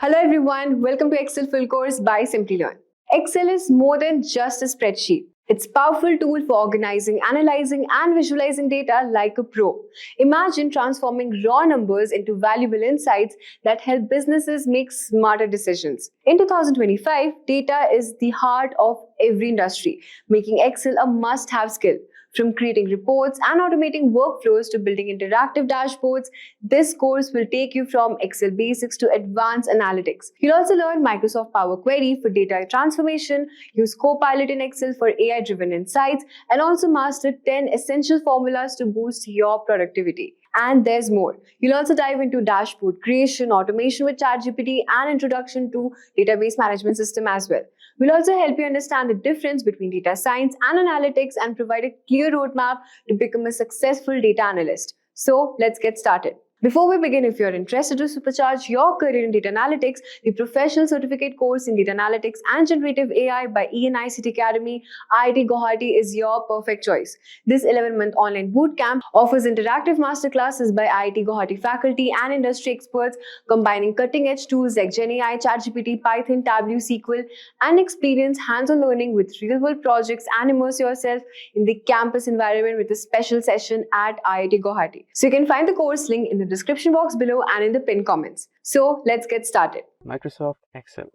Hello everyone, welcome to Excel Full Course by Simplilearn. Excel is more than just a spreadsheet. It's a powerful tool for organizing, analyzing and visualizing data like a pro. Imagine transforming raw numbers into valuable insights that help businesses make smarter decisions. In 2025, data is the heart of every industry, making Excel a must-have skill. From creating reports and automating workflows to building interactive dashboards, this course will take you from Excel basics to advanced analytics. You'll also learn Microsoft Power Query for data transformation, use Copilot in Excel for AI-driven insights, and also master 10 essential formulas to boost your productivity. And there's more. You'll also dive into dashboard creation, automation with ChatGPT, and introduction to database management system as well. We'll also help you understand the difference between data science and analytics and provide a clear roadmap to become a successful data analyst. So let's get started. Before we begin, if you're interested to supercharge your career in data analytics, the professional certificate course in data analytics and generative AI by ENICT Academy, IIT Guwahati is your perfect choice. This 11-month online bootcamp offers interactive masterclasses by IIT Guwahati faculty and industry experts, combining cutting-edge tools like Gemini, ChatGPT, Python, Tableau, SQL, and experience hands-on learning with real-world projects and immerse yourself in the campus environment with a special session at IIT Guwahati. So you can find the course link in the description box below and in the pinned comments. So let's get started. Microsoft Excel.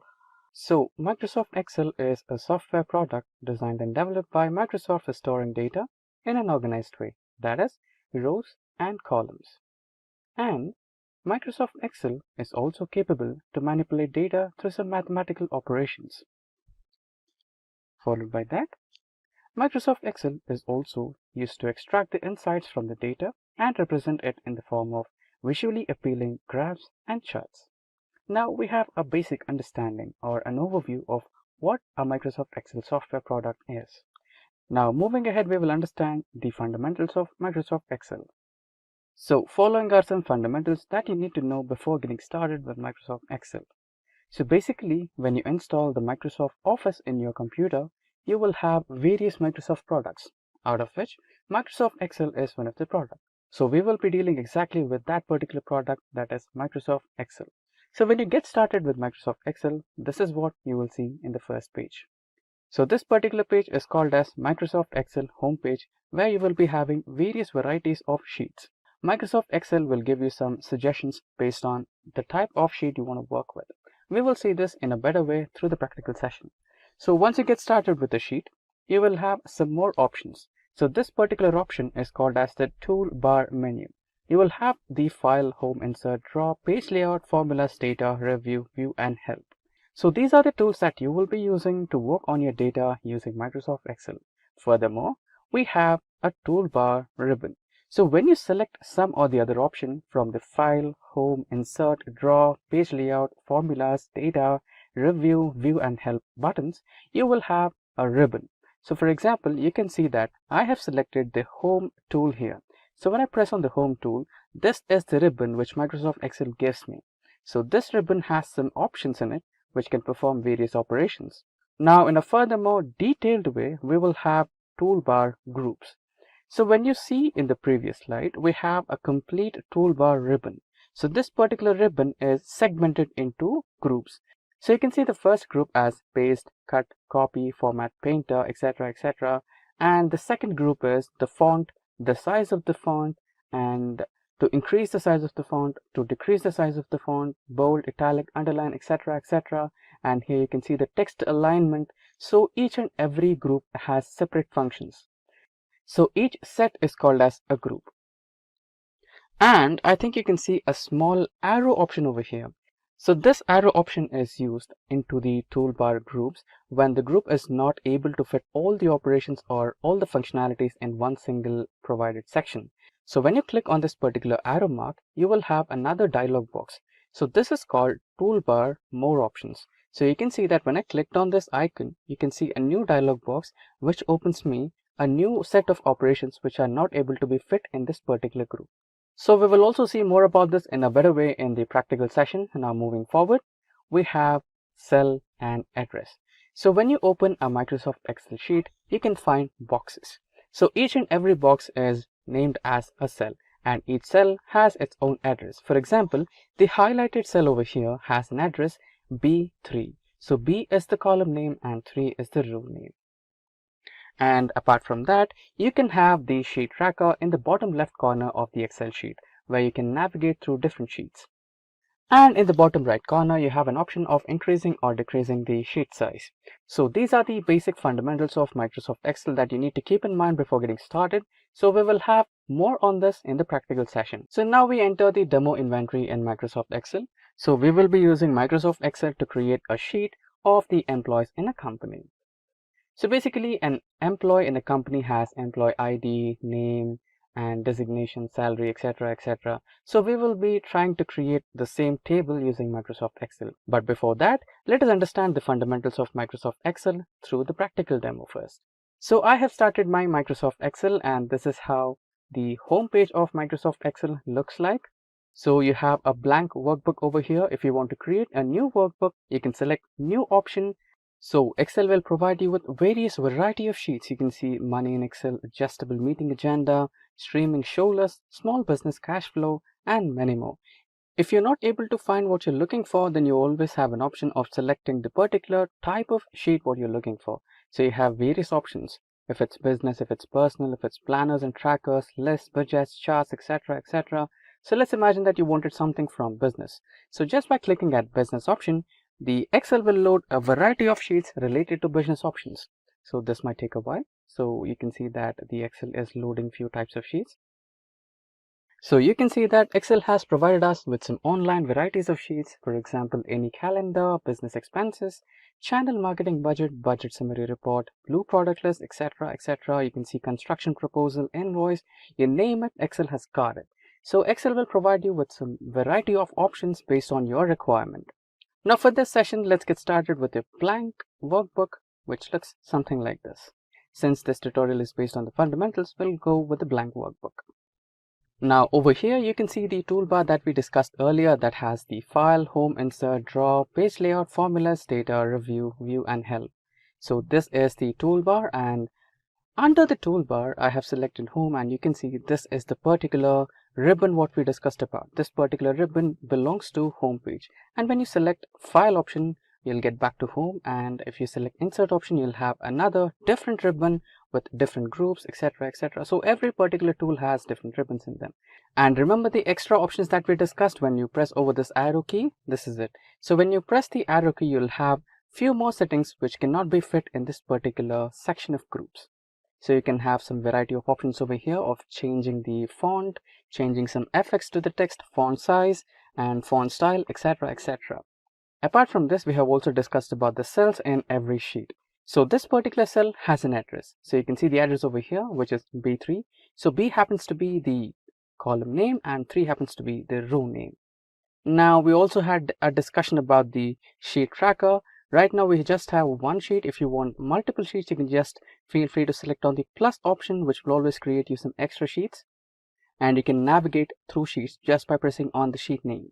So Microsoft Excel is a software product designed and developed by Microsoft for storing data in an organized way, that is, rows and columns. And Microsoft Excel is also capable to manipulate data through some mathematical operations. Followed by that, Microsoft Excel is also used to extract the insights from the data and represent it in the form of visually appealing graphs and charts. Now we have a basic understanding or an overview of what a Microsoft Excel software product is. Now moving ahead, we will understand the fundamentals of Microsoft Excel. So following are some fundamentals that you need to know before getting started with Microsoft Excel. So basically, when you install the Microsoft Office in your computer, you will have various Microsoft products, out of which Microsoft Excel is one of the products. So we will be dealing exactly with that particular product, that is Microsoft Excel. So when you get started with Microsoft Excel, this is what you will see in the first page. So this particular page is called as Microsoft Excel homepage, where you will be having various varieties of sheets. Microsoft Excel will give you some suggestions based on the type of sheet you want to work with. We will see this in a better way through the practical session. So once you get started with the sheet, you will have some more options. So this particular option is called as the toolbar menu. You will have the file, home, insert, draw, page layout, formulas, data, review, view, and help. So these are the tools that you will be using to work on your data using Microsoft Excel. Furthermore, we have a toolbar ribbon. So when you select some or the other option from the file, home, insert, draw, page layout, formulas, data, review, view, and help buttons, you will have a ribbon. So for example, you can see that I have selected the home tool here. So when I press on the home tool, this is the ribbon which Microsoft Excel gives me. So this ribbon has some options in it which can perform various operations. Now in a furthermore detailed way, we will have toolbar groups. So when you see in the previous slide, we have a complete toolbar ribbon. So this particular ribbon is segmented into groups. So you can see the first group as paste, cut, copy, format, painter, etc., etc. And the second group is the font, the size of the font, and to increase the size of the font, to decrease the size of the font, bold, italic, underline, etc., etc. And here you can see the text alignment. So each and every group has separate functions. So each set is called as a group. And I think you can see a small arrow option over here. So this arrow option is used into the toolbar groups when the group is not able to fit all the operations or all the functionalities in one single provided section. So when you click on this particular arrow mark, you will have another dialog box. So this is called toolbar more options. So you can see that when I clicked on this icon, you can see a new dialog box which opens me a new set of operations which are not able to be fit in this particular group. So we will also see more about this in a better way in the practical session. Now moving forward, we have cell and address. So when you open a Microsoft Excel sheet, you can find boxes. So each and every box is named as a cell, and each cell has its own address. For example, the highlighted cell over here has an address B3. So B is the column name and 3 is the row name. And apart from that, you can have the sheet tracker in the bottom left corner of the Excel sheet, where you can navigate through different sheets. And in the bottom right corner, you have an option of increasing or decreasing the sheet size. So these are the basic fundamentals of Microsoft Excel that you need to keep in mind before getting started. So we will have more on this in the practical session. So now we enter the demo inventory in Microsoft Excel. So we will be using Microsoft Excel to create a sheet of the employees in a company. So basically, an employee in a company has employee ID, name, and designation, salary, etc., etc. So we will be trying to create the same table using Microsoft Excel. But before that, let us understand the fundamentals of Microsoft Excel through the practical demo first. So I have started my Microsoft Excel, and this is how the home page of Microsoft Excel looks like. So you have a blank workbook over here. If you want to create a new workbook, you can select new option. So Excel will provide you with various variety of sheets. You can see money in Excel, adjustable meeting agenda, streaming show list, small business cash flow, and many more. If you're not able to find what you're looking for, then you always have an option of selecting the particular type of sheet what you're looking for. So you have various options. If it's business, if it's personal, if it's planners and trackers, lists, budgets, charts, etc., etc. So let's imagine that you wanted something from business. So just by clicking at business option, the Excel will load a variety of sheets related to business options. So this might take a while. So you can see that the Excel is loading few types of sheets. So you can see that Excel has provided us with some online varieties of sheets. For example, any calendar, business expenses, channel marketing budget, budget summary report, blue product list, etc., etc. You can see construction proposal, invoice, you name it, Excel has got it. So Excel will provide you with some variety of options based on your requirement. Now for this session, let's get started with a blank workbook, which looks something like this. Since this tutorial is based on the fundamentals, we'll go with the blank workbook. Now over here, you can see the toolbar that we discussed earlier that has the file, home, insert, draw, page layout, formulas, data, review, view, and help. So this is the toolbar, and under the toolbar, I have selected home, and you can see this is the particular ribbon what we discussed about. This particular ribbon belongs to home page. And when you select file option, you'll get back to home. And if you select insert option, you'll have another different ribbon with different groups, etc., etc. So every particular tool has different ribbons in them. And remember the extra options that we discussed when you press over this arrow key. This is it. So when you press the arrow key, you'll have few more settings which cannot be fit in this particular section of groups. So you can have some variety of options over here of changing the font, changing some effects to the text, font size, and font style, etc., etc. Apart from this, we have also discussed about the cells in every sheet. So this particular cell has an address. So you can see the address over here, which is B3. So B happens to be the column name and 3 happens to be the row name. Now we also had a discussion about the sheet tracker. Right now we just have one sheet. If you want multiple sheets, you can just feel free to select on the plus option, which will always create you some extra sheets. And you can navigate through sheets just by pressing on the sheet name.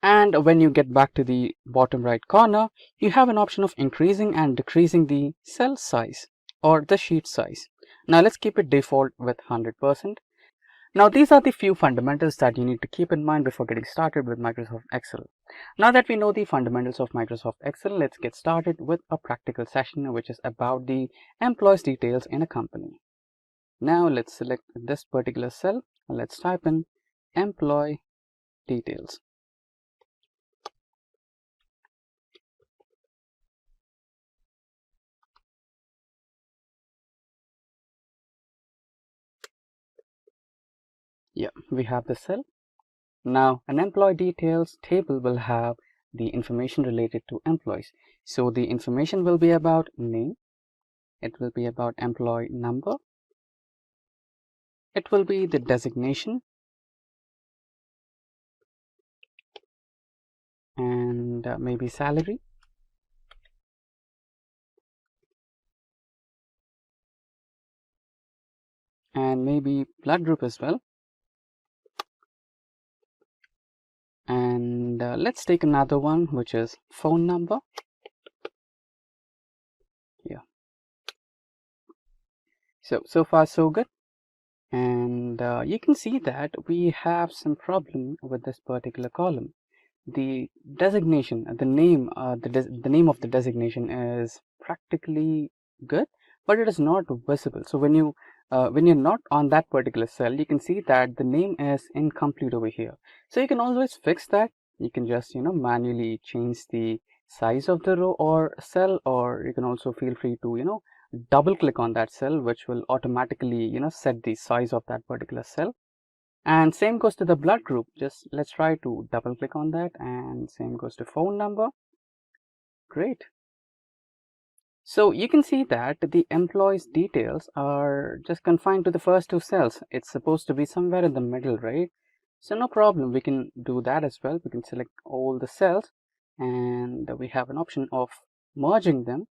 And when you get back to the bottom right corner, you have an option of increasing and decreasing the cell size or the sheet size. Now let's keep it default with 100%. Now these are the few fundamentals that you need to keep in mind before getting started with Microsoft Excel. Now that we know the fundamentals of Microsoft Excel, let's get started with a practical session which is about the employees details in a company. Now let's select this particular cell and let's type in employee details. Yeah, we have the cell. Now an employee details table will have the information related to employees. So the information will be about name, it will be about employee number, it will be the designation, and maybe salary, and maybe blood group as well. And let's take another one, which is phone number. Yeah. So far so good. And you can see that we have some problem with this particular column. The designation, the name of the designation is practically good, but it is not visible. So when you're not on that particular cell, you can see that the name is incomplete over here. So you can always fix that. You can just manually change the size of the row or cell, or you can also feel free to double click on that cell, which will automatically set the size of that particular cell. And same goes to the blood group. Just let's try to double click on that, and same goes to phone number. Great. So you can see that the employee's details are just confined to the first two cells. It's supposed to be somewhere in the middle, right? So no problem, we can do that as well. We can select all the cells, and we have an option of merging them.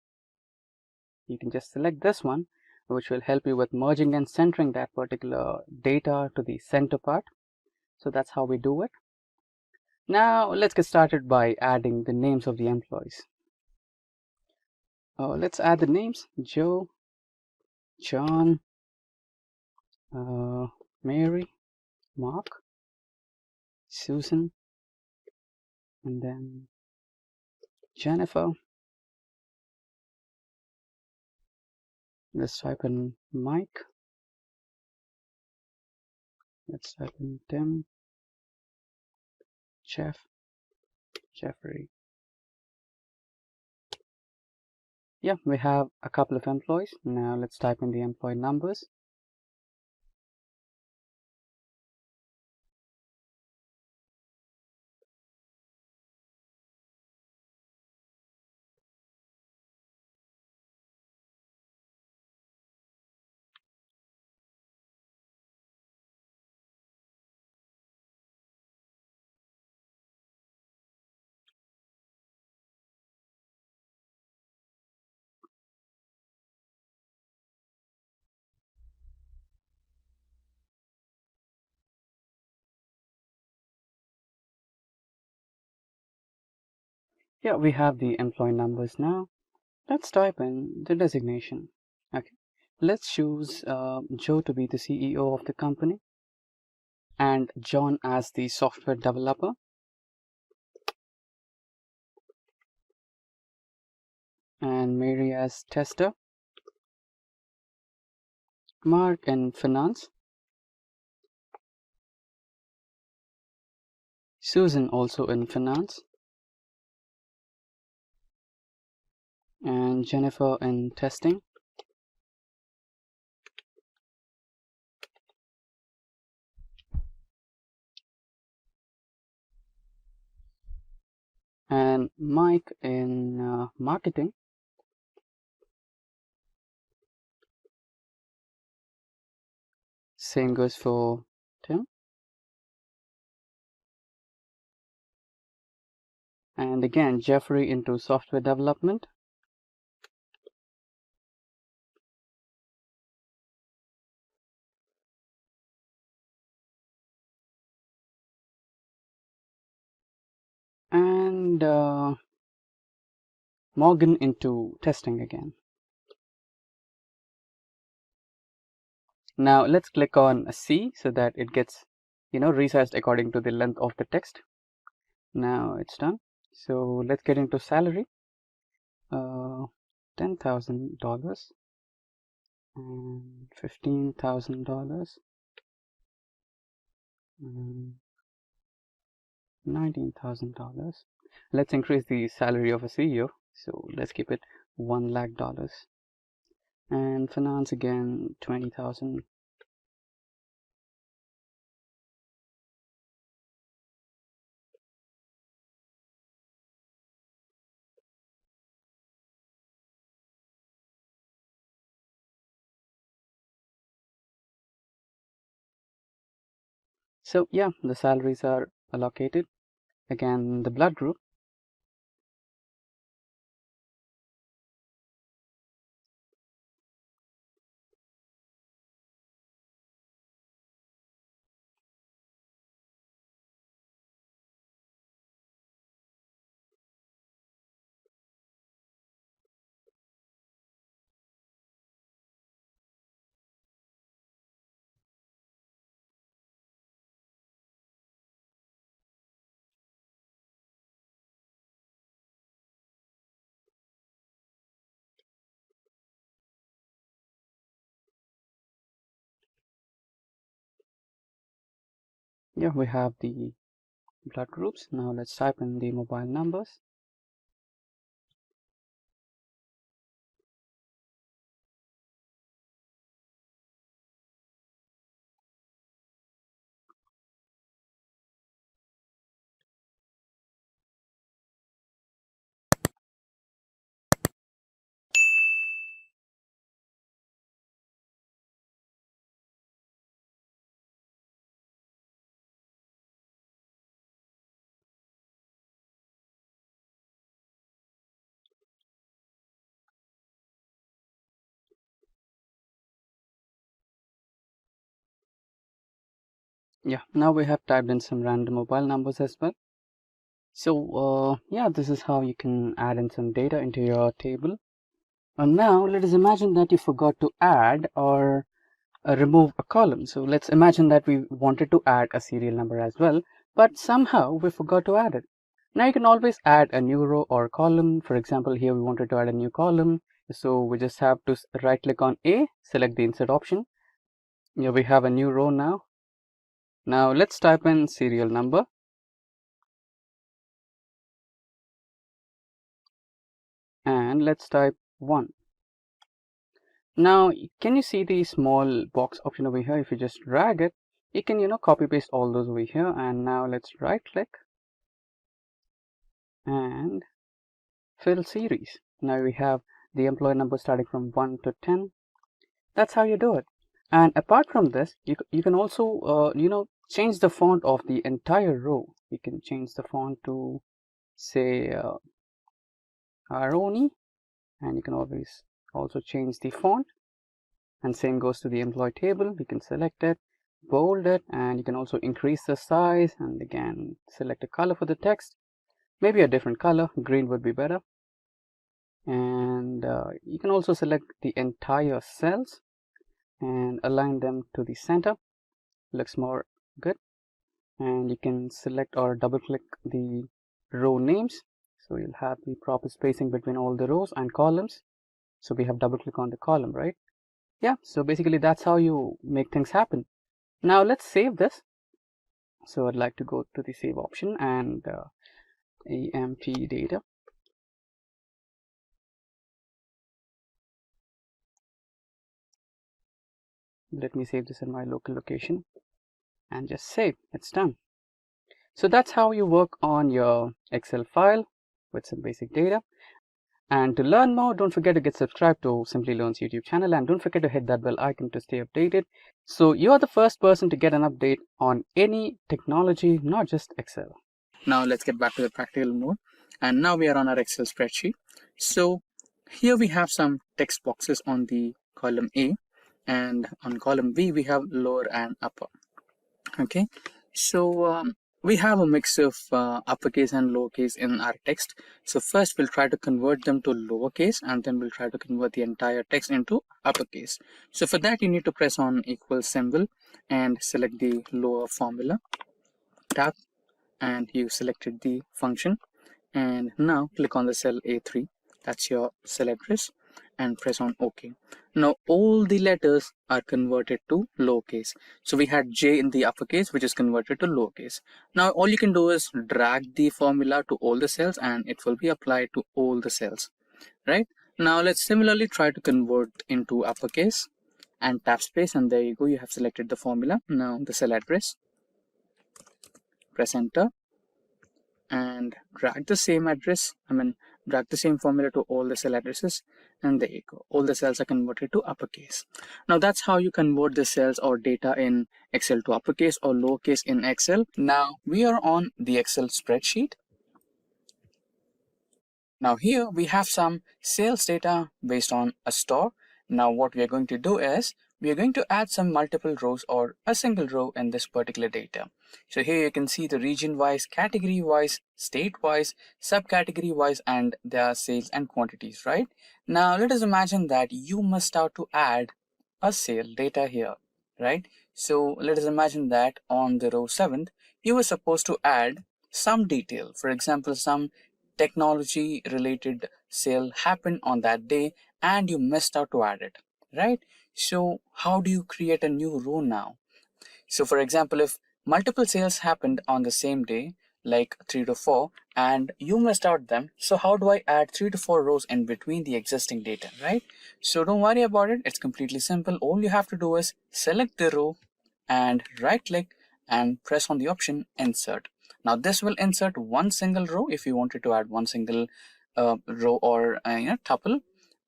You can just select this one, which will help you with merging and centering that particular data to the center part. So that's how we do it. Now let's get started by adding the names of the employees. Let's add the names: Joe, John, Mary, Mark, Susan, and then Jennifer. Let's type in Mike. Let's type in Tim, Jeff, Jeffrey. Yeah, we have a couple of employees. Now let's type in the employee numbers. Yeah, we have the employee numbers now. Let's type in the designation. Okay, let's choose Joe to be the CEO of the company and John as the software developer. And Mary as tester, Mark in finance, Susan also in finance, and Jennifer in testing. And Mike in marketing. Same goes for Tim. And again, Jeffrey into software development. And Morgan into testing again. Now let's click on C so that it gets resized according to the length of the text. Now it's done. So let's get into salary. $10,000 and $15,000 and $19,000. Let's increase the salary of a CEO. So let's keep it $1 lakh. And finance again, 20,000. So yeah, the salaries are allocated. Again, the blood group. Yeah, we have the blood groups. Now let's type in the mobile numbers. Yeah, now we have typed in some random mobile numbers as well. So yeah, this is how you can add in some data into your table. And now let us imagine that you forgot to add or remove a column. So let's imagine that we wanted to add a serial number as well, but somehow we forgot to add it. Now you can always add a new row or column. For example, here we wanted to add a new column. So we just have to right click on A, select the insert option. Here we have a new row now. Now let's type in serial number. And let's type 1. Now, can you see the small box option over here? If you just drag it, you can, copy paste all those over here. And now let's right click and fill series. Now we have the employee number starting from 1 to 10. That's how you do it. And apart from this, you can also, change the font of the entire row. You can change the font to, say, Aroni, and you can always also change the font. And same goes to the employee table. You can select it, bold it, and you can also increase the size, and again select a color for the text, maybe a different color. Green would be better. And you can also select the entire cells and align them to the center. Looks more good. And you can select or double click the row names, so you'll have the proper spacing between all the rows and columns. So we have double click on the column, right? Yeah, so basically that's how you make things happen. Now let's save this. So I'd like to go to the save option and AMP data. Let me save this in my local location and just save. It's done. So that's how you work on your Excel file with some basic data. And to learn more, don't forget to get subscribed to Simplilearn's YouTube channel, and don't forget to hit that bell icon to stay updated. So you're the first person to get an update on any technology, not just Excel. Now let's get back to the practical mode. And now we are on our Excel spreadsheet. So here we have some text boxes on the column A, and on column B we have lower and upper. Okay, so we have a mix of uppercase and lowercase in our text. So first we'll try to convert them to lowercase, and then we'll try to convert the entire text into uppercase. So for that you need to press on equal symbol and select the lower formula tab, and you selected the function. And now click on the cell A3, that's your cell address, and press on OK. Now all the letters are converted to lowercase. So we had J in the uppercase, which is converted to lowercase. Now all you can do is drag the formula to all the cells, and it will be applied to all the cells, right? Now let's similarly try to convert into uppercase and tap space, and there you go, you have selected the formula. Now the cell address, press enter, and drag the same drag the same formula to all the cell addresses, and there you go, all the cells are converted to uppercase. Now that's how you convert the cells or data in Excel to uppercase or lowercase in Excel. Now we are on the Excel spreadsheet. Now here we have some sales data based on a store. Now what we are going to do is we are going to add some multiple rows or a single row in this particular data. So here you can see the region wise, category wise, state wise, subcategory wise, and their sales and quantities, right? Now let us imagine that you must start to add a sale data here, right? So let us imagine that on the row 7th, you were supposed to add some detail. For example, some technology related sale happened on that day and you missed out to add it, right? So how do you create a new row now? So for example, if multiple sales happened on the same day, like 3 to 4, and you missed out them. So how do I add 3 to 4 rows in between the existing data, right? So don't worry about it. It's completely simple. All you have to do is select the row and right click and press on the option insert. Now this will insert one single row if you wanted to add one single row or tuple.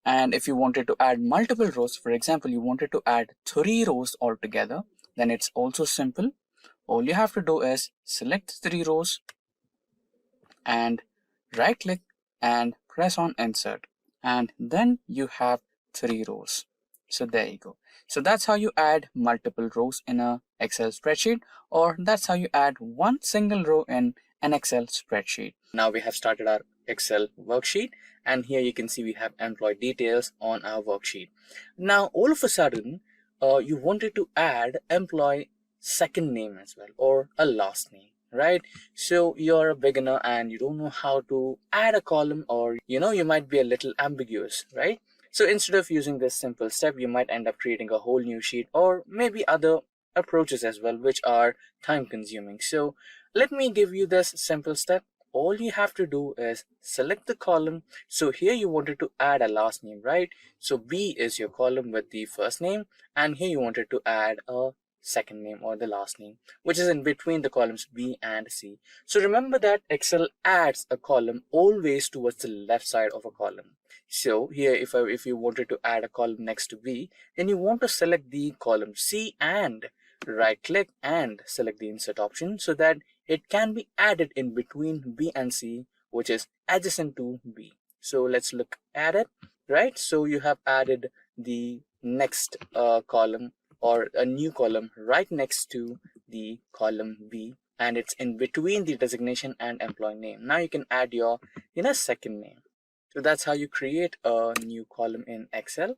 And if you wanted to add multiple rows, for example, you wanted to add 3 rows altogether, then it's also simple. All you have to do is select 3 rows and right click and press on insert, and then you have 3 rows. So there you go. So that's how you add multiple rows in a Excel spreadsheet, or that's how you add one single row in an Excel spreadsheet. Now we have started our Excel worksheet, and here you can see we have employee details on our worksheet. Now all of a sudden you wanted to add employee second name as well, or a last name, right? So you're a beginner and you don't know how to add a column, or you might be a little ambiguous, right? So instead of using this simple step, you might end up creating a whole new sheet, or maybe other approaches as well, which are time consuming. So let me give you this simple step. All you have to do is select the column. So here you wanted to add a last name, right? So B is your column with the first name, and here you wanted to add a second name or the last name, which is in between the columns B and C. So remember that Excel adds a column always towards the left side of a column. So here if you wanted to add a column next to B, then you want to select the column C and right click and select the insert option so that it can be added in between B and C, which is adjacent to B. So let's look at it, right? So you have added the next column, or a new column right next to the column B, and it's in between the designation and employee name. Now you can add your second name. So that's how you create a new column in Excel.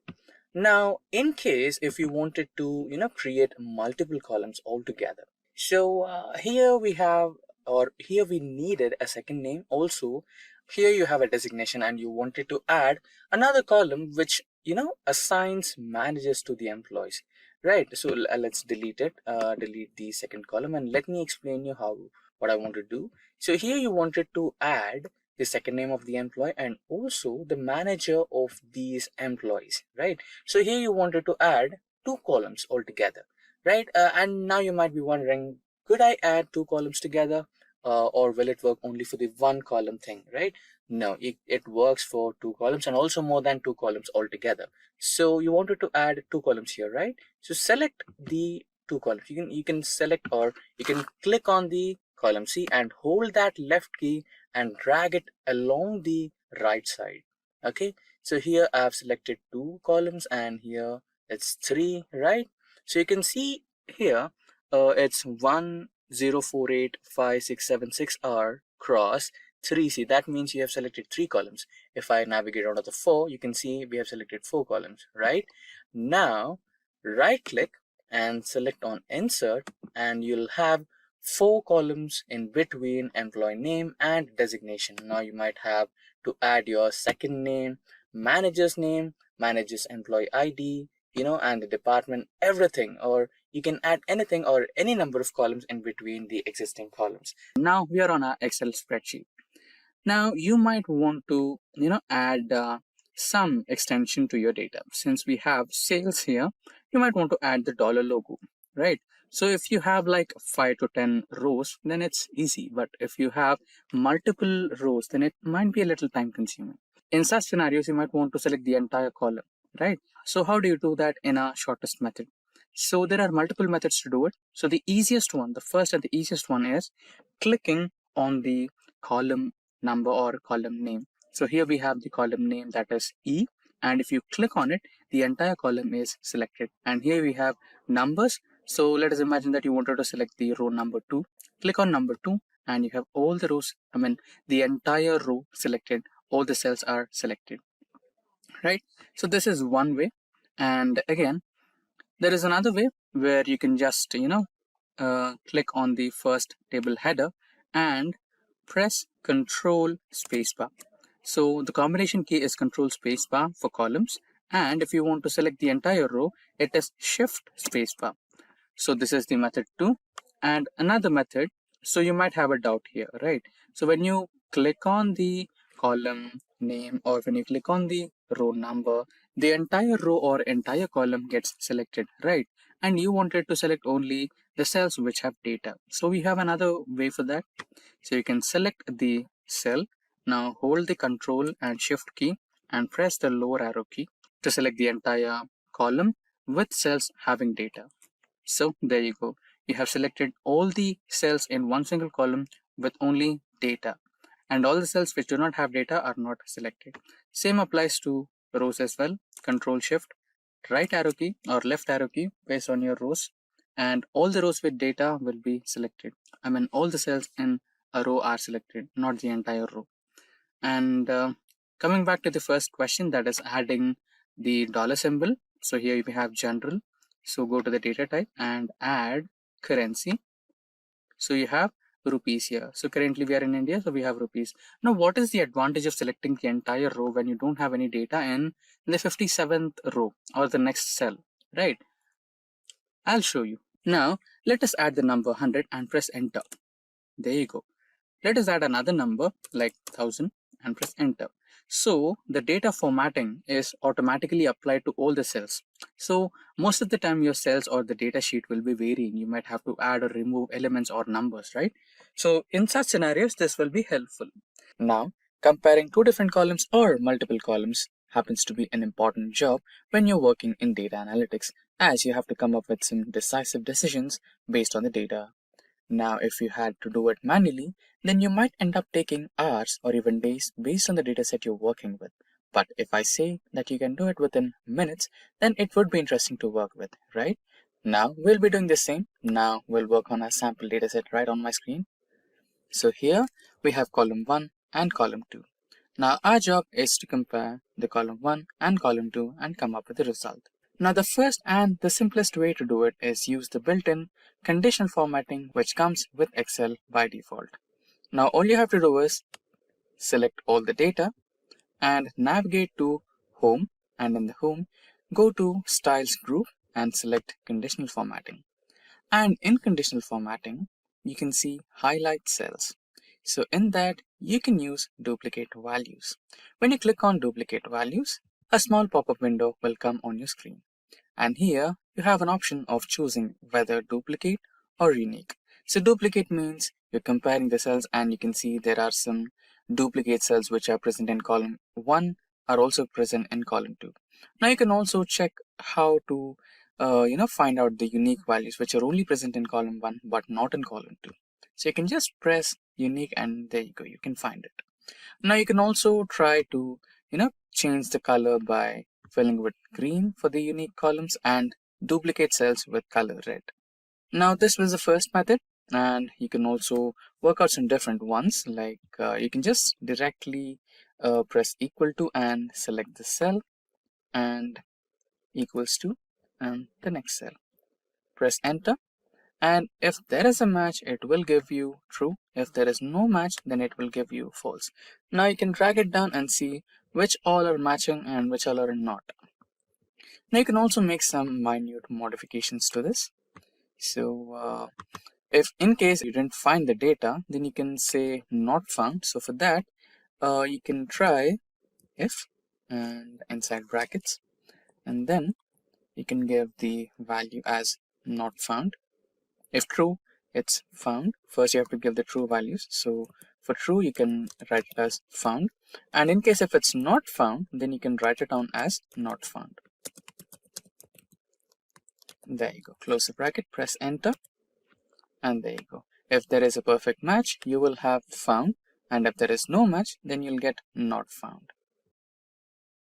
Now in case if you wanted to create multiple columns altogether, so here we have, or here we needed a second name. Also here you have a designation and you wanted to add another column which assigns managers to the employees, right? So let's delete it, delete the second column, and let me explain you what I want to do. So here you wanted to add the second name of the employee and also the manager of these employees, right? So here you wanted to add 2 columns altogether, right? And now you might be wondering, could I add 2 columns together, or will it work only for the 1 column thing, right? No, it works for 2 columns and also more than 2 columns altogether. So you wanted to add 2 columns here, right? So select the 2 columns. You can select, or you can click on the column C and hold that left key and drag it along the right side. Okay, so here I have selected 2 columns and here it's 3, right? So you can see here it's 10485676R cross 3C. That means you have selected 3 columns. If I navigate out of the 4, you can see we have selected 4 columns, right? Now right click and select on insert, and you'll have 4 columns in between employee name and designation. Now you might have to add your second name, manager's name, manager's employee ID, and the department, everything, or you can add anything or any number of columns in between the existing columns. Now we are on our Excel spreadsheet. Now you might want to add some extension to your data. Since we have sales here, you might want to add the dollar logo, right? So if you have like 5 to 10 rows, then it's easy. But if you have multiple rows, then it might be a little time consuming. In such scenarios, you might want to select the entire column, right? So how do you do that in a shortest method? So there are multiple methods to do it. So the easiest one, the first and the easiest one is clicking on the column number or column name. So here we have the column name, that is E, and if you click on it, the entire column is selected. And here we have numbers. So let us imagine that you wanted to select the row number 2. Click on number 2 and you have all the rows, the entire row selected, all the cells are selected, right? So this is one way. And again, there is another way where you can just click on the first table header and press Control Spacebar. So the combination key is Control Spacebar for columns, and if you want to select the entire row, it is Shift Spacebar. So this is the method 2. And another method, so you might have a doubt here, right? So when you click on the column name or when you click on the row number, the entire row or entire column gets selected, right? And you wanted to select only the cells which have data. So we have another way for that. So you can select the cell. Now hold the Control and Shift key and press the lower arrow key to select the entire column with cells having data. So there you go. You have selected all the cells in one single column with only data, and all the cells which do not have data are not selected. Same applies to rows as well. Control Shift, right arrow key or left arrow key based on your rows, and all the rows with data will be selected. I mean, all the cells in a row are selected, not the entire row. And coming back to the first question, that is adding the dollar symbol. So here we have general. So go to the data type and add currency. So you have rupees here. So currently we are in India, so we have rupees. Now, what is the advantage of selecting the entire row when you don't have any data in the 57th row or the next cell, right? I'll show you. Now, let us add the number 100 and press enter. There you go. Let us add another number like 1000 and press enter. So the data formatting is automatically applied to all the cells. So most of the time your cells or the data sheet will be varying. You might have to add or remove elements or numbers, right? So in such scenarios, this will be helpful. Now, comparing two different columns or multiple columns happens to be an important job when you're working in data analytics, as you have to come up with some decisive decisions based on the data. Now, if you had to do it manually, then you might end up taking hours or even days based on the dataset you're working with. But if I say that you can do it within minutes, then it would be interesting to work with, right? Now, we'll be doing the same. Now, we'll work on a sample dataset right on my screen. So here we have column 1 and column 2. Now, our job is to compare the column 1 and column 2 and come up with the result. Now, the first and the simplest way to do it is use the built-in conditional formatting which comes with Excel by default. Now, all you have to do is select all the data and navigate to Home, and in the Home, go to Styles group and select Conditional Formatting. And in Conditional Formatting, you can see Highlight Cells. So in that, you can use duplicate values. When you click on duplicate values, a small pop-up window will come on your screen. And here you have an option of choosing whether duplicate or unique. So duplicate means you're comparing the cells, and you can see there are some duplicate cells which are present in column 1 are also present in column 2. Now you can also check how to find out the unique values which are only present in column 1 but not in column 2. So you can just press unique and there you go, you can find it. Now you can also try to change the color by filling with green for the unique columns and duplicate cells with color red. Now this was the first method, and you can also work out some different ones, like you can just directly press equal to and select the cell and equals to and the next cell. Press enter, and if there is a match, it will give you true. If there is no match, then it will give you false. Now you can drag it down and see which all are matching and which all are not. Now you can also make some minute modifications to this. So if in case you didn't find the data, then you can say not found. So for that, you can try if and inside brackets, and then you can give the value as not found. If true, it's found. First you have to give the true values. So for true, you can write it as found. And in case if it's not found, then you can write it down as not found. There you go. Close the bracket, press enter, and there you go. If there is a perfect match, you will have found. And if there is no match, then you'll get not found.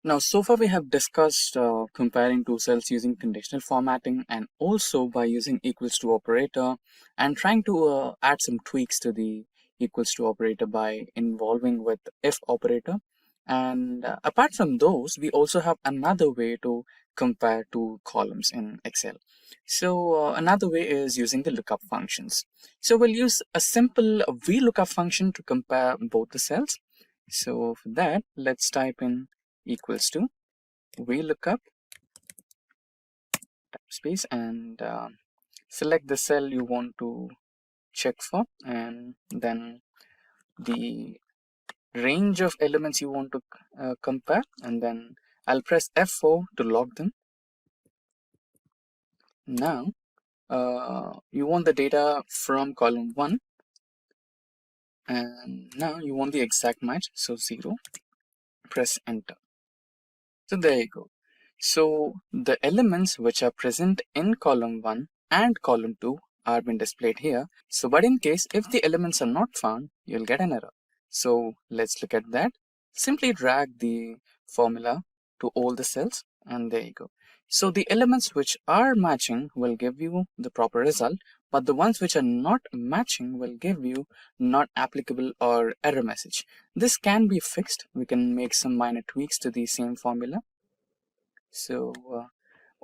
Now, so far we have discussed comparing two cells using conditional formatting and also by using equals to operator and trying to add some tweaks to the equals to operator by involving with if operator. And apart from those, we also have another way to compare two columns in Excel. So another way is using the lookup functions. So we'll use a simple VLOOKUP function to compare both the cells. So for that, let's type in equals to VLOOKUP space and select the cell you want to check for, and then the range of elements you want to compare, and then I'll press F4 to log them. Now you want the data from column 1, and now you want the exact match, so 0. Press enter. So there you go. So the elements which are present in column 1 and column 2 are being displayed here. So but in case if the elements are not found, you'll get an error. So let's look at that. Simply drag the formula to all the cells, and there you go. So the elements which are matching will give you the proper result, but the ones which are not matching will give you not applicable or error message. This can be fixed. We can make some minor tweaks to the same formula. So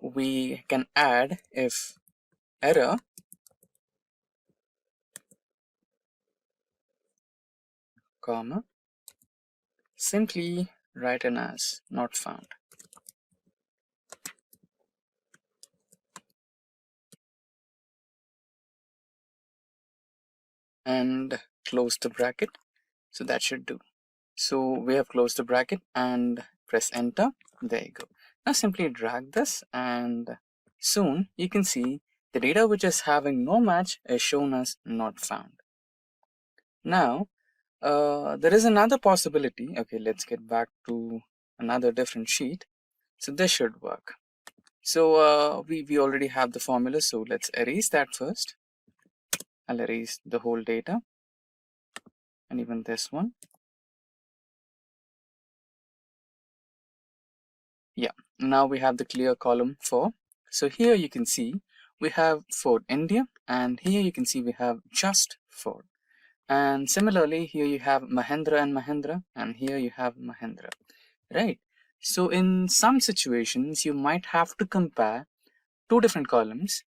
we can add if error comma simply written as not found, and close the bracket. So that should do. So we have closed the bracket and press enter. There you go. Now simply drag this, and soon you can see the data which is having no match is shown as not found. Now there is another possibility. Okay, let's get back to another different sheet. So this should work. So we already have the formula, so let's erase that first. I'll erase the whole data and even this one. Yeah, now we have the clear column 4. So here you can see we have Ford India, and here you can see we have just Ford. And similarly, here you have Mahindra and Mahindra, and here you have Mahindra, right? So in some situations, you might have to compare two different columns,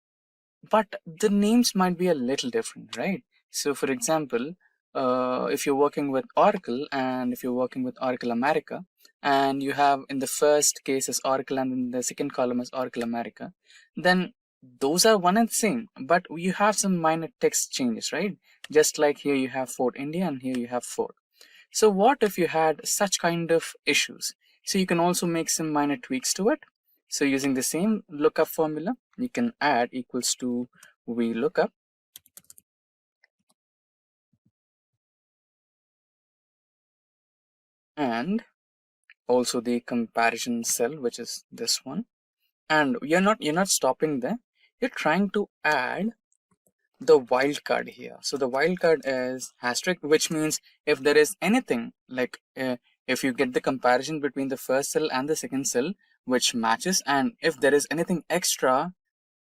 but the names might be a little different, right? So for example, if you're working with Oracle, and if you're working with Oracle America, and you have in the first case is Oracle and in the second column is Oracle America, then those are one and the same, but you have some minor text changes, right? Just like here you have Ford India and here you have Ford. So what if you had such kind of issues? So you can also make some minor tweaks to it. So using the same lookup formula, you can add equals to VLOOKUP, and also the comparison cell, which is this one. And you're not stopping there. You're trying to add the wildcard here. So the wildcard is asterisk, which means if there is anything like if you get the comparison between the first cell and the second cell which matches, and if there is anything extra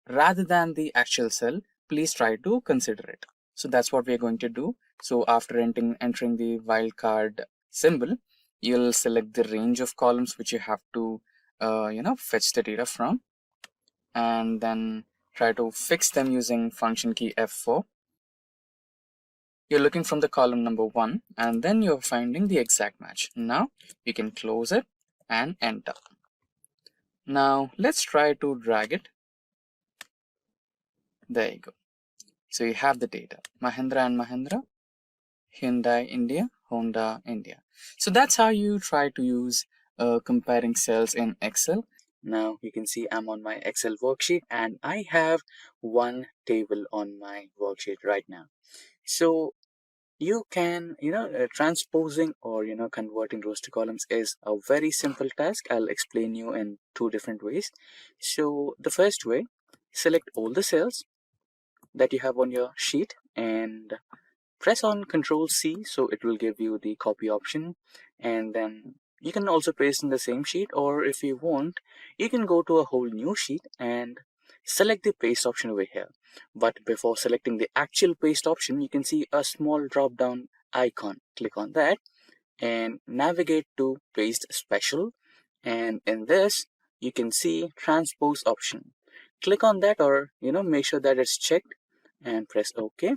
rather than the actual cell, please try to consider it. So that's what we're going to do. So after entering the wildcard symbol, you'll select the range of columns which you have to fetch the data from, and then try to fix them using function key F4. You're looking from the column number 1, and then you're finding the exact match. Now you can close it and enter. Now let's try to drag it. There you go. So you have the data, Mahindra and Mahindra, Hyundai India, Honda India. So that's how you try to use comparing cells in Excel. Now you can see I'm on my Excel worksheet, and I have one table on my worksheet right now. So you can, transposing or, converting rows to columns is a very simple task. I'll explain you in two different ways. So the first way, select all the cells that you have on your sheet and press on Control C, so it will give you the copy option, and then you can also paste in the same sheet, or if you want, you can go to a whole new sheet and select the paste option over here. But before selecting the actual paste option, you can see a small drop down icon. Click on that and navigate to paste special, and in this you can see transpose option. Click on that, or make sure that it's checked and press OK.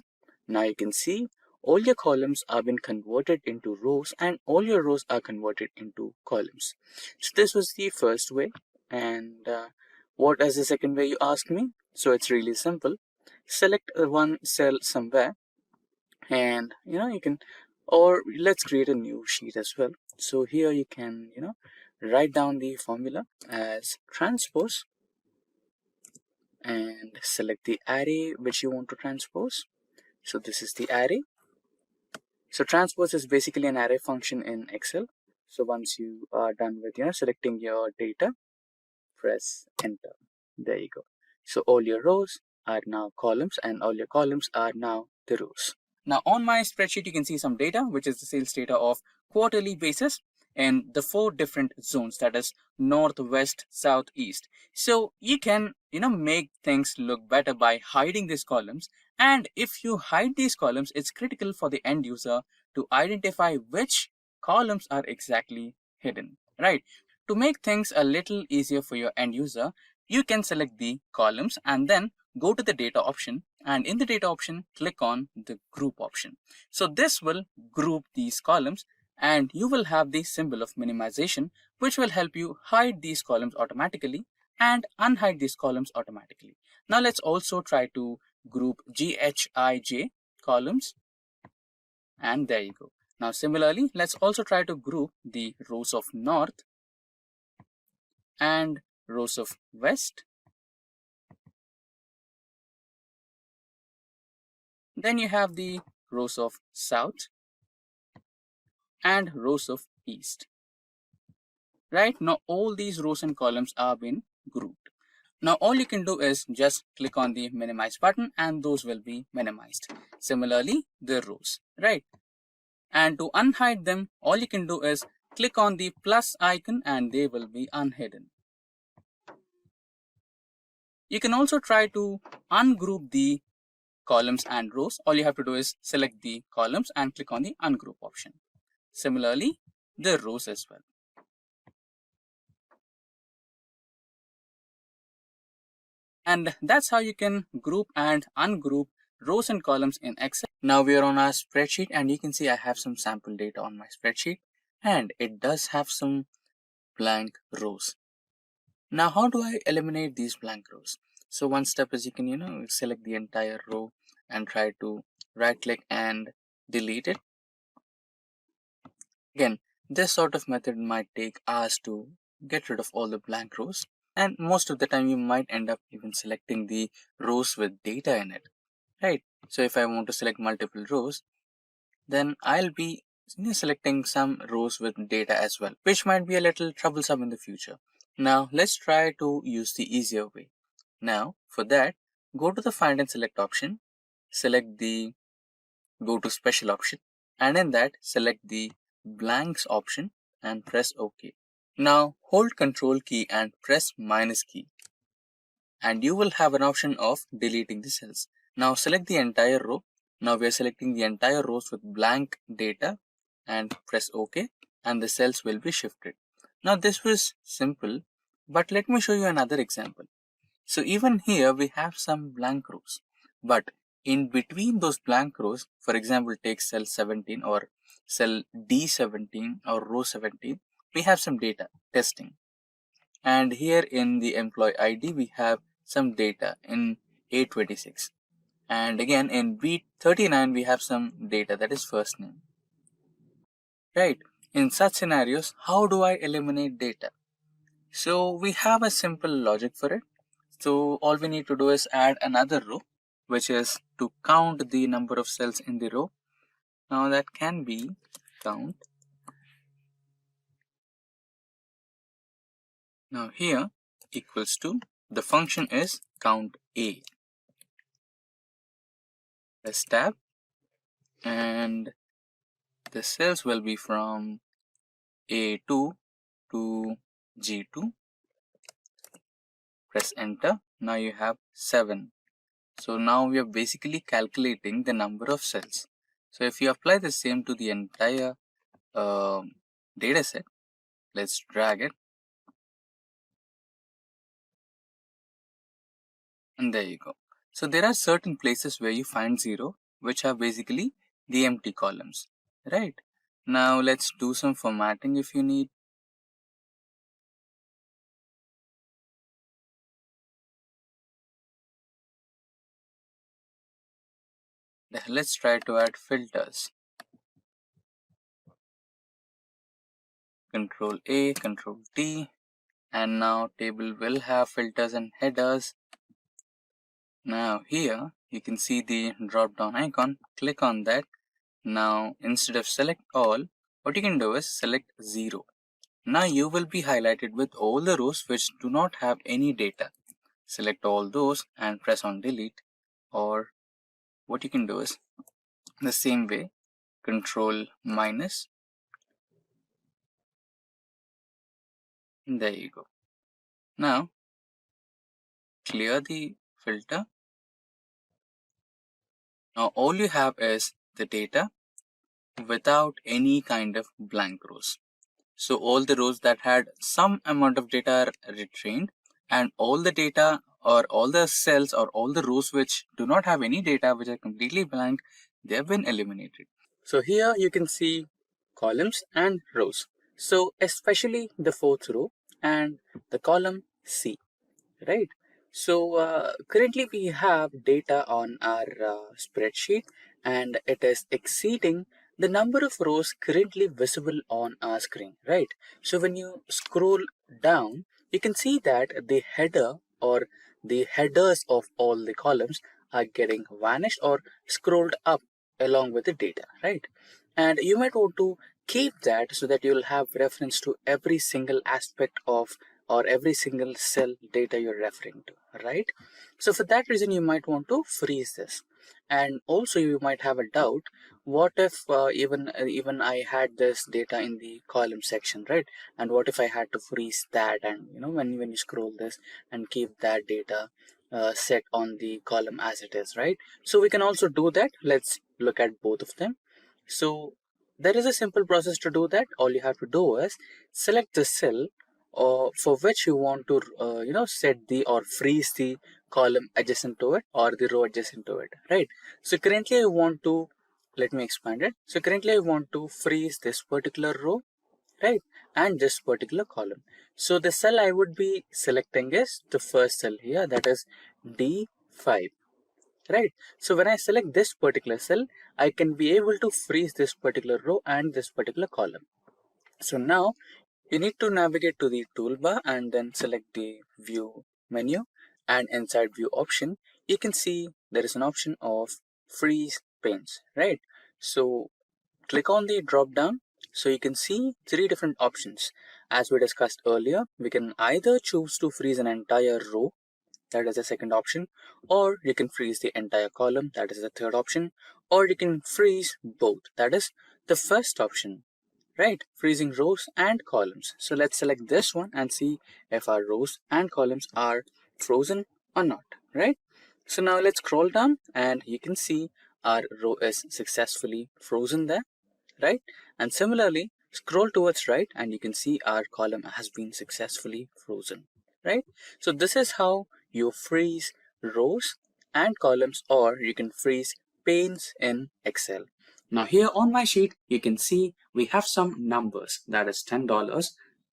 Now you can see all your columns have been converted into rows, and all your rows are converted into columns. So this was the first way. And what is the second way, you ask me? So it's really simple. Select one cell somewhere And you can, or let's create a new sheet as well. So here you can write down the formula as transpose and select the array which you want to transpose. So this is the array. So transpose is basically an array function in Excel. So once you are done with selecting your data, press enter. There you go. So all your rows are now columns and all your columns are now the rows. Now on my spreadsheet, you can see some data, which is the sales data of quarterly basis in the 4 different zones, that is north, west, south, east. So you can, make things look better by hiding these columns. And if you hide these columns, it's critical for the end user to identify which columns are exactly hidden, right? To make things a little easier for your end user, you can select the columns and then go to the data option, and in the data option, click on the group option. So this will group these columns and you will have the symbol of minimization, which will help you hide these columns automatically and unhide these columns automatically. Now let's also try to group GHIJ columns, and there you go. Now similarly, let's also try to group the rows of north and rows of west. Then you have the rows of south and rows of east. Right now, all these rows and columns are been grouped. Now, all you can do is just click on the minimize button and those will be minimized. Similarly, the rows, right? And to unhide them, all you can do is click on the plus icon and they will be unhidden. You can also try to ungroup the columns and rows. All you have to do is select the columns and click on the ungroup option. Similarly, the rows as well. And that's how you can group and ungroup rows and columns in Excel. Now we are on our spreadsheet and you can see I have some sample data on my spreadsheet and it does have some blank rows. Now how do I eliminate these blank rows? So one step is you can select the entire row and try to right click and delete it. Again, this sort of method might take hours to get rid of all the blank rows, and most of the time you might end up even selecting the rows with data in it, right? So if I want to select multiple rows, then I'll be selecting some rows with data as well, which might be a little troublesome in the future. Now let's try to use the easier way. Now for that, go to the find and select option, select the go to special option, and in that select the blanks option and press OK. Now hold Control key and press minus key and you will have an option of deleting the cells. Now select the entire row. Now we are selecting the entire rows with blank data and press OK and the cells will be shifted. Now this was simple, but let me show you another example. So even here we have some blank rows, but in between those blank rows, for example, take cell 17 or cell D17 or row 17, we have some data testing. And here in the employee ID, we have some data in A26. And again in B39, we have some data that is first name. Right. In such scenarios, how do I eliminate data? So we have a simple logic for it. So all we need to do is add another row, which is to count the number of cells in the row. Now that can be count. Now here equals to, the function is count A. Press tab and the cells will be from A2 to G2. Press enter. Now you have 7. So now we are basically calculating the number of cells. So if you apply the same to the entire data set, let's drag it. And there you go. So there are certain places where you find 0, which are basically the empty columns, right? Now let's do some formatting if you need. let's try to add filters. Control A, Control T, and now table will have filters and headers. Now here you can see the drop down icon, click on that. Now instead of select all, what you can do is select 0. Now you will be highlighted with all the rows which do not have any data. Select all those and press on delete, or what you can do is the same way, control minus. There you go. Now clear the filter. Now all you have is the data without any kind of blank rows. So all the rows that had some amount of data are retrained, and all the data or all the cells or all the rows which do not have any data, which are completely blank, they have been eliminated. So here you can see columns and rows. So especially the fourth row and the column C, right? So currently we have data on our spreadsheet, and it is exceeding the number of rows currently visible on our screen, right? So when you scroll down, you can see that the header or the headers of all the columns are getting vanished or scrolled up along with the data, right? And you might want to keep that so that you'll have reference to every single aspect of or every single cell data you're referring to, right? So for that reason, you might want to freeze this. And also you might have a doubt, what if even I had this data in the column section, right? And what if I had to freeze that, and when you scroll this and keep that data set on the column as it is, right? So we can also do that. Let's look at both of them. So there is a simple process to do that. All you have to do is select the cell for which you want to set the or freeze the column adjacent to it or the row adjacent to it, right? So currently I want to, let me expand it. So currently I want to freeze this particular row, right, and this particular column. So the cell I would be selecting is the first cell here, that is D5, right? So when I select this particular cell, I can be able to freeze this particular row and this particular column. So now you need to navigate to the toolbar and then select the view menu, and inside view option you can see there is an option of freeze panes, right? So click on the drop down. So you can see 3 different options. As we discussed earlier, we can either choose to freeze an entire row, that is the second option, or you can freeze the entire column, that is the third option, or you can freeze both, that is the first option, right? Freezing rows and columns. So let's select this one and see if our rows and columns are frozen or not, right? So now let's scroll down and you can see our row is successfully frozen there, right? And similarly, scroll towards right and you can see our column has been successfully frozen, right? So this is how you freeze rows and columns, or you can freeze panes in Excel. Now here on my sheet, you can see we have some numbers, that is $10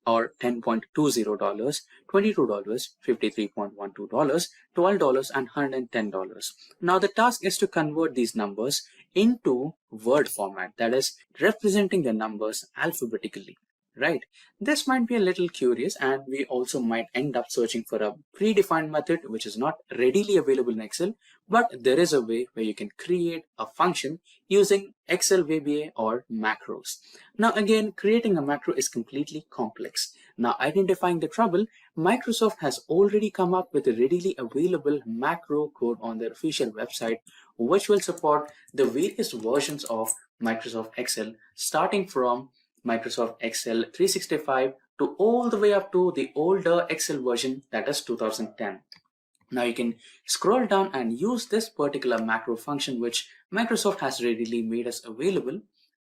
or $10.20, $22, $53.12, $12, and $110. Now the task is to convert these numbers into word format, that is representing the numbers alphabetically, right? This might be a little curious, and we also might end up searching for a predefined method which is not readily available in Excel, but there is a way where you can create a function using Excel VBA or macros. Now again, creating a macro is completely complex. Now identifying the trouble, Microsoft has already come up with a readily available macro code on their official website, which will support the various versions of Microsoft Excel, starting from Microsoft Excel 365 to all the way up to the older Excel version, that is 2010. Now you can scroll down and use this particular macro function which Microsoft has readily made us available,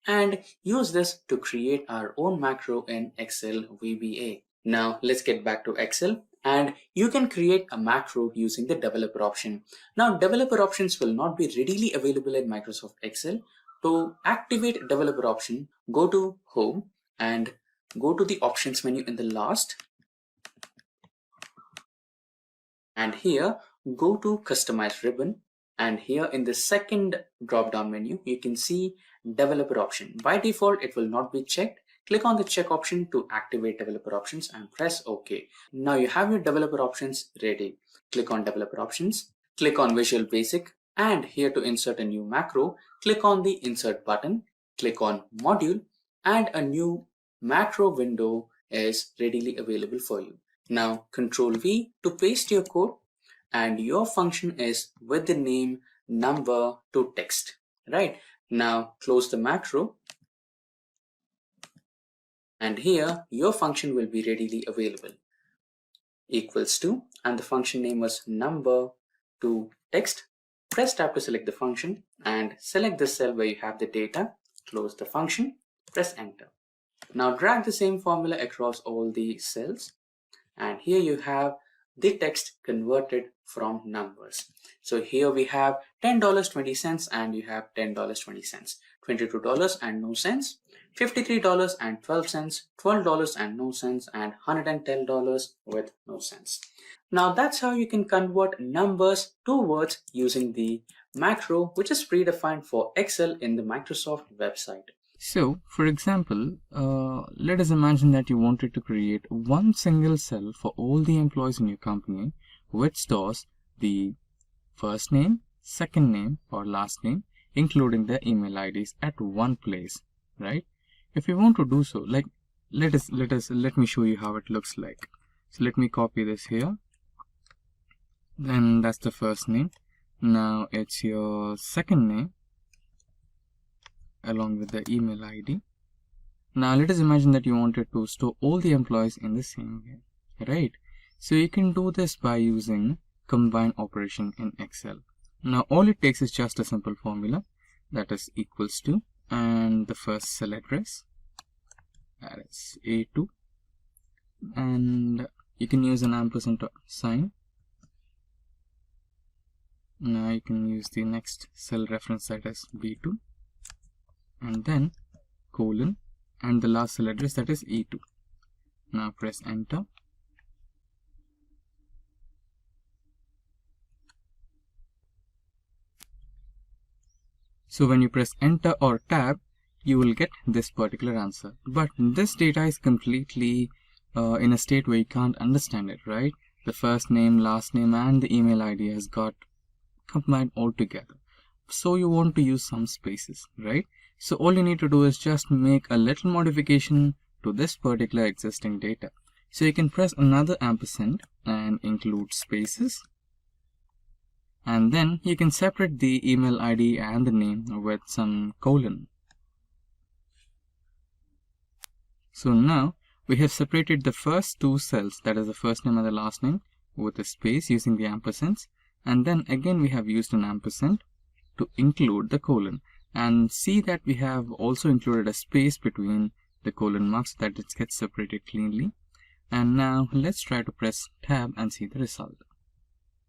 and use this to create our own macro in Excel VBA. Now let's get back to Excel, and you can create a macro using the developer option. Now developer options will not be readily available in Microsoft Excel. To activate developer option, go to Home and go to the options menu in the last, and here go to customize ribbon And here in the second drop down menu, you can see developer option. By default, it will not be checked. Click on the check option to activate developer options and press OK. Now you have your developer options ready. Click on developer options, click on Visual Basic, and here to insert a new macro, click on the insert button, click on module, and a new macro window is readily available for you. Now Control V to paste your code, and your function is with the name number to text, right? Now close the macro, and here your function will be readily available. Equals to, and the function name was number to text. Press tab to select the function and select the cell where you have the data. Close the function, press enter. Now drag the same formula across all the cells, and here you have the text converted from numbers. So here we have $10.20 and you have $10.20, $22 and no cents, $53.12, $12 and no cents, and $110 with no cents. Now that's how you can convert numbers to words using the macro, which is predefined for Excel in the Microsoft website. So, for example, let us imagine that you wanted to create one single cell for all the employees in your company, which stores the first name, second name, or last name, including their email IDs at one place, right? If you want to do so, like let me show you how it looks like. So let me copy this here. Then that's the first name. Now it's your second name, along with the email ID. Now let us imagine that you wanted to store all the employees in the same way, right? So you can do this by using combine operation in Excel. Now all it takes is just a simple formula, that is equals to, and the first cell address, that is A2, and you can use an ampersand sign. Now you can use the next cell reference, that is B2, and then colon, and the last cell address, that is E2. Now press enter. So when you press enter or tab, you will get this particular answer. But this data is completely in a state where you can't understand it, right? The first name, last name, and the email ID has got combined all together. So you want to use some spaces, right? So all you need to do is just make a little modification to this particular existing data. So you can press another ampersand and include spaces. And then you can separate the email ID and the name with some colon. So now we have separated the first two cells, that is the first name and the last name, with a space using the ampersands. And then again we have used an ampersand to include the colon. And see that we have also included a space between the colon marks so that it gets separated cleanly. And now let's try to press tab and see the result.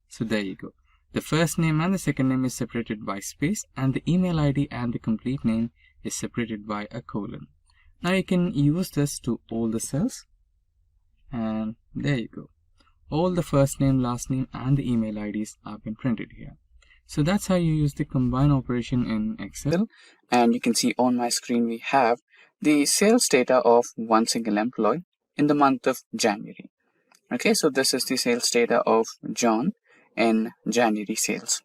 So there you go. The first name and the second name is separated by space, and the email ID and the complete name is separated by a colon. Now you can use this to all the cells, and there you go. All the first name, last name, and the email IDs have been printed here. So that's how you use the combine operation in Excel. And you can see on my screen we have the sales data of one single employee in the month of January. Okay, so this is the sales data of John in January sales.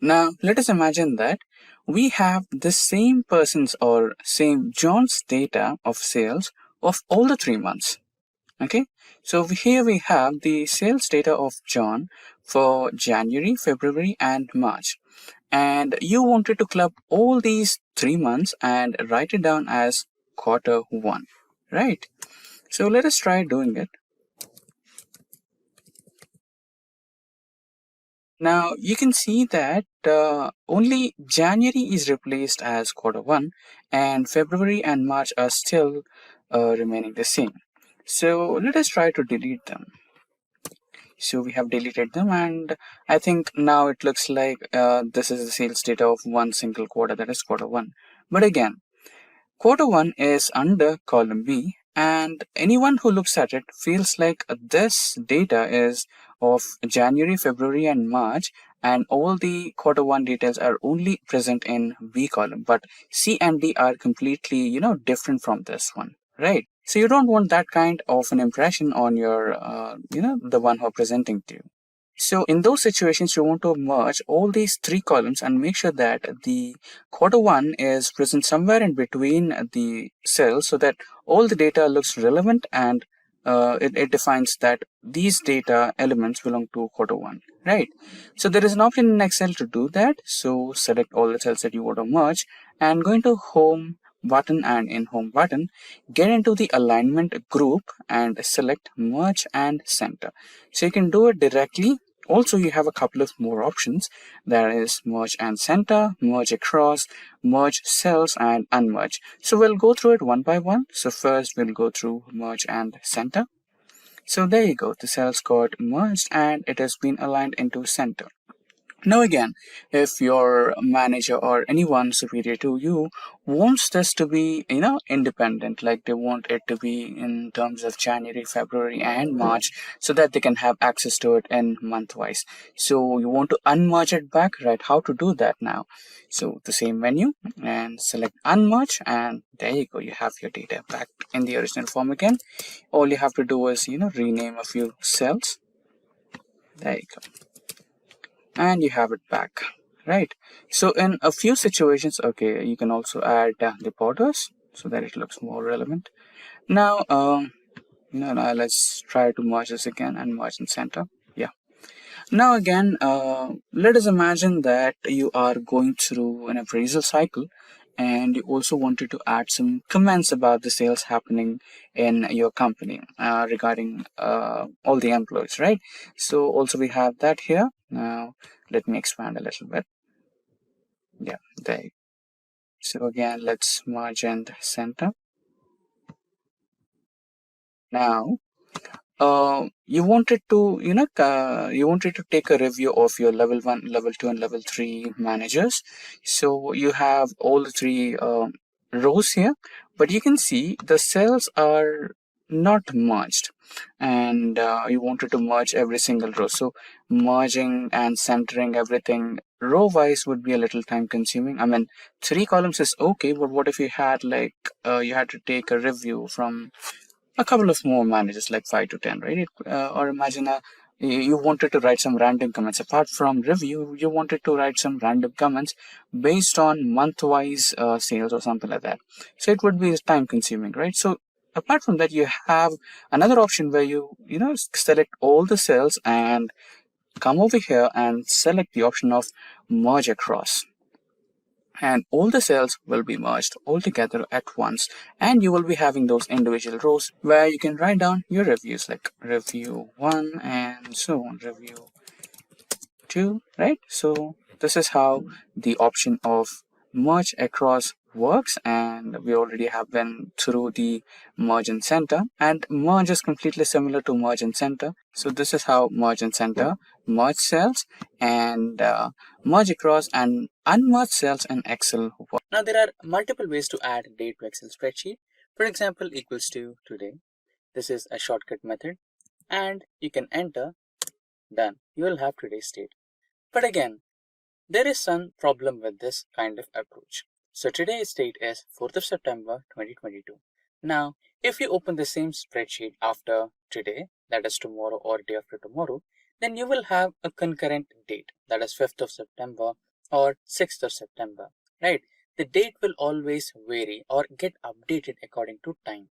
Now let us imagine that we have the same person's or same John's data of sales of all the 3 months. Okay, so here we have the sales data of John for January, February, and March. And you wanted to club all these 3 months and write it down as Q1, right? So let us try doing it. Now you can see that only January is replaced as Q1, and February and March are still remaining the same. So let us try to delete them. So we have deleted them, and I think now it looks like this is the sales data of one single quarter, that is Q1. But again, Q1 is under column B, and anyone who looks at it feels like this data is of January, February, and March, and all the quarter one details are only present in B column, but C and D are completely, different from this one, right? So you don't want that kind of an impression on your, the one who are presenting to you. So in those situations, you want to merge all these three columns and make sure that the quarter one is present somewhere in between the cells so that all the data looks relevant and it defines that these data elements belong to quarter one, right? So there is an option in Excel to do that. So select all the cells that you want to merge and go into Home button, and in Home button, get into the alignment group and select Merge and Center. So you can do it directly. Also, you have a couple of more options. There is merge and center, merge across, merge cells, and unmerge. So we'll go through it one by one. So first we'll go through merge and center. So there you go. The cells got merged and it has been aligned into center. Now again, if your manager or anyone superior to you wants this to be, independent, like they want it to be in terms of January, February, and March, so that they can have access to it in month-wise. So you want to unmerge it back, right? How to do that now? So the same menu and select unmerge, and there you go. You have your data back in the original form again. All you have to do is, rename a few cells. There you go. And you have it back, right? So in a few situations, okay, you can also add the borders so that it looks more relevant. Now now let's try to merge this again and merge in center. Yeah. Now again, let us imagine that you are going through an appraisal cycle and you also wanted to add some comments about the sales happening in your company regarding all the employees, right? So also we have that here. Now let me expand a little bit. Yeah, there. So again, let's merge and center. Now you wanted to take a review of your level 1, level 2, and level 3 managers. So you have all the three rows here, but you can see the cells are not merged, and you wanted to merge every single row. So merging and centering everything row wise would be a little time consuming. I mean, 3 columns is okay, but what if you had you had to take a review from a couple of more managers, like 5 to 10, right? Or imagine you wanted to write some random comments. Apart from review, you wanted to write some random comments based on month-wise sales or something like that. So it would be time consuming, right? So apart from that, you have another option where you select all the cells and come over here and select the option of merge across, and all the cells will be merged all together at once, and you will be having those individual rows where you can write down your reviews, like review 1 and so on, review 2, right? So this is how the option of merge across works, and we already have been through the merge and center, and merge is completely similar to merge and center. So this is how merge and center, merge cells, and merge across and unmerge cells in Excel work. Now there are multiple ways to add date to Excel spreadsheet. For example, equals to today. This is a shortcut method, and you can enter, done. You will have today's date. But again, there is some problem with this kind of approach. So today's date is 4th of September 2022. Now, if you open the same spreadsheet after today, that is tomorrow or day after tomorrow, then you will have a concurrent date, that is 5th of September or 6th of September, right? The date will always vary or get updated according to time.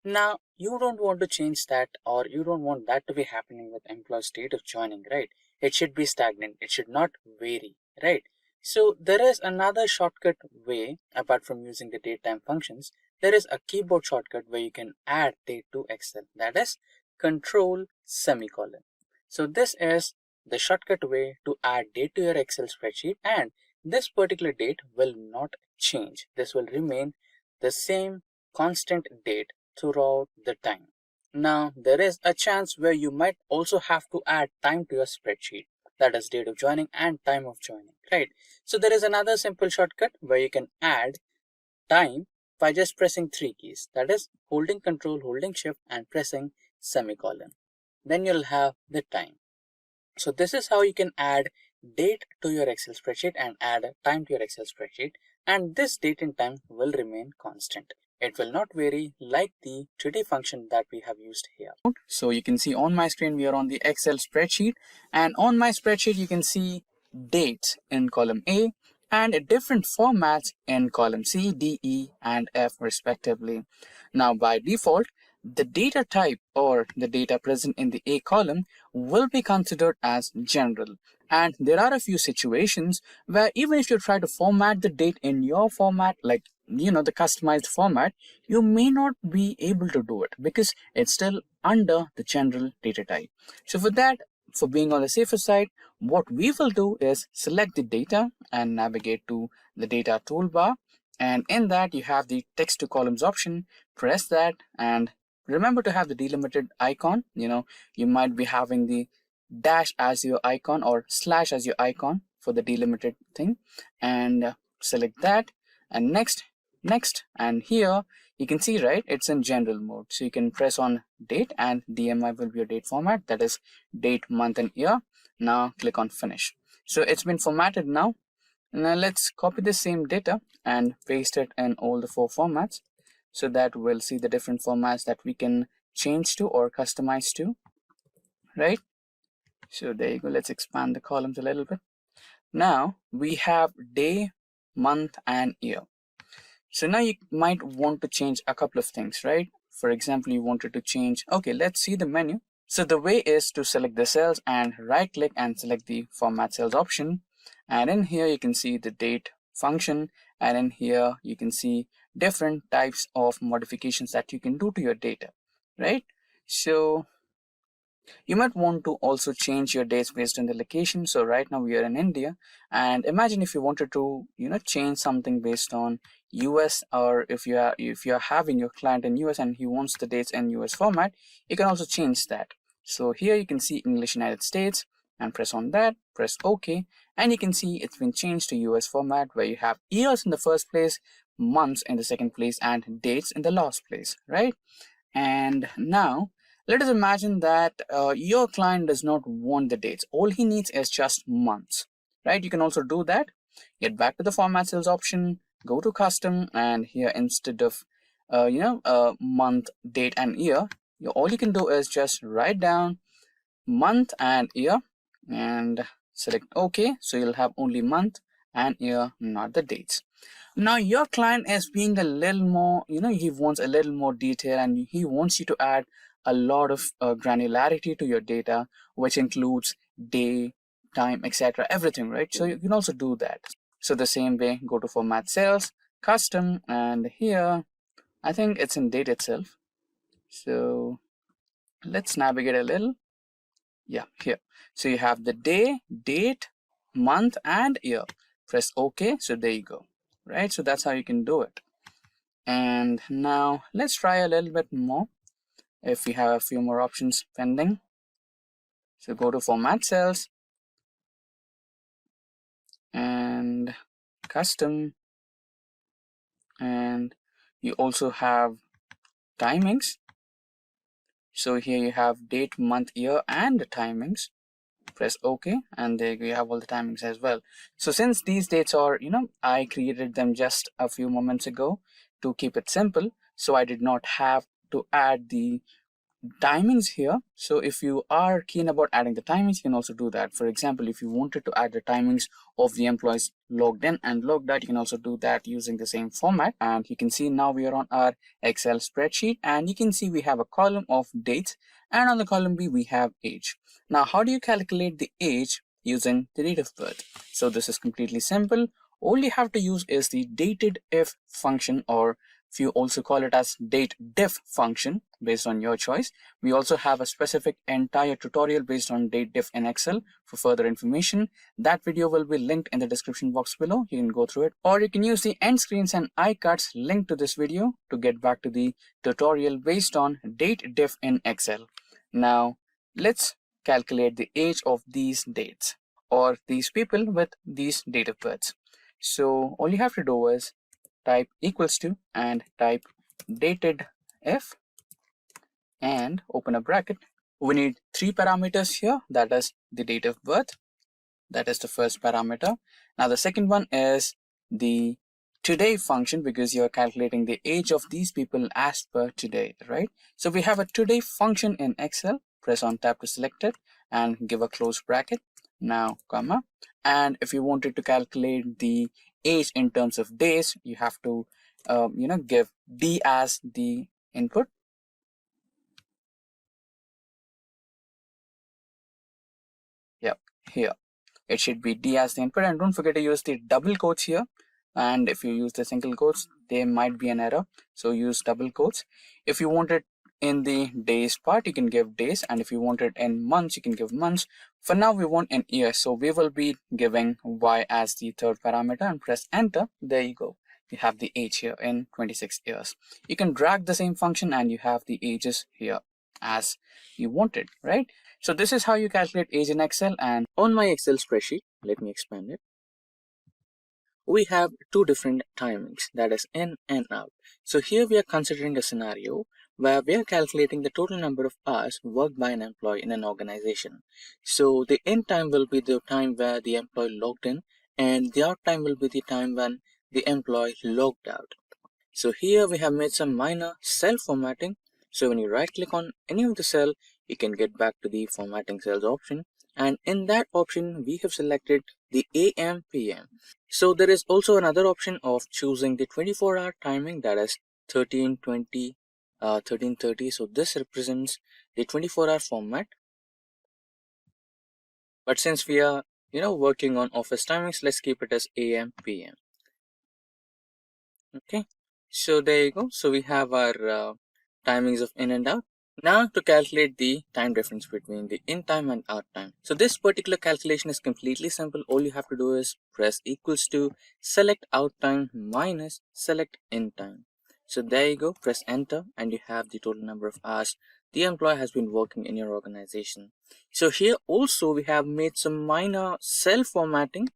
Now, you don't want to change that, or you don't want that to be happening with employee's date of joining, right? It should be stagnant. It should not vary, right? So there is another shortcut way apart from using the datetime functions. There is a keyboard shortcut where you can add date to Excel. That is Control semicolon. So this is the shortcut way to add date to your Excel spreadsheet, and this particular date will not change. This will remain the same constant date throughout the time. Now, there is a chance where you might also have to add time to your spreadsheet, that is date of joining and time of joining, right? So there is another simple shortcut where you can add time by just pressing 3 keys, that is holding Control, holding Shift, and pressing semicolon. Then you'll have the time. So this is how you can add date to your Excel spreadsheet and add time to your Excel spreadsheet, and this date and time will remain constant. It will not vary like the 3D function that we have used here. So you can see on my screen we are on the Excel spreadsheet, and on my spreadsheet you can see dates in column A and different formats in column C, D, E, and F respectively. Now by default, the data type or the data present in the A column will be considered as general. And there are a few situations where even if you try to format the date in your format, like the customized format, you may not be able to do it because it's still under the general data type. So for that, for being on the safer side, what we will do is select the data and navigate to the data toolbar, and in that you have the text to columns option. Press that and remember to have the delimited icon. You might be having the dash as your icon or slash as your icon for the delimited thing, and select that, and next, and here you can see, right, it's in general mode, so you can press on date and DMI will be your date format, that is date, month, and year. Now click on finish. So it's been formatted now. Now let's copy the same data and paste it in all the 4 formats so that we'll see the different formats that we can change to or customize to, right? So there you go. Let's expand the columns a little bit. Now we have day, month, and year. So now you might want to change a couple of things, right? For example, you wanted to change, okay, let's see the menu. So the way is to select the cells and right click and select the format cells option. And in here you can see the date function, and in here you can see different types of modifications that you can do to your data, right? So you might want to also change your dates based on the location. So right now we are in India, and imagine if you wanted to change something based on US, or if you are having your client in US and he wants the dates in US format, you can also change that. So here you can see English United States and press on that, press OK, and you can see it's been changed to US format where you have years in the first place, months in the second place, and dates in the last place, right? And now let us imagine that your client does not want the dates. All he needs is just months, right? You can also do that. Get back to the format cells option, go to custom, and here instead of month, date, and year, all you can do is just write down month and year and select OK. So you'll have only month and year, not the dates. Now your client is being a little more, he wants a little more detail, and he wants you to add a lot of granularity to your data, which includes day, time, etc., everything, right? So you can also do that. So the same way, go to format cells, custom, and here I think it's in date itself. So let's navigate a little. Yeah, here. So you have the day, date, month, and year. Press OK. So there you go, right? So that's how you can do it. And now let's try a little bit more if we have a few more options pending. So go to format cells and custom, and you also have timings. So here you have date, month, year, and the timings. Press OK, and there you have all the timings as well. So since these dates are, I created them just a few moments ago to keep it simple, so I did not have to add the timings here. So if you are keen about adding the timings, you can also do that. For example, if you wanted to add the timings of the employees logged in and logged out, you can also do that using the same format. And you can see now we are on our Excel spreadsheet, and you can see we have a column of dates, and on the column B we have age. Now how do you calculate the age using the date of birth? So this is completely simple. All you have to use is the dated if function, or if you also call it as date diff function, based on your choice. We also have a specific entire tutorial based on date diff in Excel for further information. That video will be linked in the description box below. You can go through it, or you can use the end screens and iCards linked to this video to get back to the tutorial based on date diff in Excel. Now let's calculate the age of these dates, or these people with these date of births. So all you have to do is type equals to and type dated if and open a bracket. We need 3 parameters here, that is the date of birth, That is the first parameter. Now the second one is the today function, because you're calculating the age of these people as per today, right? So we have a today function in Excel. Press on tab to select it and give a close bracket. Now comma. And if you wanted to calculate the age in terms of days, you have to give D as the input. Yep, here it should be D as the input, and don't forget to use the double quotes here. And if you use the single quotes, there might be an error, so use double quotes. If you want it in the days part, you can give days, and if you want it in months, you can give months. For now we want in years, so we will be giving Y as the third parameter and press enter. There you go, you have the age here in 26 years. You can drag the same function and you have the ages here as you wanted, right? So this is how you calculate age in Excel. And on my Excel spreadsheet, let me expand it. We have two different timings, that is in and out. So here we are considering a scenario where we are calculating the total number of hours worked by an employee in an organization. So the in time will be the time where the employee logged in, and the out time will be the time when the employee logged out. So here we have made some minor cell formatting. So when you right click on any of the cell, you can get back to the formatting cells option. And in that option, we have selected the AM PM. So there is also another option of choosing the 24-hour timing, that is 1320, 1330. So this represents the 24-hour format. But since we are working on office timings, let's keep it as AM PM. Okay, so there you go. So we have our timings of in and out. Now to calculate the time difference between the in time and out time. So this particular calculation is completely simple. All you have to do is press equals to select out time minus select in time. So there you go, press enter and you have the total number of hours the employee has been working in your organization. So here also we have made some minor cell formatting.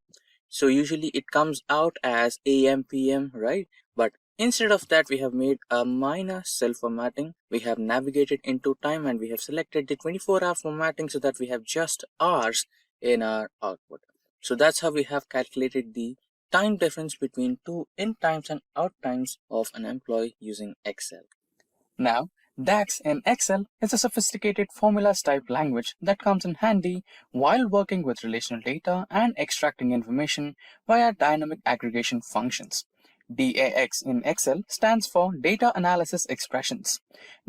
So usually it comes out as AM PM, right? But instead of that, we have made a minor cell formatting. We have navigated into time and we have selected the 24-hour formatting so that we have just hours in our output. So that's how we have calculated the time difference between two in times and out times of an employee using Excel. Now, DAX in Excel is a sophisticated formulas type language that comes in handy while working with relational data and extracting information via dynamic aggregation functions. DAX in Excel stands for Data Analysis Expressions.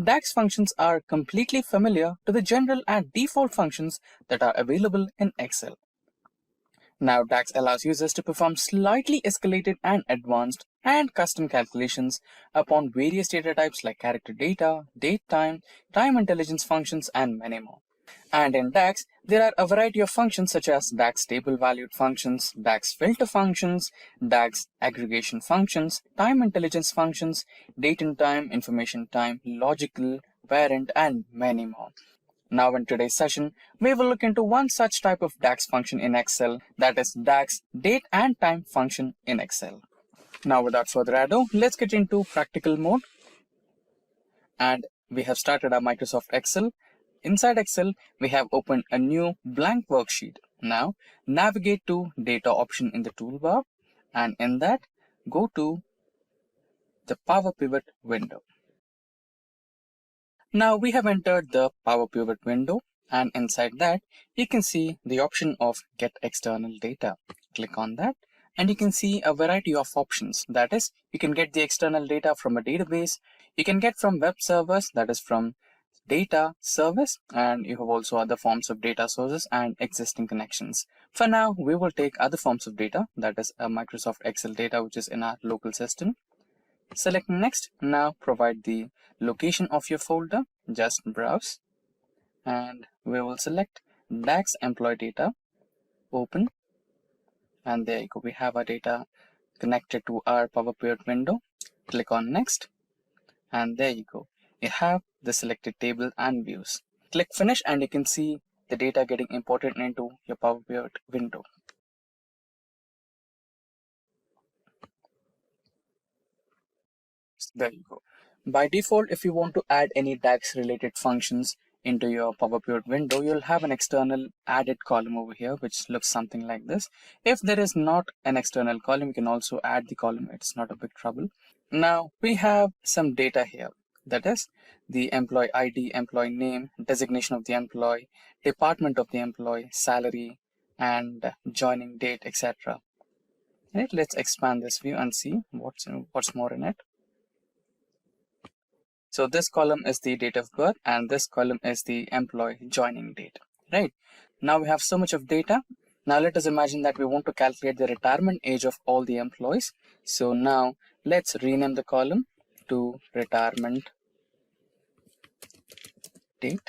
DAX functions are completely familiar to the general and default functions that are available in Excel. Now, DAX allows users to perform slightly escalated and advanced and custom calculations upon various data types like character data, date time, time intelligence functions, and many more. And in DAX, there are a variety of functions such as DAX table valued functions, DAX filter functions, DAX aggregation functions, time intelligence functions, date and time, information time, logical, parent, and many more. Now in today's session, we will look into one such type of DAX function in Excel, that is DAX date and time function in Excel. Now without further ado, let's get into practical mode. And we have started our Microsoft Excel. Inside Excel, we have opened a new blank worksheet. Now navigate to data option in the toolbar, and in that, go to the Power Pivot window. Now we have entered the Power Pivot window, and inside that you can see the option of Get External Data. Click on that and you can see a variety of options. That is, you can get the external data from a database, you can get from web servers, that is from data service, and you have also other forms of data sources and existing connections. For now, we will take other forms of data, that is a Microsoft Excel data which is in our local system. Select next. Now provide the location of your folder. Just browse and we will select DAX employee data, open, and there you go, we have our data connected to our Power Pivot window. Click on next and there you go, you have the selected table and views. Click finish and you can see the data getting imported into your Power Pivot window. There you go. By default, if you want to add any DAX related functions, into your Power Pivot window, you'll have an external added column over here, which looks something like this. If there is not an external column, you can also add the column. It's not a big trouble. Now we have some data here. That is the employee ID, employee name, designation of the employee, department of the employee, salary, and joining date, etc. Right, let's expand this view and see what's more in it. So this column is the date of birth and this column is the employee joining date, right? Now we have so much of data. Now let us imagine that we want to calculate the retirement age of all the employees. So now let's rename the column to retirement date.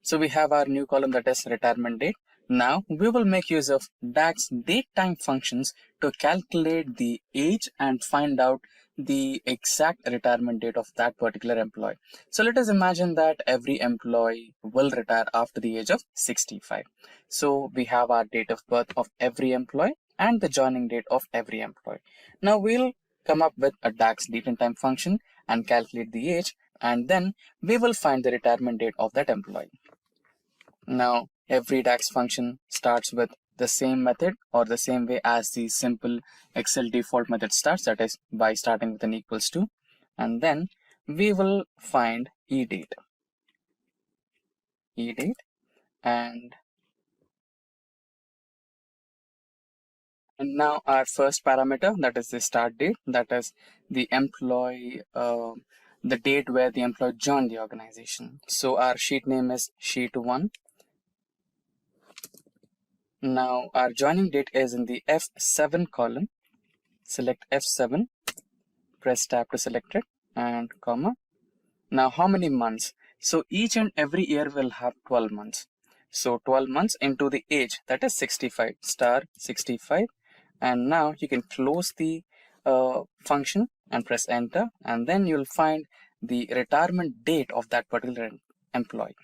So we have our new column, that is retirement date. Now we will make use of DAX date time functions to calculate the age and find out the exact retirement date of that particular employee. So let us imagine that every employee will retire after the age of 65. So we have our date of birth of every employee and the joining date of every employee. Now we'll come up with a DAX date and time function and calculate the age, and then we will find the retirement date of that employee. Now, every DAX function starts with the same method or the same way as the simple Excel default method starts, that is by starting with an equals to, and then we will find edate, and now our first parameter, that is the start date, that is the employee, the date where the employee joined the organization. So our sheet name is sheet 1. Now our joining date is in the F7 column. Select F7, press tab to select it, and comma. Now how many months? So each and every year will have 12 months. So 12 months into the age, that is 65, star 65. And now you can close the function and press enter, and then you'll find the retirement date of that particular employee.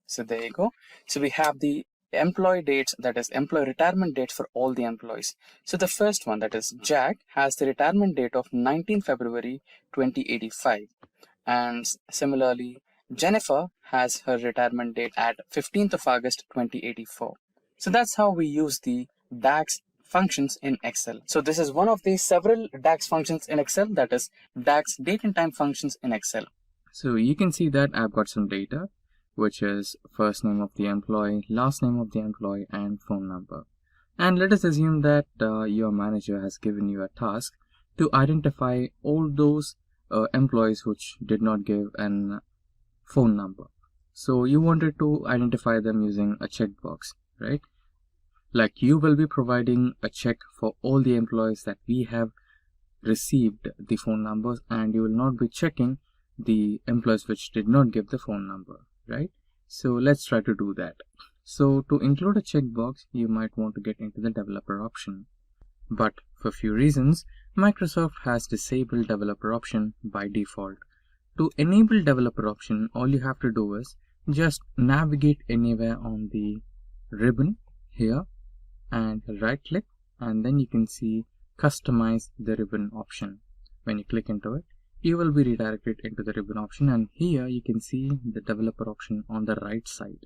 So there you go. So we have the employee dates, that is employee retirement dates for all the employees. So the first one, that is Jack, has the retirement date of 19 February 2085. And similarly, Jennifer has her retirement date at 15th of August 2084. So that's how we use the DAX functions in Excel. So this is one of the several DAX functions in Excel, that is DAX date and time functions in Excel. So you can see that I've got some data, which is first name of the employee, last name of the employee, and phone number. And let us assume that your manager has given you a task to identify all those employees which did not give an phone number. So you wanted to identify them using a checkbox, right? Like you will be providing a check for all the employees that we have received the phone numbers, and you will not be checking the employees which did not give the phone number, right? So let's try to do that. So to include a checkbox, you might want to get into the developer option. But for few reasons, Microsoft has disabled developer option by default. To enable developer option, all you have to do is just navigate anywhere on the ribbon here and right click, and then you can see customize the ribbon option. When you click into it, you will be redirected into the ribbon option, and here you can see the developer option on the right side,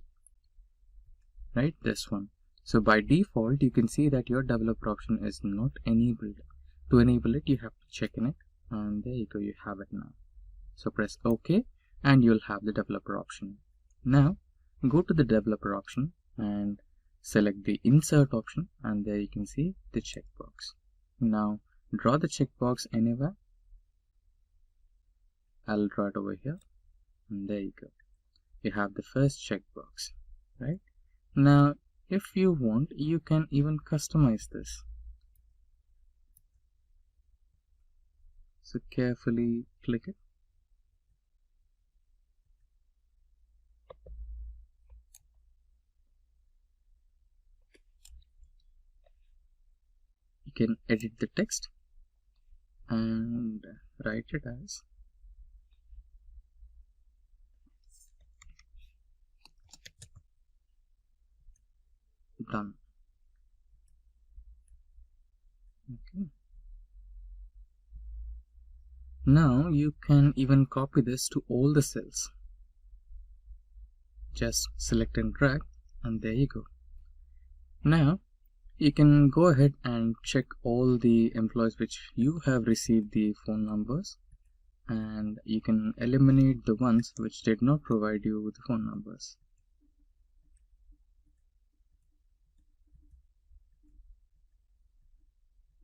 right, this one. So by default, you can see that your developer option is not enabled. To enable it, you have to check in it, and there you go, you have it now. So press OK, and you'll have the developer option. Now go to the developer option and select the insert option, and there you can see the checkbox. Now draw the checkbox anywhere. I'll draw it over here, and there you go. You have the first checkbox, right? Now if you want, you can even customize this. So carefully click it. You can edit the text and write it as done. Okay. Now you can even copy this to all the cells. Just select and drag, and there you go. Now you can go ahead and check all the employees which you have received the phone numbers, and you can eliminate the ones which did not provide you with the phone numbers.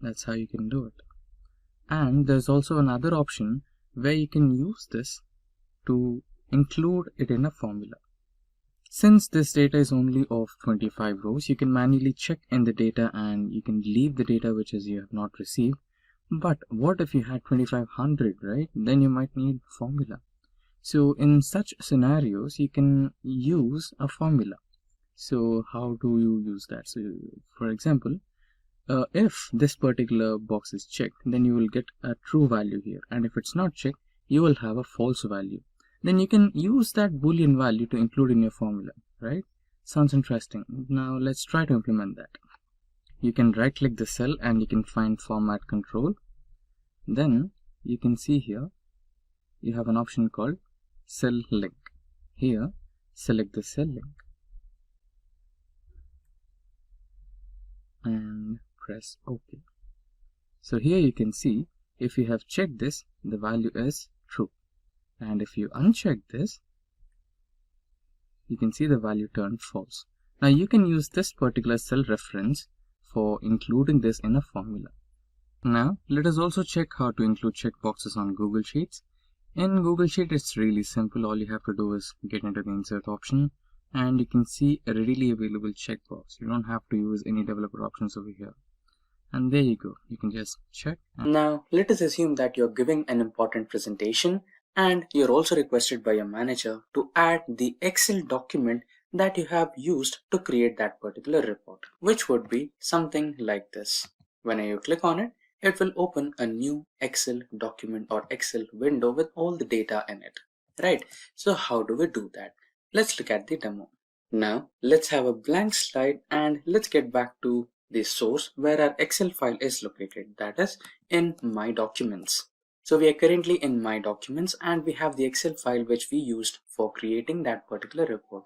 That's how you can do it. And there's also another option where you can use this to include it in a formula. Since this data is only of 25 rows, you can manually check in the data and you can leave the data which is you have not received. But what if you had 2500, right? Then you might need a formula. So in such scenarios, you can use a formula. So how do you use that? So for example, if this particular box is checked, then you will get a true value here. And if it's not checked, you will have a false value. Then you can use that Boolean value to include in your formula, right? Sounds interesting. Now let's try to implement that. You can right click the cell and you can find format control. Then you can see here, you have an option called cell link. Here, select the cell link and press OK. So here you can see, if you have checked this, the value is true. And if you uncheck this, you can see the value turned false. Now you can use this particular cell reference for including this in a formula. Now let us also check how to include checkboxes on Google Sheets. In Google Sheet, it's really simple. All you have to do is get into the insert option and you can see a readily available checkbox. You don't have to use any developer options over here. And there you go. You can just check. Now, let us assume that you're giving an important presentation and you're also requested by your manager to add the Excel document that you have used to create that particular report, which would be something like this. When you click on it, it will open a new Excel document or Excel window with all the data in it, right? So how do we do that? Let's look at the demo. Now, let's have a blank slide and let's get back to the source where our Excel file is located, that is in My Documents. So we are currently in My Documents and we have the Excel file which we used for creating that particular report.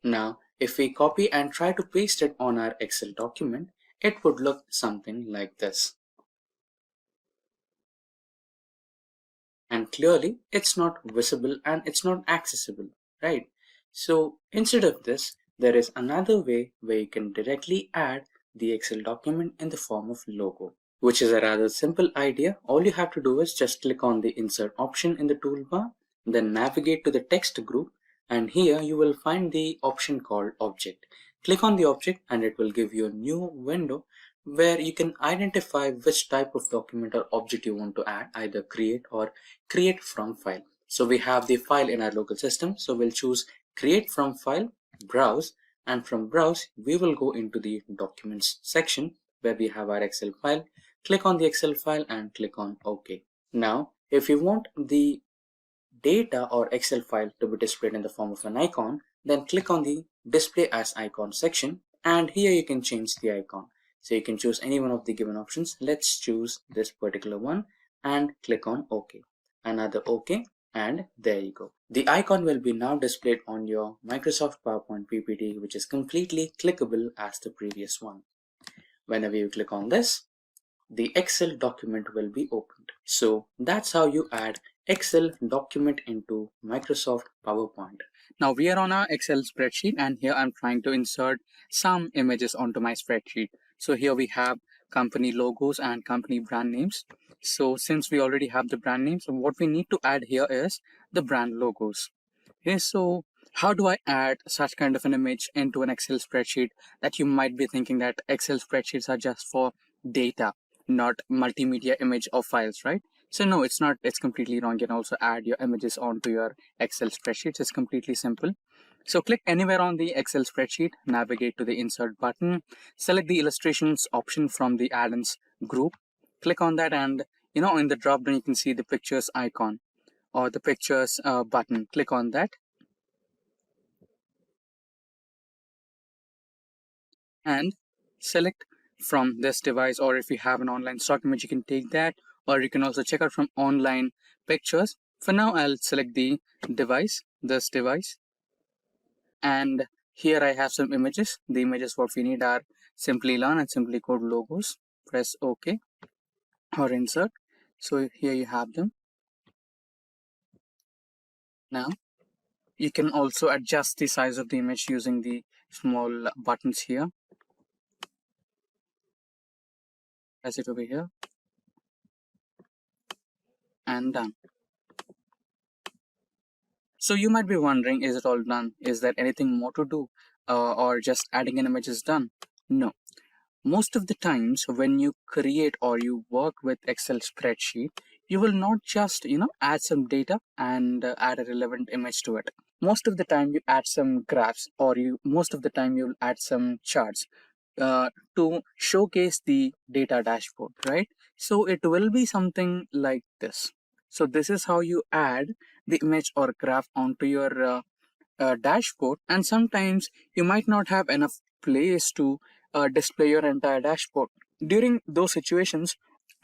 Now, if we copy and try to paste it on our Excel document, it would look something like this. And clearly it's not visible and it's not accessible, right? So instead of this, there is another way where you can directly add the Excel document in the form of logo, which is a rather simple idea. All you have to do is just click on the insert option in the toolbar, then navigate to the text group, and here you will find the option called object. Click on the object and it will give you a new window where you can identify which type of document or object you want to add, either create or create from file. So we have the file in our local system, so we'll choose create from file, browse, and from browse we will go into the documents section where we have our Excel file. Click on the Excel file and click on OK. Now if you want the data or Excel file to be displayed in the form of an icon, then click on the display as icon section and here you can change the icon. So you can choose any one of the given options. Let's choose this particular one and click on OK. Another OK, and there you go. The icon will be now displayed on your Microsoft PowerPoint PPT, which is completely clickable as the previous one. Whenever you click on this, the Excel document will be opened. So that's how you add Excel document into Microsoft PowerPoint. Now we are on our Excel spreadsheet and here I'm trying to insert some images onto my spreadsheet. So here we have company logos and company brand names. So since we already have the brand names, what we need to add here is the brand logos. Okay, so how do I add such kind of an image into an Excel spreadsheet? That you might be thinking that Excel spreadsheets are just for data, not multimedia image or files, right? So no, it's not. It's completely wrong. You can also add your images onto your Excel spreadsheets. It's completely simple. So click anywhere on the Excel spreadsheet, navigate to the insert button, select the illustrations option from the add-ins group, click on that, and in the drop down you can see the pictures icon or the pictures button. Click on that and select from this device, or if you have an online stock image you can take that, or you can also check out from online pictures. For now, I'll select the device, this device, and here I have some images. The images what we need are Simplilearn and Simplicode logos. Press OK or insert. So here you have them. Now you can also adjust the size of the image using the small buttons here. Press it over here and done. So you might be wondering, is it all done? Is there anything more to do, or just adding an image is done? No. Most of the times when you create or you work with Excel spreadsheet, you will not just, add some data and add a relevant image to it. Most of the time you add some graphs, or most of the time you'll add some charts to showcase the data dashboard, right? So it will be something like this. So this is how you add the image or graph onto your dashboard, and sometimes you might not have enough place to display your entire dashboard. During those situations,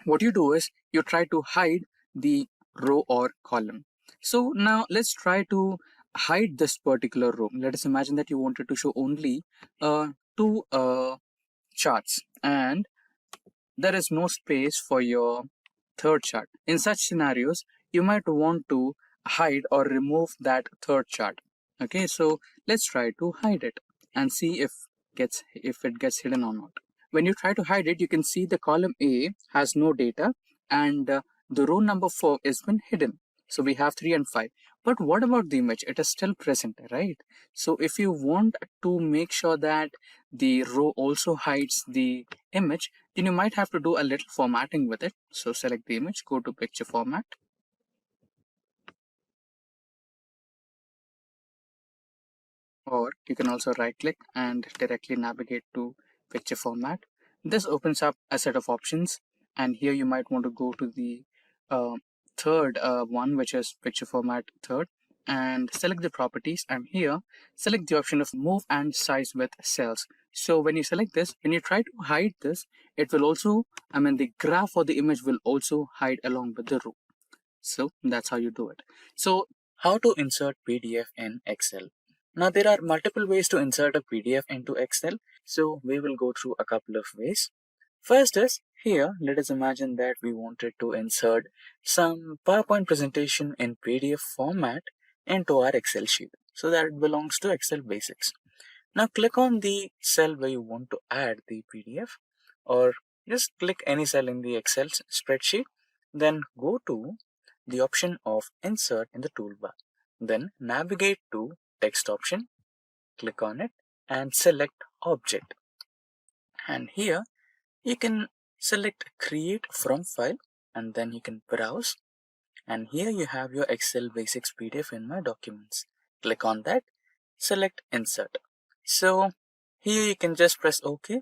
what you do is you try to hide the row or column. So now let's try to hide this particular row. Let us imagine that you wanted to show only two charts, and there is no space for your third chart. In such scenarios, you might want to hide or remove that third chart. Okay, so let's try to hide it and see if it gets hidden or not. When you try to hide it, you can see the column A has no data, and the row number 4 has been hidden. So we have 3 and 5. But what about the image? It is still present, right? So if you want to make sure that the row also hides the image, then you might have to do a little formatting with it. So select the image, go to picture format, or you can also right click and directly navigate to picture format. This opens up a set of options, and here you might want to go to the uh, third one, which is picture format third, and select the properties, and here select the option of move and size with cells. So when you select this, when you try to hide this, it will also, the graph or the image will also hide along with the row. So that's how you do it. So how to insert PDF in Excel? Now there are multiple ways to insert a PDF into Excel. So we will go through a couple of ways. First is here, let us imagine that we wanted to insert some PowerPoint presentation in PDF format into our Excel sheet. So that belongs to Excel basics. Now click on the cell where you want to add the PDF, or just click any cell in the Excel spreadsheet. Then go to the option of insert in the toolbar. Then navigate to text option, click on it and select object. And here you can select create from file, and then you can browse. And here you have your Excel basics PDF in my documents. Click on that, select insert. So here you can just press OK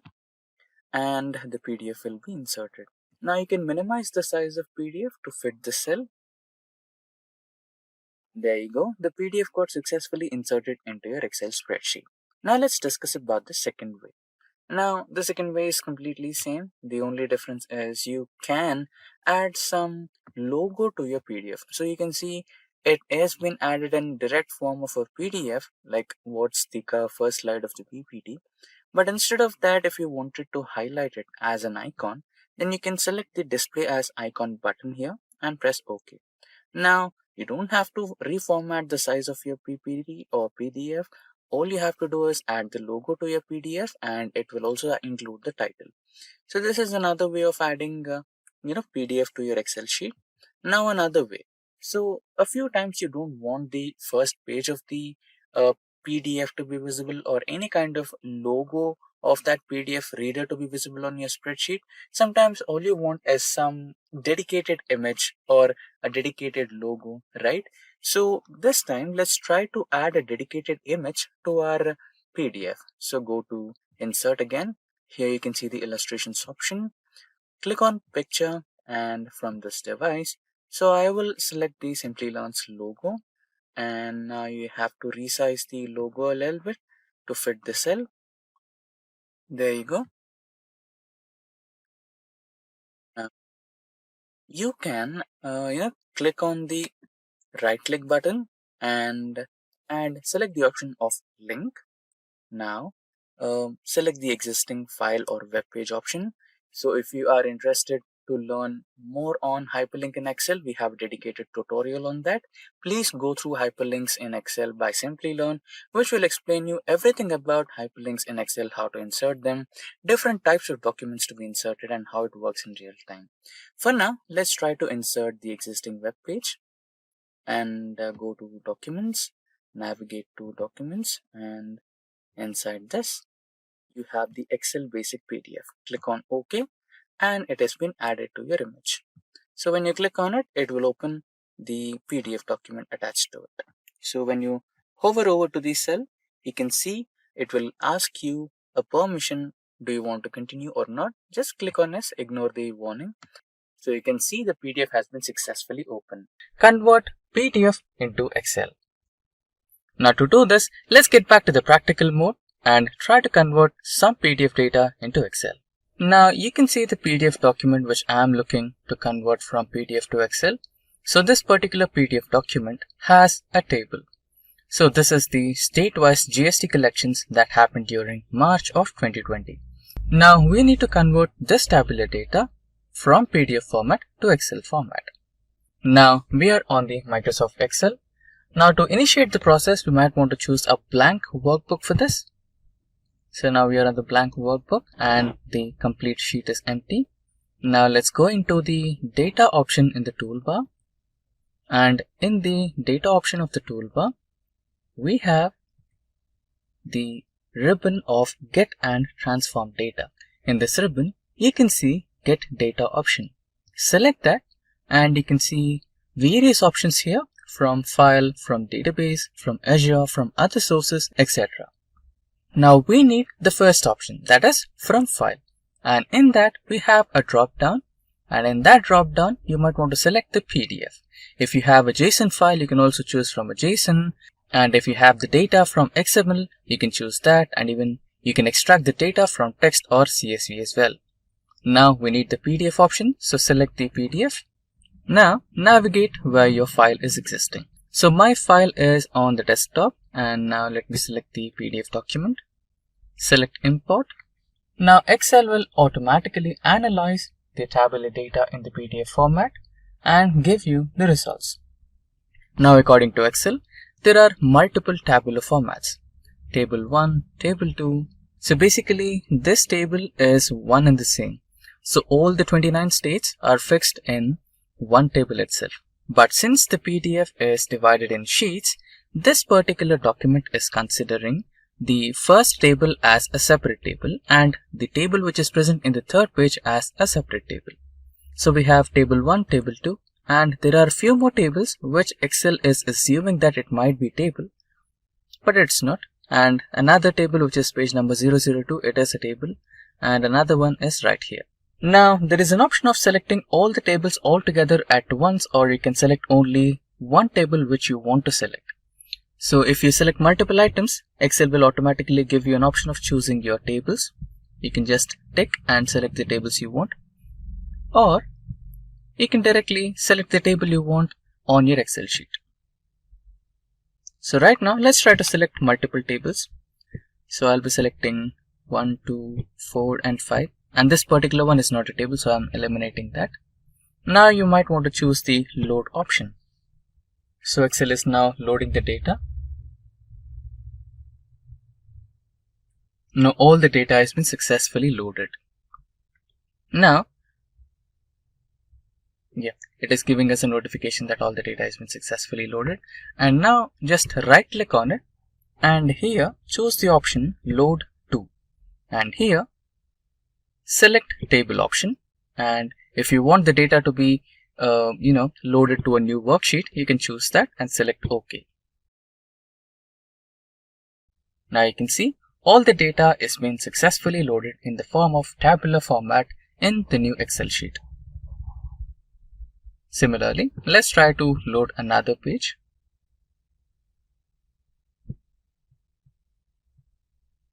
and the PDF will be inserted. Now you can minimize the size of PDF to fit the cell. There you go. The PDF got successfully inserted into your Excel spreadsheet. Now let's discuss about the second way. Now the second way is completely same. The only difference is you can add some logo to your PDF. So you can see it has been added in direct form of a PDF, like what's the first slide of the PPT. But instead of that, if you wanted to highlight it as an icon, then you can select the display as icon button here and press OK. Now, you don't have to reformat the size of your PPT or PDF. All you have to do is add the logo to your PDF, and it will also include the title. So this is another way of adding, PDF to your Excel sheet. Now another way. So a few times you don't want the first page of the uh, PDF to be visible, or any kind of logo of that PDF reader to be visible on your spreadsheet. Sometimes all you want is some dedicated image or a dedicated logo, right? So this time let's try to add a dedicated image to our PDF. So go to insert again. Here you can see the illustrations option. Click on picture, and from this device, so I will select the Simplilearn's logo, and now you have to resize the logo a little bit to fit the cell. There you go. you can click on the right click button and select the option of link. Now select the existing file or web page option. So if you are interested to learn more on hyperlink in Excel, we have a dedicated tutorial on that. Please go through hyperlinks in Excel by Simplilearn, which will explain you everything about hyperlinks in Excel, how to insert them, different types of documents to be inserted, and how it works in real time. For now, let's try to insert the existing web page and go to documents, navigate to documents, and inside this you have the Excel basic PDF. Click on OK and it has been added to your image. So when you click on it, it will open the PDF document attached to it. So when you hover over to the cell, you can see it will ask you a permission. Do you want to continue or not? Just click on this, ignore the warning. So you can see the PDF has been successfully opened. Convert PDF into Excel. Now to do this, let's get back to the practical mode and try to convert some PDF data into Excel. Now you can see the PDF document which I am looking to convert from PDF to Excel. So this particular PDF document has a table. So this is the state-wise GST collections that happened during March of 2020. Now we need to convert this tabular data from PDF format to Excel format. Now we are on the Microsoft Excel. Now to initiate the process, we might want to choose a blank workbook for this. So now we are on the blank workbook and the complete sheet is empty. Now let's go into the data option in the toolbar. And in the data option of the toolbar, we have the ribbon of Get and Transform Data. In this ribbon, you can see Get Data option. Select that and you can see various options here from file, from database, from Azure, from other sources, etc. Now we need the first option, that is from file. And in that we have a drop down, and in that drop down you might want to select the PDF. If you have a JSON file, you can also choose from a JSON. And if you have the data from XML, you can choose that, and even you can extract the data from text or CSV as well. Now we need the PDF option, so select the PDF. Now navigate where your file is existing. So my file is on the desktop, and now let me select the PDF document. Select import. Now Excel will automatically analyze the tabular data in the PDF format and give you the results. Now according to Excel, there are multiple tabular formats. Table 1, Table 2. So basically this table is one and the same. So all the 29 states are fixed in one table itself. But since the PDF is divided in sheets, this particular document is considering the first table as a separate table and the table which is present in the third page as a separate table. So we have table 1, table 2, and there are a few more tables which Excel is assuming that it might be table, but it's not. And another table which is page number 002, it is a table, and another one is right here. Now there is an option of selecting all the tables all together at once, or you can select only one table which you want to select. So if you select multiple items, Excel will automatically give you an option of choosing your tables. You can just tick and select the tables you want, or you can directly select the table you want on your Excel sheet. So right now let's try to select multiple tables. So I'll be selecting 1, 2, 4 and 5, and this particular one is not a table, so I'm eliminating that. Now you might want to choose the load option. So Excel is now loading the data. Now all the data has been successfully loaded. Now it is giving us a notification that all the data has been successfully loaded. And now just right click on it and here choose the option load to, and here select table option. And if you want the data to be loaded to a new worksheet, you can choose that and select OK. Now you can see all the data is being successfully loaded in the form of tabular format in the new Excel sheet. Similarly, let's try to load another page.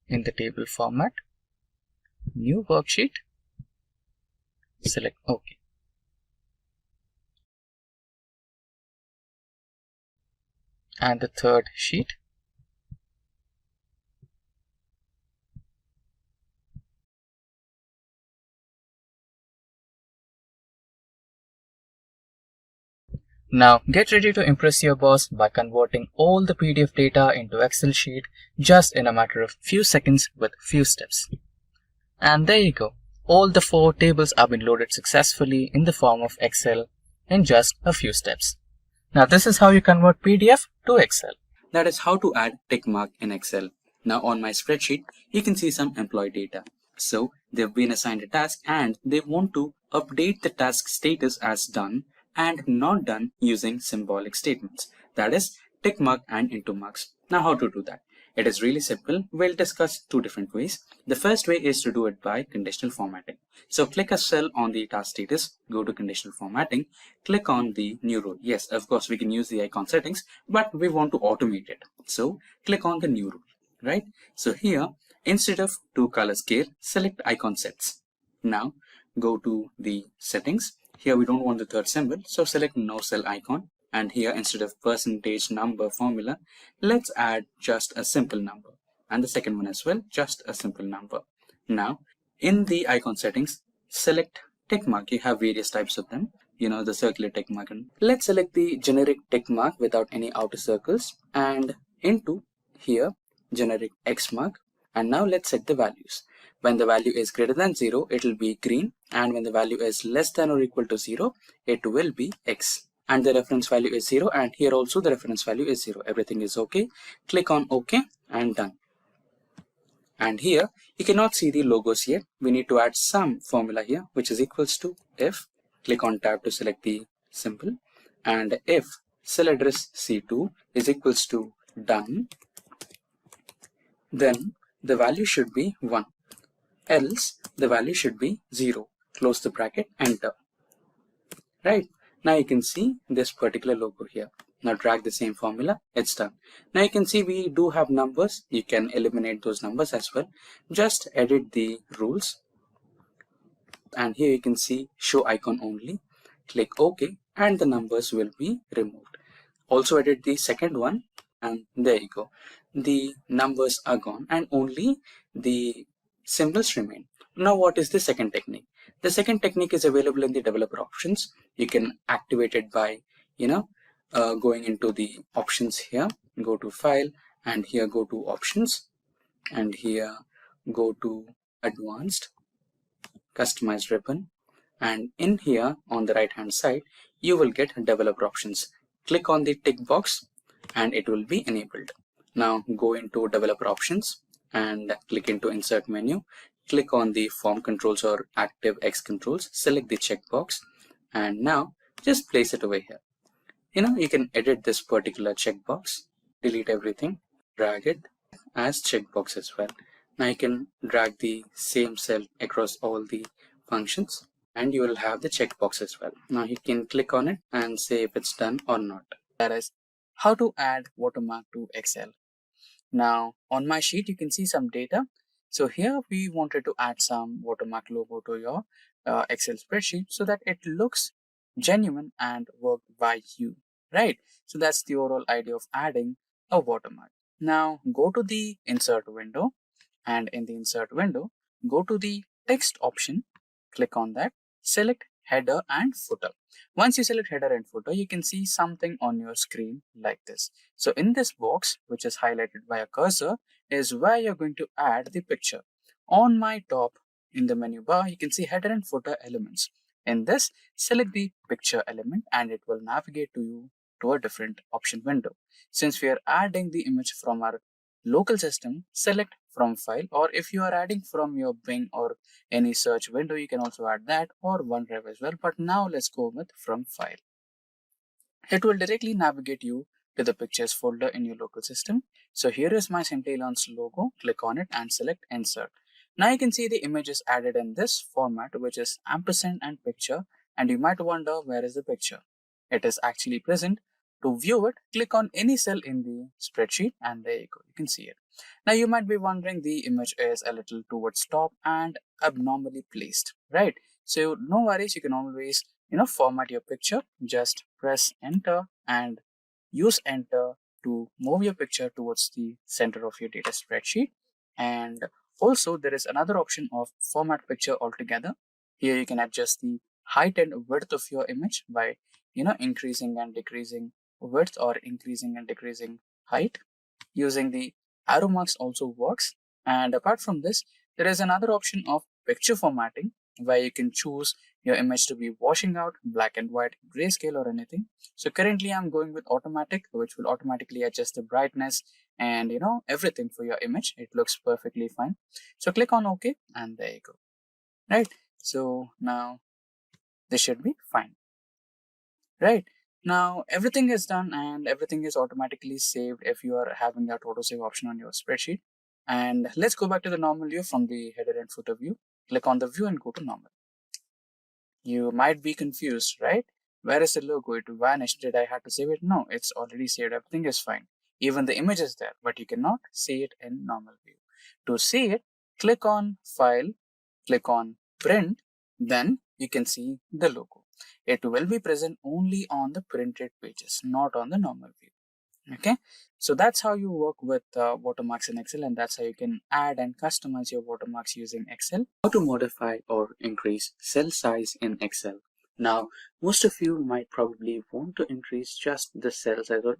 In the table format, new worksheet, select OK. and the third sheet. Now get ready to impress your boss by converting all the PDF data into Excel sheet just in a matter of few seconds with few steps. And there you go. All the 4 tables have been loaded successfully in the form of Excel in just a few steps. Now this is how you convert PDF to Excel. That is how to add tick mark in Excel. Now on my spreadsheet, you can see some employee data. So they've been assigned a task and they want to update the task status as done and not done using symbolic statements. That is tick mark and into marks. Now how to do that? It is really simple. We'll discuss 2 different ways. The first way is to do it by conditional formatting. So click a cell on the task status, go to conditional formatting, click on the new rule. Yes, of course, we can use the icon settings, but we want to automate it. So click on the new rule, right? So here, instead of to color scale, select icon sets. Now go to the settings. Here we don't want the third symbol, so select no cell icon. And here, instead of percentage number formula, let's add just a simple number. And the second one as well, just a simple number. Now, in the icon settings, select tick mark. You have various types of them. You know, the circular tick mark. Let's select the generic tick mark without any outer circles. And into here, generic X mark. And now let's set the values. When the value is greater than 0, it will be green. And when the value is less than or equal to 0, it will be X. And the reference value is 0, and here also the reference value is 0. Everything is okay. Click on OK and done. And here you cannot see the logos yet. We need to add some formula here, which is equals to if. Click on tab to select the symbol, and if cell address C2 is equals to done, then the value should be 1, else the value should be 0. Close the bracket, enter. Right? Now you can see this particular logo here. Now drag the same formula, it's done. Now you can see we do have numbers. You can eliminate those numbers as well. Just edit the rules. And here you can see show icon only. Click OK and the numbers will be removed. Also edit the second one and there you go. The numbers are gone and only the symbols remain. Now what is the second technique? The second technique is available in the developer options. You can activate it by, going into the options here, go to file and here go to options and here go to advanced, customized ribbon, and in here on the right hand side you will get developer options. Click on the tick box and it will be enabled. Now go into developer options and click into insert menu. Click on the form controls or active X controls, select the checkbox and now just place it over here. You can edit this particular checkbox, delete everything, drag it as checkbox as well. Now you can drag the same cell across all the functions and you will have the checkbox as well. Now you can click on it and say if it's done or not. That is how to add watermark to Excel. Now on my sheet you can see some data. So here we wanted to add some watermark logo to your Excel spreadsheet so that it looks genuine and worked by you, right? So that's the overall idea of adding a watermark. Now go to the insert window and in the insert window, go to the text option, click on that, select header and footer. Once you select header and footer, you can see something on your screen like this. So in this box, which is highlighted by a cursor, is where you're going to add the picture. On my top in the menu bar, you can see header and footer elements. In this, select the picture element and it will navigate to you to a different option window. Since we are adding the image from our local system, select from file, or if you are adding from your Bing or any search window, you can also add that or OneDrive as well. But now let's go with from file. It will directly navigate you to the pictures folder in your local system. So here is my Simplilearn's logo. Click on it and select insert. Now you can see the image is added in this format, which is ampersand and picture. And you might wonder, where is the picture? It is actually present. To view it, click on any cell in the spreadsheet and there you go, you can see it. Now you might be wondering, the image is a little towards top and abnormally placed, right? So no worries, you can always format your picture. Just press enter and use enter to move your picture towards the center of your data spreadsheet. And also there is another option of format picture altogether. Here you can adjust the height and width of your image by increasing and decreasing width or increasing and decreasing height. Using the arrow marks also works. And apart from this, there is another option of picture formatting where you can choose your image to be washing out, black and white, grayscale or anything. So currently I'm going with automatic, which will automatically adjust the brightness and everything for your image. It looks perfectly fine. So click on OK and there you go. Right. So now this should be fine. Right. Now everything is done and everything is automatically saved if you are having that autosave option on your spreadsheet. And let's go back to the normal view from the header and footer view. Click on the view and go to normal. You might be confused, right? Where is the logo? It vanished. Did I have to save it? No, it's already saved. Everything is fine. Even the image is there, but you cannot see it in normal view. To see it, click on File, click on Print, then you can see the logo. It will be present only on the printed pages, not on the normal view. Okay, so that's how you work with watermarks in Excel, and that's how you can add and customize your watermarks using Excel. How to modify or increase cell size in Excel. Now, most of you might probably want to increase just the cell size or,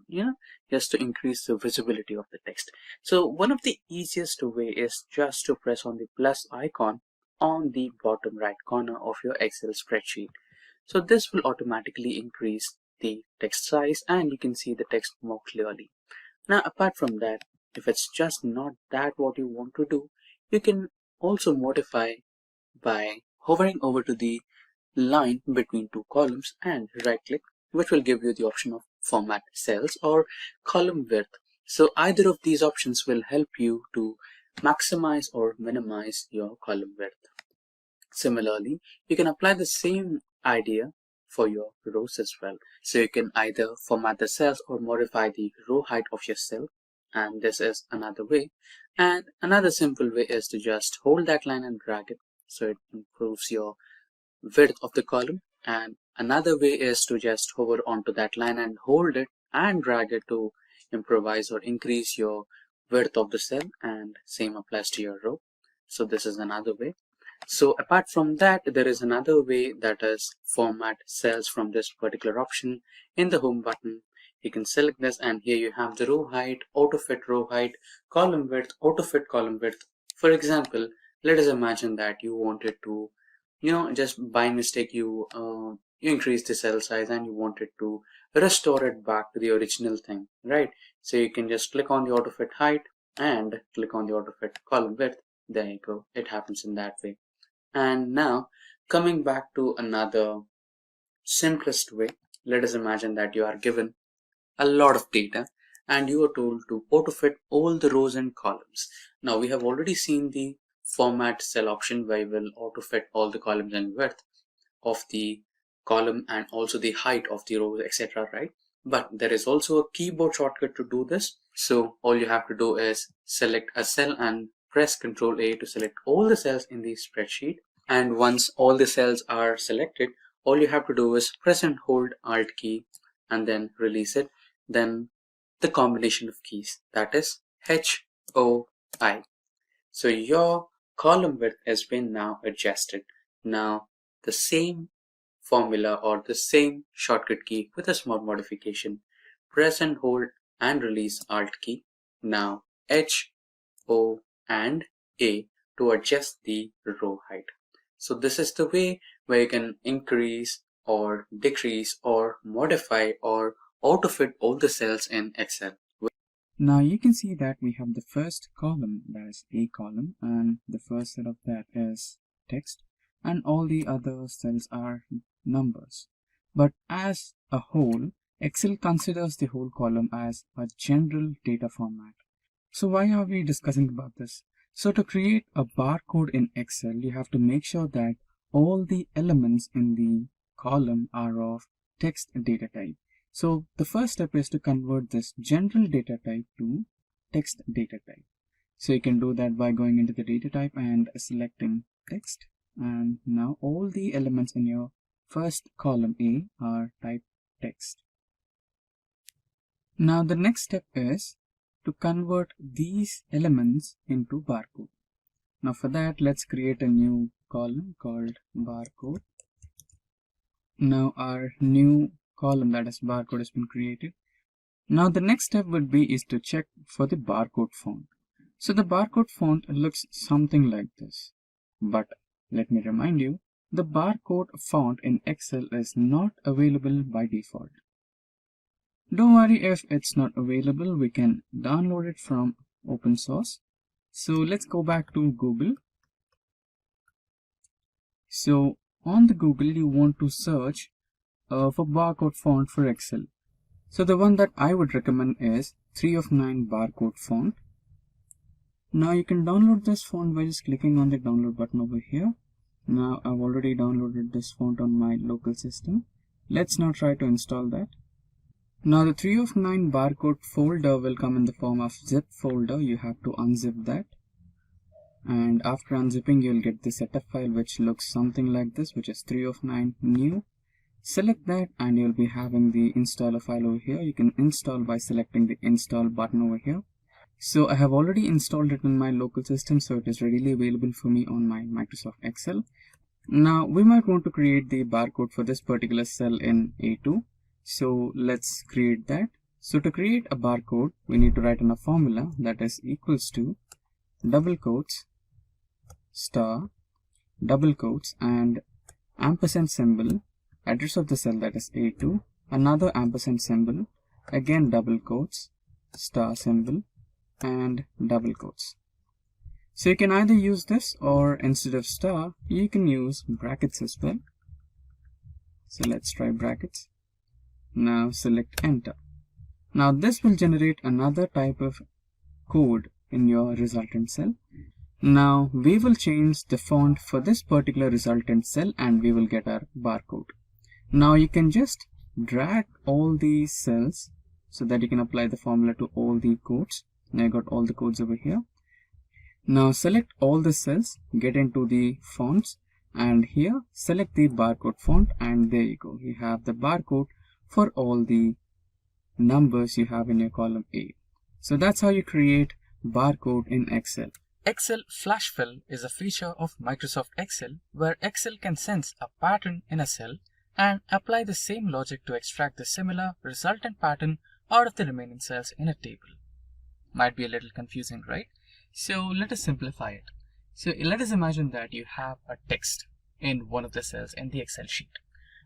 just to increase the visibility of the text. So one of the easiest way is just to press on the plus icon on the bottom right corner of your Excel spreadsheet. So this will automatically increase the text size and you can see the text more clearly. Now, apart from that, if it's just not that what you want to do, you can also modify by hovering over to the line between two columns and right click, which will give you the option of format cells or column width. So either of these options will help you to maximize or minimize your column width. Similarly, you can apply the same idea for your rows as well. So you can either format the cells or modify the row height of your cell, and this is another way. And another simple way is to just hold that line and drag it, so it improves your width of the column. And another way is to just hover onto that line and hold it and drag it to improvise or increase your width of the cell, and same applies to your row. So this is another way. So apart from that, there is another way, that is format cells from this particular option in the home button. You can select this and here you have the row height, auto fit row height, column width, auto fit column width. For example, let us imagine that you wanted to, just by mistake you increase the cell size and you wanted to restore it back to the original thing, right? So you can just click on the auto fit height and click on the auto fit column width. There you go. It happens in that way. And now coming back to another simplest way, let us imagine that you are given a lot of data and you are told to auto fit all the rows and columns. Now we have already seen the format cell option where you will auto fit all the columns and width of the column and also the height of the rows, etc. Right? But there is also a keyboard shortcut to do this. So all you have to do is select a cell and press Ctrl A to select all the cells in the spreadsheet. And once all the cells are selected, all you have to do is press and hold Alt key and then release it. Then the combination of keys, that is HOI. So your column width has been now adjusted. Now the same formula or the same shortcut key with a small modification. Press and hold and release Alt key. Now H, O and A to adjust the row height. So this is the way where you can increase or decrease or modify or auto fit all the cells in Excel. Now you can see that we have the first column, that is A column, and the first set of that is text, and all the other cells are numbers. But as a whole, Excel considers the whole column as a general data format. So why are we discussing about this? So to create a barcode in Excel, you have to make sure that all the elements in the column are of text data type. So the first step is to convert this general data type to text data type. So you can do that by going into the data type and selecting text. And now all the elements in your first column A are type text. Now the next step is to convert these elements into barcode. Now for that, let's create a new column called barcode. Now our new column, that is barcode, has been created. Now the next step would be is to check for the barcode font. So the barcode font looks something like this. But let me remind you, the barcode font in Excel is not available by default. Don't worry if it's not available, we can download it from open source. So let's go back to Google. So on the Google, you want to search for barcode font for Excel. So the one that I would recommend is 3 of 9 barcode font. Now you can download this font by just clicking on the download button over here. Now I've already downloaded this font on my local system. Let's now try to install that. Now the 3 of 9 barcode folder will come in the form of zip folder. You have to unzip that. And after unzipping, you'll get the setup file which looks something like this, which is 3 of 9 new. Select that and you'll be having the installer file over here. You can install by selecting the install button over here. So I have already installed it in my local system, so it is readily available for me on my Microsoft Excel. Now we might want to create the barcode for this particular cell in A2. So let's create that. So to create a barcode, we need to write in a formula that is equals to double quotes, star, double quotes, and ampersand symbol, address of the cell, that is A2, another ampersand symbol, again double quotes, star symbol, and double quotes. So you can either use this, or instead of star, you can use brackets as well. So let's try brackets. Now select enter. Now this will generate another type of code in your resultant cell. Now we will change the font for this particular resultant cell and we will get our barcode. Now you can just drag all these cells so that you can apply the formula to all the codes. Now I got all the codes over here. Now select all the cells, get into the fonts, and here select the barcode font, and there you go. You have the barcode for all the numbers you have in your column A. So that's how you create barcode in Excel. Excel Flash Fill is a feature of Microsoft Excel where Excel can sense a pattern in a cell and apply the same logic to extract the similar resultant pattern out of the remaining cells in a table. Might be a little confusing, right? So let us simplify it. So let us imagine that you have a text in one of the cells in the Excel sheet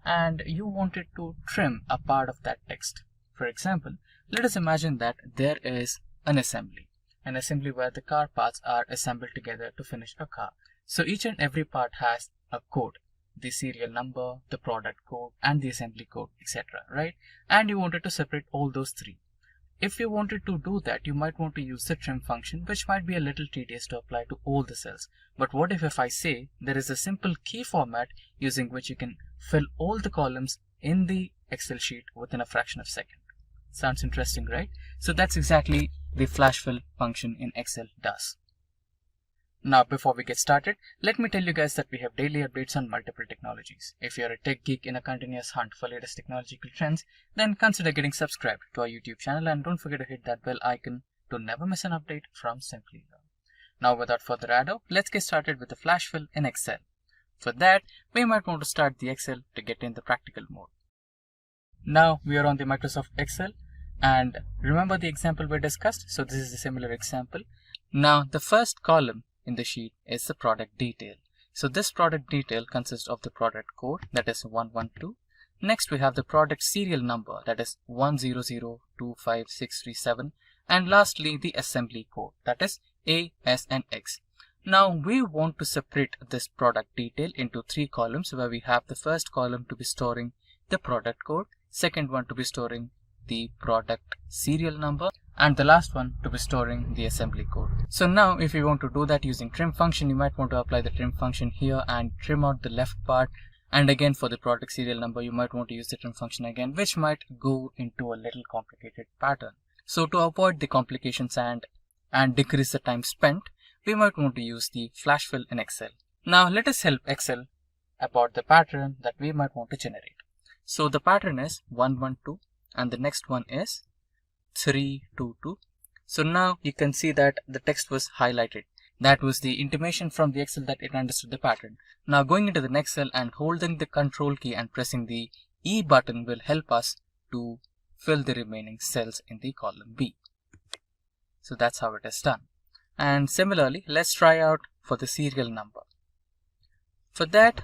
and you wanted to trim a part of that text. For example, let us imagine that there is an assembly where the car parts are assembled together to finish a car. So each and every part has a code, the serial number, the product code, and the assembly code, etc. Right? And you wanted to separate all those three. If you wanted to do that, you might want to use the trim function, which might be a little tedious to apply to all the cells. But what if I say there is a simple key format using which you can fill all the columns in the Excel sheet within a fraction of a second? Sounds interesting, right? So that's exactly the flash fill function in Excel does. Now, before we get started, let me tell you guys that we have daily updates on multiple technologies. If you're a tech geek in a continuous hunt for latest technological trends, then consider getting subscribed to our YouTube channel and don't forget to hit that bell icon to never miss an update from Simplilearn. Now, without further ado, let's get started with the flash fill in Excel. For that, we might want to start the Excel to get in the practical mode. Now, we are on the Microsoft Excel. And remember the example we discussed? So this is a similar example. Now the first column in the sheet is the product detail. So this product detail consists of the product code, that is 112. Next we have the product serial number, that is 1002567. And lastly the assembly code, that is A, S and X. Now we want to separate this product detail into 3 columns where we have the first column to be storing the product code, second one to be storing the product serial number, and the last one to be storing the assembly code. So now if you want to do that using trim function, you might want to apply the trim function here and trim out the left part. And again for the product serial number, you might want to use the trim function again, which might go into a little complicated pattern. So to avoid the complications and decrease the time spent, we might want to use the flash fill in Excel. Now let us help Excel about the pattern that we might want to generate. So the pattern is 112. And the next one is 322. So now you can see that the text was highlighted. That was the intimation from the Excel that it understood the pattern. Now going into the next cell and holding the control key and pressing the E button will help us to fill the remaining cells in the column B. So that's how it is done. And similarly, let's try out for the serial number. For that,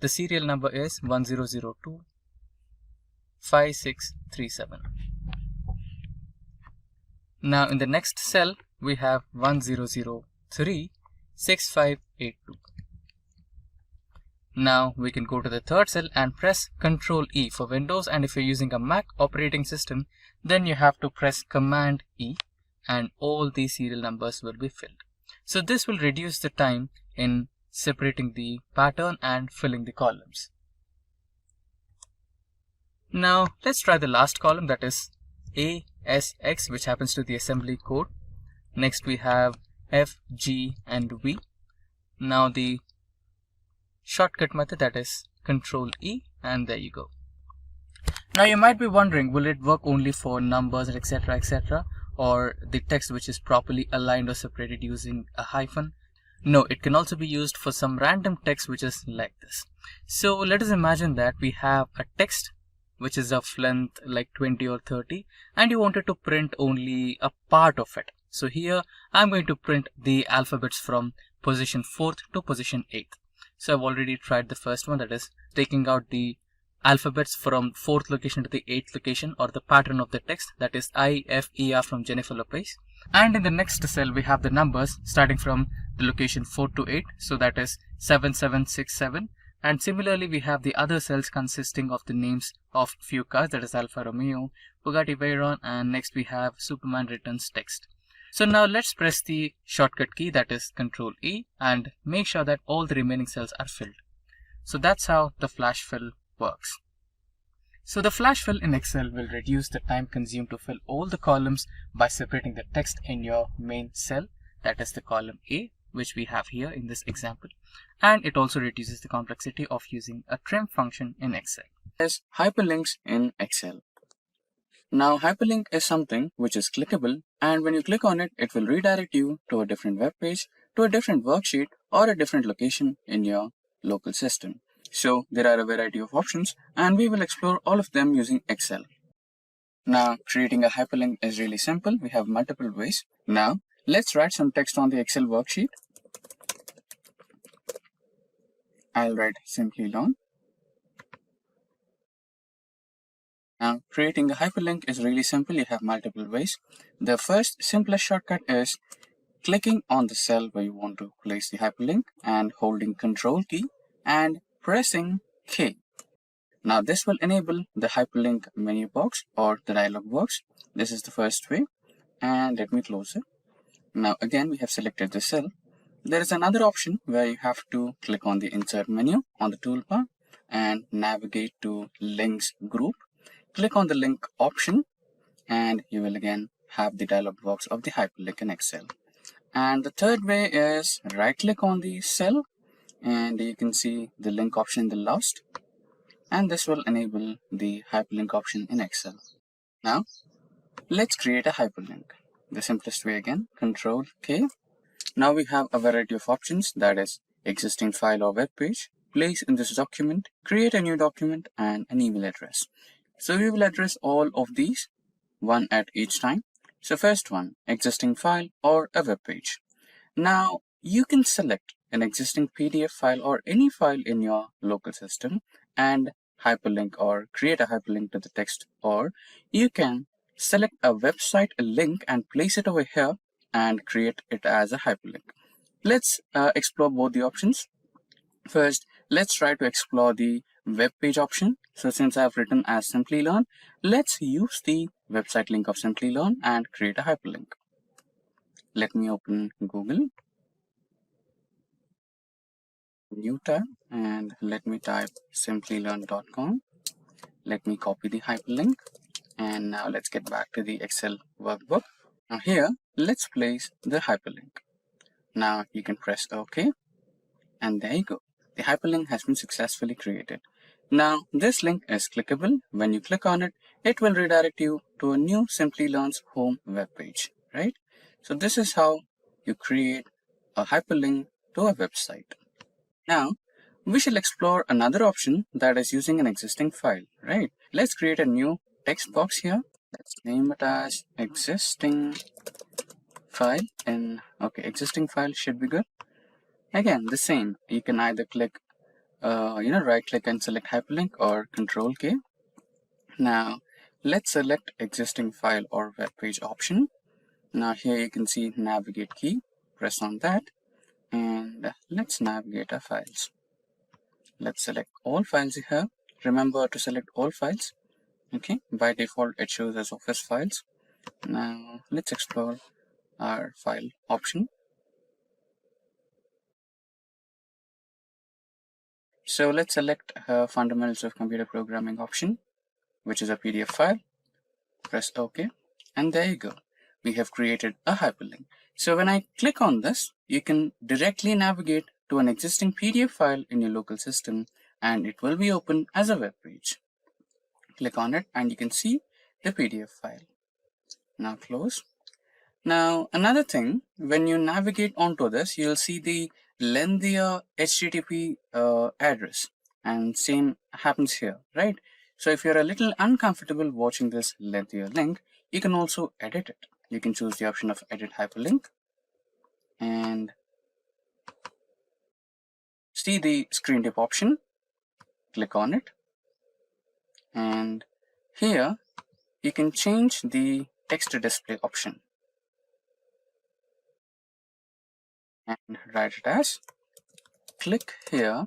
the serial number is 1002 5637. Now in the next cell, we have 1003 6582. Now we can go to the third cell and press Ctrl E for Windows, and if you're using a Mac operating system, then you have to press Command E and all these serial numbers will be filled. So this will reduce the time in separating the pattern and filling the columns. Now let's try the last column, that is ASX, which happens to the assembly code. Next we have F, G and V. Now the shortcut method, that is Control E, and there you go. Now you might be wondering, will it work only for numbers, etc., etc., or the text which is properly aligned or separated using a hyphen? No, it can also be used for some random text which is like this. So let us imagine that we have a text which is of length like 20 or 30, and you wanted to print only a part of it. So here I'm going to print the alphabets from position 4th to position 8th. So I've already tried the first one, that is taking out the alphabets from 4th location to the 8th location, or the pattern of the text, that is I, F, E, R from Jennifer Lopez. And in the next cell we have the numbers starting from the location 4 to 8, so that is 7767. And similarly we have the other cells consisting of the names of few cars, that is Alfa Romeo, Bugatti Veyron, and next we have Superman Returns text. So now let's press the shortcut key, that is Control E, and make sure that all the remaining cells are filled. So that's how the flash fill works. So the flash fill in Excel will reduce the time consumed to fill all the columns by separating the text in your main cell, that is the column A, which we have here in this example. And it also reduces the complexity of using a trim function in Excel. There's hyperlinks in Excel. Now hyperlink is something which is clickable, and when you click on it, it will redirect you to a different web page, to a different worksheet, or a different location in your local system. So there are a variety of options, and we will explore all of them using Excel. Now creating a hyperlink is really simple. We have multiple ways. Now let's write some text on the Excel worksheet. I'll write Simplilearn. Now creating a hyperlink is really simple. You have multiple ways. The first simplest shortcut is clicking on the cell where you want to place the hyperlink and holding Control key and pressing K. Now this will enable the hyperlink menu box or the dialog box. This is the first way, and let me close it. Now again we have selected the cell. There is another option where you have to click on the insert menu on the toolbar and navigate to links group. Click on the link option and you will again have the dialog box of the hyperlink in Excel. And the third way is right click on the cell and you can see the link option in the last, and this will enable the hyperlink option in Excel. Now let's create a hyperlink. The simplest way again, Control K. Now we have a variety of options, that is existing file or web page, place in this document, create a new document, and an email address. So we will address all of these one at each time. So first one, existing file or a web page. Now you can select an existing PDF file or any file in your local system and hyperlink or create a hyperlink to the text, or you can select a website link and place it over here and create it as a hyperlink. Let's explore both the options. First, let's try to explore the web page option. So since I've written as Simplilearn, let's use the website link of Simplilearn and create a hyperlink. Let me open Google, new tab, and let me type simplilearn.com. Let me copy the hyperlink, and now let's get back to the Excel workbook. Now here, let's place the hyperlink. Now you can press OK, and there you go. The hyperlink has been successfully created. Now, this link is clickable. When you click on it, it will redirect you to a new Simplilearn's home web page, right? So this is how you create a hyperlink to a website. Now, we shall explore another option that is using an existing file, right? Let's create a new text box here. Let's name it as existing file. And okay, existing file should be good. Again, the same. You can either click, right click and select hyperlink, or Control K. Now, let's select existing file or web page option. Now here you can see navigate key. Press on that, and let's navigate our files. Let's select all files here. Remember to select all files. Okay, by default it shows as office files. Now let's explore our file option. So let's select Fundamentals of Computer Programming option, which is a PDF file. Press OK, and there you go. We have created a hyperlink. So when I click on this, you can directly navigate to an existing PDF file in your local system, and it will be open as a web page. Click on it and you can see the PDF file. Now close. Now another thing, when you navigate onto this, you'll see the lengthier HTTP address, and same happens here, right? So if you're a little uncomfortable watching this lengthier link, you can also edit it. You can choose the option of edit hyperlink and see the screen tip option. Click on it, and here you can change the text to display option and write it as click here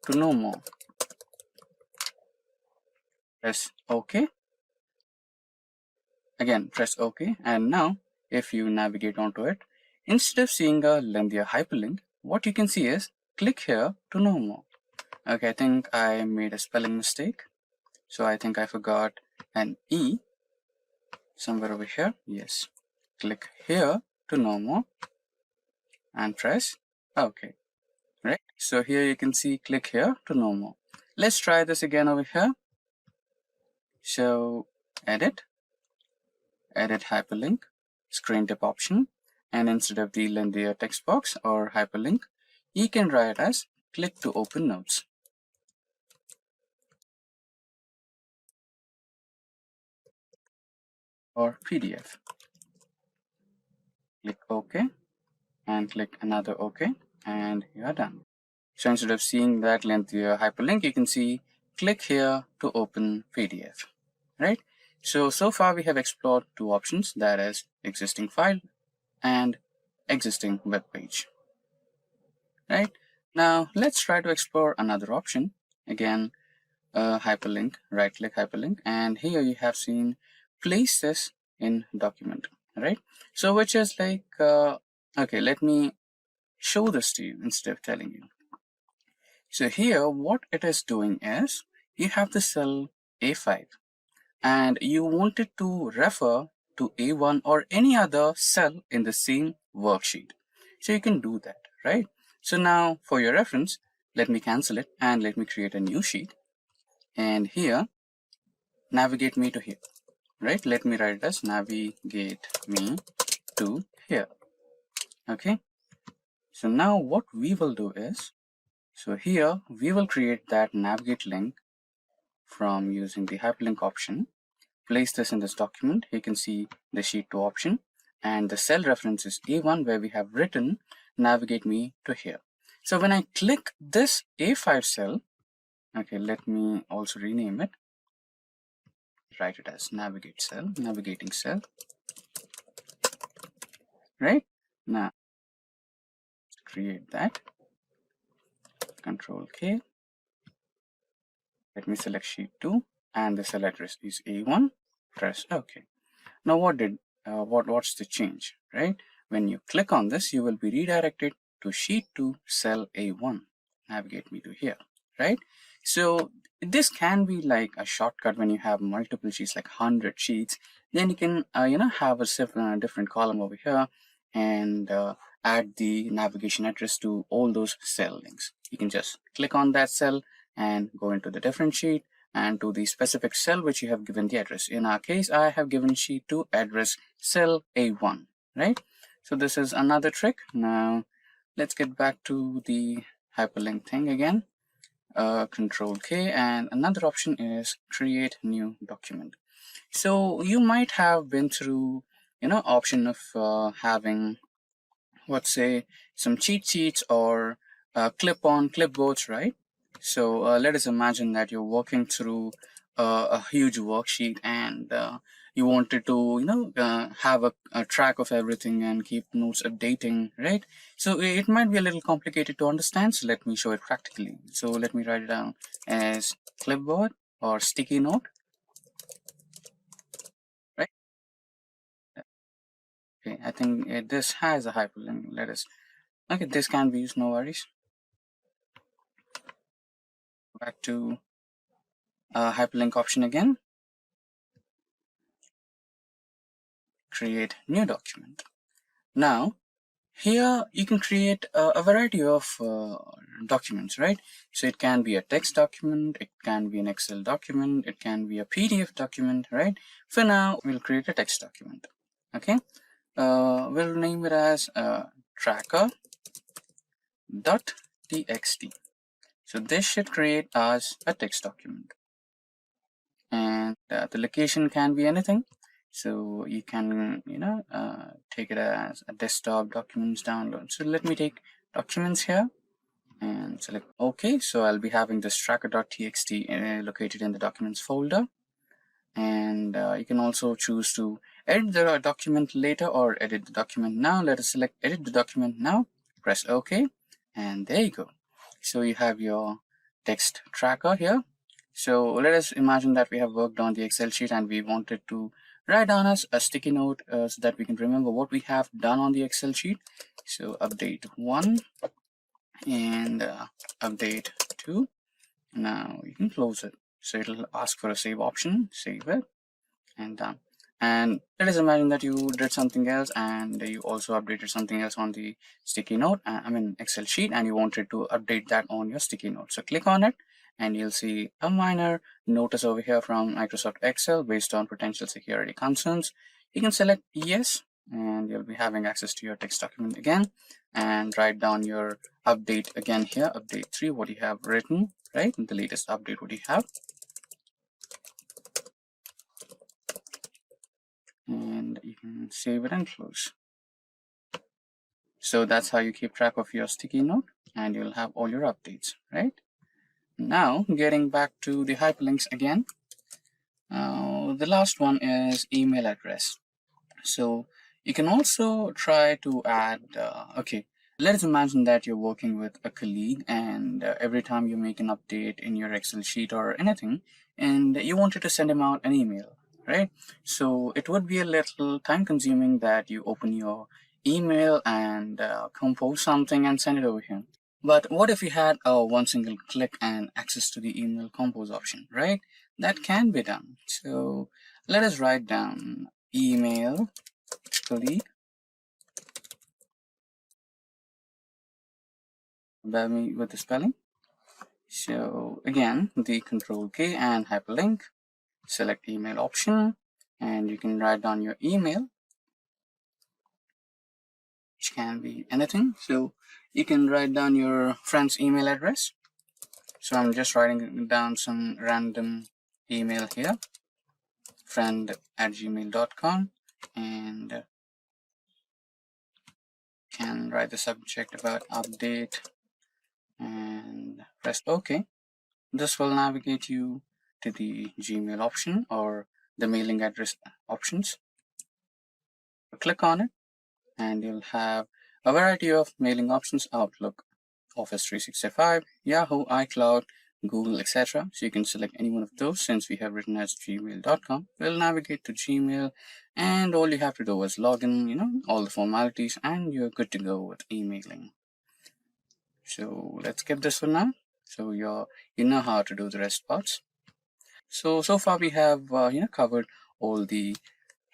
to know more. Press OK. Again, press OK, and now if you navigate onto it, instead of seeing a lengthier hyperlink, what you can see is click here to know more. Okay, I think I made a spelling mistake. So I think I forgot an E somewhere over here. Yes. Click here to know more and press OK. Right. So here you can see click here to know more. Let's try this again over here. So edit hyperlink, screen tip option, and instead of the lengthier text box or hyperlink, you can write as click to open notes. Or PDF. Click OK and click another OK, and you are done. So instead of seeing that lengthier hyperlink, you can see click here to open PDF, right? So far we have explored two options, that is existing file and existing web page, right? Now let's try to explore another option. Again, hyperlink, right click hyperlink, and here you have seen place this in document, right? So which is like, okay, let me show this to you instead of telling you. So here what it is doing is you have the cell A5 and you wanted to refer to A1 or any other cell in the same worksheet. So you can do that, right? So now for your reference, let me cancel it and let me create a new sheet. And here, navigate me to here, right? Let me write it as navigate me to here. Okay. So now what we will do is, so here we will create that navigate link from using the hyperlink option. Place this in this document. You can see the sheet 2 option, and the cell reference is A1 where we have written navigate me to here. So when I click this A5 cell, okay, let me also rename it. Write it as navigate cell, navigating cell, right? Now create that, Control K. Let me select sheet 2 and the cell address is A1. Press OK. Now what's the change, right? When you click on this, you will be redirected to sheet 2 cell A1. Navigate me to here, right? So this can be like a shortcut when you have multiple sheets, like 100 sheets. Then you can have a different column over here and add the navigation address to all those cell links. You can just click on that cell, and go into the different sheet and to the specific cell which you have given the address. In our case, I have given sheet 2 address cell A1, right? So this is another trick. Now let's get back to the hyperlink thing again. Control K, and another option is create new document. So you might have been through, option of having, let's say, some cheat sheets or clip-on clipboards, right? So let us imagine that you're working through a huge worksheet and you wanted to, have a track of everything and keep notes updating, right? So it might be a little complicated to understand. So let me show it practically. So let me write it down as clipboard or sticky note, right? Okay, I think this has a hyperlink. Okay, this can be used, no worries. Back to hyperlink option again. Create new document. Now here you can create a variety of documents, right? So it can be a text document, it can be an Excel document, it can be a PDF document, right? For now we'll create a text document. Okay, we'll name it as tracker.txt. so this should create as a text document, and the location can be anything. So you can, take it as a desktop documents download. So let me take documents here and select OK. So I'll be having this tracker.txt located in the documents folder. And you can also choose to edit the document later or edit the document now. Let us select edit the document now, press OK, and there you go. So you have your text tracker here. So let us imagine that we have worked on the Excel sheet and we wanted to write down as a sticky note so that we can remember what we have done on the Excel sheet. So update 1 and update 2. Now you can close it. So it'll ask for a save option, save it, and done. And let us imagine that you did something else and you also updated something else on the sticky note, Excel sheet, and you wanted to update that on your sticky note. So click on it and you'll see a minor notice over here from Microsoft Excel based on potential security concerns. You can select yes, and you'll be having access to your text document again, and write down your update again here, update 3, what you have written, right? The latest update, what you have. And you can save it and close. So that's how you keep track of your sticky note, and you'll have all your updates, right? Now, getting back to the hyperlinks again. The last one is email address. So you can also try to add, okay, let's imagine that you're working with a colleague and every time you make an update in your Excel sheet or anything, and you wanted to send him out an email, right? So it would be a little time consuming that you open your email and compose something and send it over here. But what if you had one single click and access to the email compose option, right? That can be done. So let us write down email colleague. Bear me with the spelling. So again, the Control K and hyperlink, select email option, and you can write down your email, which can be anything. So you can write down your friend's email address. So I'm just writing down some random email here, friend@gmail.com, and can write the subject about update and press OK. This will navigate you to the Gmail option or the mailing address options. Click on it and you'll have a variety of mailing options: Outlook, Office 365, Yahoo, iCloud, Google, etc. So you can select any one of those. Since we have written as gmail.com, we'll navigate to Gmail, and all you have to do is log in, all the formalities, and you're good to go with emailing. So let's get this one now. So you know how to do the rest parts. So far we have covered all the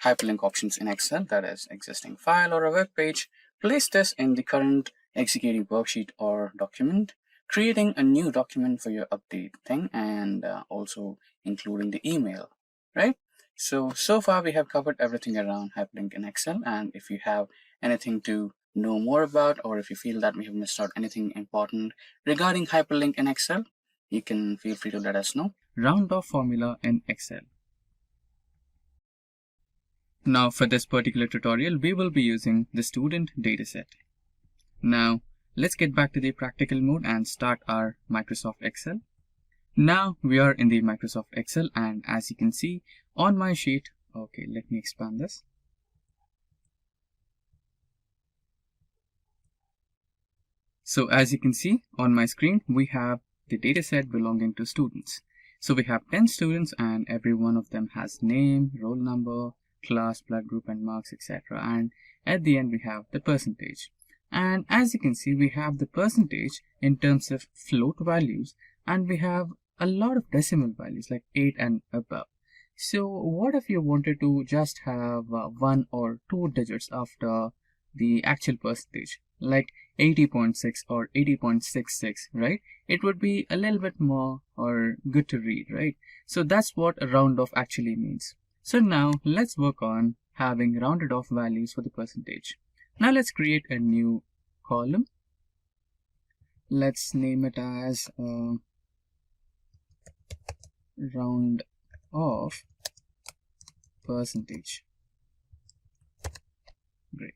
hyperlink options in Excel, that is existing file or a web page. Place this in the current executing worksheet or document. creating a new document for your update thing, and also including the email, right? So far we have covered everything around hyperlink in Excel, and if you have anything to know more about, or if you feel that we have missed out anything important regarding hyperlink in Excel, you can feel free to let us know. Round off formula in Excel. Now for this particular tutorial, we will be using the student dataset. Now let's get back to the practical mode and start our Microsoft Excel. Now we are in the Microsoft Excel, and as you can see on my sheet, okay, let me expand this. So as you can see on my screen, we have the dataset belonging to students. So we have 10 students, and every one of them has name, roll number, class, blood group, and marks, etc. And at the end we have the percentage. And as you can see, we have the percentage in terms of float values, and we have a lot of decimal values like 8 and above. So what if you wanted to just have 1 or 2 digits after the actual percentage, like 80.6 or 80.66, right? It would be a little bit more or good to read, right? So that's what a round off actually means. So now let's work on having rounded off values for the percentage. Now let's create a new column. Let's name it as round off percentage. Great.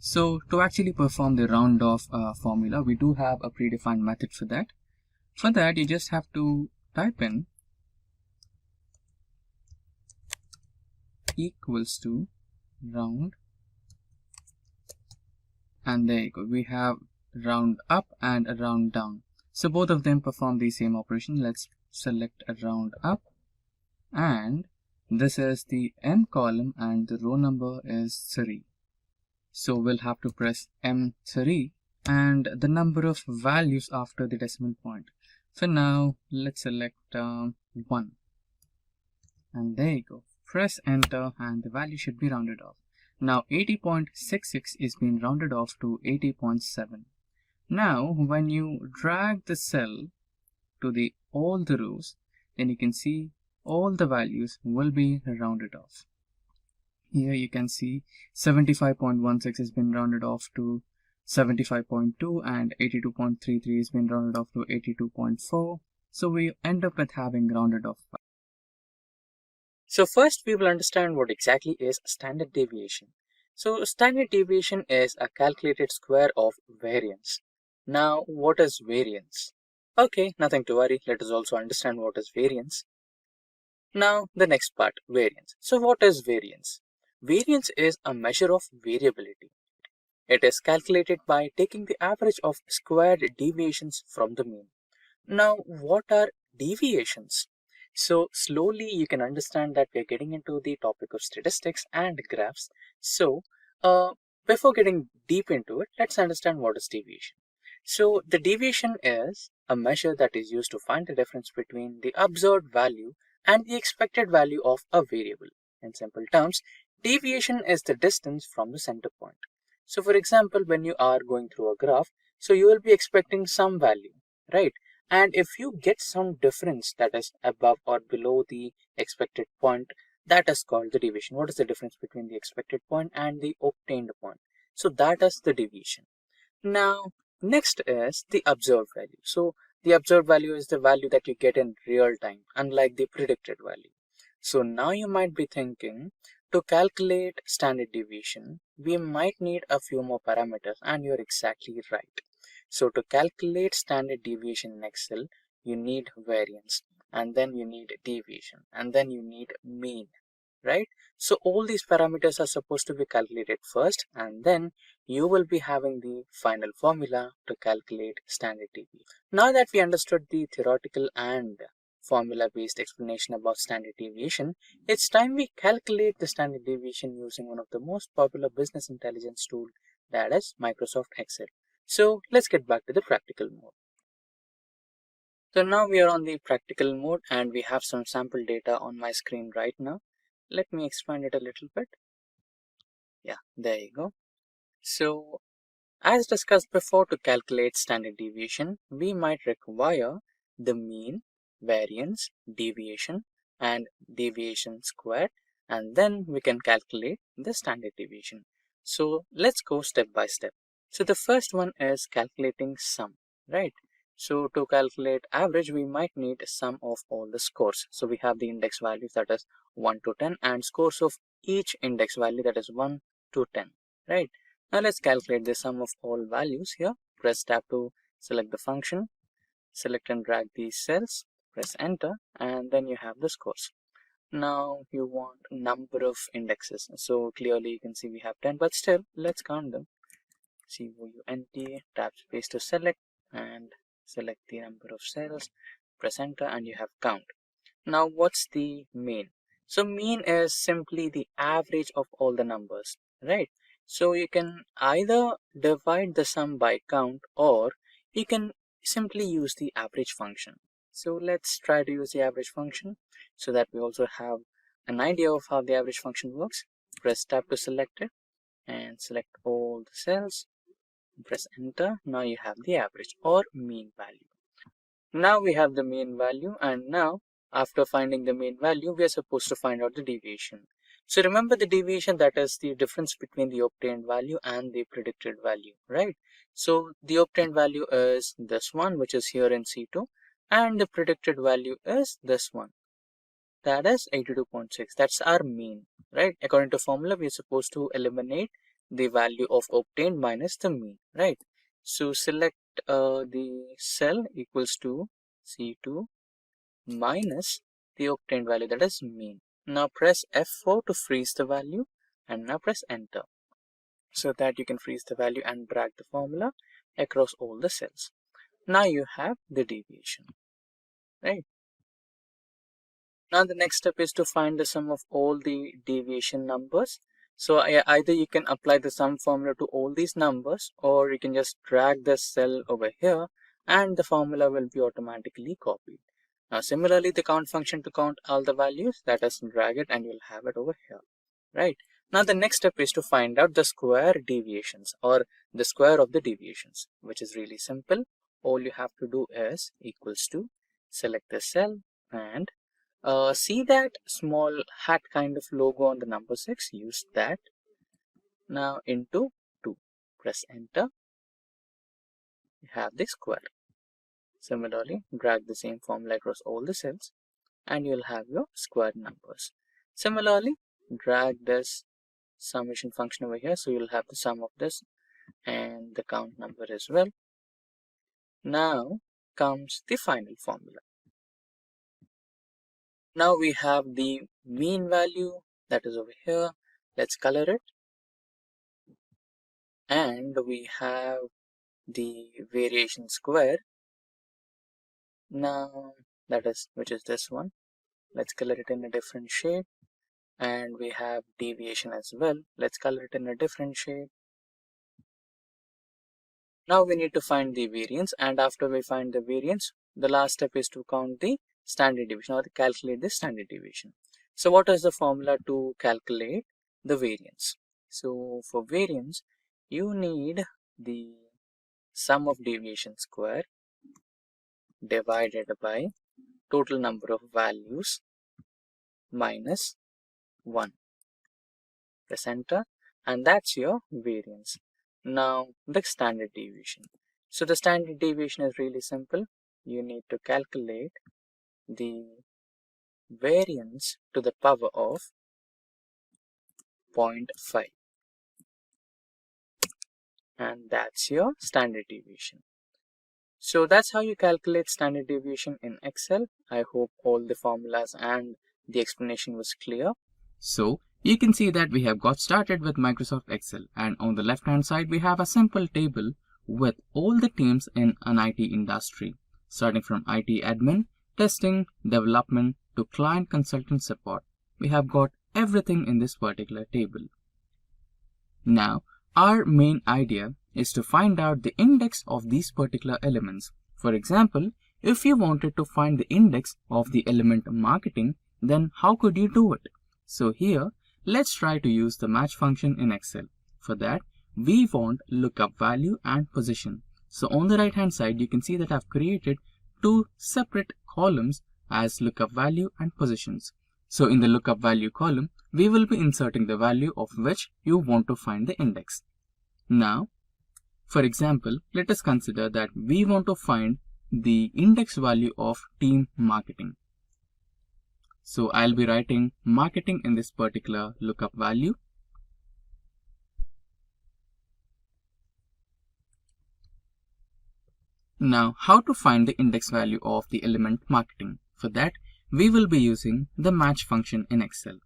So to actually perform the round off formula, we do have a predefined method for that. For that, you just have to type in equals to round, and there you go. We have round up and a round down. So both of them perform the same operation. Let's select a round up, and this is the M column, and the row number is 3. So we'll have to press M3 and the number of values after the decimal point. For now, let's select 1, and there you go. Press enter and the value should be rounded off. Now 80.66 is being rounded off to 80.7. Now when you drag the cell to all the rows, then you can see all the values will be rounded off. Here you can see 75.16 has been rounded off to 75.2, and 82.33 has been rounded off to 82.4. So we end up with having rounded off. So first we will understand what exactly is standard deviation. So standard deviation is a calculated square of variance. Now what is variance? Okay, nothing to worry. Let us also understand what is variance. Now the next part, variance. So what is variance? Variance is a measure of variability. It is calculated by taking the average of squared deviations from the mean. Now what are deviations? So slowly you can understand that we are getting into the topic of statistics and graphs. So before getting deep into it, let's understand what is deviation. So the deviation is a measure that is used to find the difference between the observed value and the expected value of a variable. In simple terms, deviation is the distance from the center point. So for example, when you are going through a graph, so you will be expecting some value, right? And if you get some difference that is above or below the expected point, that is called the deviation. What is the difference between the expected point and the obtained point? So that is the deviation. Now, next is the observed value. So the observed value is the value that you get in real time, unlike the predicted value. So now you might be thinking, to calculate standard deviation, we might need a few more parameters, and you're exactly right. So to calculate standard deviation in Excel, you need variance, and then you need deviation, and then you need mean, right? So all these parameters are supposed to be calculated first, and then you will be having the final formula to calculate standard deviation. Now that we understood the theoretical and formula-based explanation about standard deviation, it's time we calculate the standard deviation using one of the most popular business intelligence tool, that is Microsoft Excel. So let's get back to the practical mode. So now we are on the practical mode, and we have some sample data on my screen right now. Let me expand it a little bit. Yeah, there you go. So as discussed before, to calculate standard deviation, we might require the mean, variance, deviation, and deviation squared, and then we can calculate the standard deviation. So let's go step by step. So the first one is calculating sum, right? So to calculate average, we might need a sum of all the scores. So we have the index values, that is 1 to 10, and scores of each index value, that is 1 to 10, right? Now let's calculate the sum of all values here. Press tab to select the function, select and drag these cells, press enter, and then you have the scores. Now you want number of indexes. So clearly you can see we have 10, but still let's count them. COUNT, tab space to select and select the number of cells, press enter, and you have count. Now what's the mean? So mean is simply the average of all the numbers, right? So you can either divide the sum by count, or you can simply use the average function. So let's try to use the average function so that we also have an idea of how the average function works. Press tab to select it and select all the cells, press enter. Now you have the average or mean value. Now we have the mean value, and now after finding the mean value, we are supposed to find out the deviation. So remember the deviation, that is the difference between the obtained value and the predicted value, right? So the obtained value is this one, which is here in C2, and the predicted value is this one, that is 82.6. That's our mean, right? According to formula, we are supposed to eliminate the value of obtained minus the mean, right? So select the cell equals to C2 minus the obtained value, that is mean. Now press F4 to freeze the value, and now press enter so that you can freeze the value and drag the formula across all the cells. Now you have the deviation, right? Now the next step is to find the sum of all the deviation numbers. So either you can apply the sum formula to all these numbers, or you can just drag the cell over here and the formula will be automatically copied. Now similarly, the count function to count all the values, that is drag it and you'll have it over here, right? Now the next step is to find out the square deviations, or the square of the deviations, which is really simple. All you have to do is equals to select the cell and see that small hat kind of logo on the number 6, use that. Now into 2, press enter, you have the square. Similarly, drag the same formula across all the cells and you'll have your square numbers. Similarly, drag this summation function over here, so you'll have the sum of this and the count number as well. Now comes the final formula. Now we have the mean value, that is over here. Let's color it. And we have the variation square. Now that is, which is this one. Let's color it in a different shade. And we have deviation as well. Let's color it in a different shade. Now we need to find the variance, and after we find the variance, the last step is to count the standard deviation, or to calculate the standard deviation. So what is the formula to calculate the variance? So for variance, you need the sum of deviation square divided by total number of values minus 1. Press enter, and that's your variance. Now the standard deviation. So the standard deviation is really simple. You need to calculate the variance to the power of 0.5, and that's your standard deviation. So that's how you calculate standard deviation in Excel. I hope all the formulas and the explanation was clear. So you can see that we have got started with Microsoft Excel, and on the left hand side we have a simple table with all the teams in an IT industry, starting from IT admin, testing, development to client consultant support. We have got everything in this particular table. Now our main idea is to find out the index of these particular elements. For example, if you wanted to find the index of the element marketing, then how could you do it? So here, let's try to use the match function in Excel. For that, we want lookup value and position. So on the right hand side, you can see that I've created two separate columns as lookup value and positions. So in the lookup value column, we will be inserting the value of which you want to find the index. Now, for example, let us consider that we want to find the index value of team marketing. So I'll be writing marketing in this particular lookup value. Now, how to find the index value of the element marketing? For that, we will be using the match function in Excel.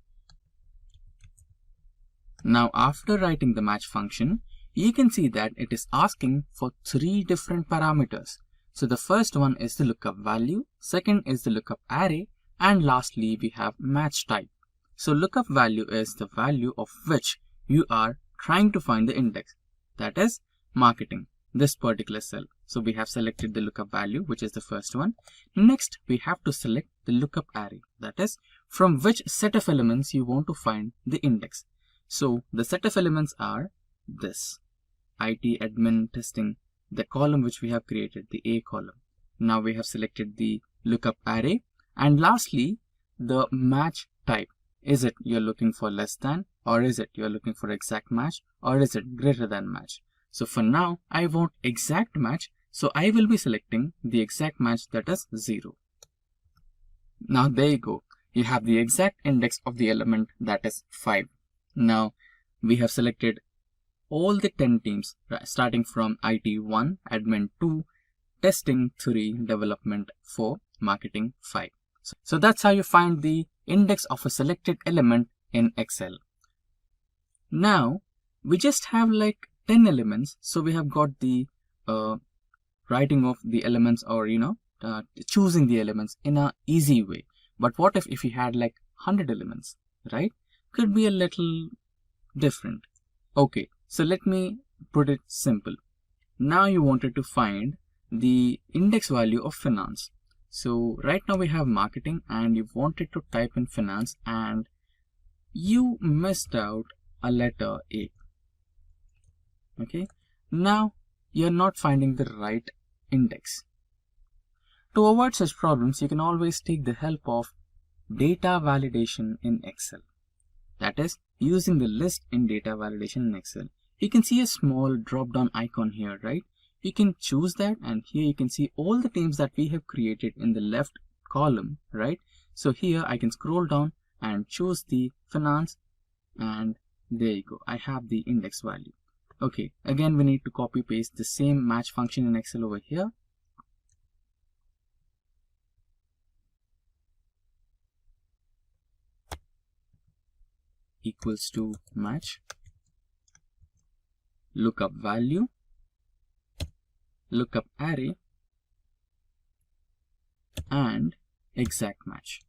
Now, after writing the match function, you can see that it is asking for three different parameters. So the first one is the lookup value, second is the lookup array, and lastly we have match type. So lookup value is the value of which you are trying to find the index, that is marketing, this particular cell. So we have selected the lookup value, which is the first one. Next, we have to select the lookup array, that is from which set of elements you want to find the index. So the set of elements are this IT admin testing, the column which we have created, the A column. Now we have selected the lookup array, and lastly the match type. Is it you're looking for less than, or is it you're looking for exact match, or is it greater than match? So for now I want exact match, so I will be selecting the exact match, that is 0. Now there you go, you have the exact index of the element, that is 5. Now we have selected all the 10 teams, starting from IT 1, admin 2, testing 3, development 4, marketing 5. So that's how you find the index of a selected element in Excel. Now we just have like 10 elements, so we have got the writing of the elements, or choosing the elements in a easy way. But what if you had like 100 elements, right? Could be a little different. Okay, so let me put it simple. Now you wanted to find the index value of finance. So right now we have marketing and you wanted to type in finance and you missed out a letter A. Okay, now you're not finding the right index. To avoid such problems, you can always take the help of data validation in Excel. That is, using the list in data validation in Excel. You can see a small drop down icon here, right? You can choose that, and here you can see all the teams that we have created in the left column, right? So here I can scroll down and choose the finance, and there you go, I have the index value. Okay, again we need to copy paste the same match function in Excel over here. Equals to match, lookup value, lookup array, and exact match.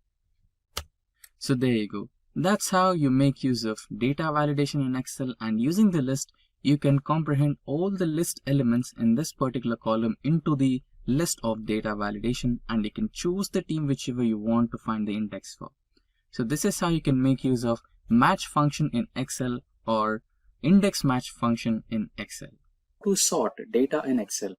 So there you go. That's how you make use of data validation in Excel, and using the list you can comprehend all the list elements in this particular column into the list of data validation, and you can choose the team whichever you want to find the index for. So this is how you can make use of match function in Excel or index match function in Excel. To sort data in Excel.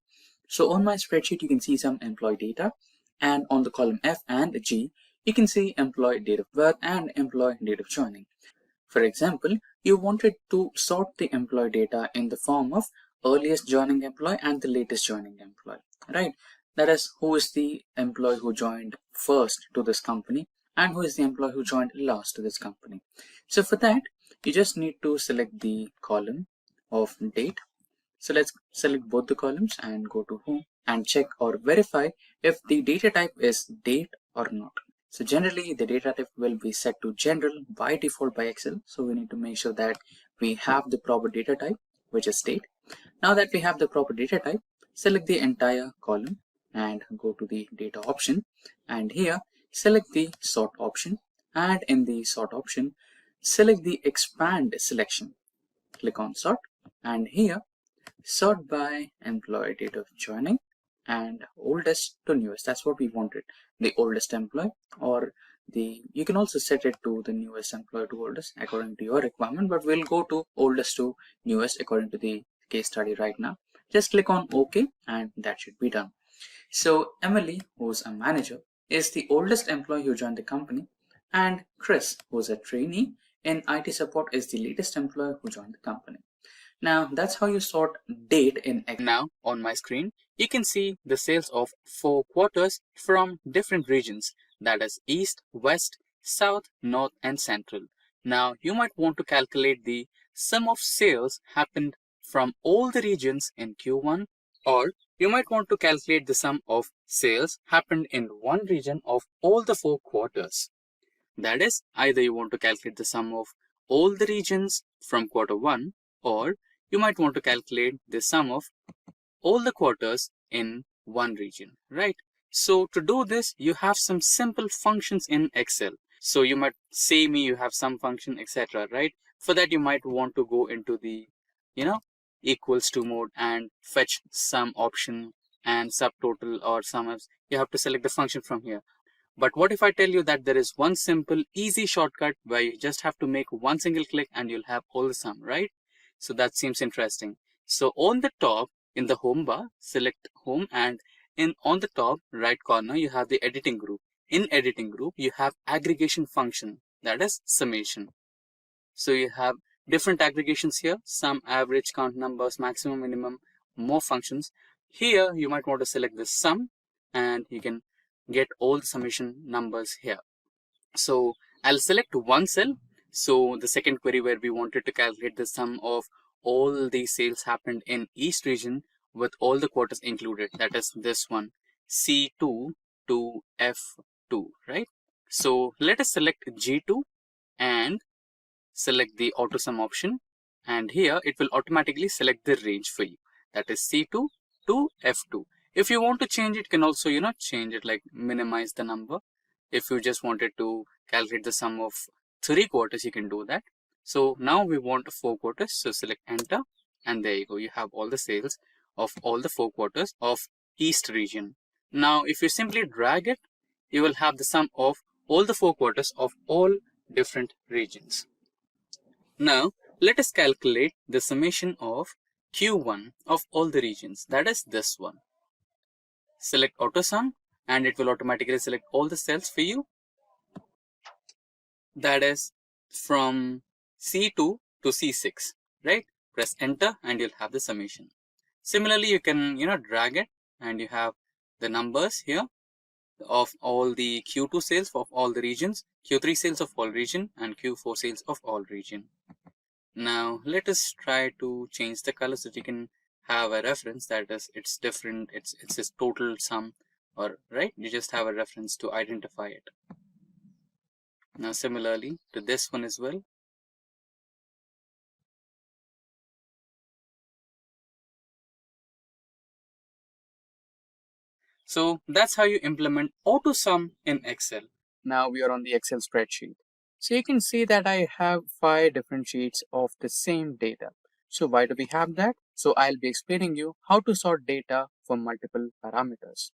So on my spreadsheet, you can see some employee data, and on the column F and G, you can see employee date of birth and employee date of joining. For example, you wanted to sort the employee data in the form of earliest joining employee and the latest joining employee, right? That is, who is the employee who joined first to this company and who is the employee who joined last to this company. So for that, you just need to select the column of date. So let's select both the columns and go to home and check or verify if the data type is date or not. So generally the data type will be set to general by default by Excel. So we need to make sure that we have the proper data type, which is date. Now that we have the proper data type, select the entire column and go to the data option, and here select the sort option, and in the sort option select the expand selection. Click on sort, and here sort by employee date of joining and oldest to newest. That's what we wanted, the oldest employee or you can also set it to the newest employee to oldest according to your requirement, but we'll go to oldest to newest according to the case study right now. Just click on OK and that should be done. So Emily, who's a manager, is the oldest employee who joined the company, and Chris, who's a trainee in IT support, is the latest employee who joined the company. Now that's how you sort date in Excel. Now on my screen, you can see the sales of 4 quarters from different regions, that is East, West, South, North and Central. Now you might want to calculate the sum of sales happened from all the regions in Q1, or you might want to calculate the sum of sales happened in one region of all the 4 quarters. That is, either you want to calculate the sum of all the regions from quarter 1, or you might want to calculate the sum of all the quarters in one region, right? So to do this, you have some simple functions in Excel. So you might say you have some function, etc., right? For that, you might want to go into the, equals to mode and fetch sum option and subtotal or sum. You have to select the function from here. But what if I tell you that there is one simple, easy shortcut where you just have to make one single click and you'll have all the sum, right? So that seems interesting. So on the top in the home bar, select home, and on the top right corner, you have the editing group. In editing group, you have aggregation function, that is summation. So you have different aggregations here, sum, average, count numbers, maximum, minimum, more functions. Here you might want to select the sum and you can get all the summation numbers here. So I'll select one cell. So the second query where we wanted to calculate the sum of all the sales happened in East region with all the quarters included, that is this one, C2 to F2, right? So let us select G2 and select the auto sum option, and here it will automatically select the range for you, that is C2 to F2. If you want to change it, you can also change it, like minimize the number. If you just wanted to calculate the sum of 3 quarters, you can do that. So now we want 4 quarters, so select enter, and there you go, you have all the sales of all the 4 quarters of East region. Now if you simply drag it, you will have the sum of all the 4 quarters of all different regions. Now, let us calculate the summation of Q1 of all the regions, that is this one. Select auto sum and it will automatically select all the cells for you. That is from C2 to C6, right? Press enter and you'll have the summation. Similarly, you can, drag it and you have the numbers here of all the Q2 sales of all the regions, Q3 sales of all region, and Q4 sales of all region. Now let us try to change the color so that you can have a reference, that is it's different, it's this total sum, or right, you just have a reference to identify it. Now similarly to this one as well. So that's how you implement auto sum in Excel. Now we are on the Excel spreadsheet. So you can see that I have 5 different sheets of the same data. So why do we have that? So I'll be explaining you how to sort data for multiple parameters.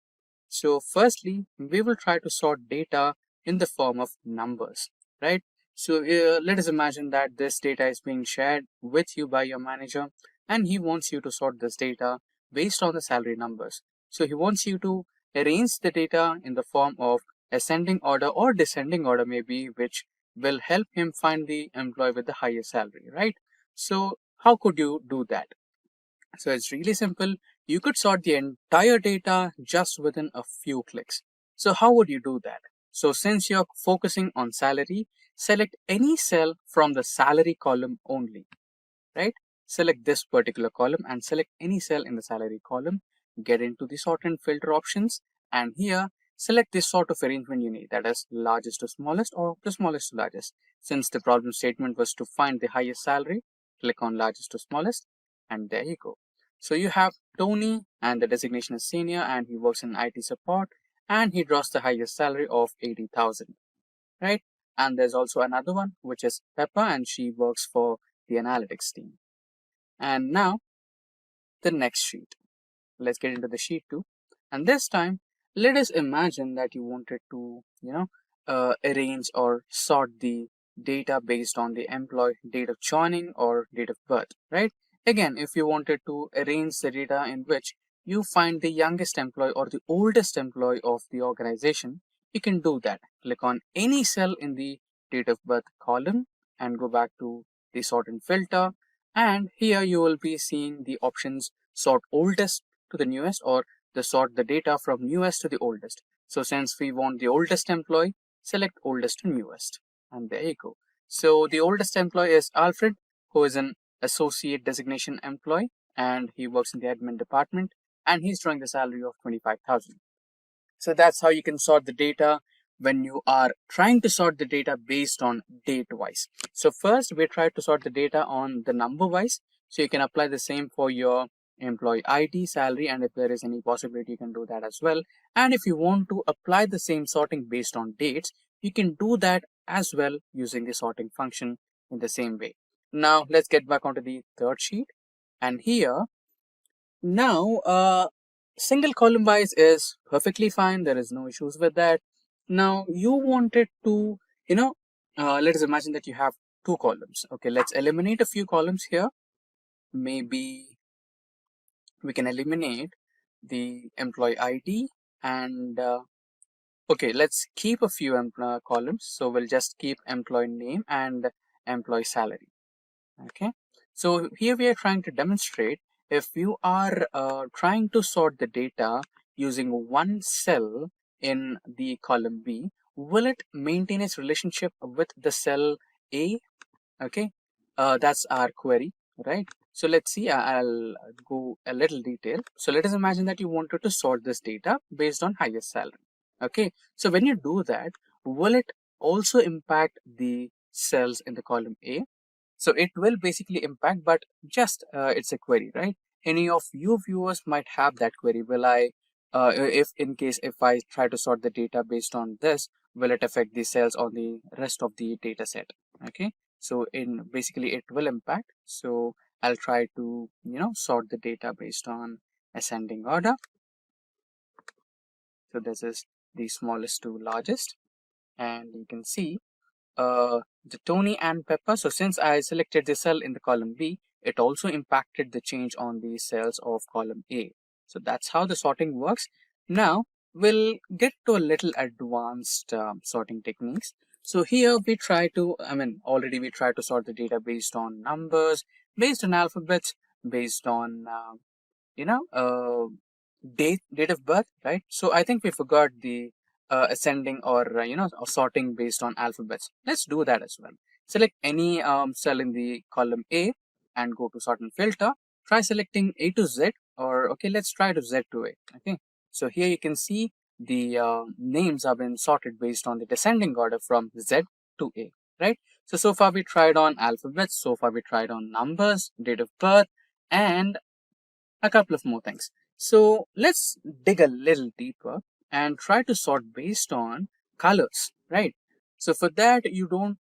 So firstly, we will try to sort data in the form of numbers, right? So let us imagine that this data is being shared with you by your manager, and he wants you to sort this data based on the salary numbers. So he wants you to arrange the data in the form of ascending order or descending order maybe, which will help him find the employee with the highest salary, right? So how could you do that? So it's really simple. You could sort the entire data just within a few clicks. So how would you do that? So since you're focusing on salary, select any cell from the salary column only, right? Select this particular column and select any cell in the salary column. Get into the sort and filter options, and here select this sort of arrangement you need, that is largest to smallest or the smallest to largest. Since the problem statement was to find the highest salary, click on largest to smallest, and there you go. So you have Tony, and the designation is senior, and he works in IT support, and he draws the highest salary of 80,000, right? And there's also another one, which is Peppa, and she works for the analytics team. And now the next sheet. Let's get into the sheet 2. And this time, let us imagine that you wanted to, arrange or sort the data based on the employee date of joining or date of birth, right? Again, if you wanted to arrange the data in which you find the youngest employee or the oldest employee of the organization, you can do that. Click on any cell in the date of birth column and go back to the sort and filter. And here you will be seeing the options sort oldest to the newest or the sort the data from newest to the oldest. So since we want the oldest employee, select oldest to newest. And there you go. So the oldest employee is Alfred, who is an associate designation employee, and he works in the admin department, and he's drawing the salary of 25,000. So that's how you can sort the data when you are trying to sort the data based on date wise. So first we try to sort the data on the number wise. So you can apply the same for your employee ID, salary, and if there is any possibility, you can do that as well. And if you want to apply the same sorting based on dates, you can do that as well using the sorting function in the same way. Now let's get back onto the third sheet. And here, now, single column wise is perfectly fine. There is no issues with that. Now, you wanted to, let us imagine that you have two columns. Okay, let's eliminate a few columns here. Maybe we can eliminate the employee ID and, okay, let's keep a few columns. So we'll just keep employee name and employee salary. Okay, so here we are trying to demonstrate if you are trying to sort the data using one cell in the column B, will it maintain its relationship with the cell A? Okay, that's our query, right? So let's see, I'll go a little detail. So let us imagine that you wanted to sort this data based on highest salary. Okay, so when you do that, will it also impact the cells in the column A? So it will basically impact, but just it's a query, right? Any of you viewers might have that query. Will I, if I try to sort the data based on this, will it affect the cells on the rest of the data set? Okay, so in basically it will impact. So I'll try to, sort the data based on ascending order. So this is the smallest to largest, and you can see the Tony and Pepper. So since I selected the cell in the column B, it also impacted the change on the cells of column A. So that's how the sorting works. Now we'll get to a little advanced sorting techniques. So here we try to, already we try to sort the data based on numbers, based on alphabets, based on, you know, uh, date of birth, right? So I think we forgot the ascending or or sorting based on alphabets. Let's do that as well. Select any cell in the column A and go to sort and filter. Try selecting A to Z, or okay, let's try to Z to A. Okay, so here you can see the names have been sorted based on the descending order from Z to A, right? So far we tried on alphabets, so far we tried on numbers, date of birth, and a couple of more things. So let's dig a little deeper and try to sort based on colors, right? So for that, you don't,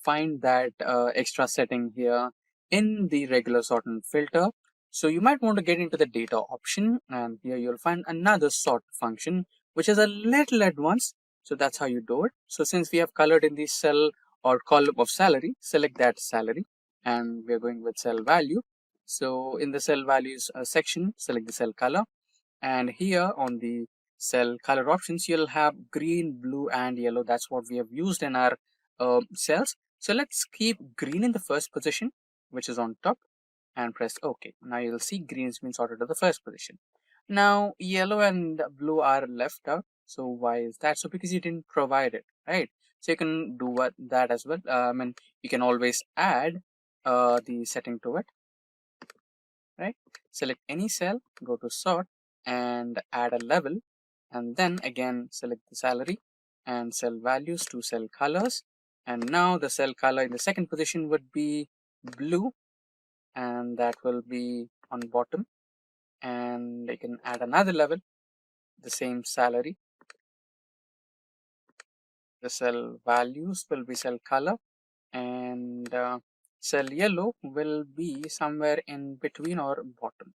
find that extra setting here in the regular sort and filter. So you might want to get into the data option, and here you'll find another sort function, which is a little advanced. So that's how you do it. So since we have colored in the cell or column of salary, select that salary, and we're going with cell value. So in the cell values section, select the cell color, and here on the cell color options, you'll have green, blue, and yellow. That's what we have used in our cells. So let's keep green in the first position, which is on top, and press OK. Now you'll see green's been sorted to the first position. Now yellow and blue are left out. So why is that? So because you didn't provide it, right? So you can do that as well. You can always add the setting to it, right? Select any cell, go to sort and add a level, and then again select the salary and cell values to cell colors. And now the cell color in the second position would be blue, and that will be on bottom. And I can add another level, the same salary. The cell values will be cell color, and cell yellow will be somewhere in between or bottom.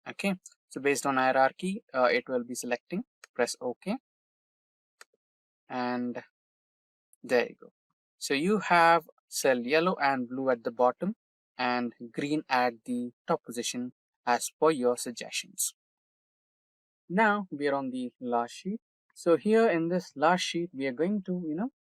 Okay, so based on hierarchy, it will be selecting. Press OK, and there you go. So you have cell yellow and blue at the bottom and green at the top position as per your suggestions. Now we are on the last sheet. So here in this last sheet, we are going to,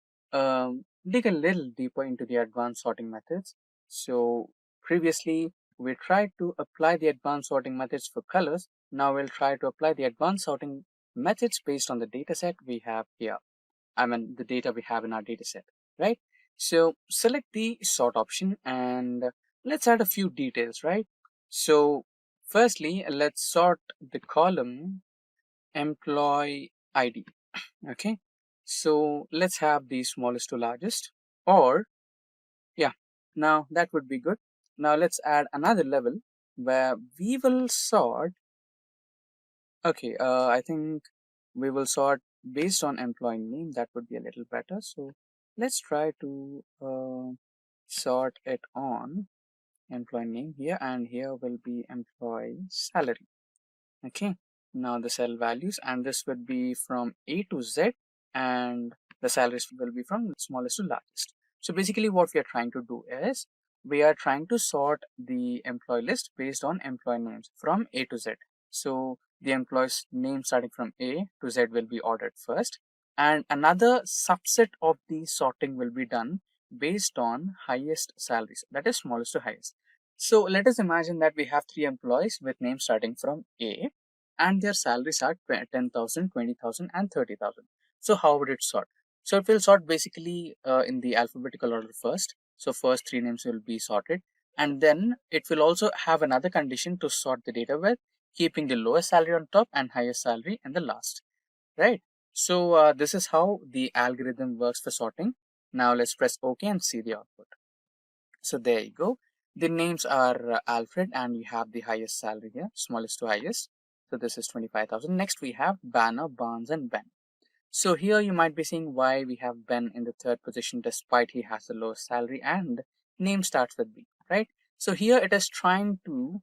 dig a little deeper into the advanced sorting methods. So previously we tried to apply the advanced sorting methods for colors. Now we'll try to apply the advanced sorting methods based on the data set we have here. I mean, the data we have in our data set, right? So select the sort option and let's add a few details, right? So firstly, let's sort the column employee ID. Okay, so let's have the smallest to largest, or yeah, now that would be good. Now let's add another level where we will sort. Okay, I think we will sort based on employee name. That would be a little better. So let's try to sort it on employee name here, and here will be employee salary. Okay, now the cell values, and this would be from A to Z, and the salaries will be from smallest to largest. So basically what we are trying to do is we are trying to sort the employee list based on employee names from A to Z. So the employee's name starting from A to Z will be ordered first, and another subset of the sorting will be done based on highest salaries, that is smallest to highest. So let us imagine that we have 3 employees with names starting from A and their salaries are 10,000, 20,000 and 30,000. So how would it sort? So it will sort basically in the alphabetical order first. So first 3 names will be sorted, and then it will also have another condition to sort the data with, keeping the lowest salary on top and highest salary in the last, right? So this is how the algorithm works for sorting. Now let's press OK and see the output. So there you go. The names are Alfred, and we have the highest salary here, smallest to highest. So this is 25,000. Next we have Banner, Barnes and Ben. So here you might be seeing why we have Ben in the 3rd position despite he has the lowest salary and name starts with B, right? So here it is trying to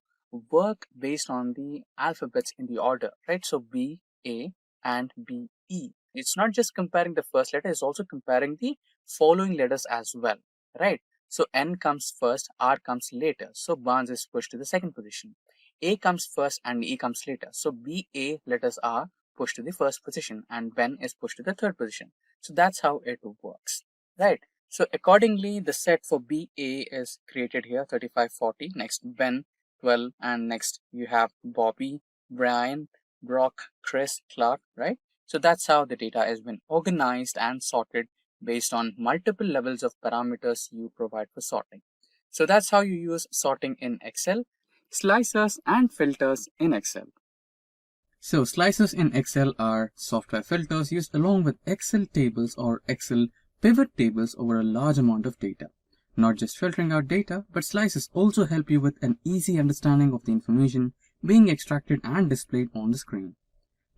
work based on the alphabets in the order, right? So B, A and B, E. It's not just comparing the first letter, it's also comparing the following letters as well, right? So N comes first, R comes later. So Barnes is pushed to the 2nd position. A comes first and E comes later. So B, A letters are pushed to the 1st position and Ben is pushed to the 3rd position. So that's how it works, right? So accordingly, the set for BA is created here, 35, 40. Next Ben, 12, and next you have Bobby, Brian, Brock, Chris, Clark, right? So that's how the data has been organized and sorted based on multiple levels of parameters you provide for sorting. So that's how you use sorting in Excel, slicers and filters in Excel. So slicers in Excel are software filters used along with Excel tables or Excel pivot tables over a large amount of data. Not just filtering out data, but slices also help you with an easy understanding of the information being extracted and displayed on the screen.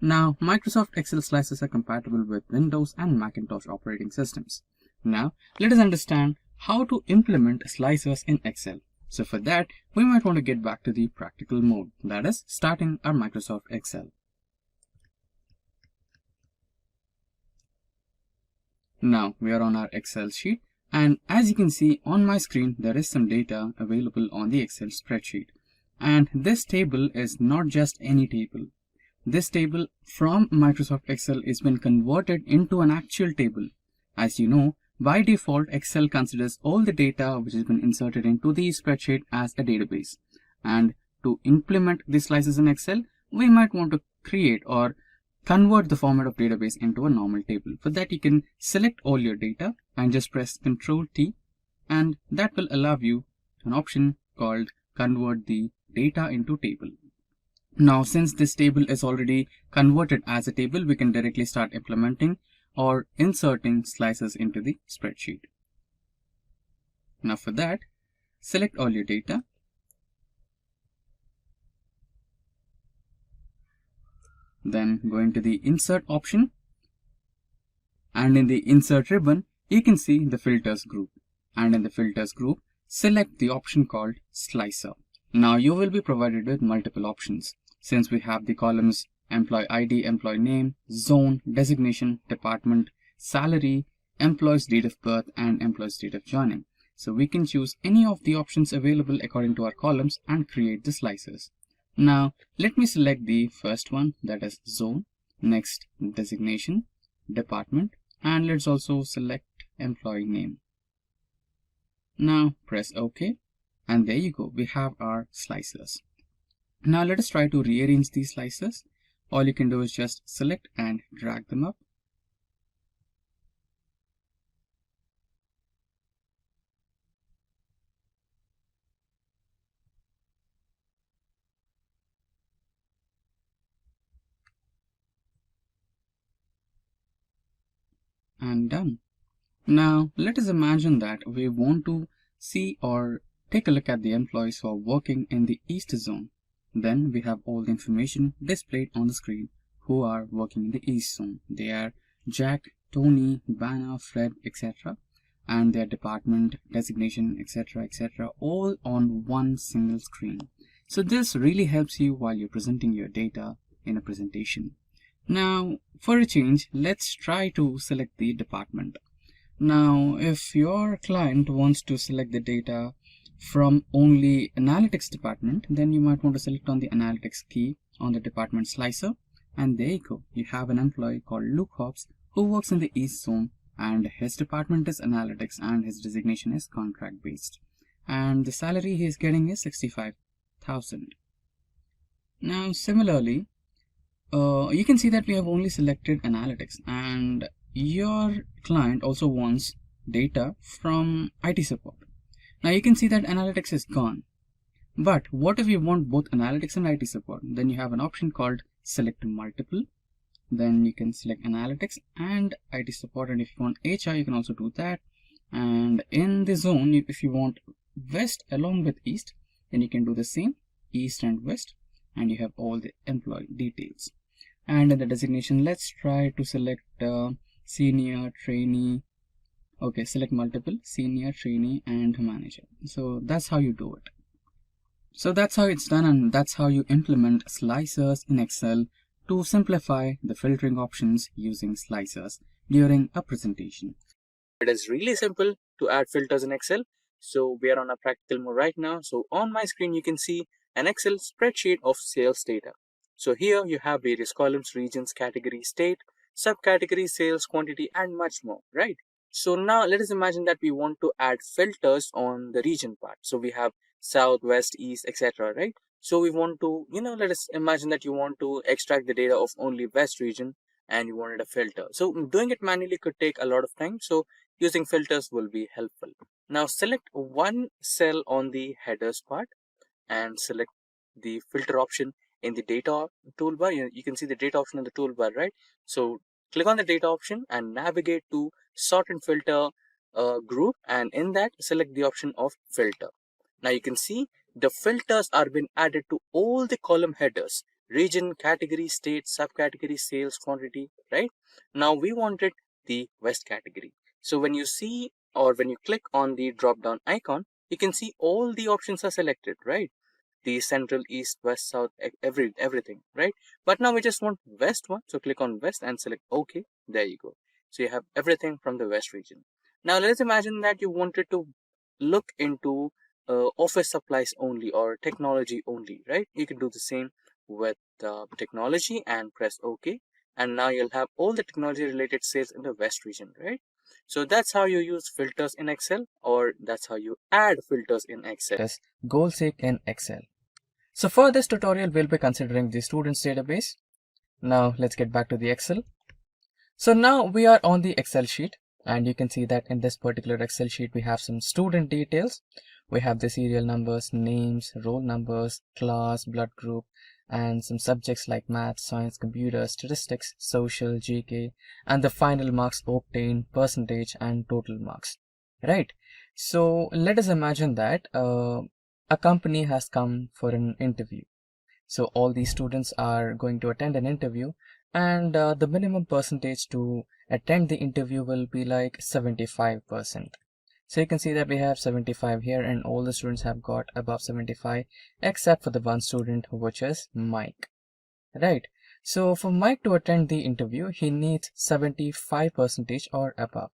Now, Microsoft Excel slices are compatible with Windows and Macintosh operating systems. Now, let us understand how to implement slicers in Excel. So for that, we might want to get back to the practical mode, that is, starting our Microsoft Excel. Now, we are on our Excel sheet, and as you can see on my screen, there is some data available on the Excel spreadsheet. And this table is not just any table. This table from Microsoft Excel has been converted into an actual table. As you know, by default, Excel considers all the data which has been inserted into the spreadsheet as a database. And to implement these slices in Excel, we might want to create or convert the format of database into a normal table. For that, you can select all your data and just press Ctrl T, and that will allow you an option called Convert the Data into Table. Now, since this table is already converted as a table, we can directly start implementing or inserting slices into the spreadsheet. Now for that, select all your data. Then go into the Insert option. And in the Insert ribbon, you can see the Filters group. And in the Filters group, select the option called Slicer. Now you will be provided with multiple options. Since we have the columns Employee ID, Employee Name, Zone, Designation, Department, salary, employee's date of birth, and employee's date of joining. So we can choose any of the options available according to our columns and create the slices. Now let me select the first one, that is zone, next designation, department, and let's also select employee name. Now press OK, and there you go, we have our slices. Now let us try to rearrange these slices. All you can do is just select and drag them up. And done. Now let us imagine that we want to see or take a look at the employees who are working in the East zone. Then we have all the information displayed on the screen who are working in the East zone. They are Jack, Tony, Banner, Fred, etc. and their department, designation, etc., all on one single screen. So this really helps you while you're presenting your data in a presentation. Now for a change, let's try to select the department. Now if your client wants to select the data from only analytics department, then you might want to select on the analytics key on the department slicer, and there you go, you have an employee called Luke Hobbs who works in the East zone, and his department is analytics and his designation is contract based, and the salary he is getting is 65,000. Now similarly, you can see that we have only selected analytics, and your client also wants data from IT support. Now you can see that analytics is gone. But what if you want both analytics and IT support? Then you have an option called select multiple. Then you can select analytics and IT support, and if you want HR, you can also do that. And in the zone, if you want West along with East, then you can do the same, East and West, and you have all the employee details. And in the designation, let's try to select senior, trainee. Okay, select multiple, senior, trainee, and manager. So that's how you do it. So that's how it's done, and that's how you implement slicers in Excel to simplify the filtering options using slicers during a presentation. It is really simple to add filters in Excel. So we are on a practical mode right now. So on my screen, you can see an Excel spreadsheet of sales data. So here you have various columns, regions, category, state, subcategory, sales, quantity, and much more, right? So now let us imagine that we want to add filters on the region part. So we have south, west, east, etc., right? So we want to, let us imagine that you want to extract the data of only west region and you wanted a filter. So doing it manually could take a lot of time. So using filters will be helpful. Now select one cell on the headers part and select the filter option in the data toolbar. You can see the data option in the toolbar, right? So click on the data option and navigate to sort and filter group, and in that select the option of filter. Now you can see the filters are being added to all the column headers: region, category, state, subcategory, sales, quantity, right? Now we wanted the west category. So when you see or when you click on the drop down icon, you can see all the options are selected, right? The central, east, west, south, everything, right? But now we just want west one, so click on west and select OK. There you go. So you have everything from the west region. Now let's imagine that you wanted to look into office supplies only or technology only, right? You can do the same with technology and press OK, and now you'll have all the technology related sales in the west region, right? So that's how you use filters in Excel, or that's how you add filters in Excel. Goal seek in Excel. So for this tutorial, we'll be considering the students database. Now let's get back to the Excel. So now we are on the Excel sheet, and you can see that in this particular Excel sheet, we have some student details. We have the serial numbers, names, roll numbers, class, blood group, and some subjects like math, science, computer, statistics, social, GK, and the final marks obtained, percentage, and total marks, right? So let us imagine that a company has come for an interview. So all these students are going to attend an interview, and the minimum percentage to attend the interview will be like 75%. So you can see that we have 75 here, and all the students have got above 75 except for the one student, which is Mike, right? So for Mike to attend the interview, he needs 75% or above.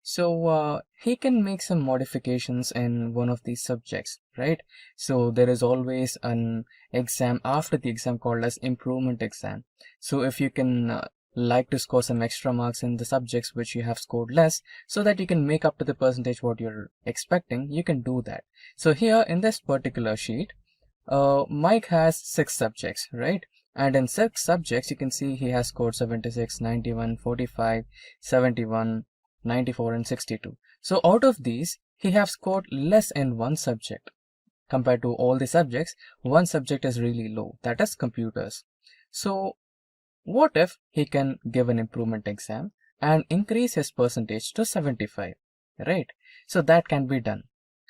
So he can make some modifications in one of these subjects, right? So there is always an exam after the exam called as improvement exam. So if you can like to score some extra marks in the subjects which you have scored less, so that you can make up to the percentage what you're expecting, you can do that. So here in this particular sheet, Mike has 6 subjects, right? And in 6 subjects, you can see he has scored 76, 91, 45, 71, 94 and 62. So out of these, he have scored less in one subject. Compared to all the subjects, one subject is really low, that is computers. So what if he can give an improvement exam and increase his percentage to 75, right? So that can be done.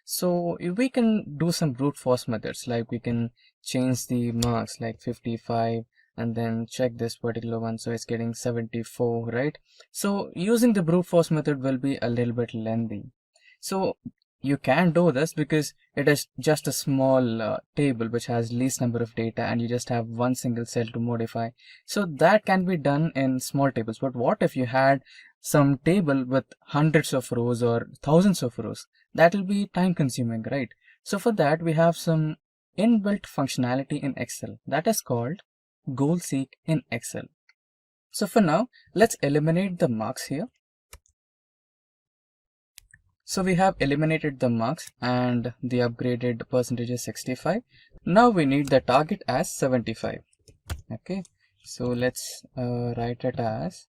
So we can do some brute force methods, like we can change the marks like 55 and then check this particular one, so it's getting 74, right? So using the brute force method will be a little bit lengthy. So you can do this because it is just a small table which has least number of data, and you just have one single cell to modify. So that can be done in small tables. But what if you had some table with hundreds of rows or thousands of rows? That will be time consuming, right? So for that, we have some inbuilt functionality in Excel that is called goal seek in Excel. So for now, let's eliminate the marks here. So we have eliminated the marks and the upgraded percentage is 65. Now we need the target as 75. Okay, so let's write it as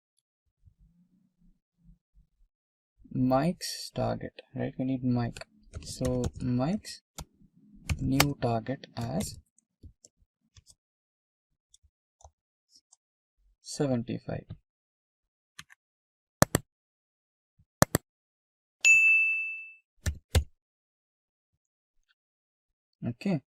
Mike's target, right? We need Mike. So Mike's new target as 75. Okay.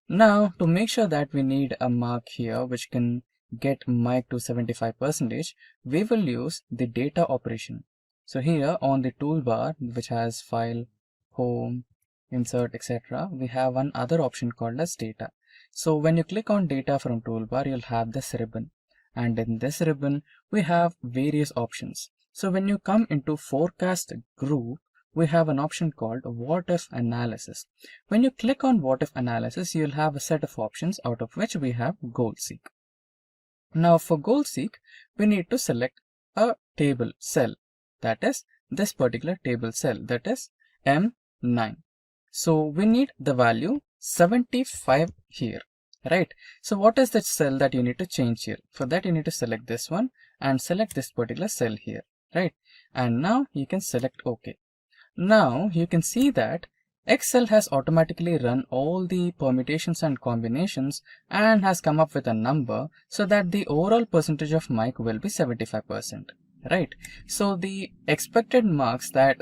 Now to make sure that we need a mark here which can get Mike to 75%, we will use the data operation. So here on the toolbar, which has file, home, insert, etc., we have one other option called as data. So when you click on data from toolbar, you'll have this ribbon, and in this ribbon we have various options. So when you come into forecast group, we have an option called what if analysis. When you click on what if analysis, you'll have a set of options, out of which we have goal seek. Now for goal seek, we need to select a table cell, that is this particular table cell, that is M9. So we need the value 75 here, right? So what is the cell that you need to change here? For that you need to select this one and select this particular cell here, right? And now you can select OK. Now you can see that Excel has automatically run all the permutations and combinations and has come up with a number, so that the overall percentage of Mike will be 75%, right? So the expected marks that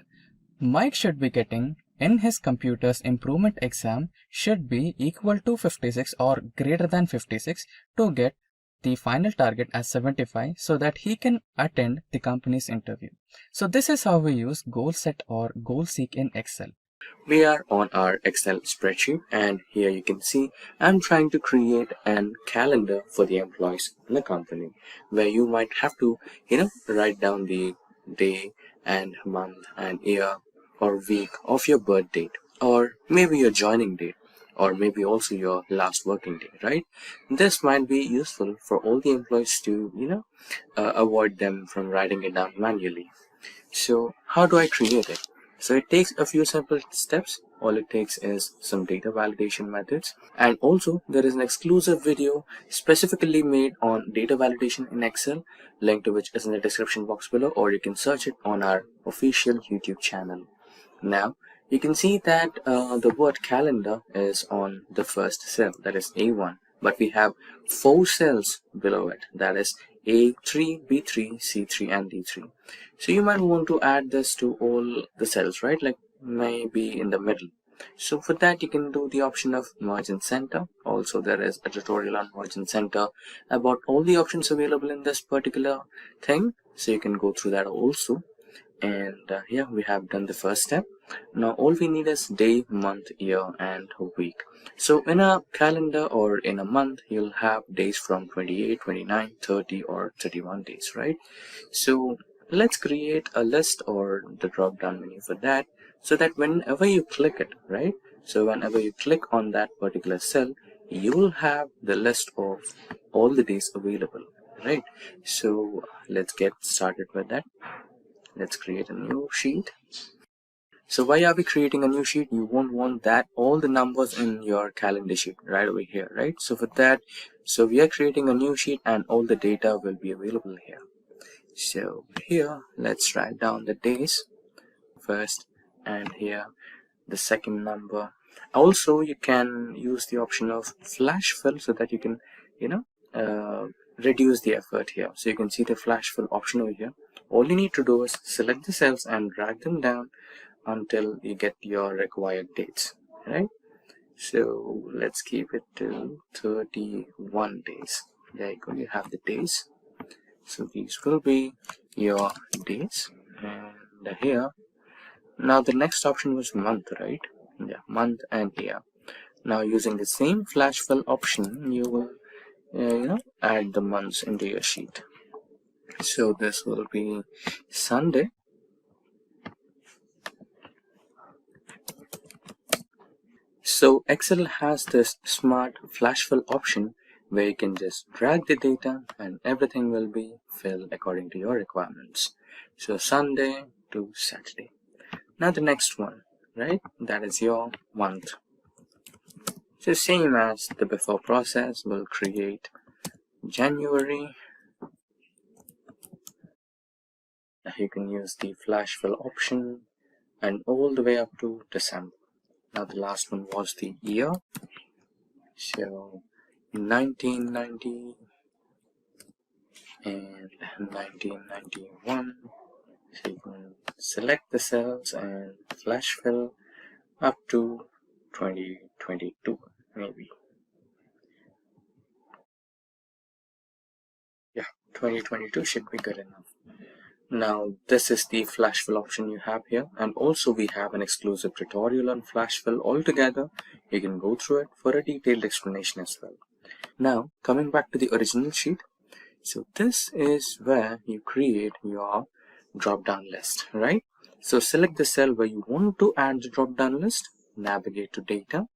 Mike should be getting in his computer's improvement exam should be equal to 56 or greater than 56 to get the final target as 75, so that he can attend the company's interview. So this is how we use goal set or goal seek in Excel. We are on our Excel spreadsheet, and here you can see I'm trying to create an calendar for the employees in the company, where you might have to write down the day and month and year or week of your birth date, or maybe your joining date, or maybe also your last working day, right? This might be useful for all the employees to avoid them from writing it down manually. So how do I create it? So it takes a few simple steps. All it takes is some data validation methods, and also there is an exclusive video specifically made on data validation in Excel, link to which is in the description box below, or you can search it on our official YouTube channel. Now you can see that the word calendar is on the first cell, that is A1, but we have 4 cells below it, that is A3, B3, C3 and D3. So you might want to add this to all the cells, right? Like maybe in the middle. So for that you can do the option of merge and center. Also there is a tutorial on merge and center about all the options available in this particular thing, so you can go through that also. And here we have done the first step. Now all we need is day, month, year, and week. So in a calendar or in a month, you'll have days from 28, 29, 30, or 31 days, right? So let's create a list or the drop down menu for that, so that whenever you click it, right? So whenever you click on that particular cell, you will have the list of all the days available, right? So let's get started with that. Let's create a new sheet. So why are we creating a new sheet? You won't want that all the numbers in your calendar sheet right over here, right? So for that, so we are creating a new sheet and all the data will be available here. So here, let's write down the days first, and here the second number. Also, you can use the option of flash fill so that you can, reduce the effort here. So you can see the flash fill option over here. All you need to do is select the cells and drag them down until you get your required dates, right? So let's keep it to 31 days. There you go, you have the days. So these will be your days. And here, now the next option was month, right? Yeah, month and year. Now using the same flash fill option, you will add the months into your sheet. So this will be Sunday. So Excel has this smart flash fill option where you can just drag the data and everything will be filled according to your requirements. So Sunday to Saturday. Now the next one, right? That is your month. So same as the before process, we'll create January. You can use the flash fill option and all the way up to December. Now the last one was the year. So 1990 and 1991. So you can select the cells and flash fill up to 2022 maybe. Yeah, 2022 should be good enough. Now this is the flash fill option you have here, and also we have an exclusive tutorial on flash fill altogether. You can go through it for a detailed explanation as well. Now coming back to the original sheet, so this is where you create your drop down list, right? So select the cell where you want to add the drop down list, navigate to data,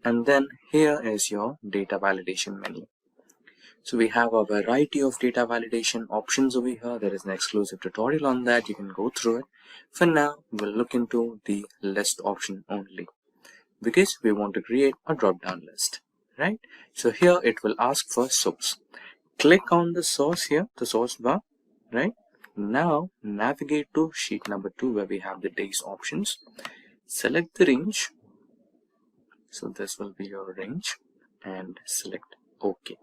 and then here is your data validation menu. So we have a variety of data validation options over here. There is an exclusive tutorial on that. You can go through it. For now, we'll look into the list option only because we want to create a drop-down list, right? So here it will ask for source. Click on the source here, the source bar, right? Now navigate to sheet number 2 where we have the days options. Select the range. So this will be your range and select OK.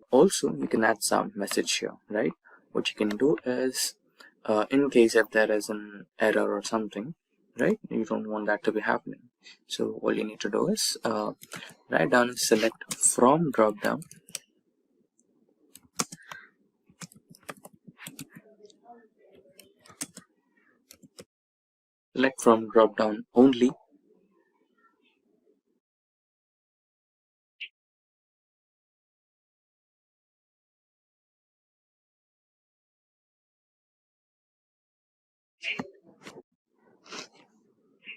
Also, you can add some message here, right? What you can do is, in case if there is an error or something, right? You don't want that to be happening. So all you need to do is write down, select from drop down. Select from drop down only.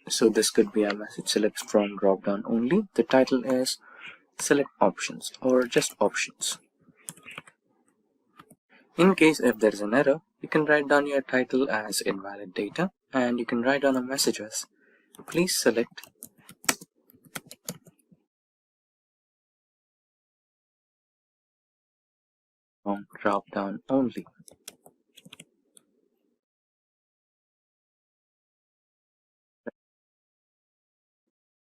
So this could be a message, select from drop down only. The title is select options or just options. In case if there is an error, you can write down your title as invalid data and you can write down a message as please select from drop down only.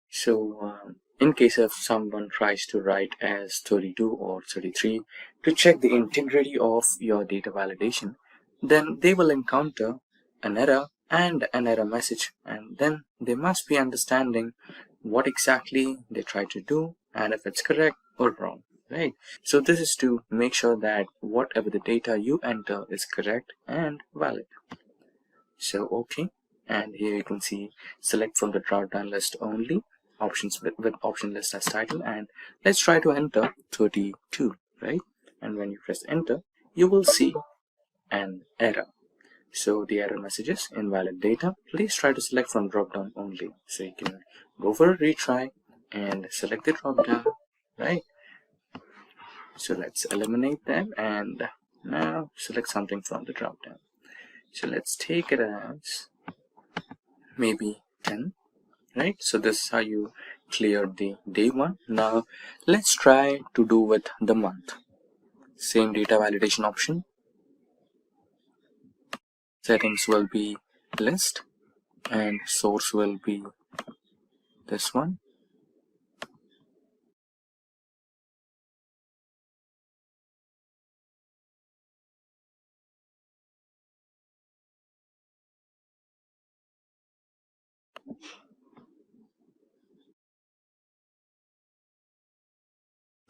So in case if someone tries to write as 32 or 33 to check the integrity of your data validation, then they will encounter an error and an error message, and then they must be understanding what exactly they try to do and if it's correct or wrong, right? So this is to make sure that whatever the data you enter is correct and valid. So okay, and here you can see select from the drop down list only, options with option list as title, and let's try to enter 32, right? And when you press enter, you will see an error. So the error message is invalid data. Please try to select from drop down only. So you can go for a retry and select the drop down, right? So let's eliminate them and now select something from the drop down. So let's take it as maybe 10, right? So this is how you cleared the day one. Now let's try to do with the month. Same data validation option. Settings will be list and source will be this one.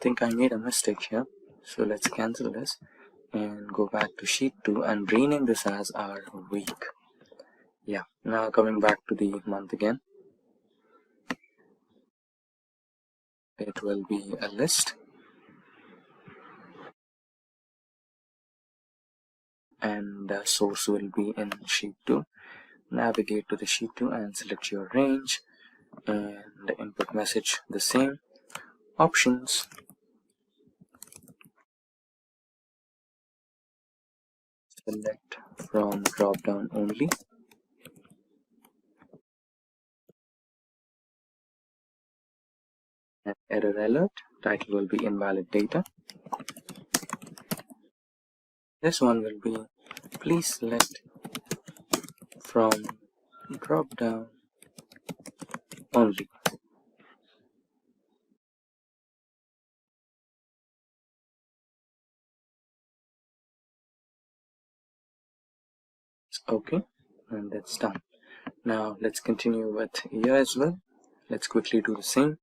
I think I made a mistake here. So let's cancel this and go back to sheet 2 and rename this as our week. Yeah, now coming back to the month again. It will be a list and the source will be in sheet 2. Navigate to the sheet 2 and select your range and the input message the same. Options, select from drop down only. And error alert, title will be invalid data. This one will be please select from drop down only. Okay, and that's done. Now let's continue with year as well. Let's quickly do the same.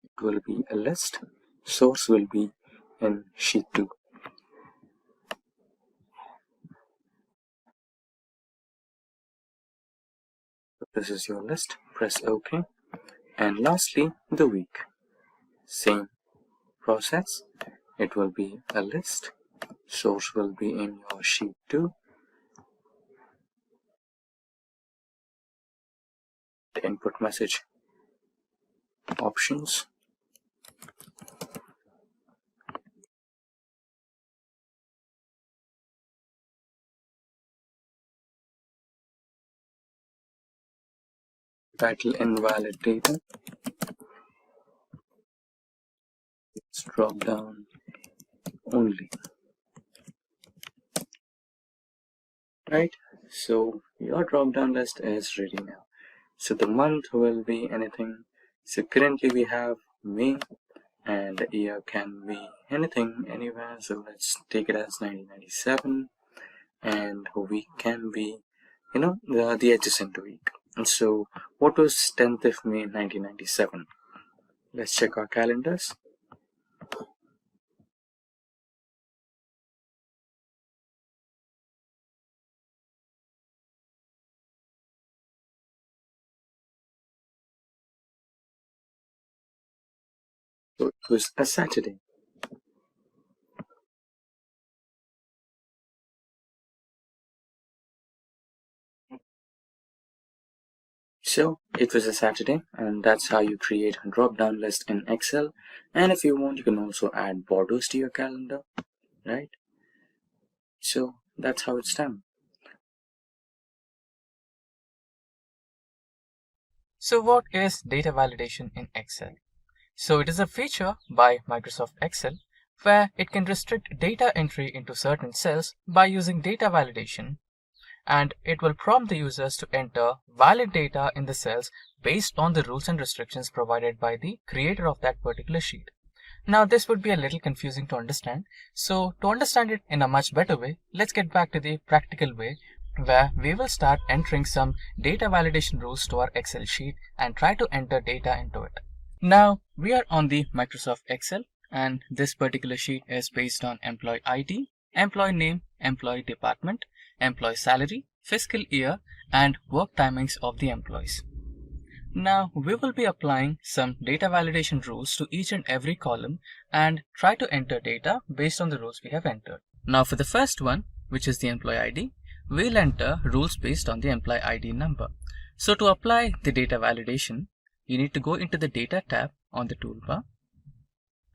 It will be a list. Source will be in sheet 2. So this is your list. Press OK. And lastly, the week. Same process. It will be a list. Source will be in your sheet 2. The input message options. Title invalid data. It's drop down only. Right? So your drop down list is ready now. So the month will be anything. So currently we have May and the year can be anything, anywhere. So let's take it as 1997 and week can be, the adjacent week. And so what was 10th of May 1997? Let's check our calendars. So it was a Saturday. So it was a Saturday, and that's how you create a drop-down list in Excel. And if you want, you can also add borders to your calendar, right? So that's how it's done. So what is data validation in Excel? So it is a feature by Microsoft Excel where it can restrict data entry into certain cells by using data validation, and it will prompt the users to enter valid data in the cells based on the rules and restrictions provided by the creator of that particular sheet. Now this would be a little confusing to understand, so to understand it in a much better way, let's get back to the practical way where we will start entering some data validation rules to our Excel sheet and try to enter data into it. Now we are on the Microsoft Excel, and this particular sheet is based on employee ID, employee name, employee department, employee salary, fiscal year, and work timings of the employees. Now we will be applying some data validation rules to each and every column and try to enter data based on the rules we have entered. Now for the first one, which is the employee ID, we'll enter rules based on the employee ID number. So to apply the data validation, you need to go into the Data tab on the toolbar,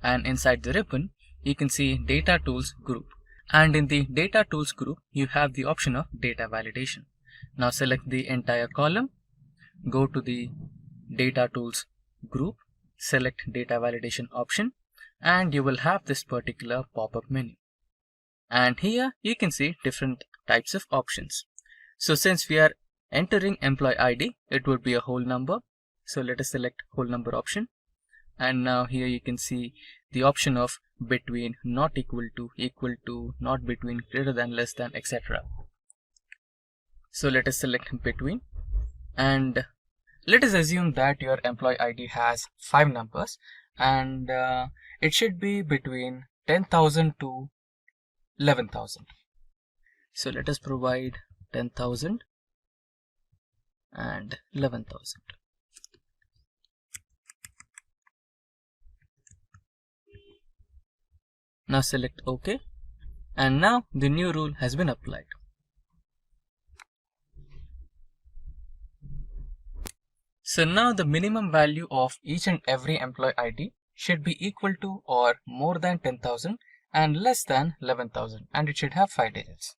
and inside the ribbon, you can see Data Tools group. And in the Data Tools group, you have the option of Data Validation. Now select the entire column, go to the Data Tools group, select Data Validation option, and you will have this particular pop-up menu. And here you can see different types of options. So since we are entering employee ID, it would be a whole number. So let us select whole number option. And now here you can see the option of between, not equal to, not between, greater than, less than, etc. So let us select between, and let us assume that your employee ID has 5 numbers, and it should be between 10,000 to 11,000. So let us provide 10,000 and 11,000. Now select OK, and now the new rule has been applied. So now the minimum value of each and every employee ID should be equal to or more than 10,000 and less than 11,000, and it should have 5 digits.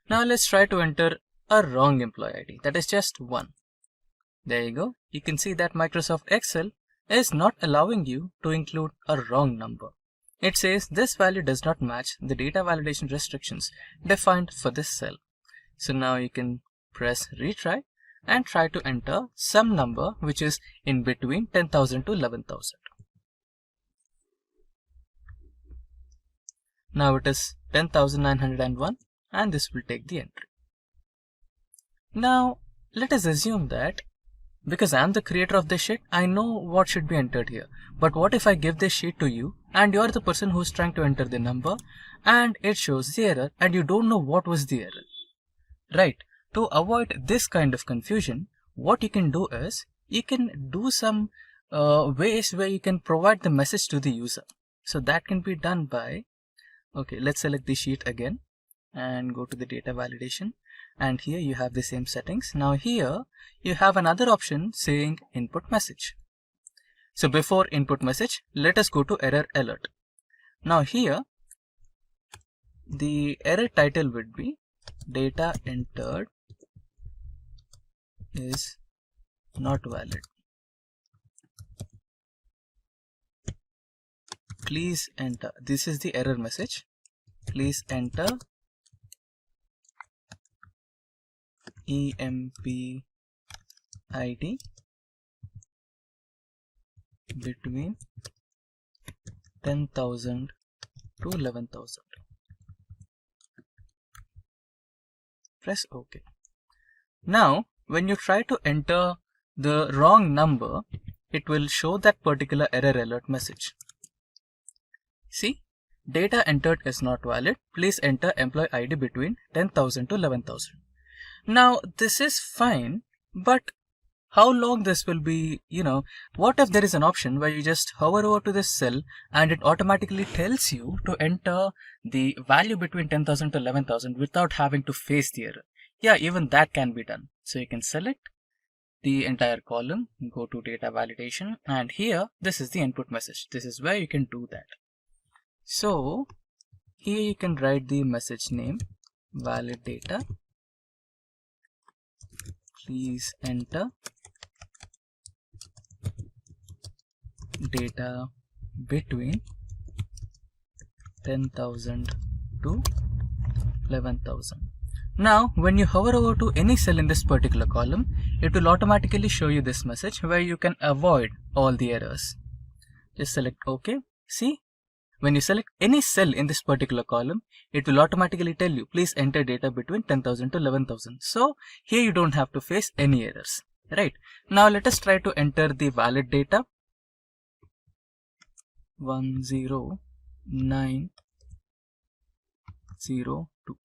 Now let's try to enter a wrong employee ID, that is just 1. There you go. You can see that Microsoft Excel is not allowing you to include a wrong number. It says this value does not match the data validation restrictions defined for this cell. So now you can press retry and try to enter some number which is in between 10,000 to 11,000. Now it is 10,901, and this will take the entry. Now let us assume that because I am the creator of this sheet, I know what should be entered here. But what if I give this sheet to you and you are the person who is trying to enter the number and it shows the error and you don't know what was the error, right? To avoid this kind of confusion, what you can do is you can do some ways where you can provide the message to the user. So that can be done by, okay, let's select the sheet again and go to the data validation, and here you have the same settings. Now here you have another option saying input message. So before input message, let us go to error alert. Now here the error title would be data entered is not valid. Please enter. This is the error message. Please enter EMP ID between 10,000 to 11,000. Press OK. Now when you try to enter the wrong number, it will show that particular error alert message. See, data entered is not valid. Please enter employee ID between 10,000 to 11,000. Now this is fine, but how long this will be, what if there is an option where you just hover over to this cell and it automatically tells you to enter the value between 10,000 to 11,000 without having to face the error? Yeah, even that can be done. So you can select the entire column, go to data validation, and here this is the input message. This is where you can do that. So here you can write the message name, valid data. Please enter data between 10,000 to 11,000. Now when you hover over to any cell in this particular column, it will automatically show you this message where you can avoid all the errors. Just select OK. See, when you select any cell in this particular column, it will automatically tell you please enter data between 10,000 to 11,000. So here you don't have to face any errors, right? Now let us try to enter the valid data 10902,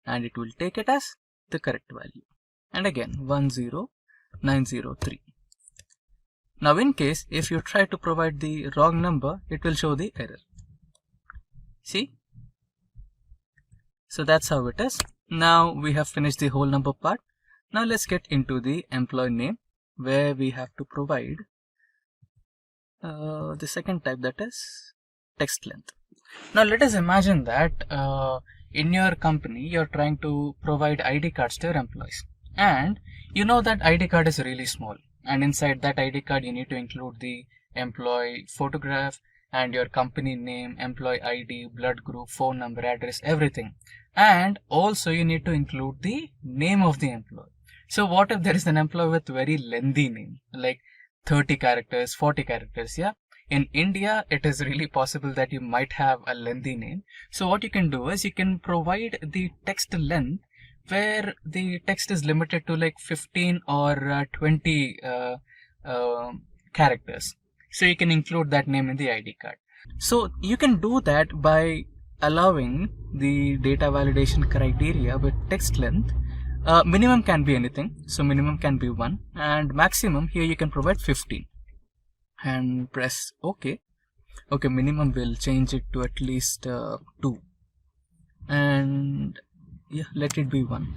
and it will take it as the correct value, and again 10903. Now in case if you try to provide the wrong number, it will show the error. See? So that's how it is. Now we have finished the whole number part. Now let's get into the employee name, where we have to provide the second type, that is text length. Now let us imagine that in your company you're trying to provide ID cards to your employees, and you know that ID card is really small, and inside that ID card you need to include the employee photograph and your company name, employee ID, blood group, phone number, address, everything, and also you need to include the name of the employee. So what if there is an employee with very lengthy name, like 30 characters, 40 characters? Yeah, in India it is really possible that you might have a lengthy name. So what you can do is you can provide the text length where the text is limited to like 15 or 20 characters. So you can include that name in the ID card. So you can do that by allowing the data validation criteria with text length. Minimum can be anything, so minimum can be 1, and maximum here you can provide 15, and press OK. Okay, minimum will change it to at least 2, and yeah, let it be 1.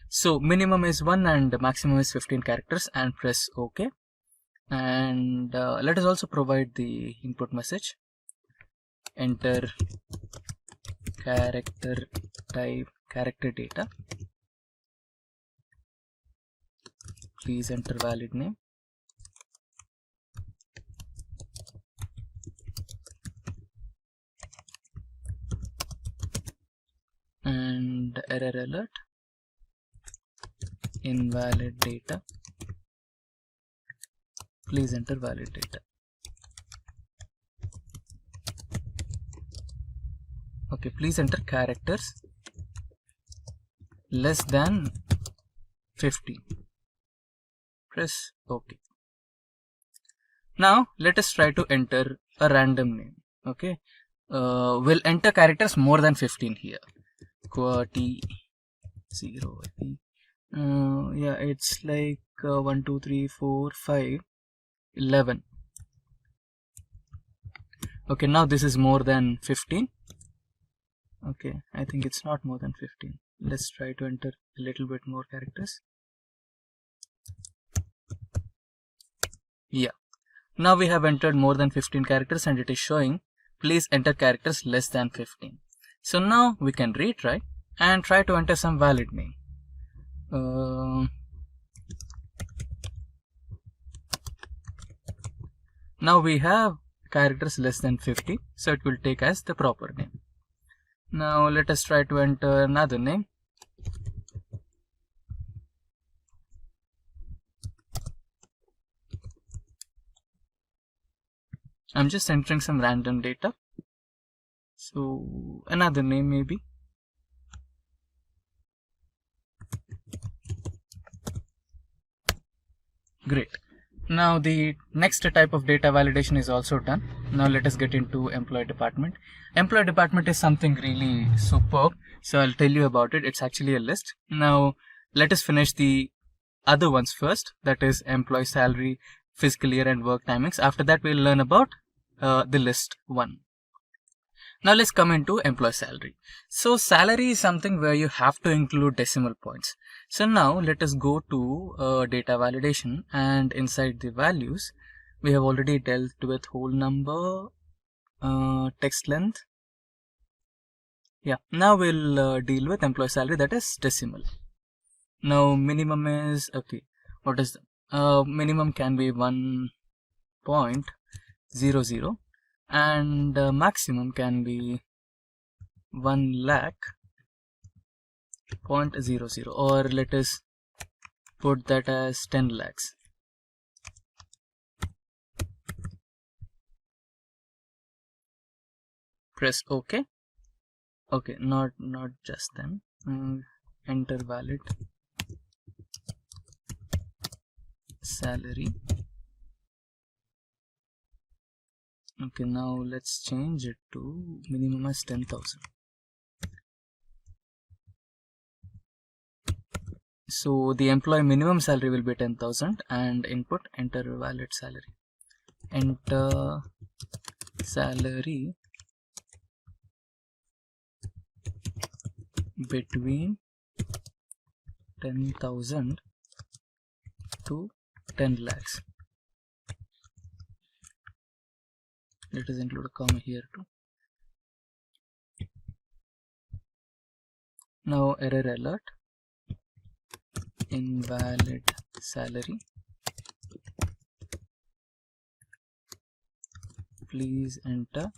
So minimum is 1 and maximum is 15 characters, and press OK. And let us also provide the input message. Enter character type, character data. Please enter valid name. And error alert, invalid data. Please enter valid data. Okay, please enter characters less than 15. Press OK. Now let us try to enter a random name. Okay, we'll enter characters more than 15 here. QWERTY 0. Yeah, it's like 1, 2, 3, 4, 5, 11. Okay, now this is more than 15. Okay, I think it's not more than 15. Let's try to enter a little bit more characters. Yeah, now we have entered more than 15 characters, and it is showing please enter characters less than 15. So now we can retry and try to enter some valid name. Now we have characters less than 50, so it will take as the proper name. Now let us try to enter another name. I'm just entering some random data. So another name maybe. Great. Now the next type of data validation is also done. Now let us get into employee department. Employee department is something really superb. So I'll tell you about it. It's actually a list. Now let us finish the other ones first. That is employee salary, fiscal year, and work timings. After that we'll learn about the list one. Now let's come into employee salary. So salary is something where you have to include decimal points. So now let us go to data validation, and inside the values we have already dealt with whole number, text length. Yeah, now we'll deal with employee salary, that is decimal. Now minimum is, okay, what is the minimum can be 1.00. and maximum can be 1,00,000.00, or let us put that as 10 lakhs. Press OK. Okay, not just then. Enter valid salary. Okay, now let's change it to minimum as 10,000. So the employee minimum salary will be 10,000, and input enter valid salary. Enter salary between 10,000 to 10 lakhs. Let us include a comma here too. Now error alert, invalid salary, please enter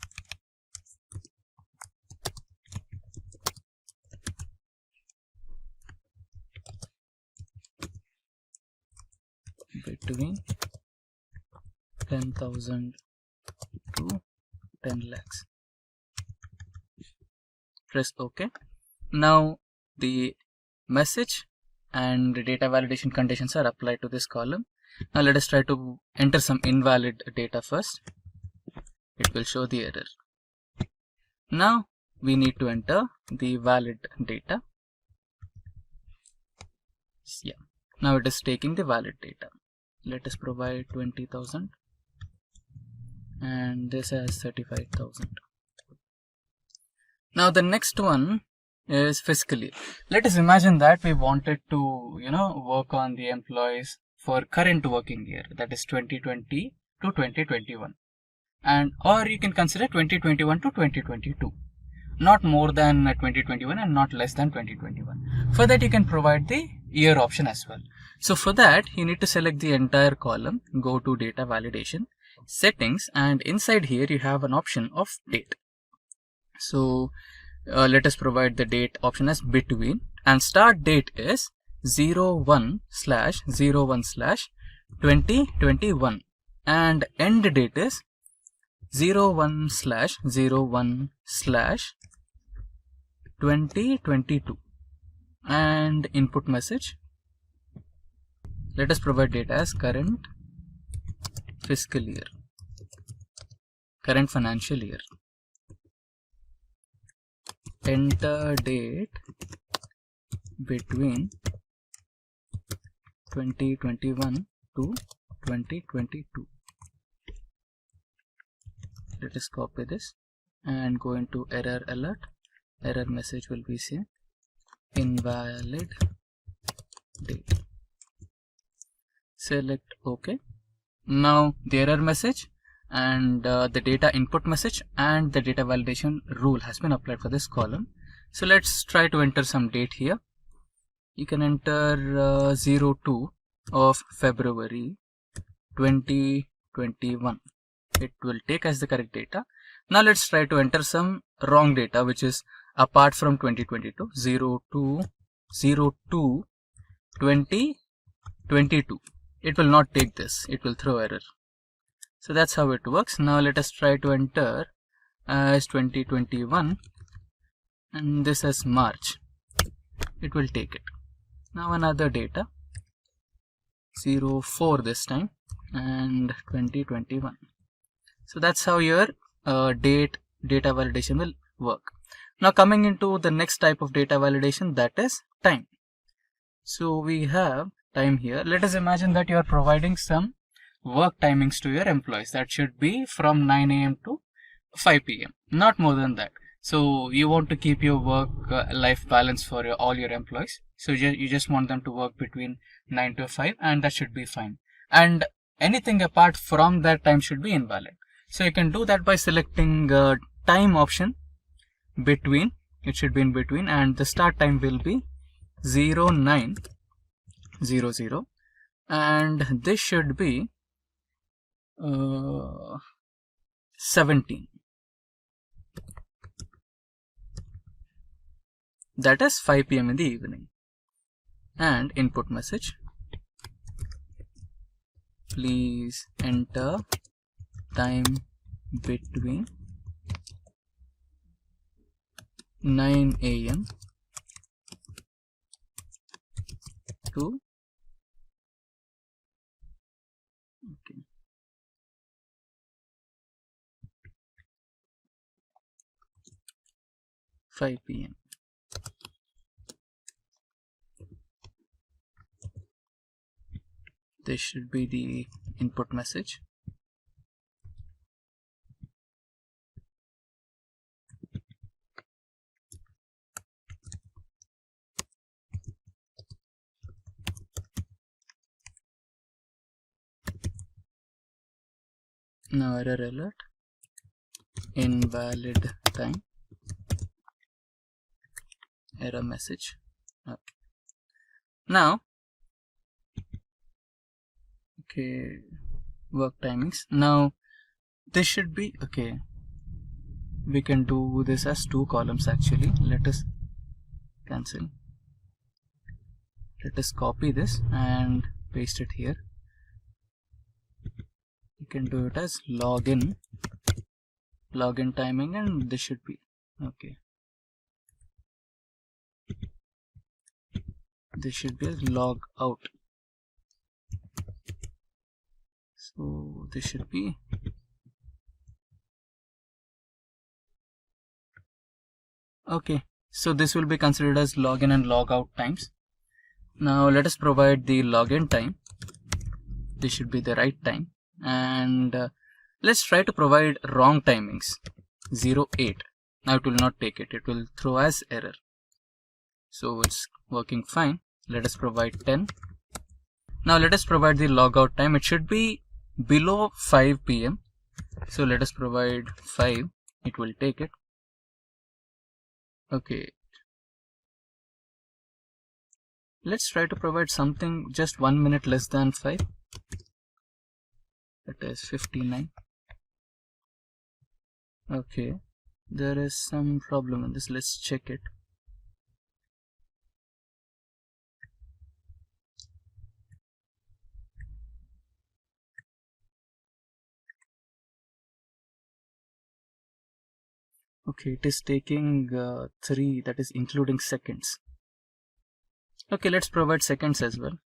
between 10,000 to 10 lakhs. Press OK. Now the message and the data validation conditions are applied to this column. Now let us try to enter some invalid data first. It will show the error. Now we need to enter the valid data. Yeah. Now it is taking the valid data. Let us provide 20,000 and this has 35,000. Now the next one is fiscal year. Let us imagine that we wanted to work on the employees for current working year, that is 2020 to 2021, and or you can consider 2021 to 2022, not more than 2021 and not less than 2021. For that you can provide the year option as well. So for that you need to select the entire column, go to data validation, settings, and inside here you have an option of date. So let us provide the date option as between, and start date is 01/01/2021 and end date is 01/01/2022, and input message, let us provide data as current fiscal year, current financial year. Enter date between 2021 to 2022. Let us copy this and go into error alert. Error message will be seen, invalid date. Select OK. Now the error message and the data input message and the data validation rule has been applied for this column. So let's try to enter some date here. You can enter 02 of February 2021. It will take as the correct data. Now let's try to enter some wrong data which is apart from 2022, 02/2022. It will not take this, it will throw error. So that's how it works. Now let us try to enter as 2021 and this as March. It will take it. Now another data, 04 this time and 2021. So that's how your data validation will work. Now coming into the next type of data validation, that is time. So we have time here. Let us imagine that you are providing some work timings to your employees. That should be from 9 AM to 5 PM, not more than that. So you want to keep your work life balance for all your employees. So you just want them to work between 9 to 5 and that should be fine. And anything apart from that time should be invalid. So you can do that by selecting time option between. It should be in between, and the start time will be 0900 and this should be 17. That is 5 p.m. in the evening. And input message, please enter time between 9 a.m. to 5 p.m. This should be the input message. Now error alert, invalid time, error message. Okay. Now, okay, work timings. Now this should be okay. We can do this as 2 columns actually. Let us cancel. Let us copy this and paste it here. You can do it as login timing, and this should be okay. This should be as log out. So this should be okay. So this will be considered as login and log out times. Now let us provide the login time. This should be the right time, and let's try to provide wrong timings, 08. Now it will not take it. It will throw as error. So it's working fine. Let us provide 10. Now let us provide the logout time. It should be below 5 p.m. So let us provide 5. It will take it. Okay. Let's try to provide something just 1 minute less than 5. That is 59. Okay. There is some problem in this. Let's check it. Okay, it is taking 3, that is including seconds. Okay, let's provide seconds as well.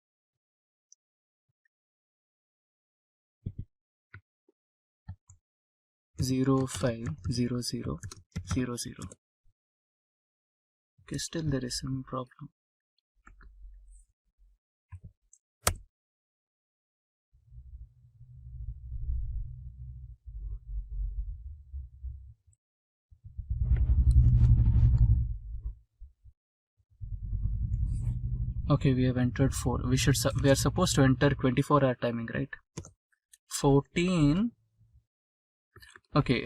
Zero 5 0 0 0 0. Okay, still there is some problem. Okay, we have entered 4. We are supposed to enter 24-hour timing, right? 14. Okay,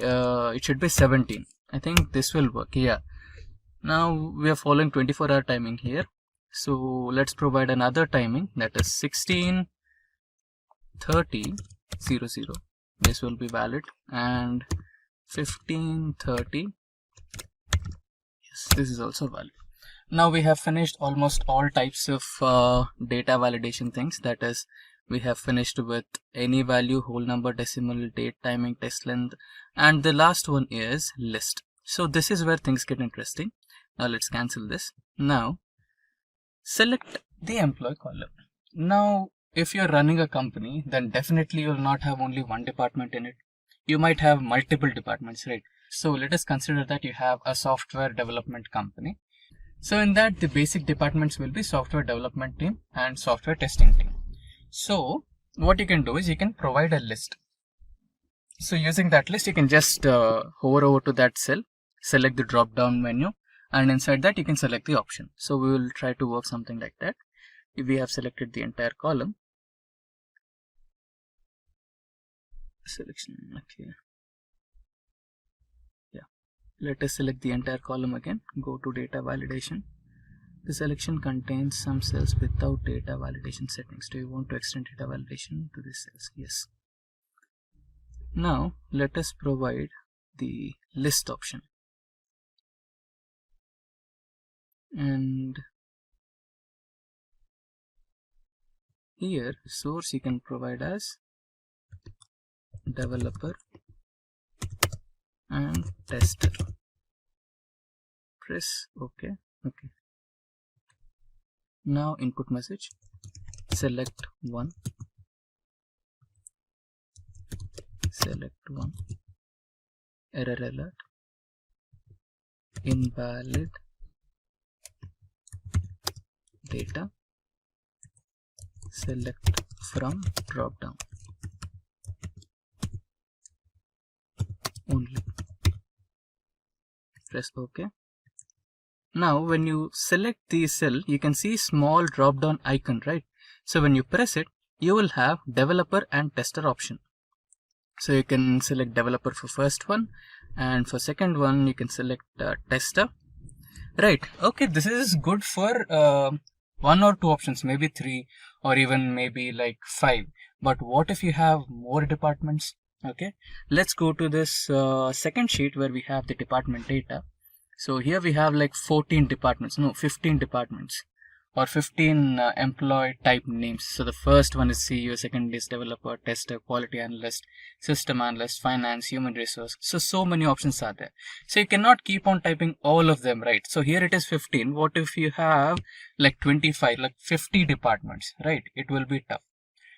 it should be 17. I think this will work. Yeah. Now we are following 24-hour timing here. So let's provide another timing, that is 16:30 00. This will be valid, and 15:30. Yes, this is also valid. Now we have finished almost all types of data validation things. That is, we have finished with any value, whole number, decimal, date, timing, test length, and the last one is list. So this is where things get interesting. Now let's cancel this. Now select the employee column. Now if you're running a company, then definitely you'll not have only one department in it. You might have multiple departments, right? So let us consider that you have a software development company. So in that, the basic departments will be software development team and software testing team. So what you can do is you can provide a list. So using that list, you can just hover over to that cell, select the drop down menu, and inside that you can select the option. So we will try to work something like that. If we have selected the entire column, selection, okay. Let us select the entire column again. Go to data validation. The selection contains some cells without data validation settings. Do you want to extend data validation to these cells? Yes. Now let us provide the list option, and here source you can provide as developer and tester. Press OK. Okay. Now input message, select one, error alert, invalid data, select from drop down only. Press OK. Now when you select the cell, you can see small drop down icon, right? So when you press it, you will have developer and tester option. So you can select developer for first one, and for second one you can select tester. Right. Okay, this is good for one or two options, maybe three, or even maybe like 5. But what if you have more departments? Okay, let's go to this second sheet where we have the department data. So here we have like 15 departments, or 15 employee type names. So the first one is CEO, second is developer, tester, quality analyst, system analyst, finance, human resource. So many options are there. So you cannot keep on typing all of them, right? So here it is 15. What if you have like 25, like 50 departments, right? It will be tough.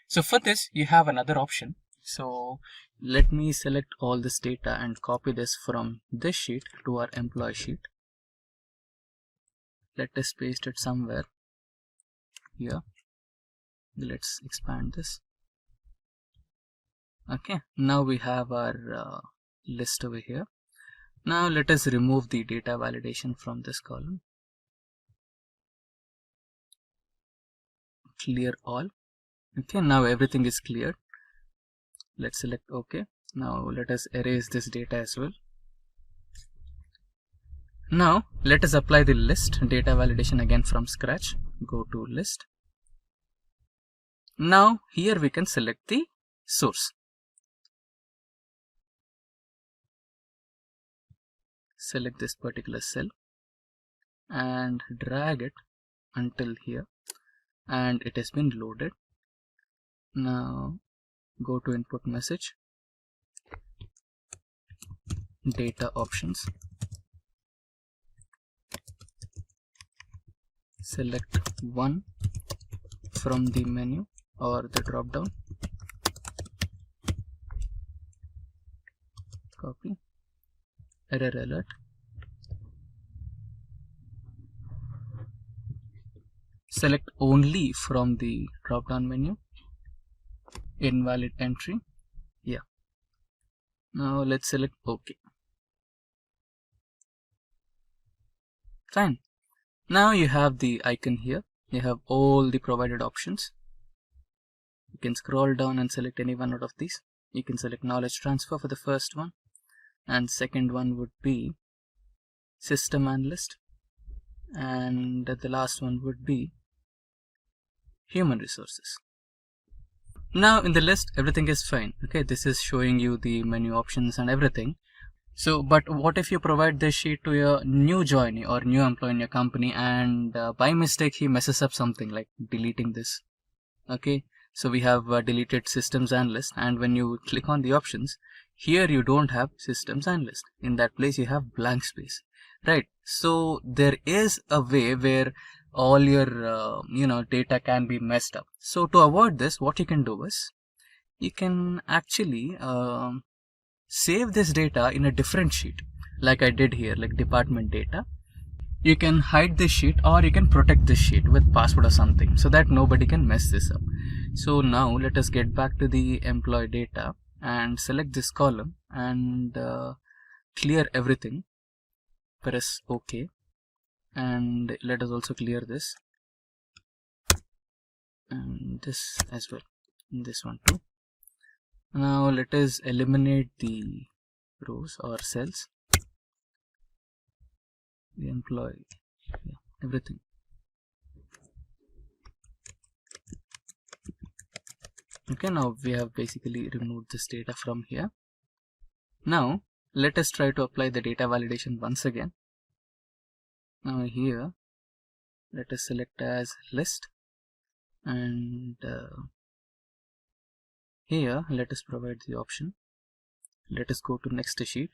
So for this, you have another option. So let me select all this data and copy this from this sheet to our employee sheet. Let us paste it somewhere here. Let's expand this. Okay, now we have our list over here. Now let us remove the data validation from this column. Clear all. Okay, now everything is cleared. Let's select OK. Now let us erase this data as well. Now let us apply the list data validation again from scratch. Go to list. Now here we can select the source. Select this particular cell and drag it until here, and it has been loaded. Now go to input message, data options, select one from the menu or the drop down, copy, error alert, select only from the drop down menu, invalid entry. Yeah. Now let's select OK. Fine. Now you have the icon here. You have all the provided options. You can scroll down and select any one out of these. You can select knowledge transfer for the first one, and second one would be system analyst, and the last one would be human resources. Now in the list everything is fine. Okay, this is showing you the menu options and everything. So but what if you provide this sheet to a new joinee or new employee in your company, and by mistake he messes up something like deleting this? Okay, so we have deleted systems analyst, and when you click on the options here, you don't have systems analyst. In that place you have blank space, right? So there is a way where all your data can be messed up. So to avoid this, what you can do is you can actually save this data in a different sheet, like I did here, like department data. You can hide this sheet, or you can protect this sheet with password or something, so that nobody can mess this up. So now let us get back to the employee data and select this column and clear everything. Press OK, and let us also clear this and this as well, and this one too. Now let us eliminate the rows or cells, the employee, everything. Okay, now we have basically removed this data from here. Now let us try to apply the data validation once again. Now here let us select as list, and here let us provide the option. Let us go to next sheet.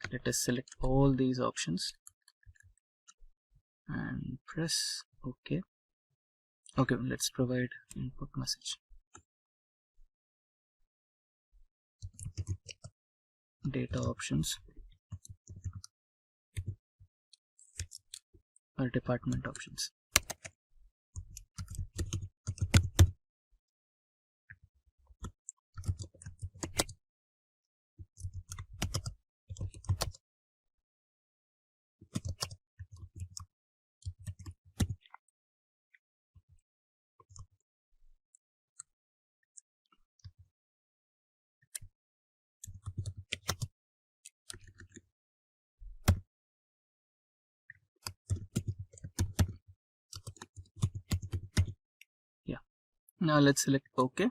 Let us select all these options and press OK. Okay, let's provide input message. Data options or department options. Yeah. Now let's select OK.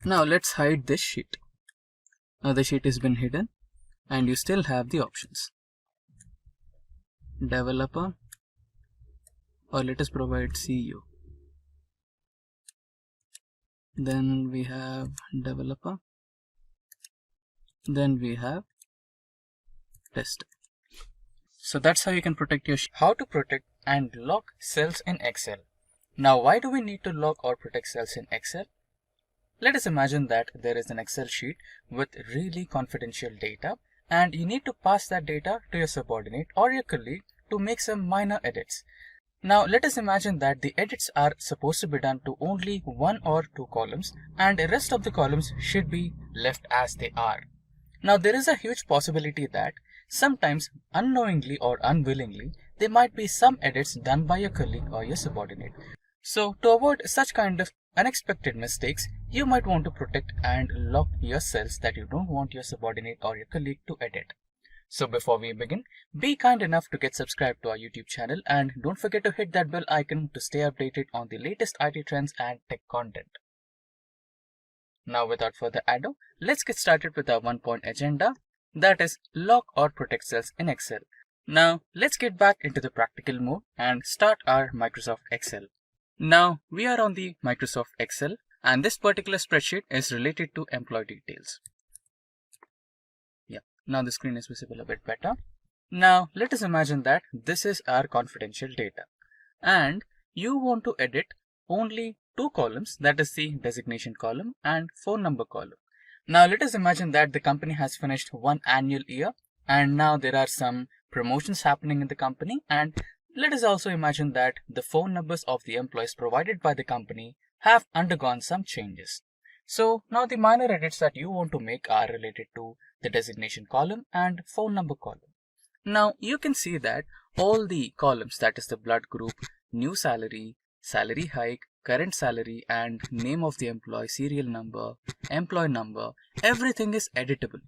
Now let's hide this sheet. Now the sheet has been hidden and you still have the options. Developer, or let us provide CEO. Then we have developer. Then we have tester. So that's how you can protect your sheet. How to protect and lock cells in Excel. Now why do we need to lock or protect cells in Excel? Let us imagine that there is an Excel sheet with really confidential data and you need to pass that data to your subordinate or your colleague to make some minor edits. Now let us imagine that the edits are supposed to be done to only 1 or 2 columns and the rest of the columns should be left as they are. Now there is a huge possibility that sometimes unknowingly or unwillingly there might be some edits done by your colleague or your subordinate. So to avoid such kind of unexpected mistakes, you might want to protect and lock your cells that you don't want your subordinate or your colleague to edit. So before we begin, be kind enough to get subscribed to our YouTube channel and don't forget to hit that bell icon to stay updated on the latest IT trends and tech content. Now without further ado, let's get started with our 1-point agenda, that is lock or protect cells in Excel. Now let's get back into the practical mode and start our Microsoft Excel. Now we are on the Microsoft Excel and this particular spreadsheet is related to employee details. Yeah, now the screen is visible a bit better. Now let us imagine that this is our confidential data and you want to edit only 2 columns, that is the designation column and phone number column. Now let us imagine that the company has finished one annual year and now there are some promotions happening in the company, and let us also imagine that the phone numbers of the employees provided by the company have undergone some changes. So now the minor edits that you want to make are related to the designation column and phone number column. Now you can see that all the columns, that is the blood group, new salary, salary hike, current salary and name of the employee, serial number, employee number, everything is editable.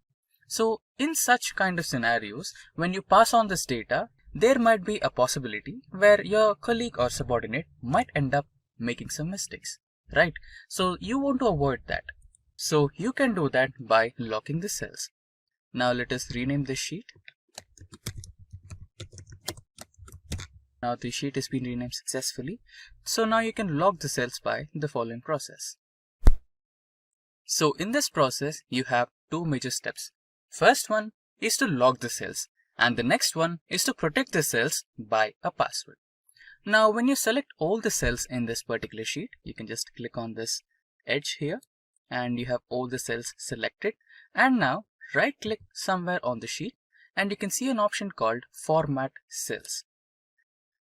So in such kind of scenarios, when you pass on this data, there might be a possibility where your colleague or subordinate might end up making some mistakes, right? So you want to avoid that. So you can do that by locking the cells. Now let us rename this sheet. Now the sheet has been renamed successfully. So now you can lock the cells by the following process. So in this process, you have 2 major steps. First one is to lock the cells and the next one is to protect the cells by a password. Now when you select all the cells in this particular sheet, you can just click on this edge here and you have all the cells selected, and now right click somewhere on the sheet and you can see an option called Format Cells.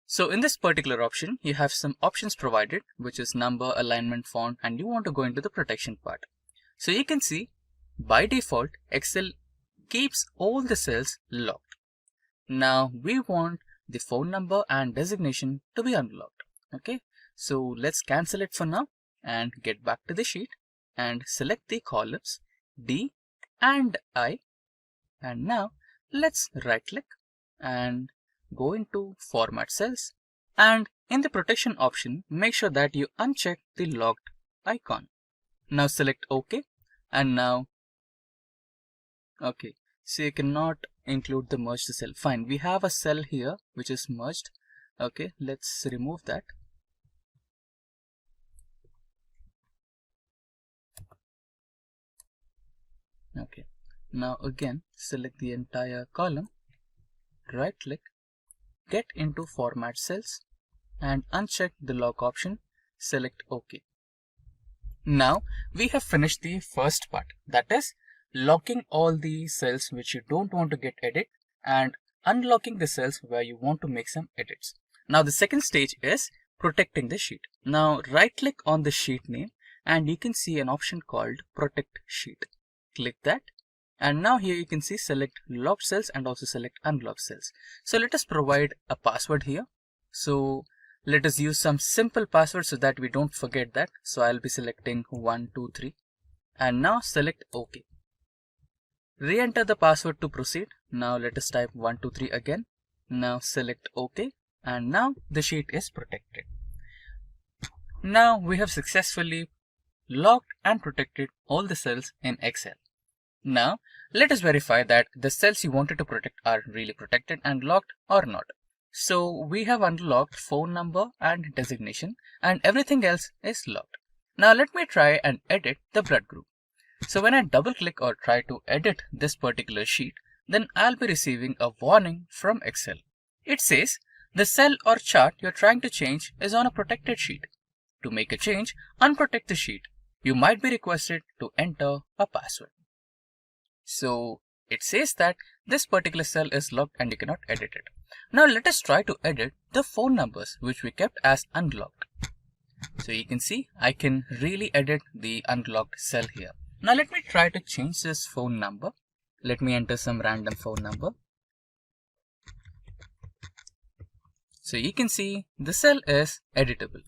So in this particular option, you have some options provided, which is number, alignment, font, and you want to go into the protection part. So you can see by default, Excel keeps all the cells locked. Now we want the phone number and designation to be unlocked. Okay, so let's cancel it for now and get back to the sheet and select the columns D and I. And now let's right click and go into Format Cells, and in the protection option, make sure that you uncheck the locked icon. Now select OK, and now Okay, so you cannot include the merged cell. Fine, we have a cell here which is merged. Okay, let's remove that. Okay, now again select the entire column, right click, get into format cells and uncheck the lock option, select OK. Now we have finished the first part, that is locking all the cells which you don't want to get edit and unlocking the cells where you want to make some edits. Now the second stage is protecting the sheet. Now right click on the sheet name and you can see an option called protect sheet. Click that and now here you can see select locked cells and also select unlocked cells. So let us provide a password here. So let us use some simple password so that we don't forget that. So I'll be selecting 123 and now select OK. Re-enter the password to proceed. Now let us type 123 again. Now select OK and now the sheet is protected. Now we have successfully locked and protected all the cells in Excel. Now let us verify that the cells you wanted to protect are really protected and locked or not. So we have unlocked phone number and designation and everything else is locked. Now let me try and edit the blood group. So when I double click or try to edit this particular sheet, then I'll be receiving a warning from Excel. It says the cell or chart you're trying to change is on a protected sheet. To make a change, unprotect the sheet. You might be requested to enter a password. So it says that this particular cell is locked and you cannot edit it. Now let us try to edit the phone numbers which we kept as unlocked. So you can see I can really edit the unlocked cell here. Now let me try to change this phone number. Let me enter some random phone number. So you can see the cell is editable.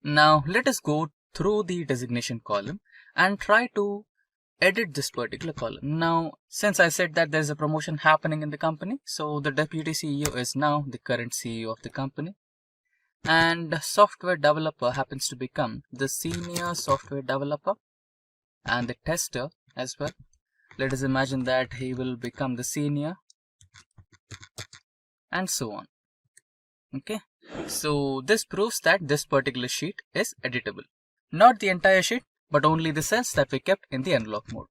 Now let us go through the designation column and try to edit this particular column. Now since I said that there's a promotion happening in the company, so the deputy CEO is now the current CEO of the company and software developer happens to become the senior software developer and the tester as well. Let us imagine that he will become the senior and so on. Okay, so this proves that this particular sheet is editable. Not the entire sheet, but only the cells that we kept in the unlock mode.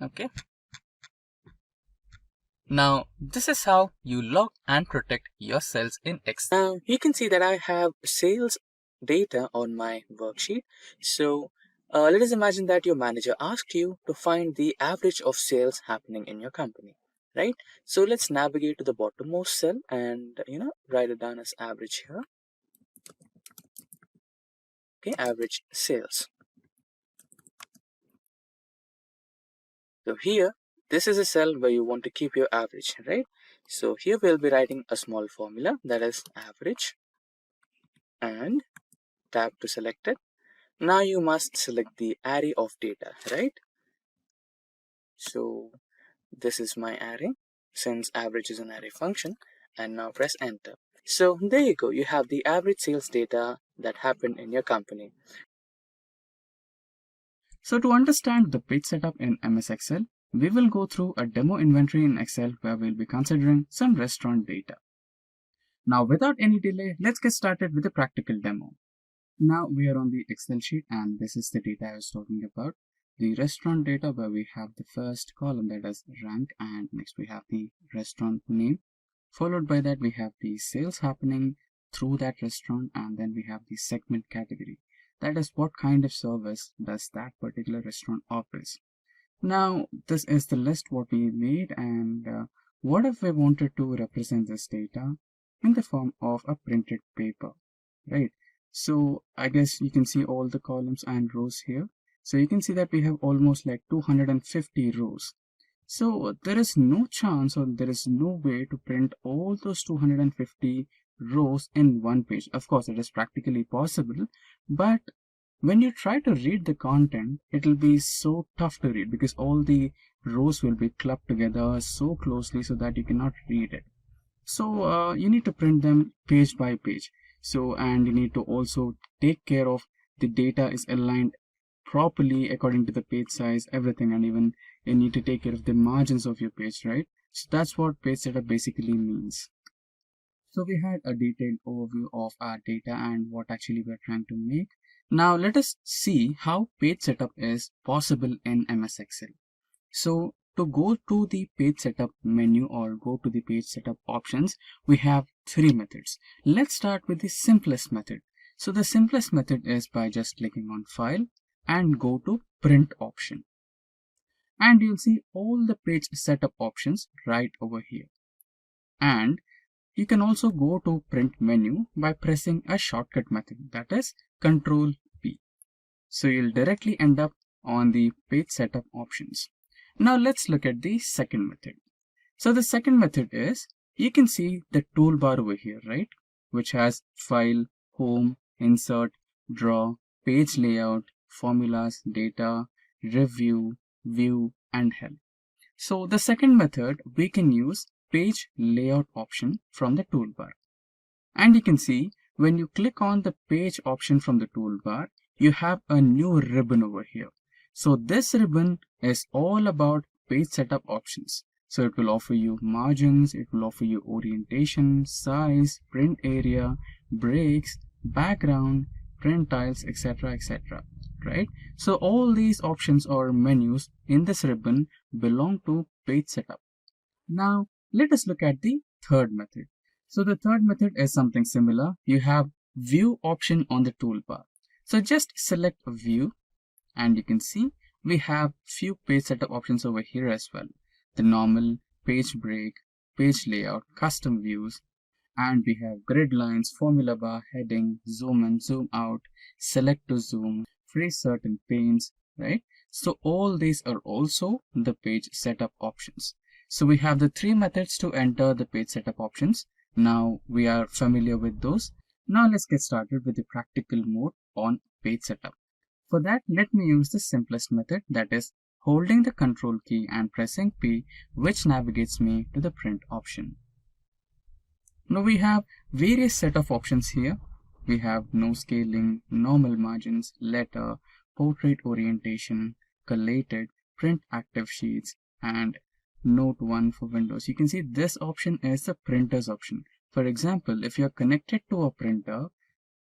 Okay. Now this is how you lock and protect your cells in Excel. Now you can see that I have sales data on my worksheet. So let us imagine that your manager asked you to find the average of sales happening in your company, right? So let's navigate to the bottommost cell and write it down as average here. Okay, average sales. So here, this is a cell where you want to keep your average, right? So here we'll be writing a small formula that is average and tap to select it. Now you must select the array of data, right? So this is my array since average is an array function, and now press enter. So there you go, you have the average sales data that happened in your company. So to understand the page setup in MS Excel, we will go through a demo inventory in Excel where we'll be considering some restaurant data. Now without any delay, let's get started with the practical demo. Now we are on the Excel sheet and this is the data I was talking about. The restaurant data where we have the first column that is rank and next we have the restaurant name. Followed by that we have the sales happening through that restaurant and then we have the segment category. That is what kind of service does that particular restaurant offers. Now this is the list what we made and what if we wanted to represent this data in the form of a printed paper, right? So I guess you can see all the columns and rows here. So you can see that we have almost like 250 rows. So there is no chance or there is no way to print all those 250 rows in one page. Of course, it is practically possible, but when you try to read the content, it will be so tough to read because all the rows will be clubbed together so closely so that you cannot read it. So you need to print them page by page. So, and you need to also take care of the data is aligned properly according to the page size, everything, and even you need to take care of the margins of your page, right? So that's what page setup basically means. So we had a detailed overview of our data and what actually we're trying to make. Now let us see how page setup is possible in MS Excel. So to go to the page setup menu or go to the page setup options, we have three methods. Let's start with the simplest method. So the simplest method is by just clicking on File and go to Print option. And you'll see all the page setup options right over here. And you can also go to Print menu by pressing a shortcut method, that is Control P. So you'll directly end up on the page setup options. Now let's look at the second method. So the second method is, you can see the toolbar over here, right? Which has File, Home, Insert, Draw, Page Layout, Formulas, Data, Review, View, and Help. So the second method, we can use Page Layout option from the toolbar. And you can see when you click on the page option from the toolbar, you have a new ribbon over here. So this ribbon is all about page setup options. So it will offer you margins, it will offer you orientation, size, print area, breaks, background, print tiles, etc., etc. Right? So all these options or menus in this ribbon belong to page setup. Now let us look at the third method. So the third method is something similar. You have view option on the toolbar. So just select a view and you can see we have few page setup options over here as well. The normal, page break, page layout, custom views, and we have grid lines, formula bar, heading, zoom in, zoom out, select to zoom, freeze certain panes, right? So all these are also the page setup options. So we have the three methods to enter the page setup options. Now we are familiar with those. Now let's get started with the practical mode on page setup. For that, let me use the simplest method, that is holding the control key and pressing P, which navigates me to the print option. Now we have various set of options here. We have no scaling, normal margins, letter, portrait orientation, collated, print active sheets, and Note 1 for Windows. You can see this option is the printer's option. For example, if you're connected to a printer,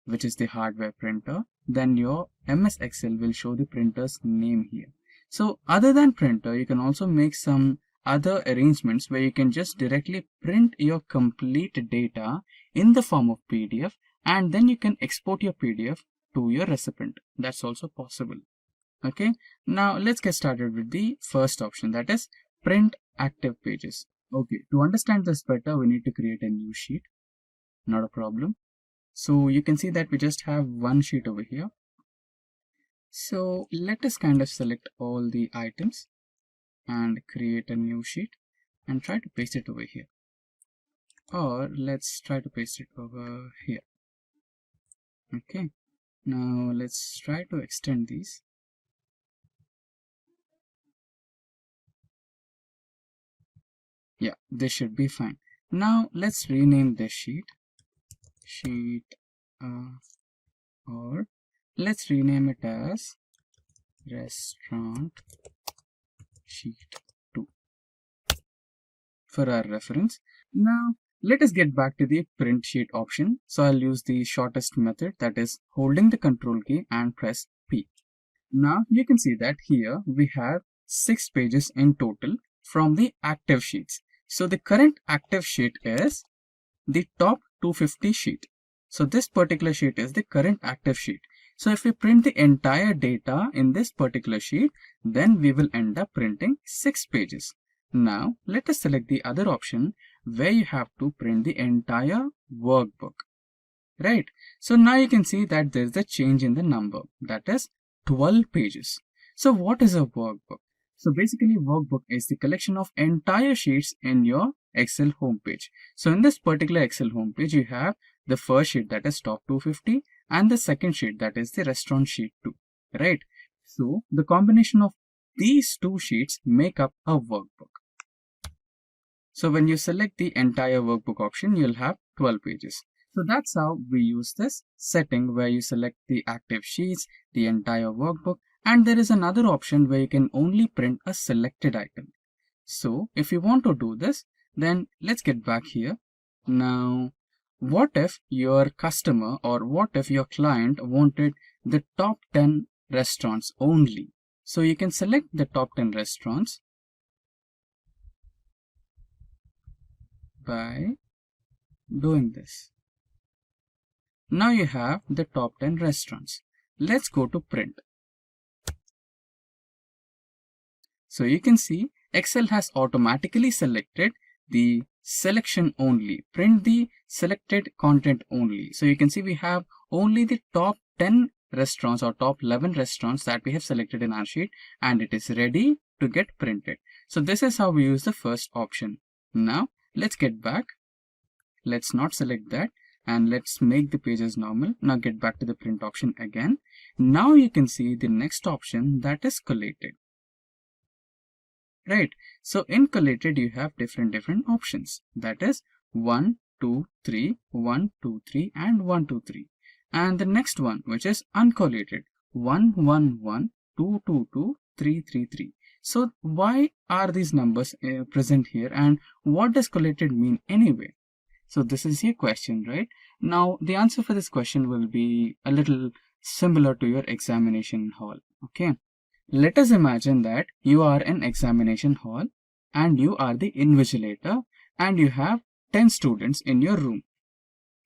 which is the hardware printer, then your MS Excel will show the printer's name here. So other than printer, you can also make some other arrangements where you can just directly print your complete data in the form of PDF, and then you can export your PDF to your recipient. That's also possible. Okay, now let's get started with the first option, that is print active pages. Okay, to understand this better, we need to create a new sheet. Not a problem. So you can see that we just have one sheet over here. So let us kind of select all the items and create a new sheet and try to paste it over here. Or let's try to paste it over here. Okay, now let's try to extend these. Yeah, this should be fine. Now let's rename this sheet. Or let's rename it as restaurant sheet 2 for our reference. Now let us get back to the print sheet option. So I'll use the shortest method, that is holding the control key and press P. Now you can see that here we have 6 pages in total from the active sheets. So the current active sheet is the top 250 sheet. So this particular sheet is the current active sheet. So if we print the entire data in this particular sheet, then we will end up printing 6 pages. Now let us select the other option where you have to print the entire workbook. Right. So now you can see that there's a change in the number, that is 12 pages. So what is a workbook? So basically workbook is the collection of entire sheets in your Excel homepage. So in this particular Excel homepage, you have the first sheet, that is top 250, and the second sheet, that is the restaurant sheet 2, right? So the combination of these two sheets make up a workbook. So when you select the entire workbook option, you'll have 12 pages. So that's how we use this setting where you select the active sheets, the entire workbook, and there is another option where you can only print a selected item. So if you want to do this, then let's get back here. Now, what if your customer or what if your client wanted the top 10 restaurants only? So you can select the top 10 restaurants by doing this. Now you have the top 10 restaurants. Let's go to print. So you can see Excel has automatically selected the selection only, print the selected content only. So you can see we have only the top 10 restaurants or top 11 restaurants that we have selected in our sheet, and it is ready to get printed. So this is how we use the first option. Now let's get back. Let's not select that and let's make the pages normal. Now get back to the print option again. Now you can see the next option, that is collated. Right. So in collated you have different options, that is 1, 2, 3, 1, 2, 3 and 1, 2, 3. And the next one, which is uncollated, 1, 1, 1, 2, 2, 2, 3, 3, 3. So why are these numbers present here, and what does collated mean anyway? So this is your question, right? Now the answer for this question will be a little similar to your examination hall. Okay. Let us imagine that you are in examination hall and you are the invigilator and you have 10 students in your room.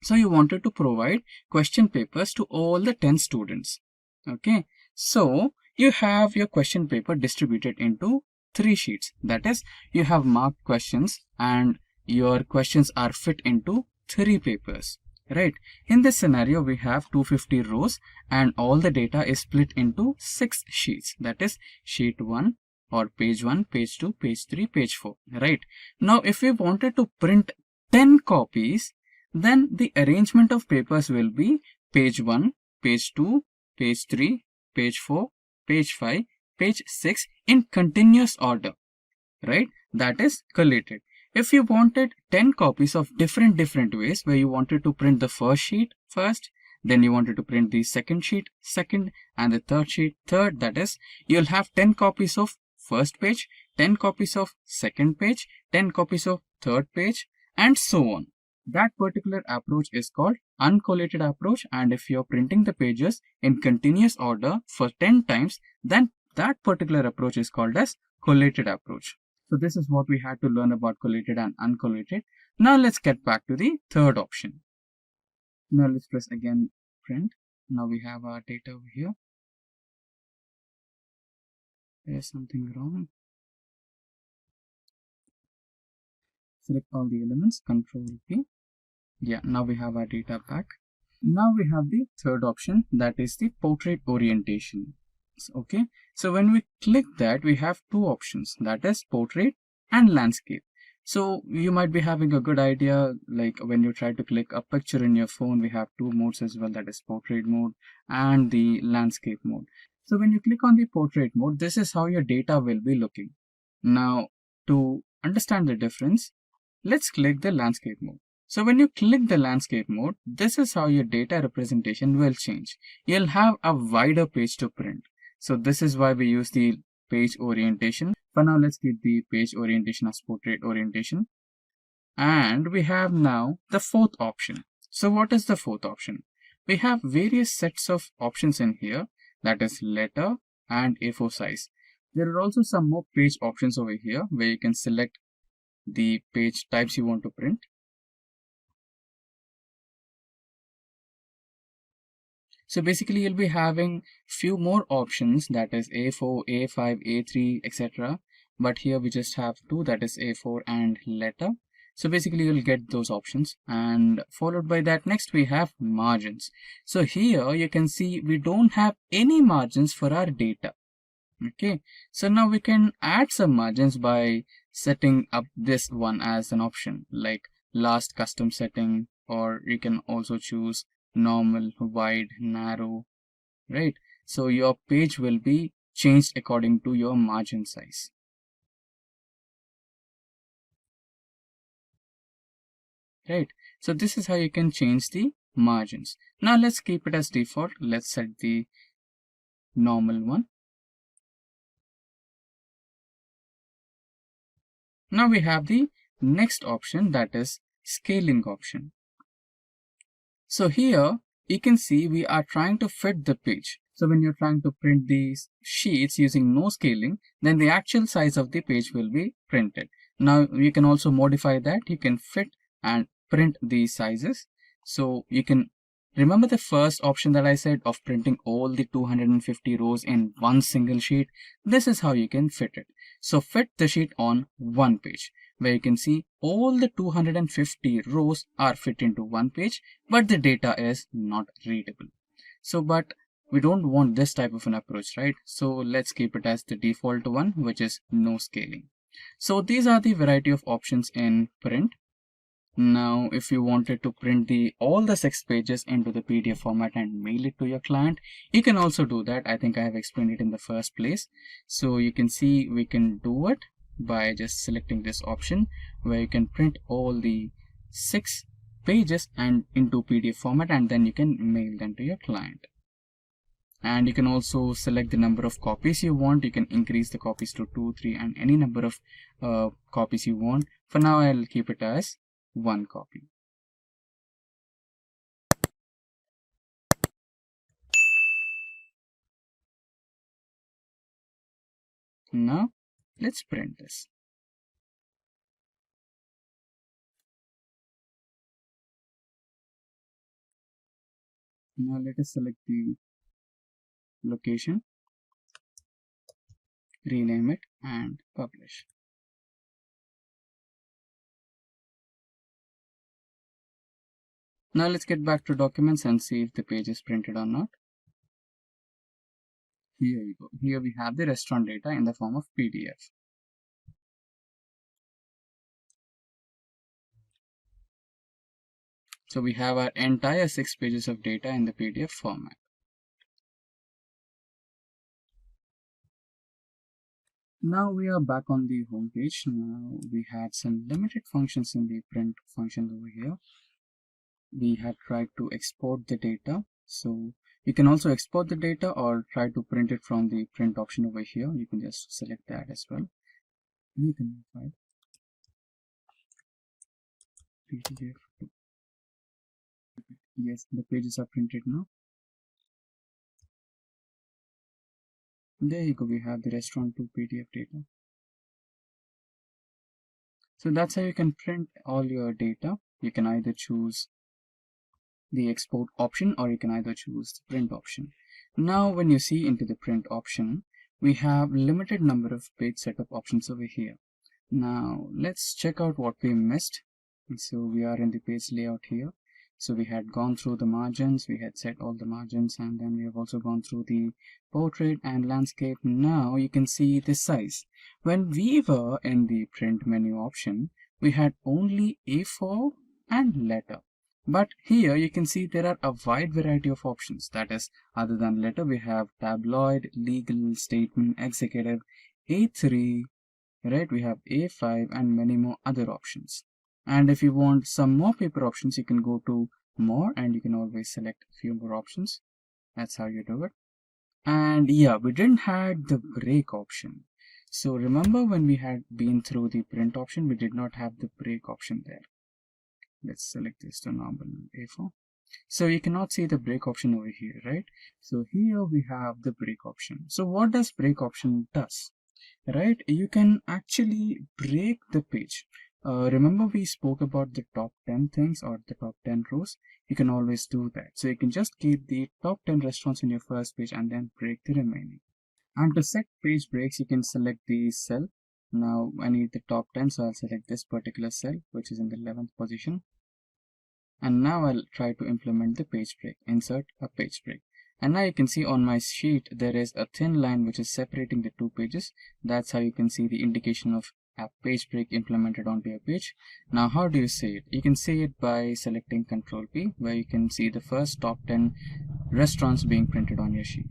So you wanted to provide question papers to all the 10 students. Okay. So you have your question paper distributed into 3 sheets. That is, you have marked questions and your questions are fit into 3 papers. Right. In this scenario, we have 250 rows and all the data is split into 6 sheets. That is sheet 1 or page 1, page 2, page 3, page 4. Right. Now, if we wanted to print 10 copies, then the arrangement of papers will be page 1, page 2, page 3, page 4, page 5, page 6 in continuous order. Right. That is collated. If you wanted 10 copies of different ways, where you wanted to print the first sheet first, then you wanted to print the second sheet second, and the third sheet third, that is, you'll have 10 copies of first page, 10 copies of second page, 10 copies of third page, and so on. That particular approach is called uncollated approach, and if you're printing the pages in continuous order for 10 times, then that particular approach is called as collated approach. So this is what we had to learn about collated and uncollated. Now let's get back to the third option. Now let's press again print. Now we have our data over here. There's something wrong. Select all the elements, Control P. Yeah, now we have our data back. Now we have the third option, that is the portrait orientation. Okay, so when we click that, we have 2 options, that is portrait and landscape. So you might be having a good idea, like when you try to click a picture in your phone, we have 2 modes as well, that is portrait mode and the landscape mode. So when you click on the portrait mode, this is how your data will be looking. Now to understand the difference, let's click the landscape mode. So when you click the landscape mode, this is how your data representation will change. You'll have a wider page to print. So this is why we use the page orientation. For now, let's keep the page orientation as portrait orientation. And we have now the fourth option. So what is the fourth option? We have various sets of options in here, that is letter and A4 size. There are also some more page options over here where you can select the page types you want to print. So basically you'll be having few more options, that is A4, A5, A3, etc. But here we just have 2, that is A4 and letter. So basically you'll get those options, and followed by that next we have margins. So here you can see we don't have any margins for our data. Okay, so now we can add some margins by setting up this one as an option, like last custom setting, or you can also choose normal, wide, narrow, right? So your page will be changed according to your margin size. right? So this is how you can change the margins. Now let's keep it as default. Let's set the normal one. Now we have the next option, that is scaling option. So here you can see we are trying to fit the page. So when you're trying to print these sheets using no scaling, then the actual size of the page will be printed. Now you can also modify that. You can fit and print these sizes. So you can remember the first option that I said of printing all the 250 rows in one single sheet. This is how you can fit it. So fit the sheet on one page, where you can see all the 250 rows are fit into one page, but the data is not readable. So, but we don't want this type of an approach, right? So let's keep it as the default one, which is no scaling. So these are the variety of options in print. Now, if you wanted to print all the 6 pages into the PDF format and mail it to your client, you can also do that. I think I have explained it in the first place. So you can see we can do it by just selecting this option, where you can print all the 6 pages and into PDF format, and then you can mail them to your client. And you can also select the number of copies you want. You can increase the copies to 2, 3, and any number of copies you want. For now, I'll keep it as 1 copy. Now let's print this. Now let us select the location, rename it, and publish. Now let's get back to documents and see if the page is printed or not. Here you go. Here we have the restaurant data in the form of PDF. So we have our entire 6 pages of data in the PDF format. Now we are back on the home page. Now we had some limited functions in the print function over here. We had tried to export the data. So you can also export the data or try to print it from the print option over here. You can just select that as well. You can try PDF. Yes, the pages are printed now. There you go, we have the restaurant 2 PDF data. So that's how you can print all your data. You can either choose the export option or you can either choose the print option. Now when you see into the print option, we have limited number of page setup options over here. Now let's check out what we missed. So we are in the page layout here. So we had gone through the margins, we had set all the margins, and then we have also gone through the portrait and landscape. Now you can see the size. When we were in the print menu option, we had only A4 and letter. But here you can see there are a wide variety of options. That is, other than letter, we have tabloid, legal, statement, executive, A3, right? We have A5 and many more other options. And if you want some more paper options, you can go to more and you can always select a few more options. That's how you do it. And yeah, we didn't have the break option. So remember when we had been through the print option, we did not have the break option there. Let's select this to normal A4. So you cannot see the break option over here, right? So here we have the break option. So what does break option does? Right, you can actually break the page. Remember we spoke about the top 10 things or the top 10 rows. You can always do that. So you can just keep the top 10 restaurants in your first page and then break the remaining. And to set page breaks, you can select the cell. Now I need the top 10, so I'll select this particular cell, which is in the 11th position. And now I'll try to implement the page break. Insert a page break. And now you can see on my sheet there is a thin line which is separating the 2 pages. That's how you can see the indication of a page break implemented onto your page. Now how do you see it? You can see it by selecting Ctrl P, where you can see the first top 10 restaurants being printed on your sheet.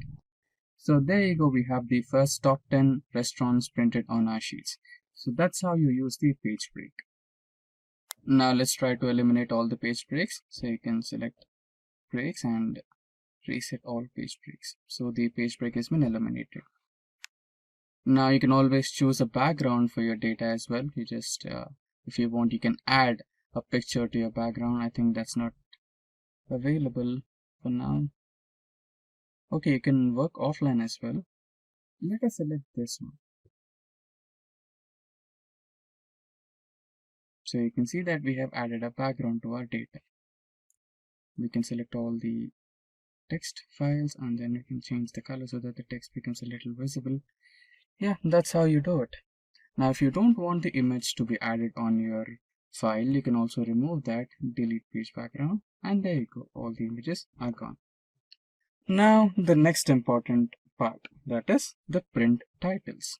So there you go, we have the first top 10 restaurants printed on our sheets. So that's how you use the page break. Now let's try to eliminate all the page breaks. So you can select breaks and reset all page breaks. So the page break has been eliminated. Now you can always choose a background for your data as well. You just, if you want, you can add a picture to your background. I think that's not available for now. Okay, you can work offline as well. Let us select this one. So you can see that we have added a background to our data. We can select all the text files and then you can change the color so that the text becomes a little visible. Yeah, that's how you do it. Now if you don't want the image to be added on your file, you can also remove that, delete page background, and there you go, all the images are gone. Now the next important part, that is the print titles.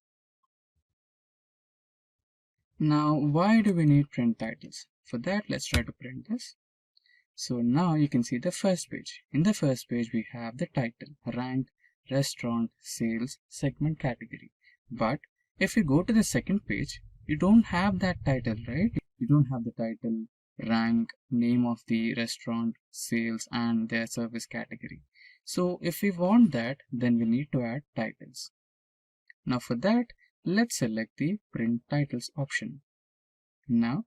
Now why do we need print titles? For that, let's try to print this. So now you can see the first page. In the first page we have the title, rank, restaurant, sales, segment, category. But if you go to the second page, you don't have that title, right? You don't have the title, rank, name of the restaurant, sales, and their service category. So if we want that, then we need to add titles. Now for that, let's select the print titles option. Now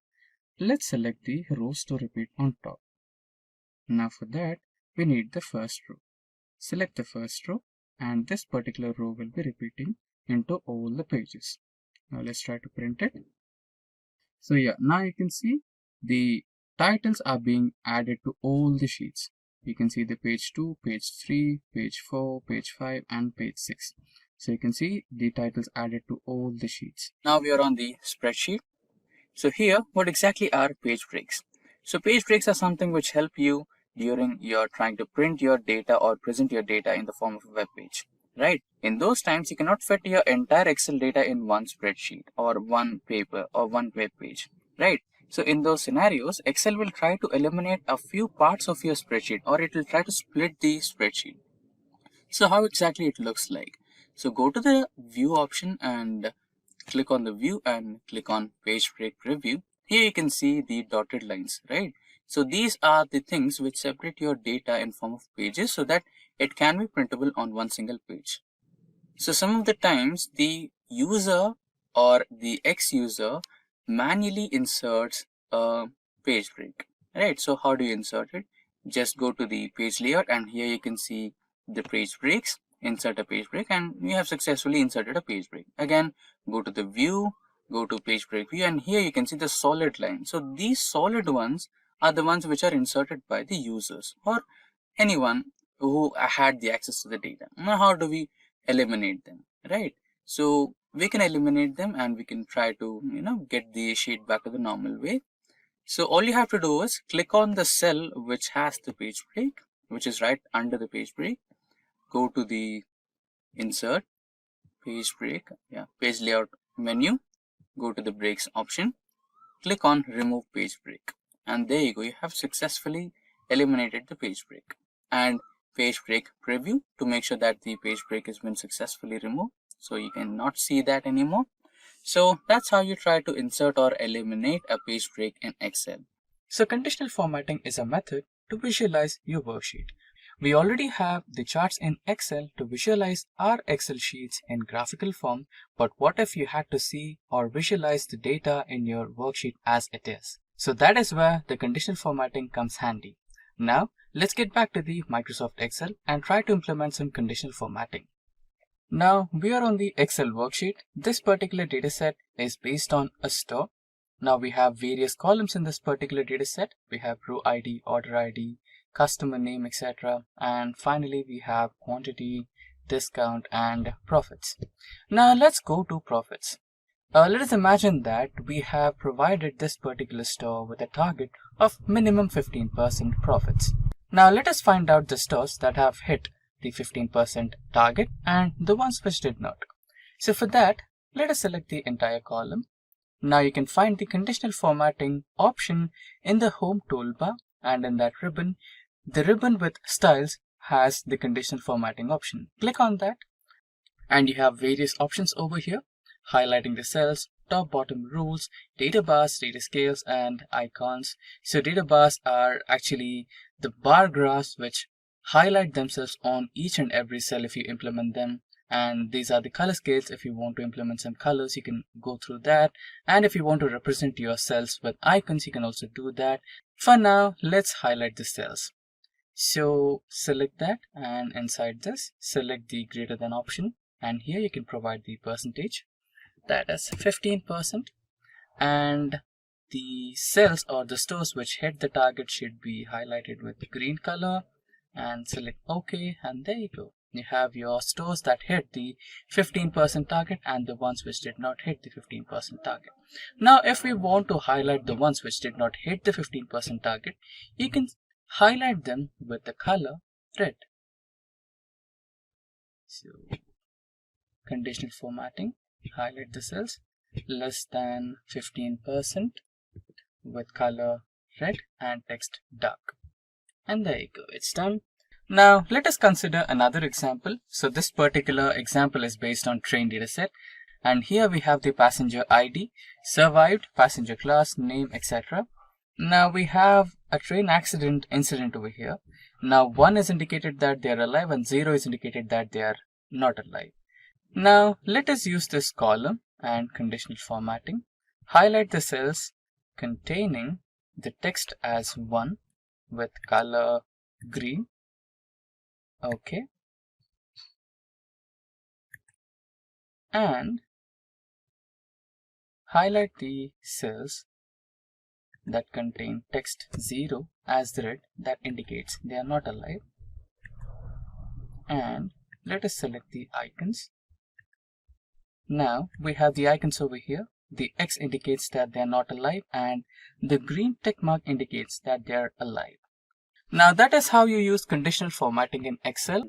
let's select the rows to repeat on top. Now for that, we need the first row. Select the first row and this particular row will be repeating into all the pages. Now let's try to print it. So yeah, now you can see the titles are being added to all the sheets. You can see the page 2, page 3, page 4, page 5 and page 6. So you can see the titles added to all the sheets. Now we are on the spreadsheet. So here, what exactly are page breaks? So page breaks are something which help you during you're trying to print your data or present your data in the form of a web page, right? In those times, you cannot fit your entire Excel data in one spreadsheet or one paper or one web page, right? So in those scenarios, Excel will try to eliminate a few parts of your spreadsheet or it will try to split the spreadsheet. So how exactly it looks like? So go to the view option and click on the view and click on page break preview. Here you can see the dotted lines, right? So these are the things which separate your data in form of pages so that it can be printable on one single page. So some of the times the user or the ex-user manually inserts a page break, right? So how do you insert it? Just go to the page layout and here you can see the page breaks, insert a page break, and you have successfully inserted a page break. Again, go to the view, go to page break view, and here you can see the solid line. So these solid ones are the ones which are inserted by the users or anyone who had the access to the data. Now how do we eliminate them, right? So we can eliminate them and we can try to get the sheet back to the normal way. So all you have to do is click on the cell which has the page break, which is right under the page break. Go to the insert page break, page layout menu, go to the breaks option, click on remove page break, and there you go, you have successfully eliminated the page break. And page break preview to make sure that the page break has been successfully removed, so you cannot see that anymore. So that's how you try to insert or eliminate a page break in Excel. So conditional formatting is a method to visualize your worksheet. We already have the charts in Excel to visualize our Excel sheets in graphical form, but what if you had to see or visualize the data in your worksheet as it is? So that is where the conditional formatting comes handy. Now let's get back to the Microsoft Excel and try to implement some conditional formatting. Now we are on the Excel worksheet. This particular dataset is based on a store. Now we have various columns in this particular dataset. We have row ID, order ID, customer name, etc. And finally we have quantity, discount, and profits. Now let's go to profits. Let us imagine that we have provided this particular store with a target of minimum 15% profits. Now let us find out the stores that have hit the 15% target and the ones which did not. So for that, let us select the entire column. Now you can find the conditional formatting option in the home toolbar, and in that ribbon, the ribbon with styles has the conditional formatting option. Click on that and you have various options over here, highlighting the cells, top bottom rules, data bars, data scales, and icons. So data bars are actually the bar graphs which highlight themselves on each and every cell if you implement them. And these are the color scales. If you want to implement some colors, you can go through that. And if you want to represent your cells with icons, you can also do that. For now, let's highlight the cells. So select that, and inside this, select the greater than option. And here you can provide the percentage, that is 15%. And the cells or the stores which hit the target should be highlighted with the green color, and select OK, and there you go. You have your stores that hit the 15% target and the ones which did not hit the 15% target. Now, if we want to highlight the ones which did not hit the 15% target, you can highlight them with the color red. So, conditional formatting, highlight the cells less than 15% with color red and text dark. And there you go, it's done. Now let us consider another example. So this particular example is based on trained dataset, and here we have the passenger ID, survived, passenger class, name, etc. Now we have a train accident incident over here. Now 1 is indicated that they are alive and 0 is indicated that they are not alive. Now let us use this column and conditional formatting. Highlight the cells containing the text as 1 with color green. Okay. And highlight the cells that contain text 0 as the red, that indicates they are not alive. And let us select the icons. Now we have the icons over here. The X indicates that they are not alive and the green tick mark indicates that they are alive. Now that is how you use conditional formatting in Excel.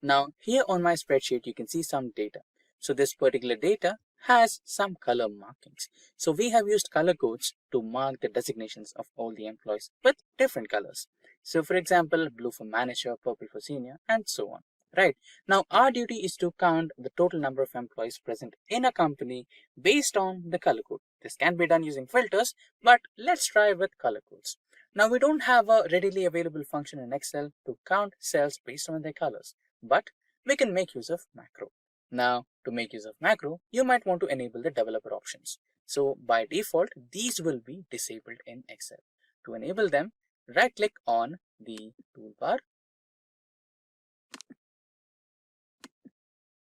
Now here on my spreadsheet you can see some data. So this particular data has some color markings. So we have used color codes to mark the designations of all the employees with different colors. So for example, blue for manager, purple for senior, and so on. Right. Now our duty is to count the total number of employees present in a company based on the color code. This can be done using filters, but let's try with color codes. Now we don't have a readily available function in Excel to count cells based on their colors, but we can make use of macro. Now to make use of macro, you might want to enable the developer options. So by default, these will be disabled in Excel. To enable them, right click on the toolbar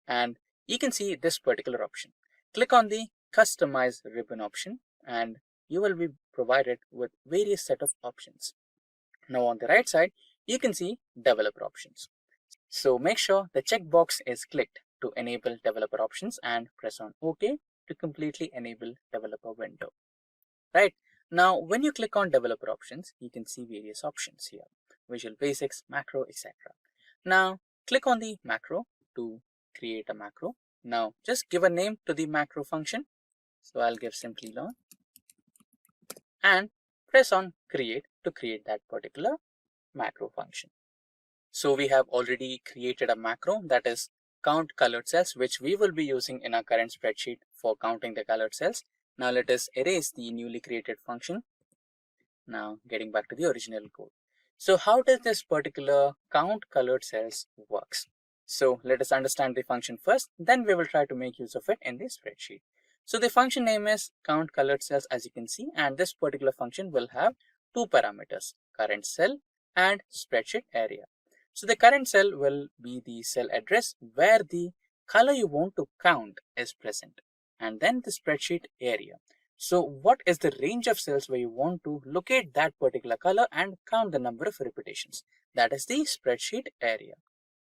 and you can see this particular option. Click on the customize ribbon option and you will be provided with various set of options. Now on the right side, you can see developer options. So make sure the checkbox is clicked to enable developer options and press on OK to completely enable developer window. Right. Now when you click on developer options, you can see various options here. Visual Basics, macro, etc. Now click on the macro to create a macro. Now just give a name to the macro function. So I'll give Simplilearn and press on create to create that particular macro function. So we have already created a macro, that is count colored cells, which we will be using in our current spreadsheet for counting the colored cells. Now let us erase the newly created function. Now getting back to the original code. So how does this particular count colored cells works? So let us understand the function first, then we will try to make use of it in the spreadsheet. So the function name is count colored cells, as you can see, and this particular function will have two parameters, current cell and spreadsheet area. So the current cell will be the cell address where the color you want to count is present, and then the spreadsheet area. So what is the range of cells where you want to locate that particular color and count the number of repetitions? That is the spreadsheet area.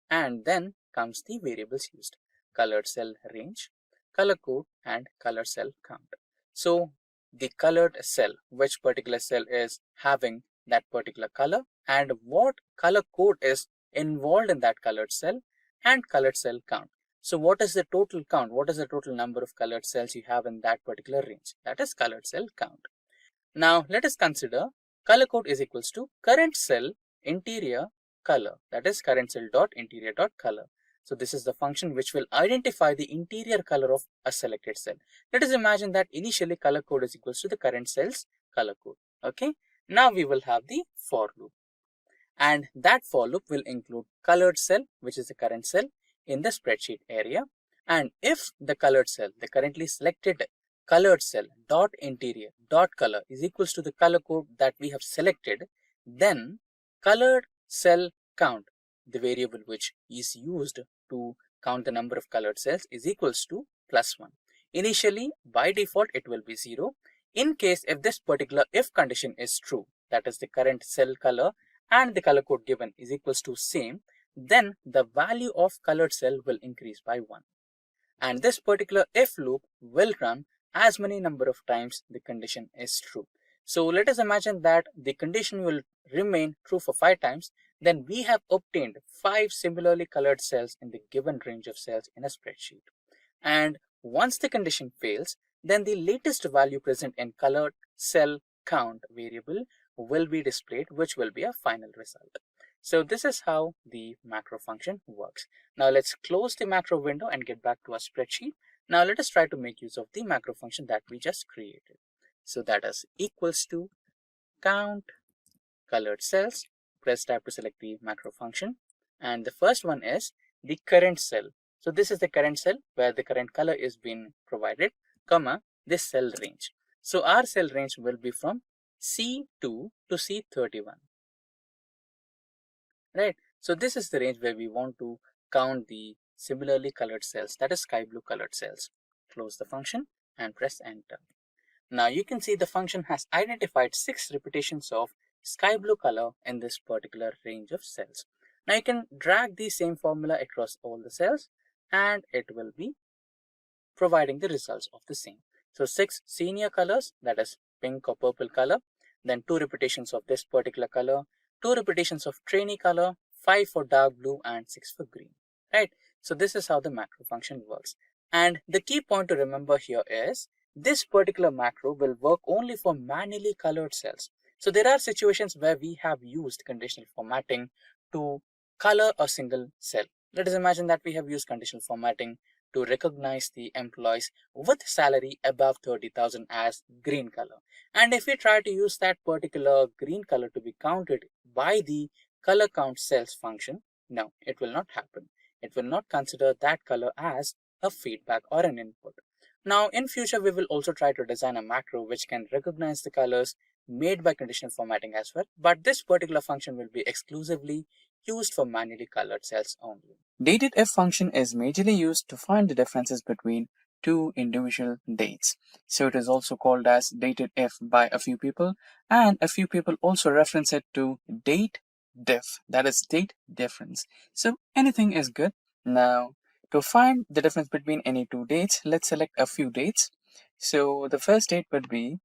And then comes the variables used: colored cell range, color code, and color cell count. So the colored cell, which particular cell is having that particular color and what color code is involved in that colored cell, and colored cell count. So what is the total count? What is the total number of colored cells you have in that particular range? That is colored cell count. Now let us consider color code is equals to current cell interior color, that is current cell dot interior dot color. So this is the function which will identify the interior color of a selected cell. Let us imagine that initially color code is equals to the current cell's color code. Okay. Now we will have the for loop, and that for loop will include colored cell, which is the current cell in the spreadsheet area. And if the colored cell, the currently selected colored cell dot interior dot color is equals to the color code that we have selected, then colored cell count, the variable which is used to count the number of colored cells, is equals to +1. Initially, by default, it will be 0. In case if this particular if condition is true, that is the current cell color and the color code given is equals to same, then the value of colored cell will increase by 1. And this particular if loop will run as many number of times the condition is true. So let us imagine that the condition will remain true for 5 times. Then we have obtained 5 similarly colored cells in the given range of cells in a spreadsheet. And once the condition fails, then the latest value present in colored cell count variable will be displayed, which will be a final result. So this is how the macro function works. Now let's close the macro window and get back to our spreadsheet. Now let us try to make use of the macro function that we just created. So that is equals to count colored cells. Press tab to select the macro function. And the first one is the current cell. So this is the current cell where the current color is being provided, comma, this cell range. So our cell range will be from C2 to C31. Right. So this is the range where we want to count the similarly colored cells, that is sky blue colored cells. Close the function and press enter. Now you can see the function has identified 6 repetitions of sky blue color in this particular range of cells. Now you can drag the same formula across all the cells and it will be providing the results of the same. So 6 senior colors, that is pink or purple color, then 2 repetitions of this particular color, 2 repetitions of trainee color, 5 for dark blue and 6 for green, right? So this is how the macro function works. And the key point to remember here is this particular macro will work only for manually colored cells. So there are situations where we have used conditional formatting to color a single cell. Let us imagine that we have used conditional formatting to recognize the employees with salary above 30,000 as green color. And if we try to use that particular green color to be counted by the color count cells function, no, it will not happen. It will not consider that color as a feedback or an input. Now in future, we will also try to design a macro which can recognize the colors made by conditional formatting as well. But this particular function will be exclusively used for manually colored cells only. Dated if function is majorly used to find the differences between two individual dates. So it is also called as dated if by a few people, and a few people also reference it to date diff, that is date difference. So anything is good. Now to find the difference between any two dates, let's select a few dates. So the first date would be,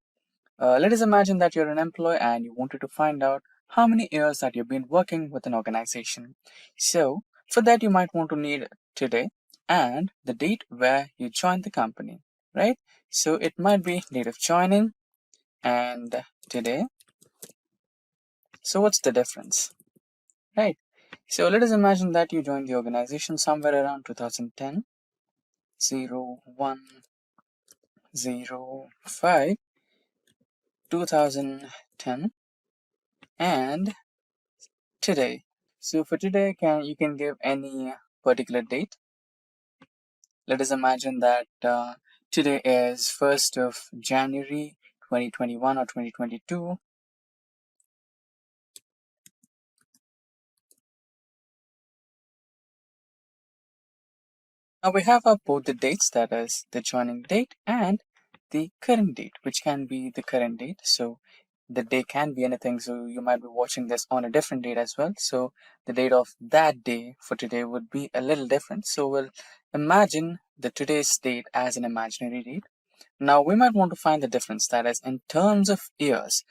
let us imagine that you're an employee and you wanted to find out how many years that you've been working with an organization. So for that, you might want to need today and the date where you joined the company, right? So it might be date of joining and today. So what's the difference, right? So let us imagine that you joined the organization somewhere around 2010, 01, 05, 2010, and today. So for today, you can give any particular date. Let us imagine that today is 1st of January 2021 or 2022. Now we have both the dates, that is the joining date and the current date, which can be the current date. So the day can be anything. So you might be watching this on a different date as well. So the date of that day for today would be a little different. So we'll imagine the today's date as an imaginary date. Now we might want to find the difference, that is in terms of years.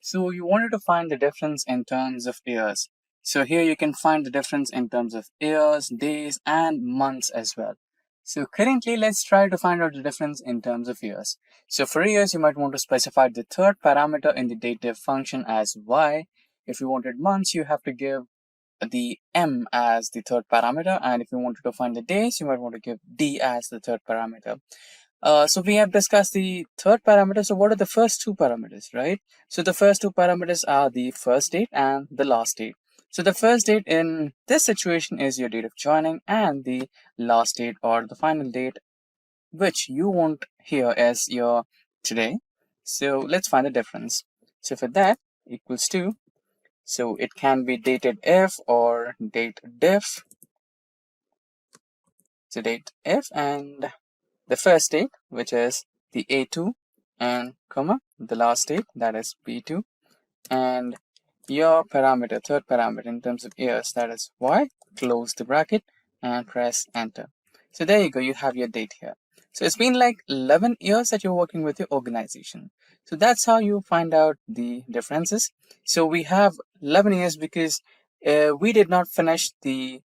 So you wanted to find the difference in terms of years. So here you can find the difference in terms of years, days, and months as well. So currently, let's try to find out the difference in terms of years. So for years, you might want to specify the third parameter in the dative function as y. If you wanted months, you have to give the M as the third parameter, and if you wanted to find the days, you might want to give D as the third parameter. So we have discussed the third parameter. So what are the first two parameters, right? So the first two parameters are the first date and the last date. So the first date in this situation is your date of joining, and the last date or the final date, which you want here as your today. So let's find the difference. So for that, equals to, so it can be dated if or date diff. So date if and the first date, which is the A2, and comma the last date, that is B2, and your parameter, third parameter in terms of years, that is Y, close the bracket and press enter. So there you go, you have your date here. So it's been like 11 years that you're working with your organization. So that's how you find out the differences. So we have 11 years because we did not finish the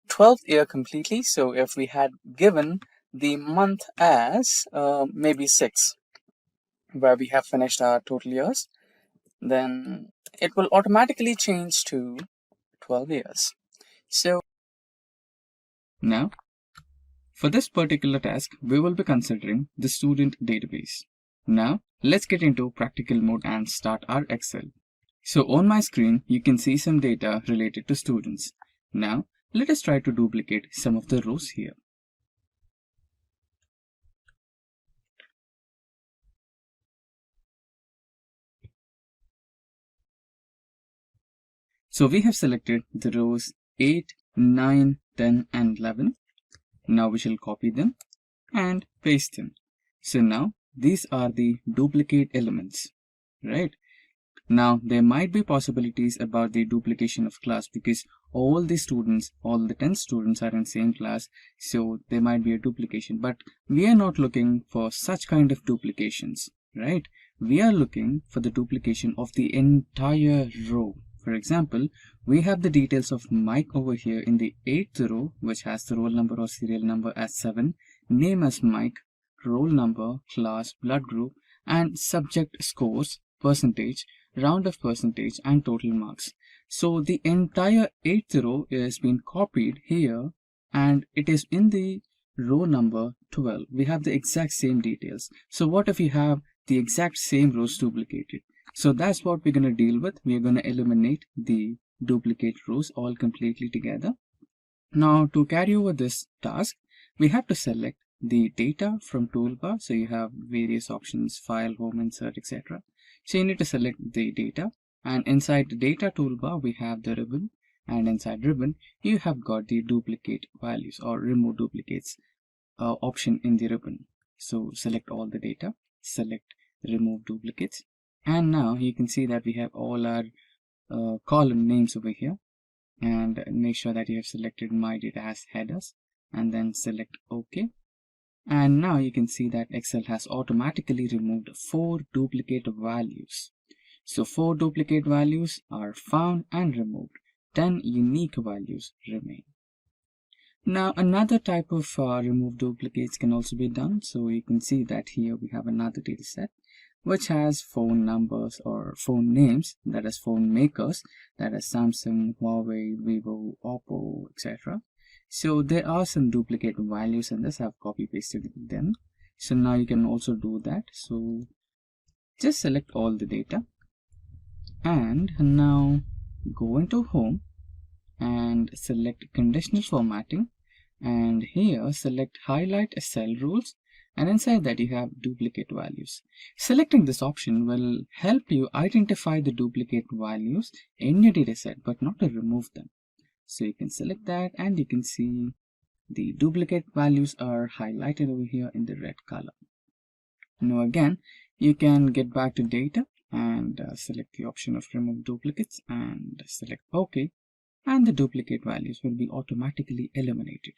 12th year completely. So if we had given the month as maybe 6, where we have finished our total years, then it will automatically change to 12 years. So now, for this particular task, we will be considering the student database. Now, let's get into practical mode and start our Excel. So on my screen, you can see some data related to students. Now, let us try to duplicate some of the rows here. So we have selected the rows 8, 9, 10 and 11. Now we shall copy them and paste them. So now these are the duplicate elements, right? Now there might be possibilities about the duplication of class because all the students, all the 10 students are in same class, so there might be a duplication, but we are not looking for such kind of duplications, right? We are looking for the duplication of the entire row. For example, we have the details of Mike over here in the 8th row, which has the roll number or serial number as 7, name as Mike, roll number, class, blood group, and subject scores, percentage, round of percentage, and total marks. So the entire 8th row is being copied here, and it is in the row number 12. We have the exact same details. So what if you have the exact same rows duplicated? So that's what we're going to deal with. We're going to eliminate the duplicate rows all completely together. Now to carry over this task, we have to select the data from toolbar. So you have various options, file, home, insert, etc. So you need to select the data, and inside the data toolbar we have the ribbon, and inside ribbon you have got the duplicate values or remove duplicates option in the ribbon. So select all the data, select remove duplicates, and now you can see that we have all our column names over here, and make sure that you have selected my data as headers and then select OK. And now you can see that Excel has automatically removed 4 duplicate values. So 4 duplicate values are found and removed. 10 unique values remain. Now another type of remove duplicates can also be done. So you can see that here we have another data set which has phone numbers or phone names, that is phone makers, that is Samsung, Huawei, Vivo, Oppo, etc. So there are some duplicate values in this. I've copy pasted them. So now you can also do that. So just select all the data and now go into home and select conditional formatting, and here select highlight cell rules, and inside that you have duplicate values. Selecting this option will help you identify the duplicate values in your dataset but not to remove them. So you can select that and you can see the duplicate values are highlighted over here in the red color. Now again, you can get back to data and select the option of remove duplicates and select OK, and the duplicate values will be automatically eliminated.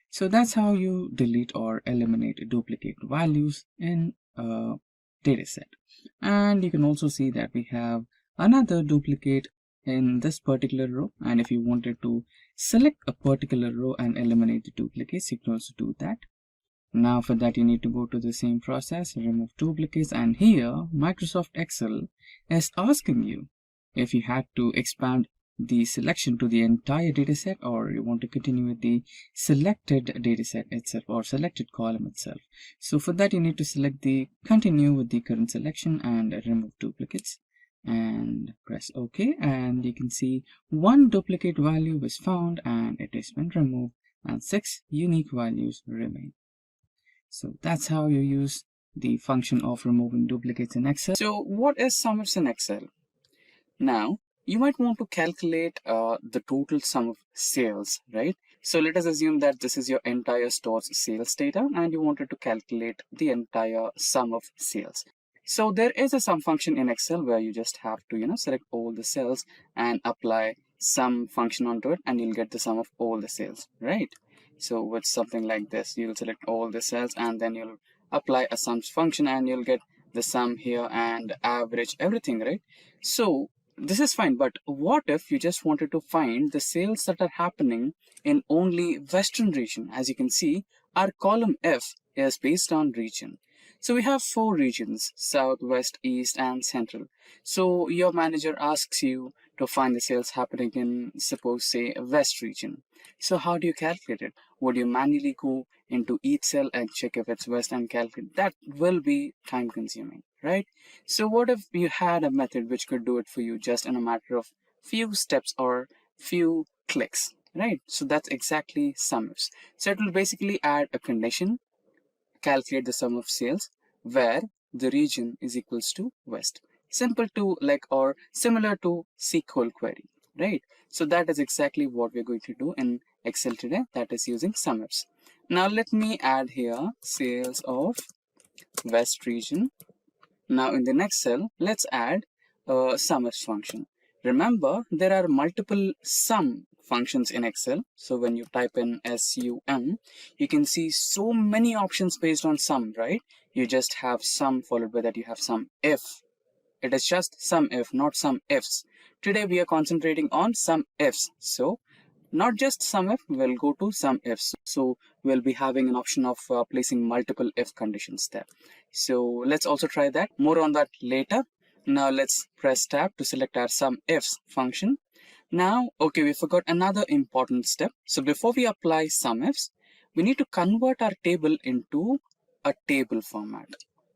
So that's how you delete or eliminate duplicate values in a dataset. And you can also see that we have another duplicate in this particular row, and if you wanted to select a particular row and eliminate the duplicates, you can also do that. Now for that you need to go to the same process, remove duplicates, and here Microsoft Excel is asking you if you had to expand the selection to the entire dataset, or you want to continue with the selected dataset itself or selected column itself. So for that, you need to select the continue with the current selection and remove duplicates and press OK, and you can see one duplicate value was found and it has been removed and 6 unique values remain. So that's how you use the function of removing duplicates in Excel. So what is SUMIFs in Excel? Now, you might want to calculate the total sum of sales, right? So let us assume that this is your entire store's sales data and you wanted to calculate the entire sum of sales. So there is a sum function in Excel where you just have to, select all the cells and apply sum function onto it, and you'll get the sum of all the sales, right? So with something like this, you'll select all the cells and then you'll apply a sums function and you'll get the sum here and average everything, right? So this is fine, but what if you just wanted to find the sales that are happening in only Western region? As you can see, our column F is based on region. So we have 4 regions: South, West, East, and Central. So your manager asks you to find the sales happening in, suppose, say, West region. So how do you calculate it? Would you manually go into each cell and check if it's West and calculate? That will be time consuming, right? So what if you had a method which could do it for you just in a matter of few steps or few clicks, right? So that's exactly SUMIFs. So it will basically add a condition, calculate the sum of sales where the region is equals to West. Simple to or similar to SQL query, right? So that is exactly what we're going to do in Excel today, that is using SUMIFs. Now let me add here sales of West region. Now in the next cell, let's add a SUMIFs function. Remember, there are multiple sum functions in Excel. So when you type in SUM, you can see so many options based on sum, right? You just have sum, followed by that you have sum if. It is just sum if, not sum ifs. Today we are concentrating on sum ifs. So not just sum if, we'll go to sum ifs. So we'll be having an option of placing multiple if conditions there. So let's also try that. More on that later. Now let's press tab to select our sum ifs function. Now, okay, we forgot another important step. So before we apply sum ifs, we need to convert our table into a table format.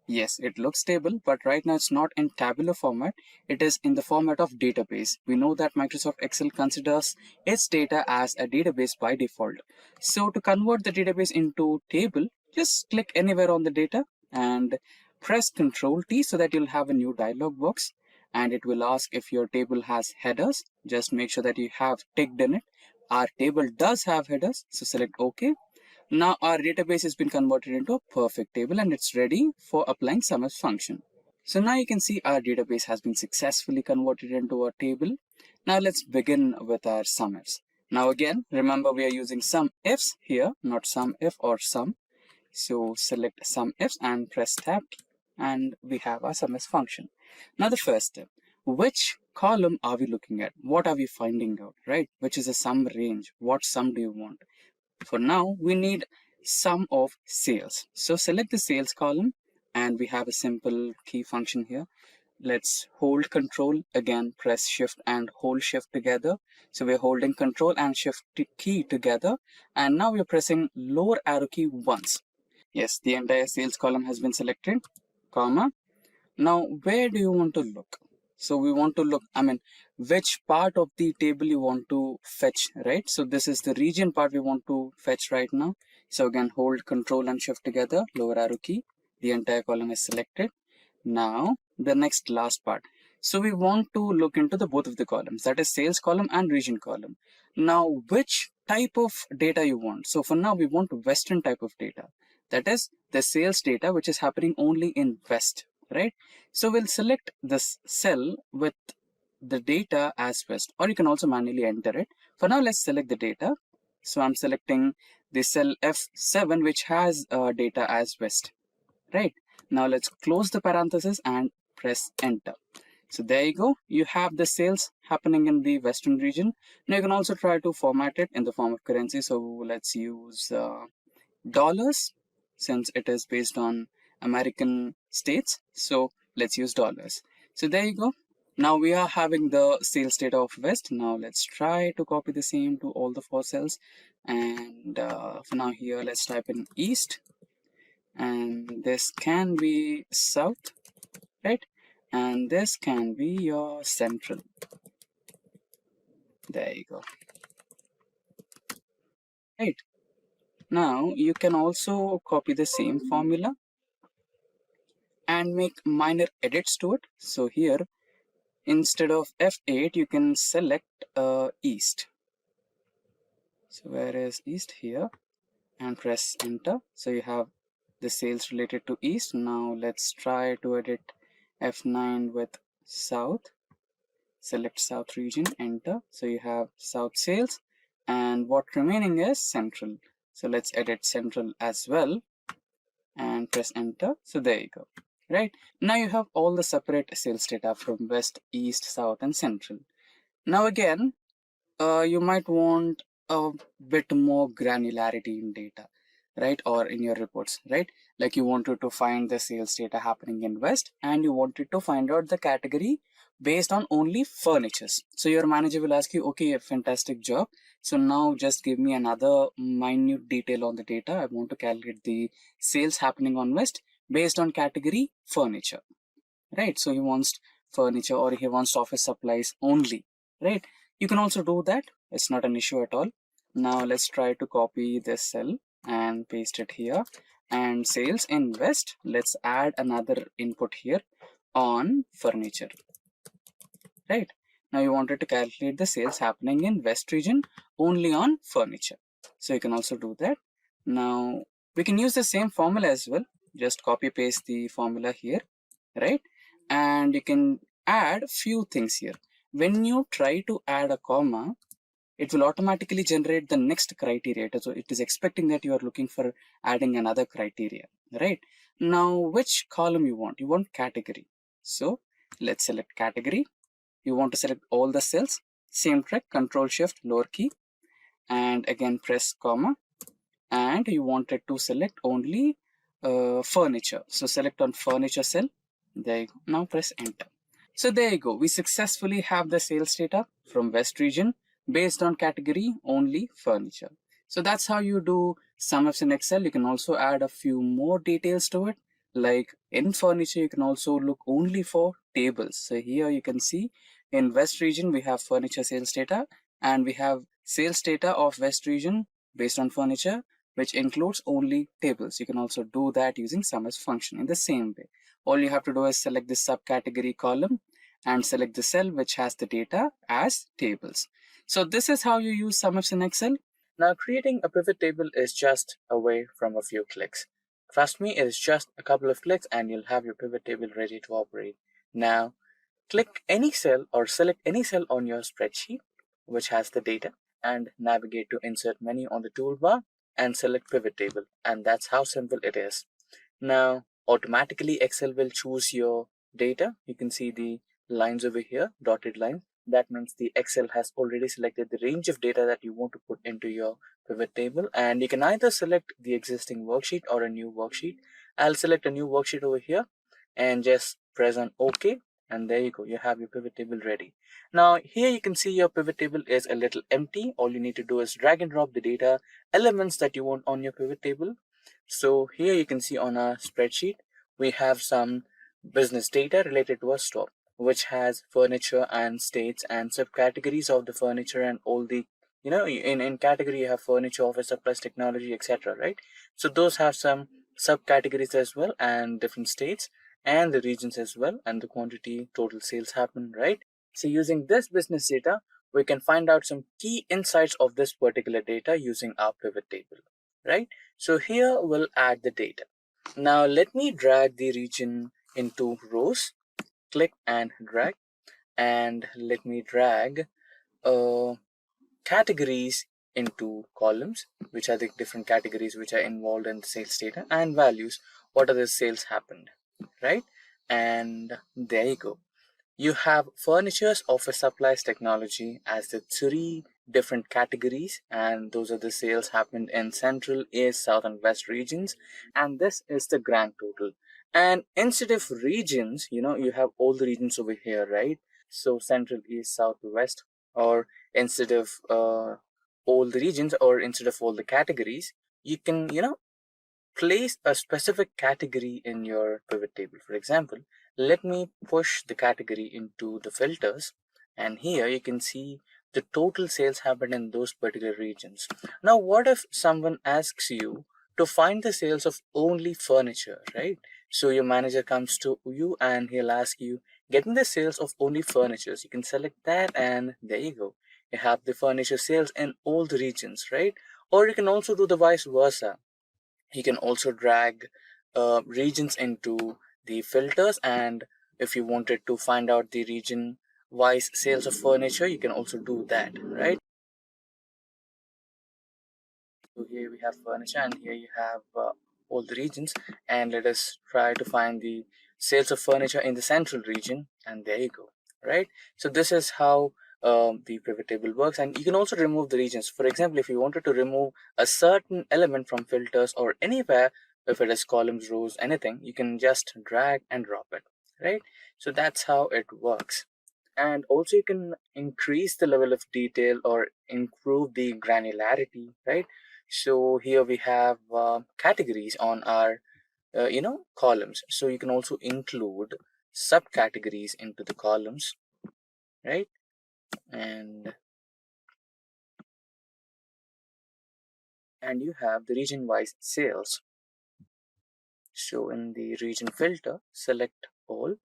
Yes, it looks table, but right now it's not in tabular format. It is in the format of database. We know that Microsoft Excel considers its data as a database by default. So to convert the database into table, just click anywhere on the data and press Ctrl T so that you'll have a new dialog box, and it will ask if your table has headers. Just make sure that you have ticked in it. Our table does have headers, so select OK. Now our database has been converted into a perfect table and it's ready for applying SUMIFs function. So now you can see our database has been successfully converted into a table. Now let's begin with our SUMIFs. Now again, remember we are using sum ifs here, not sum if or sum. So select sum ifs and press tab and we have our SUMIFs function. Now the first step, which column are we looking at? What are we finding out, right? Which is a sum range? What sum do you want? For now, we need sum of sales. So select the sales column and we have a simple key function here. Let's hold Control, again press Shift and hold Shift together. So we're holding Control and Shift key together, and now we're pressing lower arrow key once. Yes, the entire sales column has been selected, comma. Now where do you want to look? So we want to look, which part of the table you want to fetch, right? So this is the region part we want to fetch right now. So again, hold Control and Shift together, lower arrow key. The entire column is selected. Now the next last part. So we want to look into the both of the columns, that is sales column and region column. Now which type of data you want? So for now we want Western type of data. That is the sales data which is happening only in West, right? So we'll select this cell with the data as West, or you can also manually enter it. For now, let's select the data. So I'm selecting the cell F7, which has data as West, right? Now let's close the parenthesis and press enter. So there you go. You have the sales happening in the Western region. Now you can also try to format it in the form of currency. So let's use dollars, since it is based on American states. So let's use dollars. So there you go. Now we are having the sales data of West. Now let's try to copy the same to all the 4 cells. And for now here, let's type in East. And this can be South, right? And this can be your Central. There you go. Right. Now you can also copy the same formula and make minor edits to it. So here, instead of F8, you can select East. So where is East? Here, and press enter. So you have the sales related to East. Now let's try to edit F9 with South. Select South region, enter. So you have South sales, and what remaining is Central. So let's edit Central as well and press enter. So there you go. Right, now you have all the separate sales data from West, East, South, and Central. Now again, you might want a bit more granularity in data, right? Or in your reports, right? Like you wanted to find the sales data happening in West, and you wanted to find out the category based on only furnitures. So your manager will ask you, okay, a fantastic job. So now just give me another minute detail on the data. I want to calculate the sales happening on West based on category furniture, right? So he wants furniture, or he wants office supplies only, right? You can also do that. It's not an issue at all. Now let's try to copy this cell and paste it here. And sales in West, let's add another input here on furniture, right? Now you wanted to calculate the sales happening in West region only on furniture. So you can also do that. Now we can use the same formula as well. Just copy paste the formula here, right? And you can add few things here. When you try to add a comma, it will automatically generate the next criteria. So it is expecting that you are looking for adding another criteria, right? Now which column you want? You want category. So let's select category. You want to select all the cells. Same trick, Control Shift lower key, and again press comma. And you wanted to select only furniture. So select on furniture cell. There you go. Now press enter. So there you go. We successfully have the sales data from West region based on category only furniture. So that's how you do SumIfs in Excel. You can also add a few more details to it. Like in furniture, you can also look only for tables. So here you can see in West region, we have furniture sales data, and we have sales data of West region based on furniture, which includes only tables. You can also do that using SumIfs function in the same way. All you have to do is select the subcategory column and select the cell which has the data as tables. So this is how you use SumIfs in Excel. Now, creating a pivot table is just away from a few clicks. Trust me, it is just a couple of clicks and you'll have your pivot table ready to operate. Now, click any cell or select any cell on your spreadsheet which has the data and navigate to Insert menu on the toolbar and select Pivot Table. And that's how simple it is. Now, automatically Excel will choose your data. You can see the lines over here, dotted lines. That means the Excel has already selected the range of data that you want to put into your pivot table. And you can either select the existing worksheet or a new worksheet. I'll select a new worksheet over here and just press on OK. And there you go, you have your pivot table ready. Now here you can see your pivot table is a little empty. All you need to do is drag and drop the data elements that you want on your pivot table. So here you can see on our spreadsheet, we have some business data related to a store, which has furniture and states and subcategories of the furniture and all the, in category you have furniture, office supplies, technology, etc. Right? So those have some subcategories as well and different states and the regions as well, and the quantity total sales happen, right? So using this business data, we can find out some key insights of this particular data using our pivot table, right? So here we'll add the data. Now let me drag the region into rows, click and drag, and let me drag categories into columns, which are the different categories which are involved in the sales data, and values, what are the sales happened, right? And there you go. You have furnitures, office supplies, technology as the three different categories, and those are the sales happened in Central, East, South, and West regions. And this is the grand total. And instead of regions, you have all the regions over here, right? So central, east, south, west, or instead of all the regions, or instead of all the categories, you can place a specific category in your pivot table. For example, let me push the category into the filters, and here you can see the total sales happened in those particular regions. Now, what if someone asks you to find the sales of only furniture, right? So your manager comes to you and he'll ask you, get me the sales of only furniture. So you can select that, and there you go. You have the furniture sales in all the regions, right? Or you can also do the vice versa. You can also drag regions into the filters, and if you wanted to find out the region wise sales of furniture, you can also do that, right? So here we have furniture, and here you have all the regions, and let us try to find the sales of furniture in the central region, and there you go, right? So this is how the pivot table works. And you can also remove the regions. For example, if you wanted to remove a certain element from filters or anywhere, if it is columns, rows, anything, you can just drag and drop it, right? So that's how it works. And also you can increase the level of detail or improve the granularity, right? So here we have categories on our columns, so you can also include subcategories into the columns, right? And you have the region wise sales. So in the region filter, select all,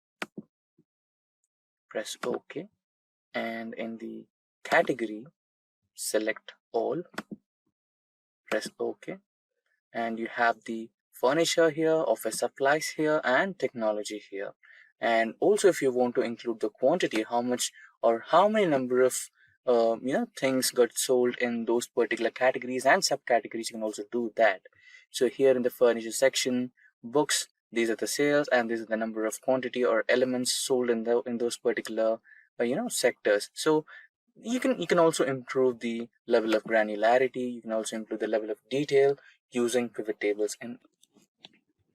press OK, and in the category, select all, press OK, and you have the furniture here, office supplies here, and technology here. And also, if you want to include the quantity, how much or how many number of things got sold in those particular categories and subcategories, you can also do that. So here in the furniture section, books, these are the sales, and these are the number of quantity or elements sold in those particular sectors. So you can also improve the level of granularity. You can also improve the level of detail using pivot tables. And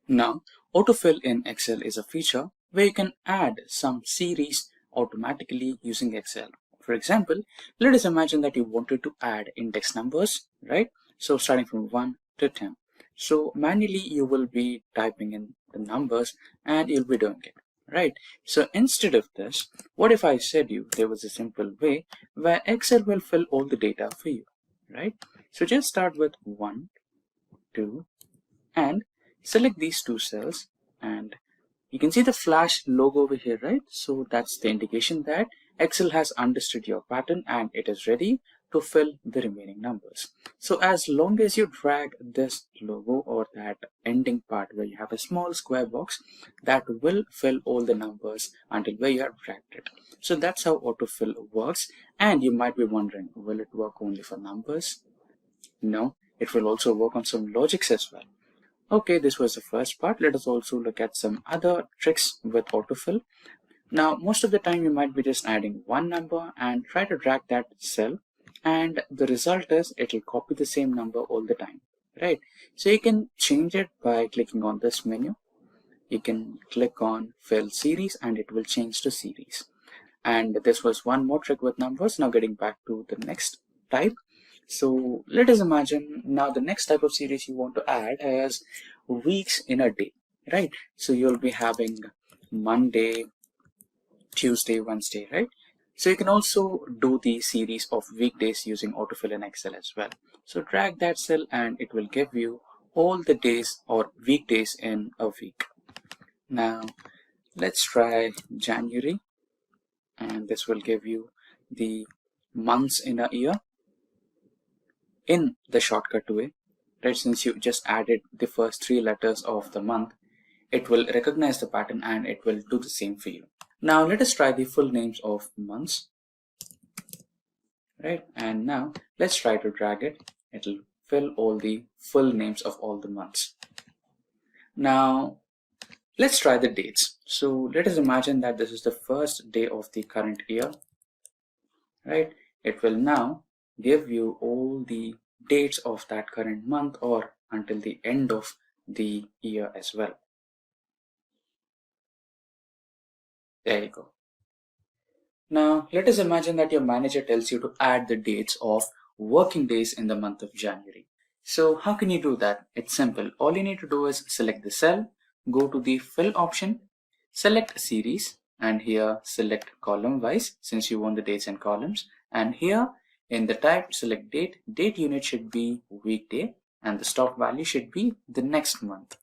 now, autofill in Excel is a feature where you can add some series automatically using Excel. For example, let us imagine that you wanted to add index numbers, right? So starting from 1 to 10. So manually you will be typing in the numbers and you'll be doing it, right? So instead of this, what if I said you there was a simple way where Excel will fill all the data for you, right? So just start with 1, 2, and select these two cells, and you can see the flash logo over here, right? So that's the indication that Excel has understood your pattern and it is ready to fill the remaining numbers. So as long as you drag this logo or that ending part where you have a small square box, that will fill all the numbers until where you have dragged it. So that's how autofill works. And you might be wondering, will it work only for numbers? No, it will also work on some logics as well. Okay, this was the first part. Let us also look at some other tricks with autofill. Now, most of the time you might be just adding one number and try to drag that cell, and the result is it will copy the same number all the time, right? So you can change it by clicking on this menu. You can click on fill series and it will change to series. And this was one more trick with numbers. Now getting back to the next type. So let us imagine now the next type of series you want to add is weeks in a day, right? So you'll be having Monday, Tuesday, Wednesday, right? So you can also do the series of weekdays using autofill in Excel as well. So drag that cell and it will give you all the days or weekdays in a week. Now let's try January, and this will give you the months in a year in the shortcut way, right? Since you just added the first 3 letters of the month, it will recognize the pattern and it will do the same for you. Now let us try the full names of months, right? And now let's try to drag it. It'll fill all the full names of all the months. Now let's try the dates. So let us imagine that this is the first day of the current year, right? It will now give you all the dates of that current month or until the end of the year as well. There you go. Now, let us imagine that your manager tells you to add the dates of working days in the month of January. So how can you do that? It's simple. All you need to do is select the cell, go to the fill option, select series, and here select column wise since you want the dates and columns. And here in the type, select date. Date unit should be weekday and the stop value should be the next month,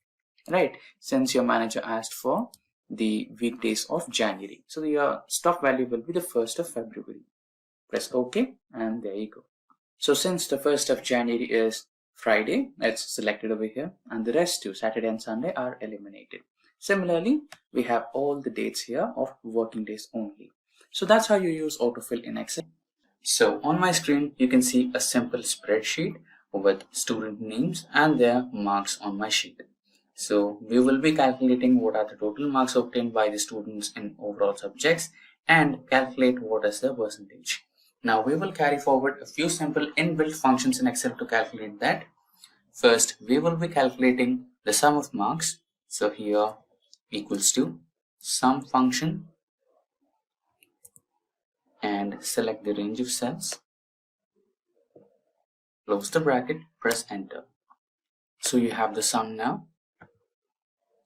right? Since your manager asked for the weekdays of January. So your stop value will be the 1st of February. Press OK and there you go. So since the 1st of January is Friday, it's selected over here, and the rest too, Saturday and Sunday, are eliminated. Similarly, we have all the dates here of working days only. So that's how you use autofill in Excel. So on my screen, you can see a simple spreadsheet with student names and their marks on my sheet. So we will be calculating what are the total marks obtained by the students in overall subjects and calculate what is the percentage. Now we will carry forward a few simple inbuilt functions in Excel to calculate that. First, we will be calculating the sum of marks. So here equals to sum function and select the range of cells. Close the bracket, press enter. So you have the sum now.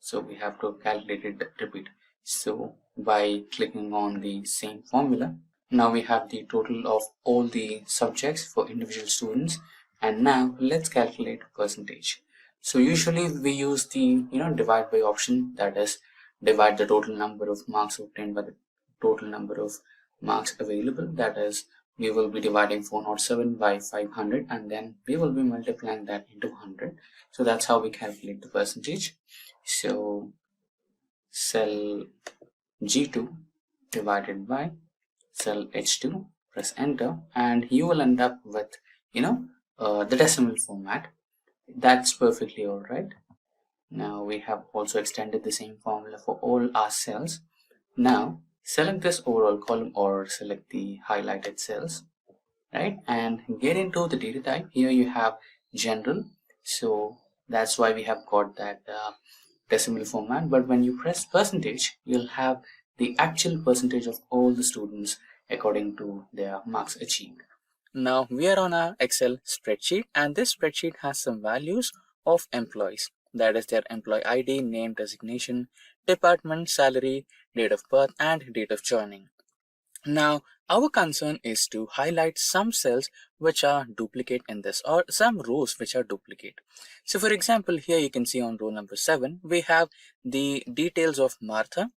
So we have to calculate it, repeat. So by clicking on the same formula, now we have the total of all the subjects for individual students. And now let's calculate percentage. So usually we use the divide by option, that is divide the total number of marks obtained by the total number of marks available, that is we will be dividing 407 by 500 and then we will be multiplying that into 100. So that's how we calculate the percentage. So cell G2 divided by cell H2, press enter, and you will end up with the decimal format. That's perfectly all right. Now we have also extended the same formula for all our cells. Now select this overall column or select the highlighted cells, right, and get into the data type. Here you have general, so that's why we have got that decimal format. But when you press percentage, you'll have the actual percentage of all the students according to their marks achieved. Now we are on our Excel spreadsheet, and this spreadsheet has some values of employees, that is their employee ID, name, designation, department, salary, date of birth, and date of joining. Now our concern is to highlight some cells which are duplicate in this, or some rows which are duplicate. So for example, here you can see on row number 7 we have the details of Martha,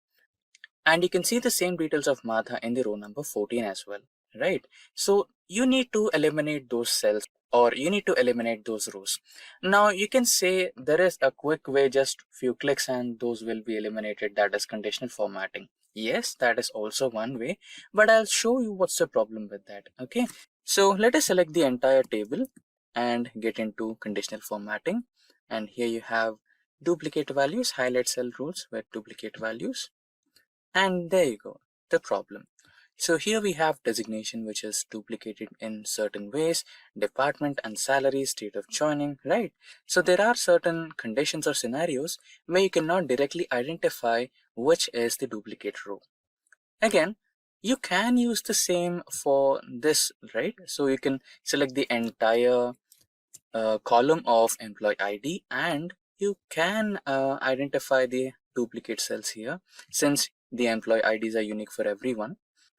and you can see the same details of Martha in the row number 14 as well, right? So you need to eliminate those cells, or you need to eliminate those rows. Now you can say there is a quick way, just few clicks and those will be eliminated, that is conditional formatting. Yes, that is also one way, but I'll show you what's the problem with that. Okay, so let us select the entire table and get into conditional formatting, and here you have duplicate values, highlight cell rules with duplicate values, and there you go, the problem. So here we have designation which is duplicated in certain ways, department and salary, state of joining, right? So there are certain conditions or scenarios where you cannot directly identify which is the duplicate row. Again, you can use the same for this, right? So you can select the entire column of employee ID and you can identify the duplicate cells here, since the employee IDs are unique for everyone.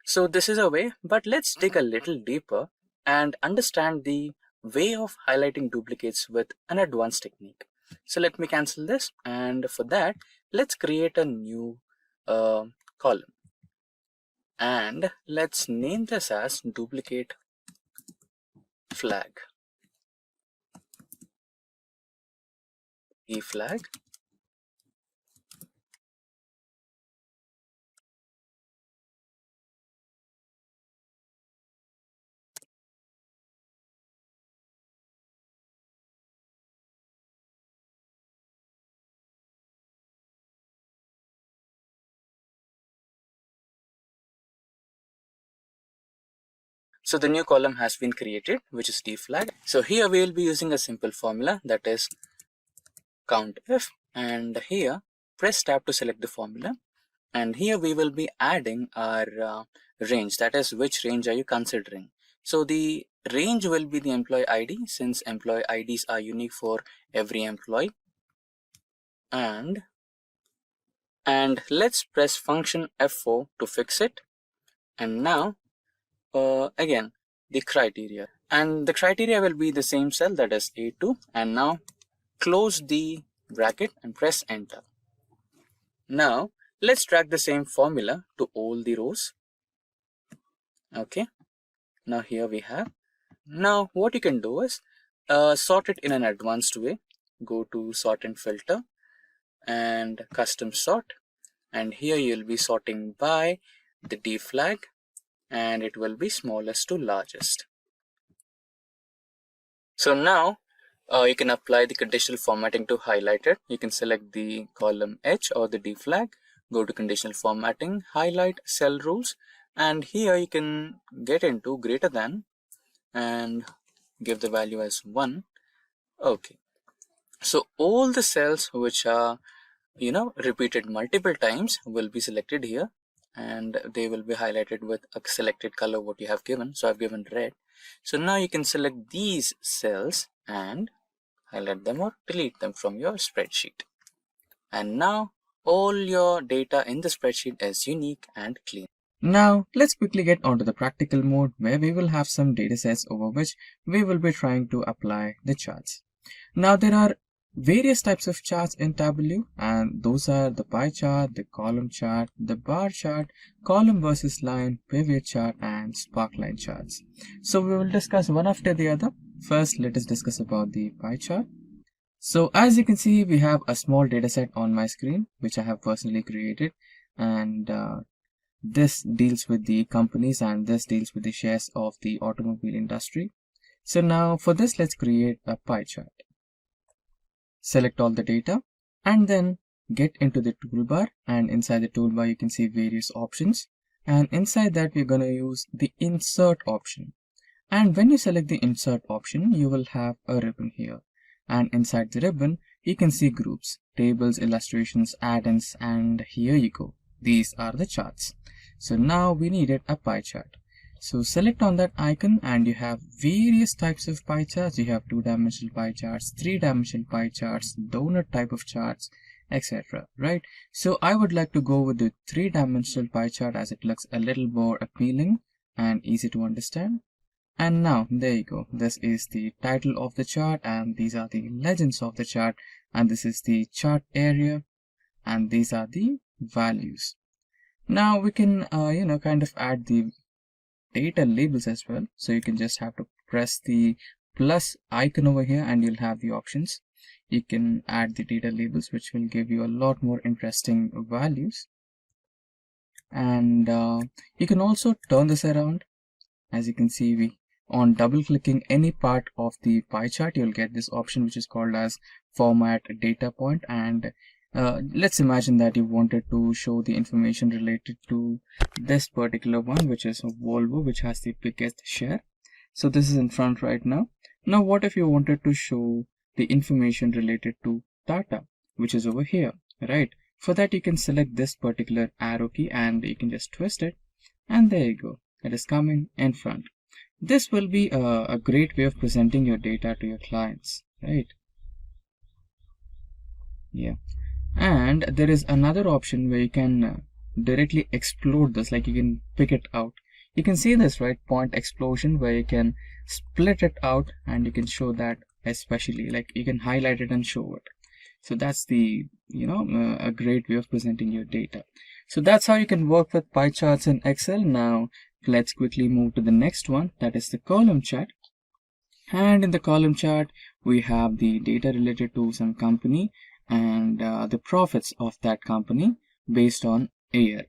So this is a way, but let's dig a little deeper and understand the way of highlighting duplicates with an advanced technique. So let me cancel this, and for that let's create a new column, and let's name this as duplicate flag. Flag. So the new column has been created, which is dflag. So here we will be using a simple formula, that is countf, and here press tab to select the formula, And here we will be adding our range, that is which range are you considering. So the range will be the employee ID, since employee IDs are unique for every employee. And let's press function F4 to fix it. And now again the criteria, and the criteria will be the same cell, that is A2. And now close the bracket and press enter. Now let's drag the same formula to all the rows. Okay, now here we have. Now what you can do is sort it in an advanced way. Go to sort and filter and custom sort, and here you'll be sorting by the D flag, and it will be smallest to largest. So now you can apply the conditional formatting to highlight it. You can select the column H or the D flag, go to conditional formatting, highlight cell rules, and here you can get into greater than and give the value as 1. Okay, so all the cells which are repeated multiple times will be selected here, and they will be highlighted with a selected color what you have given. So I've given red. So now you can select these cells and highlight them or delete them from your spreadsheet. And now all your data in the spreadsheet is unique and clean. Now let's quickly get onto the practical mode, where we will have some data sets over which we will be trying to apply the charts. Now there are various types of charts in Tableau, and those are the pie chart, the column chart, the bar chart, column versus line, pivot chart, and sparkline charts. So we will discuss one after the other. First, let us discuss about the pie chart. So as you can see, we have a small data set on my screen which I have personally created, and this deals with the companies and this deals with the shares of the automobile industry. So now for this, let's create a pie chart. Select all the data and then get into the toolbar, and inside the toolbar you can see various options, and inside that we're going to use the insert option. And when you select the insert option, you will have a ribbon here, and inside the ribbon you can see groups, tables, illustrations, add-ins, and here you go, these are the charts. So now we needed a pie chart. So select on that icon and you have various types of pie charts. You have 2-dimensional pie charts, 3-dimensional pie charts, donut type of charts, etc. Right? So I would like to go with the 3-dimensional pie chart as it looks a little more appealing and easy to understand. And now there you go. This is the title of the chart, and these are the legends of the chart, and this is the chart area, and these are the values. Now we can kind of add the data labels as well. So you can just have to press the plus icon over here and you'll have the options. You can add the data labels, which will give you a lot more interesting values. And you can also turn this around. As you can see, on double clicking any part of the pie chart, you'll get this option which is called as format data point. And let's imagine that you wanted to show the information related to this particular one, which is Volvo, which has the biggest share. So this is in front right now. Now what if you wanted to show the information related to Tata, which is over here, right? For that you can select this particular arrow key and you can just twist it, and there you go, it is coming in front. This will be a great way of presenting your data to your clients, right? Yeah. And there is another option where you can directly explode this, like you can pick it out. You can see this, right? Point explosion, where you can split it out and you can show that, especially like you can highlight it and show it. So that's the a great way of presenting your data. So that's how you can work with pie charts in Excel. Now let's quickly move to the next one, that is the column chart. And in the column chart we have the data related to some company and the profits of that company based on a year.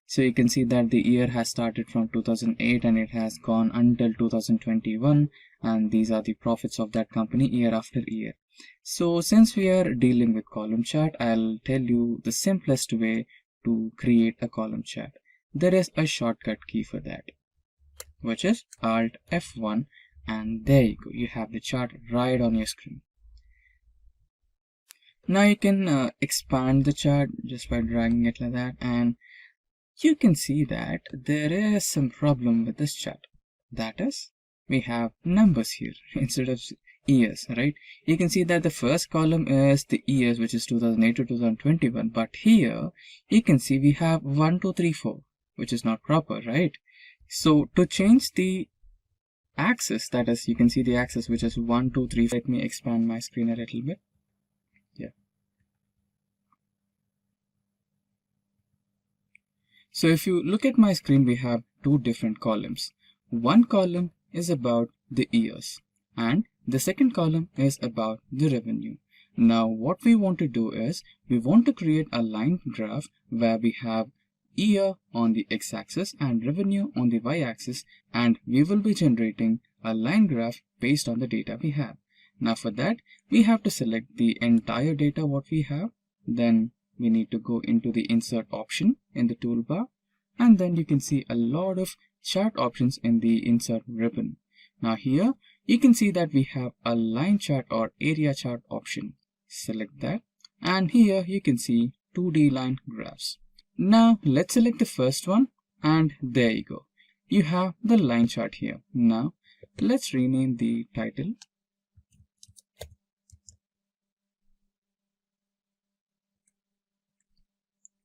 So you can see that the year has started from 2008 and it has gone until 2021, and these are the profits of that company year after year. So since we are dealing with column chart, I'll tell you the simplest way to create a column chart. There is a shortcut key for that, which is Alt F1, and there you go, you have the chart right on your screen. Now you can expand the chart just by dragging it like that, and you can see that there is some problem with this chart. That is, we have numbers here instead of years, right? You can see that the first column is the years, which is 2008 to 2021, but here you can see we have 1, 2, 3, 4, which is not proper, right? So to change the axis, that is, you can see the axis which is 1, 2, 3. Let me expand my screen a little bit. Yeah. So if you look at my screen, we have two different columns. One column is about the years and the second column is about the revenue. Now what we want to do is we want to create a line graph where we have year on the x-axis and revenue on the y-axis, and we will be generating a line graph based on the data we have. Now for that, we have to select the entire data what we have. Then we need to go into the insert option in the toolbar, and then you can see a lot of chart options in the insert ribbon. Now here you can see that we have a line chart or area chart option. Select that, and here you can see 2D line graphs. Now let's select the first one, and there you go. You have the line chart here. Now let's rename the title.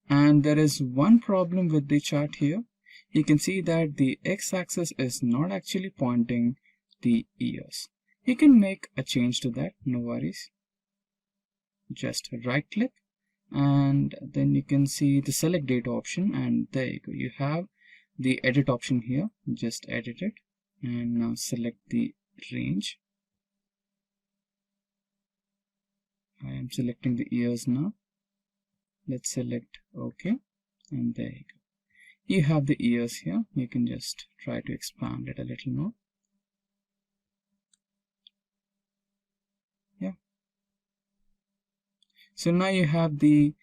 And there is one problem with the chart here. You can see that the x-axis is not actually pointing the years. You can make a change to that, no worries. Just right click, and then you can see the select data option, and there you go. You have the edit option here. Just edit it, and now select the range. I am selecting the years now. Let's select OK, and there you go. You have the years here. You can just try to expand it a little more. Yeah. So now you have the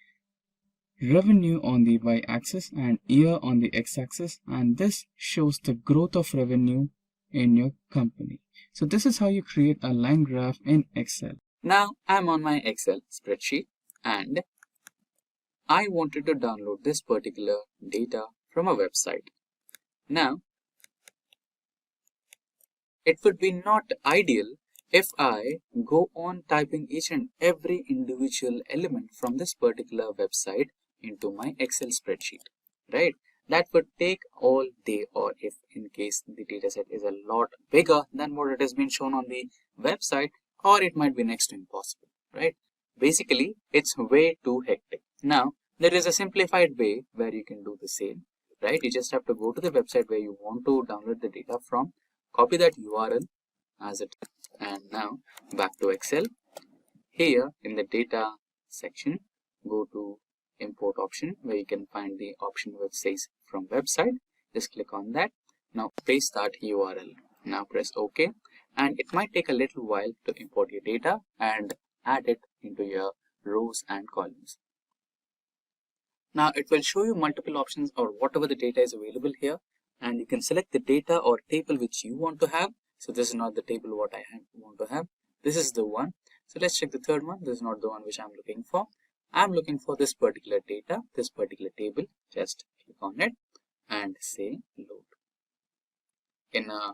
revenue on the y-axis and year on the x-axis, and this shows the growth of revenue in your company. So this is how you create a line graph in Excel. Now I'm on my Excel spreadsheet and I wanted to download this particular data from a website. Now, it would be not ideal if I go on typing each and every individual element from this particular website into my Excel spreadsheet, right? That would take all day, or if in case the dataset is a lot bigger than what it has been shown on the website, or it might be next to impossible, right? Basically, it's way too hectic. Now, there is a simplified way where you can do the same, right? You just have to go to the website where you want to download the data from, copy that URL as it, and now back to Excel. Here in the data section, go to import option where you can find the option which says from website. Just click on that. Now paste that URL. Now press OK, and it might take a little while to import your data and add it into your rows and columns. Now it will show you multiple options or whatever the data is available here, and you can select the data or table which you want to have. So this is not the table what I want to have. This is the one. So let's check the third one. This is not the one which I'm looking for. I'm looking for this particular data, this particular table. Just click on it and say load. In a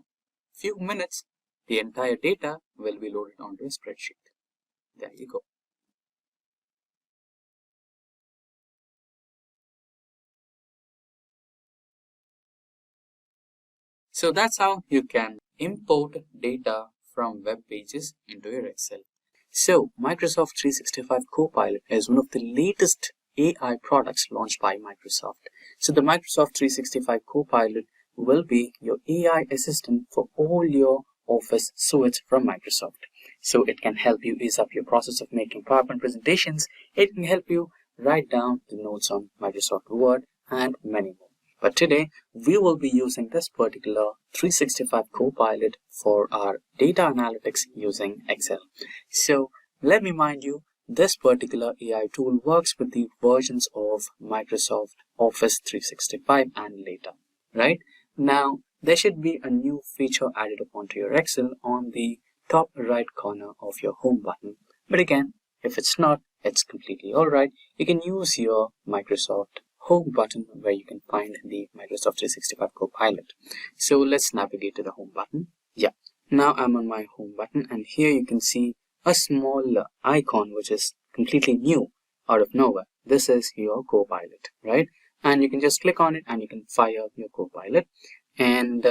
few minutes, the entire data will be loaded onto a spreadsheet. There you go. So that's how you can import data from web pages into your Excel. So Microsoft 365 Copilot is one of the latest AI products launched by Microsoft. So the Microsoft 365 Copilot will be your AI assistant for all your Office suites from Microsoft. So it can help you ease up your process of making PowerPoint presentations. It can help you write down the notes on Microsoft Word and many more. But today, we will be using this particular 365 Copilot for our data analytics using Excel. So let me remind you, this particular AI tool works with the versions of Microsoft Office 365 and later, right? Now, there should be a new feature added onto your Excel on the top right corner of your home button. But again, if it's not, it's completely alright. You can use your Microsoft Home button where you can find the Microsoft 365 Copilot. So let's navigate to the Home button. Yeah, now I'm on my Home button, and here you can see a small icon which is completely new out of nowhere. This is your Copilot, right? And you can just click on it and you can fire your Copilot. And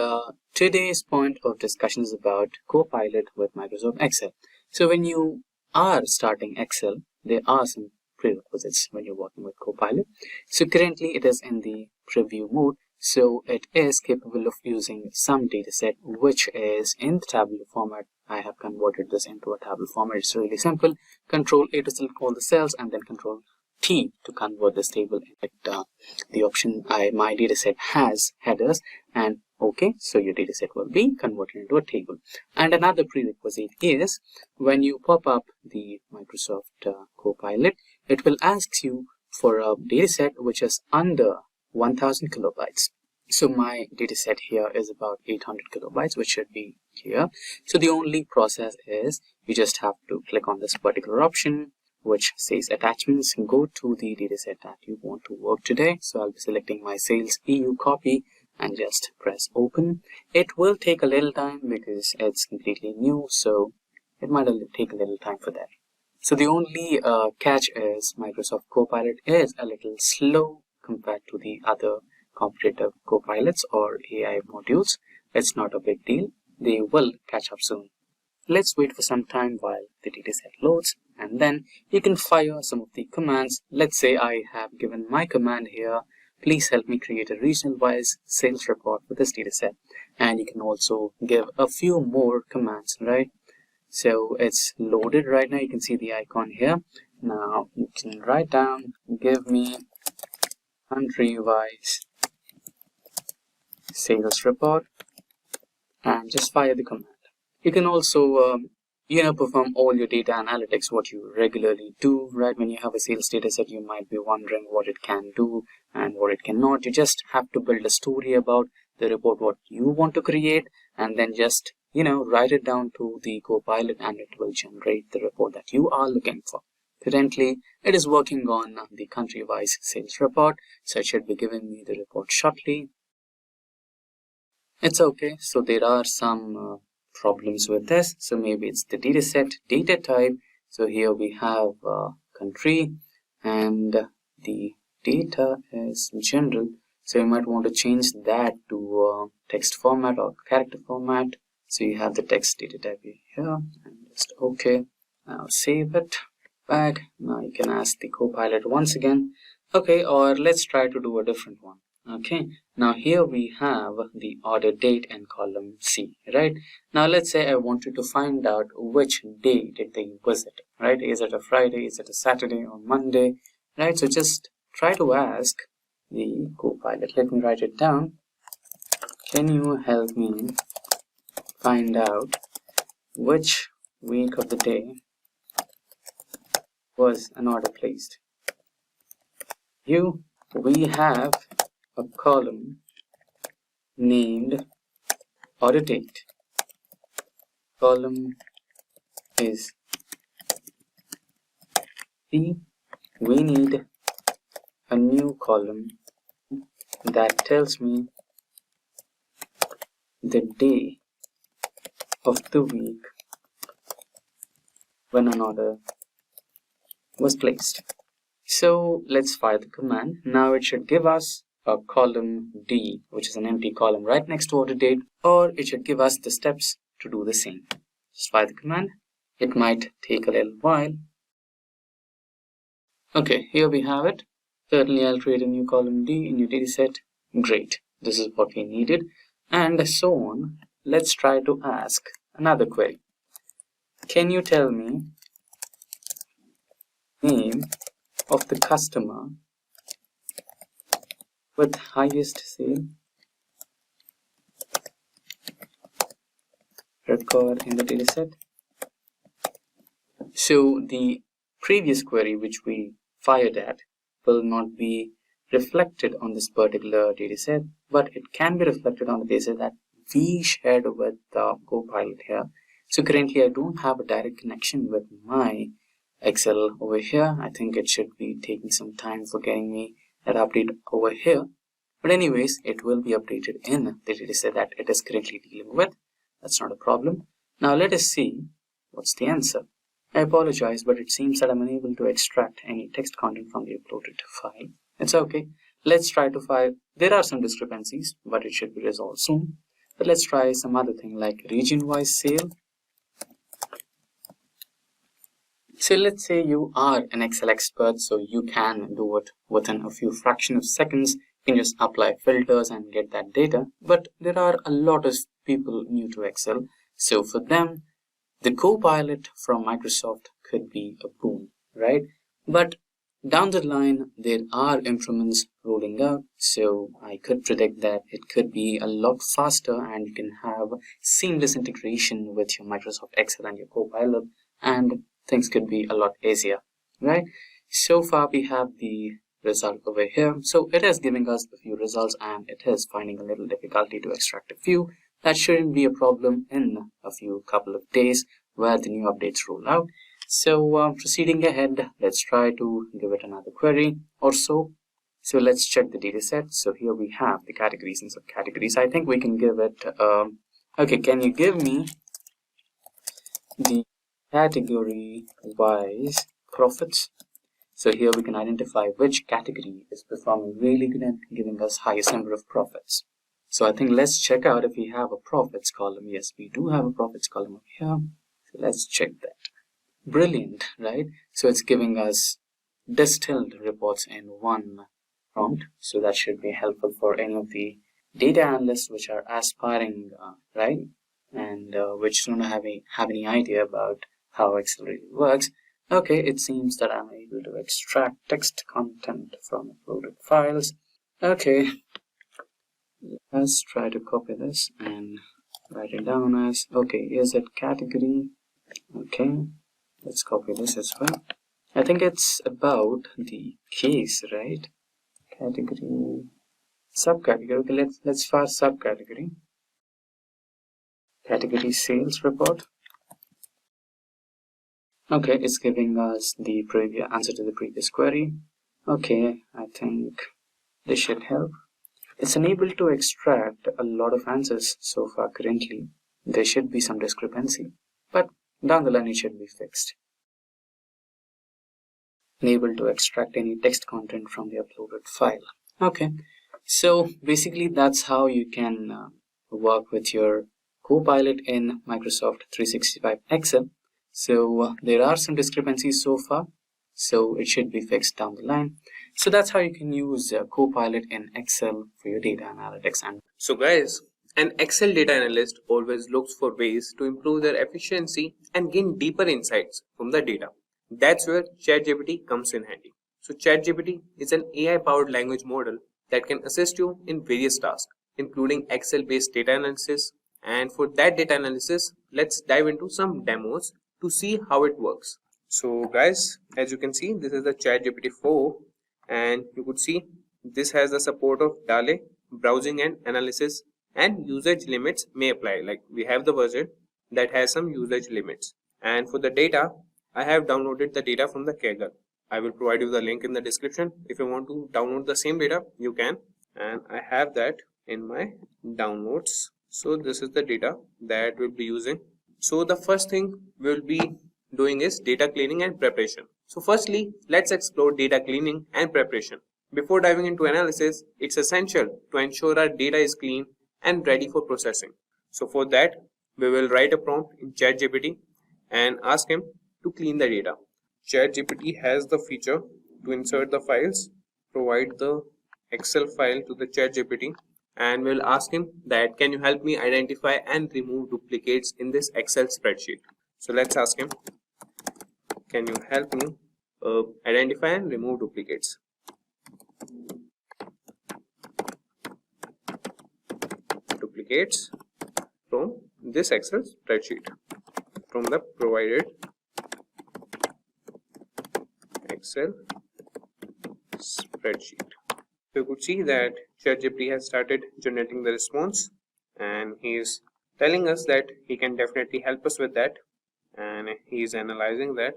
today's point of discussion is about Copilot with Microsoft Excel. So when you are starting Excel, there are some prerequisites when you're working with Copilot. So currently it is in the preview mode, so it is capable of using some dataset which is in the tabular format. I have converted this into a tabular format. It's really simple. Control A to select all the cells, and then Control T to convert this table. In fact, the option my dataset has headers, and okay, so your dataset will be converted into a table. And another prerequisite is when you pop up the Microsoft Copilot, it will ask you for a dataset which is under 1000 kilobytes. So my dataset here is about 800 kilobytes, which should be here. So the only process is you just have to click on this particular option which says attachments, go to the dataset that you want to work today. So I'll be selecting my sales EU copy and just press open. It will take a little time because it's completely new, so it might take a little time for that. So the only catch is Microsoft Copilot is a little slow compared to the other competitive Copilots or AI modules. It's not a big deal. They will catch up soon. Let's wait for some time while the dataset loads, and then you can fire some of the commands. Let's say I have given my command here, please help me create a regional-wise sales report for this dataset. And you can also give a few more commands, right? So it's loaded right now. You can see the icon here. Now you can write down, give me country-wise sales report, and just fire the command. You can also perform all your data analytics, what you regularly do, right? When you have a sales data set, you might be wondering what it can do and what it cannot. You just have to build a story about the report, what you want to create, and then just, write it down to the Copilot, and it will generate the report that you are looking for. Currently, it is working on the country-wise sales report, so it should be giving me the report shortly. It's okay. So there are some problems with this. So maybe it's the dataset data type. So here we have country, and the data is general. So you might want to change that to text format or character format. So you have the text data type here, and just okay. Now save it back. Now you can ask the Copilot once again. Okay, or let's try to do a different one. Okay, now here we have the order date in column C, right? Now let's say I wanted to find out which day did they visit, right? Is it a Friday, is it a Saturday or Monday, right? So just try to ask the Copilot. Let me write it down. Can you help me find out which week of the day was an order placed? We have a column named order date. Column is C. We need a new column that tells me the day of the week when an order was placed. So let's fire the command. Now it should give us a column D, which is an empty column right next to order date, or it should give us the steps to do the same. Just fire the command. It might take a little while. Okay, here we have it. Certainly I'll create a new column D in your dataset. Great, this is what we needed, and so on. Let's try to ask another query. Can you tell me name of the customer with highest sale record in the dataset? So the previous query which we fired at will not be reflected on this particular dataset, but it can be reflected on the dataset that we shared with the Copilot here. So currently I don't have a direct connection with my Excel over here. I think it should be taking some time for getting me that update over here. But anyways, it will be updated in the dataset that it is currently dealing with. That's not a problem. Now let us see what's the answer. I apologize, but it seems that I'm unable to extract any text content from the uploaded file. It's okay. Let's try to find. There are some discrepancies, but it should be resolved soon. But let's try some other thing like region-wise sale. So let's say you are an Excel expert, so you can do it within a few fraction of seconds. You can just apply filters and get that data. But there are a lot of people new to Excel. So for them, the Copilot from Microsoft could be a boon, right? But down the line, there are improvements rolling out. So I could predict that it could be a lot faster and you can have seamless integration with your Microsoft Excel and your Copilot, and things could be a lot easier, right? So far we have the result over here. So it is giving us a few results and it is finding a little difficulty to extract a few. That shouldn't be a problem in a few couple of days where the new updates roll out. So proceeding ahead, let's try to give it another query or so. So let's check the data set. So here we have the categories and subcategories. I think we can give it, okay, can you give me the category wise profits? So here we can identify which category is performing really good and giving us highest number of profits. So I think let's check out if we have a profits column. Yes, we do have a profits column over here. So let's check that. Brilliant, right? So it's giving us distilled reports in one prompt. So that should be helpful for any of the data analysts which are aspiring, right? And which don't have any idea about how Excel really works. Okay, it seems that I'm able to extract text content from uploaded files. Okay, let's try to copy this and write it down as, okay, is it category? Okay, let's copy this as well. I think it's about the case, right? Category, subcategory. Okay, let's fire subcategory. Category sales report. Okay, it's giving us the previous answer to the previous query. Okay, I think this should help. It's unable to extract a lot of answers so far currently. There should be some discrepancy, but down the line it should be fixed. Unable to extract any text content from the uploaded file. Okay, so basically that's how you can work with your Copilot in Microsoft 365 Excel. So there are some discrepancies so far, so it should be fixed down the line. So that's how you can use Copilot in Excel for your data analytics. And so guys, an Excel data analyst always looks for ways to improve their efficiency and gain deeper insights from the data. That's where ChatGPT comes in handy. So ChatGPT is an AI-powered language model that can assist you in various tasks, including Excel-based data analysis. And for that data analysis, let's dive into some demos to see how it works. So guys, as you can see, this is the ChatGPT 4, and you could see this has the support of DALE, browsing and analysis, and usage limits may apply. Like we have the version that has some usage limits. And for the data, I have downloaded the data from the Kaggle. I will provide you the link in the description. If you want to download the same data, you can. And I have that in my downloads. So this is the data that we'll be using. So the first thing we'll be doing is data cleaning and preparation. So firstly, let's explore data cleaning and preparation. Before diving into analysis, it's essential to ensure our data is clean and ready for processing. So for that, we will write a prompt in ChatGPT and ask him to clean the data. ChatGPT has the feature to insert the files, provide the Excel file to the ChatGPT, and we'll ask him that can you help me identify and remove duplicates in this Excel spreadsheet. So let's ask him, can you help me identify and remove duplicates? Duplicates from this Excel spreadsheet, from the provided Excel spreadsheet. So you could see that ChatGPT has started generating the response, and he is telling us that he can definitely help us with that, and he is analyzing that.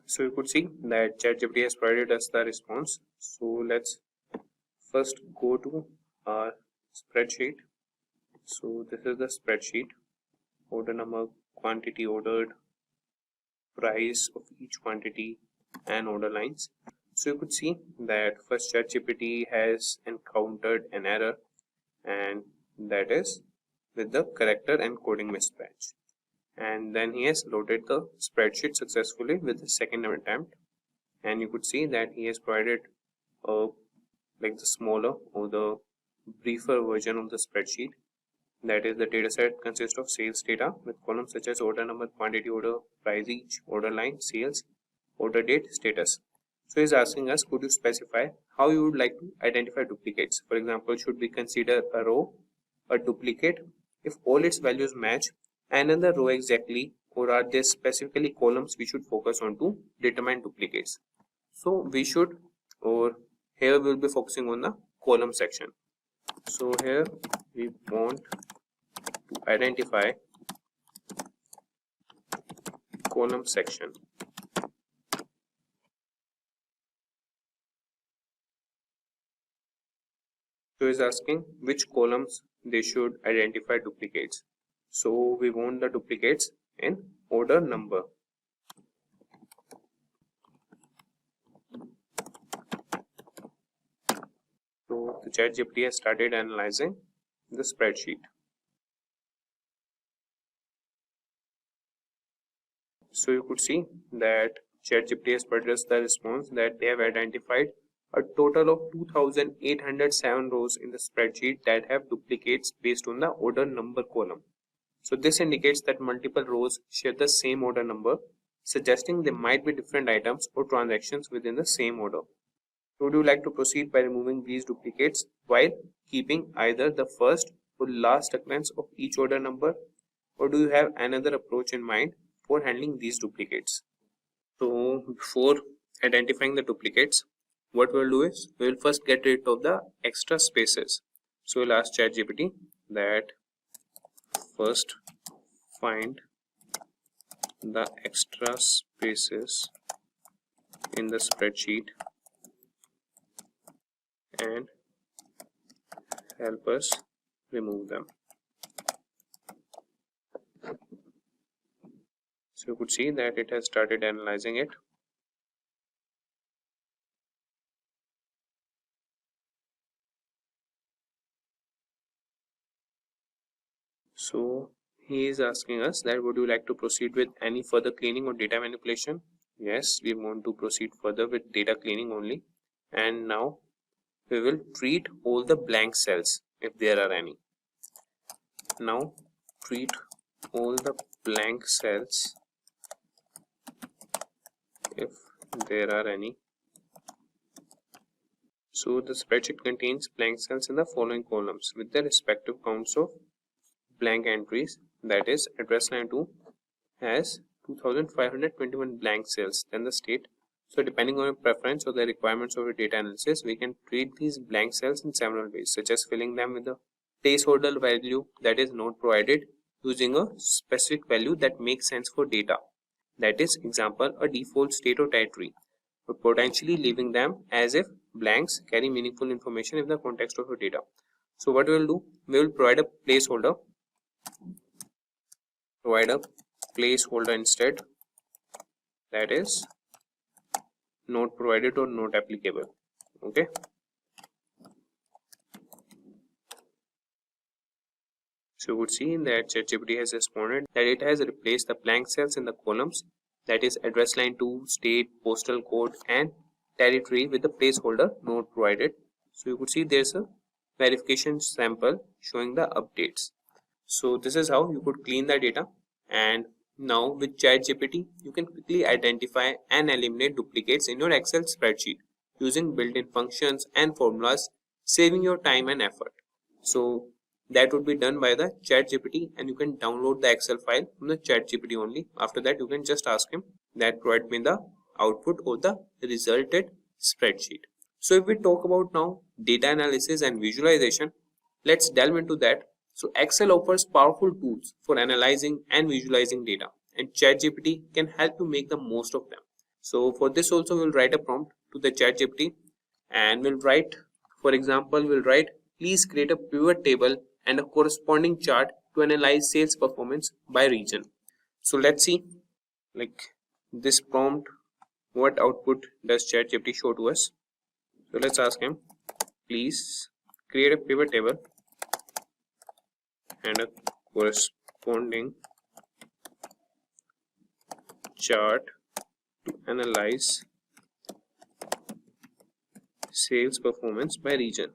So you could see that ChatGPT has provided us the response. So let's first go to our spreadsheet. So this is the spreadsheet: order number, quantity ordered, price of each quantity, and order lines. So you could see that first ChatGPT has encountered an error, and that is with the character encoding mismatch. And then he has loaded the spreadsheet successfully with the second attempt, and you could see that he has provided like the smaller or the briefer version of the spreadsheet. That is, the dataset consists of sales data with columns such as order number, quantity order, price each, order line, sales, order date, status. So he's asking us, could you specify how you would like to identify duplicates? For example, should we consider a row a duplicate if all its values match another row exactly, or are there specifically columns we should focus on to determine duplicates? So we should, or here we will be focusing on the column section. So here we want to identify column section. So is asking which columns they should identify duplicates. So we want the duplicates in order number. So the ChatGPT has started analyzing the spreadsheet. So you could see that ChatGPT has produced the response that they have identified a total of 2,807 rows in the spreadsheet that have duplicates based on the order number column. So this indicates that multiple rows share the same order number, suggesting there might be different items or transactions within the same order. So would you like to proceed by removing these duplicates while keeping either the first or last occurrence of each order number, or do you have another approach in mind for handling these duplicates? So before identifying the duplicates, what we'll do is we will first get rid of the extra spaces. So we'll ask ChatGPT that first find the extra spaces in the spreadsheet and help us remove them. So you could see that it has started analyzing it. So he is asking us that would you like to proceed with any further cleaning or data manipulation? Yes, we want to proceed further with data cleaning only. And now we will treat all the blank cells if there are any. Now treat all the blank cells if there are any. So the spreadsheet contains blank cells in the following columns with the respective counts of blank entries. That is, address line 2 has 2521 blank cells, then the state. So depending on your preference or the requirements of your data analysis, we can treat these blank cells in several ways, such as filling them with a placeholder value that is not provided using a specific value that makes sense for data. That is, example, a default state or territory, but potentially leaving them as if blanks carry meaningful information in the context of your data. So what we will do, we will provide a placeholder. Provide a placeholder instead, that is not provided or not applicable. Okay. So you would see that ChatGPT has responded that it has replaced the blank cells in the columns, that is address line 2, state, postal code, and territory with the placeholder not provided. So you could see there's a verification sample showing the updates. So this is how you could clean the data. And now with ChatGPT, you can quickly identify and eliminate duplicates in your Excel spreadsheet using built-in functions and formulas, saving your time and effort. So that would be done by the ChatGPT, and you can download the Excel file from the ChatGPT only. After that, you can just ask him that provide me the output or the resulted spreadsheet. So if we talk about now data analysis and visualization, let's delve into that. So Excel offers powerful tools for analyzing and visualizing data, and ChatGPT can help you make the most of them. So for this also we'll write a prompt to the ChatGPT, and we'll write, for example, please create a pivot table and a corresponding chart to analyze sales performance by region. So let's see, like, this prompt, what output does ChatGPT show to us. So let's ask him, please create a pivot table and a corresponding chart to analyze sales performance by region.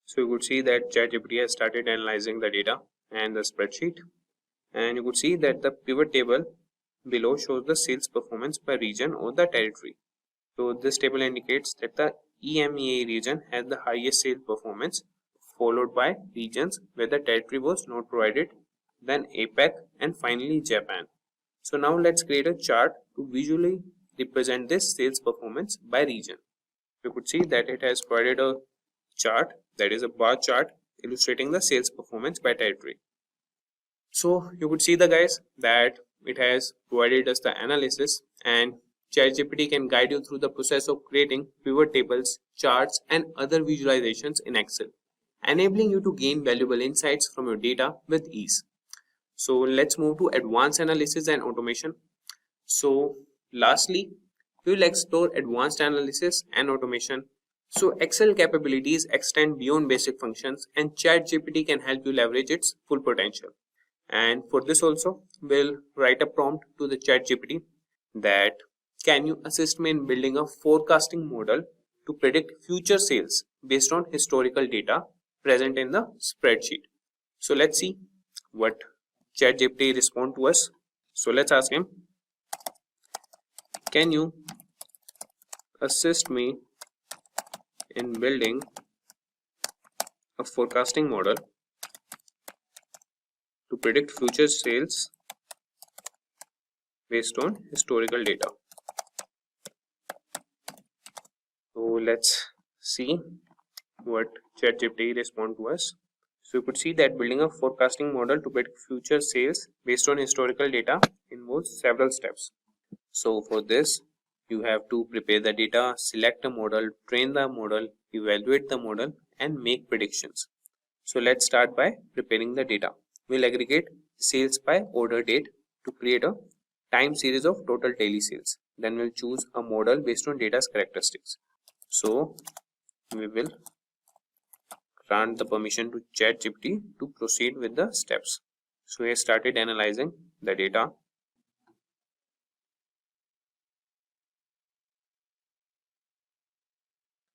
So you could see that ChatGPT has started analyzing the data and the spreadsheet, and you could see that the pivot table below shows the sales performance by region or the territory. So this table indicates that the EMEA region has the highest sales performance, followed by regions where the territory was not provided, then APAC, and finally Japan. So now let's create a chart to visually represent this sales performance by region. You could see that it has provided a chart, that is a bar chart illustrating the sales performance by territory. So you could see the guys that it has provided us the analysis, and ChatGPT can guide you through the process of creating pivot tables, charts, and other visualizations in Excel, enabling you to gain valuable insights from your data with ease. So let's move to advanced analysis and automation. So lastly, we will explore advanced analysis and automation. So Excel capabilities extend beyond basic functions, and ChatGPT can help you leverage its full potential. And for this also, we'll write a prompt to the ChatGPT that, can you assist me in building a forecasting model to predict future sales based on historical data present in the spreadsheet. So let's see what ChatGPT respond to us. So let's ask him, can you assist me in building a forecasting model to predict future sales based on historical data. So let's see what ChatGPT respond to us. So you could see that building a forecasting model to predict future sales based on historical data involves several steps. So for this, you have to prepare the data, select a model, train the model, evaluate the model, and make predictions. So let's start by preparing the data. We'll aggregate sales by order date to create a time series of total daily sales. Then we'll choose a model based on data's characteristics. So we will grant the permission to ChatGPT to proceed with the steps. So he has started analyzing the data.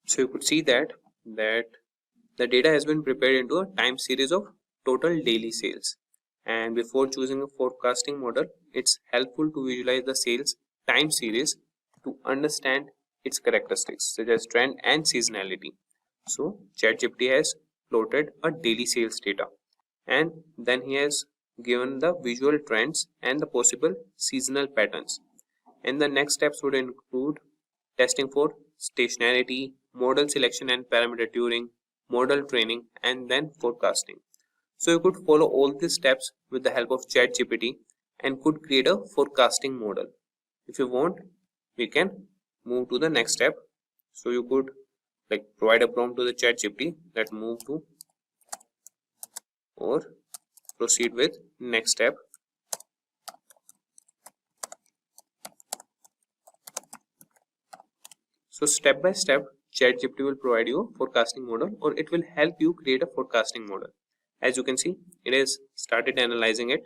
So you could see that the data has been prepared into a time series of total daily sales. And before choosing a forecasting model, it's helpful to visualize the sales time series to understand its characteristics such as trend and seasonality. So ChatGPT has plotted a daily sales data, and then he has given the visual trends and the possible seasonal patterns. And the next steps would include testing for stationarity, model selection and parameter tuning, model training, and then forecasting. So you could follow all these steps with the help of ChatGPT and could create a forecasting model. If you want, we can move to the next step. So you could provide a prompt to the ChatGPT that move to or proceed with next step. So step by step, ChatGPT will provide you a forecasting model, or it will help you create a forecasting model. As you can see, it has started analyzing it.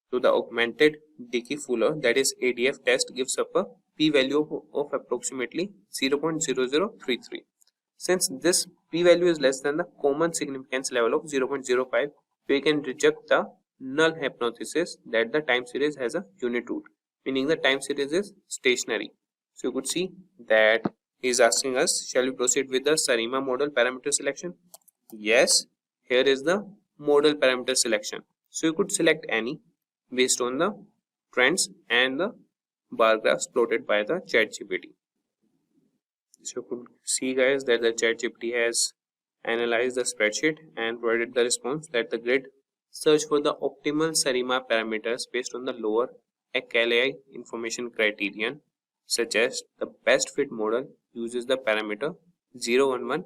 So the augmented Dickey-Fuller, that is ADF test, gives up a p-value of approximately 0.0033. Since this p-value is less than the common significance level of 0.05, we can reject the null hypothesis that the time series has a unit root, meaning the time series is stationary. So you could see that he is asking us, shall we proceed with the Sarima model parameter selection? Yes, here is the model parameter selection. So you could select any based on the trends and the bar graphs plotted by the ChatGPT. So you could see guys that the ChatGPT has analyzed the spreadsheet and provided the response that the grid search for the optimal SARIMA parameters based on the lower ACLI information criterion. Suggest the best fit model uses the parameter 011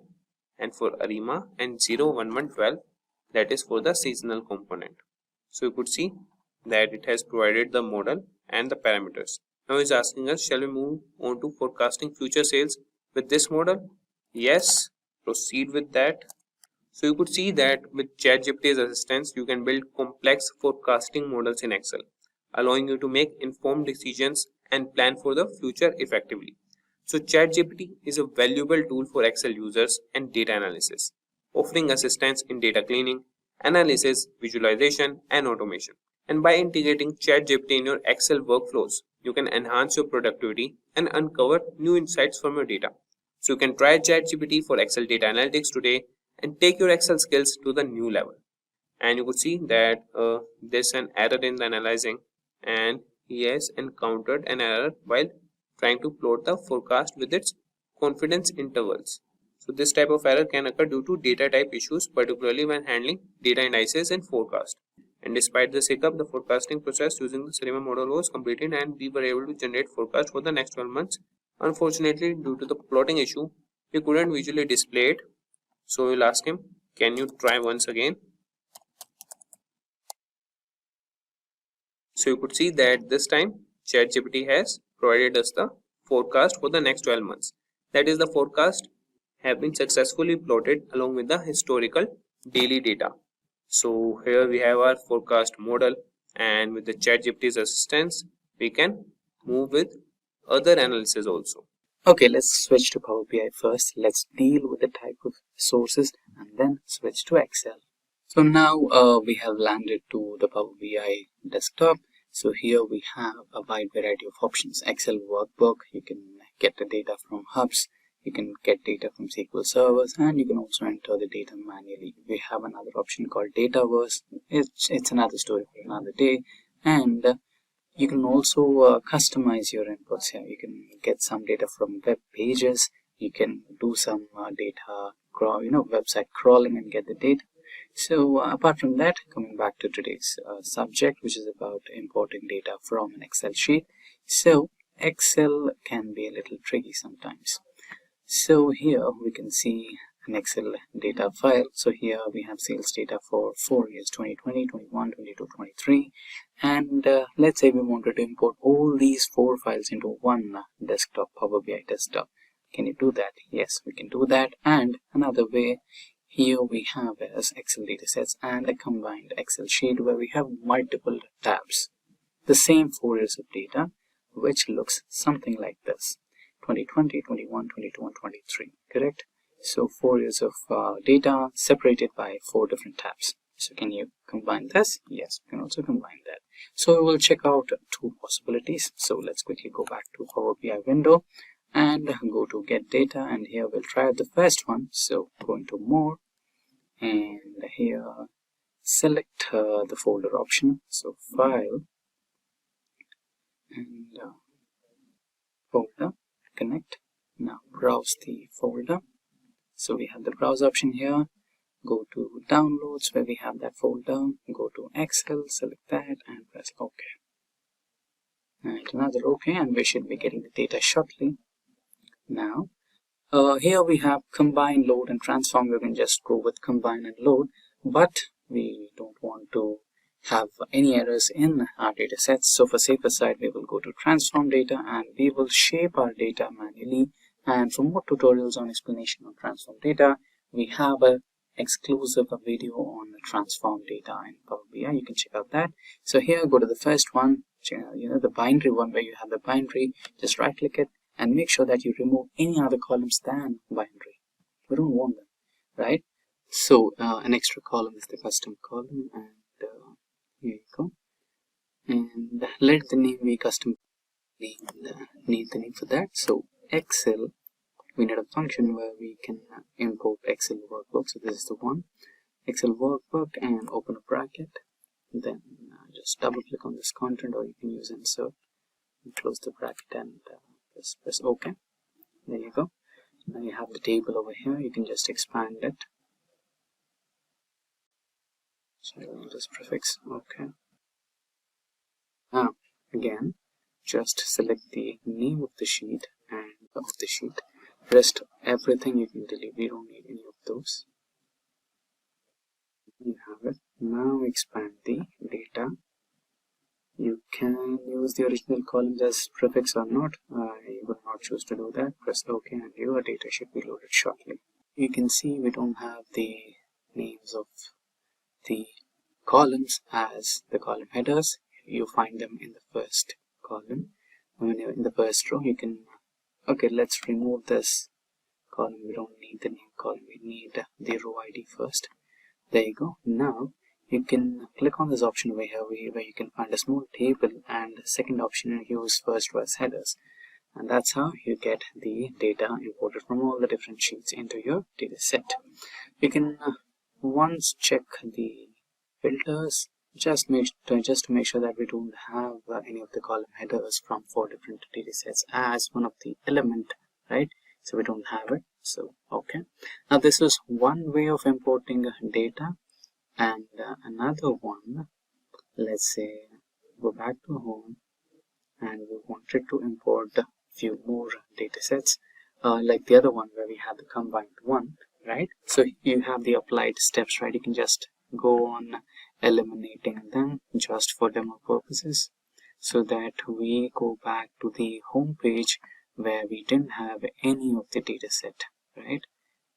and for ARIMA and 01112, that is for the seasonal component. So you could see that it has provided the model and the parameters. Now it's asking us, shall we move on to forecasting future sales with this model? Yes, proceed with that. So you could see that with ChatGPT's assistance, you can build complex forecasting models in Excel, allowing you to make informed decisions and plan for the future effectively. So ChatGPT is a valuable tool for Excel users and data analysis, offering assistance in data cleaning, analysis, visualization, and automation. And by integrating ChatGPT in your Excel workflows, you can enhance your productivity and uncover new insights from your data. So you can try ChatGPT for Excel data analytics today and take your Excel skills to the new level. And you could see that there's an error in the analyzing, and he has encountered an error while trying to plot the forecast with its confidence intervals. So this type of error can occur due to data type issues, particularly when handling data indices and forecast. And despite this hiccup, the forecasting process using the SARIMA model was completed and we were able to generate forecast for the next 12 months. Unfortunately, due to the plotting issue, we couldn't visually display it. So we'll ask him, can you try once again? So you could see that this time ChatGPT has provided us the forecast for the next 12 months. That is, the forecast have been successfully plotted along with the historical daily data. So here we have our forecast model, and with the ChatGPT's assistance, we can move with other analysis also. Okay, let's switch to Power BI first. Let's deal with the type of sources and then switch to Excel. So now we have landed to the Power BI desktop. So here we have a wide variety of options. Excel workbook, you can get the data from hubs, you can get data from SQL servers, and you can also enter the data manually. We have another option called Dataverse. It's another story for another day. And you can also customize your inputs here. You can get some data from web pages. You can do some data, website crawling and get the data. So apart from that, coming back to today's subject, which is about importing data from an Excel sheet. So Excel can be a little tricky sometimes. So here we can see an Excel data file. So here we have sales data for 4 years, 2020, 21, 22, 23. And let's say we wanted to import all these 4 files into one desktop, Power BI desktop. Can you do that? Yes, we can do that. And another way, here we have as Excel datasets and a combined Excel sheet where we have multiple tabs. The same 4 years of data, which looks something like this. 2020, 21, 22, and 23, correct? So 4 years of data separated by 4 different tabs. So can you combine this? Yes, you can also combine that. So we'll check out 2 possibilities. So let's quickly go back to Power BI window and go to get data, and here we'll try out the first one. So go into more, and here select the folder option. So file and folder, connect. Now browse the folder. So we have the browse option here. Go to downloads where we have that folder. Go to Excel, select that and press OK. And another OK, and we should be getting the data shortly. Now here we have combine, load and transform. We can just go with combine and load, but we don't want to have any errors in our data sets. So for safer side, we will go to transform data and we will shape our data manually. And for more tutorials on explanation on transform data, we have a exclusive video on the transform data in Power BI. You can check out that. So here, go to the first one, the binary one where you have the binary. Just right click it and make sure that you remove any other columns than binary. We don't want them, right? So an extra column is the custom column, and here you go. And let the name be custom. We need the name for that. So Excel, we need a function where we can import Excel workbook. So this is the one, Excel workbook, and open a bracket. Then just double click on this content, or you can use insert and close the bracket and press OK. There you go. Now you have the table over here. You can just expand it. So I will just prefix. Okay. Now again, just select the name of the sheet and rest everything you can delete. We don't need any of those. You have it. Now expand the data. You can use the original columns as prefix or not. I will not choose to do that. Press OK and your data should be loaded shortly. You can see we don't have the names of the columns as the column headers. You find them in the first column. When you're in the first row, you can, okay, let's remove this column. We don't need the name column. We need the row ID first. There you go. Now you can click on this option over here where you can find a small table, and the second option use first row as headers. And that's how you get the data imported from all the different sheets into your data set. You can once check the filters just to make sure that we don't have any of the column headers from 4 different data sets as one of the element, right? So we don't have it. So okay, now this is one way of importing data, and another one, let's say go back to home and we wanted to import a few more data sets, like the other one where we had the combined one, right? So you have the applied steps, right? You can just go on eliminating them just for demo purposes, so that we go back to the home page where we didn't have any of the data set, right?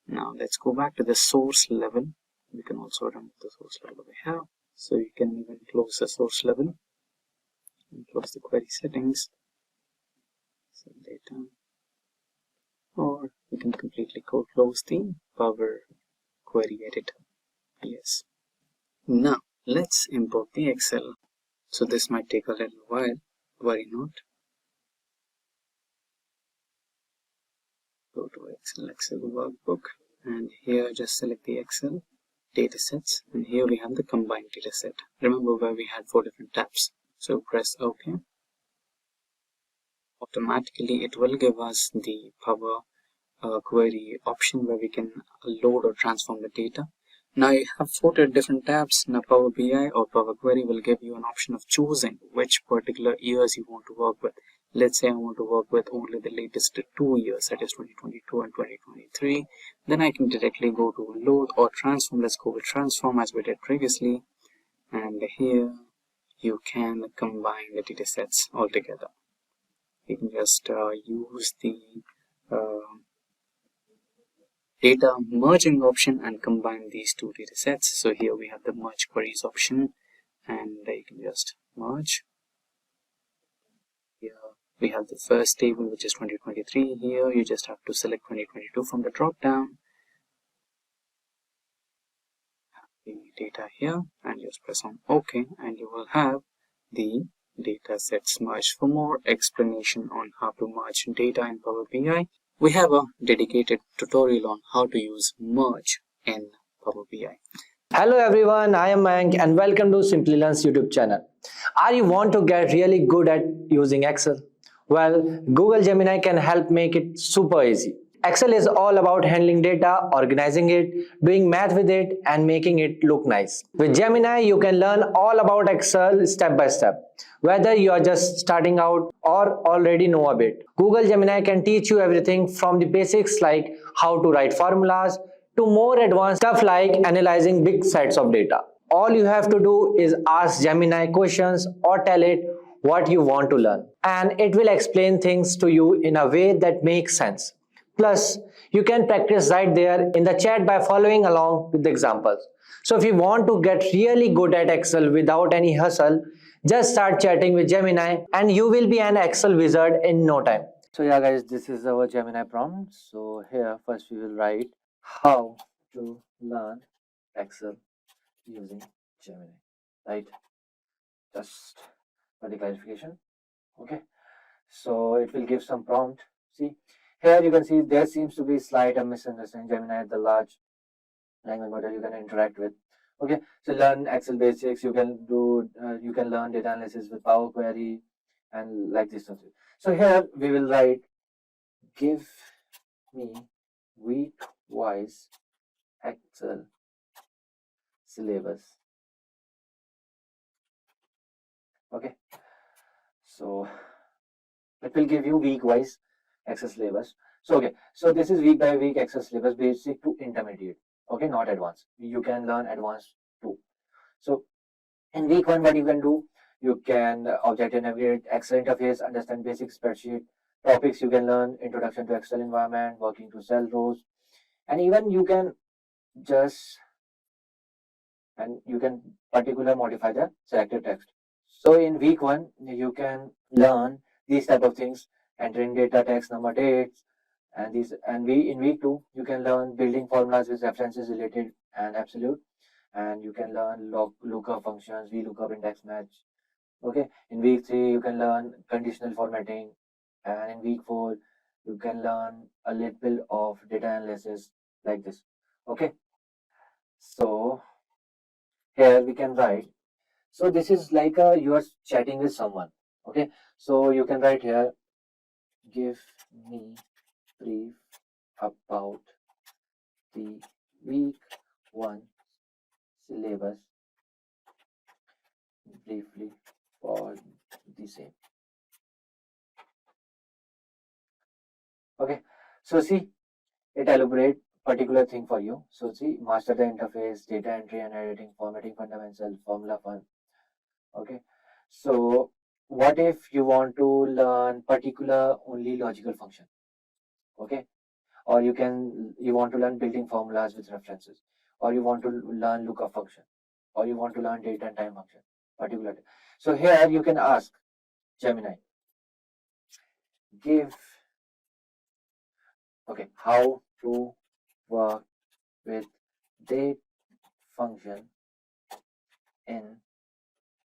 Now let's go back to the source level. We can also remove the source level we have, so you can even close the source level and close the query settings, so data, or you can completely close the Power Query Editor. Yes. Now let's import the Excel. So this might take a little while, worry not. Go to Excel workbook, and here just select the Excel datasets, and here we have the combined dataset. Remember where we had 4 different tabs. So press OK. Automatically it will give us the Power Query option where we can load or transform the data. Now you have 4 different tabs. Now Power BI or Power Query will give you an option of choosing which particular years you want to work with. Let's say I want to work with only the latest 2 years, that is 2022 and 2023. Then I can directly go to load or transform. Let's go with transform as we did previously. And here you can combine the data sets all together. You can just use the data merging option and combine these 2 data sets. So here we have the merge queries option, and you can just merge. Here we have the first table, which is 2023. Here you just have to select 2022 from the drop down, the data here, and just press on OK, and you will have the data sets merged. For more explanation on how to merge data in Power BI, we have a dedicated tutorial on how to use merge in Power BI. Hello everyone, I am Mayank and welcome to Simplilearn's YouTube channel. Are you want to get really good at using Excel? Well, Google Gemini can help make it super easy. Excel is all about handling data, organizing it, doing math with it and making it look nice. With Gemini, you can learn all about Excel step by step. Whether you are just starting out or already know a bit, Google Gemini can teach you everything from the basics like how to write formulas to more advanced stuff like analyzing big sets of data. All you have to do is ask Gemini questions or tell it what you want to learn, and it will explain things to you in a way that makes sense. Plus, you can practice right there in the chat by following along with the examples. So if you want to get really good at Excel without any hustle, just start chatting with Gemini and you will be an Excel wizard in no time. So yeah guys, this is our Gemini prompt. So here first we will write how to learn Excel using Gemini, right? Just for the clarification. Okay, so it will give some prompt. See, here you can see there seems to be slight a misunderstanding. Gemini, the large language model you can interact with. Okay, so learn Excel basics. You can do, you can learn data analysis with Power Query and like this. So here we will write, give me week-wise Excel syllabus Okay, so it will give you week wise Excel syllabus. So okay, so this is week by week Excel syllabus, basic to intermediate. Okay, not advanced. You can learn advanced too. So in week 1, what you can do, you can object and navigate Excel interface, understand basic spreadsheet topics. You can learn introduction to Excel environment, working to cell rows, and even you can just particular modify the selected text. So in week 1, you can learn these type of things, entering data, text, number, dates, and these. And in week 2, you can learn building formulas with references related and absolute, and you can learn lookup functions, VLOOKUP, index match. Okay. In week 3, you can learn conditional formatting, and in week 4, you can learn a little of data analysis like this. Okay. So here we can write. So this is like you are chatting with someone. Okay. So you can write here, give me brief about the week 1 syllabus briefly for the same. Okay. So see, it elaborate particular thing for you. So see, master the interface, data entry and editing, formatting fundamental, formula fun. Okay. So what if you want to learn particular only logical function? Okay. Or you want to learn building formulas with references, or you want to learn lookup function, or you want to learn date and time function, particular. So here you can ask Gemini, give how to work with date function in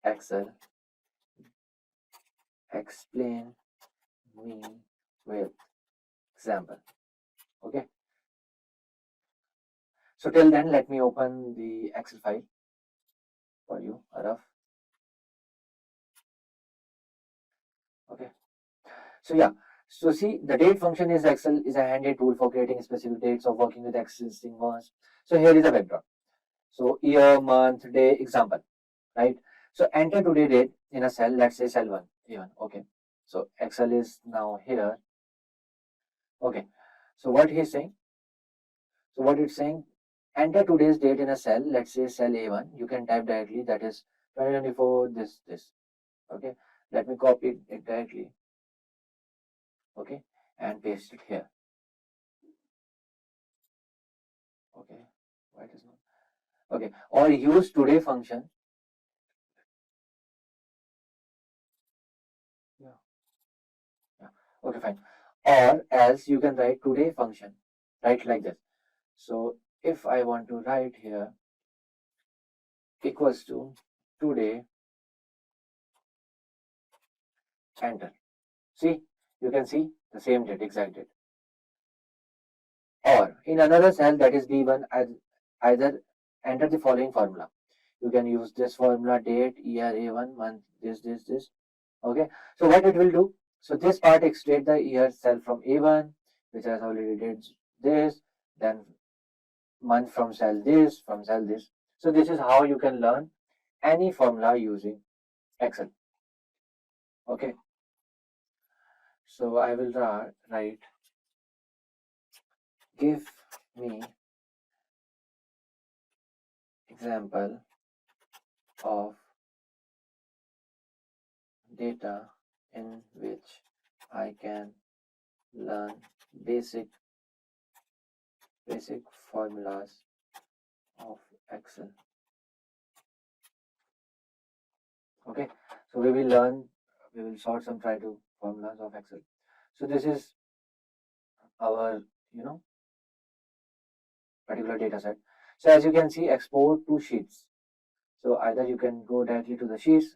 Excel. Explain me with example. Okay. So till then, let me open the Excel file for you, Araf. Okay. So yeah. So see, the date function is Excel is a handy tool for creating specific dates of working with existing ones. So here is a background. So year, month, day, example, right? So enter today date in a cell, let's say cell 1, A1. Okay. So Excel is now here. Okay. So what he's saying? So what it's saying, enter today's date in a cell, let's say cell A1. You can type directly, that is 2024, this. Okay. Let me copy it directly. Okay. And paste it here. Okay. Why it is not? Okay. Or use today function. Yeah. Okay, fine. Or else you can write today function. Write like this. So if I want to write here equals to today, enter. See, you can see the same date, exact date. Or in another cell, that is B1, either enter the following formula. You can use this formula, date, year, A1, month, this. Okay. So what it will do? So this part extract the year cell from A1, which has already did this, then month from cell this, from cell this. So this is how you can learn any formula using Excel. Okay. So I will write, give me example of data in which I can learn basic formulas of Excel. Okay, so we will sort some try to formulas of Excel. So this is our particular data set. So as you can see, export to sheets. So either you can go directly to the sheets,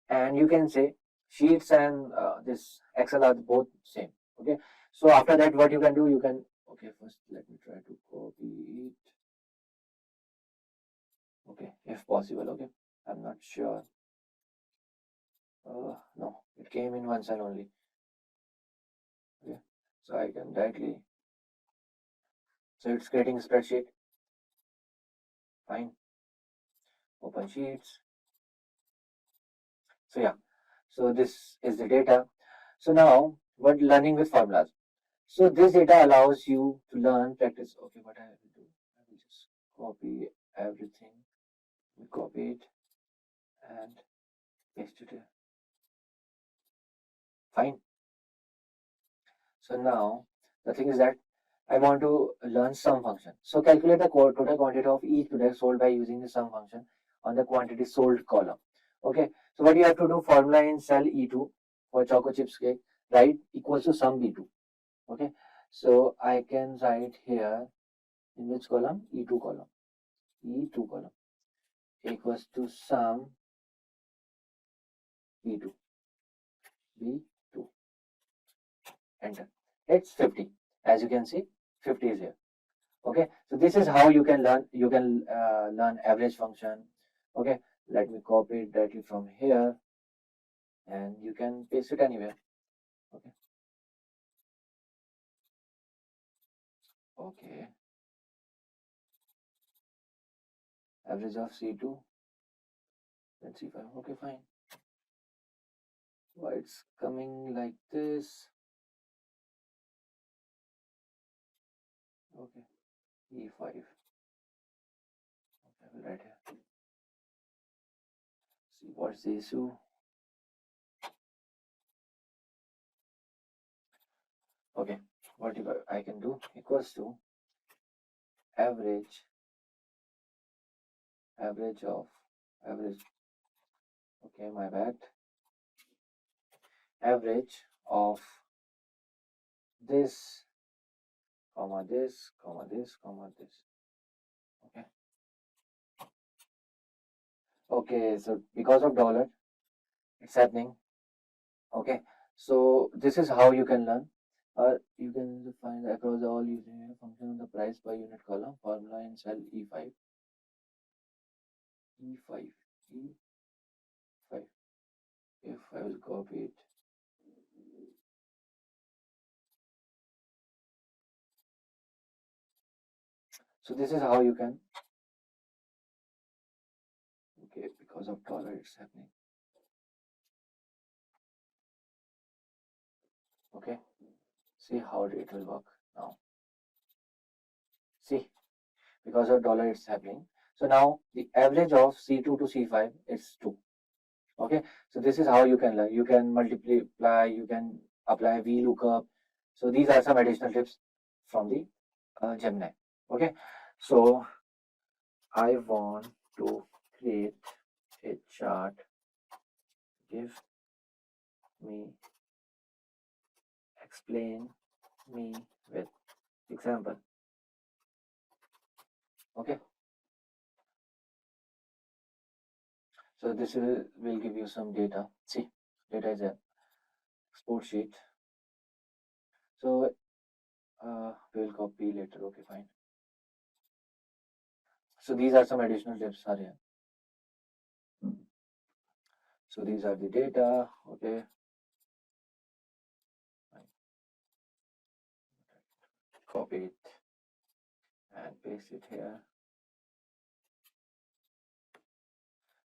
and you can say sheets and this Excel are both same. Okay, so after that, what you can do, first let me try to copy it. Okay, if possible. Okay, I'm not sure. No, it came in one cell only. Okay, so I can directly. So it's creating a spreadsheet. Fine. Open sheets. So yeah, so this is the data. So now what learning with formulas. So this data allows you to learn practice. Okay, what I will do, I will just copy everything, copy it and paste it here. Fine. So now the thing is that I want to learn sum function. So calculate the total quantity of each product sold by using the sum function on the quantity sold column. Okay, so what you have to do, formula in cell E2 for choco chips cake, right, equals to sum B2. Okay, so I can write here in which column? E2 column. E2 column equals to sum B2. B2. Enter. It's 50. As you can see, 50 is here. Okay, so this is how you can learn. You can learn average function. Okay, let me copy it directly from here and you can paste it anywhere. Okay, okay, average of C2 and C5. Okay, fine. Why it's coming like this? Okay, E5. Okay, I will write here. See what's the issue. Okay, what if I can do equals to average of average. Okay, my bad. Average of this, comma this, comma this, comma this. Okay. Okay, so because of dollar, it's happening. Okay, so this is how you can learn. Or you can find across all using a function on the price per unit column formula in cell E5. E5. E5. If I will copy it. So this is how you can. Okay, because of dollar, it's happening. Okay, see how it will work now. See, because of dollar, it's happening. So now the average of C2 to C5 is 2. Okay, so this is how you can learn. You can multiply, you can apply VLOOKUP. So these are some additional tips from the Gemini. Okay, so I want to create a chart. Give me, explain me with example. Okay, so this will give you some data. See, data is a export sheet. So we will copy later. Okay, fine. So these are some additional tips are here. So these are the data. Okay, copy it and paste it here.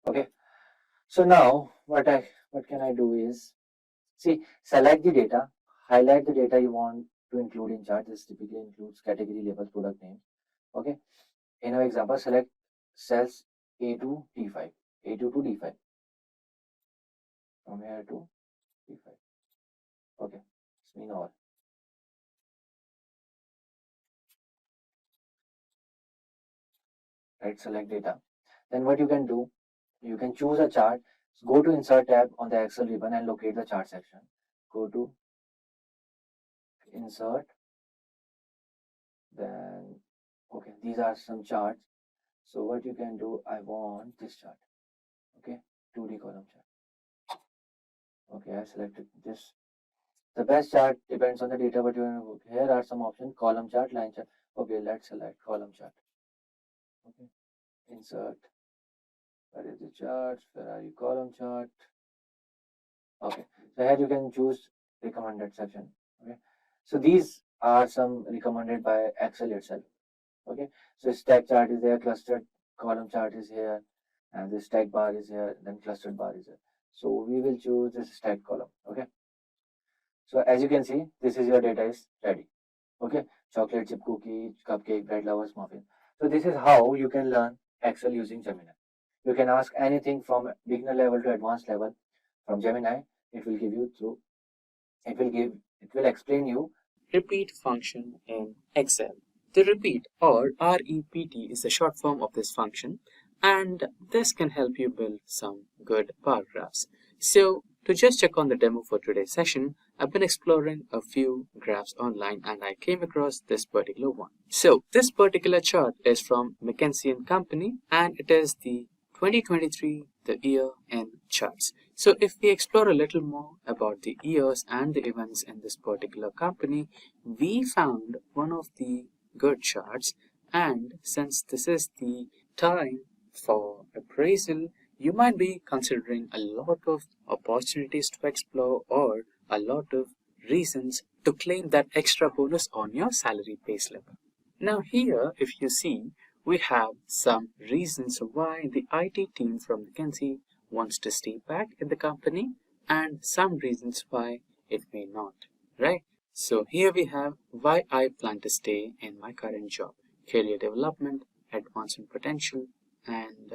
Okay, so now what can I do is, see, select the data, highlight the data you want to include in chart. This typically includes category, labels, product names. Okay, in our example, select cells A to D5, A2 to D5, from here to D5. Okay, it's mean all. Right, select data. Then what you can do, you can choose a chart. Go to Insert tab on the Excel ribbon and locate the chart section. Go to Insert. Then, okay, these are some charts. So what you can do, I want this chart. Okay, 2D column chart. Okay, I selected this. The best chart depends on the data, but you want to. Here are some options: column chart, line chart. Okay, let's select column chart. Okay, insert. Where is the chart? Where are you? Column chart. Okay, so here you can choose recommended section. Okay, so these are some recommended by Excel itself. Okay, so stack chart is there, clustered column chart is here, and the stack bar is here, then clustered bar is here. So we will choose this stat column. Okay. So as you can see, this is your data is ready. Okay. Chocolate chip cookie, cupcake, bread lovers, muffin. So this is how you can learn Excel using Gemini. You can ask anything from beginner level to advanced level from Gemini. It will give you through. It will explain you Repeat function in Excel. The repeat or REPT is the short form of this function, and this can help you build some good bar graphs. So to just check on the demo for today's session, I've been exploring a few graphs online and I came across this particular one. So this particular chart is from McKinsey & Company and it is the 2023, the year in charts. So if we explore a little more about the years and the events in this particular company, we found one of the good charts, and since this is the time for appraisal, you might be considering a lot of opportunities to explore or a lot of reasons to claim that extra bonus on your salary payslip. Now here, if you see, we have some reasons why the IT team from McKinsey wants to stay back in the company and some reasons why it may not, right? So here we have why I plan to stay in my current job, career development, advancement potential, and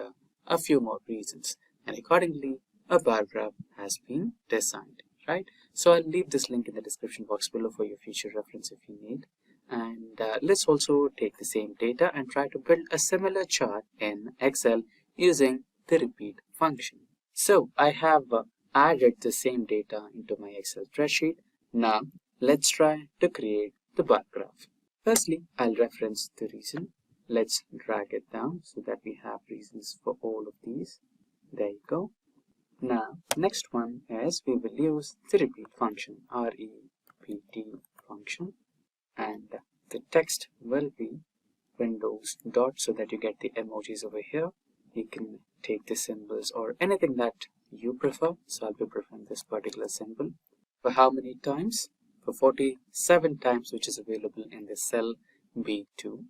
a few more reasons. And accordingly, a bar graph has been designed, right? So I'll leave this link in the description box below for your future reference if you need. And let's also take the same data and try to build a similar chart in Excel using the repeat function. So I have added the same data into my Excel spreadsheet. Now let's try to create the bar graph. Firstly, I'll reference the reason. Let's drag it down so that we have reasons for all of these. There you go. Now, next one is we will use the repeat function, REPT function. And the text will be Windows dot so that you get the emojis over here. You can take the symbols or anything that you prefer. So I'll be preferring this particular symbol. For how many times? For 47 times, which is available in the cell B2.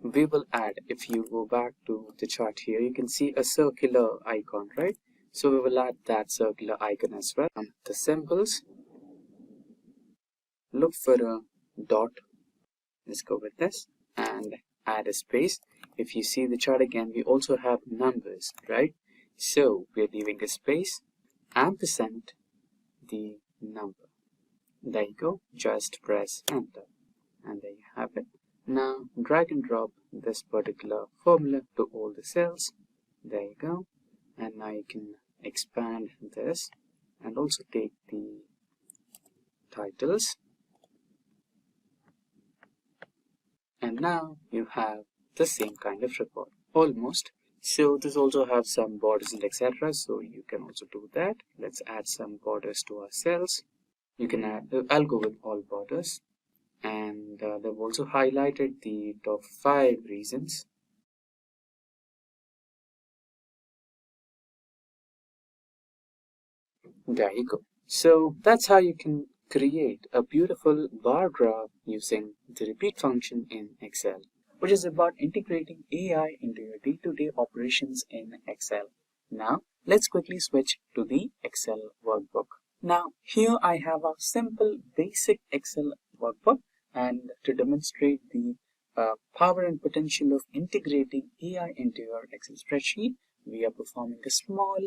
We will add, if you go back to the chart here, you can see a circular icon, right? So we will add that circular icon as well. The symbols, look for a dot. Let's go with this and add a space. If you see the chart again, we also have numbers, right? So we're leaving a space, ampersand the number. There you go. Just press enter. And there you have it. Now drag and drop this particular formula to all the cells. There you go. And now you can expand this and also take the titles. And now you have the same kind of report, almost. So this also have some borders and etc. So you can also do that. Let's add some borders to our cells. You can add, I'll go with all borders. And they've also highlighted the top 5 reasons. There you go. So that's how you can create a beautiful bar graph using the repeat function in Excel, which is about integrating AI into your day-to-day operations in Excel. Now, let's quickly switch to the Excel workbook. Now, here I have a simple basic Excel workbook, and to demonstrate the power and potential of integrating AI into your Excel spreadsheet, we are performing a small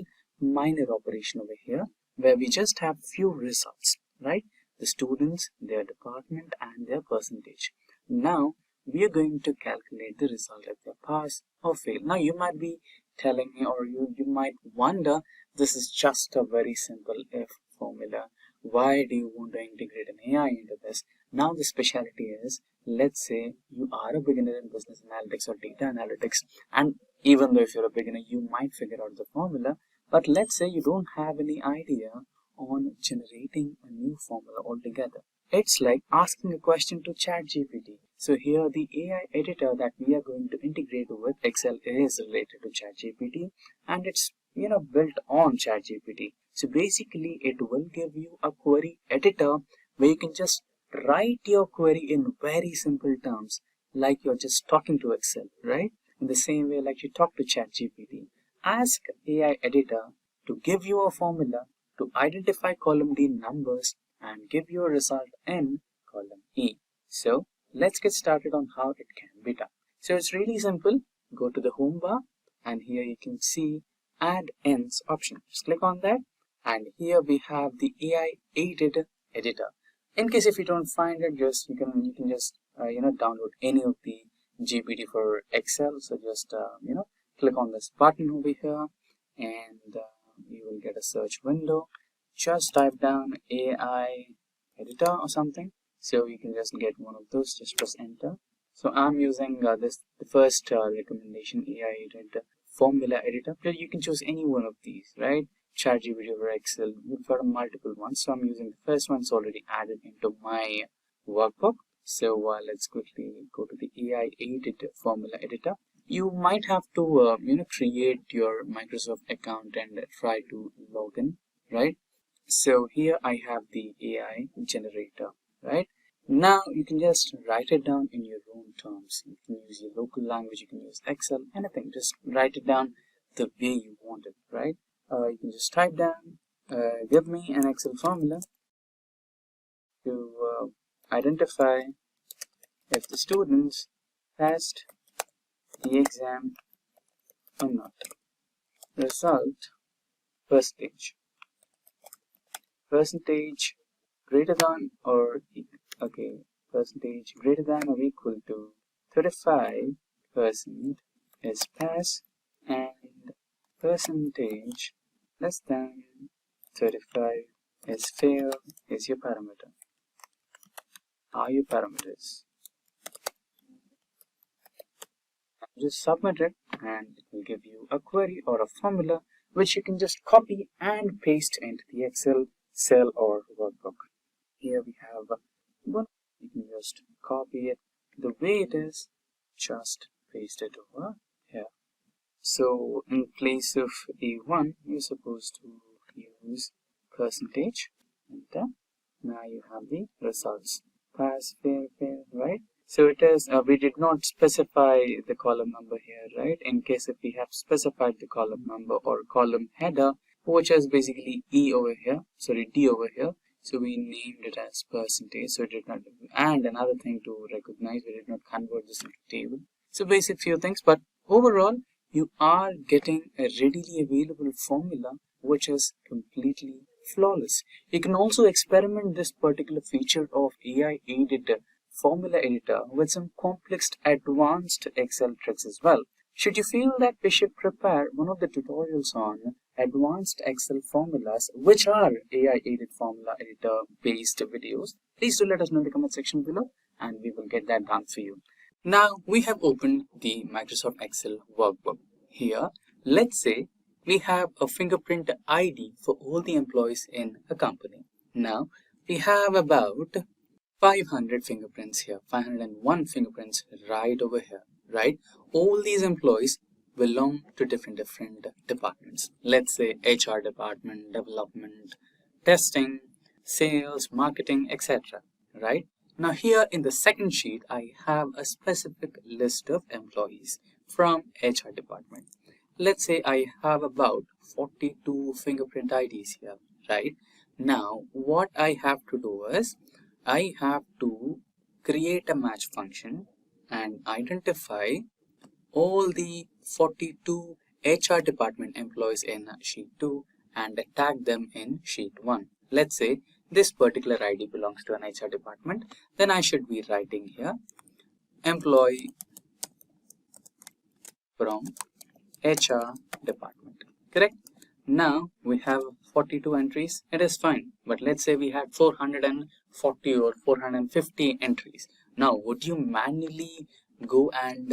minor operation over here where we just have few results, right? The students, their department, and their percentage. Now, we are going to calculate the result if they pass or fail. Now, you might be telling me, or you might wonder, this is just a very simple if formula. Why do you want to integrate an AI into this? Now, the specialty is, let's say you are a beginner in business analytics or data analytics, and even though if you're a beginner, you might figure out the formula, but let's say you don't have any idea on generating a new formula altogether. It's like asking a question to ChatGPT. So here the AI editor that we are going to integrate with Excel is related to ChatGPT, and it's built on ChatGPT. So basically it will give you a query editor where you can just write your query in very simple terms, like you're just talking to Excel, right? In the same way like you talk to ChatGPT. Ask AI editor to give you a formula to identify column D numbers and give you a result in column E. So let's get started on how it can be done. So it's really simple. Go to the home bar and here you can see add ends option. Just click on that and here we have the AI aided editor. In case if you don't find it, you can just download any of the GPT for Excel. So just click on this button over here and you will get a search window. Just type down AI editor or something. So you can just get one of those. Just press enter. So I'm using the first recommendation, AI aided formula editor. You can choose any one of these, right? ChatGPT or Excel. We've got multiple ones. So I'm using the first one. It's already added into my workbook. So let's quickly go to the AI aided formula editor. You might have to create your Microsoft account and try to log in, right? So here I have the AI generator, right? Now you can just write it down in your own terms. You can use your local language, you can use Excel, anything. Just write it down the way you want it, right? You can just type down, give me an Excel formula to identify if the students passed the exam or not. Result percentage greater than or percentage greater than or equal to 35% is pass and percentage less than 35 is fail is your parameter. Are your parameters? Just submit it and it will give you a query or a formula which you can just copy and paste into the Excel cell or workbook. Here we have one. You can just copy it the way it is, just paste it over here. So in place of A1, you're supposed to use percentage. Enter. Now you have the results. Pass, fail, right? So it is, we did not specify the column number here, right? In case if we have specified the column number or column header, which is basically D over here. So we named it as percentage. So it did not, and another thing to recognize, we did not convert this into table. So basic few things, but overall, you are getting a readily available formula which is completely flawless. You can also experiment this particular feature of AI aided formula editor with some complex advanced Excel tricks as well. Should you feel that we should prepare one of the tutorials on advanced Excel formulas which are AI aided formula editor based videos, please do let us know in the comment section below and we will get that done for you. Now we have opened the Microsoft Excel workbook. Here, let's say we have a fingerprint ID for all the employees in a company. Now we have about 500 fingerprints here, 501 fingerprints right over here, right? All these employees belong to different departments. Let's say HR department, development, testing, sales, marketing, etc. Right? Now here in the second sheet, I have a specific list of employees from HR department. Let's say I have about 42 fingerprint IDs here, right? Now what I have to do is, I have to create a match function and identify all the 42 HR department employees in sheet 2 and tag them in sheet 1. Let's say this particular ID belongs to an HR department, then I should be writing here employee from HR department, correct? Now we have 42 entries, it is fine, but let's say we had 440 or 450 entries. Now would you manually go and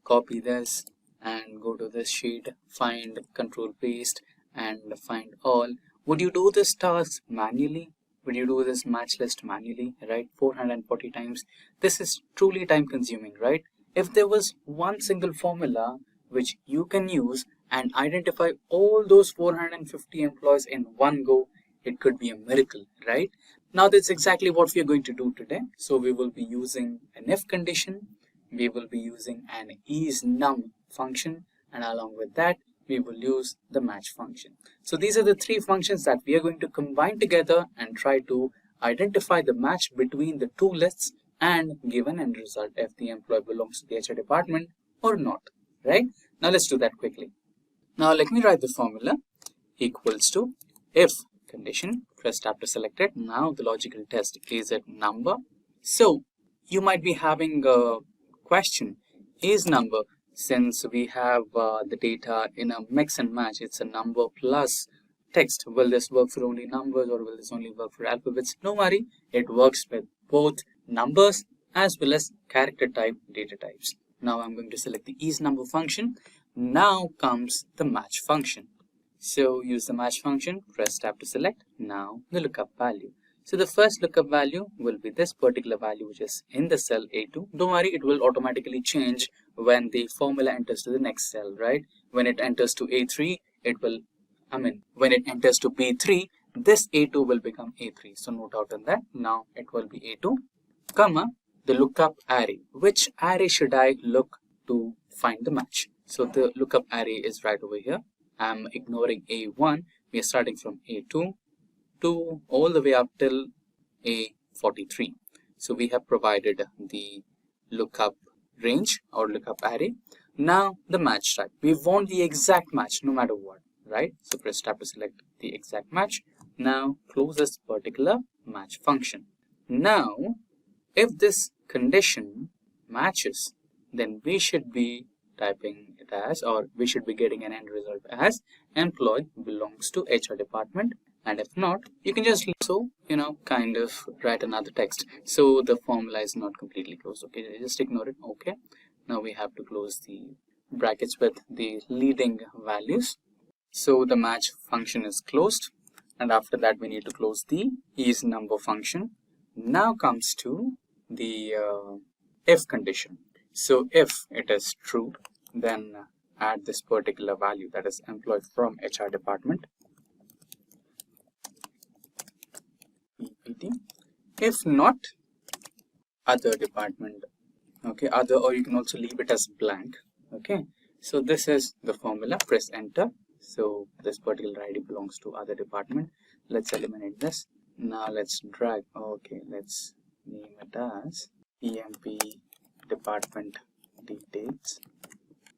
copy this and go to this sheet, find control paste and find all? Would you do this task manually? Would you do this match list manually, right? 440 times. This is truly time consuming, right? If there was one single formula which you can use and identify all those 450 employees in one go, it could be a miracle, right? Now that's exactly what we are going to do today. So we will be using an if condition, we will be using an isNum function, and along with that we will use the match function. So these are the three functions that we are going to combine together and try to identify the match between the two lists and give an end result if the employee belongs to the HR department or not, right? Now let's do that quickly. Now let me write the formula. Equals to if condition, press tab to select it. Now the logical test is at number. So you might be having a question, is number, since we have the data in a mix and match, it's a number plus text. Will this work for only numbers or will this only work for alphabets? No worry, it works with both numbers as well as character type data types. Now I'm going to select the isNumber function. Now comes the match function. So use the match function, press tab to select. Now the lookup value. So the first lookup value will be this particular value which is in the cell A2. Don't worry, it will automatically change when the formula enters to the next cell, right? When it enters to A3, when it enters to B3, this A2 will become A3. So note out on that. Now it will be A2, comma, the lookup array. Which array should I look to find the match? So the lookup array is right over here. I'm ignoring A1. We are starting from A2 to all the way up till A43. So we have provided the lookup range or lookup array. Now the match type. We want the exact match no matter what, right? So press tab to select the exact match. Now close this particular match function. Now if this condition matches, then we should be typing it as, or we should be getting an end result as employee belongs to HR department. And if not, you can just kind of write another text. So the formula is not completely closed. Okay, just ignore it. Okay, now we have to close the brackets with the leading values. So the match function is closed, and after that we need to close the isNumber function. Now comes to the if condition. So if it is true, then add this particular value, that is employee from HR department. EPT. If not, other department. Okay, other, or you can also leave it as blank. Okay, so this is the formula. Press enter. So this particular ID belongs to other department. Let's eliminate this. Now let's drag. Okay, let's name it as EMP department details.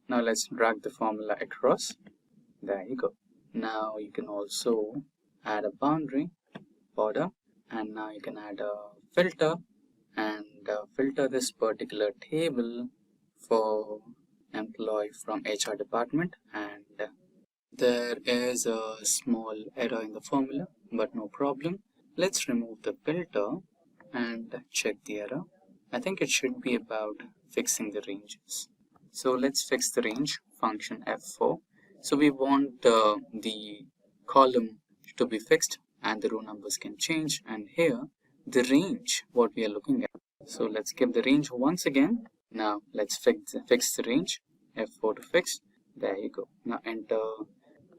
Now let's drag the formula across. There you go. Now you can also add a boundary border, and now you can add a filter and filter this particular table for employee from HR department. And there is a small error in the formula, but no problem. Let's remove the filter and check the error. I think it should be about fixing the ranges. So let's fix the range function F4. So we want the column to be fixed and the row numbers can change, and here the range what we are looking at. So let's give the range once again. Now let's fix the range, F4 to fix. There you go. Now enter,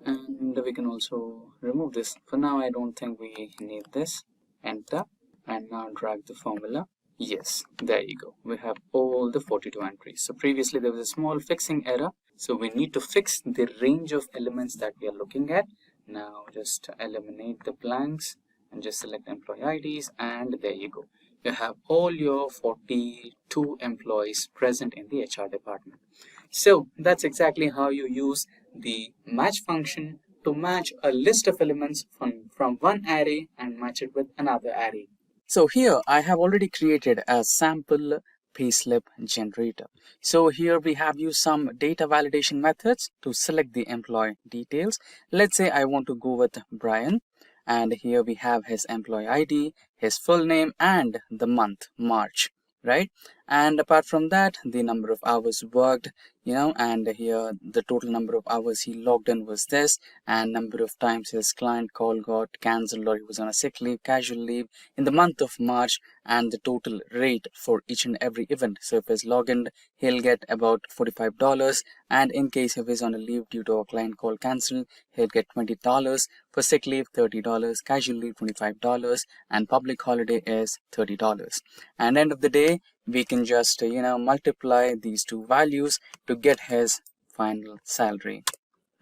and we can also remove this. For now I don't think we need this. Enter, and now drag the formula. Yes, there you go. We have all the 42 entries. So previously there was a small fixing error. So we need to fix the range of elements that we are looking at. Now just eliminate the blanks and just select employee IDs, and there you go. You have all your 42 employees present in the HR department. So that's exactly how you use the match function to match a list of elements from one array and match it with another array. So here I have already created a sample payslip generator. So here we have used some data validation methods to select the employee details. Let's say I want to go with Brian, and here we have his employee ID, his full name, and the month March, right? And apart from that, the number of hours worked, and here the total number of hours he logged in was this, and number of times his client call got cancelled or he was on a sick leave, casual leave in the month of March, and the total rate for each and every event. So if he's logged in, he'll get about $45, and in case if he's on a leave due to a client call cancelled, he'll get $20. For sick leave, $30, casual leave, $25, and public holiday is $30. And end of the day, we can just multiply these two values to get his final salary,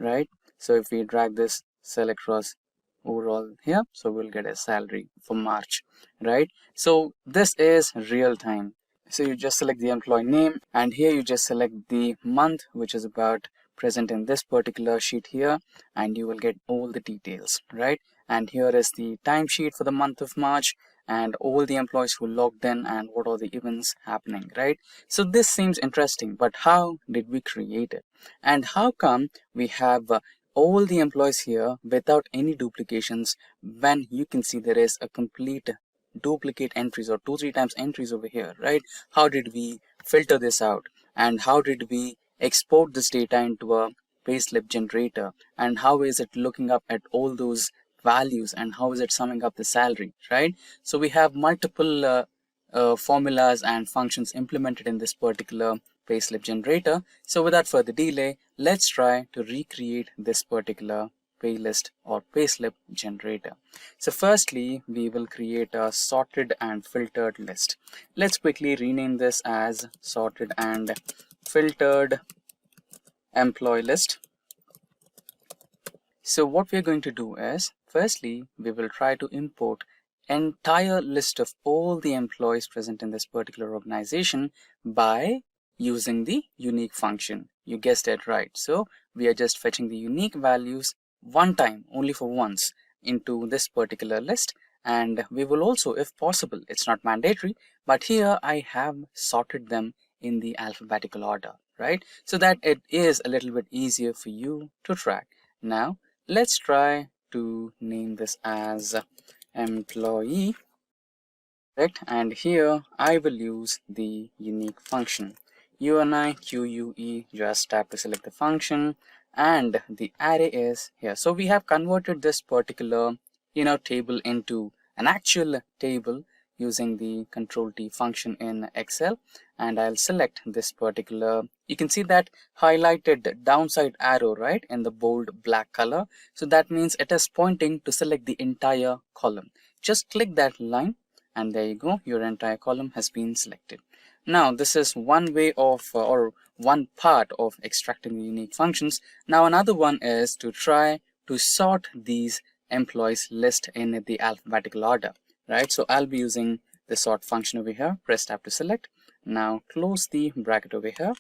right? So if we drag this cell across overall here, so we'll get a salary for March, right? So this is real time. So you just select the employee name, and here you just select the month, which is about present in this particular sheet here, and you will get all the details, right? And here is the timesheet for the month of March, and all the employees who logged in and what are the events happening, right? So this seems interesting, but how did we create it? And how come we have all the employees here without any duplications, when you can see there is a complete duplicate entries or 2-3 times entries over here, right? How did we filter this out, and how did we export this data into a payslip generator, and how is it looking up at all those values, and how is it summing up the salary, right? So we have multiple formulas and functions implemented in this particular payslip generator. So without further delay, let's try to recreate this particular paylist or payslip generator. So firstly, we will create a sorted and filtered list. Let's quickly rename this as sorted and filtered employee list. So what we're going to do is, firstly, we will try to import entire list of all the employees present in this particular organization by using the unique function. You guessed it right. So we are just fetching the unique values one time, only for once, into this particular list. And we will also, if possible, it's not mandatory, but here I have sorted them in the alphabetical order, right? So that it is a little bit easier for you to track. Now, let's try to name this as employee, right? And here I will use the unique function UNIQUE. Just tap to select the function, and the array is here. So we have converted this particular table into an actual table using the control T function in Excel, and I'll select this particular, you can see that highlighted downside arrow, right, in the bold black color. So that means it is pointing to select the entire column. Just click that line, and there you go, your entire column has been selected. Now this is one way of or one part of extracting the unique functions. Now another one is to try to sort these employees list in the alphabetical order, right? So I'll be using the sort function over here. Press tab to select. Now close the bracket over here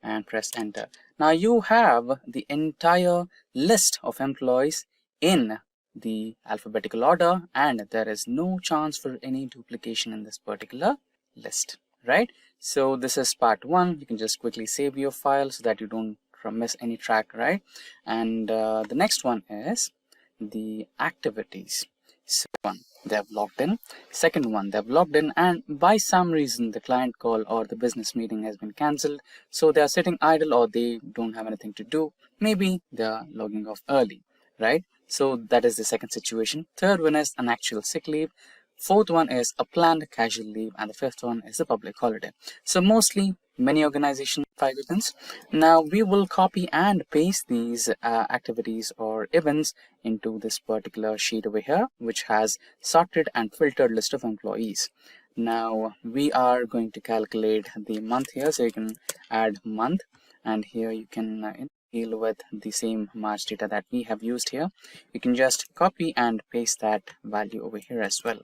and press enter. Now you have the entire list of employees in the alphabetical order, and there is no chance for any duplication in this particular list, right? So this is part one. You can just quickly save your file so that you don't miss any track, right? And the next one is the activities. So one, they've logged in. Second one, they've logged in, and by some reason the client call or the business meeting has been cancelled, so they are sitting idle or they don't have anything to do. Maybe they are logging off early, right? So that is the second situation. Third one is an actual sick leave. Fourth one is a planned casual leave, and the fifth one is a public holiday. So mostly many organizations 5 events. Now we will copy and paste these activities or events into this particular sheet over here, which has sorted and filtered list of employees. Now we are going to calculate the month here, so you can add month, and here you can deal with the same March data that we have used here. You can just copy and paste that value over here as well.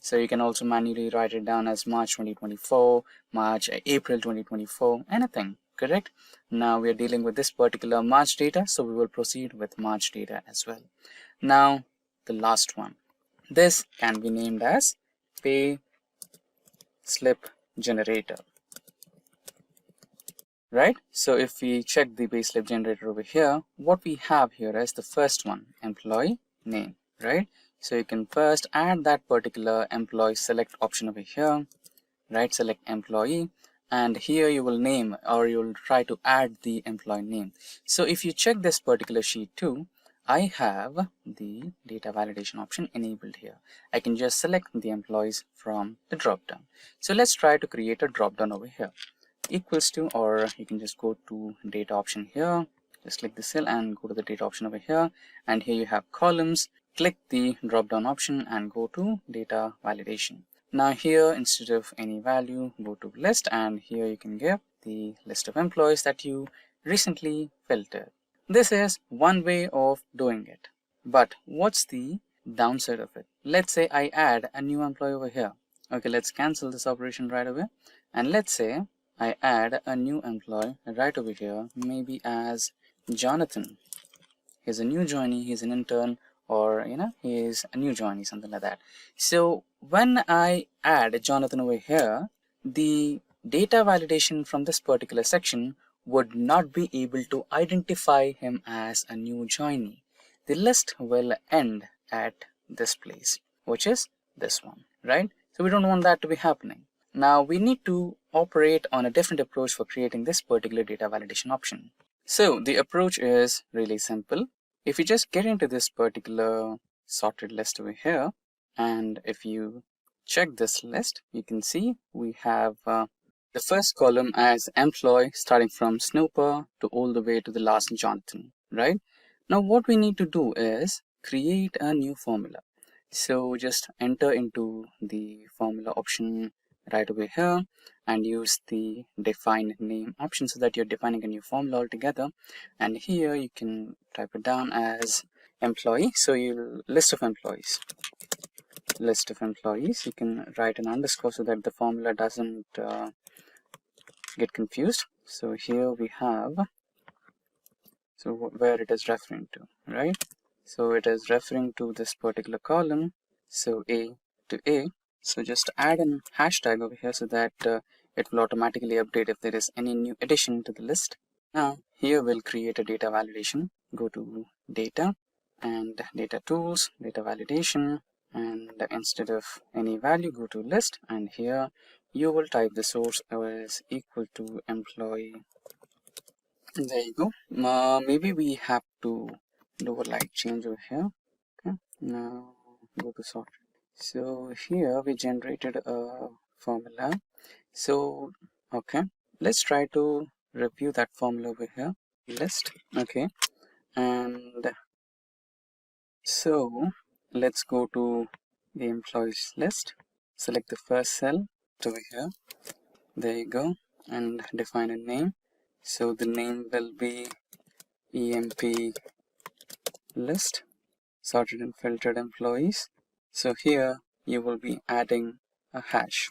So you can also manually write it down as March 2024, April 2024, anything, correct? Now we are dealing with this particular March data, so we will proceed with March data as well. Now the last one, this can be named as pay slip generator, right? So if we check the payslip generator over here, what we have here is the first one, employee name, right? So you can first add that particular employee select option over here, right? Select employee, and here you will name, or you will try to add the employee name. So if you check this particular sheet too, I have the data validation option enabled here. I can just select the employees from the drop down. So let's try to create a drop down over here. Equals to, or you can just go to data option here, just click the cell and go to the data option over here, and here you have columns. Click the drop down option and go to data validation. Now here, instead of any value, go to list, and here you can give the list of employees that you recently filtered. This is one way of doing it. But what's the downside of it? Let's say I add a new employee over here. Okay, let's cancel this operation right away. And let's say I add a new employee right over here, maybe as Jonathan. He's a new joinee, he's an intern, or he is a new joinee, something like that. So when I add Jonathan over here, the data validation from this particular section would not be able to identify him as a new joinee. The list will end at this place, which is this one, right? So we don't want that to be happening. Now we need to operate on a different approach for creating this particular data validation option. So the approach is really simple. If you just get into this particular sorted list over here, and if you check this list, you can see we have the first column as employee, starting from Snooper to all the way to the last Jonathan, right? Now what we need to do is create a new formula. So just enter into the formula option right over here and use the define name option so that you're defining a new formula altogether. And here you can type it down as employee. So you list of employees. You can write an underscore so that the formula doesn't get confused. So here we have, so where it is referring to, right? So it is referring to this particular column, so A to A. So just add an hashtag over here so that it will automatically update if there is any new addition to the list. Now here we'll create a data validation. Go to data and data tools, data validation, and instead of any value, go to list, and here you will type the source as equal to employee. There you go. Maybe we have to do a light change over here. Okay, now go to sort. So here we generated a formula. So okay, let's try to review that formula over here. List. Okay, and so let's go to the employees list. Select the first cell over here. There you go, and define a name. So the name will be EMP list, sorted and filtered employees. So here you will be adding a hash.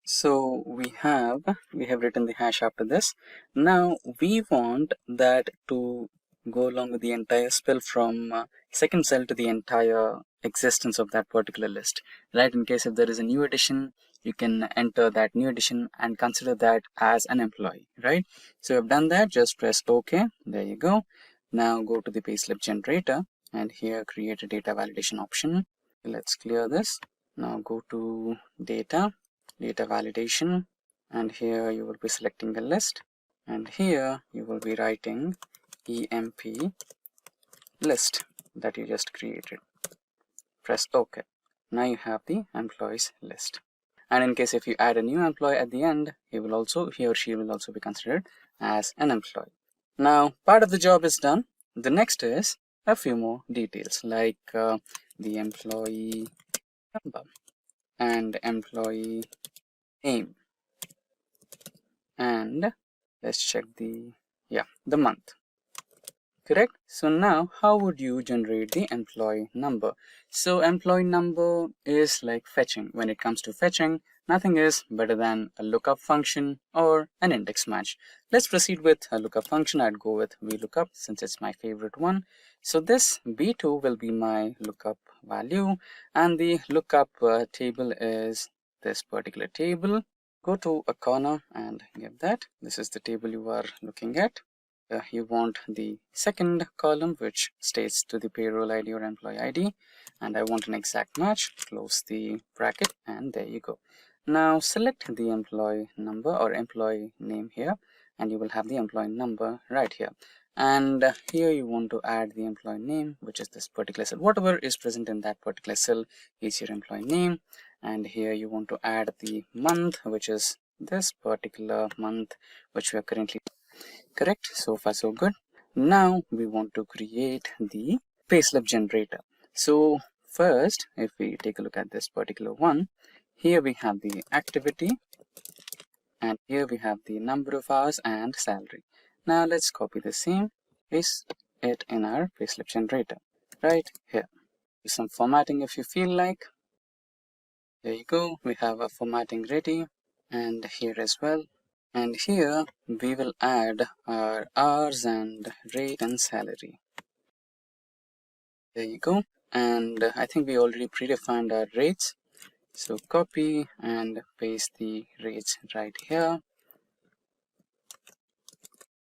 So we have written the hash after this. Now we want that to go along with the entire spell from second cell to the entire existence of that particular list, right? In case if there is a new addition, you can enter that new addition and consider that as an employee, right? So I've done that. Just press OK. There you go. Now go to the payslip generator and here create a data validation option. Let's clear this. Now go to data validation, and here you will be selecting a list, and here you will be writing EMP list that you just created. Press OK. Now you have the employees list. And in case if you add a new employee at the end, he or she will also be considered as an employee. Now part of the job is done. The next is a few more details like the employee number and employee name, and let's check the month. Correct. So now how would you generate the employee number? So employee number is like fetching. When it comes to fetching, nothing is better than a lookup function or an index match. Let's proceed with a lookup function. I'd go with VLOOKUP since it's my favorite one. So this B2 will be my lookup value, and the lookup table is this particular table. Go to a corner and give that. This is the table you are looking at. You want the second column which states to the payroll ID or employee ID, and I want an exact match. Close the bracket, and there you go. Now select the employee number or employee name here, and you will have the employee number right here. And here you want to add the employee name, which is this particular cell. Whatever is present in that particular cell is your employee name. And here you want to add the month, which is this particular month which we are currently. Correct. So far so good. Now we want to create the payslip generator. So first, if we take a look at this particular one, here we have the activity, and here we have the number of hours and salary. Now let's copy the same, paste, it in our payslip generator right here. Do some formatting if you feel like. There you go, we have our formatting ready, and here as well. And here we will add our hours and rate and salary. There you go. And I think we already predefined our rates. So copy and paste the rates right here.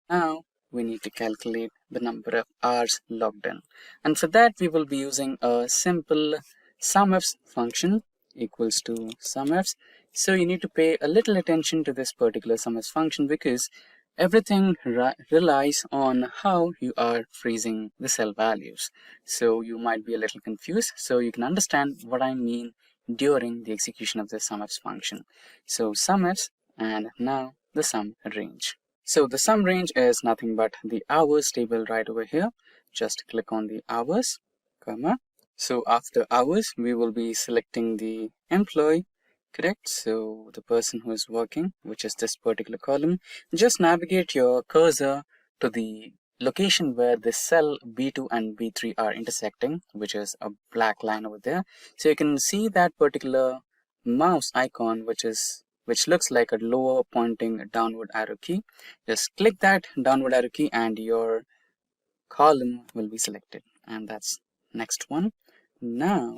Now we need to calculate the number of hours logged in. And for that we will be using a simple SUMIFs function equals to SUMIFs. So you need to pay a little attention to this particular SUMIFs function because everything relies on how you are freezing the cell values. So you might be a little confused. So you can understand what I mean during the execution of the SUMIFs function. So SUMIFs and now the sum range. So the sum range is nothing but the hours table right over here. Just click on the hours, comma. So after hours, we will be selecting the employee, correct? So the person who is working, which is this particular column. Just navigate your cursor to the location where the cell B2 and B3 are intersecting, which is a black line over there. So you can see that particular mouse icon, which looks like a lower pointing downward arrow key. Just click that downward arrow key and your column will be selected, and that's next one. Now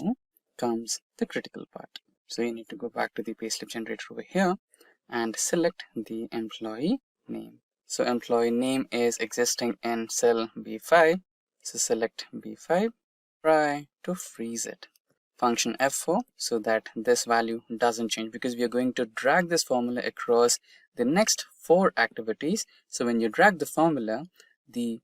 comes the critical part. So you need to go back to the payslip generator over here and select the employee name. So employee name is existing in cell B5. So select B5, try to freeze it. Function F4 so that this value doesn't change, because we are going to drag this formula across the next 4 activities. So when you drag the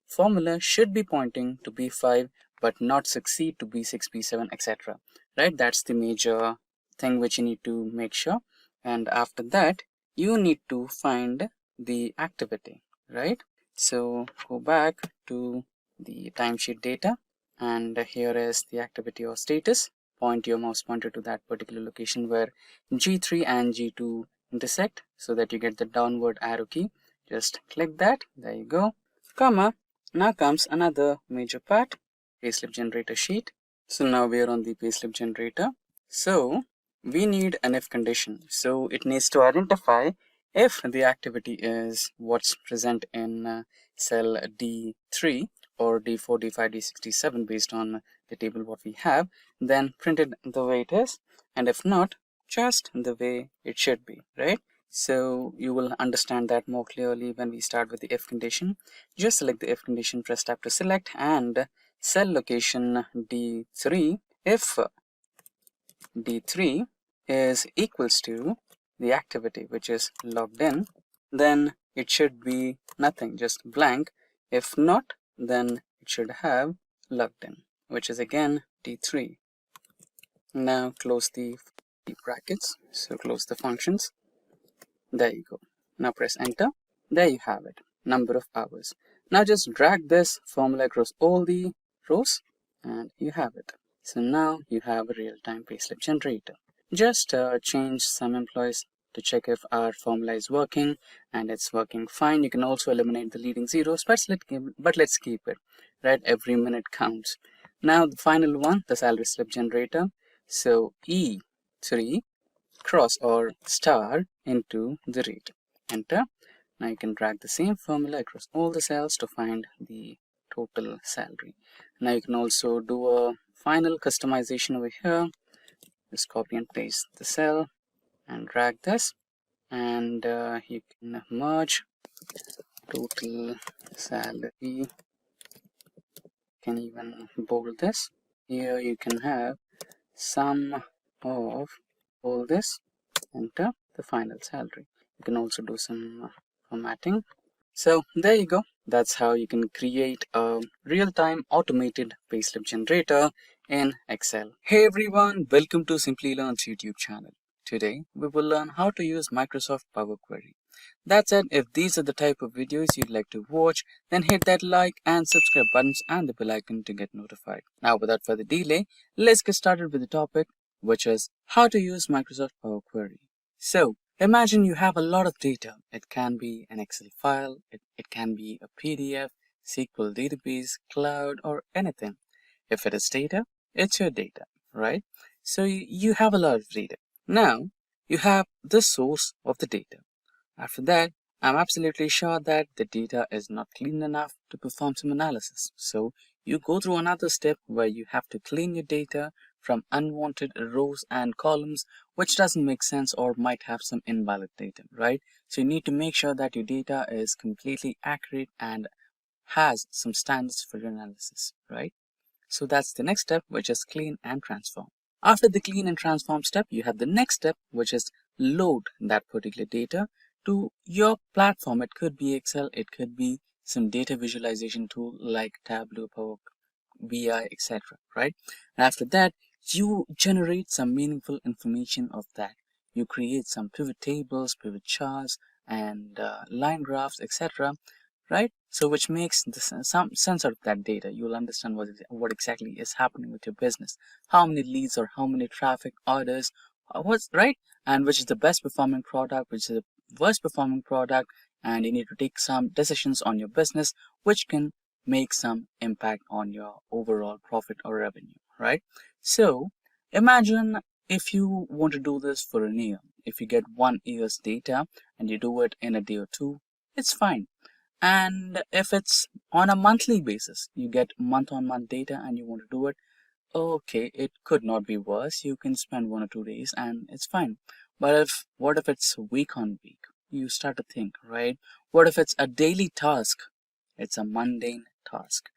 formula should be pointing to B5 but not succeed to B6, B7, etc. Right? That's the major thing which you need to make sure. And after that, you need to find the activity, right? So go back to the timesheet data, and here is the activity or status. Point your mouse pointer to that particular location where G3 and G2 intersect so that you get the downward arrow key. Just click that. There you go. Comma. Now comes another major part, payslip generator sheet. So now we are on the payslip generator. So we need an if condition. So it needs to identify if the activity is what's present in cell D3 or D4, D5, D6, D7 based on the table what we have, then print it the way it is, and if not, just the way it should be, right? So you will understand that more clearly when we start with the if condition. Just select the if condition, press tab to select, and cell location D3, if D3 is equals to the activity which is logged in, then it should be nothing, just blank. If not, then it should have logged in, which is again D3. Now close the brackets, so close the functions. There you go. Now press enter. There you have it, number of hours. Now just drag this formula across all the rows and you have it. So now you have a real-time payslip generator. Just change some employees to check if our formula is working, and it's working fine. You can also eliminate the leading zeros, but let's keep it, right? Every minute counts. Now the final one, the salary slip generator. So E3 cross or star into the rate. Enter. Now you can drag the same formula across all the cells to find the total salary. Now you can also do a final customization over here. Just copy and paste the cell and drag this, and you can merge total salary. Can even bold this. Here you can have sum of all this. Enter the final salary. You can also do some formatting. So there you go. That's how you can create a real-time automated payslip generator in Excel. Hey everyone, welcome to Simplilearn's YouTube channel. Today we will learn how to use Microsoft Power Query. That said, if these are the type of videos you'd like to watch, then hit that like and subscribe buttons and the bell icon to get notified. Now without further delay, let's get started with the topic, which is how to use Microsoft Power Query. So imagine you have a lot of data. It can be an Excel file, it can be a PDF, SQL database, cloud, or anything. If it is data, it's your data, right? So you have a lot of data. Now, you have the source of the data. After that, I'm absolutely sure that the data is not clean enough to perform some analysis. So you go through another step where you have to clean your data from unwanted rows and columns, which doesn't make sense or might have some invalid data, right? So you need to make sure that your data is completely accurate and has some standards for your analysis, right? So that's the next step, which is clean and transform. After the clean and transform step, you have the next step, which is load that particular data to your platform. It could be Excel, it could be some data visualization tool like Tableau, Power BI, etc. Right? And after that, you generate some meaningful information of that. You create some pivot tables, pivot charts, and line graphs, etc. Right? So which makes some sense out of that data. You'll understand what exactly is happening with your business, how many leads or how many traffic orders, what's right, and which is the best performing product, which is the worst performing product, and you need to take some decisions on your business, which can make some impact on your overall profit or revenue, right? So imagine if you want to do this for an year. If you get 1 year's data and you do it in a day or two, it's fine. And if it's on a monthly basis, you get month on month data and you want to do it, okay, it could not be worse. You can spend 1 or 2 days and it's fine. But what if it's week on week? You start to think, right? What if it's a daily task? It's a mundane task,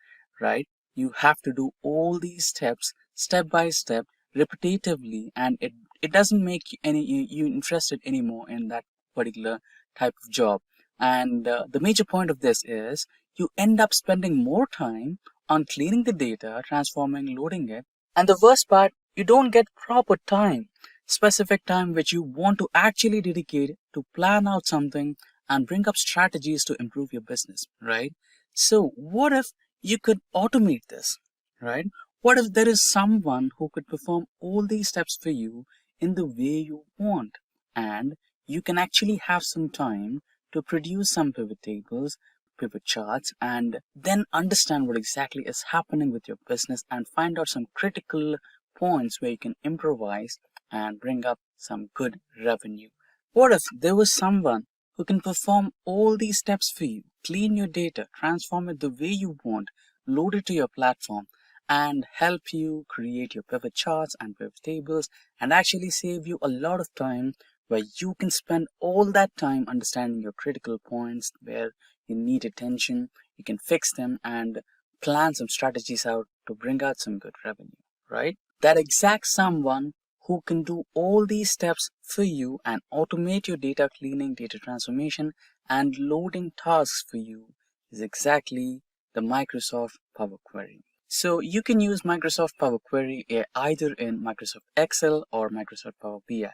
right? You have to do all these steps step by step repetitively, and it doesn't make you interested anymore in that particular type of job. And the major point of this is you end up spending more time on cleaning the data, transforming, loading it. And the worst part, you don't get proper time, specific time which you want to actually dedicate to plan out something and bring up strategies to improve your business, right? So what if you could automate this, right? What if there is someone who could perform all these steps for you in the way you want, and you can actually have some time to produce some pivot tables, pivot charts, and then understand what exactly is happening with your business and find out some critical points where you can improvise and bring up some good revenue. What if there was someone who can perform all these steps for you, clean your data, transform it the way you want, load it to your platform, and help you create your pivot charts and pivot tables, and actually save you a lot of time where you can spend all that time understanding your critical points where you need attention, you can fix them and plan some strategies out to bring out some good revenue, right? That exact someone who can do all these steps for you and automate your data cleaning, data transformation, and loading tasks for you is exactly the Microsoft Power Query. So you can use Microsoft Power Query either in Microsoft Excel or Microsoft Power BI,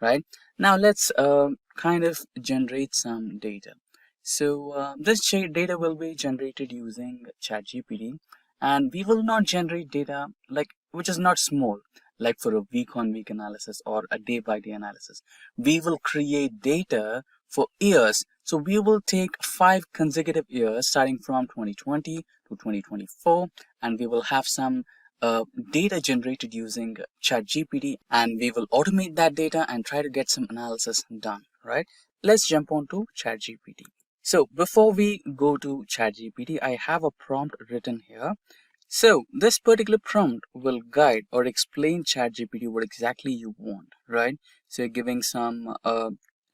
right? Now let's kind of generate some data. So this data will be generated using ChatGPT, and we will not generate data which is not small, like for a week on week analysis or a day by day analysis. We will create data for years. So we will take 5 consecutive years starting from 2020 to 2024, and we will have some data generated using ChatGPT, and we will automate that data and try to get some analysis done, right? Let's jump on to ChatGPT. So before we go to ChatGPT, I have a prompt written here. So this particular prompt will guide or explain ChatGPT what exactly you want, right? So you're giving some,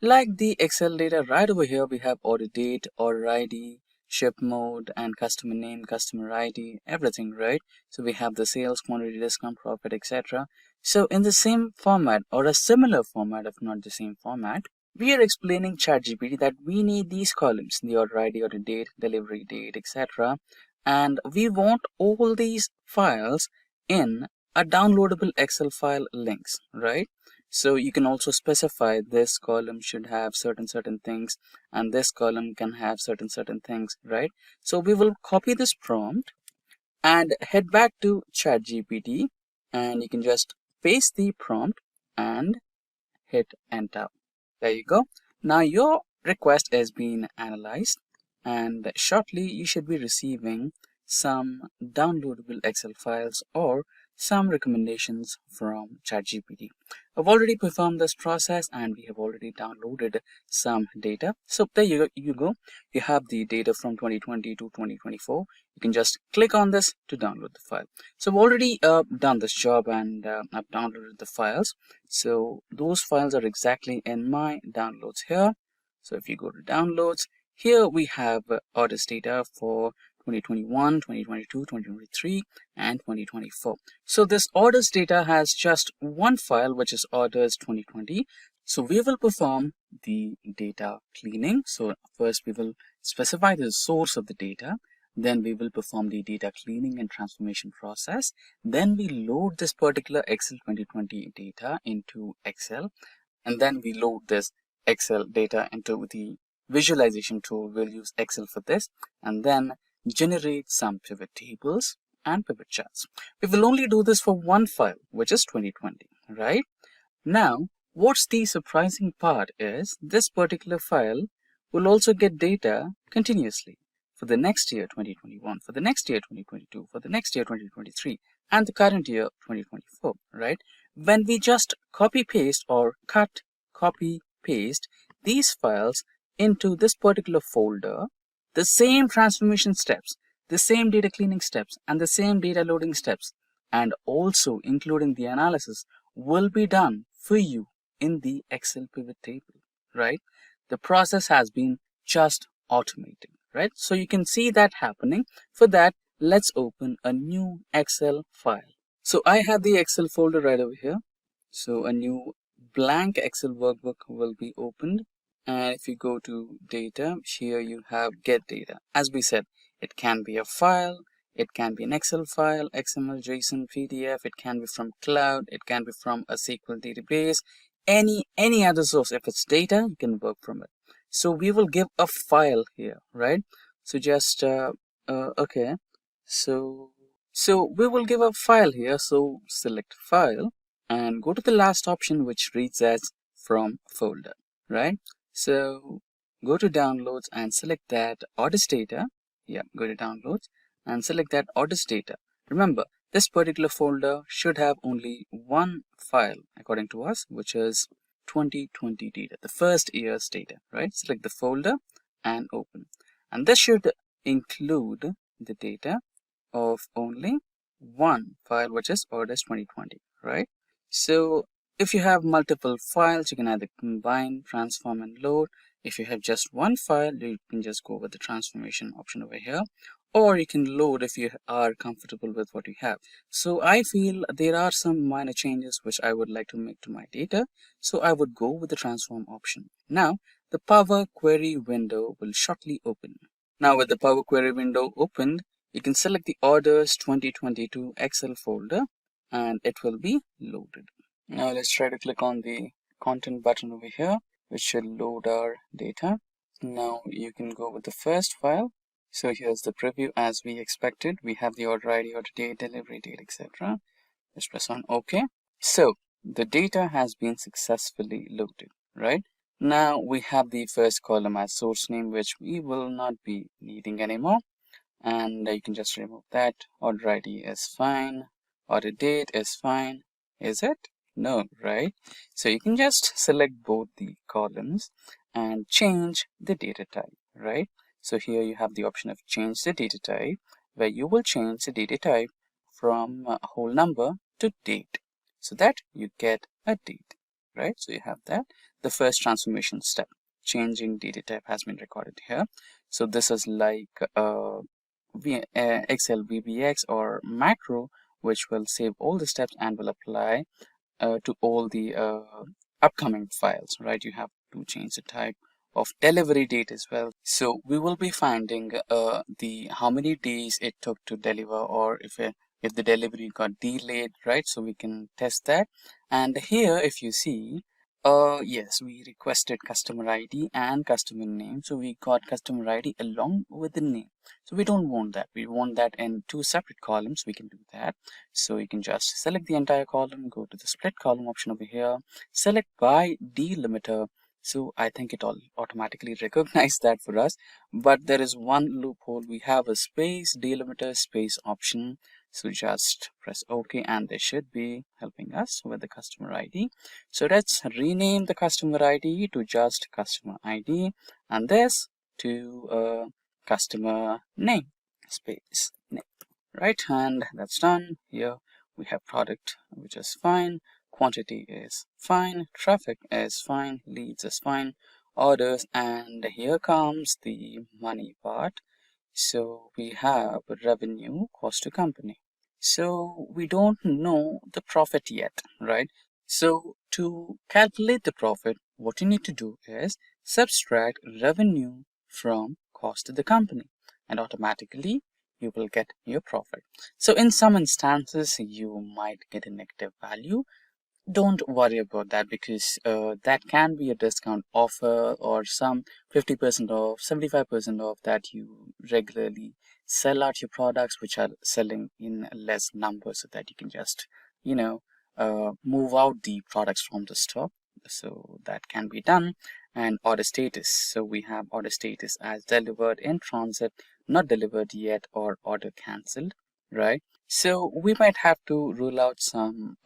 like the Excel data right over here, we have order date, order ID, ship mode, and customer name, customer ID, everything, right? So we have the sales, quantity, discount, profit, etc. So in the same format or a similar format, if not the same format, we are explaining ChatGPT that we need these columns, the order ID, order date, delivery date, etc. And we want all these files in a downloadable Excel file links, right? So you can also specify this column should have certain things, and this column can have certain things, right? So we will copy this prompt and head back to ChatGPT, and you can just paste the prompt and hit enter. There you go. Now your request is being analyzed, and shortly you should be receiving some downloadable Excel files or some recommendations from ChatGPT. I've already performed this process and we have already downloaded some data. So there you go. You have the data from 2020 to 2024. You can just click on this to download the file. So I've already done this job and I've downloaded the files. So those files are exactly in my downloads here. So if you go to downloads, here we have orders data for 2021, 2022, 2023, and 2024. So this orders data has just one file, which is orders 2020. So we will perform the data cleaning. So first we will specify the source of the data. Then we will perform the data cleaning and transformation process. Then we load this particular Excel 2020 data into Excel. And then we load this Excel data into the visualization tool. We'll use Excel for this. And then generate some pivot tables and pivot charts. We will only do this for one file, which is 2020, right? Now, what's the surprising part is this particular file will also get data continuously for the next year 2021, for the next year 2022, for the next year 2023, and the current year 2024, right? When we just copy paste or cut, copy paste these files into this particular folder, the same transformation steps, the same data cleaning steps, and the same data loading steps, and also including the analysis will be done for you in the Excel pivot table, right? The process has been just automated, right? So you can see that happening. For that, let's open a new Excel file. So I have the Excel folder right over here. So a new blank Excel workbook will be opened. And if you go to data, here you have get data. As we said, it can be a file, it can be an Excel file, XML, JSON, PDF, it can be from cloud, it can be from a SQL database, any other source. If it's data, you can work from it. So we will give a file here, right? So just, okay. So we will give a file here. So select file and go to the last option, which reads as from folder, right? So go to downloads and select that orders data. Yeah, go to downloads and select that orders data. Remember, this particular folder should have only one file according to us, which is 2020 data, the first year's data, right? Select the folder and open. And this should include the data of only one file, which is orders 2020, right? So if you have multiple files, you can either combine, transform, and load. If you have just one file, you can just go with the transformation option over here, or you can load if you are comfortable with what you have. So I feel there are some minor changes which I would like to make to my data, so I would go with the transform option. Now the Power Query window will shortly open. Now with the Power Query window opened, you can select the orders 2022 Excel folder and it will be loaded. Now let's try to click on the content button over here, which should load our data. Now you can go with the first file. So here's the preview as we expected. We have the order ID, order date, delivery date, etc. Let's press on OK. So the data has been successfully loaded, right? Now we have the first column as source name, which we will not be needing anymore. And you can just remove that. Order ID is fine. Order date is fine. Is it? No, right? So you can just select both the columns and change the data type, right? So here you have the option of change the data type, where you will change the data type from a whole number to date, so that you get a date, right? So you have that. The first transformation step, changing data type, has been recorded here. So this is like Excel VBX or macro, which will save all the steps and will apply to all the upcoming files, right? You have to change the type of delivery date as well. So we will be finding the how many days it took to deliver, or if the delivery got delayed, right? So we can test that. And here, if you see, yes, we requested customer ID and customer name. So we got customer ID along with the name. So we don't want that. We want that in two separate columns. We can do that. So you can just select the entire column, go to the split column option over here, select by delimiter, So I think it all automatically recognized that for us. But there is one loophole. We have a space delimiter space option. So just press OK and they should be helping us with the customer ID. So let's rename the customer ID to just customer ID and this to customer name space name. Right, and that's done. Here we have product, which is fine, quantity is fine, traffic is fine, leads is fine, orders, and here comes the money part. So we have revenue, cost to company. So we don't know the profit yet, right? So to calculate the profit, what you need to do is subtract revenue from cost to the company, and automatically you will get your profit. So in some instances, you might get a negative value. Don't worry about that because that can be a discount offer or some 50% off, 75% off that you regularly sell out your products which are selling in less numbers so that you can just, move out the products from the stock. So that can be done. And order status. So we have order status as delivered in transit, not delivered yet, or order cancelled, right? So we might have to rule out some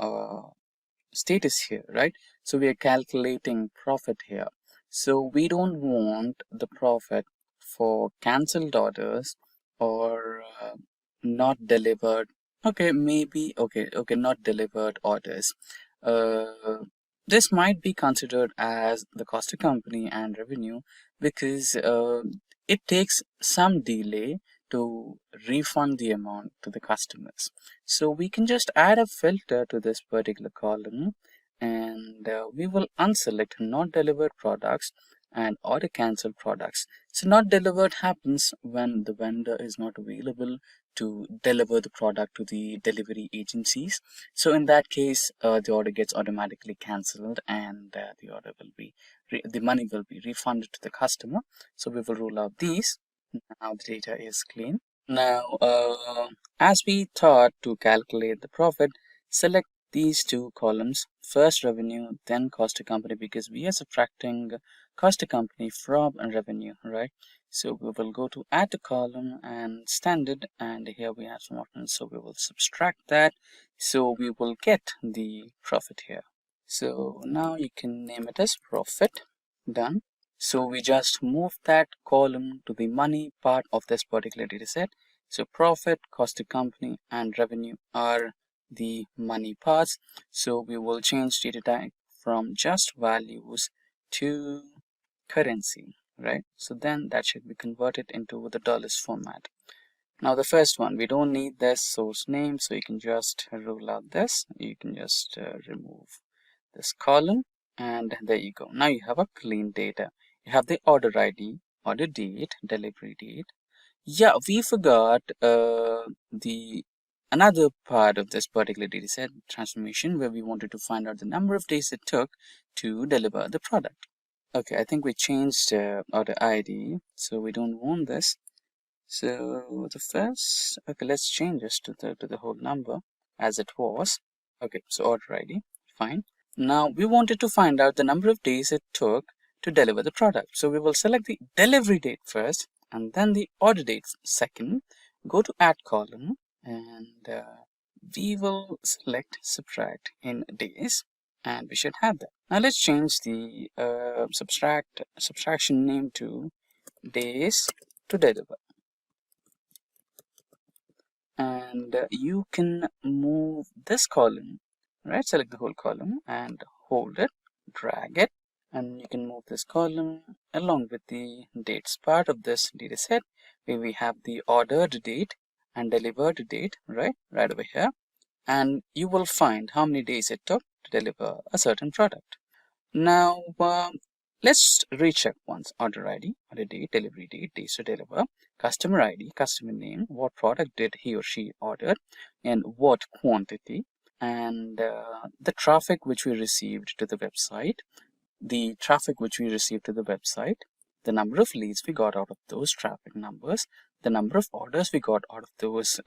status here, right? So we are calculating profit here. So we don't want the profit for cancelled orders or not delivered. Okay, maybe, okay, not delivered orders. This might be considered as the cost to company and revenue because it takes some delay to refund the amount to the customers. So we can just add a filter to this particular column and we will unselect not delivered products and order cancelled products. So not delivered happens when the vendor is not available to deliver the product to the delivery agencies. So in that case, the order gets automatically cancelled and the order will be, the money will be refunded to the customer. So we will rule out these. Now the data is clean. Now, as we thought to calculate the profit, select these two columns, first revenue, then cost to company, because we are subtracting cost to company from revenue, right? So we will go to add to column and standard, and here we have some options. So we will subtract that. So we will get the profit here. So now you can name it as profit. Done. So we just move that column to the money part of this particular data set. So profit, cost to company, and revenue are the money parts. So we will change data type from just values to currency, right? So then that should be converted into the dollars format. Now the first one, we don't need this source name, so you can just rule out this. You can just remove this column, and there you go. Now you have a clean data. You have the order ID, order date, delivery date. Yeah, we forgot the another part of this particular data set transformation where we wanted to find out the number of days it took to deliver the product. Okay, I think we changed order ID, so we don't want this. So the first, okay, let's change this to the whole number as it was. Okay, so order ID, fine. Now we wanted to find out the number of days it took to deliver the product. So we will select the delivery date first and then the order date second. Go to add column and we will select subtract in days and we should have that. Now let's change the subtraction name to days to deliver. And you can move this column, right? Select the whole column and hold it, drag it, and you can move this column along with the dates part of this data set where we have the ordered date and delivered date, right over here, and you will find how many days it took to deliver a certain product. Now let's recheck once. Order ID, order date, delivery date, days to deliver, customer ID, customer name, what product did he or she order, and what quantity, and the traffic which we received to the website, the number of leads we got out of those traffic numbers, the number of orders we got out of those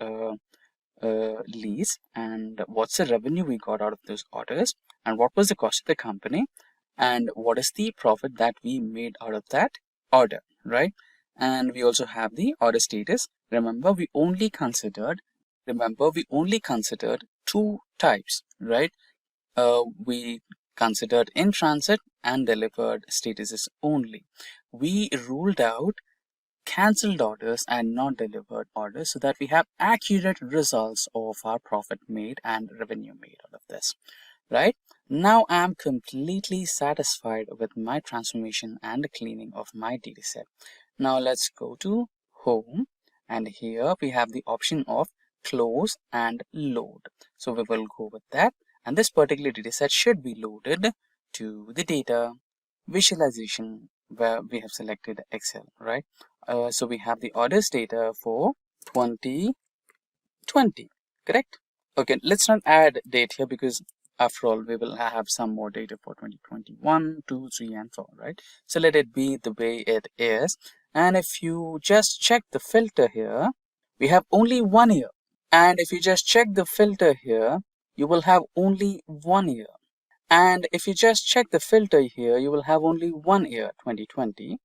leads, and what's the revenue we got out of those orders, and what was the cost of the company, and what is the profit that we made out of that order, right? And we also have the order status. Remember, we only considered two types, right? We considered in transit and delivered statuses only. We ruled out cancelled orders and not delivered orders so that we have accurate results of our profit made and revenue made out of this, right? Now I'm completely satisfied with my transformation and the cleaning of my dataset. Now let's go to home, and here we have the option of close and load. So we will go with that, and this particular dataset should be loaded to the data visualization where we have selected Excel, right? So we have the orders data for 2020, correct? Okay, let's not add date here because after all we will have some more data for 2021, 2, 3 and 4, right? So let it be the way it is. And if you just check the filter here, we have only 1 year. And if you just check the filter here, you will have only 1 year. And if you just check the filter here, you will have only 1 year, 2020.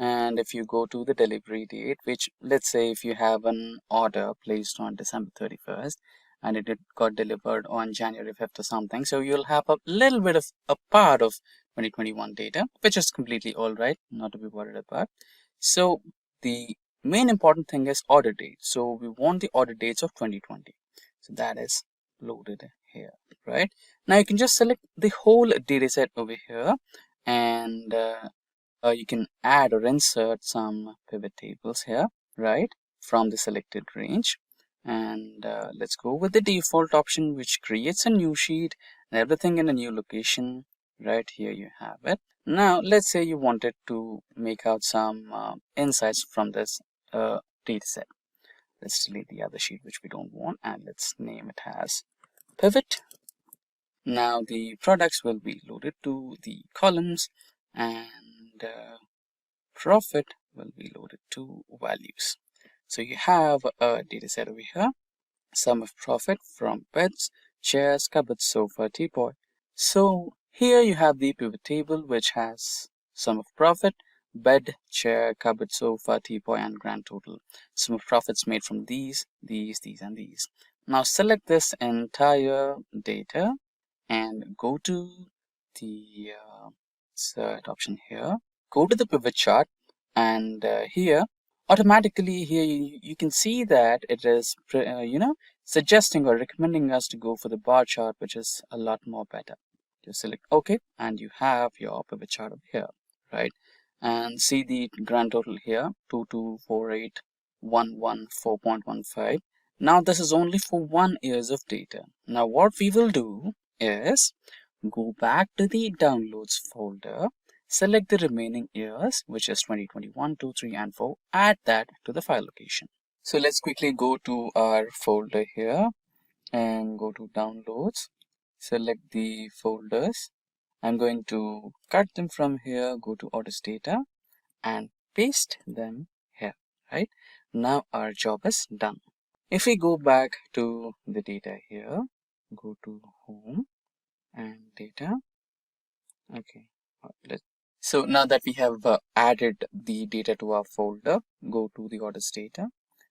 And if you go to the delivery date, which let's say if you have an order placed on December 31st and it got delivered on January 5th or something, so you'll have a little bit of a part of 2021 data, which is completely all right, not to be worried about. So the main important thing is order date. So we want the order dates of 2020. So that is loaded here, right? Now you can just select the whole data set over here, and you can add or insert some pivot tables here, right, from the selected range. And let's go with the default option, which creates a new sheet and everything in a new location. Right here you have it. Now let's say you wanted to make out some insights from this data set. Let's delete the other sheet which we don't want, and let's name it as pivot. Now the products will be loaded to the columns, and profit will be loaded to values. So you have a data set over here, sum of profit from beds, chairs, cupboards, sofa, teapot. So here you have the pivot table which has sum of profit, bed, chair, cupboard, sofa, teapot, and grand total. Sum of profits made from these, and these. Now select this entire data and go to the insert option here. Go to the pivot chart, and here automatically here you can see that it is suggesting or recommending us to go for the bar chart, which is a lot more better. Just select OK, and you have your pivot chart over here, right? And see the grand total here, 224811.4.15. Now this is only for 1 year of data. Now what we will do is go back to the downloads folder, select the remaining years, which is 2021, 2, 3 and 4, add that to the file location. So let's quickly go to our folder here and go to downloads, select the folders. I'm going to cut them from here, go to orders data and paste them here, right? Now our job is done. If we go back to the data here, go to home and data. Okay, so now that we have added the data to our folder, go to the orders data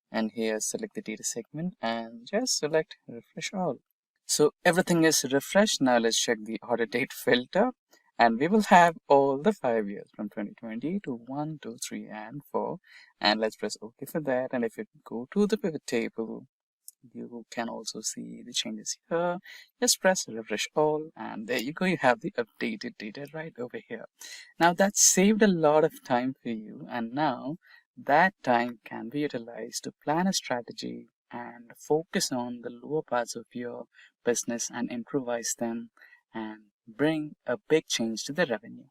and here select the data segment and just select refresh all. So everything is refreshed. Now let's check the order date filter, and we will have all the 5 years from 2020 to 1, 2, 3 and 4, and let's press OK for that. And if you go to the pivot table, you can also see the changes here. Just press refresh all, and there you go, you have the updated data right over here. Now that saved a lot of time for you, and now that time can be utilized to plan a strategy and focus on the lower parts of your business and improvise them and bring a big change to the revenue.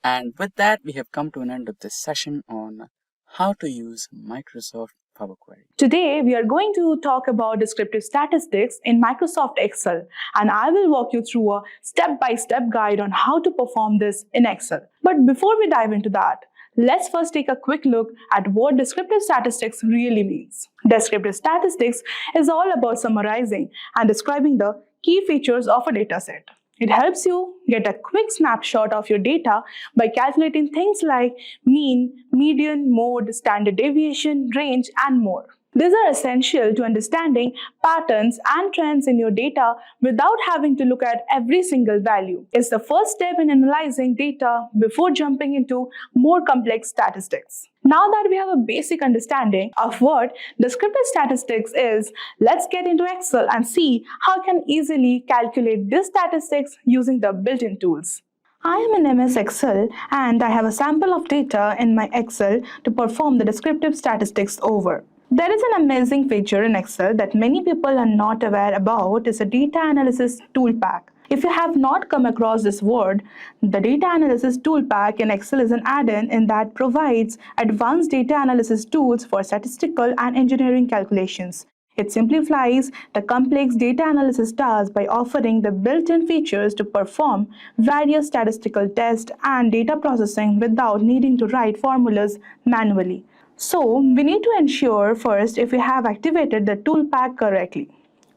And with that, we have come to an end of this session on how to use Microsoft Power Query. Today, we are going to talk about descriptive statistics in Microsoft Excel, and I will walk you through a step-by-step guide on how to perform this in Excel. But before we dive into that, let's first take a quick look at what descriptive statistics really means. Descriptive statistics is all about summarizing and describing the key features of a dataset. It helps you get a quick snapshot of your data by calculating things like mean, median, mode, standard deviation, range, and more. These are essential to understanding patterns and trends in your data without having to look at every single value. It's the first step in analyzing data before jumping into more complex statistics. Now that we have a basic understanding of what descriptive statistics is, let's get into Excel and see how we can easily calculate these statistics using the built-in tools. I am in MS Excel and I have a sample of data in my Excel to perform the descriptive statistics over. There is an amazing feature in Excel that many people are not aware about is a data analysis tool pack. If you have not come across this word, the data analysis tool pack in Excel is an add-in that provides advanced data analysis tools for statistical and engineering calculations. It simplifies the complex data analysis task by offering the built-in features to perform various statistical tests and data processing without needing to write formulas manually. So, we need to ensure first if we have activated the tool pack correctly.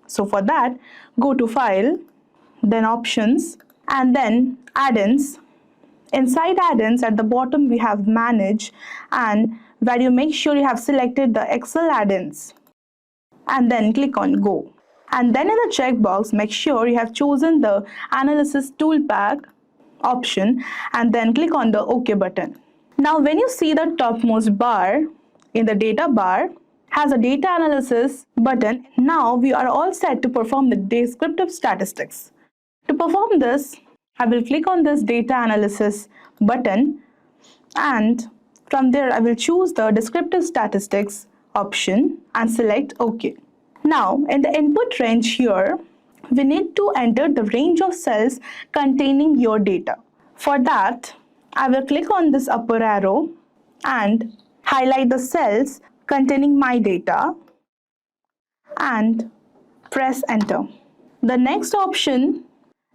So, for that, go to File, then Options, and then Add-ins. Inside Add-ins, at the bottom, we have Manage, and where you make sure you have selected the Excel add-ins. And then click on Go. And then in the checkbox, make sure you have chosen the Analysis Tool Pack option, and then click on the OK button. Now, when you see the topmost bar in the data bar has a data analysis button, now we are all set to perform the descriptive statistics. To perform this, I will click on this data analysis button, and from there I will choose the descriptive statistics option and select OK. Now, in the input range here, we need to enter the range of cells containing your data. For that, I will click on this upper arrow and highlight the cells containing my data and press enter. The next option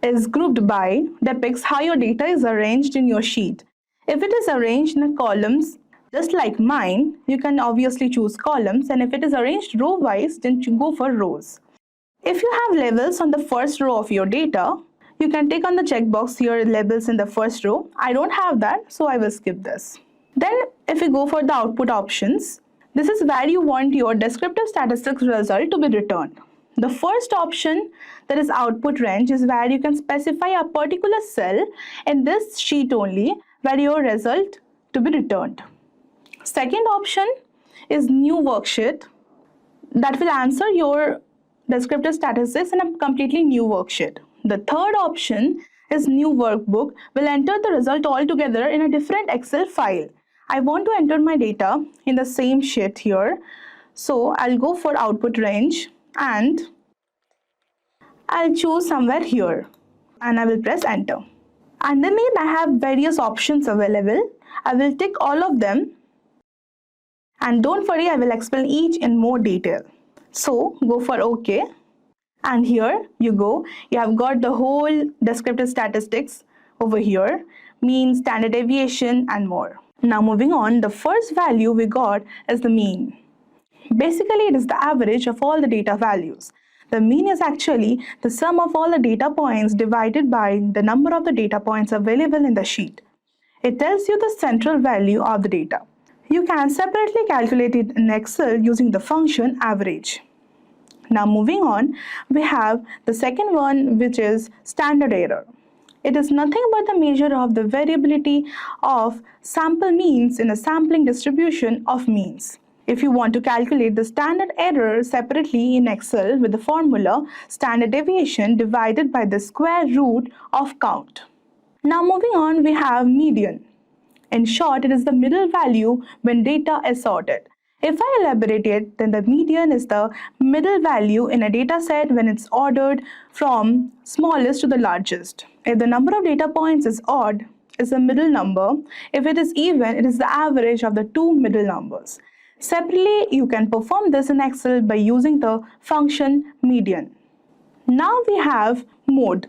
is grouped by, depicts how your data is arranged in your sheet. If it is arranged in columns, just like mine, you can obviously choose columns, and if it is arranged row-wise, then you go for rows. If you have labels on the first row of your data, you can take on the checkbox here, labels in the first row. I don't have that, so I will skip this. Then if we go for the output options, this is where you want your descriptive statistics result to be returned. The first option, that is output range, is where you can specify a particular cell in this sheet only where your result to be returned. Second option is new worksheet that will answer your descriptive statistics in a completely new worksheet. The third option is new workbook, will enter the result altogether in a different Excel file. I want to enter my data in the same sheet here. So I'll go for output range and I'll choose somewhere here and I will press enter. Underneath I have various options available. I will tick all of them, and don't worry, I will explain each in more detail. So go for OK. And here you go, you have got the whole descriptive statistics over here, mean, standard deviation, and more. Now moving on, the first value we got is the mean. Basically, it is the average of all the data values. The mean is actually the sum of all the data points divided by the number of the data points available in the sheet. It tells you the central value of the data. You can separately calculate it in Excel using the function average. Now moving on, we have the second one, which is standard error. It is nothing but the measure of the variability of sample means in a sampling distribution of means. If you want to calculate the standard error separately in Excel with the formula standard deviation divided by the square root of count. Now moving on, we have median. In short, it is the middle value when data is sorted. If I elaborate it, then the median is the middle value in a data set when it's ordered from smallest to the largest. If the number of data points is odd, it's the middle number. If it is even, it is the average of the two middle numbers. Separately, you can perform this in Excel by using the function median. Now we have mode.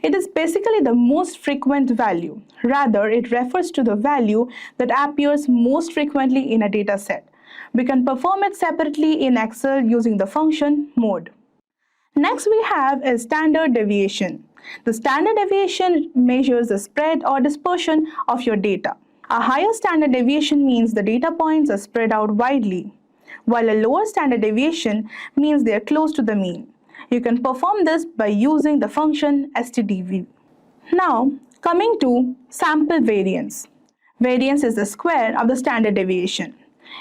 It is basically the most frequent value. Rather, it refers to the value that appears most frequently in a data set. We can perform it separately in Excel using the function mode. Next we have is standard deviation. The standard deviation measures the spread or dispersion of your data. A higher standard deviation means the data points are spread out widely, while a lower standard deviation means they are close to the mean. You can perform this by using the function stdv. Now, coming to sample variance. Variance is the square of the standard deviation.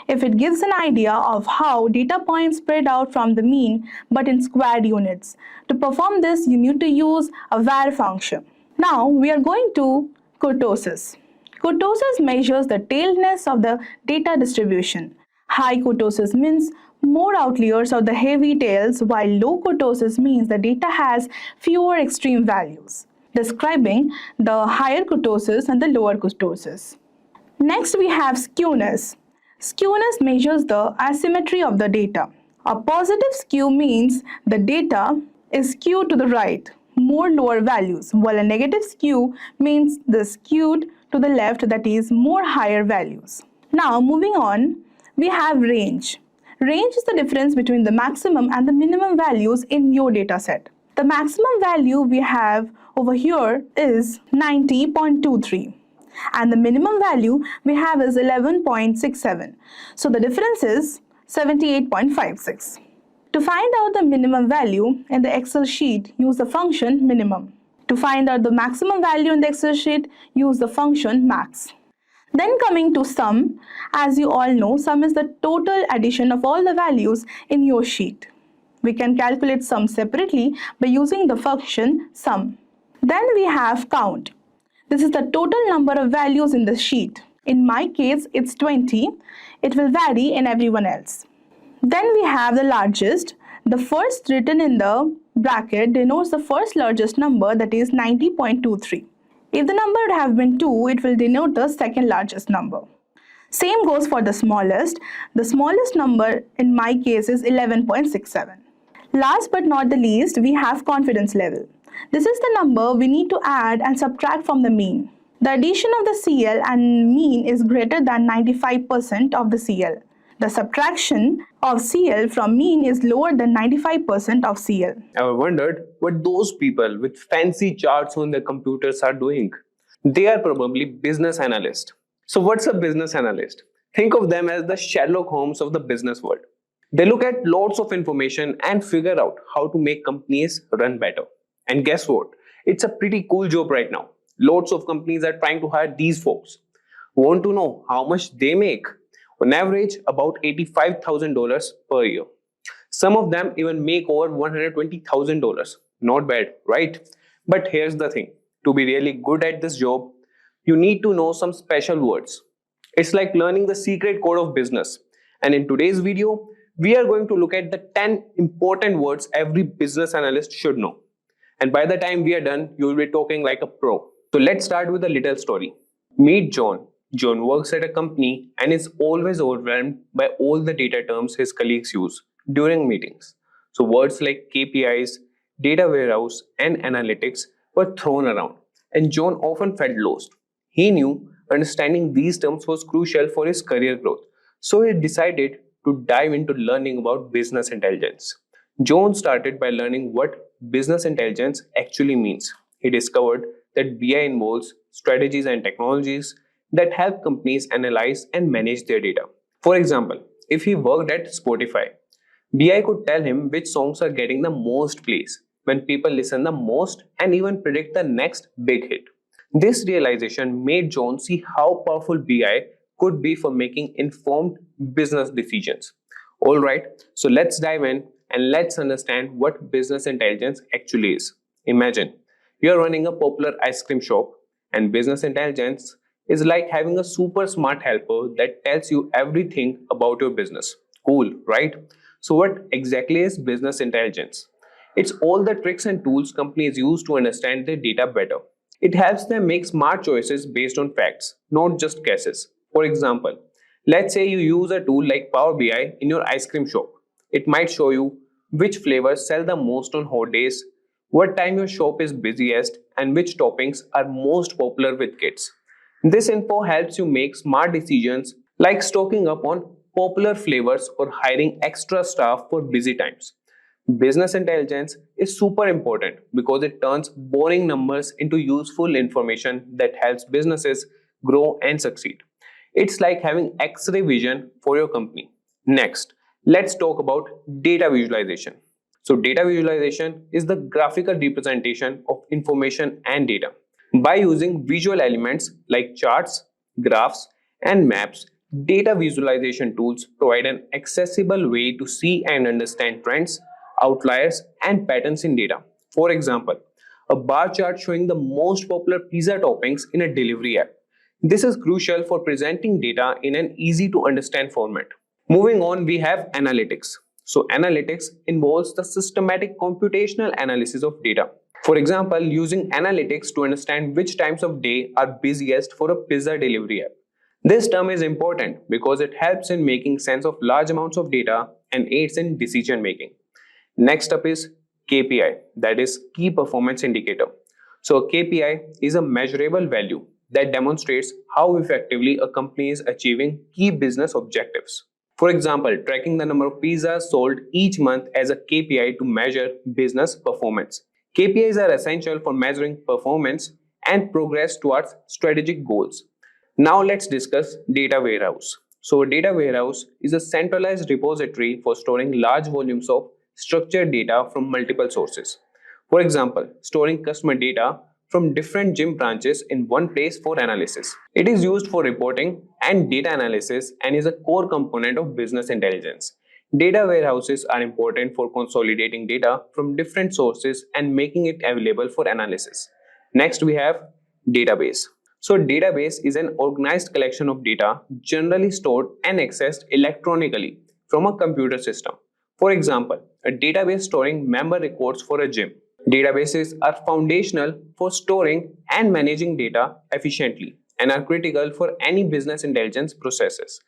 If it gives an idea of how data points spread out from the mean but in squared units. To perform this, you need to use a var function. Now, we are going to kurtosis. Kurtosis measures the tailness of the data distribution. High kurtosis means more outliers of the heavy tails, while low kurtosis means the data has fewer extreme values, describing the higher kurtosis and the lower kurtosis. Next, we have skewness. Skewness measures the asymmetry of the data. A positive skew means the data is skewed to the right, more lower values, while a negative skew means the skewed to the left, that is more higher values. Now, moving on, we have range. Range is the difference between the maximum and the minimum values in your data set. The maximum value we have over here is 90.23 and the minimum value we have is 11.67. So the difference is 78.56. To find out the minimum value in the Excel sheet, use the function minimum. To find out the maximum value in the Excel sheet, use the function max. Then coming to sum, as you all know, sum is the total addition of all the values in your sheet. We can calculate sum separately by using the function sum. Then we have count. This is the total number of values in the sheet. In my case, it's 20. It will vary in everyone else. Then we have the largest. The first written in the bracket denotes the first largest number, that is 90.23. If the number would have been 2, it will denote the second largest number. Same goes for the smallest. The smallest number in my case is 11.67. Last but not the least, we have confidence level. This is the number we need to add and subtract from the mean. The addition of the CL and mean is greater than 95% of the CL. The subtraction of CL from mean is lower than 95% of CL. I wondered what those people with fancy charts on their computers are doing. They are probably business analysts. So what's a business analyst? Think of them as the Sherlock Holmes of the business world. They look at lots of information and figure out how to make companies run better. And guess what? It's a pretty cool job right now. Lots of companies are trying to hire these folks. Want to know how much they make? On average, about $85,000 per year. Some of them even make over $120,000. Not bad, right? But here's the thing. To be really good at this job, you need to know some special words. It's like learning the secret code of business. And in today's video, we are going to look at the 10 important words every business analyst should know. And by the time we are done, you will be talking like a pro. So let's start with a little story. Meet John. John works at a company and is always overwhelmed by all the data terms his colleagues use during meetings. So words like KPIs, data warehouse, and analytics were thrown around, and John often felt lost. He knew understanding these terms was crucial for his career growth, so he decided to dive into learning about business intelligence. John started by learning what business intelligence actually means. He discovered that BI involves strategies and technologies that help companies analyze and manage their data. For example, if he worked at Spotify, BI could tell him which songs are getting the most plays, when people listen the most, and even predict the next big hit. This realization made John see how powerful BI could be for making informed business decisions. Alright, so let's dive in and let's understand what business intelligence actually is. Imagine you're running a popular ice cream shop, and business intelligence is like having a super smart helper that tells you everything about your business. Cool, right? So what exactly is business intelligence? It's all the tricks and tools companies use to understand their data better. It helps them make smart choices based on facts, not just guesses. For example, let's say you use a tool like Power BI in your ice cream shop. It might show you which flavors sell the most on hot days, what time your shop is busiest, and which toppings are most popular with kids. This info helps you make smart decisions like stocking up on popular flavors or hiring extra staff for busy times. Business intelligence is super important because it turns boring numbers into useful information that helps businesses grow and succeed. It's like having X-ray vision for your company. Next, let's talk about data visualization. So data visualization is the graphical representation of information and data. By using visual elements like charts, graphs, and maps, data visualization tools provide an accessible way to see and understand trends, outliers, and patterns in data. For example, a bar chart showing the most popular pizza toppings in a delivery app. This is crucial for presenting data in an easy to understand format. Moving on, we have analytics. So analytics involves the systematic computational analysis of data. For example, using analytics to understand which times of day are busiest for a pizza delivery app. This term is important because it helps in making sense of large amounts of data and aids in decision making. Next up is KPI, that is key performance indicator. So a KPI is a measurable value that demonstrates how effectively a company is achieving key business objectives. For example, tracking the number of pizzas sold each month as a KPI to measure business performance. KPIs are essential for measuring performance and progress towards strategic goals. Now let's discuss data warehouse. So a data warehouse is a centralized repository for storing large volumes of structured data from multiple sources. For example, storing customer data from different gym branches in one place for analysis. It is used for reporting and data analysis and is a core component of business intelligence. Data warehouses are important for consolidating data from different sources and making it available for analysis. Next, we have database. So database is an organized collection of data generally stored and accessed electronically from a computer system. For example, a database storing member records for a gym. Databases are foundational for storing and managing data efficiently and are critical for any business intelligence processes.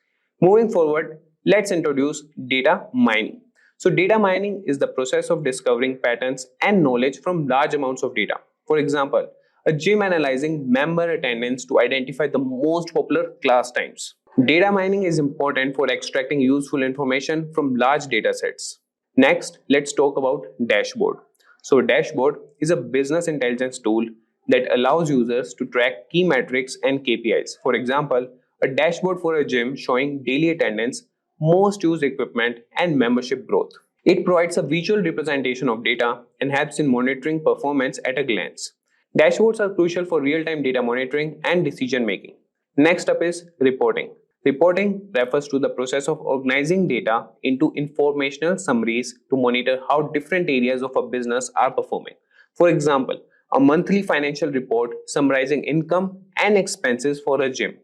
Moving forward, let's introduce data mining. So data mining is the process of discovering patterns and knowledge from large amounts of data. For example, a gym analyzing member attendance to identify the most popular class times. Data mining is important for extracting useful information from large data sets. Next, let's talk about dashboard. So dashboard is a business intelligence tool that allows users to track key metrics and KPIs. For example, a dashboard for a gym showing daily attendance, most used equipment, and membership growth. It provides a visual representation of data and helps in monitoring performance at a glance. Dashboards are crucial for real-time data monitoring and decision making. Next up is reporting. Reporting refers to the process of organizing data into informational summaries to monitor how different areas of a business are performing. For example, a monthly financial report summarizing income and expenses for a gym.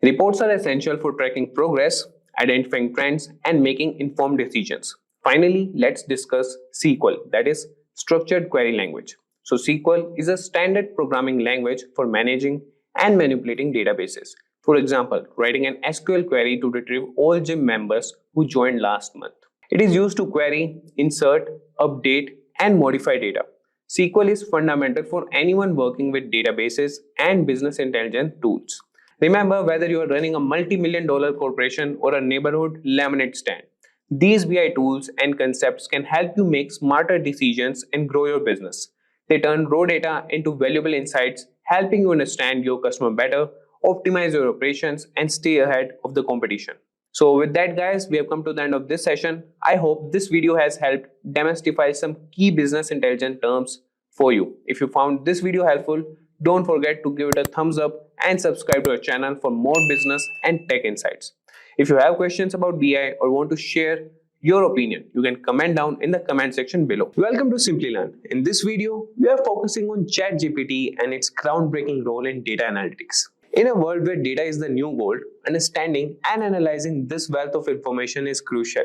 Reports are essential for tracking progress, identifying trends, and making informed decisions. Finally, let's discuss SQL, that is Structured Query Language. So SQL is a standard programming language for managing and manipulating databases. For example, writing an SQL query to retrieve all gym members who joined last month. It is used to query, insert, update, and modify data. SQL is fundamental for anyone working with databases and business intelligence tools. Remember, whether you are running a multi-million-dollar corporation or a neighborhood lemonade stand, these BI tools and concepts can help you make smarter decisions and grow your business. They turn raw data into valuable insights, helping you understand your customer better, optimize your operations, and stay ahead of the competition. So with that, guys, we have come to the end of this session. I hope this video has helped demystify some key business intelligence terms for you. If you found this video helpful, don't forget to give it a thumbs up and subscribe to our channel for more business and tech insights. If you have questions about BI or want to share your opinion, you can comment down in the comment section below. Welcome to Simplilearn. In this video, we are focusing on ChatGPT and its groundbreaking role in data analytics. In a world where data is the new gold, understanding and analyzing this wealth of information is crucial.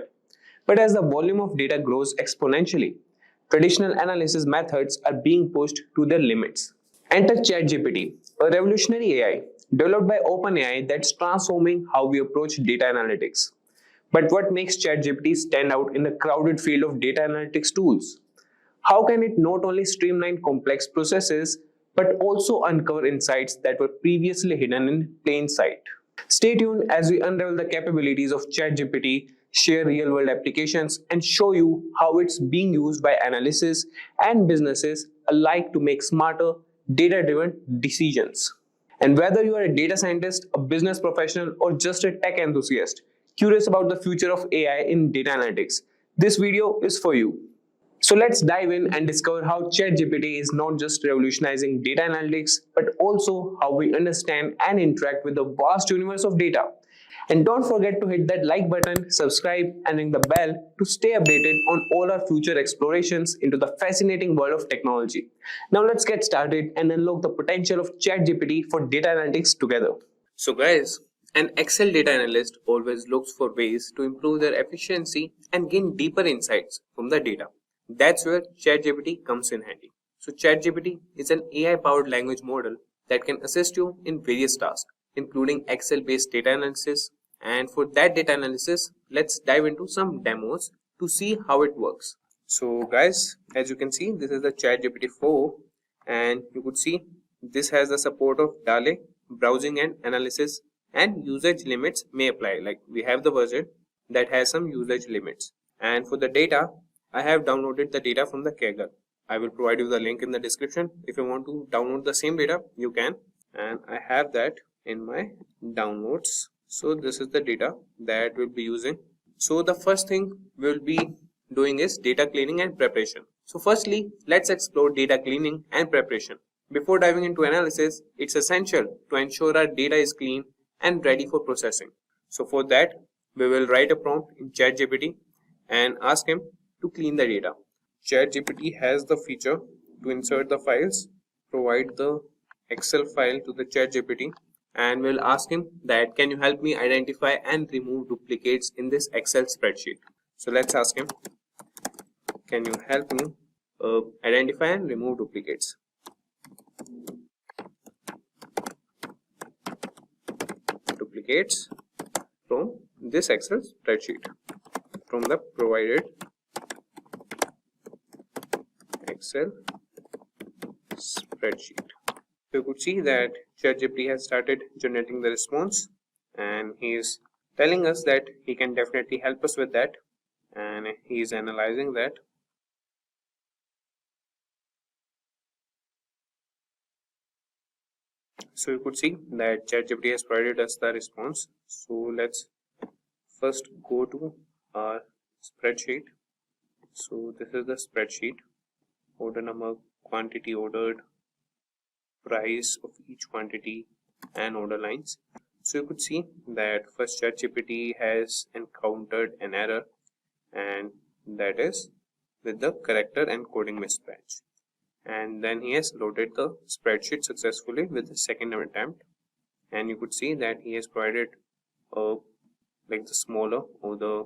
But as the volume of data grows exponentially, traditional analysis methods are being pushed to their limits. Enter ChatGPT, a revolutionary AI developed by OpenAI that's transforming how we approach data analytics. But what makes ChatGPT stand out in the crowded field of data analytics tools? How can it not only streamline complex processes, but also uncover insights that were previously hidden in plain sight? Stay tuned as we unravel the capabilities of ChatGPT, share real-world applications, and show you how it's being used by analysts and businesses alike to make smarter, data-driven decisions. And whether you are a data scientist, a business professional, or just a tech enthusiast curious about the future of AI in data analytics, this video is for you. So let's dive in and discover how ChatGPT is not just revolutionizing data analytics, but also how we understand and interact with the vast universe of data. And don't forget to hit that like button, subscribe, and ring the bell to stay updated on all our future explorations into the fascinating world of technology. Now let's get started and unlock the potential of ChatGPT for data analytics together. So guys, an Excel data analyst always looks for ways to improve their efficiency and gain deeper insights from the data. That's where ChatGPT comes in handy. So ChatGPT is an AI-powered language model that can assist you in various tasks, including Excel-based data analysis. And for that data analysis, let's dive into some demos to see how it works. So guys, as you can see, this is the ChatGPT 4, and you could see this has the support of DALL-E, browsing and analysis, and usage limits may apply. Like we have the version that has some usage limits. And for the data, I have downloaded the data from the Kaggle. I will provide you the link in the description. If you want to download the same data, you can. And I have that in my downloads. So this is the data that we'll be using. So the first thing we'll be doing is data cleaning and preparation. So firstly, let's explore data cleaning and preparation. Before diving into analysis, it's essential to ensure our data is clean and ready for processing. So for that, we will write a prompt in ChatGPT and ask him to clean the data. ChatGPT has the feature to insert the files, provide the Excel file to the ChatGPT, and we'll ask him that can you help me identify and remove duplicates in this Excel spreadsheet. So let's ask him, can you help me identify and remove duplicates? Duplicates from this Excel spreadsheet from the provided Excel spreadsheet. So you could see that ChatGPT has started generating the response, and he is telling us that he can definitely help us with that, and he is analyzing that. So you could see that ChatGPT has provided us the response. So let's first go to our spreadsheet. So this is the spreadsheet: order number, quantity ordered, price of each quantity, and order lines. So you could see that first ChatGPT has encountered an error, and that is with the character encoding mismatch. And then he has loaded the spreadsheet successfully with the second attempt, and you could see that he has provided like the smaller or the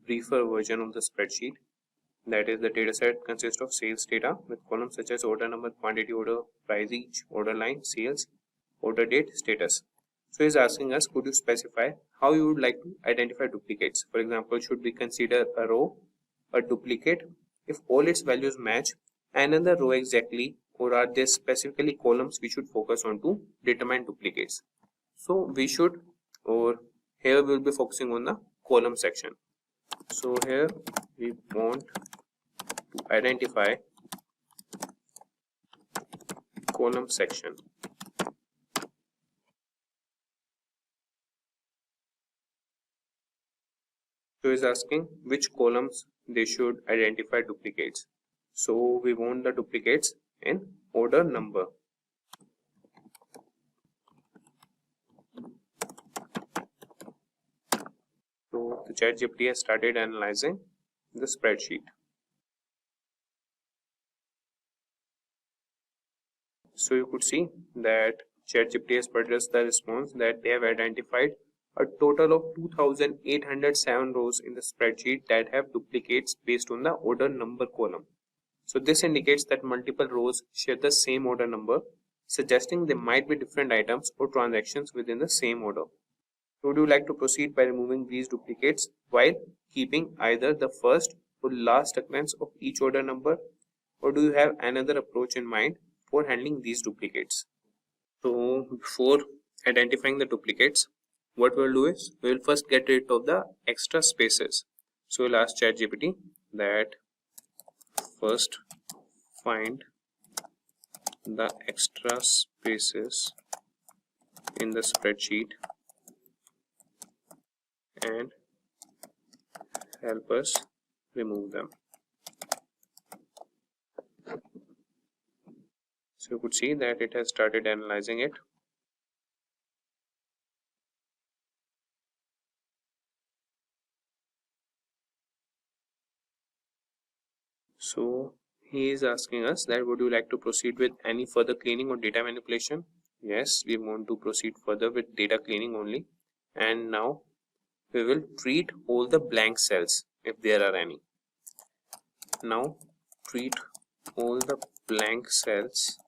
briefer version of the spreadsheet. That is, the dataset consists of sales data with columns such as order number, quantity order, price each, order line, sales, order date, status. So he's asking us, could you specify how you would like to identify duplicates? For example, should we consider a row a duplicate if all its values match another row exactly, or are there specifically columns we should focus on to determine duplicates? So we should, or here we'll be focusing on the column section. So here we want to identify column section. So is asking which columns they should identify duplicates. So we want the duplicates in order number. So the ChatGPT has started analyzing the spreadsheet. So you could see that ChatGPT has produced the response that they have identified a total of 2,807 rows in the spreadsheet that have duplicates based on the order number column. So this indicates that multiple rows share the same order number, suggesting there might be different items or transactions within the same order. So would you like to proceed by removing these duplicates while keeping either the first or last occurrence of each order number, or do you have another approach in mind for handling these duplicates? So before identifying the duplicates, what we'll do is we'll first get rid of the extra spaces. So we'll ask ChatGPT that first find the extra spaces in the spreadsheet and help us remove them. So you could see that it has started analyzing it. So he is asking us that would you like to proceed with any further cleaning or data manipulation? Yes, we want to proceed further with data cleaning only. And now we will treat all the blank cells if there are any. Now treat all the blank cells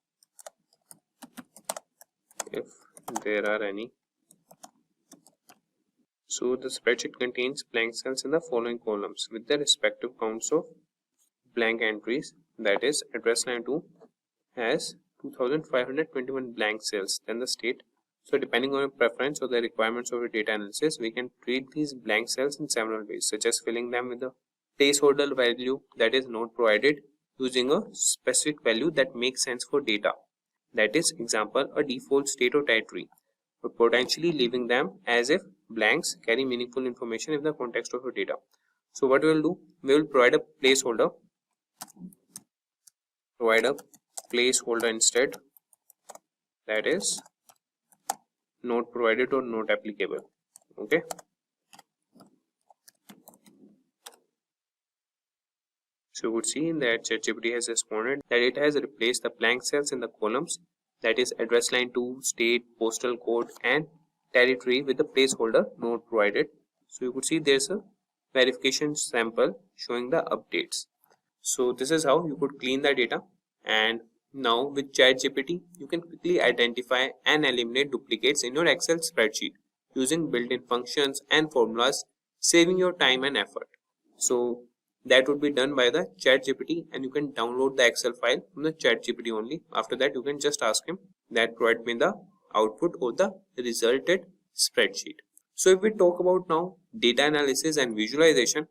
if there are any. So the spreadsheet contains blank cells in the following columns with the respective counts of blank entries. That is, address line 2 has 2521 blank cells, then the state. So depending on your preference or the requirements of your data analysis, we can treat these blank cells in several ways, such as filling them with a placeholder value that is not provided using a specific value that makes sense for data. That is, example, a default state or territory, but potentially leaving them as if blanks carry meaningful information in the context of your data. So what we will do, we will provide a placeholder instead, that is not provided or not applicable. Okay, so you would see that ChatGPT has responded that it has replaced the blank cells in the columns, that is address line 2, state, postal code and territory, with the placeholder not provided. So you could see there's a verification sample showing the updates. So this is how you could clean the data. And now with ChatGPT, you can quickly identify and eliminate duplicates in your Excel spreadsheet using built-in functions and formulas, saving your time and effort. So that would be done by the ChatGPT, and you can download the Excel file from the ChatGPT only. After that, you can just ask him that provide me the output or the resulted spreadsheet. So if we talk about now data analysis and visualization,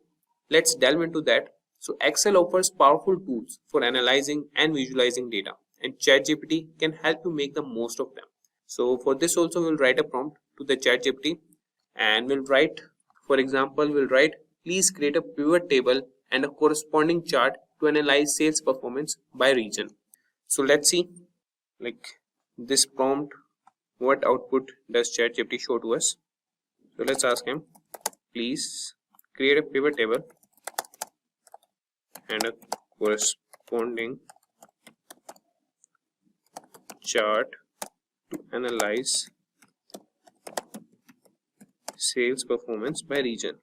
let's delve into that. So Excel offers powerful tools for analyzing and visualizing data, and ChatGPT can help you make the most of them. So for this also we'll write a prompt to the ChatGPT, and we'll write, for example, please create a pivot table and a corresponding chart to analyze sales performance by region. So let's see, like this prompt, what output does ChatGPT show to us. So let's ask him, please create a pivot table and a corresponding chart to analyze sales performance by region.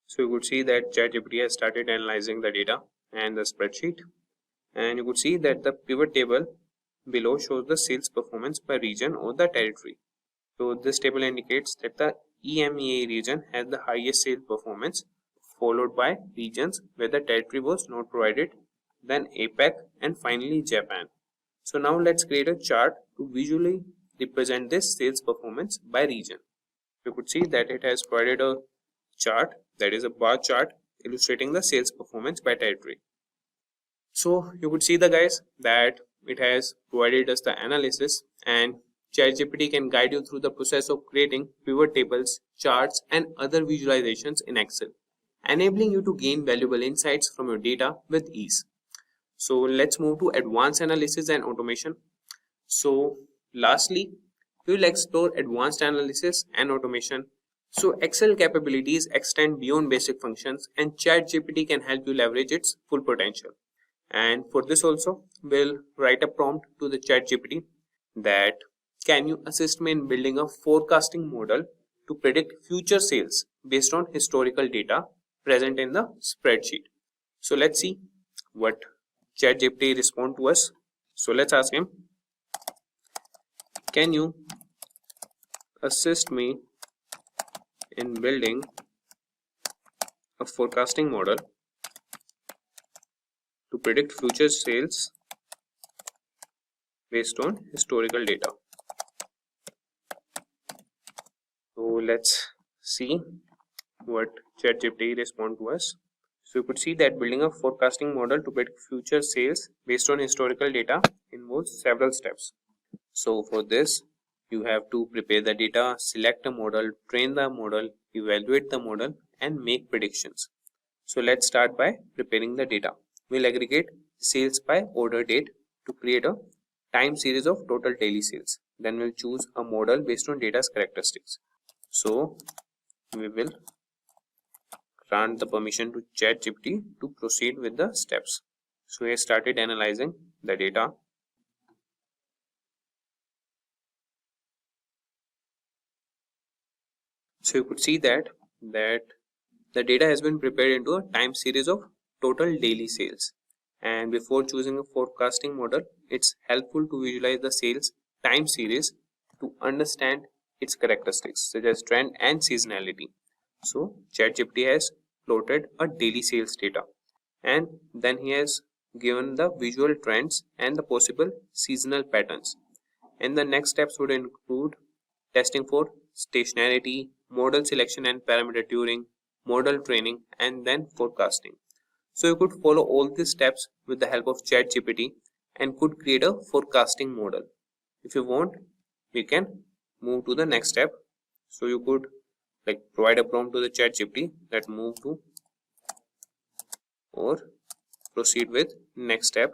So you could see that ChatGPT has started analyzing the data and the spreadsheet, and you could see that the pivot table below shows the sales performance by region or the territory. So this table indicates that the EMEA region has the highest sales performance, followed by regions where the territory was not provided, then APAC, and finally Japan. So now let's create a chart to visually represent this sales performance by region. You could see that it has provided a chart, that is a bar chart illustrating the sales performance by territory. So you could see the guys that it has provided us the analysis, and ChatGPT can guide you through the process of creating pivot tables, charts and other visualizations in Excel, enabling you to gain valuable insights from your data with ease. So let's move to advanced analysis and automation. So lastly, we will explore advanced analysis and automation. So Excel capabilities extend beyond basic functions, and ChatGPT can help you leverage its full potential. And for this also, we'll write a prompt to the ChatGPT that can you assist me in building a forecasting model to predict future sales based on historical data present in the spreadsheet. So let's see what ChatGPT respond to us. So let's ask him, can you assist me in building a forecasting model to predict future sales based on historical data. So let's see what ChatGPT respond to us. So you could see that building a forecasting model to predict future sales based on historical data involves several steps. So for this, you have to prepare the data, select a model, train the model, evaluate the model, and make predictions. So let's start by preparing the data. We'll aggregate sales by order date to create a time series of total daily sales. Then we'll choose a model based on data's characteristics. So we will grant the permission to ChatGPT to proceed with the steps. So he started analyzing the data. So you could see that the data has been prepared into a time series of total daily sales. And before choosing a forecasting model, it's helpful to visualize the sales time series to understand its characteristics such as trend and seasonality. So ChatGPT has plotted a daily sales data, and then he has given the visual trends and the possible seasonal patterns. And the next steps would include testing for stationarity, model selection and parameter tuning, model training, and then forecasting. So you could follow all these steps with the help of ChatGPT and could create a forecasting model. If you want, we can move to the next step. So you could provide a prompt to the ChatGPT that move to or proceed with next step.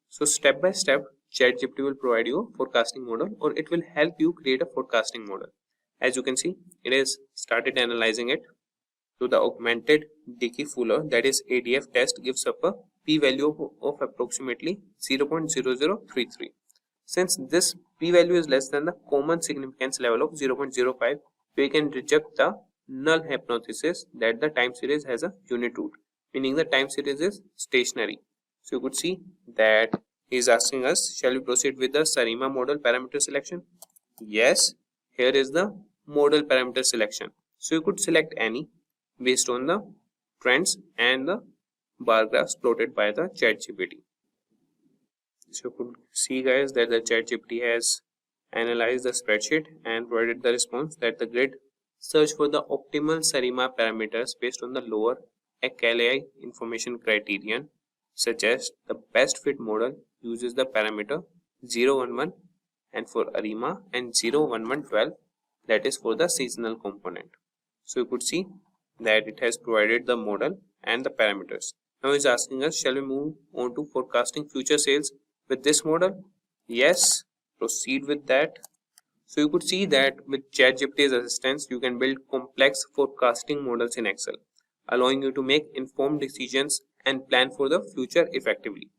So step by step, ChatGPT will provide you a forecasting model, or it will help you create a forecasting model. As you can see, it has started analyzing it. So the augmented Dickey Fuller, that is ADF test, gives up a p-value of approximately 0.0033. Since this p-value is less than the common significance level of 0.05, we can reject the null hypothesis that the time series has a unit root, meaning the time series is stationary. So you could see that he is asking us, shall we proceed with the SARIMA model parameter selection? Yes, here is the model parameter selection. So you could select any based on the trends and the bar graphs plotted by the ChatGPT. So you could see, guys, that the ChatGPT has analyzed the spreadsheet and provided the response that the grid search for the optimal SARIMA parameters based on the lower ACALI information criterion, such as the best fit model uses the parameter 011 and for ARIMA and 01112, that is for the seasonal component. So you could see that it has provided the model and the parameters. Now it's asking us, shall we move on to forecasting future sales with this model? Yes, proceed with that. So you could see that with ChatGPT's assistance, you can build complex forecasting models in Excel, allowing you to make informed decisions and plan for the future effectively.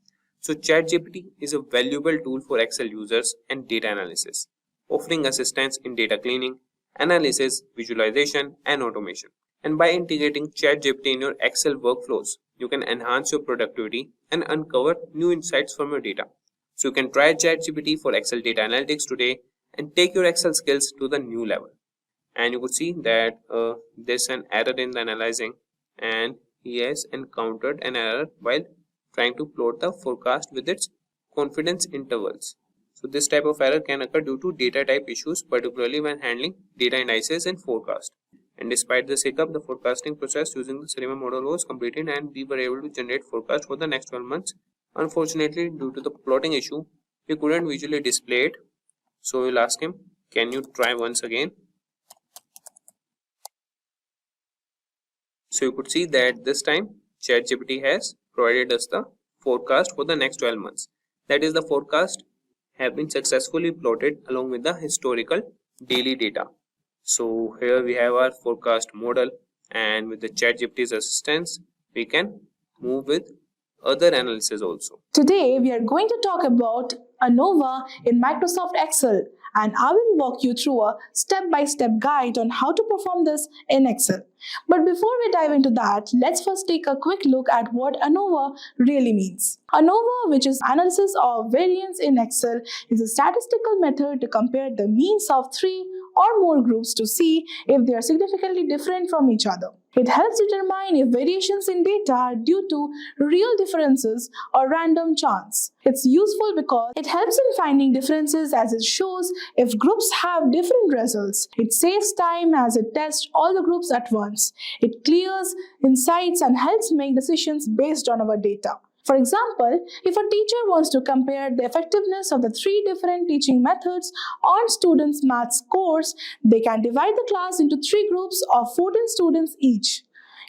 So ChatGPT is a valuable tool for Excel users and data analysis, offering assistance in data cleaning, analysis, visualization, and automation. And by integrating ChatGPT in your Excel workflows, you can enhance your productivity and uncover new insights from your data. So you can try ChatGPT for Excel data analytics today and take your Excel skills to the new level. And you could see that there's an error in the analyzing, and he has encountered an error while trying to plot the forecast with its confidence intervals. So this type of error can occur due to data type issues, particularly when handling data indices and forecast. And despite this hiccup, the forecasting process using the SARIMA model was completed and we were able to generate forecast for the next 12 months. Unfortunately, due to the plotting issue, we couldn't visually display it. So we'll ask him, can you try once again? So you could see that this time ChatGPT has provided us the forecast for the next 12 months. That is, the forecast have been successfully plotted along with the historical daily data. So here we have our forecast model, and with the ChatGPT's assistance, we can move with other analysis also. Today, we are going to talk about Anova in Microsoft Excel, and I will walk you through a step-by-step guide on how to perform this in Excel. But before we dive into that, let's first take a quick look at what Anova really means. Anova, which is analysis of variance in Excel, is a statistical method to compare the means of three or more groups to see if they are significantly different from each other. It helps determine if variations in data are due to real differences or random chance. It's useful because it helps in finding differences as it shows if groups have different results. It saves time as it tests all the groups at once. It clears insights and helps make decisions based on our data. For example, if a teacher wants to compare the effectiveness of the 3 different teaching methods on students' math scores, they can divide the class into 3 groups of 14 students each.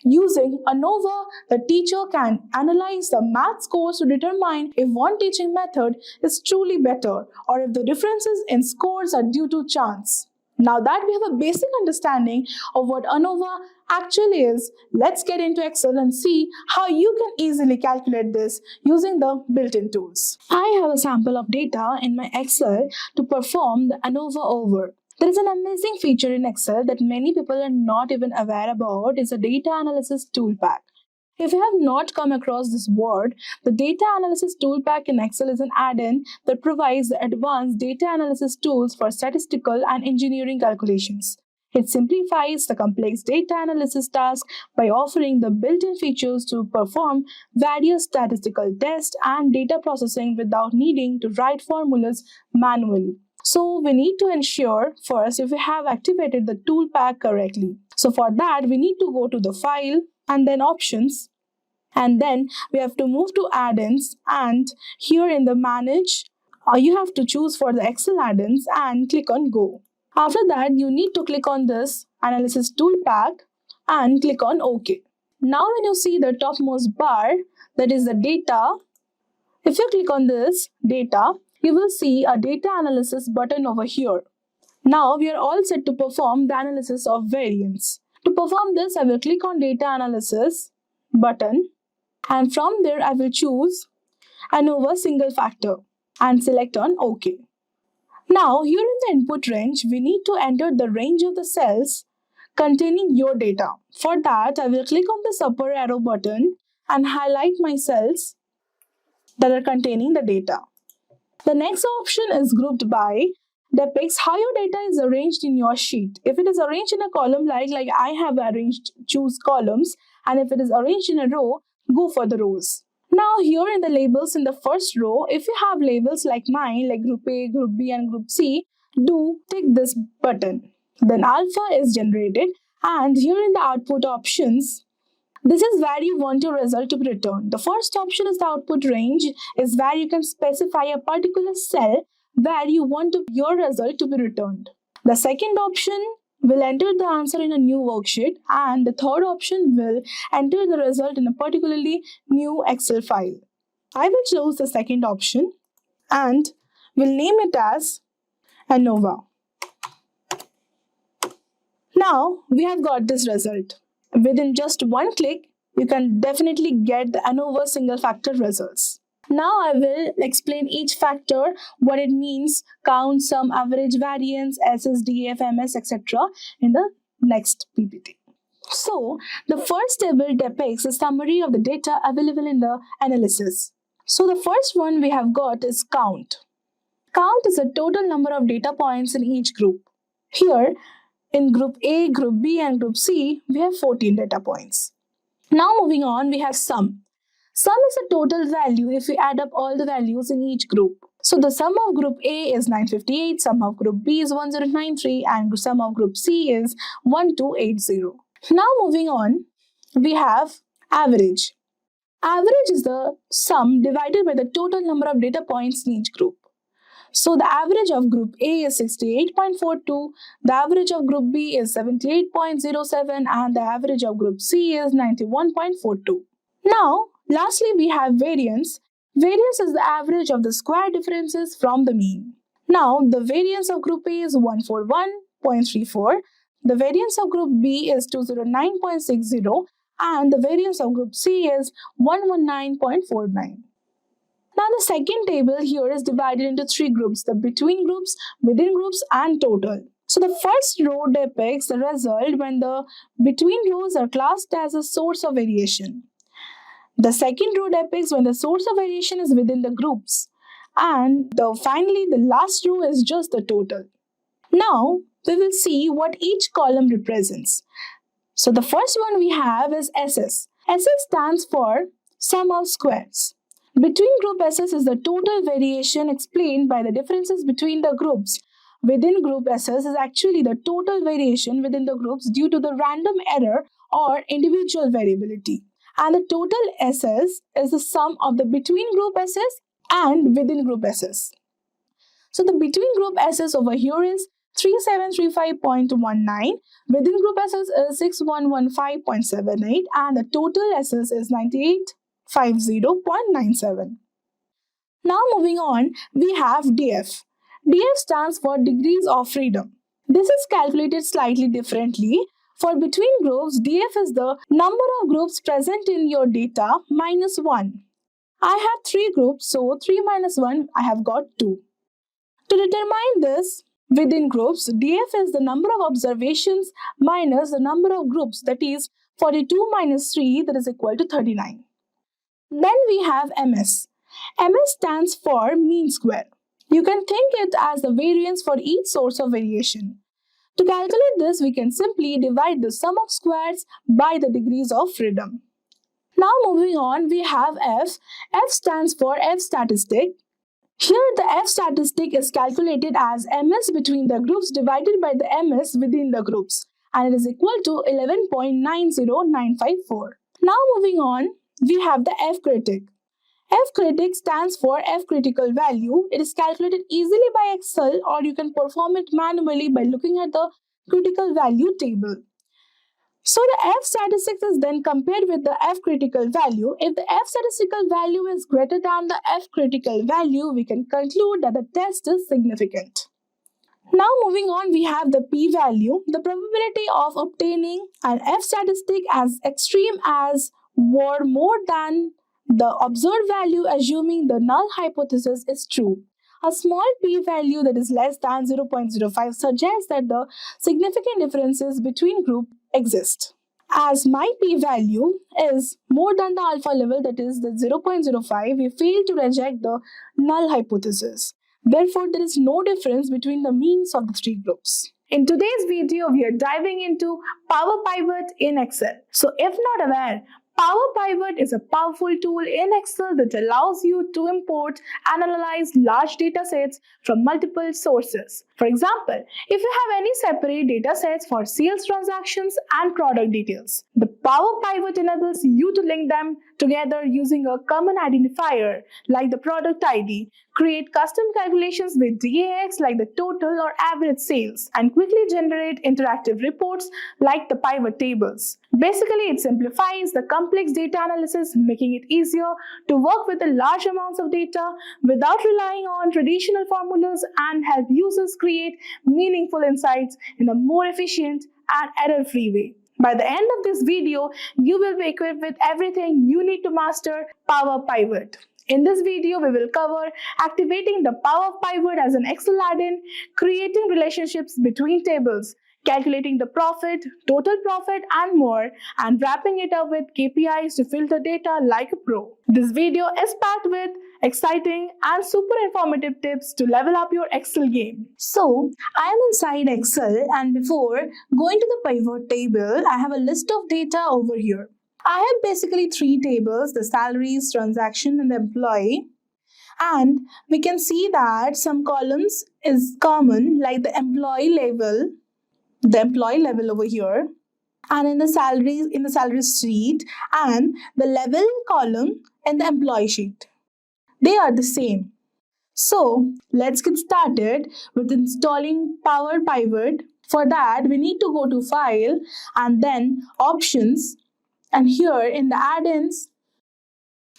Using Anova, the teacher can analyze the math scores to determine if one teaching method is truly better or if the differences in scores are due to chance. Now that we have a basic understanding of what Anova actually is, let's get into Excel and see how you can easily calculate this using the built-in tools. I have a sample of data in my Excel to perform the Anova over. There is an amazing feature in Excel that many people are not even aware about is the data analysis toolpack. If you have not come across this word, the Data Analysis Toolpack in Excel is an add-in that provides the advanced data analysis tools for statistical and engineering calculations. It simplifies the complex data analysis task by offering the built-in features to perform various statistical tests and data processing without needing to write formulas manually. So we need to ensure first if we have activated the toolpack correctly. So for that, we need to go to the File and then Options. And then we have to move to add-ins, and here in the Manage, you have to choose for the Excel add-ins and click on Go. After that, you need to click on this Analysis Toolpack and click on OK. Now when you see the topmost bar, that is the data, if you click on this data, you will see a data analysis button over here. Now we are all set to perform the analysis of variance. To perform this, I will click on Data Analysis button, and from there I will choose Anova single factor and select on OK. Now here in the input range, we need to enter the range of the cells containing your data. For that, I will click on this upper arrow button and highlight my cells that are containing the data. The next option is grouped by, depicts how your data is arranged in your sheet. If it is arranged in a column like I have arranged, choose columns, and if it is arranged in a row, go for the rows. Now here in the labels in the first row, if you have labels like mine, like group A, group B and group C, do tick this button. Then alpha is generated, and here in the output options, this is where you want your result to be returned. The first option is the output range, is where you can specify a particular cell where you want your result to be returned. The second option will enter the answer in a new worksheet, and the third option will enter the result in a particularly new Excel file. I will choose the second option and will name it as Anova. Now we have got this result. Within just one click, you can definitely get the Anova single factor results. Now I will explain each factor, what it means, count, sum, average, variance, SSD, FMS, etc. in the next PPT. So the first table depicts a summary of the data available in the analysis. So the first one we have got is count. Count is the total number of data points in each group. Here, in group A, group B and group C, we have 14 data points. Now moving on, we have sum. Sum is the total value if we add up all the values in each group. So the sum of group A is 958, sum of group B is 1093 and sum of group C is 1280. Now moving on, we have average. Average is the sum divided by the total number of data points in each group. So the average of group A is 68.42, the average of group B is 78.07 and the average of group C is 91.42. Now, lastly we have variance. Variance is the average of the square differences from the mean. Now, the variance of group A is 141.34, the variance of group B is 209.60 and the variance of group C is 119.49. Now the second table here is divided into 3 groups, the between groups, within groups and total. So the first row depicts the result when the between rows are classed as a source of variation. The second row depicts when the source of variation is within the groups. And finally the last row is just the total. Now we will see what each column represents. So the first one we have is SS. SS stands for sum of squares. Between group SS is the total variation explained by the differences between the groups. Within group SS is actually the total variation within the groups due to the random error or individual variability. And the total SS is the sum of the between group SS and within group SS. So the between group SS over here is 3735.19, within group SS is 6115.78, and the total SS is 9850.97. Now moving on, we have DF. DF stands for degrees of freedom. This is calculated slightly differently. For between groups, DF is the number of groups present in your data minus 1. I have 3 groups, so 3 minus 1, I have got 2. To determine this, within groups, DF is the number of observations minus the number of groups, that is 42 minus 3, that is equal to 39. Then we have MS. MS stands for mean square. You can think it as the variance for each source of variation. To calculate this, we can simply divide the sum of squares by the degrees of freedom. Now moving on, we have F. F stands for F statistic. Here the F statistic is calculated as MS between the groups divided by the MS within the groups, and it is equal to 11.90954. Now moving on, we have the F critic. F critic stands for F critical value. It is calculated easily by Excel, or you can perform it manually by looking at the critical value table. So the F statistics is then compared with the F critical value. If the F statistical value is greater than the F critical value, we can conclude that the test is significant. Now moving on, we have the p-value, the probability of obtaining an F statistic as extreme as or more than the observed value assuming the null hypothesis is true. A small p-value that is less than 0.05 suggests that the significant differences between groups exist. As my p-value is more than the alpha level, that is the 0.05, we fail to reject the null hypothesis. Therefore, there is no difference between the means of the 3 groups. In today's video, we are diving into Power Pivot in Excel. So if not aware, Power Pivot is a powerful tool in Excel that allows you to import and analyze large data sets from multiple sources. For example, if you have any separate data sets for sales transactions and product details, the Power Pivot enables you to link them together using a common identifier like the product ID, create custom calculations with DAX like the total or average sales, and quickly generate interactive reports like the pivot tables. Basically, it simplifies the complex data analysis, making it easier to work with the large amounts of data without relying on traditional formulas, and help users create meaningful insights in a more efficient and error-free way. By the end of this video, you will be equipped with everything you need to master Power Pivot. In this video, we will cover activating the Power Pivot as an Excel add-in, creating relationships between tables, calculating the profit, total profit, and more, and wrapping it up with KPIs to filter data like a pro. This video is packed with exciting and super informative tips to level up your Excel game. So, I am inside Excel, and before going to the pivot table, I have a list of data over here. I have basically 3 tables: the salaries, transaction, and the employee. And we can see that some columns is common, like the employee level over here, and in the salary sheet, and the level column in the employee sheet. They are the same. So let's get started with installing Power Pivot. For that, we need to go to File and then Options, and here in the add-ins,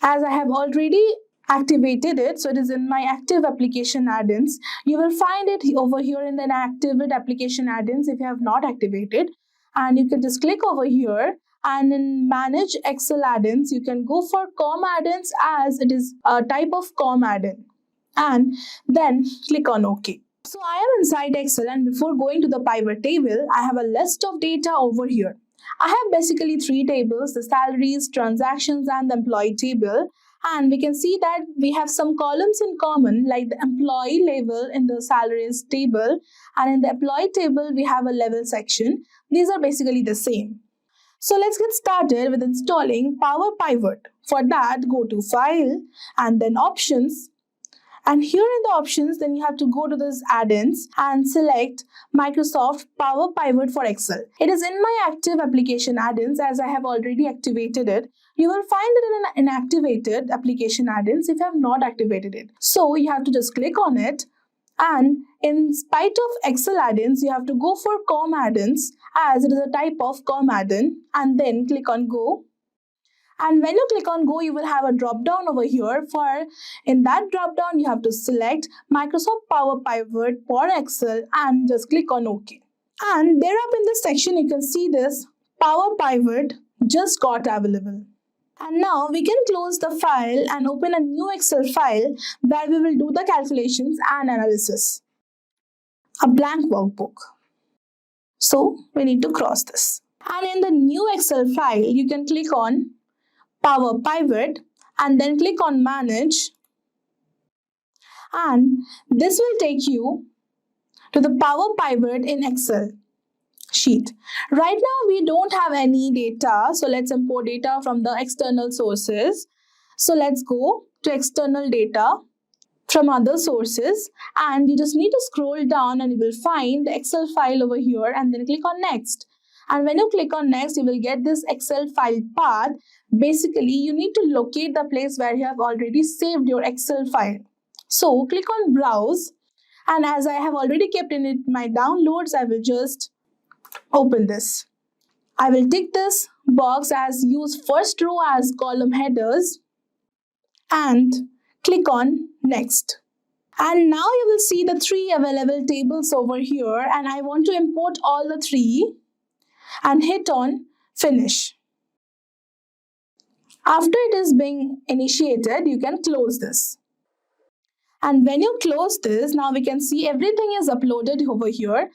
as I have already activated it, so it is in my active application add-ins. You will find it over here in the activate application add-ins if you have not activated, and you can just click over here, and in manage Excel add-ins you can go for COM add-ins, as it is a type of COM add-in, and then click on OK. So I am inside Excel, and before going to the pivot table, I have a list of data over here. I have basically 3 tables: the salaries, transactions, and the employee table. And we can see that we have some columns in common, like the employee level in the salaries table, and in the employee table we have a level section. These are basically the same. So let's get started with installing Power Pivot. For that, go to File and then Options. And here in the options, then you have to go to this add-ins and select Microsoft Power Pivot for Excel. It is in my active application add-ins as I have already activated it. You will find it in an inactivated application add-ins if you have not activated it. So you have to just click on it, and in spite of Excel add-ins, you have to go for COM add-ins as it is a type of COM add-in, and then click on Go. And when you click on Go, you will have a drop down over here. In that drop down, you have to select Microsoft Power Pivot for Excel and just click on OK. And there up in this section, you can see this Power Pivot just got available. And now we can close the file and open a new Excel file where we will do the calculations and analysis. A blank workbook. So we need to cross this. And in the new Excel file, you can click on Power Pivot and then click on Manage, and this will take you to the Power Pivot in Excel sheet. Right now we don't have any data, so let's import data from the external sources. So let's go to external data from other sources, and you just need to scroll down and you will find the Excel file over here and then click on Next. And when you click on Next, you will get this Excel file path. Basically, you need to locate the place where you have already saved your Excel file. So click on Browse, and as I have already kept in it my downloads, I will just open this. I will tick this box as use first row as column headers and click on Next. And now you will see the 3 available tables over here, and I want to import all the 3 and hit on Finish. After it is being initiated, you can close this. And when you close this, now we can see everything is uploaded over here.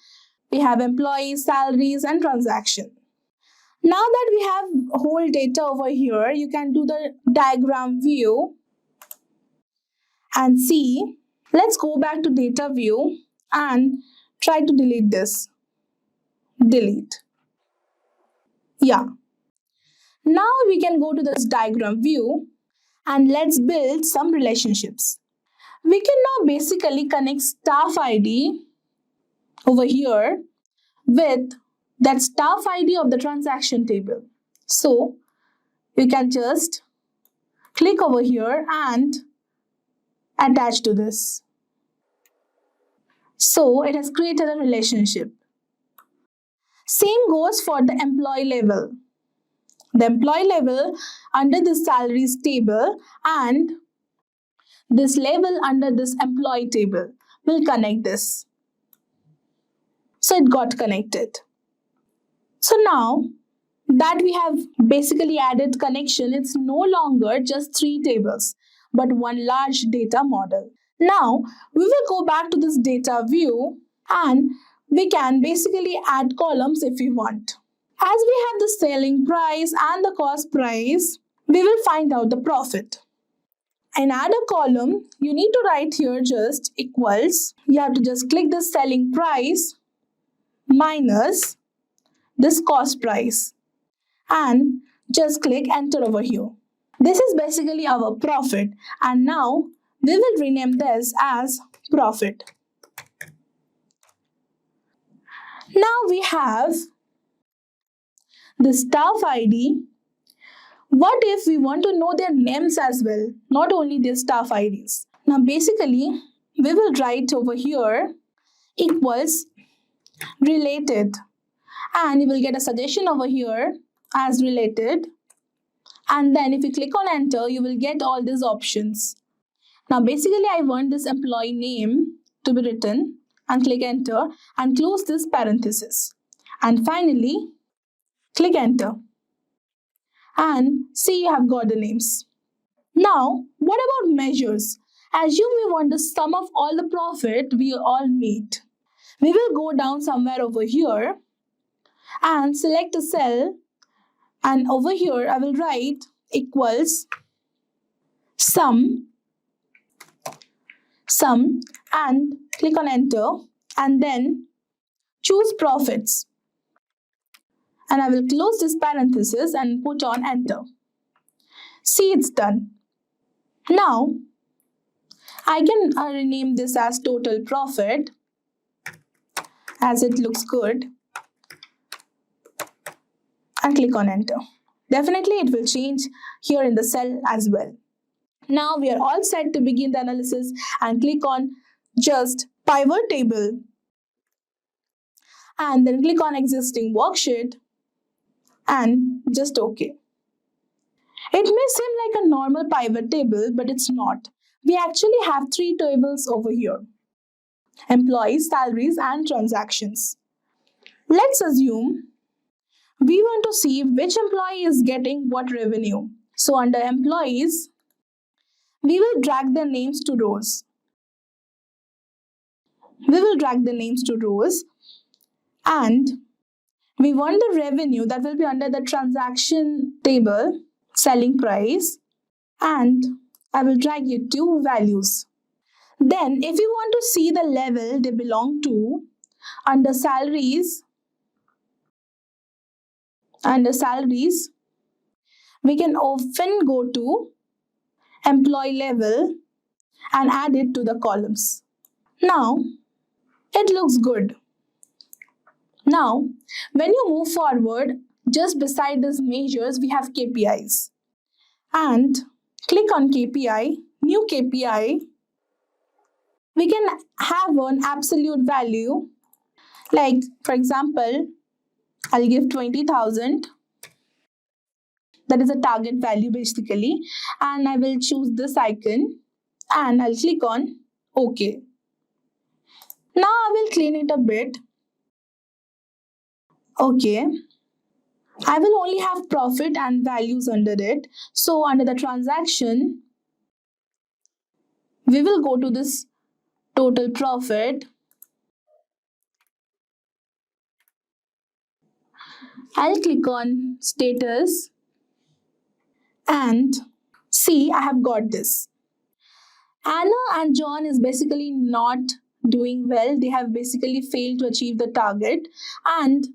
We have employees, salaries, and transaction. Now that we have whole data over here, you can do the diagram view and see. Let's go back to data view and try to delete this. Delete. Yeah. Now we can go to this diagram view and let's build some relationships. We can now basically connect staff ID over here with that staff ID of the transaction table. So you can just click over here and attach to this. So it has created a relationship. Same goes for the employee level. The employee level under the salaries table and this level under this employee table will connect this. So it got connected. So now that we have basically added connection, it's no longer just 3 tables, but one large data model. Now we will go back to this data view and we can basically add columns if we want. As we have the selling price and the cost price, we will find out the profit. And add a column, you need to write here just equals. You have to just click the selling price minus this cost price and just click enter over here. This is basically our profit, and now we will rename this as profit. Now we have the staff ID. What if we want to know their names as well, not only their staff IDs? Now basically we will write over here equals related, and you will get a suggestion over here as related, and then if you click on enter you will get all these options. Now basically I want this employee name to be written, and click enter and close this parenthesis, and finally click enter and see you have got the names. Now what about measures? Assume we want the sum of all the profit we all made. We will go down somewhere over here and select a cell, and over here I will write equals sum, and click on enter, and then choose profits. And I will close this parenthesis and put on enter. See, it's done. Now, I can rename this as total profit as it looks good and click on enter. Definitely it will change here in the cell as well. Now we are all set to begin the analysis and click on just pivot table and then click on existing worksheet and just OK. It may seem like a normal pivot table, but it's not. We actually have 3 tables over here: employees, salaries, and transactions. Let's assume we want to see which employee is getting what revenue. So under employees, we will drag their names to rows. And we want the revenue that will be under the transaction table, selling price, and I will drag you 2 values. Then if you want to see the level they belong to, under salaries, we can often go to employee level and add it to the columns. Now, it looks good. Now, when you move forward, just beside these measures, we have KPIs. And click on KPI, new KPI. We can have an absolute value. Like, for example, I'll give 20,000. That is a target value basically. And I will choose this icon and I'll click on OK. Now I will clean it a bit. Okay. I will only have profit and values under it. So under the transaction, we will go to this total profit. I'll click on status and see I have got this. Anna and John is basically not doing well. They have basically failed to achieve the target and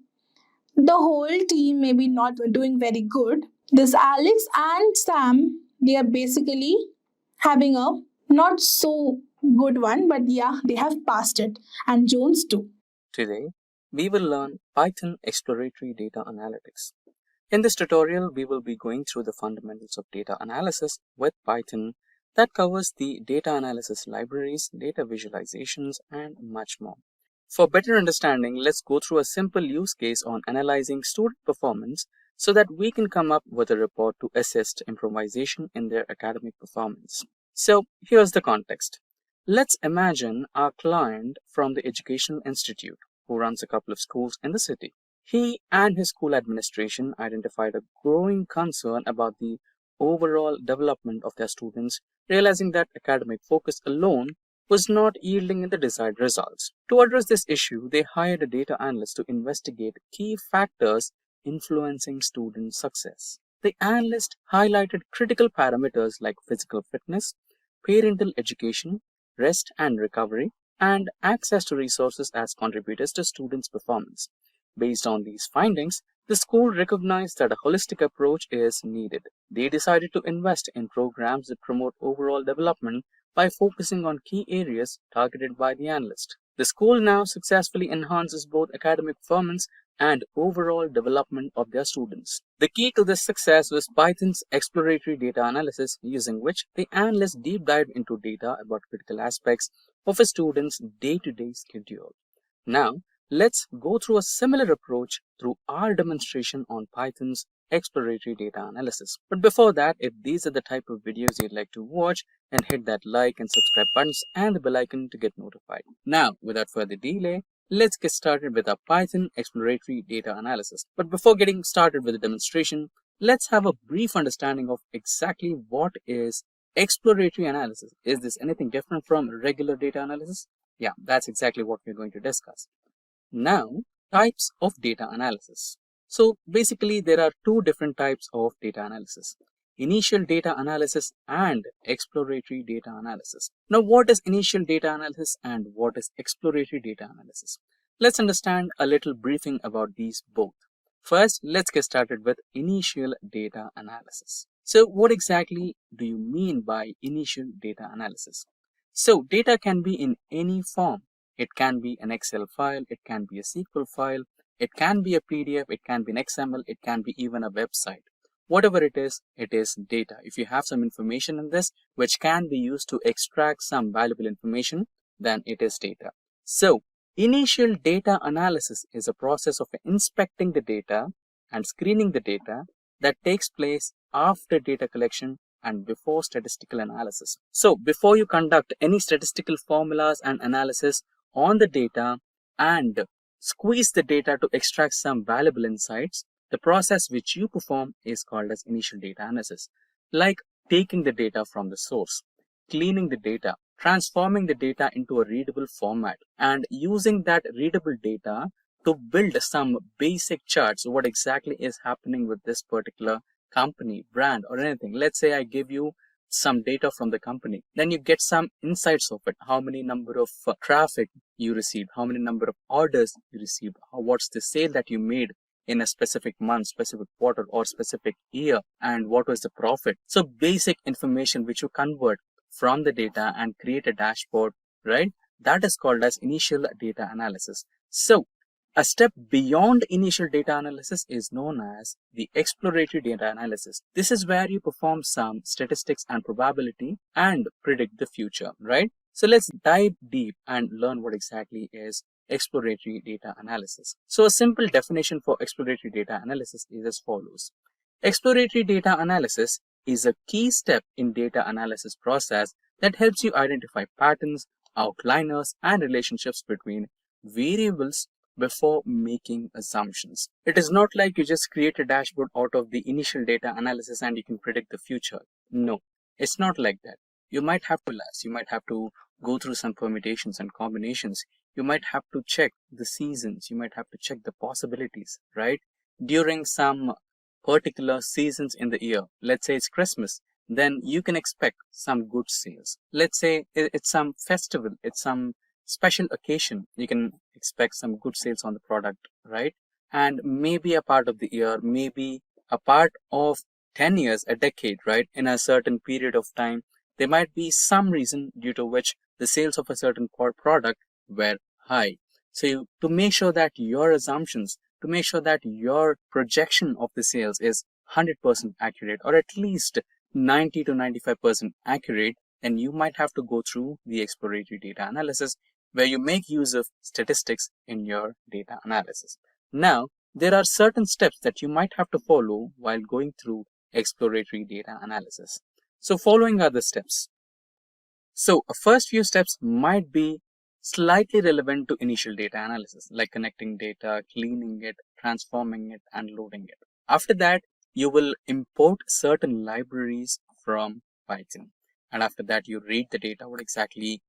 the whole team may be not doing very good. This Alex and Sam, they are basically having a not so good one, but yeah, they have passed it. And Jones too. Today, we will learn Python Exploratory Data Analytics. In this tutorial, we will be going through the fundamentals of data analysis with Python that covers the data analysis libraries, data visualizations, and much more. For better understanding, let's go through a simple use case on analyzing student performance so that we can come up with a report to assess improvisation in their academic performance. So here's the context. Let's imagine our client from the educational institute who runs a couple of schools in the city. He and his school administration identified a growing concern about the overall development of their students, realizing that academic focus alone was not yielding in the desired results. To address this issue, they hired a data analyst to investigate key factors influencing student success. The analyst highlighted critical parameters like physical fitness, parental education, rest and recovery, and access to resources as contributors to students' performance. Based on these findings, the school recognized that a holistic approach is needed. They decided to invest in programs that promote overall development by focusing on key areas targeted by the analyst. The school now successfully enhances both academic performance and overall development of their students. The key to this success was Python's exploratory data analysis, using which the analyst deep dived into data about critical aspects of a student's day-to-day schedule. Now, let's go through a similar approach through our demonstration on Python's exploratory data analysis. But before that, if these are the type of videos you'd like to watch, then hit that like and subscribe buttons and the bell icon to get notified. Now, without further delay, let's get started with our Python exploratory data analysis. But before getting started with the demonstration, let's have a brief understanding of exactly what is exploratory analysis. Is this anything different from regular data analysis? Yeah, that's exactly what we're going to discuss. Now, types of data analysis. So basically, there are 2 different types of data analysis. initial data analysis and exploratory data analysis. Now, what is initial data analysis and what is exploratory data analysis? Let's understand a little briefing about these both. First, let's get started with initial data analysis. So, what exactly do you mean by initial data analysis? So, data can be in any form. It can be an Excel file, it can be a SQL file, it can be a PDF, it can be an XML, it can be even a website. Whatever it is data. If you have some information in this which can be used to extract some valuable information, then it is data. So, initial data analysis is a process of inspecting the data and screening the data that takes place after data collection and before statistical analysis. So, before you conduct any statistical formulas and analysis on the data and squeeze the data to extract some valuable insights, the process which you perform is called as initial data analysis, like taking the data from the source, cleaning the data, transforming the data into a readable format, and using that readable data to build some basic charts, what exactly is happening with this particular company, brand, or anything. Let's say I give you some data from the company, then you get some insights of it. How many number of traffic you received, how many number of orders you received, what's the sale that you made in a specific month, specific quarter, or specific year, and what was the profit. So basic information which you convert from the data and create a dashboard, right? That is called as initial data analysis. So a step beyond initial data analysis is known as the exploratory data analysis. This is where you perform some statistics and probability and predict the future, right? So let's dive deep and learn what exactly is exploratory data analysis. So a simple definition for exploratory data analysis is as follows. Exploratory data analysis is a key step in data analysis process that helps you identify patterns, outliners, and relationships between variables before making assumptions. It is not like you just create a dashboard out of the initial data analysis and you can predict the future. No, it's not like that. You might have to you might have to go through some permutations and combinations. You might have to check the seasons. You might have to check the possibilities, right? During some particular seasons in the year, let's say it's Christmas, then you can expect some good sales. Let's say it's some festival, it's some special occasion, you can expect some good sales on the product, right? And maybe a part of the year, maybe a part of 10 years, a decade, right? In a certain period of time, there might be some reason due to which the sales of a certain product were high. So to make sure that your assumptions, to make sure that your projection of the sales is 100% accurate, or at least 90 to 95% accurate, then you might have to go through the exploratory data analysis, where you make use of statistics in your data analysis. Now, there are certain steps that you might have to follow while going through exploratory data analysis. So following are the steps. So first few steps might be slightly relevant to initial data analysis, like connecting data, cleaning it, transforming it, and loading it. After that, you will import certain libraries from Python. And after that, you read the data, what exactly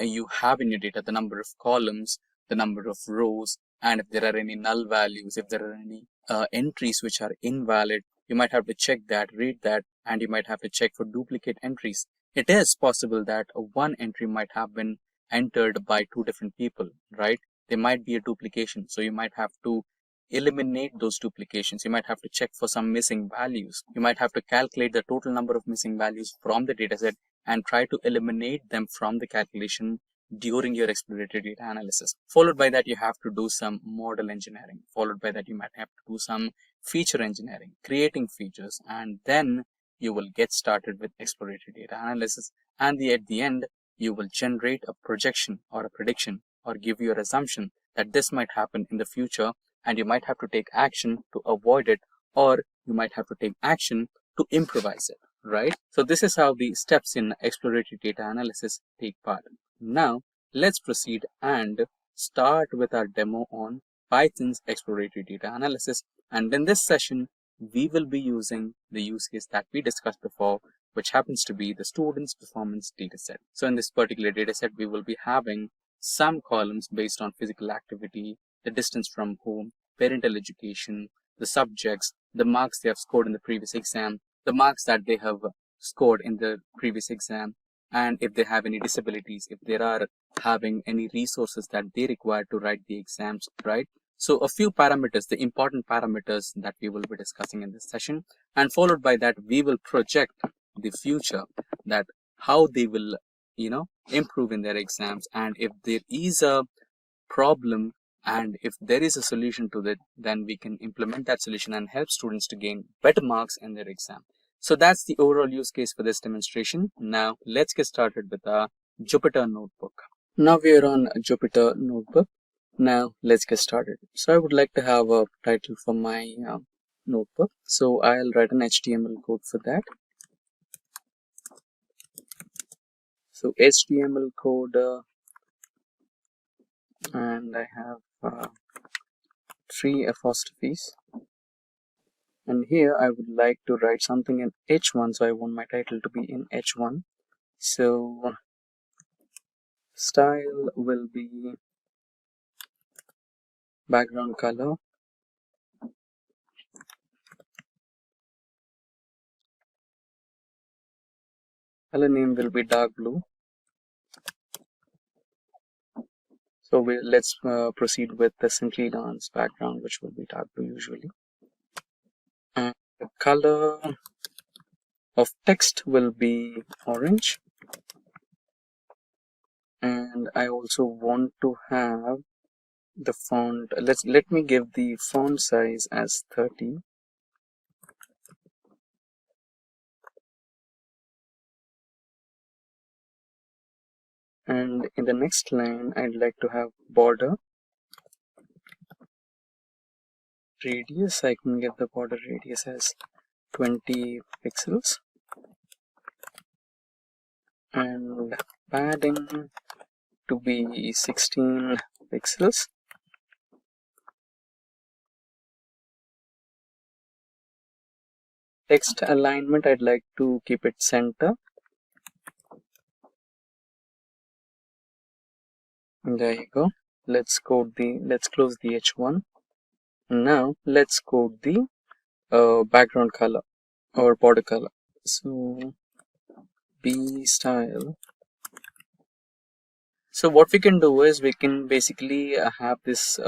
you have in your data, the number of columns, the number of rows, and if there are any null values, if there are any entries which are invalid, you might have to check that, read that, and you might have to check for duplicate entries. It is possible that one entry might have been entered by two different people, right? There might be a duplication, so you might have to eliminate those duplications. You might have to check for some missing values. You might have to calculate the total number of missing values from the dataset and try to eliminate them from the calculation during your exploratory data analysis. Followed by that, you have to do some model engineering. Followed by that, you might have to do some feature engineering, creating features, and then you will get started with exploratory data analysis. And at the end, you will generate a projection or a prediction or give your assumption that this might happen in the future, and you might have to take action to avoid it, or you might have to take action to improvise it, right? So this is how the steps in exploratory data analysis take part. Now, let's proceed and start with our demo on Python's exploratory data analysis. And in this session, we will be using the use case that we discussed before, which happens to be the student's performance dataset. So in this particular dataset, we will be having some columns based on physical activity, the distance from home, parental education, the subjects, the marks they have scored in the previous exam, the marks that they have scored in the previous exam, and if they have any disabilities, if they are having any resources that they require to write the exams, right? So a few parameters, the important parameters that we will be discussing in this session, and followed by that we will project the future, that how they will improve in their exams, and if there is a problem and if there is a solution to that, then we can implement that solution and help students to gain better marks in their exam. So that's the overall use case for this demonstration. Now let's get started with our Jupyter notebook. Now we are on Jupyter notebook. Now let's get started. So I would like to have a title for my notebook. So I'll write an HTML code for that. So HTML code, and I have 3 apostrophes. And here I would like to write something in H1, so I want my title to be in H1. So style will be background color. Color name will be dark blue. So let's proceed with the Simplilearn's background, which will be dark blue usually. And the color of text will be orange. And I also want to have the font. Let me give the font size as 30. And in the next line, I'd like to have border radius. I can give the border radius as 20 pixels. And padding to be 16 pixels. Text alignment, I'd like to keep it center. There you go. Let's close the H1. Now let's code the background color or border color. So B style. So what we can do is we can basically have this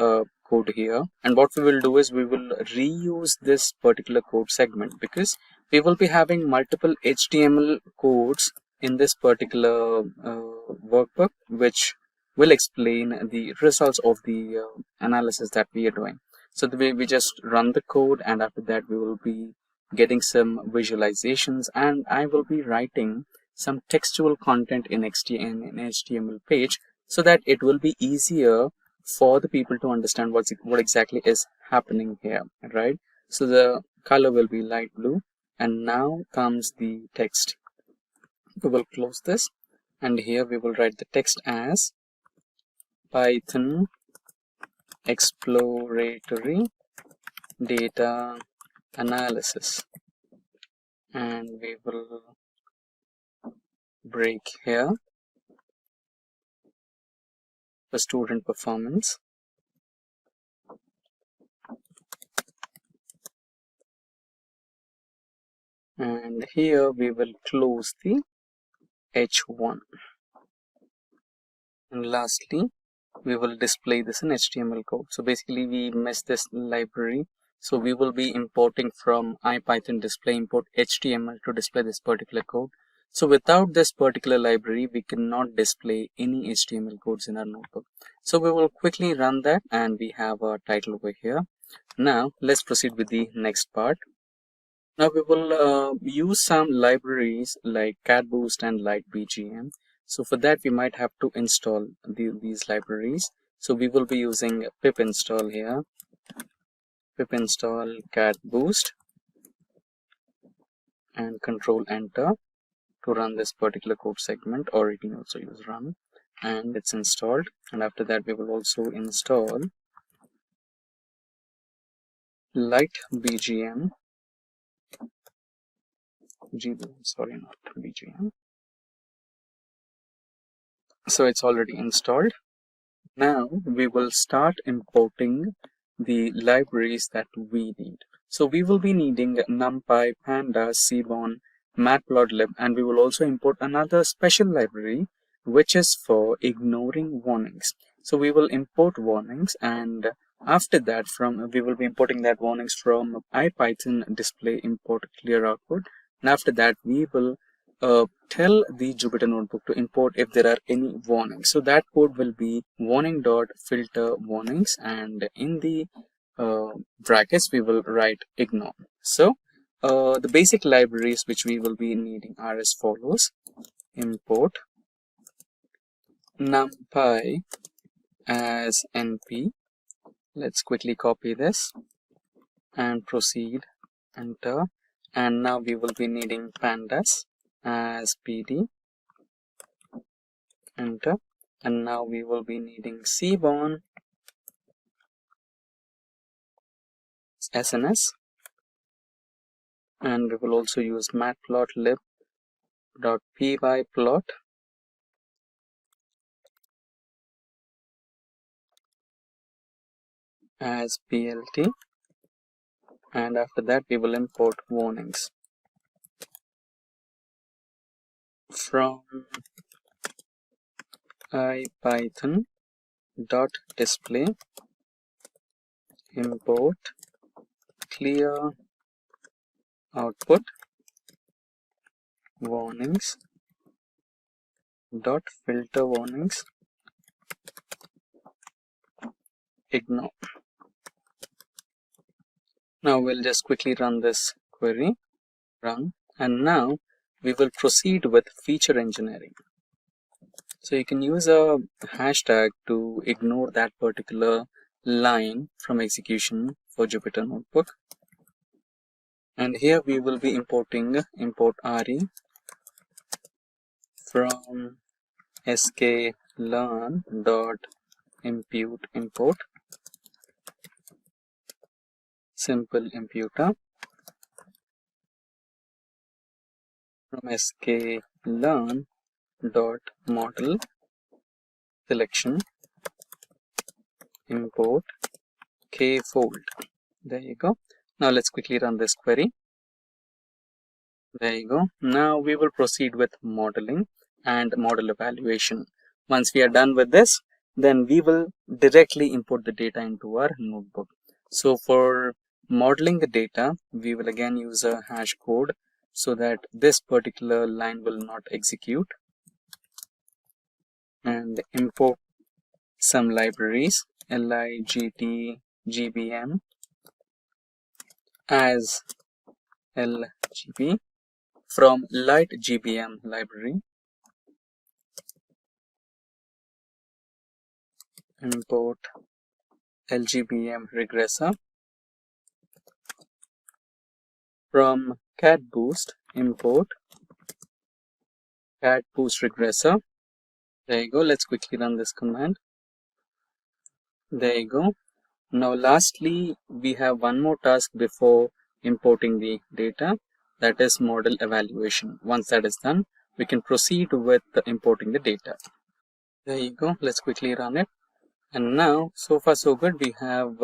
code here, and what we will do is we will reuse this particular code segment, because we will be having multiple HTML codes in this particular workbook, which will explain the results of the analysis that we are doing. So the way we just run the code, and after that we will be getting some visualizations, and I will be writing some textual content in HTML page, so that it will be easier for the people to understand what exactly is happening here, right? So the color will be light blue, and now comes the text. We will close this, and here we will write the text as Python Exploratory Data Analysis, and we will break here for student performance. And here we will close the H1. And lastly, we will display this in HTML code. So basically we missed this library. So we will be importing from IPython display import HTML to display this particular code. So without this particular library, we cannot display any HTML codes in our notebook. So we will quickly run that, and we have our title over here. Now let's proceed with the next part. Now we will use some libraries like CatBoost and LightBGM. So for that we might have to install these libraries. So we will be using pip install here, pip install CatBoost, and control enter to run this particular code segment, or you can also use run, and it's installed. And after that we will also install LightBGM. Sorry, not BGM. So it's already installed. Now we will start importing the libraries that we need. So we will be needing NumPy, Pandas, Seaborn, Matplotlib, and we will also import another special library which is for ignoring warnings. So we will import warnings, and after that we will be importing that warnings from IPython display import clear output, and after that we will tell the Jupyter notebook to import if there are any warnings. So that code will be warning.filter warnings, and in the brackets we will write ignore. So the basic libraries which we will be needing are as follows: import NumPy as np. Let's quickly copy this and proceed, enter. And now we will be needing Pandas as pd, enter. And now we will be needing Seaborn SNS, and we will also use matplotlib.pyplot as plt, and after that we will import warnings from ipython.display import clear output warnings dot filter warnings ignore. Now we'll just quickly run this query, run, and now we will proceed with feature engineering. So you can use a hashtag to ignore that particular line from execution for Jupyter Notebook. And here we will be importing import re from sklearn.impute import simple imputer from sklearn.model selection import kfold. There you go. Now let's quickly run this query. There you go. Now we will proceed with modeling and model evaluation. Once we are done with this, then we will directly import the data into our notebook. So for modeling the data, we will again use a hash code so that this particular line will not execute, and import some libraries lit-gbm as lgb from lit-gbm library, import lgbm regressor from catboost, import catboost regressor. There you go. Let's quickly run this command. There you go. Now lastly, we have one more task before importing the data, that is model evaluation. Once that is done, we can proceed with importing the data. There you go. Let's quickly run it. And now, so far so good, we have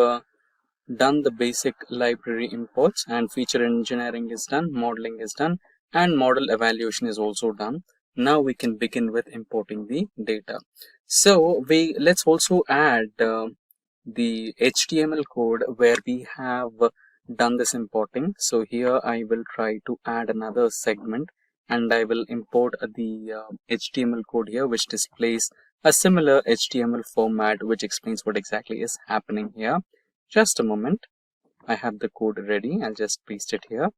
done the basic library imports, and feature engineering is done, modeling is done, and model evaluation is also done. Now we can begin with importing the data. So let's also add the HTML code where we have done this importing. So here I will try to add another segment, and I will import the HTML code here which displays a similar HTML format which explains what exactly is happening here. Just a moment, I have the code ready. I'll just paste it here.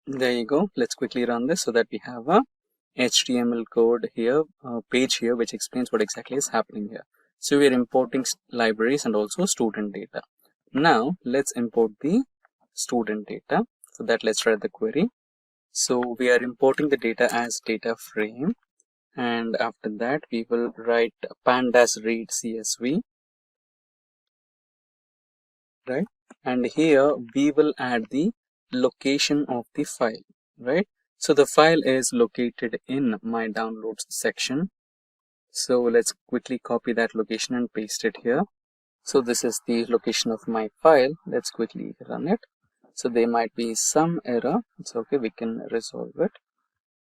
There you go. Let's quickly run this so that we have a HTML code here, page here which explains what exactly is happening here. So we are importing libraries and also student data. Now let's import the student data. For that, let's write the query. So we are importing the data as data frame, and after that we will write pandas read csv, right? And here we will add the location of the file, right? So the file is located in my downloads section. So let's quickly copy that location and paste it here. So this is the location of my file. Let's quickly run it. So there might be some error. It's okay, we can resolve it.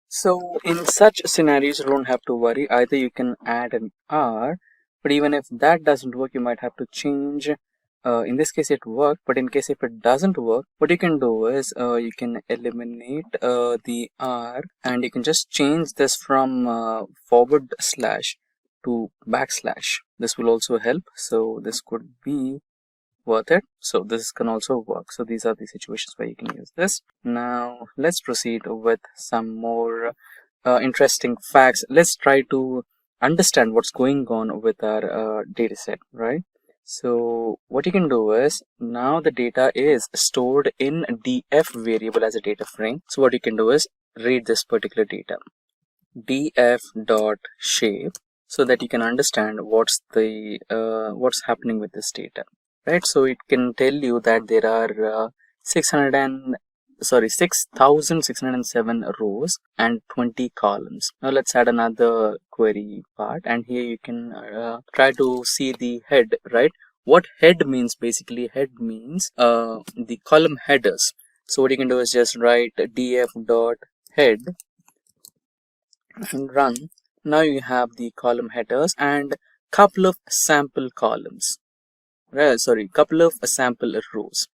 So in such scenarios, you don't have to worry. Either you can add an R, but even if that doesn't work, you might have to change. In this case, it worked, but in case if it doesn't work, what you can do is you can eliminate the R, and you can just change this from forward slash to backslash. This will also help. So this could be worth it. So this can also work. So these are the situations where you can use this. Now let's proceed with some more interesting facts. Let's try to understand what's going on with our data set, right? So what you can do is, now the data is stored in df variable as a data frame. So what you can do is read this particular data, df dot shape, so that you can understand what's happening with this data, right? So it can tell you that there are 6,607 rows and 20 columns. Now let's add another query part, and here you can try to see the head, right? What head means? Basically, head means the column headers. So what you can do is just write df dot head and run. Now you have the column headers and couple of sample columns, couple of sample rows.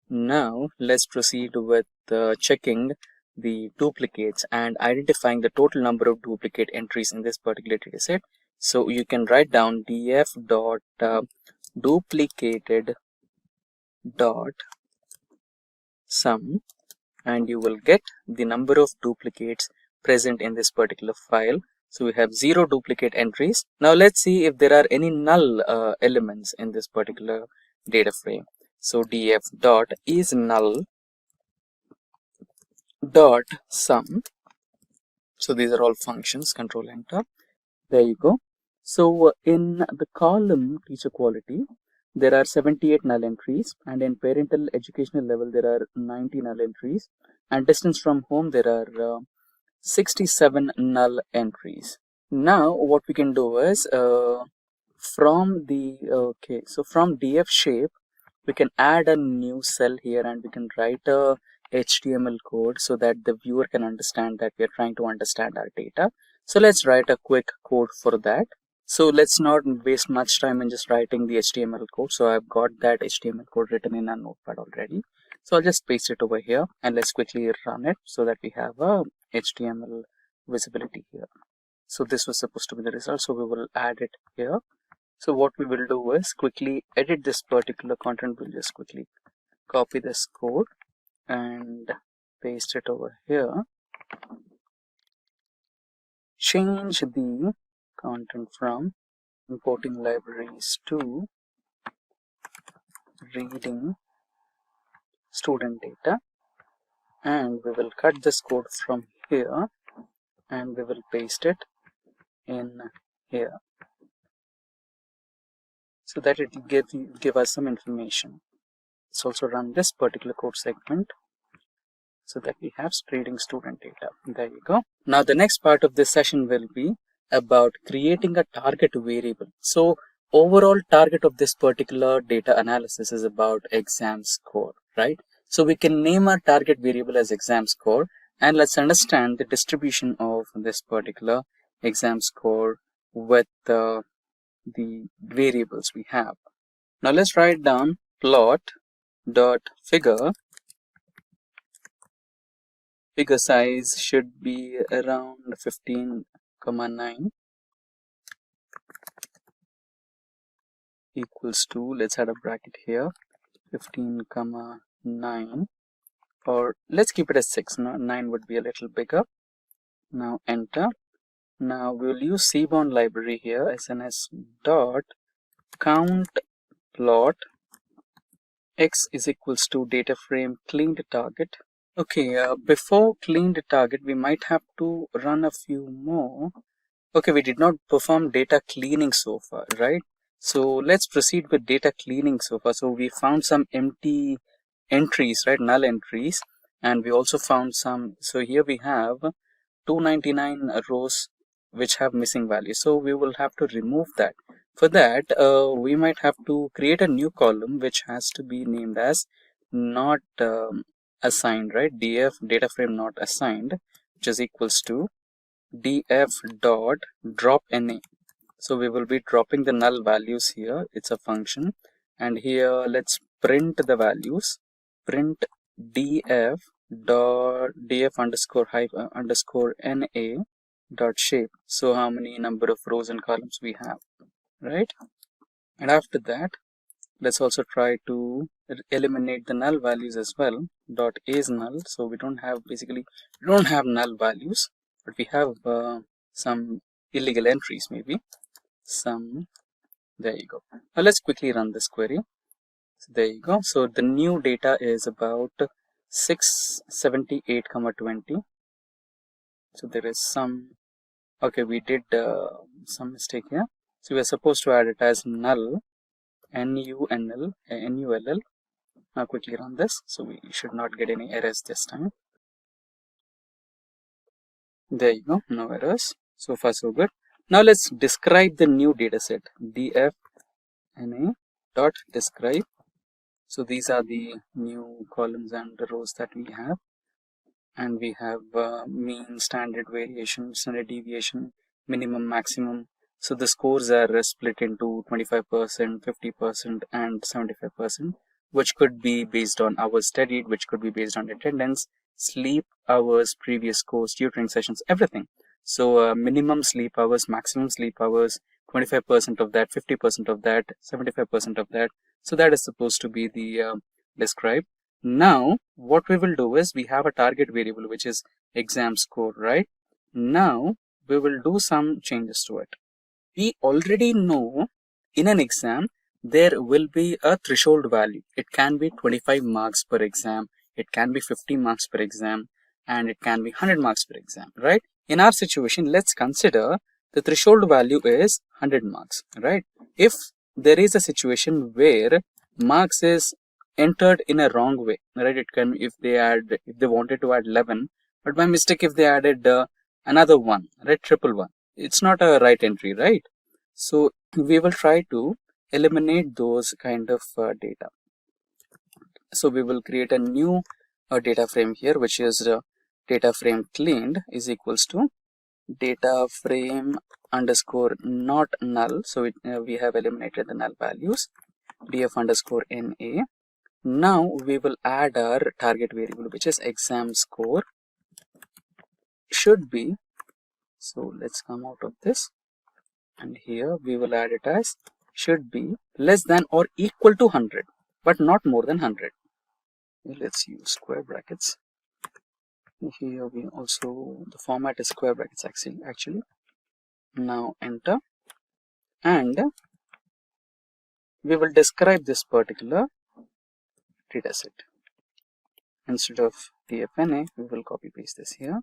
Now let's proceed with checking the duplicates and identifying the total number of duplicate entries in this particular data set. So you can write down df dot duplicated dot sum, and you will get the number of duplicates present in this particular file. So we have 0 duplicate entries. Now let's see if there are any null elements in this particular data frame. So df dot is null dot sum. So these are all functions. Control enter. There you go. So in the column teacher quality, there are 78 null entries, and in parental educational level there are 90 null entries, and distance from home there are 67 null entries. Now what we can do is from df shape we can add a new cell here, and we can write a HTML code so that the viewer can understand that we are trying to understand our data. So let's write a quick code for that. So let's not waste much time in just writing the HTML code. So I've got that HTML code written in a notepad already. So I'll just paste it over here, and let's quickly run it so that we have a HTML visibility here. So this was supposed to be the result, so we will add it here. So what we will do is quickly edit this particular content. We'll just quickly copy this code and paste it over here. Change the content from importing libraries to reading student data, and we will cut this code from here and we will paste it in here so that it will give us some information. Let's also run this particular code segment so that we have reading student data. There you go. Now the next part of this session will be about creating a target variable. So overall target of this particular data analysis is about exam score, right? So we can name our target variable as exam score, and let's understand the distribution of this particular exam score with the variables we have. Now let's write down plot dot figure size should be around 15,9 equals to, let's add a bracket here, 15,9, or let's keep it as 6. No? 9 would be a little bigger. Now enter. Now we'll use cbound library here, sns dot count plot x is equals to data frame cleaned target. Okay, before cleaned target we might have to run a few more. Okay, we did not perform data cleaning so far, right? So let's proceed with data cleaning so far. So we found some empty entries, right, null entries, and we also found some. So here we have 299 rows which have missing values, so we will have to remove that. For that we might have to create a new column which has to be named as not assigned, right? df data frame not assigned, which is equals to df dot drop na. So we will be dropping the null values here. It's a function, and here let's print the values. Print df underscore na dot shape. So how many number of rows and columns we have, right? And after that, let's also try to eliminate the null values as well. Dot is null, so we don't have null values, but we have some illegal entries, maybe some. There you go. Now let's quickly run this query. So there you go. So the new data is about 678,20. So there is some, okay, we did some mistake here. So we are supposed to add it as null, null. Now quickly run this. So we should not get any errors this time. There you go, no errors. So far so good. Now let's describe the new data set. df na dot describe. So these are the new columns and the rows that we have, and we have mean, standard variation, standard deviation, minimum, maximum. So the scores are split into 25%, 50%, and 75%, which could be based on hours studied, which could be based on attendance, sleep hours, previous scores, tutoring sessions, everything. So minimum sleep hours, maximum sleep hours, 25% of that, 50% of that, 75% of that. So that is supposed to be the describe. Now what we will do is we have a target variable which is exam score, right? Now we will do some changes to it. We already know in an exam there will be a threshold value. It can be 25 marks per exam, it can be 50 marks per exam, and it can be 100 marks per exam, right? In our situation, let's consider the threshold value is 100 marks, right? If there is a situation where marks is entered in a wrong way, right? It can, if they wanted to add 11, but by mistake if they added another one, right, triple one, it's not a right entry, right? So we will try to eliminate those kind of data. So we will create a new data frame here, which is data frame cleaned is equals to data frame underscore not null. So we have eliminated the null values, df underscore na. Now we will add our target variable, which is exam score should be. So let's come out of this, and here we will add it as should be less than or equal to 100, but not more than 100. Let's use square brackets. Here we also, the format is square brackets actually. Now enter, and we will describe this particular data set. Instead of dfna, we will copy paste this here.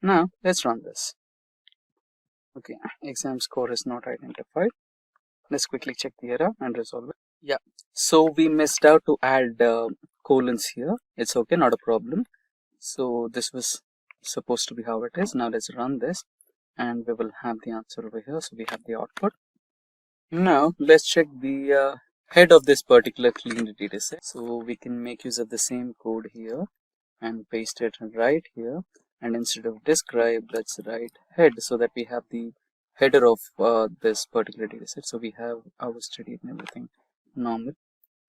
Now let's run this. Okay, exam score is not identified. Let's quickly check the error and resolve it. Yeah, so we missed out to add colons here. It's okay, not a problem. So this was supposed to be how it is. Now let's run this, and we will have the answer over here. So we have the output. Now let's check the head of this particular cleaned data set. So we can make use of the same code here and paste it right here, and instead of describe, let's write head, so that we have the header of this particular data set. So we have our study and everything normal,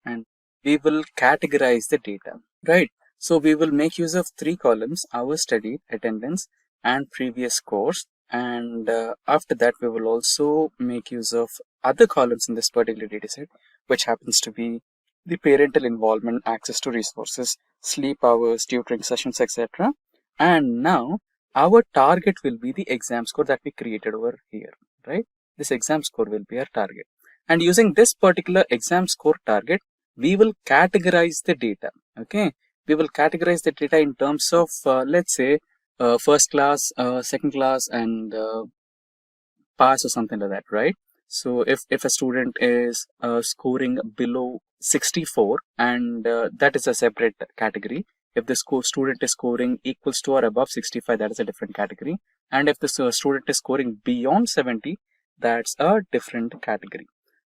and we will categorize the data, right? So we will make use of 3 columns: hours studied, attendance, and previous scores. And after that, we will also make use of other columns in this particular data set, which happens to be the parental involvement, access to resources, sleep hours, tutoring sessions, etc. And now our target will be the exam score that we created over here, right? This exam score will be our target. And using this particular exam score target, we will categorize the data, okay? We will categorize the data in terms of, let's say, first class, second class, and pass or something like that, right? So if a student is scoring below 64, and that is a separate category. If the student is scoring equals to or above 65, that is a different category. And if the student is scoring beyond 70, that's a different category.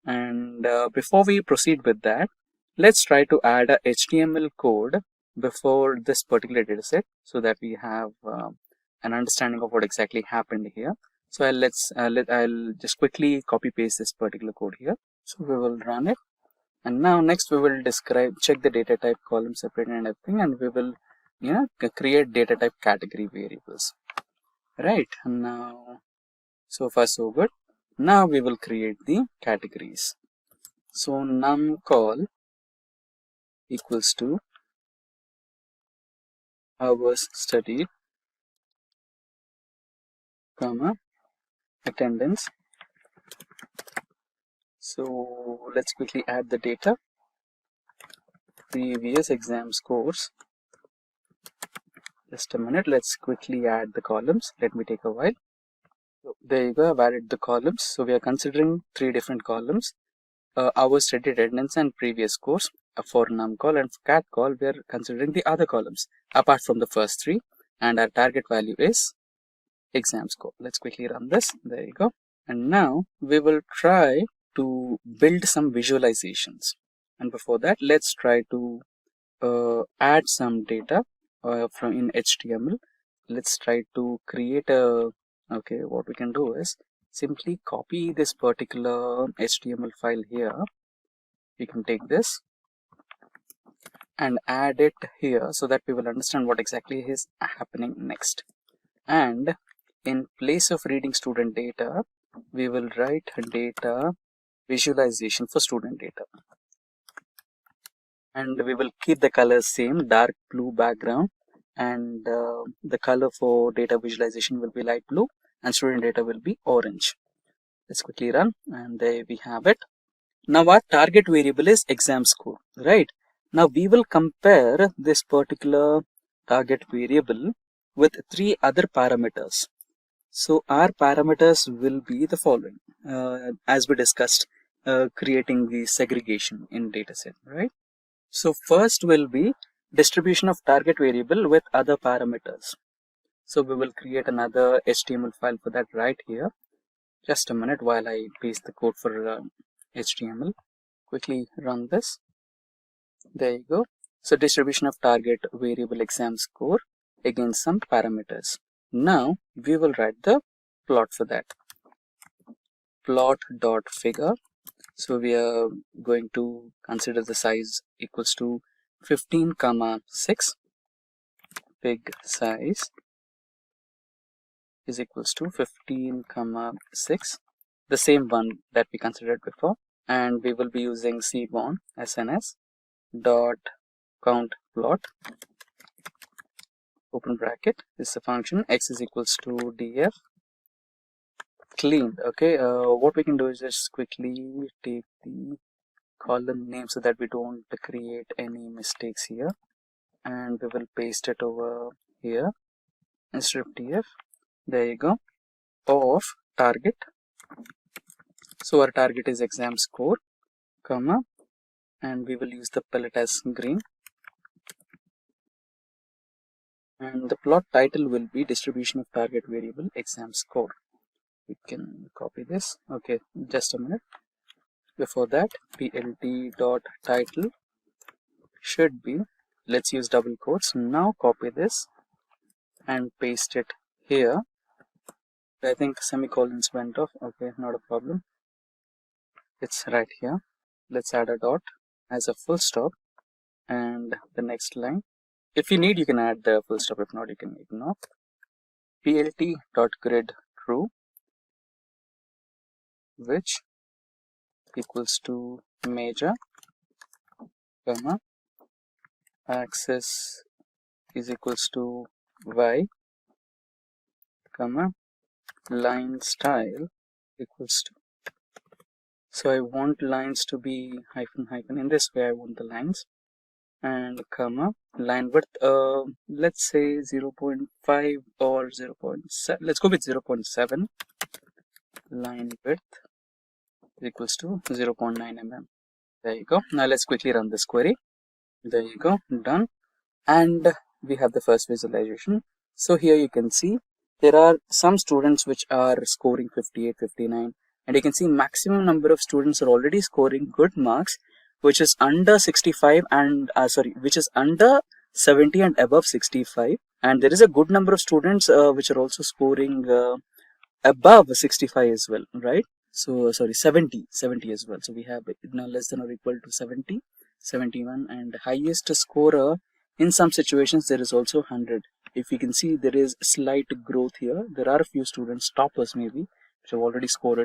And before we proceed with that, let's try to add a HTML code before this particular data set so that we have an understanding of what exactly happened here. So I'll just quickly copy paste this particular code here. So we will run it, and now next we will check the data type, column separated and everything, and we will create data type category variables. Right, now so far so good. Now we will create the categories. So num call equals to hours studied, comma, attendance. So let's quickly add the data. Previous exam scores. Just a minute, let's quickly add the columns. Let me take a while. So there you go, I've added the columns. So we are considering 3 different columns. Hours studied, attendance and previous scores. For num call and cat call, we are considering the other columns apart from the first 3, and our target value is exam score. Let's quickly run this. There you go. And now we will try to build some visualizations, and before that let's try to add some data from in HTML. Let's try to create a what we can do is simply copy this particular HTML file here. We can take this and add it here so that we will understand what exactly is happening next. And in place of reading student data, we will write data visualization for student data, and we will keep the colors same, dark blue background, and the color for data visualization will be light blue and student data will be orange. Let's quickly run, and there we have it. Now our target variable is exam score, right? Now we will compare this particular target variable with 3 other parameters. So our parameters will be the following, as we discussed, creating the segregation in dataset, right? So first will be distribution of target variable with other parameters. So we will create another HTML file for that right here. Just a minute while I paste the code for HTML. Quickly run this. There you go. So distribution of target variable exam score against some parameters. Now we will write the plot for that. Plot.figure. So we are going to consider the size equals to 15,6. Fig size is equals to 15,6. The same one that we considered before, and we will be using cbon SNS dot count plot, open bracket, is the function, x is equals to df cleaned. Okay, what we can do is just quickly take the column name so that we don't create any mistakes here, and we will paste it over here instead of df. There you go, of target. So our target is exam score, comma, and we will use the palette as green, and the plot title will be distribution of target variable exam score. We can copy this. Okay, just a minute. Before that, plt dot title should be, let's use double quotes. Now copy this and paste it here. I think semicolons went off. Okay, not a problem. It's right here. Let's add a dot as a full stop, and the next line, if you need you can add the full stop, if not you can ignore. plt dot grid true, which equals to major, comma, axis is equals to y, comma, line style equals to, so I want lines to be hyphen hyphen, in this way I want the lines, and comma, line width, let's say 0.5 or 0.7, let's go with 0.7, line width equals to 0.9 mm. There you go. Now let's quickly run this query. There you go, done, and we have the first visualization. So here you can see there are some students which are scoring 58, 59, and you can see maximum number of students are already scoring good marks, which is under 65 and which is under 70 and above 65, and there is a good number of students which are also scoring above 65 as well, right? So sorry, 70 as well. So we have now less than or equal to 70, 71, and highest scorer in some situations there is also 100. If you can see, there is slight growth here. There are a few students, toppers maybe, which have already scored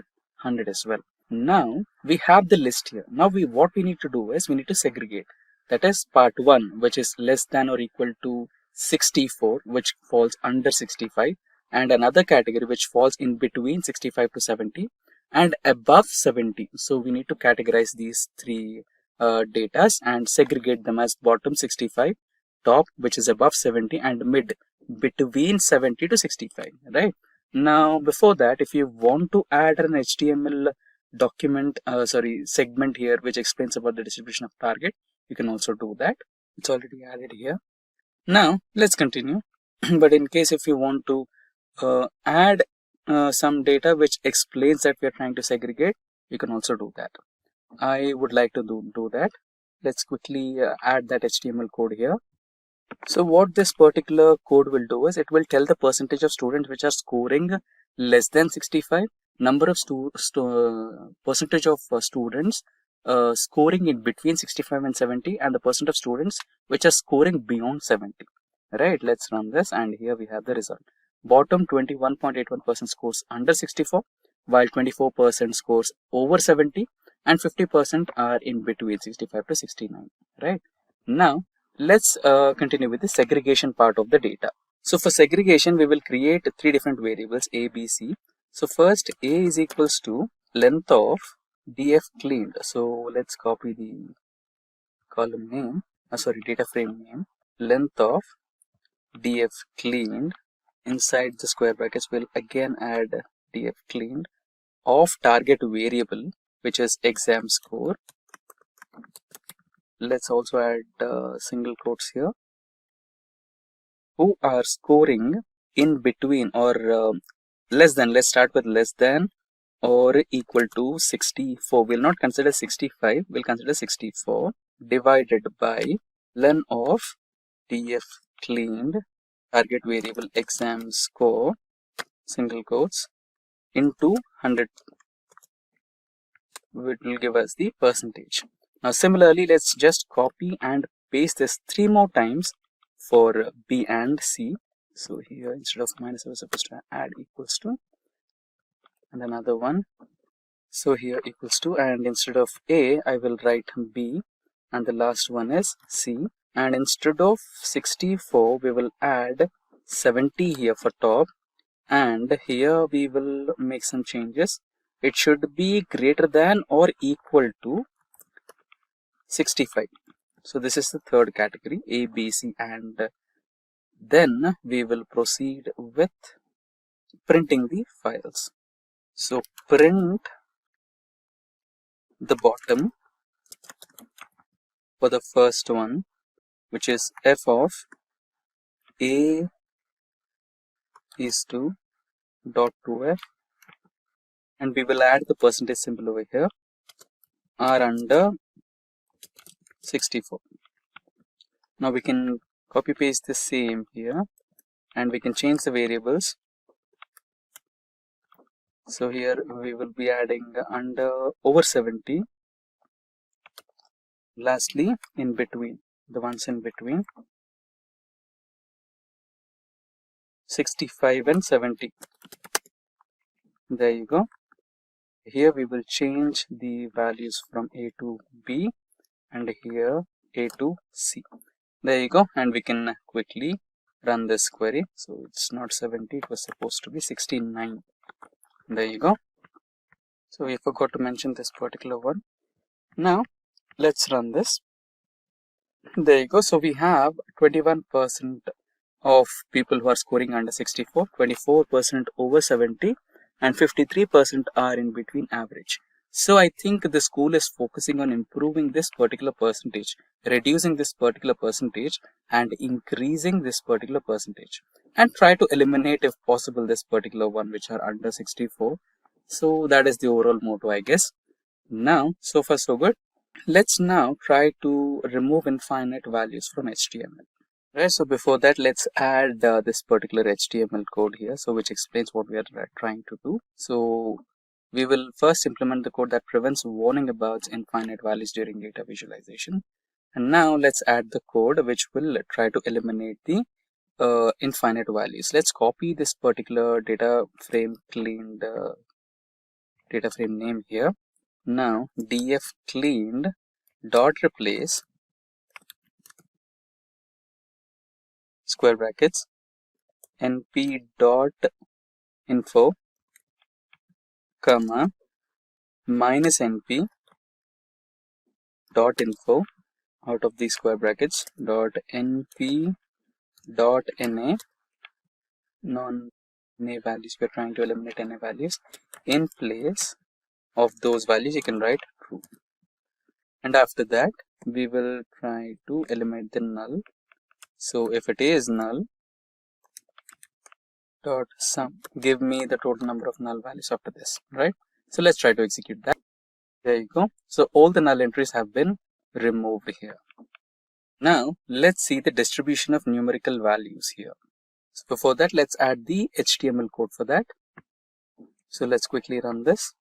100 as well. Now we have the list here. Now what we need to do is we need to segregate. That is part 1, which is less than or equal to 64, which falls under 65, and another category which falls in between 65 to 70 and above 70. So we need to categorize these three datas and segregate them as bottom 65, top which is above 70, and mid between 70 to 65, right? Now before that, if you want to add an HTML document segment here which explains about the distribution of target, you can also do that. It's already added here. Now let's continue. But in case if you want to add some data which explains that we are trying to segregate, you can also do that. I would like to do that. Let's quickly add that HTML code here. So what this particular code will do is it will tell the percentage of students which are scoring less than 65, number of percentage of students scoring in between 65 and 70, and the percent of students which are scoring beyond 70. Right, let's run this, and here we have the result. Bottom 21.81% scores under 64, while 24% scores over 70, and 50% are in between 65 to 69. Right, now let's continue with the segregation part of the data. So for segregation, we will create three different variables, A, B, C. So first, A is equals to length of df cleaned. So let's copy the column name, data frame name. Length of df cleaned. Inside the square brackets, we'll again add df cleaned of target variable, which is exam score. Let's also add single quotes here. Who are scoring in between or less than. Let's start with less than or equal to 64. We'll not consider 65, we'll consider 64, divided by len of df cleaned target variable exam score, single quotes, into 100, which will give us the percentage. Now similarly, let's just copy and paste this 3 more times for B and C. So here instead of minus, I was supposed to add equals to, and another one. So here equals to, and instead of A, I will write B, and the last one is C. And instead of 64, we will add 70 here for top, and here we will make some changes. It should be greater than or equal to 65. So this is the third category, A, B, C, and then we will proceed with printing the files. So print the bottom for the first one, which is f of A is to dot to f, and we will add the percentage symbol over here, R under 64. Now we can copy paste the same here, and we can change the variables. So here we will be adding under over 70. Lastly, in between, the ones in between, 65 and 70. There you go. Here we will change the values from A to B, and here A to C. There you go, and we can quickly run this query. So it's not 70, it was supposed to be 69. There you go. So we forgot to mention this particular one. Now let's run this. There you go. So we have 21% of people who are scoring under 64, 24% over 70, and 53% are in between average. So I think the school is focusing on improving this particular percentage, reducing this particular percentage, and increasing this particular percentage, and try to eliminate if possible this particular one which are under 64. So that is the overall motto, I guess. Now so far so good. Let's now try to remove infinite values from HTML. Right, so before that, let's add this particular HTML code here, so which explains what we are trying to do. So we will first implement the code that prevents warning about infinite values during data visualization. And now let's add the code which will try to eliminate the infinite values. Let's copy this particular data frame cleaned data frame name here. Now df cleaned dot replace square brackets np dot info comma minus np dot info out of these square brackets dot np dot na non-na values. We're trying to eliminate na values. In place of those values you can write true, and after that we will try to eliminate the null. So if it is null, dot sum, give me the total number of null values after this, right? So let's try to execute that. There you go. So all the null entries have been removed here. Now let's see the distribution of numerical values here. So before that, let's add the HTML code for that. So let's quickly run this.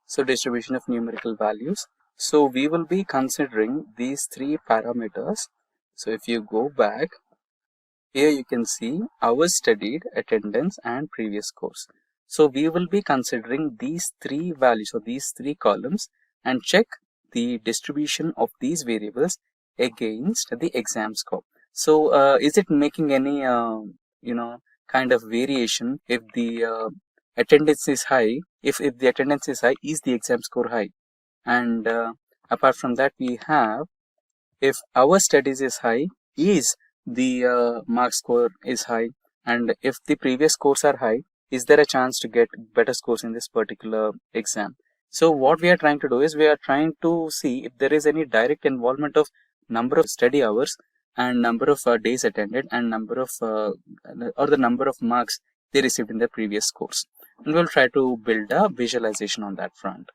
So distribution of numerical values. So we will be considering these three parameters. So if you go back, here you can see hours studied, attendance, and previous course. So we will be considering these three values or these three columns and check the distribution of these variables against the exam score. So is it making any kind of variation if the attendance is high? If the attendance is high, is the exam score high? And apart from that, we have if our studies is high, is the mark score is high, and if the previous scores are high, is there a chance to get better scores in this particular exam? So what we are trying to do is we are trying to see if there is any direct involvement of number of study hours and number of days attended and number of or the number of marks they received in their previous course, and we'll try to build a visualization on that front.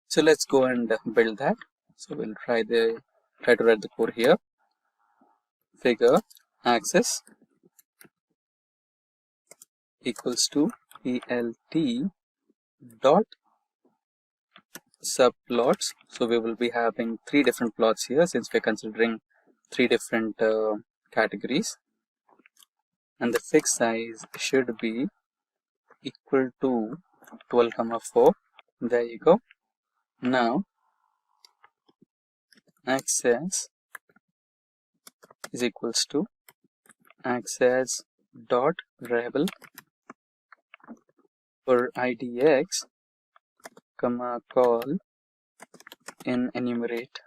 So let's go and build that. So we'll try to write the code here. Figure axis equals to ELT dot subplots. So we will be having three different plots here since we're considering three different categories, and the fixed size should be equal to 12,4. There you go. Now access is equals to access dot rebel for idx comma call in enumerate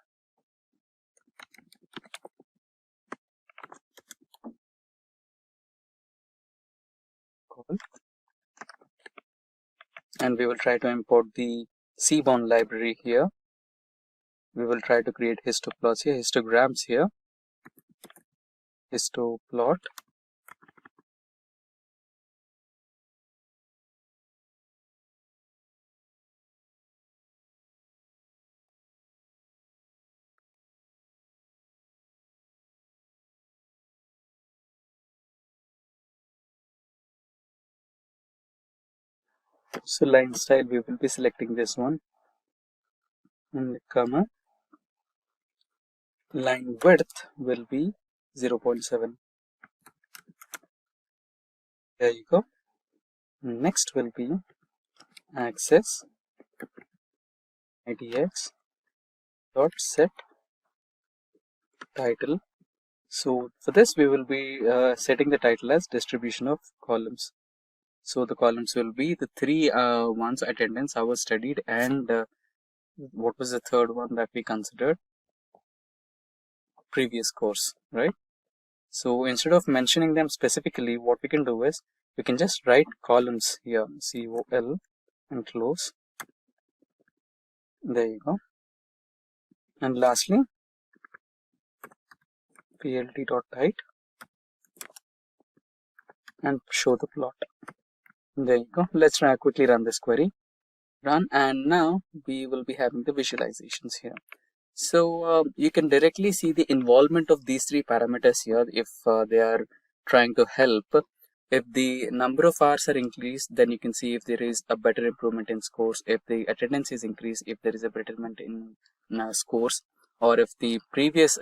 call, and we will try to import the cbound library here. We will try to create histoplots here, histograms here, histoplot. So line style, we will be selecting this one, and comma line width will be 0.7. There you go. Next will be access idx dot set title. So for this we will be setting the title as distribution of columns. So the columns will be the three ones: attendance, hours studied, and what was the third one that we considered? Previous course, right? So instead of mentioning them specifically, what we can do is we can just write columns here, COL, and close. There you go. And lastly, plt.height and show the plot. There you go. Let's quickly run this query. Run, and now we will be having the visualizations here. So you can directly see the involvement of these three parameters here if they are trying to help. If the number of hours are increased, then you can see if there is a better improvement in scores. If the attendance is increased, if there is a betterment in scores, or if the previous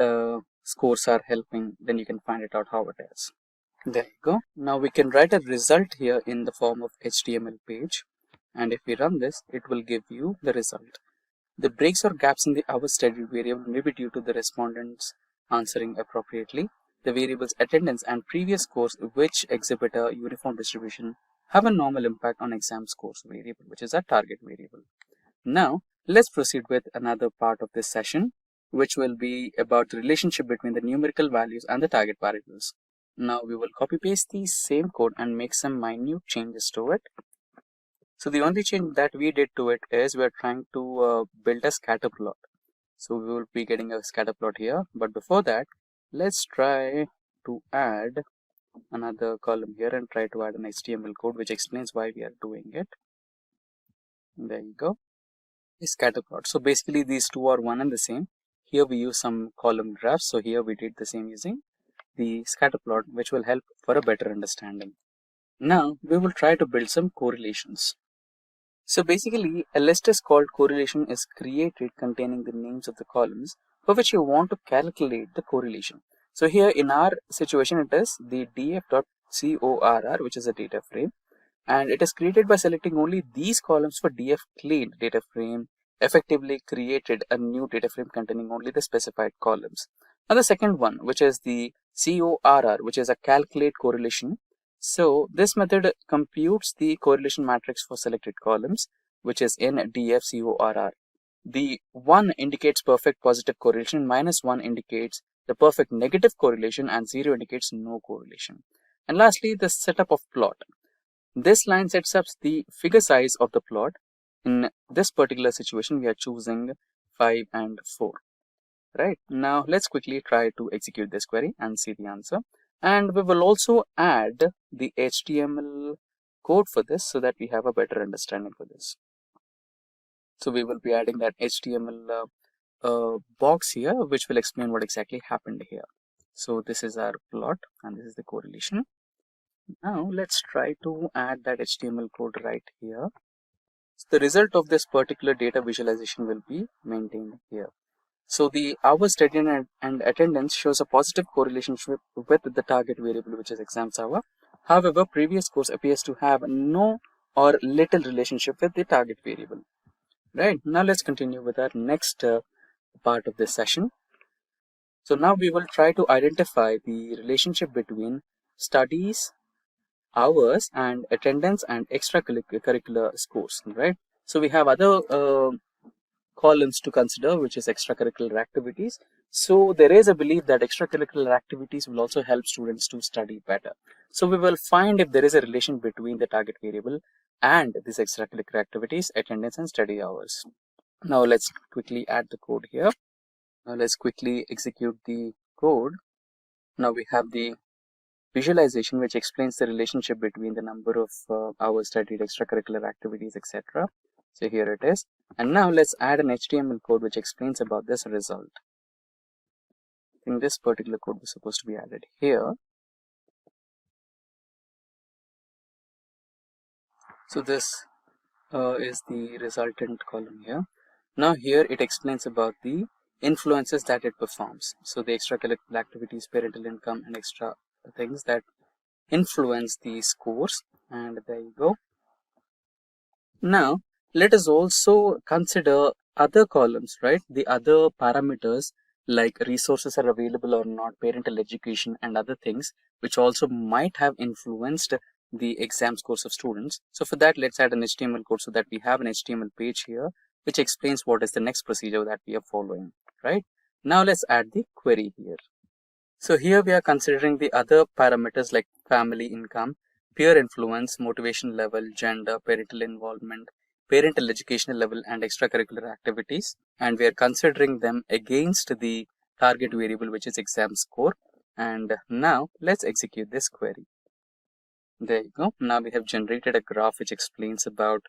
scores are helping, then you can find it out how it is. There you go. Now we can write a result here in the form of HTML page. And if we run this, it will give you the result. The breaks or gaps in the hours studied variable may be due to the respondents answering appropriately. The variables attendance and previous scores, which exhibit a uniform distribution, have a normal impact on exam scores variable, which is our target variable. Now, let's proceed with another part of this session, which will be about the relationship between the numerical values and the target variables. Now, we will copy paste the same code and make some minute changes to it. So the only change that we did to it is we're trying to build a scatter plot. So we will be getting a scatter plot here. But before that, let's try to add another column here and try to add an HTML code which explains why we are doing it. There you go. A scatter plot. So basically these two are one and the same. Here we use some column graphs. So here we did the same using the scatter plot, which will help for a better understanding. Now we will try to build some correlations. So basically, a list is called correlation is created containing the names of the columns for which you want to calculate the correlation. So here in our situation, it is the df.corr, which is a data frame, and it is created by selecting only these columns for df cleaned data frame, effectively created a new data frame containing only the specified columns. Now the second one, which is the corr, which is a calculate correlation. So this method computes the correlation matrix for selected columns, which is in df.corr. The 1 indicates perfect positive correlation, -1 indicates the perfect negative correlation, and 0 indicates no correlation. And lastly, the setup of plot. This line sets up the figure size of the plot. In this particular situation, we are choosing 5 and 4. Right, now let's quickly try to execute this query and see the answer. And we will also add the HTML code for this so that we have a better understanding for this. So we will be adding that HTML box here, which will explain what exactly happened here. So this is our plot and this is the correlation. Now let's try to add that HTML code right here. So the result of this particular data visualization will be maintained here. So the hours studied and attendance shows a positive correlation with the target variable, which is exams hour. However, previous course appears to have no or little relationship with the target variable. Right, now let's continue with our next part of this session. So now we will try to identify the relationship between studies, hours, and attendance and extracurricular scores. Right, so we have other columns to consider, which is extracurricular activities. So there is a belief that extracurricular activities will also help students to study better. So we will find if there is a relation between the target variable and these extracurricular activities, attendance and study hours. Now let's quickly add the code here. Now let's quickly execute the code. Now we have the visualization which explains the relationship between the number of hours studied, extracurricular activities, etc. So here it is. And now let's add an HTML code which explains about this result. I think this particular code was supposed to be added here. So this is the resultant column here. Now here it explains about the influences that it performs. So the extracurricular activities, parental income, and extra things that influence the scores. And there you go. Now let us also consider other columns, right? The other parameters like resources are available or not, parental education, and other things which also might have influenced the exam scores of students. So for that, let's add an HTML code so that we have an HTML page here which explains what is the next procedure that we are following, right? Now let's add the query here. So here we are considering the other parameters like family income, peer influence, motivation level, gender, parental involvement, parental educational level, and extracurricular activities. And we are considering them against the target variable, which is exam score. And now let's execute this query. There you go. Now we have generated a graph which explains about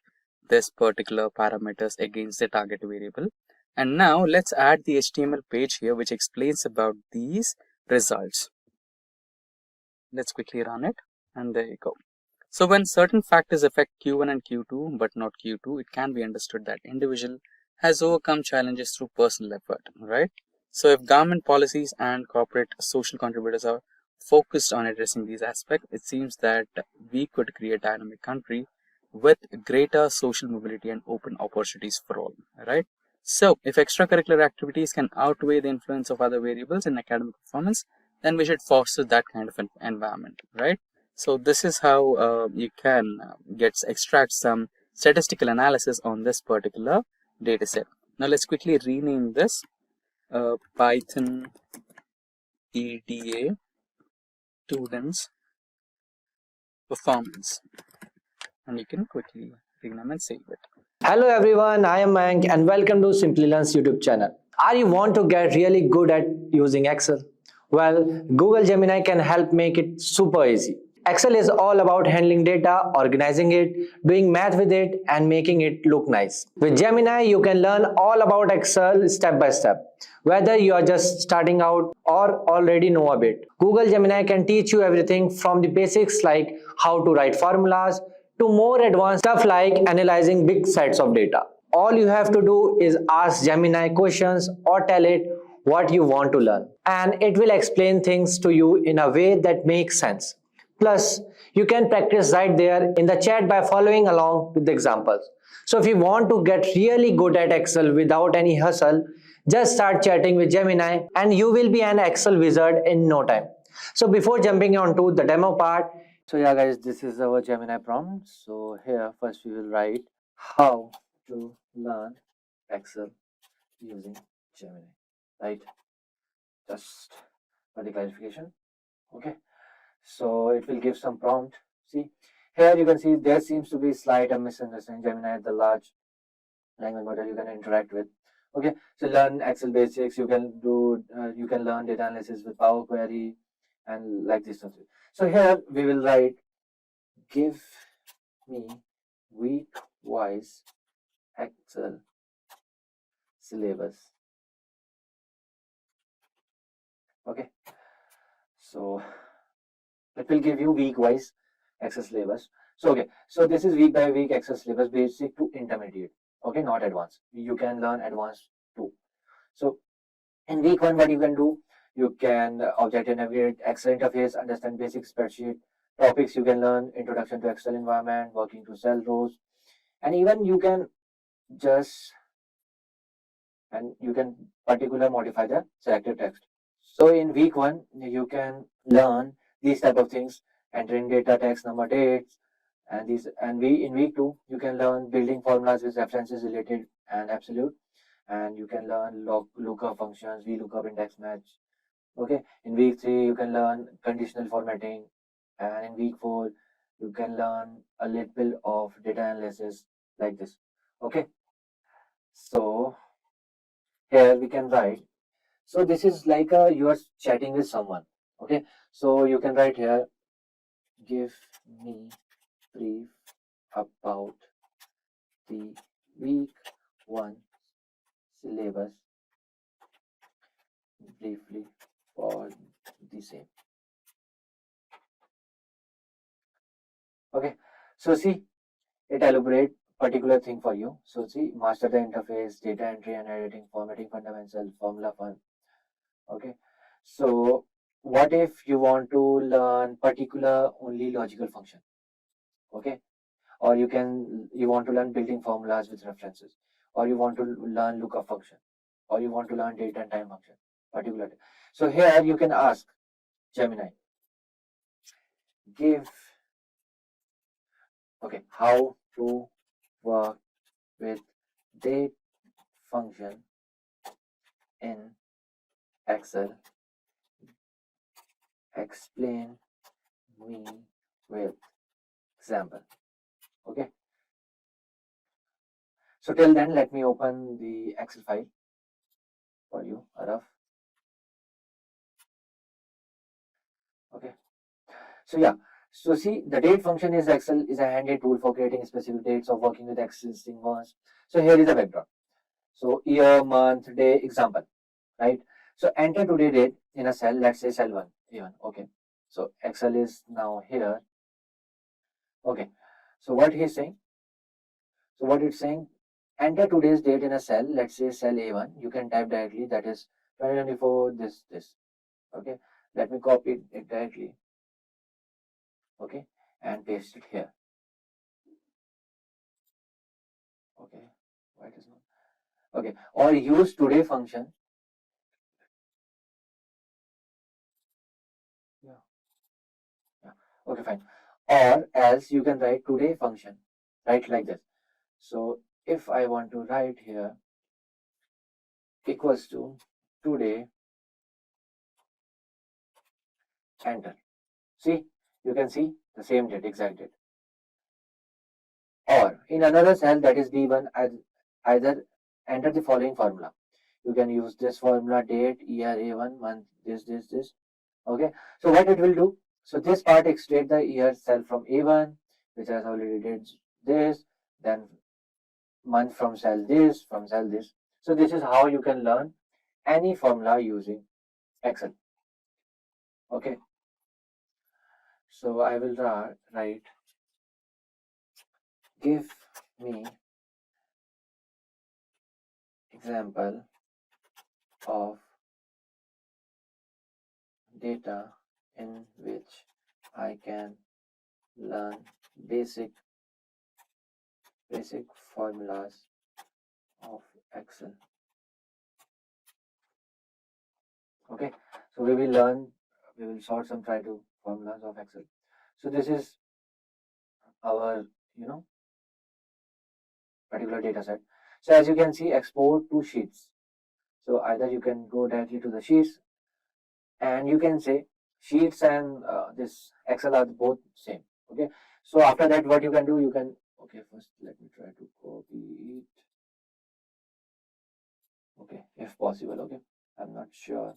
this particular parameters against the target variable. And now let's add the HTML page here which explains about these results. Let's quickly run it, and there you go. So when certain factors affect Q1 and Q2 but not Q2, it can be understood that individual has overcome challenges through personal effort, right? So if government policies and corporate social contributors are focused on addressing these aspects, it seems that we could create a dynamic country with greater social mobility and open opportunities for all, right? So if extracurricular activities can outweigh the influence of other variables in academic performance, then we should foster that kind of an environment, right? So this is how you can extract some statistical analysis on this particular data set. Now let's quickly rename this Python EDA students performance, and you can quickly rename and save it. Hello everyone, I am Mayank and welcome to Simplilearn's YouTube channel. Are you want to get really good at using Excel? Well, Google Gemini can help make it super easy. Excel is all about handling data, organizing it, doing math with it and making it look nice. With Gemini, you can learn all about Excel step by step. Whether you are just starting out or already know a bit, Google Gemini can teach you everything from the basics like how to write formulas to more advanced stuff like analyzing big sets of data. All you have to do is ask Gemini questions or tell it what you want to learn, and it will explain things to you in a way that makes sense. Plus, you can practice right there in the chat by following along with the examples. So if you want to get really good at Excel without any hustle, just start chatting with Gemini and you will be an Excel wizard in no time. So before jumping on to the demo part, so yeah guys, this is our Gemini prompt. So here first we will write how to learn Excel using Gemini, right? Just for the clarification. Okay, so it will give some prompt. See, here you can see there seems to be slight a misunderstanding. Gemini, the large language model you can interact with. Okay, so learn Excel basics. You can do, you can learn data analysis with Power Query and like this stuff. So here we will write, give me week-wise Excel syllabus. Okay, so it will give you week-wise Excel syllabus. So okay, so this is week by week Excel syllabus, basic to intermediate. Okay, not advanced. You can learn advanced too. So in week 1, what you can do, you can object and navigate Excel interface, understand basic spreadsheet topics. You can learn introduction to Excel environment, working to cell rows, and even you can just particular modify the selected text. So in week 1, you can learn these type of things, entering data, text, number, dates, and these. And in week 2, you can learn building formulas with references related and absolute, and you can learn lookup functions, VLOOKUP, index match. Okay, in week 3, you can learn conditional formatting, and in week 4, you can learn a little bit of data analysis like this. Okay, so here we can write. So this is like you are chatting with someone. Okay, so you can write here, give me brief about the week 1 syllabus briefly for the same. Okay, so see, it elaborate particular thing for you. So see, master the interface, data entry and editing, formatting fundamental, formula fun. Okay, so what if you want to learn particular only logical function? Okay, or you want to learn building formulas with references, or you want to learn lookup function, or you want to learn date and time function particularly. So here you can ask Gemini, give how to work with date function in Excel, explain me with example. Okay, so till then let me open the Excel file for you, Araf. Okay, so yeah, so see, the date function is Excel is a handy tool for creating specific dates or working with existing ones. So here is the background. So year, month, day, example, right? So enter today date in a cell, let's say cell 1, A1, okay. So Excel is now here, okay. So what he's saying, so what it's saying, enter today's date in a cell, let's say cell A1, you can type directly, that is 2024, this, okay. Let me copy it directly, okay, and paste it here, okay. Why it is not, okay, or use today function, yeah, yeah, okay, fine, or else you can write today function, right, like this. So if I want to write here equals to today, enter. See, you can see the same date, exact date. Or in another cell, that is B1, either enter the following formula. You can use this formula, date, year, A1, month, this. Okay. So what it will do? So this part extract the year cell from A1, which has already did this, then month from cell this, from cell this. So this is how you can learn any formula using Excel. Okay. So I will write, give me example of data in which I can learn basic formulas of Excel. Okay, so we will sort some try to formulas of Excel. So this is our particular data set. So as you can see, export to sheets. So either you can go directly to the sheets, and you can say sheets and this Excel are both same. Okay, so after that, what you can do, you can, okay, first let me try to copy it. Okay, if possible. Okay, I'm not sure.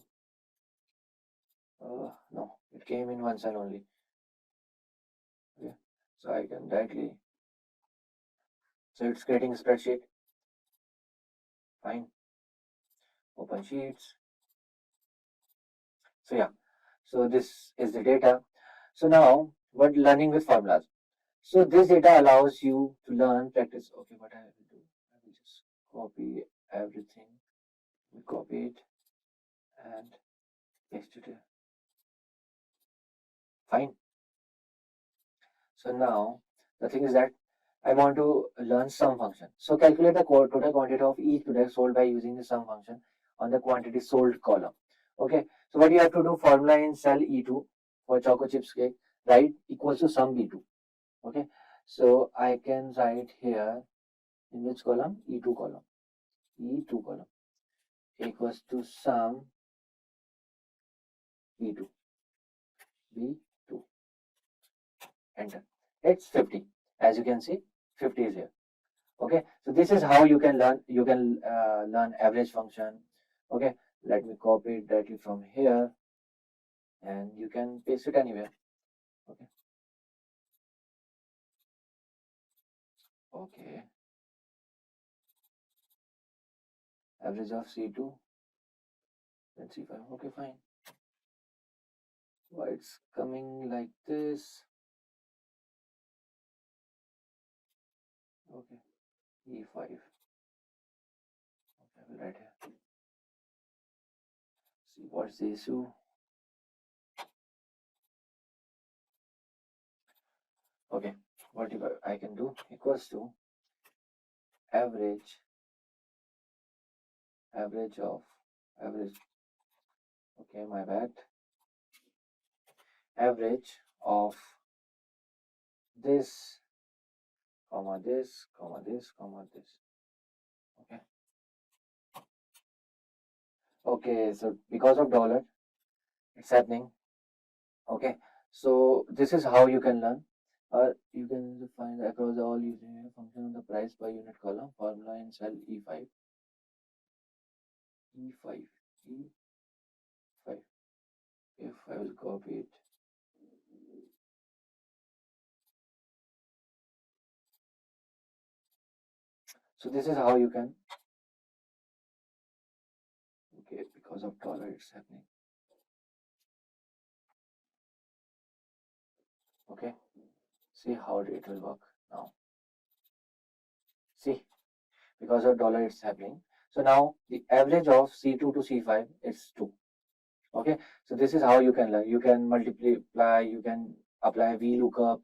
No, it came in one cell only. Okay, so I can directly, so it's creating a spreadsheet. Fine, open sheets. So yeah, so this is the data. So now what learning with formulas. So this data allows you to learn practice. Okay, what I will do, I will just copy everything, copy it and paste it here. Fine. So now the thing is that I want to learn sum function. So calculate the total quantity of each product sold by using the sum function on the quantity sold column. Okay, so what you have to do, formula in cell E2 for choco chips cake, right, equals to sum B2. Okay, so I can write here in which column? E2 column. E2 column equals to sum B2. B2. Enter. It's 50. As you can see, 50 is here. Okay, so this is how you can learn. You can learn average function. Okay, let me copy it directly from here, and you can paste it anywhere. Okay, okay, average of C2 and C5. Okay, fine. Why it's coming like this? Okay, E5. Okay, I will write here. See what's the issue. Okay, what if I can do, equals to average of average. Okay, my bad. Average of this, comma this, comma this, comma this. Okay. Okay, so because of dollar, it's happening. Okay, so this is how you can learn. Or you can find across all using a function on the price per unit column formula in cell E5. E5. E5. If I will copy it. So this is how you can Okay, because of dollar it's happening. Okay, see how it will work now. See, because of dollar it's happening. So now the average of C2 to C5 is 2. Okay, so this is how you can learn. You can multiply, you can apply VLOOKUP.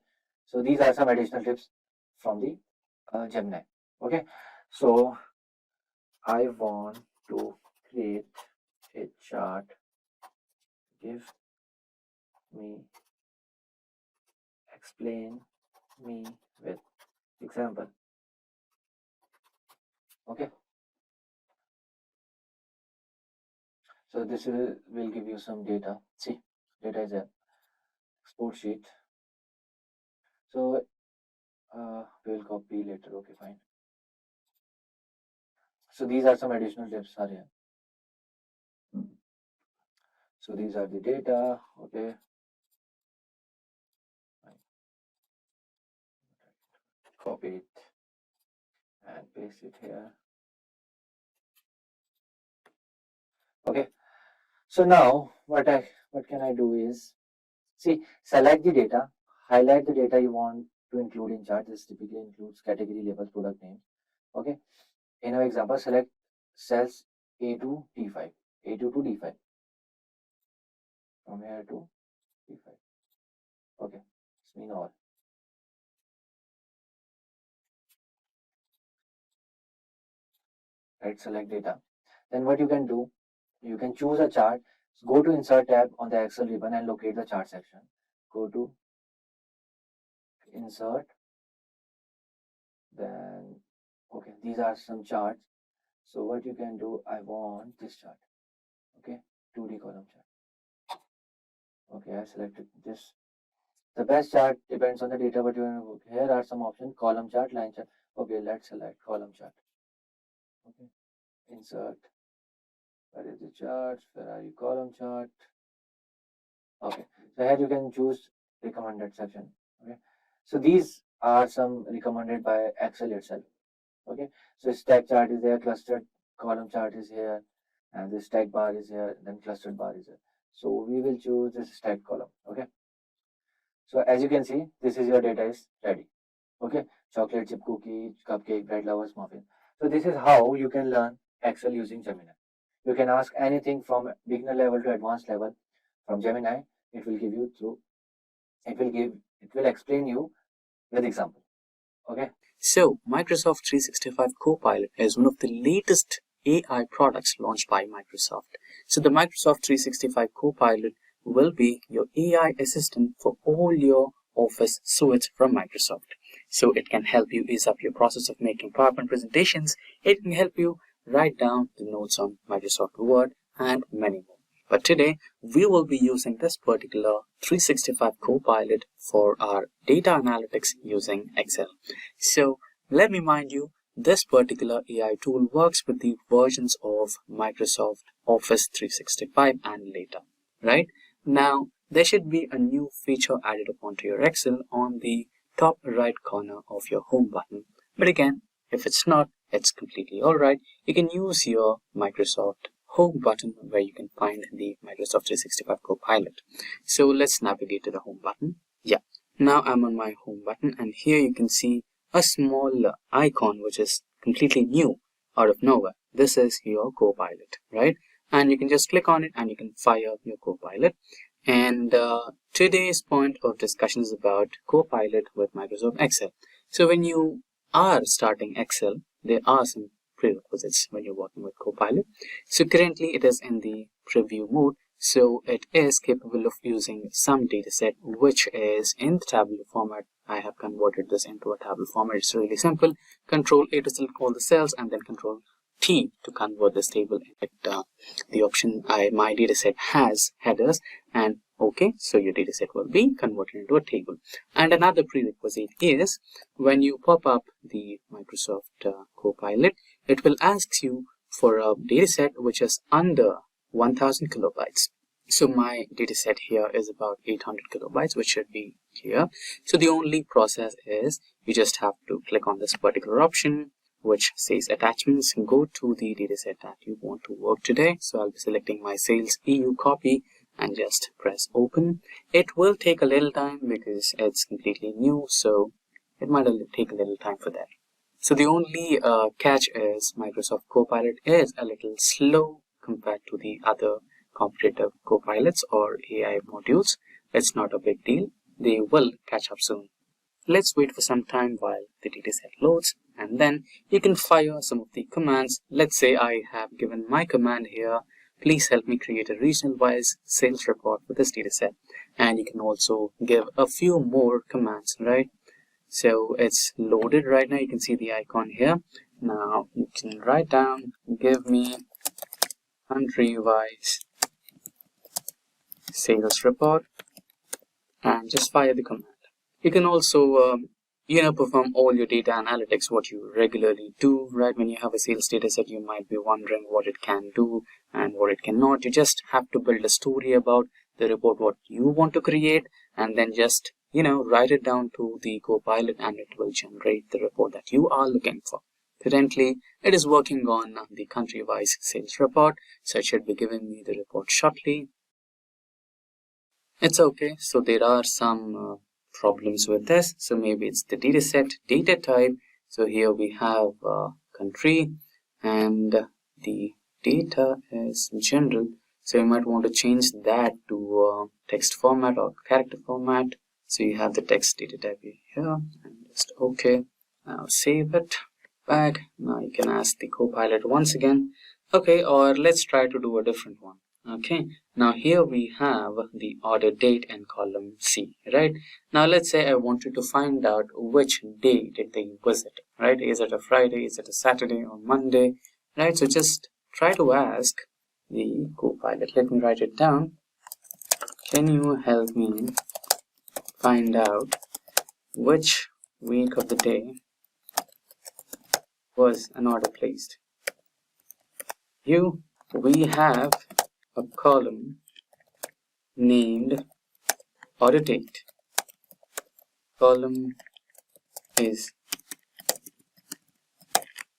So these are some additional tips from the Gemini. Okay, so I want to create a chart. Give me, explain me with example. Okay, so this will give you some data. See, data is a export sheet. So we will copy later. Okay, fine. So these are some additional tips are here. So these are the data. Okay, copy it and paste it here. Okay, so now what can I do is, see, select the data, highlight the data you want to include in chart. This typically includes category, labels, product names. Okay, in our example, select cells A to D5, A2 to D5, from here to D5. Okay, it's mean all. Right, select data. Then what you can do, you can choose a chart. Go to Insert tab on the Excel ribbon and locate the chart section. Go to Insert. Then, okay, these are some charts. So what you can do, I want this chart. Okay, 2D column chart. Okay, I selected this. The best chart depends on the data, but you want to, here are some options: column chart, line chart. Okay, let's select column chart. Okay, insert. Where is the chart? Where are you? Column chart. Okay, so here you can choose recommended section. Okay, so these are some recommended by Excel itself. Okay, so stack chart is there, clustered column chart is here, and the stack bar is here, then clustered bar is here. So we will choose this stack column. Okay, so as you can see, this is your data is ready. Okay, chocolate chip cookie, cupcake, bread lovers, muffin. So this is how you can learn Excel using Gemini. You can ask anything from beginner level to advanced level from Gemini. It will give you through. It will explain you with example. Okay. So, Microsoft 365 Copilot is one of the latest AI products launched by Microsoft. So, the Microsoft 365 Copilot will be your AI assistant for all your Office suites from Microsoft. So, it can help you ease up your process of making PowerPoint presentations. It can help you write down the notes on Microsoft Word and many more. But today, we will be using this particular 365 Copilot for our data analytics using Excel. So let me remind you, this particular AI tool works with the versions of Microsoft Office 365 and later, right? Now, there should be a new feature added upon to your Excel on the top right corner of your home button. But again, if it's not, it's completely alright. You can use your Microsoft home button where you can find the Microsoft 365 Copilot. So let's navigate to the home button. Yeah, now I'm on my home button and here you can see a small icon which is completely new out of nowhere. This is your Copilot, right? And you can just click on it and you can fire up your Copilot. And today's point of discussion is about Copilot with Microsoft Excel. So when you are starting Excel, there are some prerequisites when you're working with Copilot. So currently it is in the preview mode, so it is capable of using some dataset which is in the tabular format. I have converted this into a tabular format. It's really simple. Control A to select all the cells and then Control T to convert this table. The option my dataset has headers, and okay, so your dataset will be converted into a table. And another prerequisite is when you pop up the Microsoft Copilot, it will ask you for a dataset which is under 1000 kilobytes. So my dataset here is about 800 kilobytes, which should be here. So the only process is you just have to click on this particular option, which says attachments. Go to the dataset that you want to work today. So I'll be selecting my sales EU copy and just press open. It will take a little time because it's completely new, so it might take a little time for that. So the only catch is Microsoft Copilot is a little slow compared to the other competitive copilots or AI modules. It's not a big deal. They will catch up soon. Let's wait for some time while the dataset loads, and then you can fire some of the commands. Let's say I have given my command here, please help me create a regional-wise sales report for this dataset. And you can also give a few more commands, right? So it's loaded right now. You can see the icon here. Now you can write down, give me country-wise sales report, and just fire the command. You can also perform all your data analytics, what you regularly do, right? When you have a sales data set, you might be wondering what it can do and what it cannot. You just have to build a story about the report, what you want to create, and then just, write it down to the Copilot, and it will generate the report that you are looking for. Currently, it is working on the country-wise sales report, so it should be giving me the report shortly. It's okay. So there are some problems with this. So maybe it's the dataset data type. So here we have country, and the data is general. So you might want to change that to text format or character format. So you have the text data type here, and just okay. Now save it back. Now you can ask the Copilot once again. Okay, or let's try to do a different one. Okay, now here we have the order date in column C, right? Now let's say I wanted to find out which day did they visit, right? Is it a Friday, is it a Saturday or Monday, right? So just try to ask the Copilot. Let me write it down. Can you help me find out which week of the day was an order placed? We have a column named order date. Column is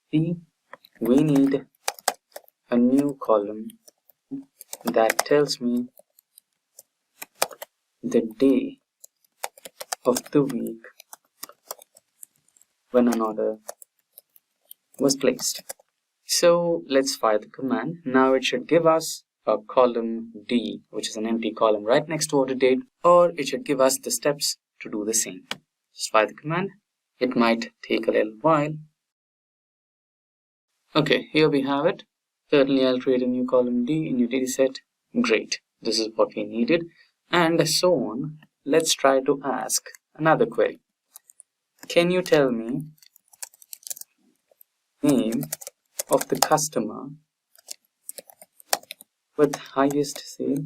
C. We need a new column that tells me the day of the week when an order was placed. So let's fire the command. Now it should give us a column D, which is an empty column right next to order date, or it should give us the steps to do the same. Just fire the command. It might take a little while. Okay, here we have it. Certainly I'll create a new column D in your dataset. Great, this is what we needed, and so on. Let's try to ask another query. Can you tell me name of the customer with highest sale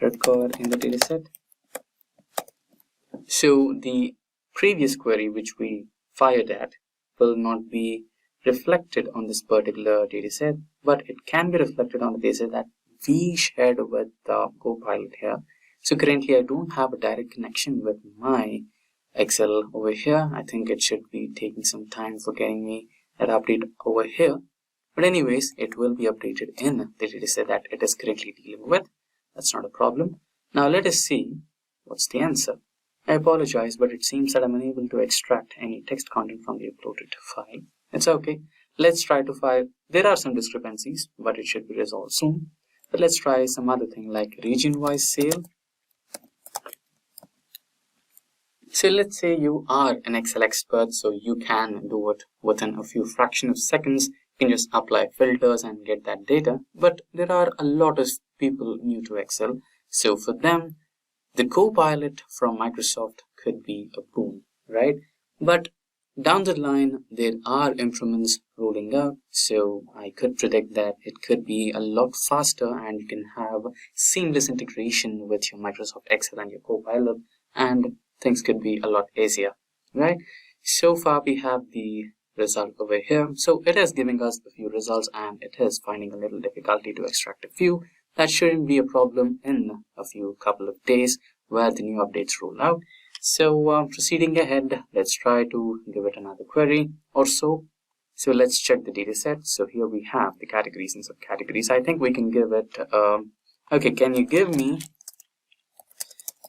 record in the dataset? So the previous query which we fired at will not be reflected on this particular dataset, but it can be reflected on the dataset that we shared with the Copilot here. So currently I don't have a direct connection with my Excel over here. I think it should be taking some time for getting me that update over here. But anyways, it will be updated in the dataset that it is currently dealing with. That's not a problem. Now let us see what's the answer. I apologize, but it seems that I'm unable to extract any text content from the uploaded file. It's okay. Let's try to file. There are some discrepancies, but it should be resolved soon. But let's try some other thing like region-wise sale. So let's say you are an Excel expert, so you can do it within a few fraction of seconds. You can just apply filters and get that data. But there are a lot of people new to Excel. So for them, the Copilot from Microsoft could be a boon, right? But down the line, there are improvements rolling out. So I could predict that it could be a lot faster, and you can have seamless integration with your Microsoft Excel and your Copilot, and things could be a lot easier, right? So far we have the result over here. So it is giving us a few results, and it is finding a little difficulty to extract a few. That shouldn't be a problem in a few couple of days where the new updates roll out. So proceeding ahead, let's try to give it another query or so. So let's check the data set. So here we have the categories and subcategories. I think we can give it, okay, can you give me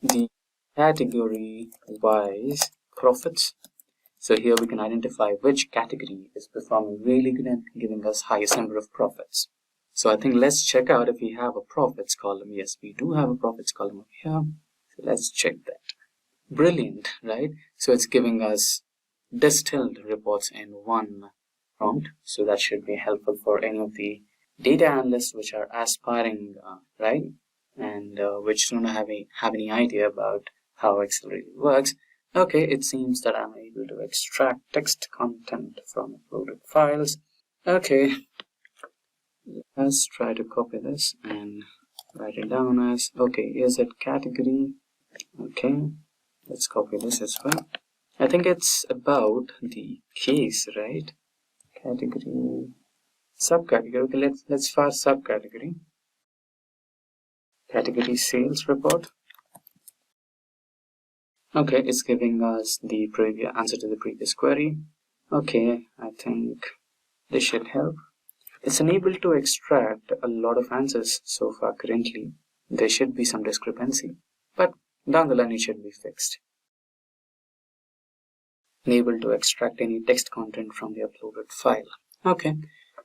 the category wise profits? So here we can identify which category is performing really good and giving us highest number of profits. So I think let's check out if we have a profits column. Yes, we do have a profits column over here. So let's check that. Brilliant, right? So it's giving us distilled reports in one prompt. So that should be helpful for any of the data analysts which are aspiring, right? And which don't have any idea about how Excel really works. Okay, it seems that I'm able to extract text content from uploaded files. Okay, let's try to copy this and write it down as, okay, is it category? Okay, let's copy this as well. I think it's about the case, right? Category, subcategory. Okay, let's first subcategory. Category sales report. Okay, it's giving us the previous answer to the previous query. Okay, I think this should help. It's unable to extract a lot of answers so far currently. There should be some discrepancy, but down the line it should be fixed. Unable to extract any text content from the uploaded file. Okay,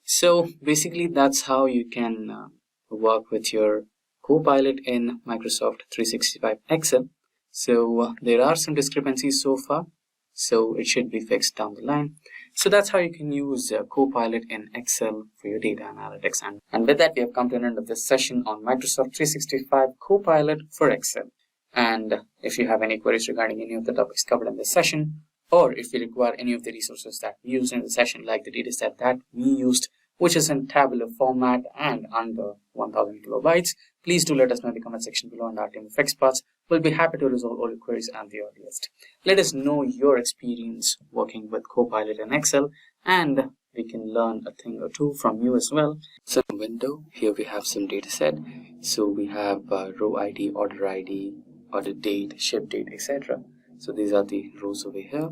so basically that's how you can work with your Copilot in Microsoft 365 Excel. So there are some discrepancies so far, so it should be fixed down the line. So that's how you can use Copilot in Excel for your data analytics. And with that, we have come to an end of this session on Microsoft 365 Copilot for Excel. And if you have any queries regarding any of the topics covered in this session, or if you require any of the resources that we used in the session, like the dataset that we used, which is in tabular format and under 1000 kilobytes, please do let us know in the comment section below, and our team of experts will be happy to resolve all your queries at the earliest. Let us know your experience working with Copilot in Excel, and we can learn a thing or two from you as well. So in the window, here we have some data set. So we have row ID, order date, ship date, etc. So these are the rows over here.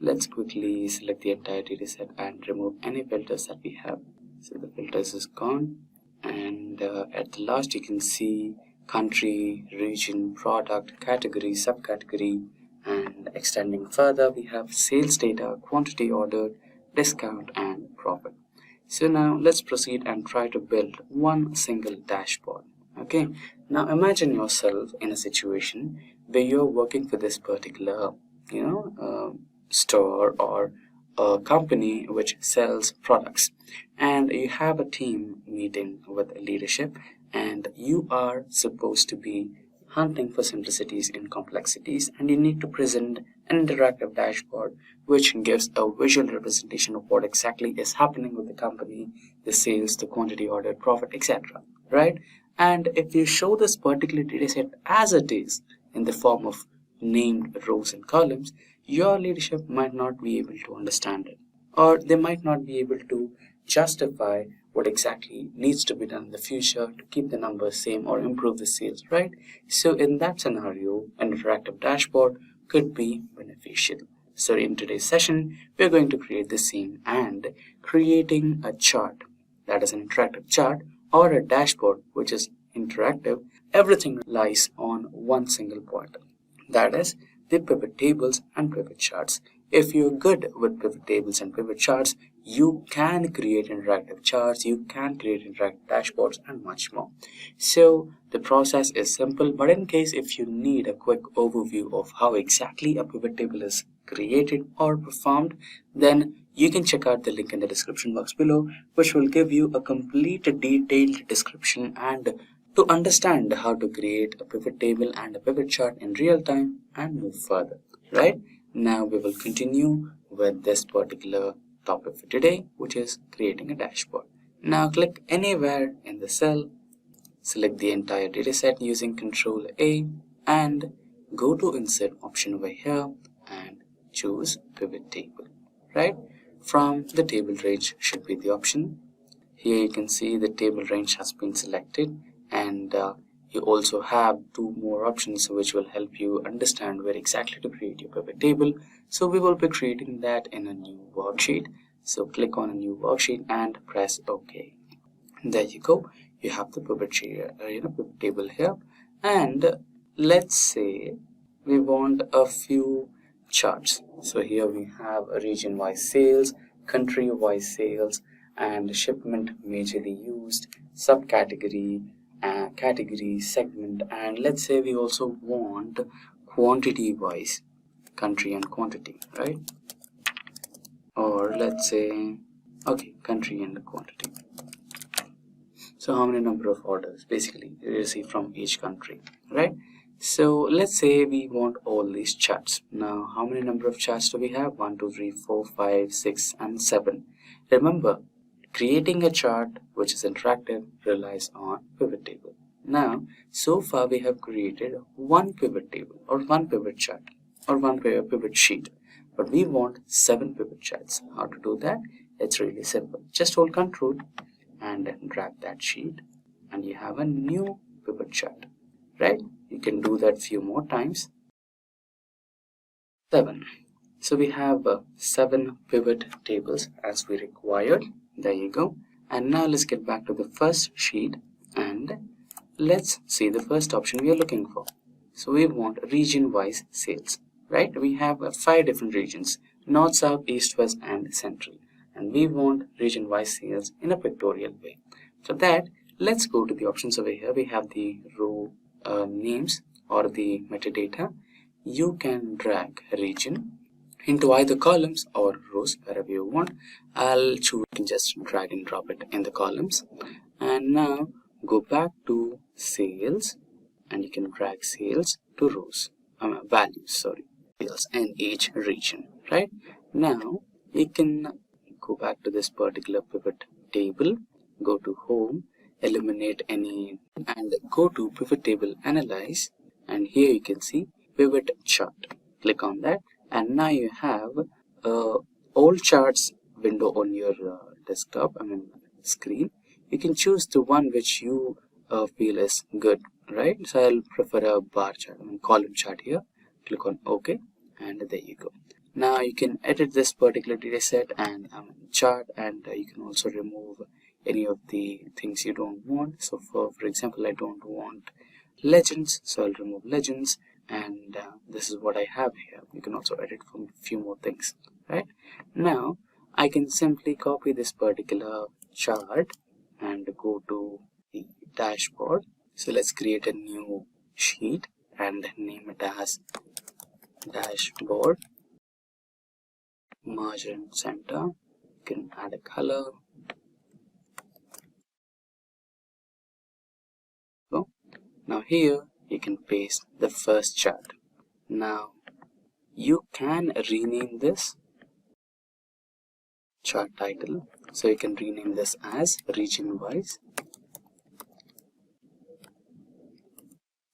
Let's quickly select the entire data set and remove any filters that we have. So the filters is gone, and at the last you can see country, region, product, category, subcategory, and extending further we have sales data, quantity ordered, discount, and profit. So now let's proceed and try to build one single dashboard. Okay, now imagine yourself in a situation where you're working for this particular store or a company which sells products, and you have a team meeting with leadership, and you are supposed to be hunting for simplicities in complexities, and you need to present an interactive dashboard which gives a visual representation of what exactly is happening with the company, the sales, the quantity ordered, profit, etc. Right? And if you show this particular data set as it is in the form of named rows and columns, your leadership might not be able to understand it, or they might not be able to justify what exactly needs to be done in the future to keep the numbers same or improve the sales, right? So in that scenario, an interactive dashboard could be beneficial. So in today's session, we're going to create the same, and creating a chart that is an interactive chart or a dashboard which is interactive. Everything lies on one single point, that is the pivot tables and pivot charts. If you're good with pivot tables and pivot charts, you can create interactive charts, you can create interactive dashboards, and much more. So the process is simple, but in case if you need a quick overview of how exactly a pivot table is created or performed, then you can check out the link in the description box below, which will give you a complete detailed description and to understand how to create a pivot table and a pivot chart in real time and move further. Right? Now we will continue with this particular topic for today, which is creating a dashboard. Now click anywhere in the cell, select the entire dataset using Ctrl A, and go to Insert option over here and choose Pivot Table. Right? From the table range should be the option. Here you can see the table range has been selected, and you also have two more options which will help you understand where exactly to create your pivot table. So we will be creating that in a new worksheet. So click on a new worksheet and press OK. There you go. You have the pivot table here. And let's say we want a few charts. So here we have a region-wise sales, country-wise sales, and shipment majorly used, subcategory, category, segment, and let's say we also want quantity-wise, country and quantity, right? Or let's say, okay, country and quantity. So how many number of orders basically you receive from each country, right? So let's say we want all these charts. Now how many number of charts do we have? 1, 2, 3, 4, 5, 6, and 7. Remember, creating a chart which is interactive relies on pivot table. Now so far we have created one pivot table or one pivot chart or one pivot sheet, but we want 7 pivot charts. How to do that? It's really simple. Just hold Control and drag that sheet and you have a new pivot chart, right? You can do that few more times. 7. So we have 7 pivot tables as we required. There you go. And now let's get back to the first sheet and let's see the first option we are looking for. So we want region-wise sales, right? We have 5 different regions: North, South, East, West, and Central. And we want region-wise sales in a pictorial way. For that, let's go to the options over here. We have the row names or the metadata. You can drag region into either columns or rows, wherever you want. I'll choose, you can just drag and drop it in the columns. And now go back to sales and you can drag sales to rows, sales in each region, right? Now you can go back to this particular pivot table, go to home, eliminate any, and go to pivot table analyze, and here you can see pivot chart. Click on that and now you have all charts window on your desktop, screen. You can choose the one which you feel is good, right? So I'll prefer a bar chart, column chart here. Click on OK and there you go. Now you can edit this particular data set and chart, and you can also remove any of the things you don't want. So for example, I don't want legends, so I'll remove legends, and this is what I have here. You can also edit from a few more things, right? Now I can simply copy this particular chart and go to the dashboard. So let's create a new sheet and name it as dashboard. Margin center. You can add a color. So now here you can paste the first chart. Now you can rename this chart title. So you can rename this as region wise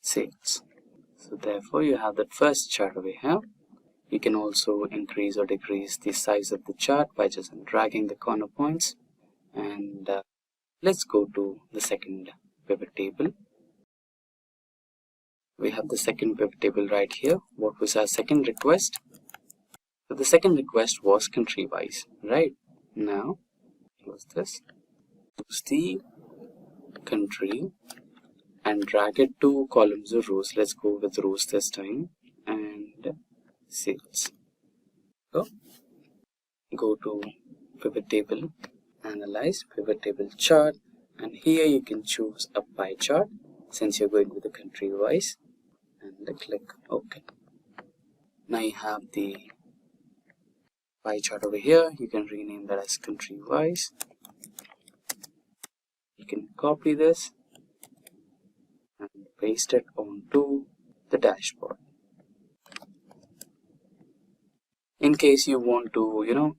sales. So therefore you have the first chart over here. You can also increase or decrease the size of the chart by just dragging the corner points. And let's go to the second pivot table. We have the second pivot table right here. What was our second request? So the second request was country wise, right? Now, close this. Choose the country and drag it to columns or rows. Let's go with rows this time. And sales. So go to pivot table, analyze, pivot table chart, and here you can choose a pie chart since you're going with the country wise, and click OK. Now you have the pie chart over here. You can rename that as country wise. You can copy this and paste it onto the dashboard. In case you want to,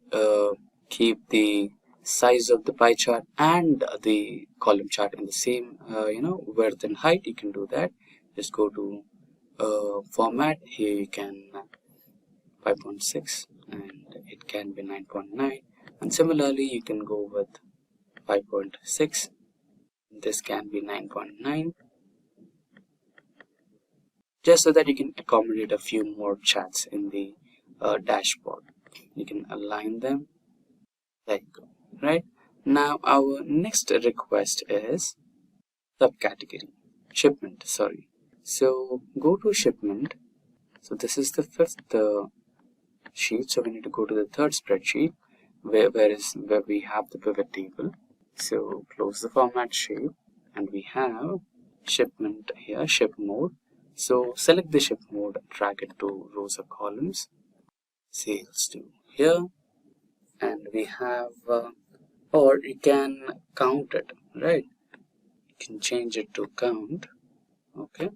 keep the size of the pie chart and the column chart in the same, width and height, you can do that. Just go to format. Here you can 5.6 and it can be 9.9. And similarly, you can go with 5.6. This can be 9.9. just so that you can accommodate a few more charts in the dashboard. You can align them. There you go. Right now, our next request is subcategory shipment. Sorry. So go to shipment. So this is the fifth sheet. So we need to go to the third spreadsheet where we have the pivot table. So close the format shape, and we have shipment here, ship mode. So select the ship mode, drag it to rows or columns, sales to here, and we have or you can count it, right? You can change it to count. Okay,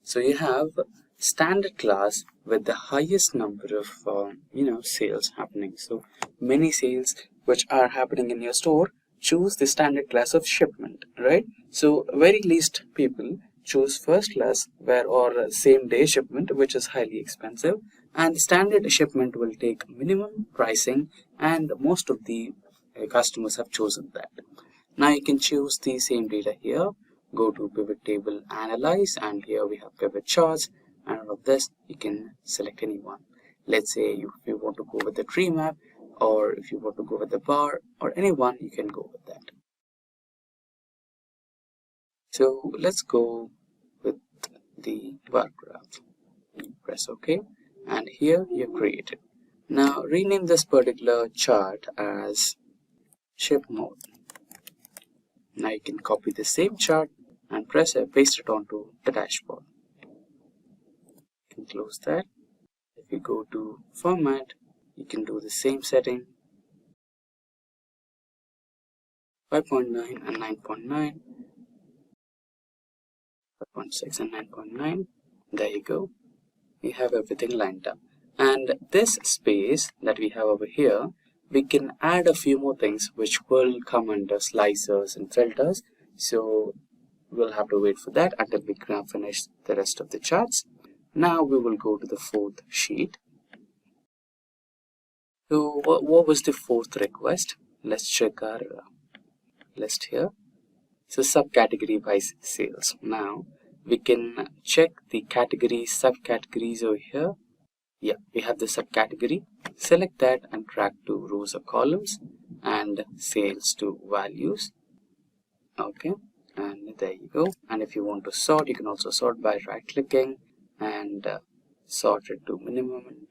so you have standard class with the highest number of sales happening. So many sales which are happening in your store, choose the standard class of shipment, right? So very least people choose first class or same day shipment, which is highly expensive, and standard shipment will take minimum pricing, and most of the customers have chosen that. Now you can choose the same data here, go to pivot table, analyze, and here we have pivot charts, and out of this you can select any one. Let's say if you want to go with the tree map, or if you want to go with the bar, or any one, you can go with that. So let's go with the bar graph. You press OK, and here you create it. Now rename this particular chart as ship mode. Now you can copy the same chart and paste it onto the dashboard. You can close that. If you go to format, you can do the same setting, 5.9 and 9.9, 5.6 and 9.9. There you go. You have everything lined up. And this space that we have over here, we can add a few more things which will come under slicers and filters. So we'll have to wait for that until we can finish the rest of the charts. Now we will go to the fourth sheet. So what was the fourth request? Let's check our list here. So subcategory wise sales. Now we can check the categories, subcategories over here. Yeah, we have the subcategory. Select that and drag to rows or columns, and sales to values. Okay, and there you go. And if you want to sort, you can also sort by right clicking and sort it to minimum and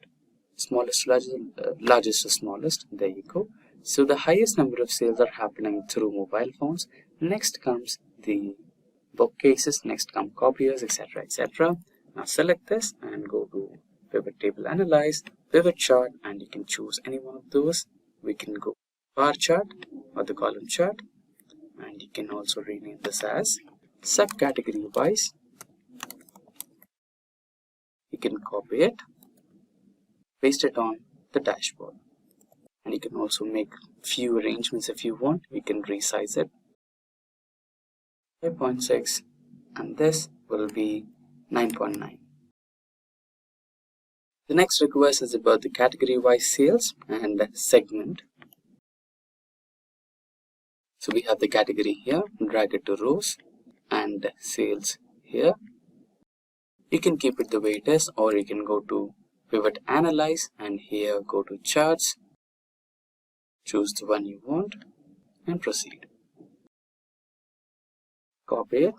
smallest to largest to smallest. There you go. So the highest number of sales are happening through mobile phones. Next comes the bookcases, next come copiers, etc., etc. Now select this and go to pivot table, analyze, pivot chart, and you can choose any one of those. We can go bar chart or the column chart, and you can also rename this as subcategory wise. You can copy it, paste it on the dashboard, and you can also make few arrangements if you want. We can resize it, 5.6, and this will be 9.9. The next request is about the category-wise sales and segment. So we have the category here, drag it to rows, and sales here. You can keep it the way it is, or you can go to pivot analyze, and here go to charts, choose the one you want, and proceed. Copy it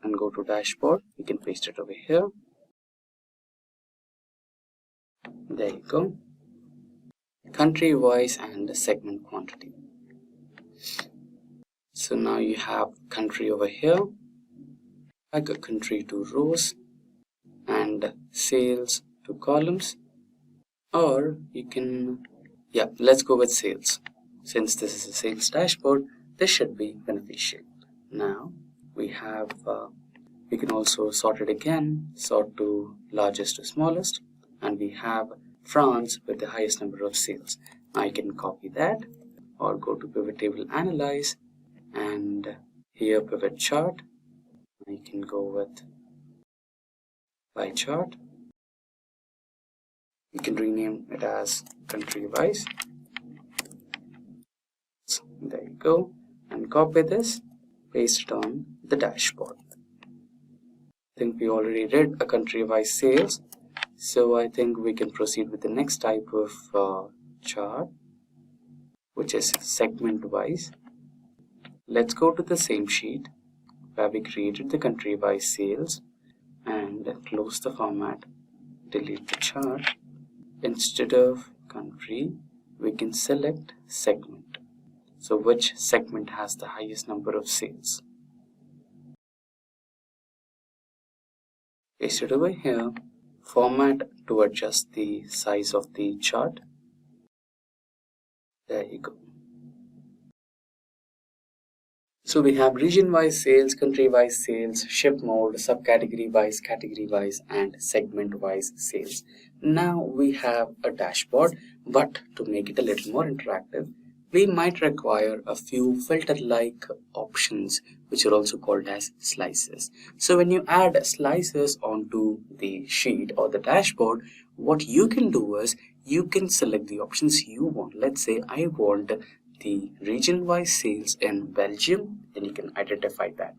and go to dashboard. You can paste it over here. There you go. Country wise and segment quantity. So now you have country over here, like a country to rows, and sales to columns, or you can, yeah, let's go with sales. Since this is a sales dashboard, this should be beneficial. Now we have, we can also sort it again, sort to largest to smallest, and we have France with the highest number of sales. Now you can copy that or go to pivot table, analyze, and here pivot chart. You can go with pie chart. You can rename it as country wise. So there you go, and copy this, paste it on the dashboard. I think we already did a country-wise sales. So I think we can proceed with the next type of chart, which is segment-wise. Let's go to the same sheet where we created the country-wise sales and close the format, delete the chart. Instead of country, we can select segment. So which segment has the highest number of sales? Paste it over here. Format to adjust the size of the chart. There you go. So we have region-wise sales, country-wise sales, ship mode, subcategory-wise, category-wise, and segment-wise sales. Now we have a dashboard, but to make it a little more interactive, we might require a few filter-like options, which are also called as slices. So when you add slices onto the sheet or the dashboard, what you can do is you can select the options you want. Let's say I want the region-wise sales in Belgium, then you can identify that.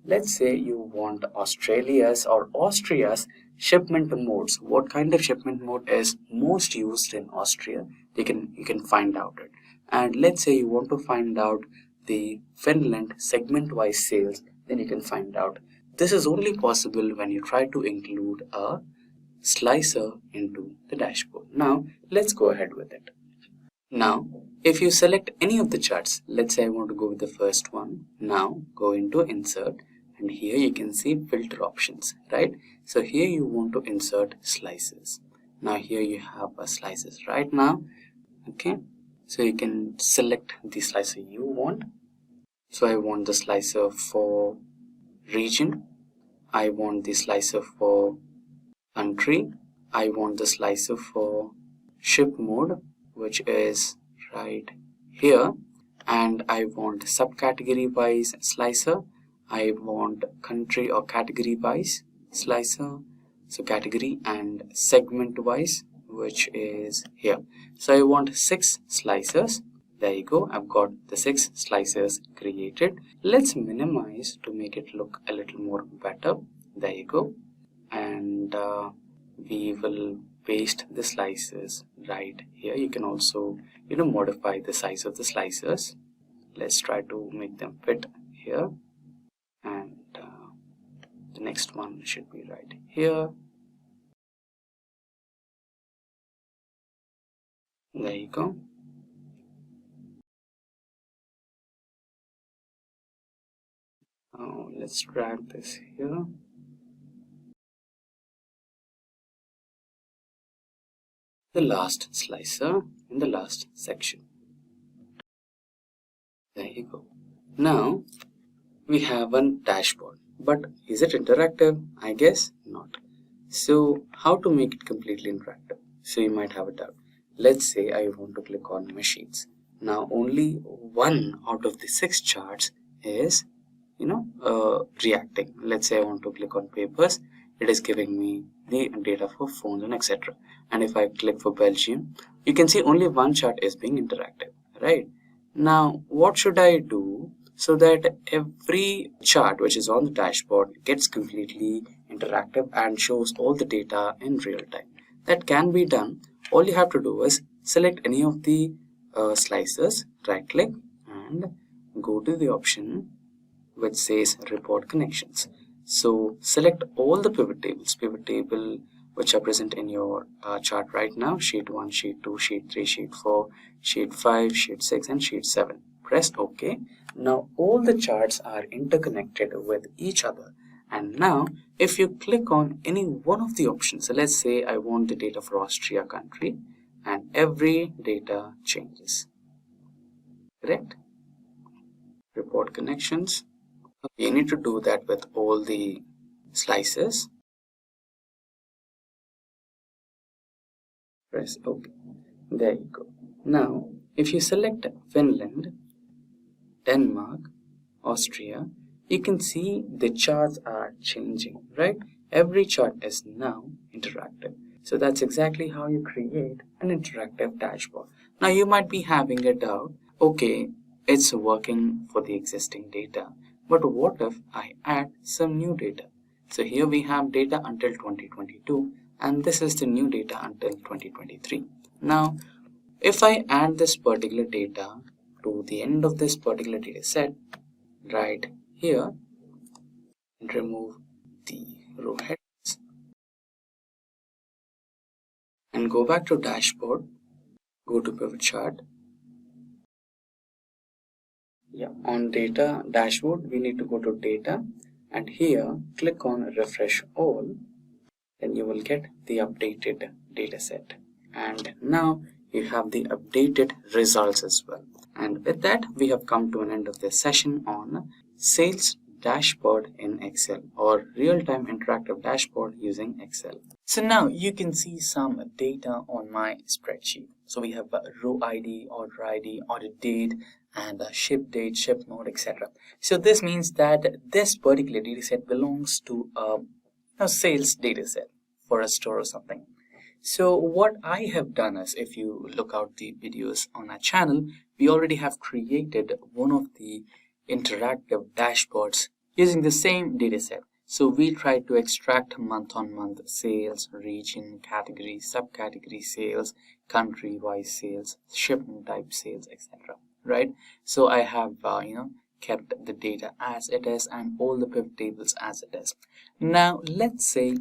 Let's say you want Australia's or Austria's shipment modes. What kind of shipment mode is most used in Austria? You can find out it. And let's say you want to find out the Finland segment-wise sales, then you can find out. This is only possible when you try to include a slicer into the dashboard. Now let's go ahead with it. Now, if you select any of the charts, let's say I want to go with the first one. Now go into insert, and here you can see filter options, right? So here you want to insert slices. Now here you have a slices right now. Okay, so you can select the slicer you want. So I want the slicer for region. I want the slicer for country. I want the slicer for ship mode, which is right here, and I want subcategory wise slicer. I want country or category wise slicer, so category, and segment wise, which is here. So I want 6 slicers. There you go, I've got the 6 slicers created. Let's minimize to make it look a little more better. There you go, and we will paste the slices right here. You can also modify the size of the slicers. Let's try to make them fit here, and the next one should be right here. There you go. Now let's drag this here. The last slicer in the last section. There you go. Now we have one dashboard, but is it interactive? I guess not. So how to make it completely interactive? So you might have a doubt. Let's say I want to click on machines. Now only 1 out of the 6 charts is reacting. Let's say I want to click on papers. It is giving me the data for phones and etc. And if I click for Belgium, you can see only 1 chart is being interactive, right? Now what should I do so that every chart which is on the dashboard gets completely interactive and shows all the data in real time? That can be done. All you have to do is select any of the slicers, right click, and go to the option which says report connections. So select all the pivot table which are present in your chart right now: sheet 1, sheet 2, sheet 3, sheet 4, sheet 5, sheet 6, and sheet 7. Press OK. Now all the charts are interconnected with each other. And now if you click on any one of the options, so let's say I want the data for Austria country, and every data changes. Correct? Report connections. You need to do that with all the slices. Press OK. There you go. Now if you select Finland, Denmark, Austria, you can see the charts are changing, right? Every chart is now interactive. So that's exactly how you create an interactive dashboard. Now you might be having a doubt. Okay, it's working for the existing data, but what if I add some new data? So here we have data until 2022, and this is the new data until 2023. Now, if I add this particular data to the end of this particular data set, right here, and remove the row headings and go back to dashboard, go to pivot chart. Yeah, on data dashboard, we need to go to data, and here click on refresh all. Then you will get the updated data set, and now you have the updated results as well. And with that, we have come to an end of this session on sales dashboard in Excel, or real-time interactive dashboard using Excel. So now you can see some data on my spreadsheet. So we have a row ID, order date, and a ship date, ship mode, etc. So this means that this particular data set belongs to a sales data set for a store or something. So what I have done is, if you look out the videos on our channel, we already have created one of the interactive dashboards using the same data set. So we try to extract month-on-month sales, region, category, subcategory sales, country-wise sales, shipment type sales, etc. Right? So I have kept the data as it is and all the pivot tables as it is. Now let's say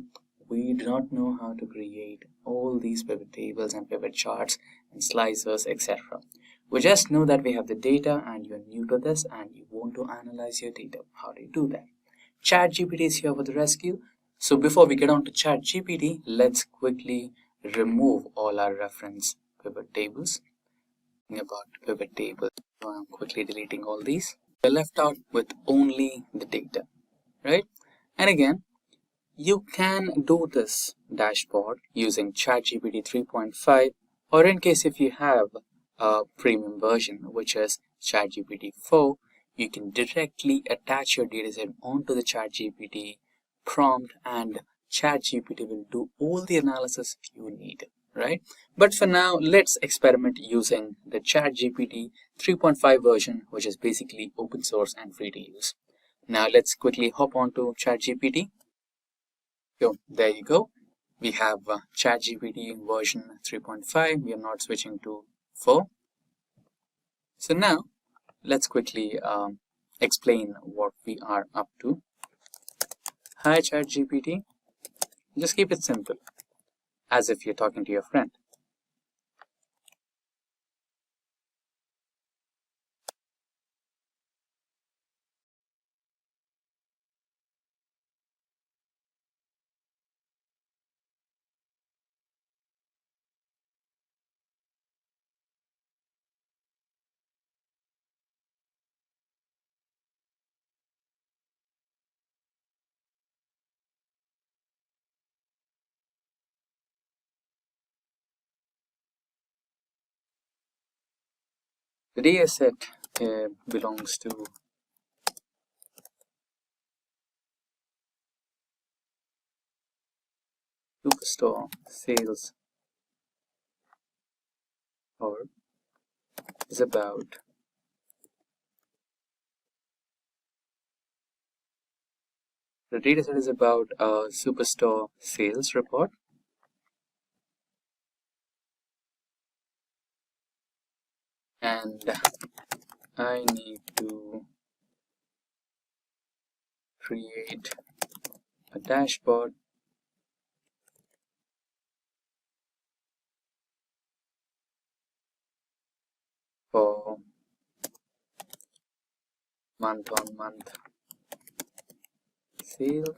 we do not know how to create all these pivot tables and pivot charts and slicers, etc. We just know that we have the data and you're new to this and you want to analyze your data. How do you do that? ChatGPT is here for the rescue. So before we get on to ChatGPT, let's quickly remove all our reference pivot tables. About pivot tables, so I'm quickly deleting all these. We're left out with only the data, right? And again, you can do this dashboard using ChatGPT 3.5, or in case if you have a premium version, which is ChatGPT 4, you can directly attach your dataset onto the ChatGPT prompt and ChatGPT will do all the analysis you need, right? But for now, let's experiment using the ChatGPT 3.5 version, which is basically open source and free to use. Now let's quickly hop onto ChatGPT. So there you go. We have ChatGPT version 3.5. We are not switching to 4. So now let's quickly explain what we are up to. Hi ChatGPT. Just keep it simple, as if you're talking to your friend. The data set belongs to Superstore sales, or is about the data set is about a Superstore sales report. And I need to create a dashboard for month-on-month sale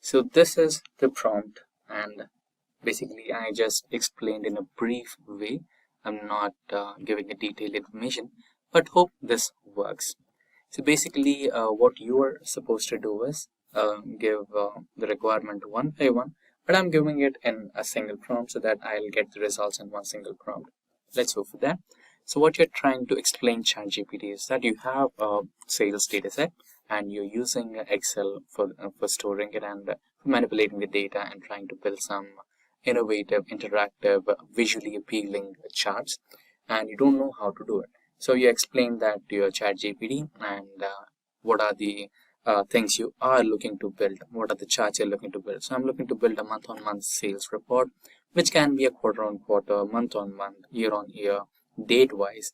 So this is the prompt, and basically I just explained in a brief way. I'm not giving a detailed information, but hope this works. So basically what you are supposed to do is give the requirement one by one, but I'm giving it in a single prompt so that I'll get the results in one single prompt. Let's go for that. So what you're trying to explain ChatGPT is that you have a sales data set and you're using Excel for storing it and for manipulating the data and trying to build some innovative, interactive, visually appealing charts, and you don't know how to do it. So you explain that to your ChatGPT and what are the things you are looking to build, what are the charts you're looking to build. So I'm looking to build a month-on-month sales report, which can be a quarter-on-quarter, month-on-month, year-on-year, date-wise,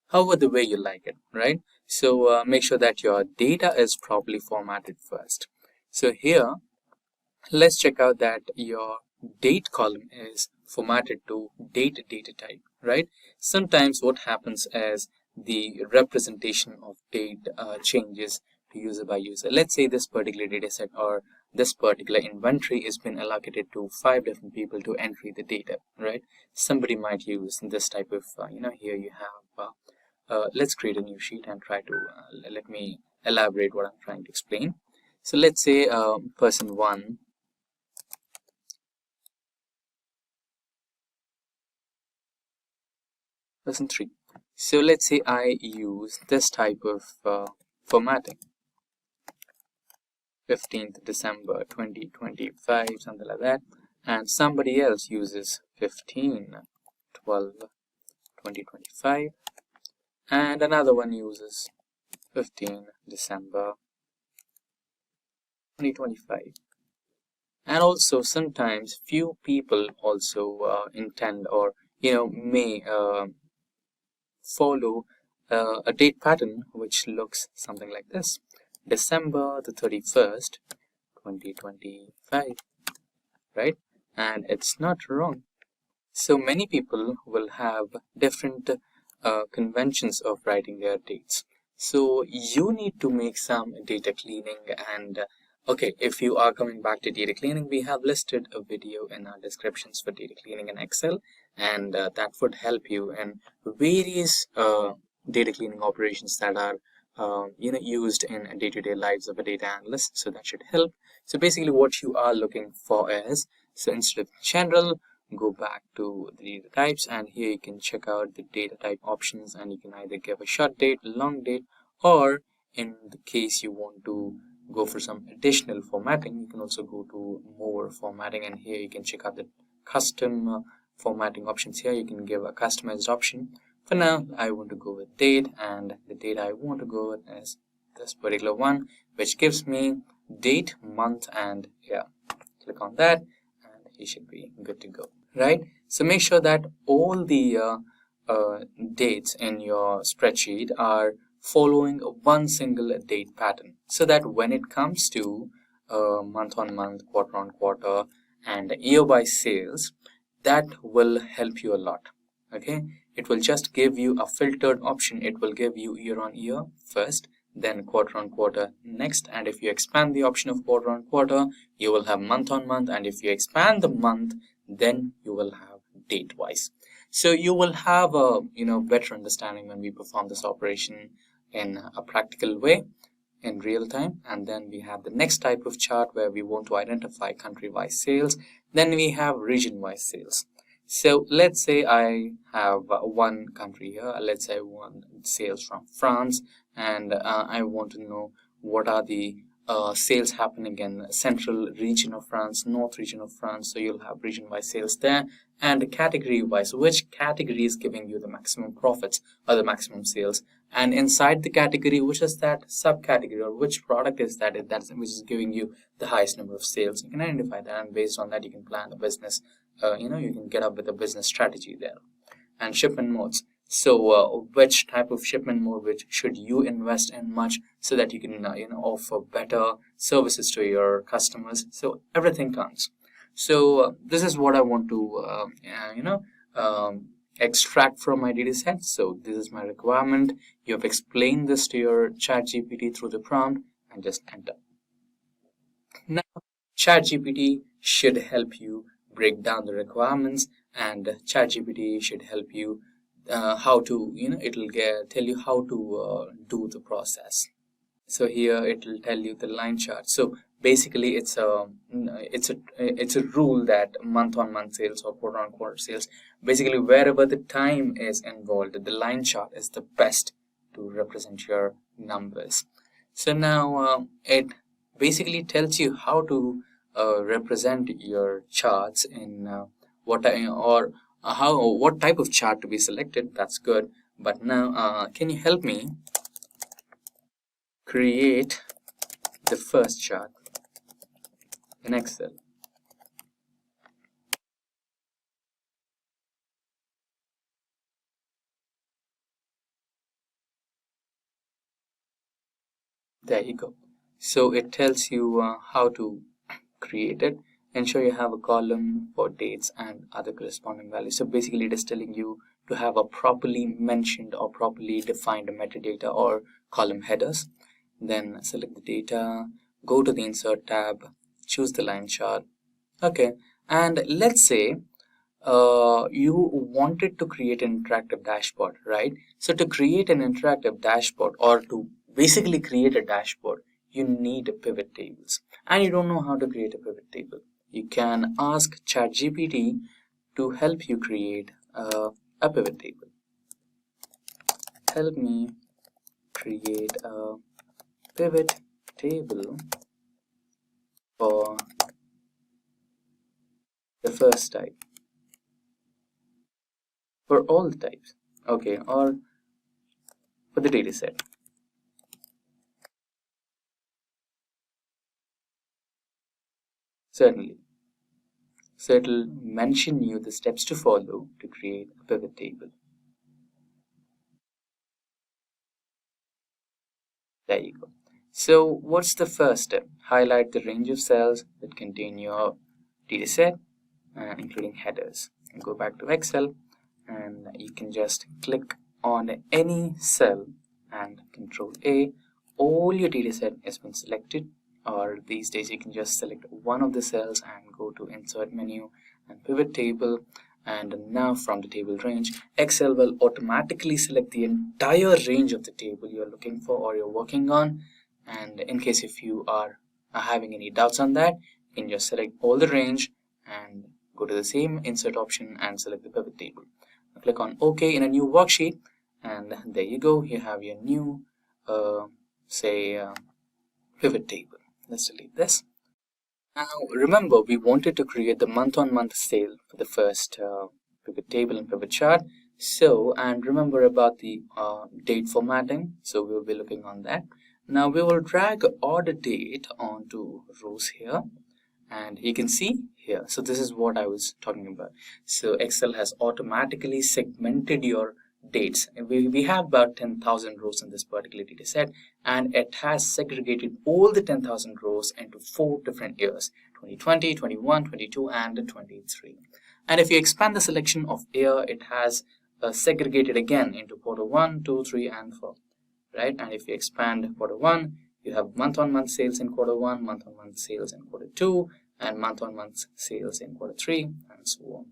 however the way you like it, right? So make sure that your data is properly formatted first. So here, let's check out that your date column is formatted to date data type, right? Sometimes what happens is the representation of date changes to user by user. Let's say this particular data set or this particular inventory has been allocated to 5 different people to entry the data, right? Somebody might use this type of, here you have, let's create a new sheet and try to, let me elaborate what I'm trying to explain. So let's say person 1, person 3. So let's say I use this type of formatting, 15th December 2025, something like that, and somebody else uses 15/12/2025, and another one uses 15 December 2025. And also sometimes few people also intend or may follow a date pattern which looks something like this: December the 31st 2025, right? And it's not wrong. So many people will have different conventions of writing their dates. So you need to make some data cleaning. And okay, if you are coming back to data cleaning, we have listed a video in our descriptions for data cleaning in Excel, and that would help you in various data cleaning operations that are used in day-to-day lives of a data analyst. So that should help. So basically what you are looking for is, so instead of general, go back to the data types, and here you can check out the data type options, and you can either give a short date, long date, or in the case you want to go for some additional formatting, you can also go to more formatting, and here you can check out the custom formatting options. Here you can give a customized option. For now, I want to go with date, and the date I want to go with is this particular one, which gives me date, month, and yeah, click on that, and you should be good to go, right? So make sure that all the dates in your spreadsheet are following one single date pattern, so that when it comes to month on month, quarter on quarter, and year by sales, that will help you a lot. Okay, it will just give you a filtered option. It will give you year on year first, then quarter on quarter next, and if you expand the option of quarter on quarter, you will have month on month, and if you expand the month, then you will have date wise. So you will have a better understanding when we perform this operation in a practical way in real time. And then we have the next type of chart where we want to identify country-wise sales. Then we have region-wise sales. So let's say I have one country here. Let's say I want sales from France, and I want to know what are the sales happening in central region of France, north region of France. So you'll have region-wise sales there, and category-wise, which category is giving you the maximum profits or the maximum sales, and inside the category, which is that subcategory or which product is that which is giving you the highest number of sales. You can identify that, and based on that, you can plan a business. You can get up with a business strategy there. And shipment modes. So which type of shipment mode which should you invest in much so that you can offer better services to your customers. So everything counts. So this is what I want to extract from my data set. So this is my requirement. You have explained this to your ChatGPT through the prompt, and just enter. Now ChatGPT should help you break down the requirements, and ChatGPT should help you how to, it'll tell you how to do the process. So here it will tell you the line chart. So basically it's a rule that month-on-month sales or quarter-on-quarter sales, basically wherever the time is involved, the line chart is the best to represent your numbers. So now it basically tells you how to represent your charts in what type of chart to be selected. That's good. But now can you help me create the first chart in Excel? There you go. So it tells you how to create it. Ensure you have a column for dates and other corresponding values. So basically it is telling you to have a properly mentioned or properly defined metadata or column headers. Then select the data, go to the insert tab, choose the line chart. Okay, and let's say you wanted to create an interactive dashboard, right? So to create an interactive dashboard, or to basically create a dashboard, you need pivot tables, and you don't know how to create a pivot table. You can ask ChatGPT to help you create a pivot table. Help me create a pivot table for the first type, for all the types, okay, or for the data set. Certainly. So it will mention you the steps to follow to create a pivot table. There you go. So what's the first step? Highlight the range of cells that contain your data set, including headers. And go back to Excel, and you can just click on any cell and Control A. All your data set has been selected, or these days you can just select one of the cells and go to Insert menu and Pivot Table. And now from the table range, Excel will automatically select the entire range of the table you're looking for or you're working on. And in case if you are having any doubts on that, you can just select all the range and go to the same insert option and select the pivot table. Click on OK in a new worksheet, and there you go. You have your new pivot table. Let's delete this. Now remember, we wanted to create the month-on-month sale for the first pivot table and pivot chart. So, and remember about the date formatting. So we will be looking on that. Now we will drag order date onto rows here, and you can see here. So this is what I was talking about. So Excel has automatically segmented your dates. We have about 10,000 rows in this particular data set, and it has segregated all the 10,000 rows into 4 different years: 2020, 21, 22, and 23. And if you expand the selection of year, it has segregated again into quarter 1, 2, 3, and 4. Right? And if you expand quarter 1, you have month-on-month sales in quarter 1, month-on-month sales in quarter 2, and month-on-month sales in quarter 3, and so on.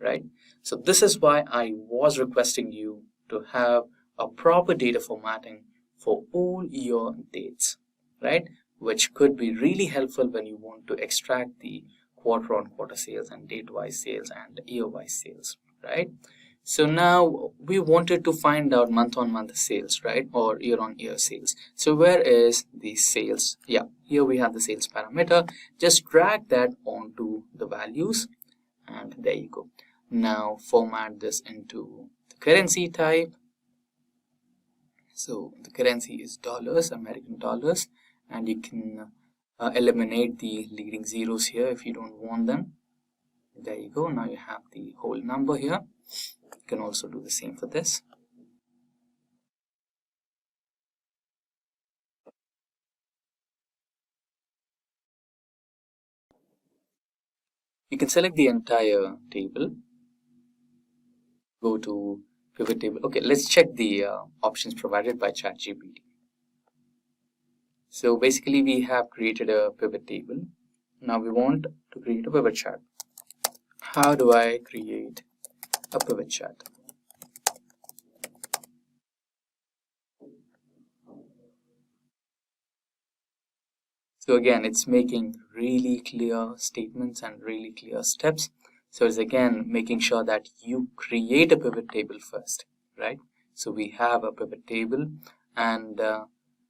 Right? So this is why I was requesting you to have a proper data formatting for all your dates, right? Which could be really helpful when you want to extract the quarter-on-quarter sales and date-wise sales and year-wise sales, right? So now we wanted to find out month-on-month sales, right? Or year-on-year sales. So where is the sales? Yeah, here we have the sales parameter. Just drag that onto the values, and there you go. Now format this into the currency type. So the currency is dollars, American dollars, and you can eliminate the leading zeros here if you don't want them. There you go. Now you have the whole number here. You can also do the same for this. You can select the entire table. Go to pivot table. Okay, let's check the options provided by ChatGPT. So basically we have created a pivot table. Now we want to create a pivot chart. How do I create a pivot chart? So again, it's making really clear statements and really clear steps. So it's again making sure that you create a pivot table first, right? So we have a pivot table, and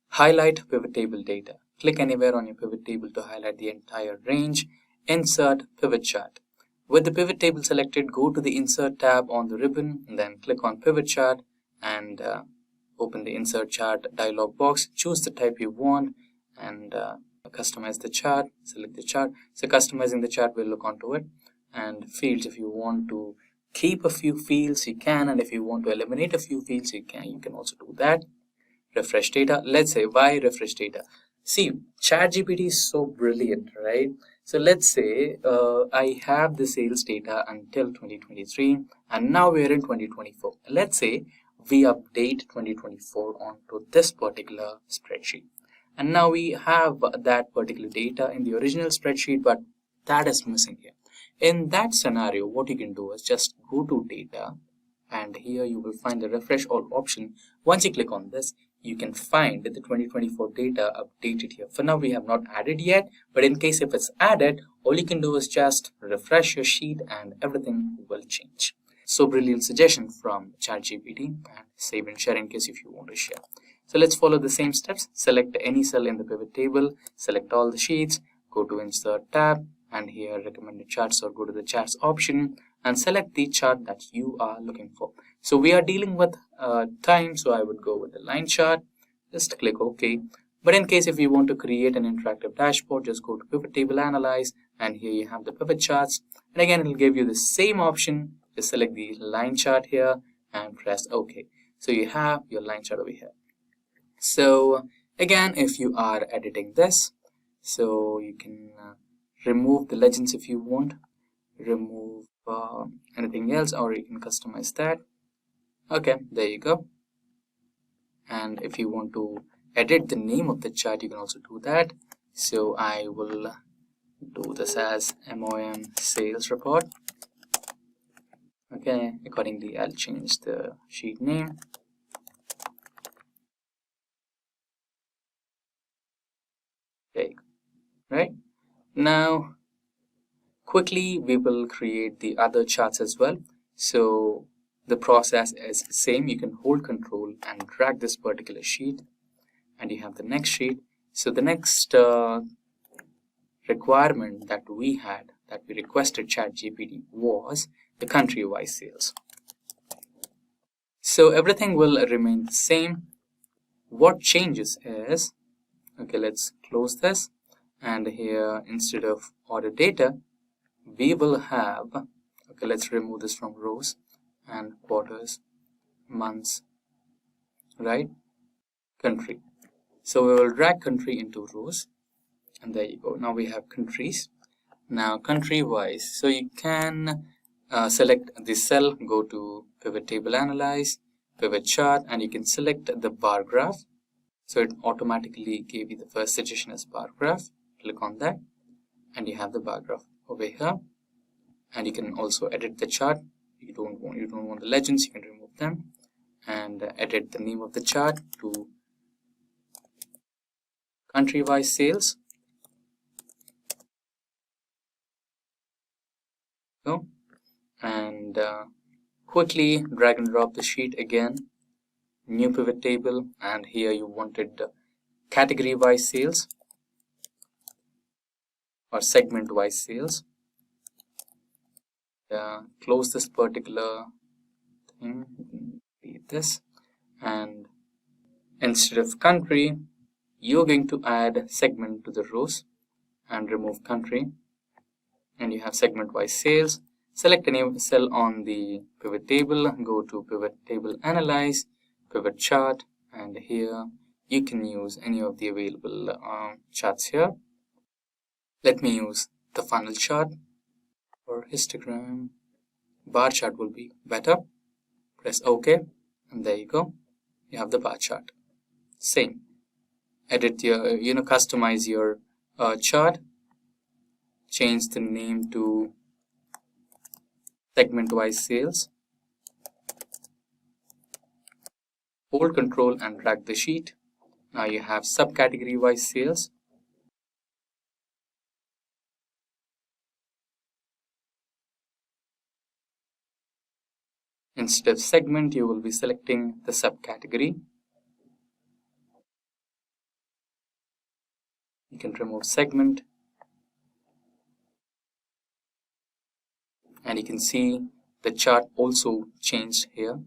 highlight pivot table data. Click anywhere on your pivot table to highlight the entire range. Insert pivot chart. With the pivot table selected, go to the Insert tab on the ribbon, and then click on Pivot Chart and open the Insert Chart dialog box. Choose the type you want and customize the chart. Select the chart. So customizing the chart, will look onto it. And fields, if you want to keep a few fields, you can, and if you want to eliminate a few fields, you can also do that. Refresh data. Let's say, why refresh data? See, ChatGPT is so brilliant, right? So let's say I have the sales data until 2023, and now we're in 2024. Let's say we update 2024 onto this particular spreadsheet, and now we have that particular data in the original spreadsheet, but that is missing here. In that scenario, what you can do is just go to data, and here you will find the refresh all option. Once you click on this, you can find the 2024 data updated here. For now, we have not added yet, but in case if it's added, all you can do is just refresh your sheet and everything will change. So brilliant suggestion from ChatGPT, and save and share in case if you want to share. So let's follow the same steps. Select any cell in the pivot table, select all the sheets, go to Insert tab, and here recommended charts, or go to the charts option and select the chart that you are looking for. So we are dealing with time, so I would go with the line chart. Just click OK. But in case if you want to create an interactive dashboard, just go to Pivot Table Analyze, and here you have the pivot charts. And again, it will give you the same option. Just select the line chart here and press OK. So you have your line chart over here. So again, if you are editing this, so you can remove the legends if you want, remove anything else, or you can customize that. Okay, there you go. And if you want to edit the name of the chart, you can also do that. So I will do this as MOM sales report. Okay, accordingly I'll change the sheet name. There you go. Right now, quickly we will create the other charts as well. So the process is the same. You can hold control and drag this particular sheet, and you have the next sheet. So the next requirement that we had, that we requested ChatGPT, was the country-wise sales. So everything will remain the same. What changes is, okay, let's close this, and here instead of order data, we will have, okay, let's remove this from rows and quarters, months, right? Country. So we will drag country into rows, and there you go. Now we have countries. Now country wise, so you can select the cell, go to Pivot Table Analyze, Pivot Chart, and you can select the bar graph. So it automatically gave you the first suggestion as bar graph. Click on that, and you have the bar graph over here. And you can also edit the chart. You don't want the legends, you can remove them, and edit the name of the chart to country-wise sales. So, and quickly drag and drop the sheet again, new pivot table, and here you wanted category-wise sales or segment-wise sales. Close this particular thing, delete this, and instead of country, you're going to add segment to the rows and remove country, and you have segment-wise sales. Select any cell on the pivot table, go to Pivot Table Analyze, Pivot Chart, and here you can use any of the available charts here. Let me use the funnel chart, or histogram. Bar chart will be better. Press OK, and there you go. You have the bar chart. Same. Edit your, customize your chart. change the name to segment-wise sales. Hold Control and drag the sheet. Now you have subcategory-wise sales. Instead of segment, you will be selecting the subcategory. You can remove segment. And you can see the chart also changed here.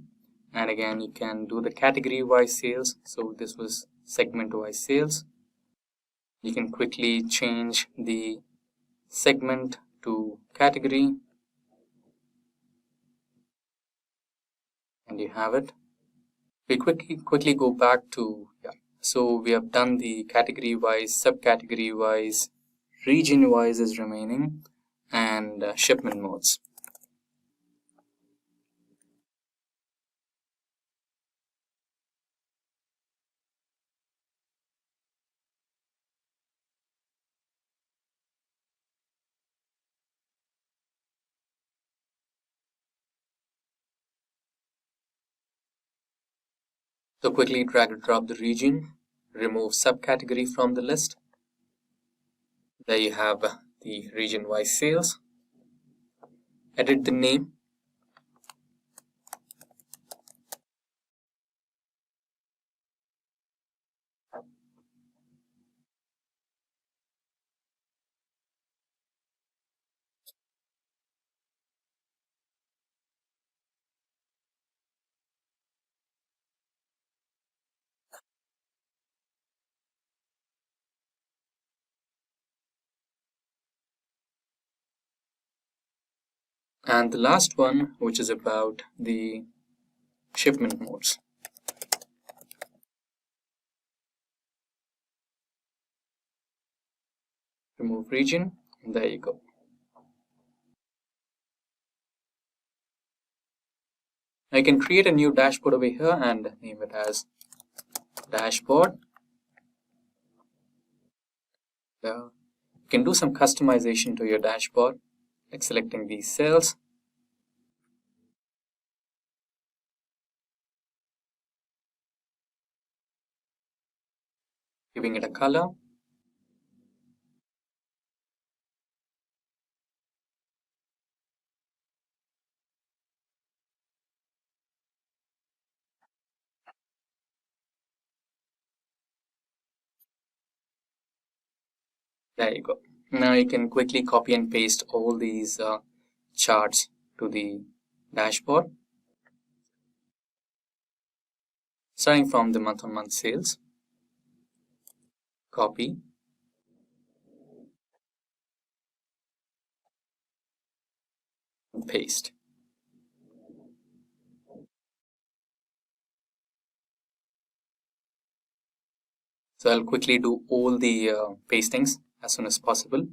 And again, you can do the category-wise sales. So this was segment-wise sales. You can quickly change the segment to category. And you have it. We quickly go back to, so we have done the category-wise, subcategory-wise, region-wise is remaining, and shipment modes. So quickly drag and drop the region, remove subcategory from the list. There you have the region-wise sales. Edit the name. And the last one, which is about the shipment modes. Remove region, and there you go. Now you can create a new dashboard over here and name it as dashboard. You can do some customization to your dashboard, like selecting these cells. Giving it a color. There you go. Now you can quickly copy and paste all these charts to the dashboard. Starting from the month-on-month sales. Copy. And paste. So I'll quickly do all the pastings as soon as possible.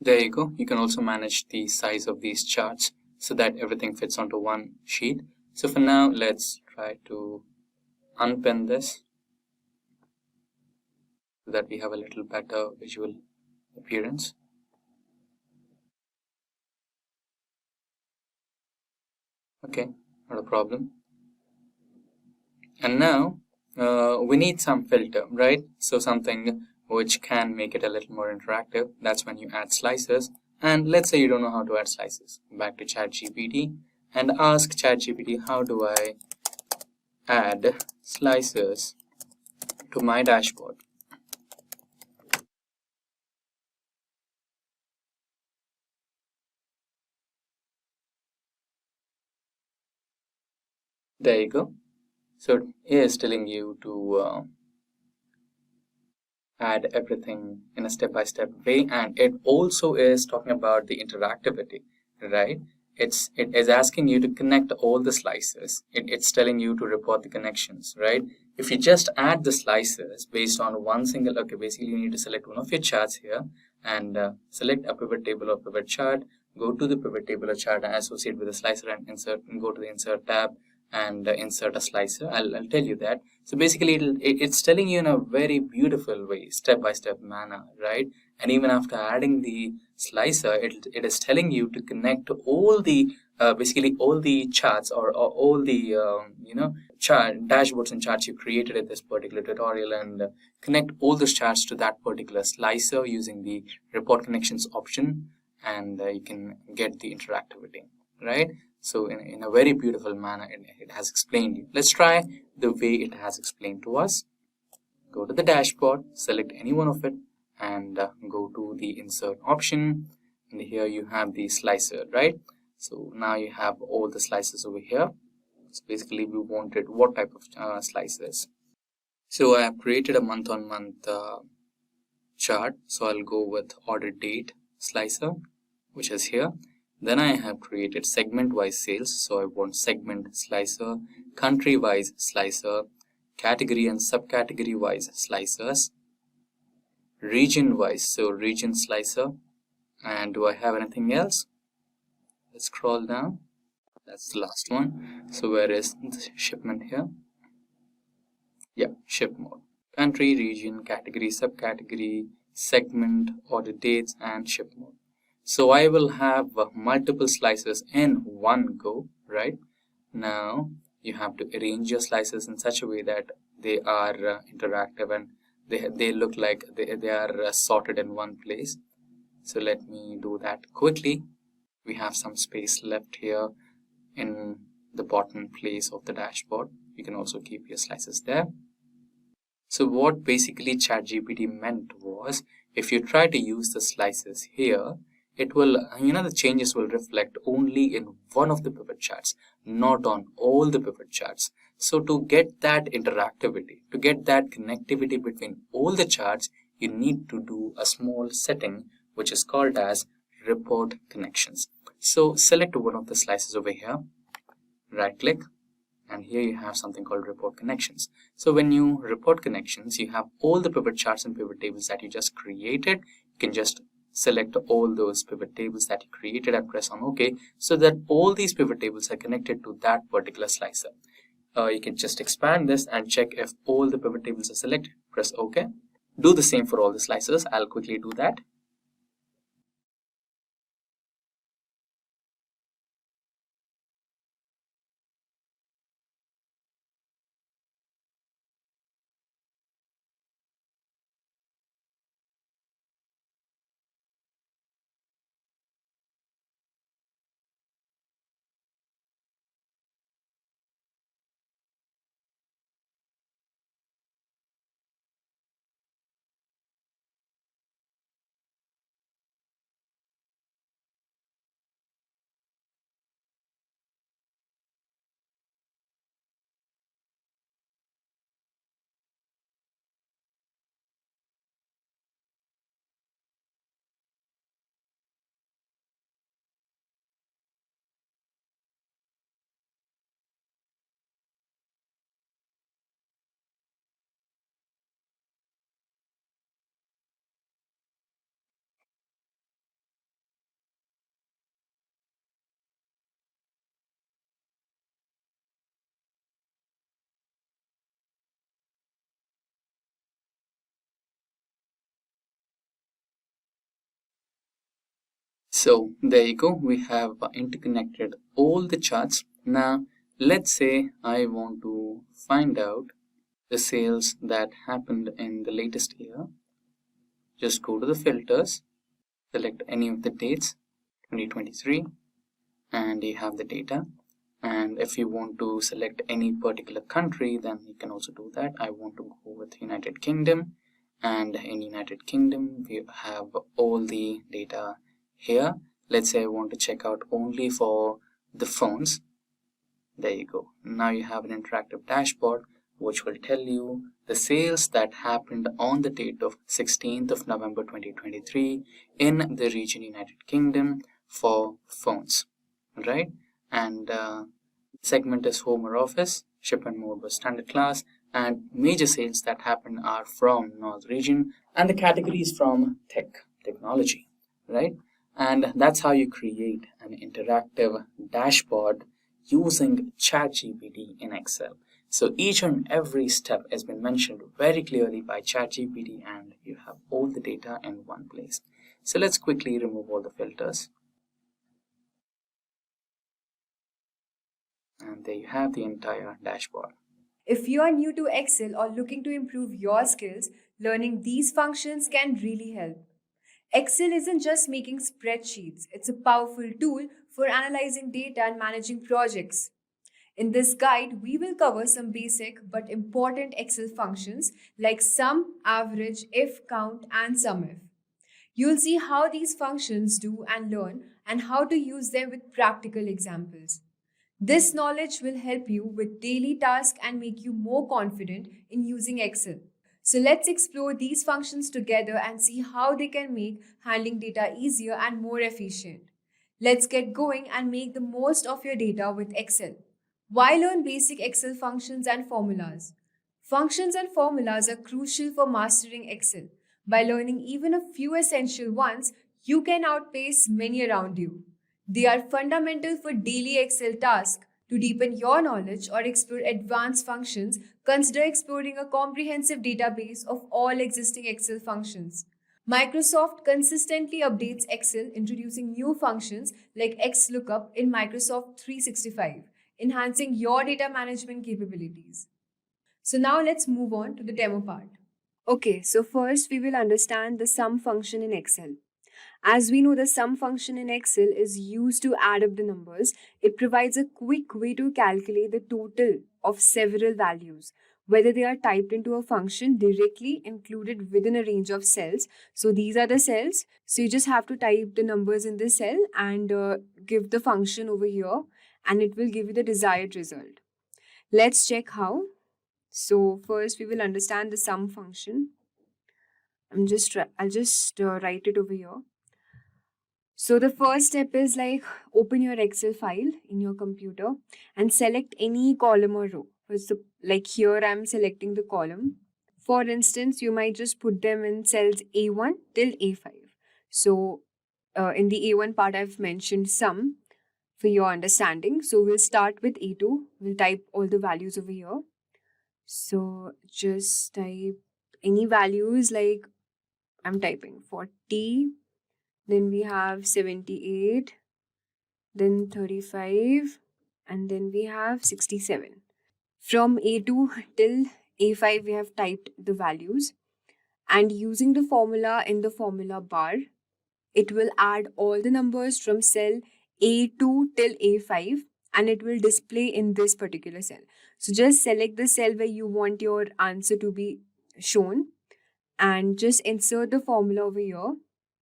There you go. You can also manage the size of these charts so that everything fits onto one sheet. So for now, let's try to unpin this so that we have a little better visual appearance. Okay, not a problem. And now we need some filter, right? So something which can make it a little more interactive. That's when you add slices. And let's say you don't know how to add slices. Back to ChatGPT and ask ChatGPT, how do I add slices to my dashboard? There you go. So it is telling you to add everything in a step-by-step way, and it also is talking about the interactivity, right? It is asking you to connect all the slices. It's telling you to report the connections, right? If you just add the slices based on one single, okay, basically you need to select one of your charts here and select a pivot table or pivot chart, go to the pivot table or chart and associate with the slicer and insert, and go to the insert tab and insert a slicer. I'll tell you that. So basically it's telling you in a very beautiful way, step-by-step manner, right? And even after adding the slicer, it is telling you to connect all the basically all the charts or all the dashboards and charts you created in this particular tutorial, and connect all those charts to that particular slicer using the report connections option, and you can get the interactivity, right? So in a very beautiful manner, it has explained you. Let's try the way it has explained to us. Go to the dashboard, select any one of it, and go to the insert option. And here you have the slicer, right? So now you have all the slices over here. So basically we wanted what type of slices. So I have created a month-on-month chart. So I'll go with order date slicer, which is here. Then I have created segment-wise sales, so I want segment slicer, country-wise slicer, category and subcategory-wise slicers, region-wise, so region slicer, and do I have anything else? Let's scroll down. That's the last one. So where is the shipment here? Yeah, ship mode. Country, region, category, subcategory, segment, order dates, and ship mode. So I will have multiple slices in one go, right? Now you have to arrange your slices in such a way that they are interactive and they look like they are sorted in one place. So let me do that quickly. We have some space left here in the bottom place of the dashboard. You can also keep your slices there. So what basically ChatGPT meant was, if you try to use the slices here, it will, the changes will reflect only in one of the pivot charts, not on all the pivot charts. So to get that interactivity, to get that connectivity between all the charts, you need to do a small setting which is called as report connections. So select one of the slices over here, right click, and here you have something called report connections. So when you report connections, you have all the pivot charts and pivot tables that you just created. You can just select all those pivot tables that you created and press on OK, so that all these pivot tables are connected to that particular slicer. You can just expand this and check if all the pivot tables are selected. Press OK. Do the same for all the slicers. I'll quickly do that. So there you go, we have interconnected all the charts. Now let's say I want to find out the sales that happened in the latest year. Just go to the filters, select any of the dates, 2023, and you have the data. And if you want to select any particular country, then you can also do that. I want to go with United Kingdom, and in United Kingdom we have all the data here. Let's say I want to check out only for the phones. There you go. Now you have an interactive dashboard which will tell you the sales that happened on the date of 16th of November 2023 in the region United Kingdom for phones, right? And segment is home or office, shipment mode was standard class, and major sales that happen are from North region, and the category is from technology, right? And that's how you create an interactive dashboard using ChatGPT in Excel. So each and every step has been mentioned very clearly by ChatGPT, and you have all the data in one place. So let's quickly remove all the filters. And there you have the entire dashboard. If you are new to Excel or looking to improve your skills, learning these functions can really help. Excel isn't just making spreadsheets, it's a powerful tool for analyzing data and managing projects. In this guide, we will cover some basic but important Excel functions like sum, average, if, count, and SUMIF. You'll see how these functions do and learn and how to use them with practical examples. This knowledge will help you with daily tasks and make you more confident in using Excel. So let's explore these functions together and see how they can make handling data easier and more efficient. Let's get going and make the most of your data with Excel. Why learn basic Excel functions and formulas? Functions and formulas are crucial for mastering Excel. By learning even a few essential ones, you can outpace many around you. They are fundamental for daily Excel tasks. To deepen your knowledge or explore advanced functions, consider exploring a comprehensive database of all existing Excel functions. Microsoft consistently updates Excel, introducing new functions like XLOOKUP in Microsoft 365, enhancing your data management capabilities. So now let's move on to the demo part. Okay, so first we will understand the sum function in Excel. As we know, the sum function in Excel is used to add up the numbers. It provides a quick way to calculate the total of several values, whether they are typed into a function directly included within a range of cells. So these are the cells. So you just have to type the numbers in this cell and give the function over here, and it will give you the desired result. Let's check how. So first we will understand the sum function. I'll just write it over here. So the first step is like open your Excel file in your computer and select any column or row. So like here I'm selecting the column. For instance, you might just put them in cells A1 till A5. So in the A1 part I've mentioned sum for your understanding. So we'll start with A2. We'll type all the values over here. So just type any values, like I'm typing 40. Then we have 78, then 35, and then we have 67. From A2 till A5, we have typed the values. And using the formula in the formula bar, it will add all the numbers from cell A2 till A5, and it will display in this particular cell. So just select the cell where you want your answer to be shown and just insert the formula over here.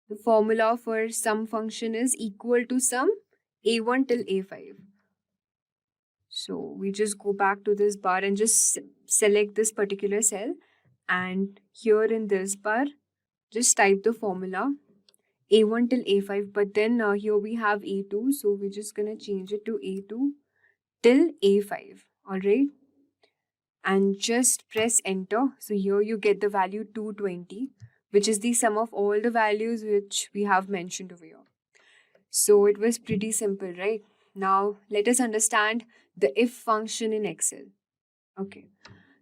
The formula for sum function is equal to sum A1 till A5. So we just go back to this bar and just select this particular cell. And here in this bar, just type the formula A1 till A5. But then here we have A2. So we're just going to change it to A2 till A5. Alright. And just press enter. So here you get the value 220. Which is the sum of all the values which we have mentioned over here. So it was pretty simple, right? Now let us understand the if function in Excel. Okay.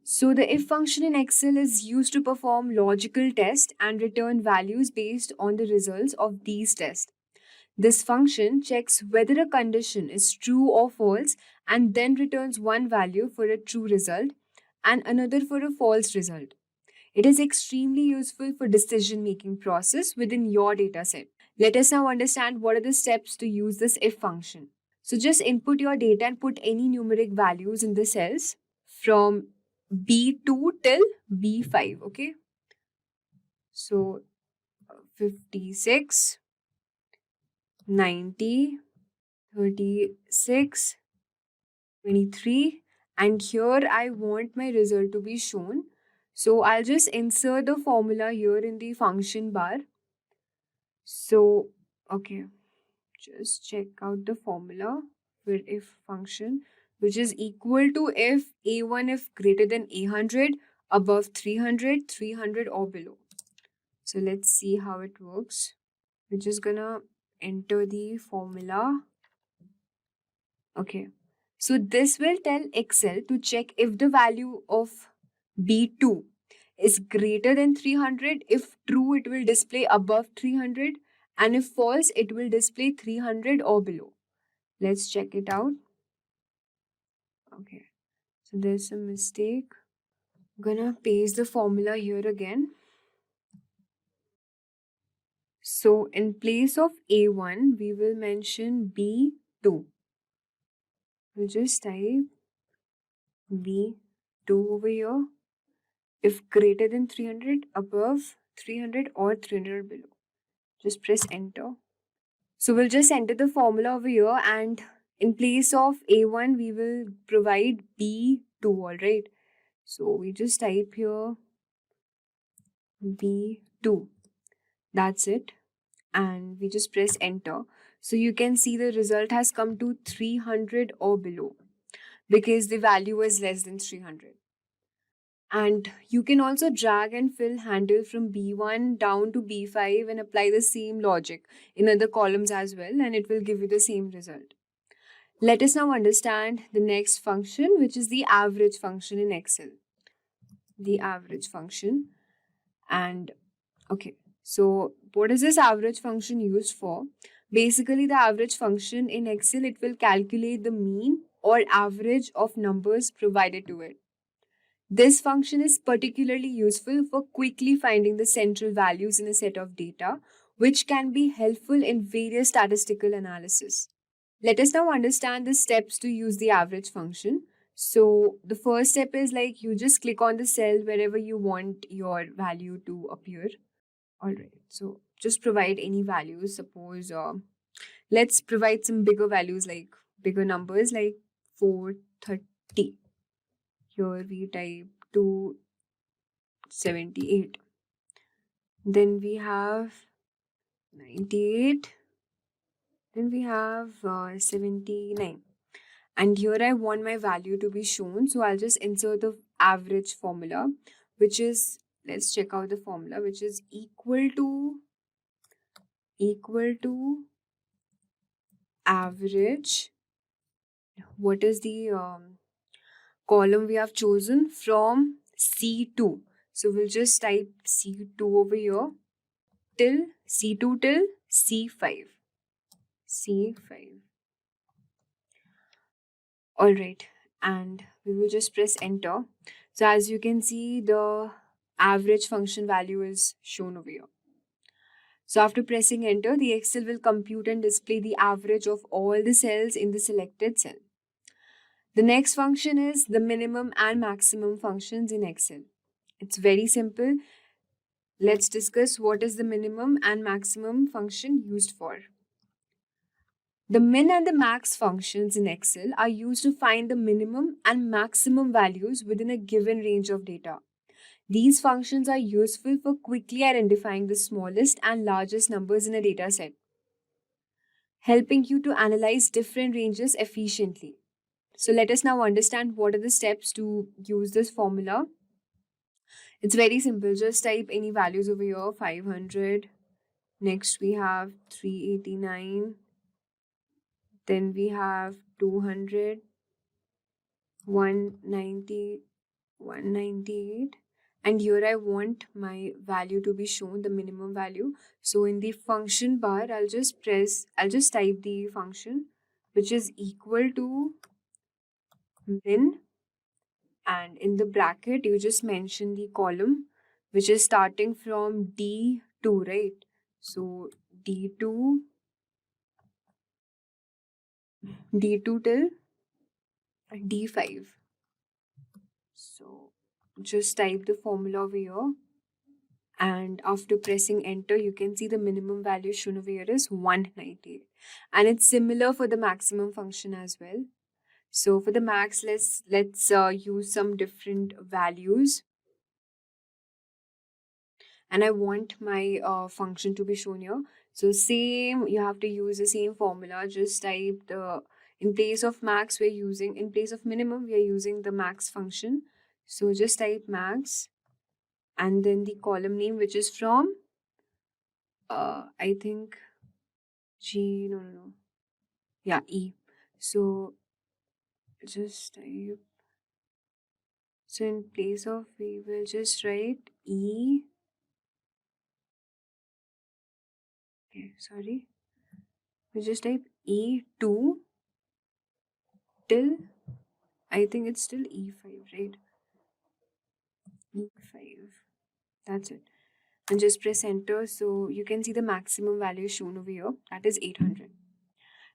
So the if function in Excel is used to perform logical tests and return values based on the results of these tests. This function checks whether a condition is true or false and then returns one value for a true result and another for a false result. It is extremely useful for decision-making process within your dataset. Let us now understand what are the steps to use this if function. So just input your data and put any numeric values in the cells from B2 till B5, okay? So 56, 90, 36, 23, and here I want my result to be shown. So I'll just insert the formula here in the function bar. So, okay, just check out the formula for if function, which is equal to if A1 if greater than A100, above 300, 300 or below. So let's see how it works. We're just gonna enter the formula. Okay, so this will tell Excel to check if the value of B2 is greater than 300. If true, it will display above 300, and if false, it will display 300 or below. Let's check it out. Okay, so there's a mistake. I'm gonna paste the formula here again. So in place of A1, we will mention B2. We'll just type B2 over here. If greater than 300, above 300 or 300 below. Just press enter. So we'll just enter the formula over here, and in place of A1, we will provide B2, alright? So we just type here B2. That's it. And we just press enter. So you can see the result has come to 300 or below because the value is less than 300. And you can also drag and fill handle from B1 down to B5 and apply the same logic in other columns as well, and it will give you the same result. Let us now understand the next function, which is the average function in Excel. The average function. And okay, so what is this average function used for? Basically, the average function in Excel, it will calculate the mean or average of numbers provided to it. This function is particularly useful for quickly finding the central values in a set of data, which can be helpful in various statistical analysis. Let us now understand the steps to use the average function. So the first step is like you just click on the cell wherever you want your value to appear. All right, so just provide any values. Suppose let's provide some bigger values, like bigger numbers like 430. Here we type 278. Then we have 98. Then we have 79. And here I want my value to be shown. So I'll just insert the average formula, which is, let's check out the formula, which is equal to average. What is the column we have chosen? From C2. So we'll just type C2 over here till C2 till C5. C5. All right, and we will just press enter. So as you can see, the average function value is shown over here. So after pressing enter, the Excel will compute and display the average of all the cells in the selected cell. The next function is the minimum and maximum functions in Excel. It's very simple. Let's discuss what is the minimum and maximum function used for. The min and the max functions in Excel are used to find the minimum and maximum values within a given range of data. These functions are useful for quickly identifying the smallest and largest numbers in a data set, helping you to analyze different ranges efficiently. So let us now understand what are the steps to use this formula. It's very simple. Just type any values over here, 500. Next we have 389. Then we have 200, 190, 198. And here I want my value to be shown, the minimum value. So in the function bar, I'll just type the function, which is equal to min, and in the bracket, you just mention the column, which is starting from D2, right? So D2 till D5. So just type the formula over here. And after pressing enter, you can see the minimum value shown over here is 198. And it's similar for the maximum function as well. So for the max, let's use some different values. And I want my function to be shown here. So same, you have to use the same formula. Just type in place of minimum, we are using the max function. So just type max, and then the column name, which is from, I think, E. So just type, so in place of, we will just write E. Okay, sorry. We just type E2 till, I think it's still E5, right? E5. That's it. And just press enter. So you can see the maximum value shown over here. That is 800.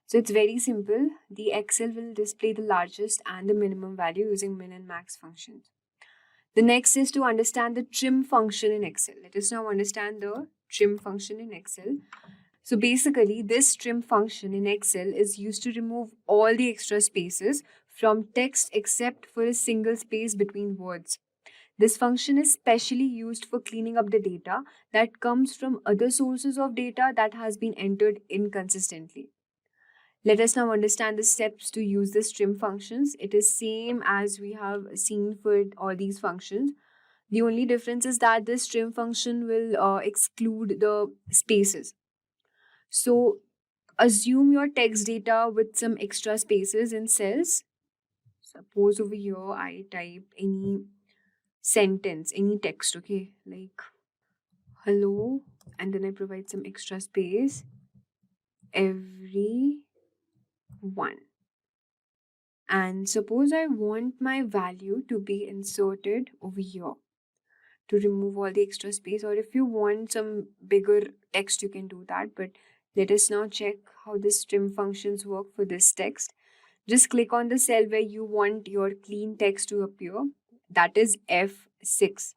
So it's very simple. The Excel will display the largest and the minimum value using min and max functions. The next is to understand the trim function in Excel. Let us now understand the trim function in Excel. So basically, this trim function in Excel is used to remove all the extra spaces from text except for a single space between words. This function is specially used for cleaning up the data that comes from other sources of data that has been entered inconsistently. Let us now understand the steps to use this trim functions. It is same as we have seen for all these functions. The only difference is that this trim function will exclude the spaces. So assume your text data with some extra spaces in cells. Suppose over here I type any sentence, any text, okay, like hello, and then I provide some extra space, everyone. And suppose I want my value to be inserted over here to remove all the extra space, or if you want some bigger text, you can do that. But let us now check how this trim functions work for this text. Just click on the cell where you want your clean text to appear. That is F6.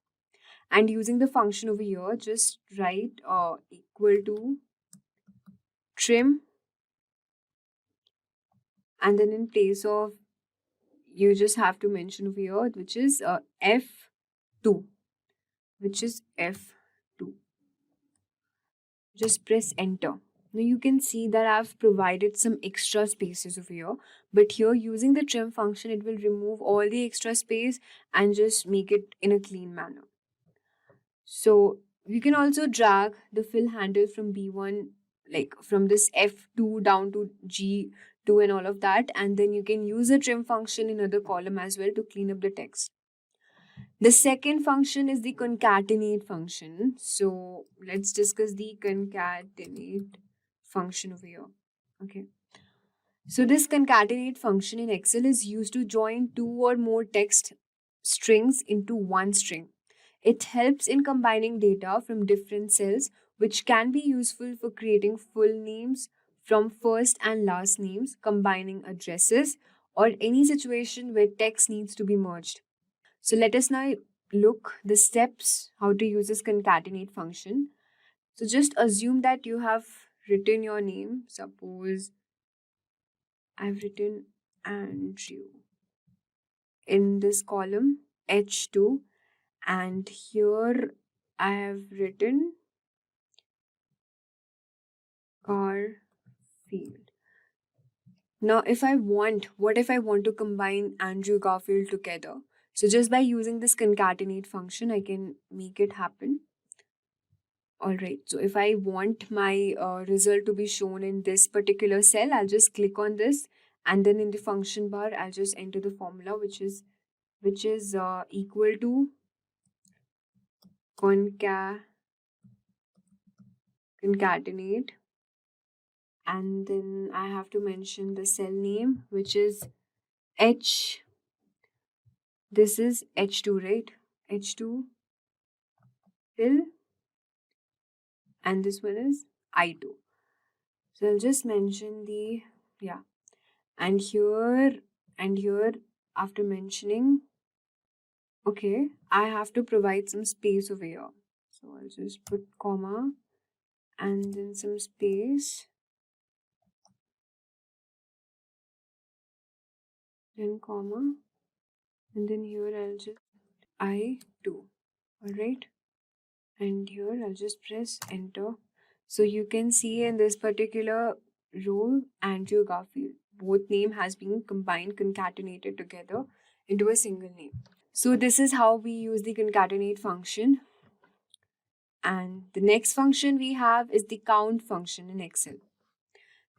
And using the function over here, just write equal to trim. And then in place of, you just have to mention over here, which is F2. Which is F2. Just press enter. Now you can see that I've provided some extra spaces over here, but here using the trim function, it will remove all the extra space and just make it in a clean manner. So you can also drag the fill handle from B1, like from this F2 down to G2 and all of that, and then you can use the trim function in other column as well to clean up the text. The second function is the concatenate function. So let's discuss the concatenate function over here. Okay. So this concatenate function in Excel is used to join two or more text strings into one string. It helps in combining data from different cells, which can be useful for creating full names from first and last names, combining addresses, or any situation where text needs to be merged. So let us now look the steps how to use this concatenate function. So just assume that you have written your name. Suppose I've written Andrew in this column H2, and here I have written Garfield. Now what if I want to combine Andrew Garfield together? So just by using this concatenate function, I can make it happen. Alright, so if I want my result to be shown in this particular cell, I'll just click on this, and then in the function bar, I'll just enter the formula, which is equal to concatenate, and then I have to mention the cell name, which is H. This is H2, right? H2 till, and this one is I2. So I'll just mention the, yeah, and here after mentioning, okay, I have to provide some space over here. So I'll just put comma and then some space, then comma, and then here I'll just I2. Alright, and here I'll just press enter. So you can see in this particular row, Andrew Garfield, both name has been combined, concatenated together into a single name. So this is how we use the concatenate function. And the next function we have is the count function in Excel.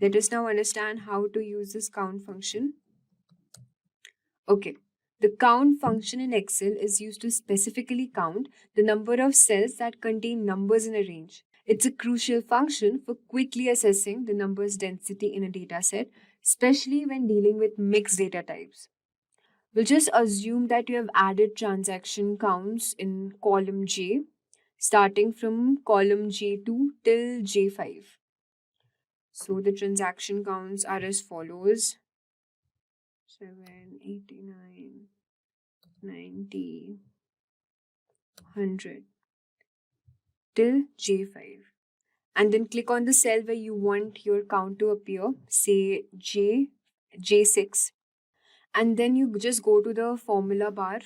Let us now understand how to use this count function. Okay, the count function in Excel is used to specifically count the number of cells that contain numbers in a range. It's a crucial function for quickly assessing the numbers density in a dataset, especially when dealing with mixed data types. We'll just assume that you have added transaction counts in column J, starting from column J2 till J5. So the transaction counts are as follows: 7, 89, 90, 100 till J5. And then click on the cell where you want your count to appear, say J6. And then you just go to the formula bar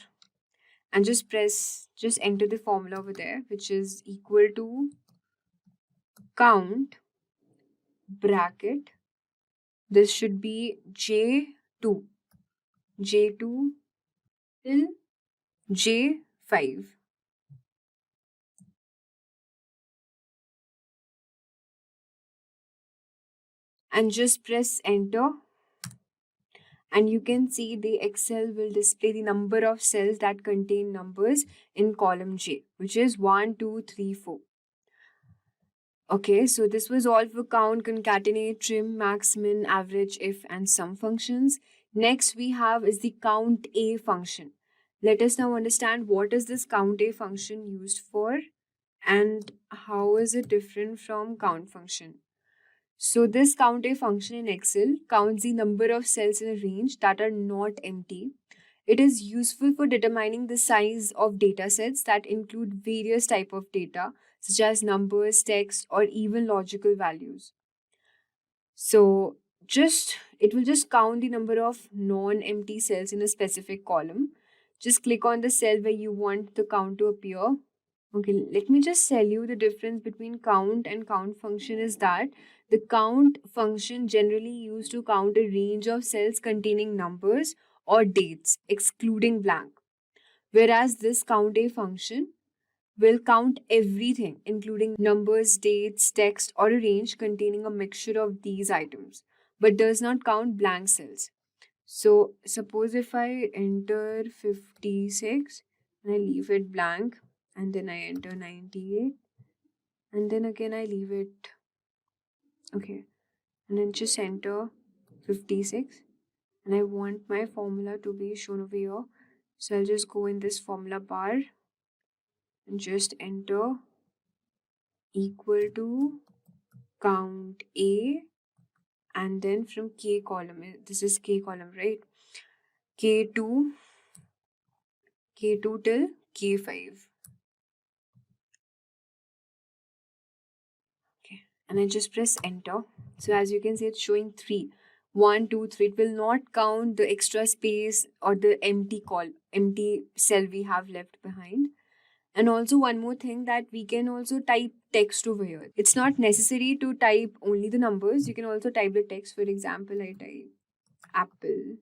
and just enter the formula over there, which is equal to count bracket. This should be J2 till J5. And just press enter. And you can see the Excel will display the number of cells that contain numbers in column J, which is 1, 2, 3, 4. Okay, so this was all for count, concatenate, trim, max, min, average, if, and sum functions. Next we have is the count A function. Let us now understand what is this count A function used for and how is it different from count function. So this count A function in Excel counts the number of cells in a range that are not empty. It is useful for determining the size of data sets that include various types of data, such as numbers, text, or even logical values. So it will just count the number of non-empty cells in a specific column. Just click on the cell where you want the count to appear. Okay, let me just tell you the difference between count and count function is that the count function generally used to count a range of cells containing numbers or dates, excluding blank. Whereas this count A function will count everything, including numbers, dates, text, or a range containing a mixture of these items, but does not count blank cells. So suppose if I enter 56 and I leave it blank, and then I enter 98, and then again I leave it, okay, and then just enter 56, and I want my formula to be shown over here. So I'll just go in this formula bar and just enter equal to count A, and then from K column, this is K column, right? K2 till K5. Okay, and I just press enter. So as you can see, it's showing 3. 1, 2, 3. It will not count the extra space or the empty cell we have left behind. And also one more thing, that we can also type text over here. It's not necessary to type only the numbers. You can also type the text. For example, I type apple.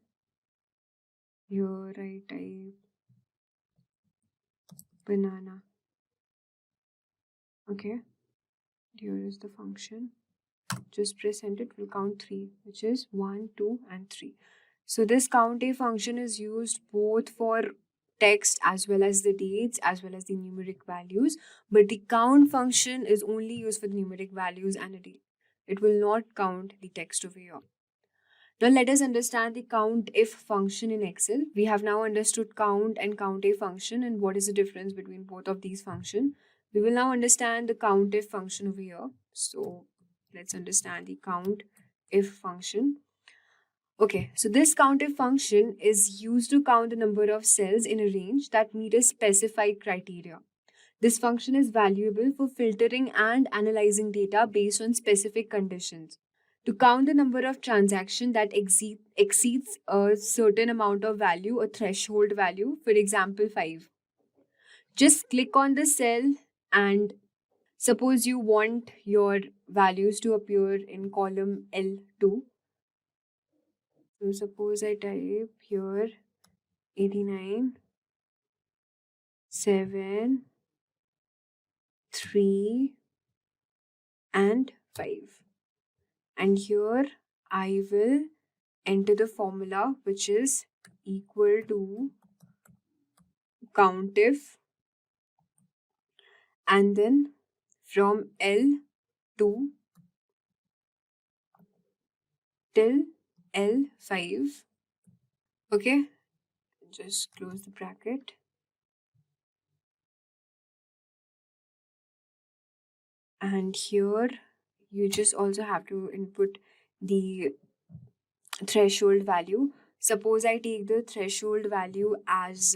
Here I type banana. Okay. Here is the function. Just press enter, it will count 3, which is 1, 2, and 3. So this count A function is used both for text as well as the dates as well as the numeric values, but the count function is only used for the numeric values and a date. It will not count the text over here. Now let us understand the COUNTIF function in Excel. We have now understood count and COUNTIF function and what is the difference between both of these functions. We will now understand the COUNTIF function over here. So let's understand the COUNTIF function. Okay, so this COUNTIF function is used to count the number of cells in a range that meet a specified criteria. This function is valuable for filtering and analyzing data based on specific conditions. To count the number of transactions that exceeds a certain amount of value, a threshold value, for example 5. Just click on the cell and suppose you want your values to appear in column L2. So suppose I type here 89, 7, 3 and 5. And here I will enter the formula which is equal to COUNTIF, and then from L2 till L5. Okay, just close the bracket. And here you just also have to input the threshold value. Suppose I take the threshold value as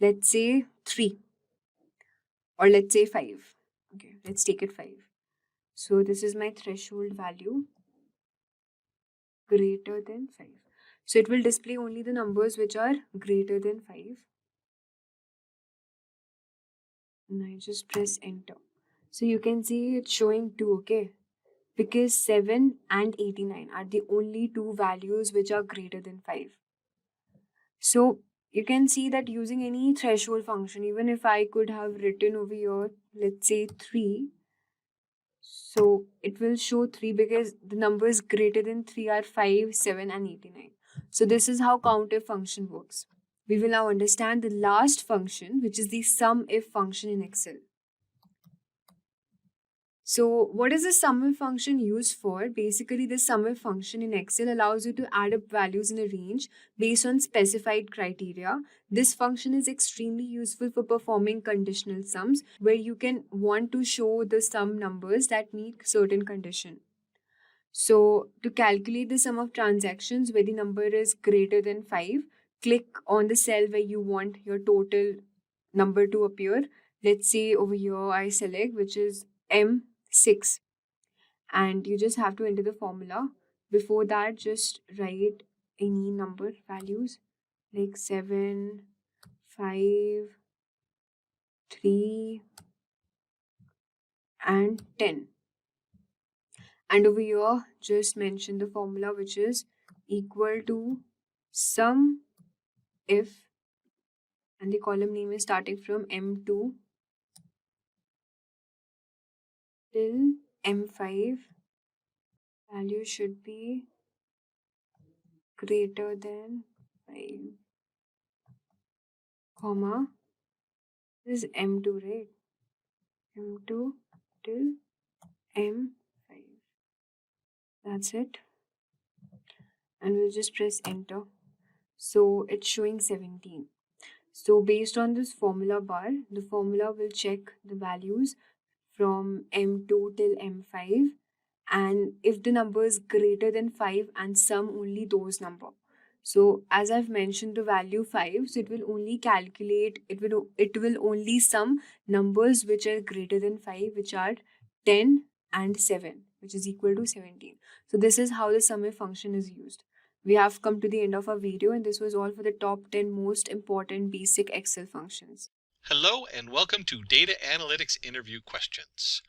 let's say 3 or let's say 5. Okay, let's take it 5. So this is my threshold value greater than 5. So it will display only the numbers which are greater than 5. And I just press enter. So you can see it's showing 2, okay? Because 7 and 89 are the only two values which are greater than 5. So you can see that using any threshold function, even if I could have written over here, let's say 3, so it will show 3 because the numbers greater than 3 are 5, 7 and 89. So this is how COUNTIF function works. We will now understand the last function, which is the SUMIF function in Excel. So what is the SUMIF function used for? Basically, the SUMIF function in Excel allows you to add up values in a range based on specified criteria. This function is extremely useful for performing conditional sums, where you can want to show the sum numbers that meet certain condition. So to calculate the sum of transactions where the number is greater than 5, click on the cell where you want your total number to appear. Let's say over here I select which is M6, and you just have to enter the formula. Before that, just write any number values like 7, 5, 3 and 10. And over here, just mention the formula which is equal to sum if, and the column name is starting from M2 till M5. Value should be greater than 5, comma, this is M2, right? M2 till M5. That's it. And we'll just press enter. So it's showing 17. So based on this formula bar, the formula will check the values from M2 till M5, and if the number is greater than 5 and sum only those number. So as I've mentioned the value 5, so it will only calculate, it will only sum numbers which are greater than 5, which are 10 and 7, which is equal to 17. So this is how the SUMIF function is used. We have come to the end of our video, and this was all for the top 10 most important basic Excel functions. Hello and welcome to Data Analytics Interview Questions.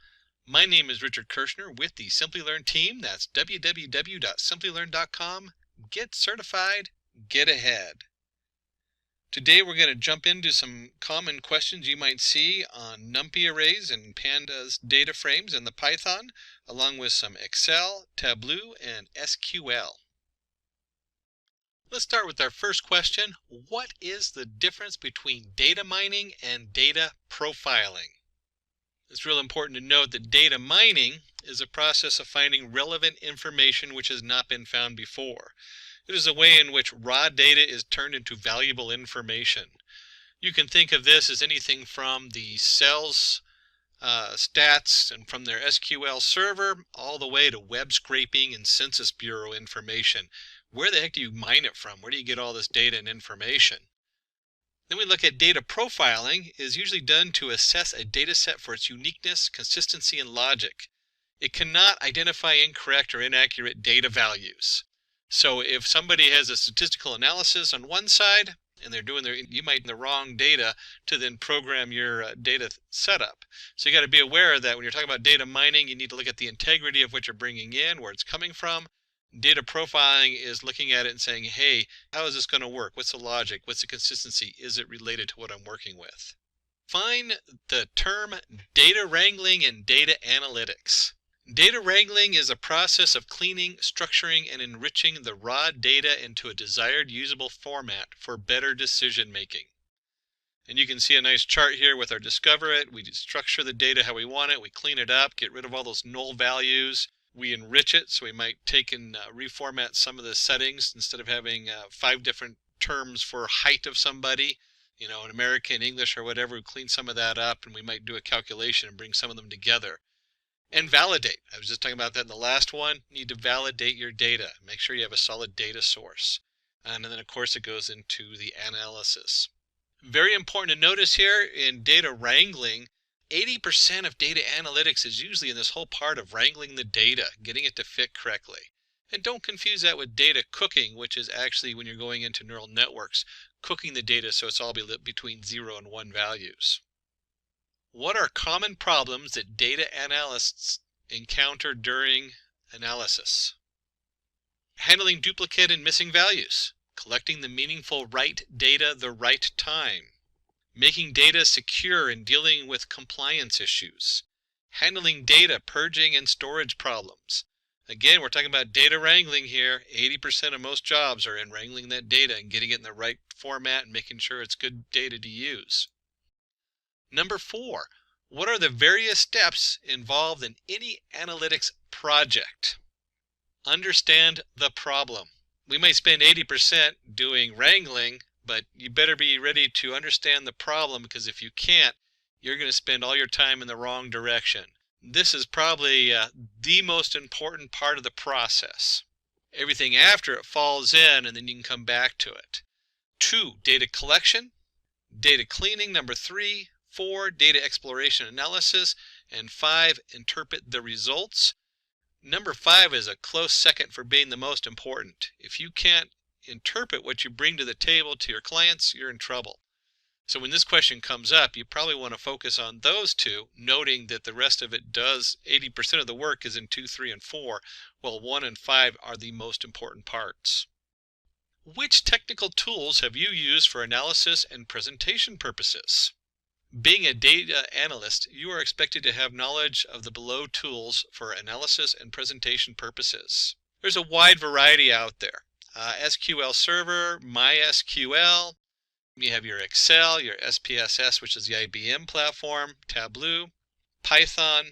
My name is Richard Kirshner with the Simplilearn team. That's www.simplilearn.com. Get certified, get ahead. Today we're going to jump into some common questions you might see on NumPy arrays and Pandas data frames in the Python, along with some Excel, Tableau, and SQL. Let's start with our first question. What is the difference between data mining and data profiling? It's real important to note that data mining is a process of finding relevant information which has not been found before. It is a way in which raw data is turned into valuable information. You can think of this as anything from the sales stats and from their SQL server all the way to web scraping and Census Bureau information. Where the heck do you mine it from? Where do you get all this data and information? Then we look at data profiling. It is usually done to assess a data set for its uniqueness, consistency, and logic. It cannot identify incorrect or inaccurate data values. So if somebody has a statistical analysis on one side and they're doing you might the wrong data to then program your data setup. So you got to be aware that when you're talking about data mining, you need to look at the integrity of what you're bringing in, where it's coming from. Data profiling is looking at it and saying, hey, how is this going to work? What's the logic? What's the consistency? Is it related to what I'm working with? Define the term data wrangling and data analytics. Data wrangling is a process of cleaning, structuring, and enriching the raw data into a desired usable format for better decision making. And you can see a nice chart here with our Discover It. We structure the data how we want it. We clean it up, get rid of all those null values. We enrich it, so we might take and reformat some of the settings. Instead of having 5 different terms for height of somebody, in American, English, or whatever, we clean some of that up, and we might do a calculation and bring some of them together. And validate. I was just talking about that in the last one. You need to validate your data. Make sure you have a solid data source. And then, of course, it goes into the analysis. Very important to notice here in data wrangling, 80% of data analytics is usually in this whole part of wrangling the data, getting it to fit correctly. And don't confuse that with data cooking, which is actually when you're going into neural networks, cooking the data so it's all between 0 and 1 values. What are common problems that data analysts encounter during analysis? Handling duplicate and missing values, collecting the meaningful right data the right time, making data secure and dealing with compliance issues, handling data purging and storage problems. Again, we're talking about data wrangling here. 80% of most jobs are in wrangling that data and getting it in the right format and making sure it's good data to use. Number 4, what are the various steps involved in any analytics project? Understand the problem. We might spend 80% doing wrangling, but you better be ready to understand the problem, because if you can't, you're going to spend all your time in the wrong direction. This is probably the most important part of the process. Everything after it falls in, and then you can come back to it. 2, data collection, data cleaning. Number 3, 4, data exploration analysis, and 5, interpret the results. Number 5 is a close second for being the most important. If you can't interpret what you bring to the table to your clients, you're in trouble. So when this question comes up, you probably want to focus on those 2, noting that the rest of it does, 80% of the work is in 2, 3, and 4, while 1 and 5 are the most important parts. Which technical tools have you used for analysis and presentation purposes? Being a data analyst, you are expected to have knowledge of the below tools for analysis and presentation purposes. There's a wide variety out there. SQL Server, MySQL, you have your Excel, your SPSS, which is the IBM platform, Tableau, Python.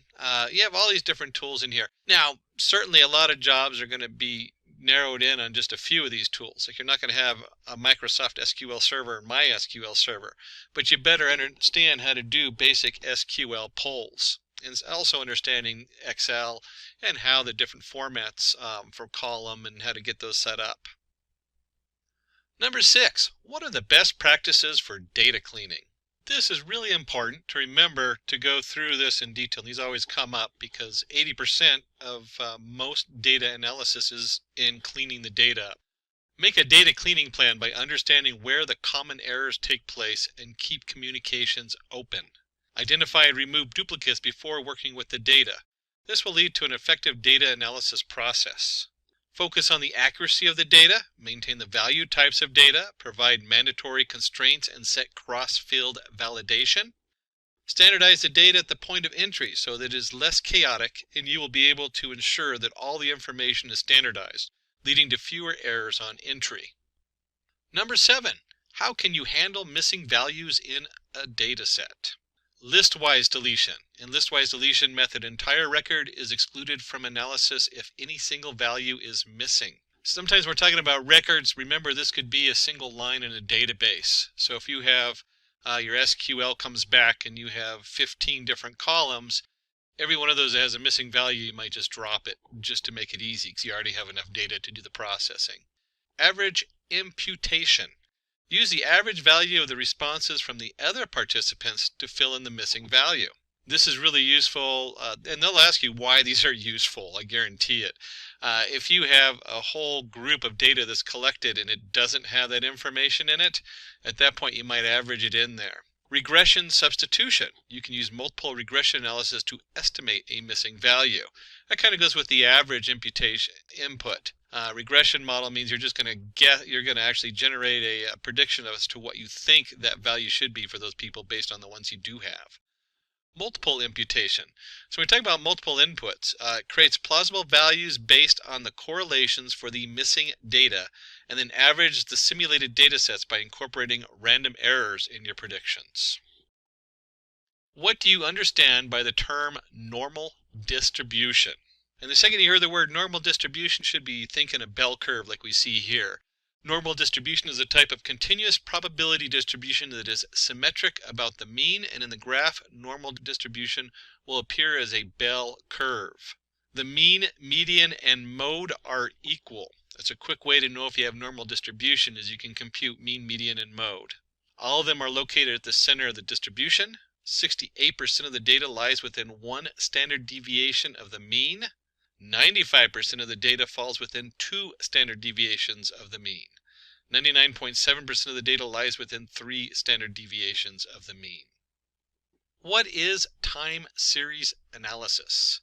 You have all these different tools in here. Now, certainly a lot of jobs are going to be narrowed in on just a few of these tools. Like, you're not going to have a Microsoft SQL Server and MySQL Server, but you better understand how to do basic SQL polls, and also understanding Excel and how the different formats for column and how to get those set up. Number 6, what are the best practices for data cleaning? This is really important to remember to go through this in detail. These always come up because 80% of most data analysis is in cleaning the data up. Make a data cleaning plan by understanding where the common errors take place and keep communications open. Identify and remove duplicates before working with the data. This will lead to an effective data analysis process. Focus on the accuracy of the data, maintain the value types of data, provide mandatory constraints, and set cross-field validation. Standardize the data at the point of entry so that it is less chaotic, and you will be able to ensure that all the information is standardized, leading to fewer errors on entry. Number 7, how can you handle missing values in a data set? Listwise deletion. In listwise deletion method, entire record is excluded from analysis if any single value is missing. Sometimes we're talking about records. Remember, this could be a single line in a database. So if you have your SQL comes back and you have 15 different columns, every one of those that has a missing value, you might just drop it just to make it easy because you already have enough data to do the processing. Average imputation. Use the average value of the responses from the other participants to fill in the missing value. This is really useful, and they'll ask you why these are useful, I guarantee it. If you have a whole group of data that's collected and it doesn't have that information in it, at that point you might average it in there. Regression substitution. You can use multiple regression analysis to estimate a missing value. That kind of goes with the average imputation input. Regression model means you're just going to actually generate a prediction as to what you think that value should be for those people based on the ones you do have. Multiple imputation. So when we talk about multiple inputs, it creates plausible values based on the correlations for the missing data, and then averages the simulated data sets by incorporating random errors in your predictions. What do you understand by the term normal distribution? And the second you hear the word normal distribution, should be thinking a bell curve like we see here. Normal distribution is a type of continuous probability distribution that is symmetric about the mean, and in the graph, normal distribution will appear as a bell curve. The mean, median, and mode are equal. That's a quick way to know if you have normal distribution, is you can compute mean, median, and mode. All of them are located at the center of the distribution. 68% of the data lies within one standard deviation of the mean. 95% of the data falls within 2 standard deviations of the mean. 99.7% of the data lies within 3 standard deviations of the mean. What is time series analysis?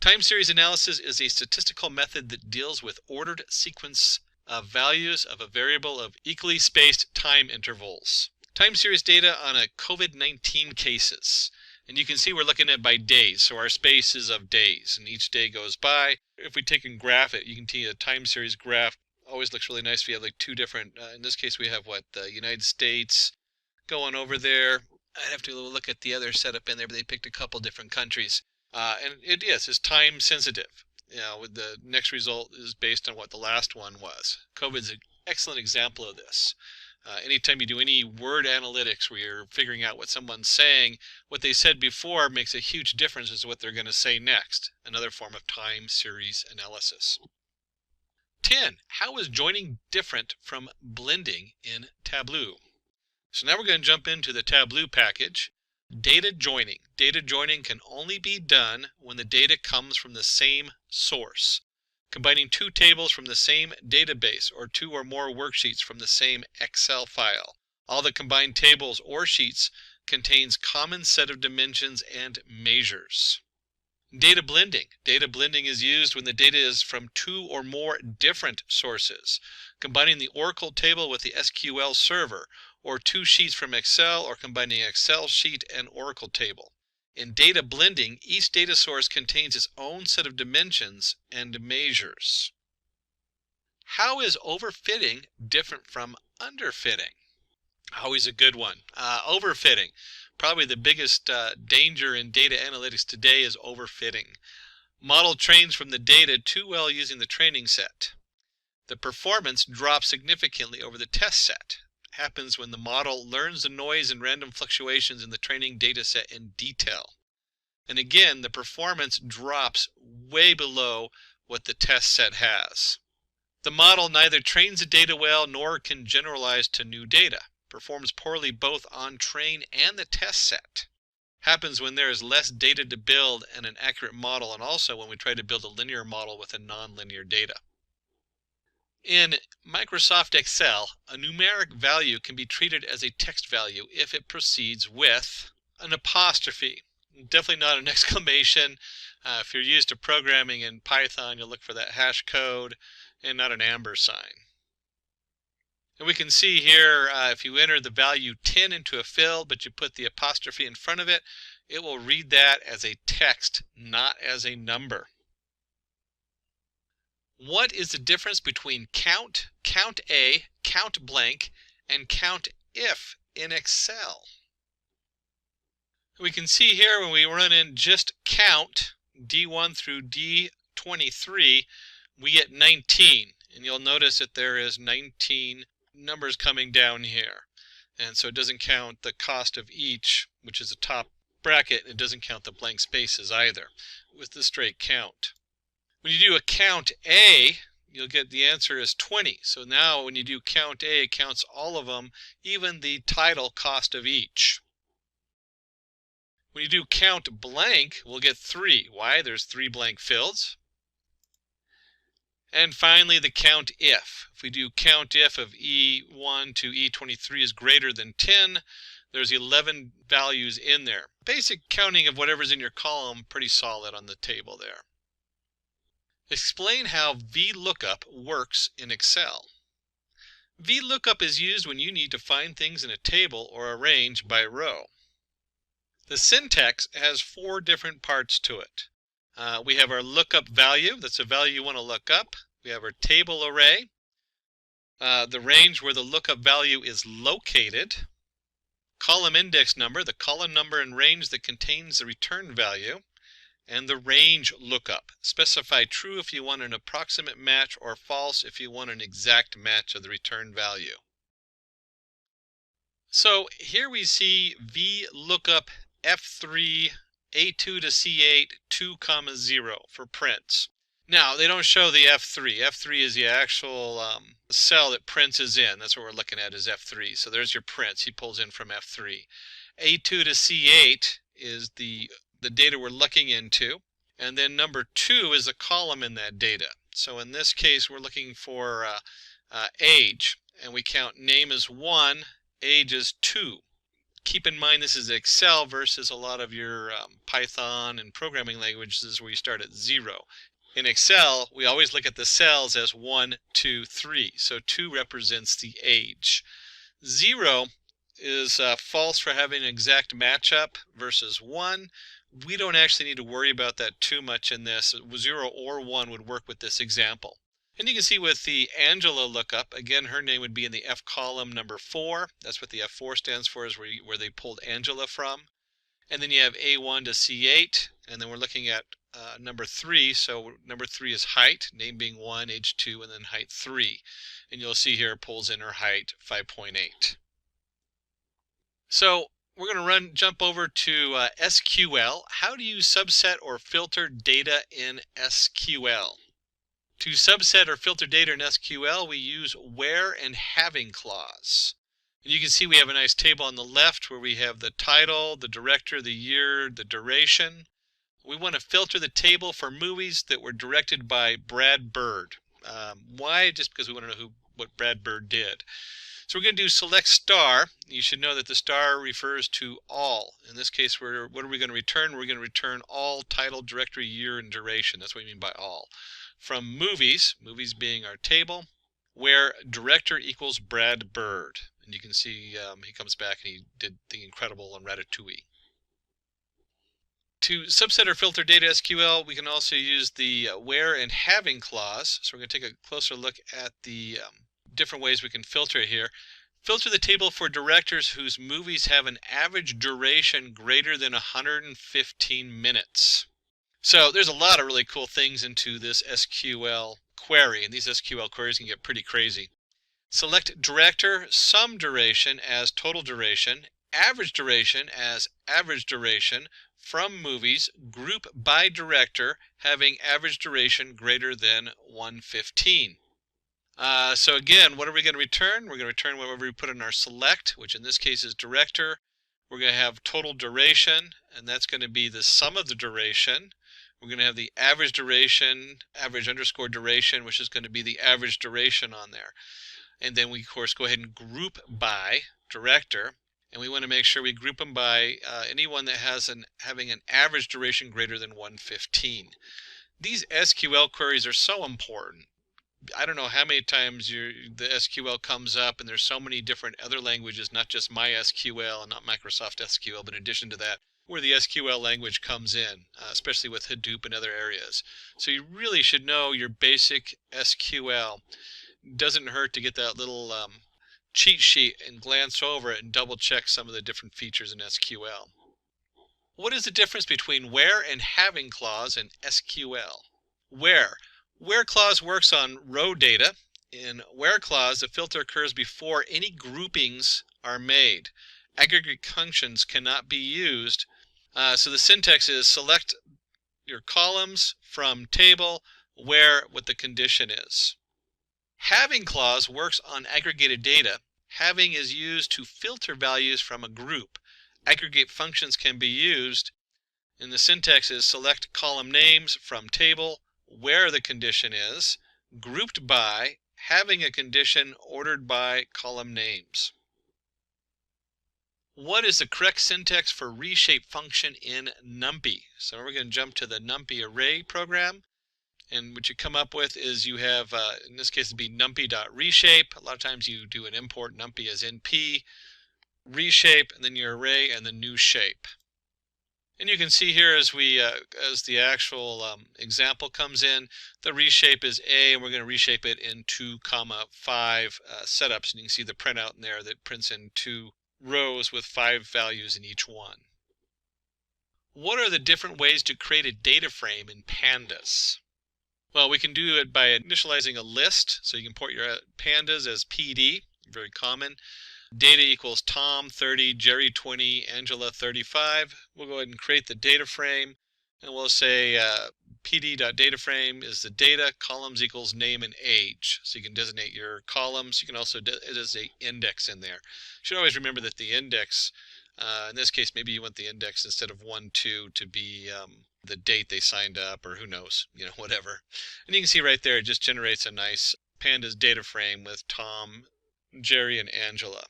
Time series analysis is a statistical method that deals with ordered sequence of values of a variable of equally spaced time intervals. Time series data on a COVID-19 cases. And you can see we're looking at by days, so our space is of days, and each day goes by. If we take and graph it, you can see a time series graph always looks really nice if you have like 2 different, in this case we have the United States going over there. I'd have to look at the other setup in there, but they picked a couple different countries. And it's time sensitive. The next result is based on what the last one was. COVID's an excellent example of this. Anytime you do any word analytics where you're figuring out what someone's saying, what they said before makes a huge difference as to what they're going to say next. Another form of time series analysis. 10. How is joining different from blending in Tableau? So now we're going to jump into the Tableau package. Data joining. Data joining can only be done when the data comes from the same source. Combining 2 tables from the same database or 2 or more worksheets from the same Excel file. All the combined tables or sheets contains common set of dimensions and measures. Data blending. Data blending is used when the data is from 2 or more different sources. Combining the Oracle table with the SQL server, or 2 sheets from Excel, or combining Excel sheet and Oracle table. In data blending, each data source contains its own set of dimensions and measures. How is overfitting different from underfitting? Always a good one. Overfitting. Probably the biggest danger in data analytics today is overfitting. Model trains from the data too well using the training set. The performance drops significantly over the test set. Happens when the model learns the noise and random fluctuations in the training data set in detail. And again, the performance drops way below what the test set has. The model neither trains the data well nor can generalize to new data. Performs poorly both on train and the test set. Happens when there is less data to build and an accurate model, and also when we try to build a linear model with a nonlinear data. In Microsoft Excel, a numeric value can be treated as a text value if it proceeds with an apostrophe. Definitely not an exclamation. If you're used to programming in Python, you'll look for that hash code, and not an amber sign. And we can see here, if you enter the value 10 into a field, but you put the apostrophe in front of it, it will read that as a text, not as a number. What is the difference between count, count A, count blank, and count if in Excel? We can see here when we run in just count, D1 through D23, we get 19. And you'll notice that there is 19 numbers coming down here. And so it doesn't count the cost of each, which is the top bracket, and it doesn't count the blank spaces either with the straight count. When you do a count A, you'll get the answer is 20. So now when you do count A, it counts all of them, even the title cost of each. When you do count blank, we'll get 3. Why? There's 3 blank fields. And finally, the count if. If we do count if of E1 to E23 is greater than 10, there's 11 values in there. Basic counting of whatever's in your column, pretty solid on the table there. Explain how VLOOKUP works in Excel. VLOOKUP is used when you need to find things in a table or arrange by row. The syntax has 4 different parts to it. We have our lookup value, that's a value you want to look up. We have our table array, the range where the lookup value is located, column index number, the column number and range that contains the return value, and the range lookup. Specify true if you want an approximate match or false if you want an exact match of the return value. So here we see VLOOKUP F3 A2 to C8 2, 0 for prints. Now they don't show the F3. F3 is the actual cell that prints is in. That's what we're looking at is F3. So there's your prints. He pulls in from F3. A2 to C8 is the data we're looking into. And then number 2 is a column in that data. So in this case, we're looking for age. And we count name as 1, age as 2. Keep in mind this is Excel versus a lot of your Python and programming languages where you start at 0. In Excel, we always look at the cells as 1, 2, 3. So 2 represents the age. 0 is false for having an exact matchup versus 1. We don't actually need to worry about that too much in this. 0 or 1 would work with this example. And you can see with the Angela lookup, again, her name would be in the F column number 4. That's what the F4 stands for, is where they pulled Angela from. And then you have A1 to C8, and then we're looking at number 3. So number 3 is height, name being 1, age 2, and then height 3. And you'll see here it pulls in her height 5.8. So we're going to jump over to SQL. How do you subset or filter data in SQL? To subset or filter data in SQL, we use where and having clause. And you can see we have a nice table on the left where we have the title, the director, the year, the duration. We want to filter the table for movies that were directed by Brad Bird. Why? Just because we want to know what Brad Bird did. So we're going to do select star. You should know that the star refers to all. In this case, what are we going to return? We're going to return all title, director, year, and duration. That's what we mean by all. From movies, movies being our table, where director equals Brad Bird. And you can see he comes back and he did The Incredible and Ratatouille. To subset or filter data SQL, we can also use the where and having clause. So we're going to take a closer look at the different ways we can filter here. Filter the table for directors whose movies have an average duration greater than 115 minutes. So there's a lot of really cool things into this SQL query, and these SQL queries can get pretty crazy. Select director, sum duration as total duration, average duration as average duration from movies, group by director having average duration greater than 115. So again, what are we going to return? We're going to return whatever we put in our select, which in this case is director. We're going to have total duration, and that's going to be the sum of the duration. We're going to have the average duration, average underscore duration, which is going to be the average duration on there. And then we, of course, go ahead and group by director. And we want to make sure we group them by anyone that has having an average duration greater than 115. These SQL queries are so important. I don't know how many times the SQL comes up, and there's so many different other languages, not just MySQL and not Microsoft SQL, but in addition to that, where the SQL language comes in, especially with Hadoop and other areas. So you really should know your basic SQL. Doesn't hurt to get that little cheat sheet and glance over it and double check some of the different features in SQL. What is the difference between where and having clause in SQL? Where clause works on row data. In where clause, the filter occurs before any groupings are made. Aggregate functions cannot be used. So the syntax is select your columns from table where what the condition is. Having clause works on aggregated data. Having is used to filter values from a group. Aggregate functions can be used, and the syntax is select column names from table where the condition is, grouped by, having a condition ordered by column names. What is the correct syntax for reshape function in NumPy? So we're going to jump to the NumPy array program, and what you come up with is you have, in this case it'd be numpy.reshape. A lot of times you do an import numpy as np, reshape, and then your array and the new shape. And you can see here as the actual example comes in, the reshape is A, and we're going to reshape it in 2, 5 setups. And you can see the printout in there that prints in 2 rows with 5 values in each one. What are the different ways to create a data frame in Pandas? Well, we can do it by initializing a list. So you can import your Pandas as PD, very common. Data equals Tom 30, Jerry 20, Angela 35. We'll go ahead and create the data frame, and we'll say pd.dataframe is the data, columns equals name and age. So you can designate your columns. You can also designate index in there. You should always remember that the index, in this case, maybe you want the index instead of 1, 2 to be the date they signed up, or who knows, whatever. And you can see right there, it just generates a nice Pandas data frame with Tom, Jerry, and Angela.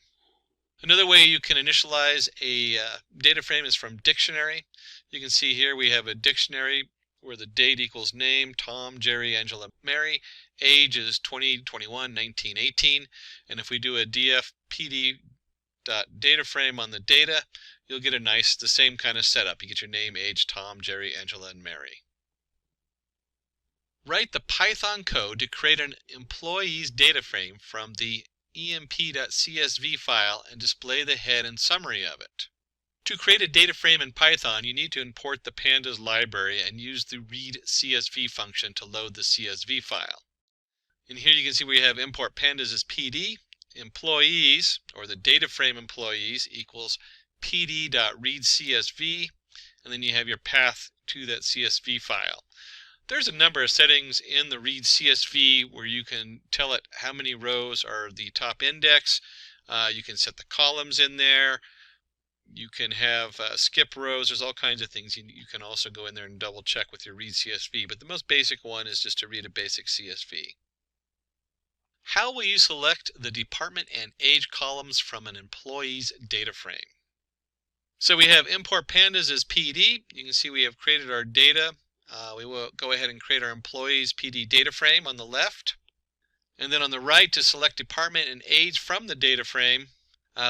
Another way you can initialize a data frame is from dictionary. You can see here we have a dictionary where the date equals name, Tom, Jerry, Angela, Mary. Age is 20, 21, 19, 18. And if we do a df pd.dataframe on the data, you'll get the same kind of setup. You get your name, age, Tom, Jerry, Angela, and Mary. Write the Python code to create an employee's data frame from the emp.csv file and display the head and summary of it. To create a data frame in Python, you need to import the Pandas library and use the read CSV function to load the CSV file. And here you can see we have import pandas as PD, employees, or the data frame employees, equals pd.readcsv, and then you have your path to that CSV file. There's a number of settings in the read CSV where you can tell it how many rows are the top index. You can set the columns in there. You can have skip rows. There's all kinds of things. You can also go in there and double check with your read CSV, but the most basic one is just to read a basic CSV. How will you select the department and age columns from an employee's data frame? So we have import pandas as PD. You can see we have created our data. We will go ahead and create our employees PD data frame on the left. And then on the right, to select department and age from the data frame,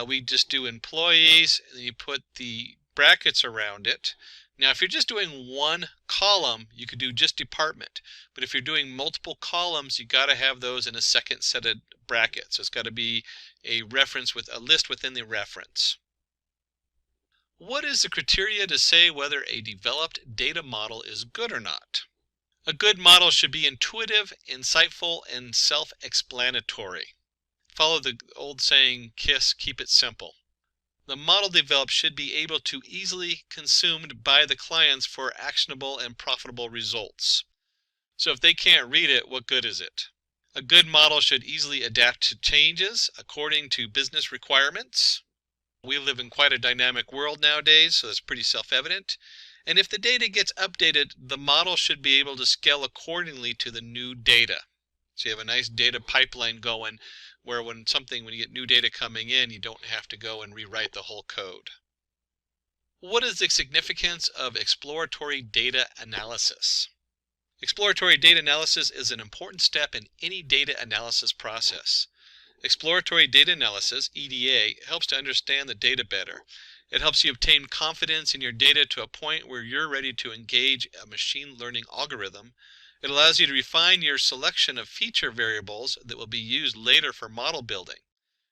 we just do employees, and then you put the brackets around it. Now, if you're just doing one column, you could do just department. But if you're doing multiple columns, you got to have those in a second set of brackets. So it's got to be a reference with a list within the reference. What is the criteria to say whether a developed data model is good or not? A good model should be intuitive, insightful, and self-explanatory. Follow the old saying, KISS, keep it simple. The model developed should be able to easily consumed by the clients for actionable and profitable results. So if they can't read it, what good is it? A good model should easily adapt to changes according to business requirements. We live in quite a dynamic world nowadays, so that's pretty self-evident. And if the data gets updated, the model should be able to scale accordingly to the new data. So you have a nice data pipeline going where when you get new data coming in, you don't have to go and rewrite the whole code. What is the significance of exploratory data analysis? Exploratory data analysis is an important step in any data analysis process. Exploratory data analysis, EDA, helps to understand the data better. It helps you obtain confidence in your data to a point where you're ready to engage a machine learning algorithm. It allows you to refine your selection of feature variables that will be used later for model building.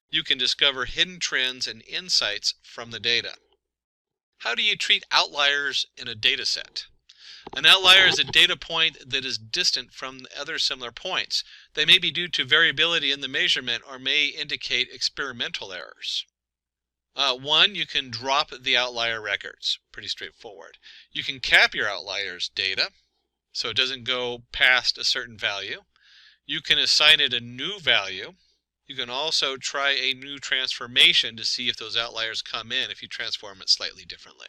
You can discover hidden trends and insights from the data. How do you treat outliers in a data set? An outlier is a data point that is distant from other similar points. They may be due to variability in the measurement or may indicate experimental errors. One, you can drop the outlier records. Pretty straightforward. You can cap your outliers data so it doesn't go past a certain value. You can assign it a new value. You can also try a new transformation to see if those outliers come in if you transform it slightly differently.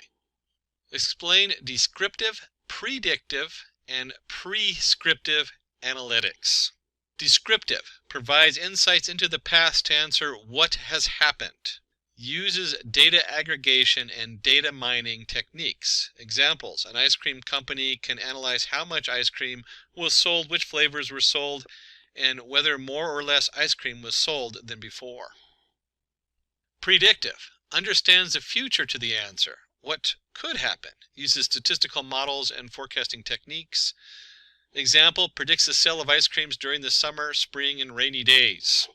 Explain descriptive, predictive, and prescriptive analytics. Descriptive provides insights into the past to answer what has happened. Uses data aggregation and data mining techniques. Examples: an ice cream company can analyze how much ice cream was sold, which flavors were sold, and whether more or less ice cream was sold than before. Predictive understands the future to the answer, what could happen. Uses statistical models and forecasting techniques. Example: predicts the sale of ice creams during the summer, spring, and rainy days.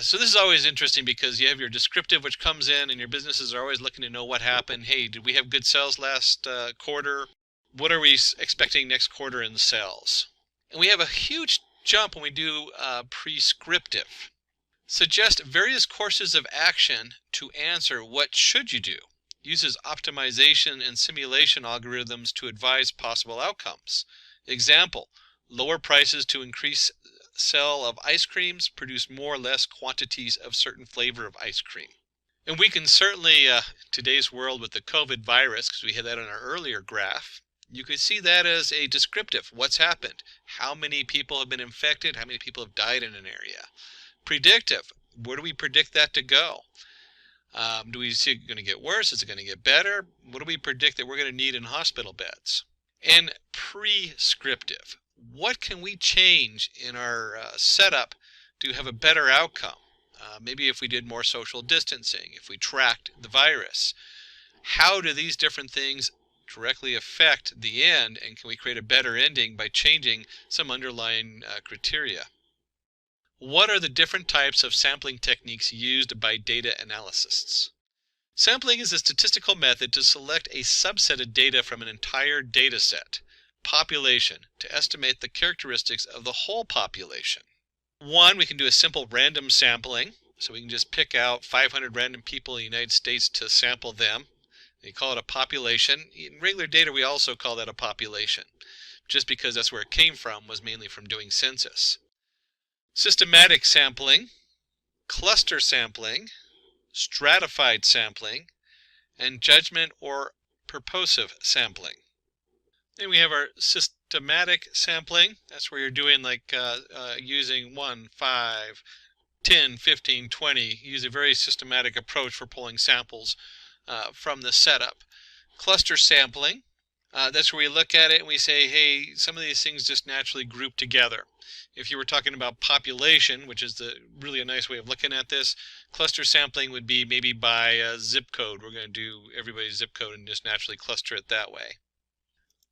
So this is always interesting because you have your descriptive, which comes in, and your businesses are always looking to know what happened. Hey, did we have good sales last quarter? What are we expecting next quarter in sales? And we have a huge jump when we do prescriptive. Suggest various courses of action to answer what should you do. Uses optimization and simulation algorithms to advise possible outcomes. Example: lower prices to increase sale of ice creams, produce more or less quantities of certain flavor of ice cream. And we can certainly, today's world with the COVID virus, because we had that on our earlier graph, you could see that as a descriptive. What's happened? How many people have been infected? How many people have died in an area? Predictive: where do we predict that to go? Do we see it going to get worse? Is it going to get better? What do we predict that we're going to need in hospital beds? And prescriptive: what can we change in our setup to have a better outcome? Maybe if we did more social distancing, if we tracked the virus. How do these different things directly affect the end, and can we create a better ending by changing some underlying criteria? What are the different types of sampling techniques used by data analysts? Sampling is a statistical method to select a subset of data from an entire data set, population, to estimate the characteristics of the whole population. One, we can do a simple random sampling, so we can just pick out 500 random people in the United States to sample them. We call it a population. In regular data, we also call that a population, just because that's where it came from, was mainly from doing census. Systematic sampling, cluster sampling, stratified sampling, and judgment or purposive sampling. Then we have our systematic sampling. That's where you're doing like using 1, 5, 10, 15, 20. Use a very systematic approach for pulling samples from the setup. Cluster sampling, that's where we look at it and we say, hey, some of these things just naturally group together. If you were talking about population, which is really a nice way of looking at this, cluster sampling would be maybe by zip code. We're going to do everybody's zip code and just naturally cluster it that way.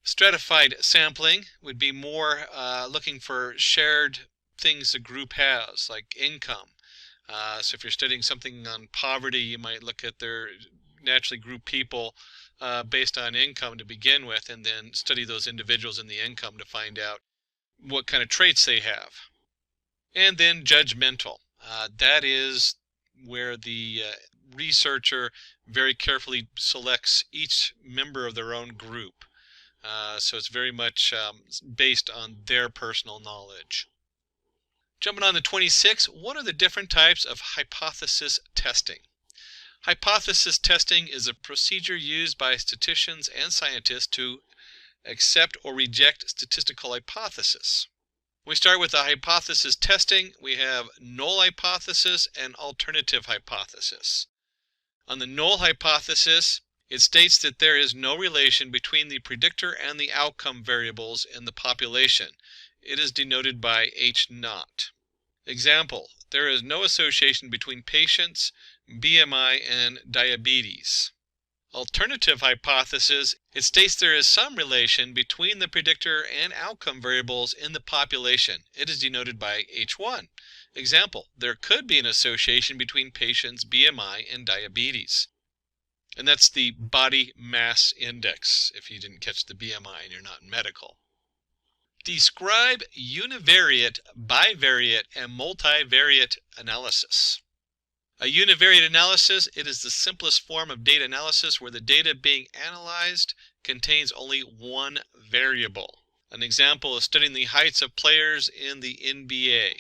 Stratified sampling would be more looking for shared things a group has, like income. So if you're studying something on poverty, you might look at their naturally group people based on income to begin with, and then study those individuals in the income to find out what kind of traits they have. And then judgmental. That is where the researcher very carefully selects each member of their own group. So it's very much based on their personal knowledge. Jumping on to 26, what are the different types of hypothesis testing? Hypothesis testing is a procedure used by statisticians and scientists to accept or reject statistical hypothesis. We start with the hypothesis testing. We have null hypothesis and alternative hypothesis. On the null hypothesis, it states that there is no relation between the predictor and the outcome variables in the population. It is denoted by H0. Example: there is no association between patients, BMI, and diabetes. alternative hypothesis, it states there is some relation between the predictor and outcome variables in the population. It is denoted by H1. Example, there could be an association between patients' BMI and diabetes. And that's the body mass index, if you didn't catch the BMI and you're not medical. Describe univariate, bivariate, and multivariate analysis. A univariate analysis, it is the simplest form of data analysis where the data being analyzed contains only one variable. An example is studying the heights of players in the NBA.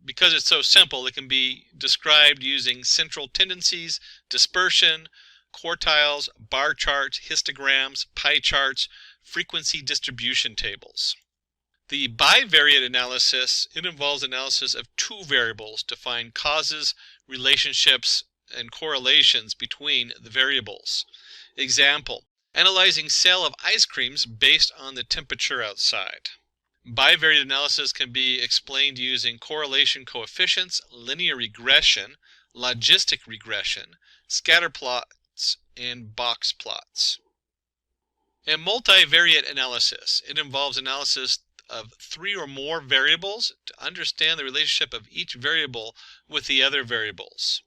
Because it's so simple, it can be described using central tendencies, dispersion, quartiles, bar charts, histograms, pie charts, frequency distribution tables. The bivariate analysis, it involves analysis of two variables to find causes, relationships, and correlations between the variables. Example, analyzing sale of ice creams based on the temperature outside. Bivariate analysis can be explained using correlation coefficients, linear regression, logistic regression, scatter plots, and box plots. And multivariate analysis, it involves analysis of three or more variables to understand the relationship of each variable with the other variables.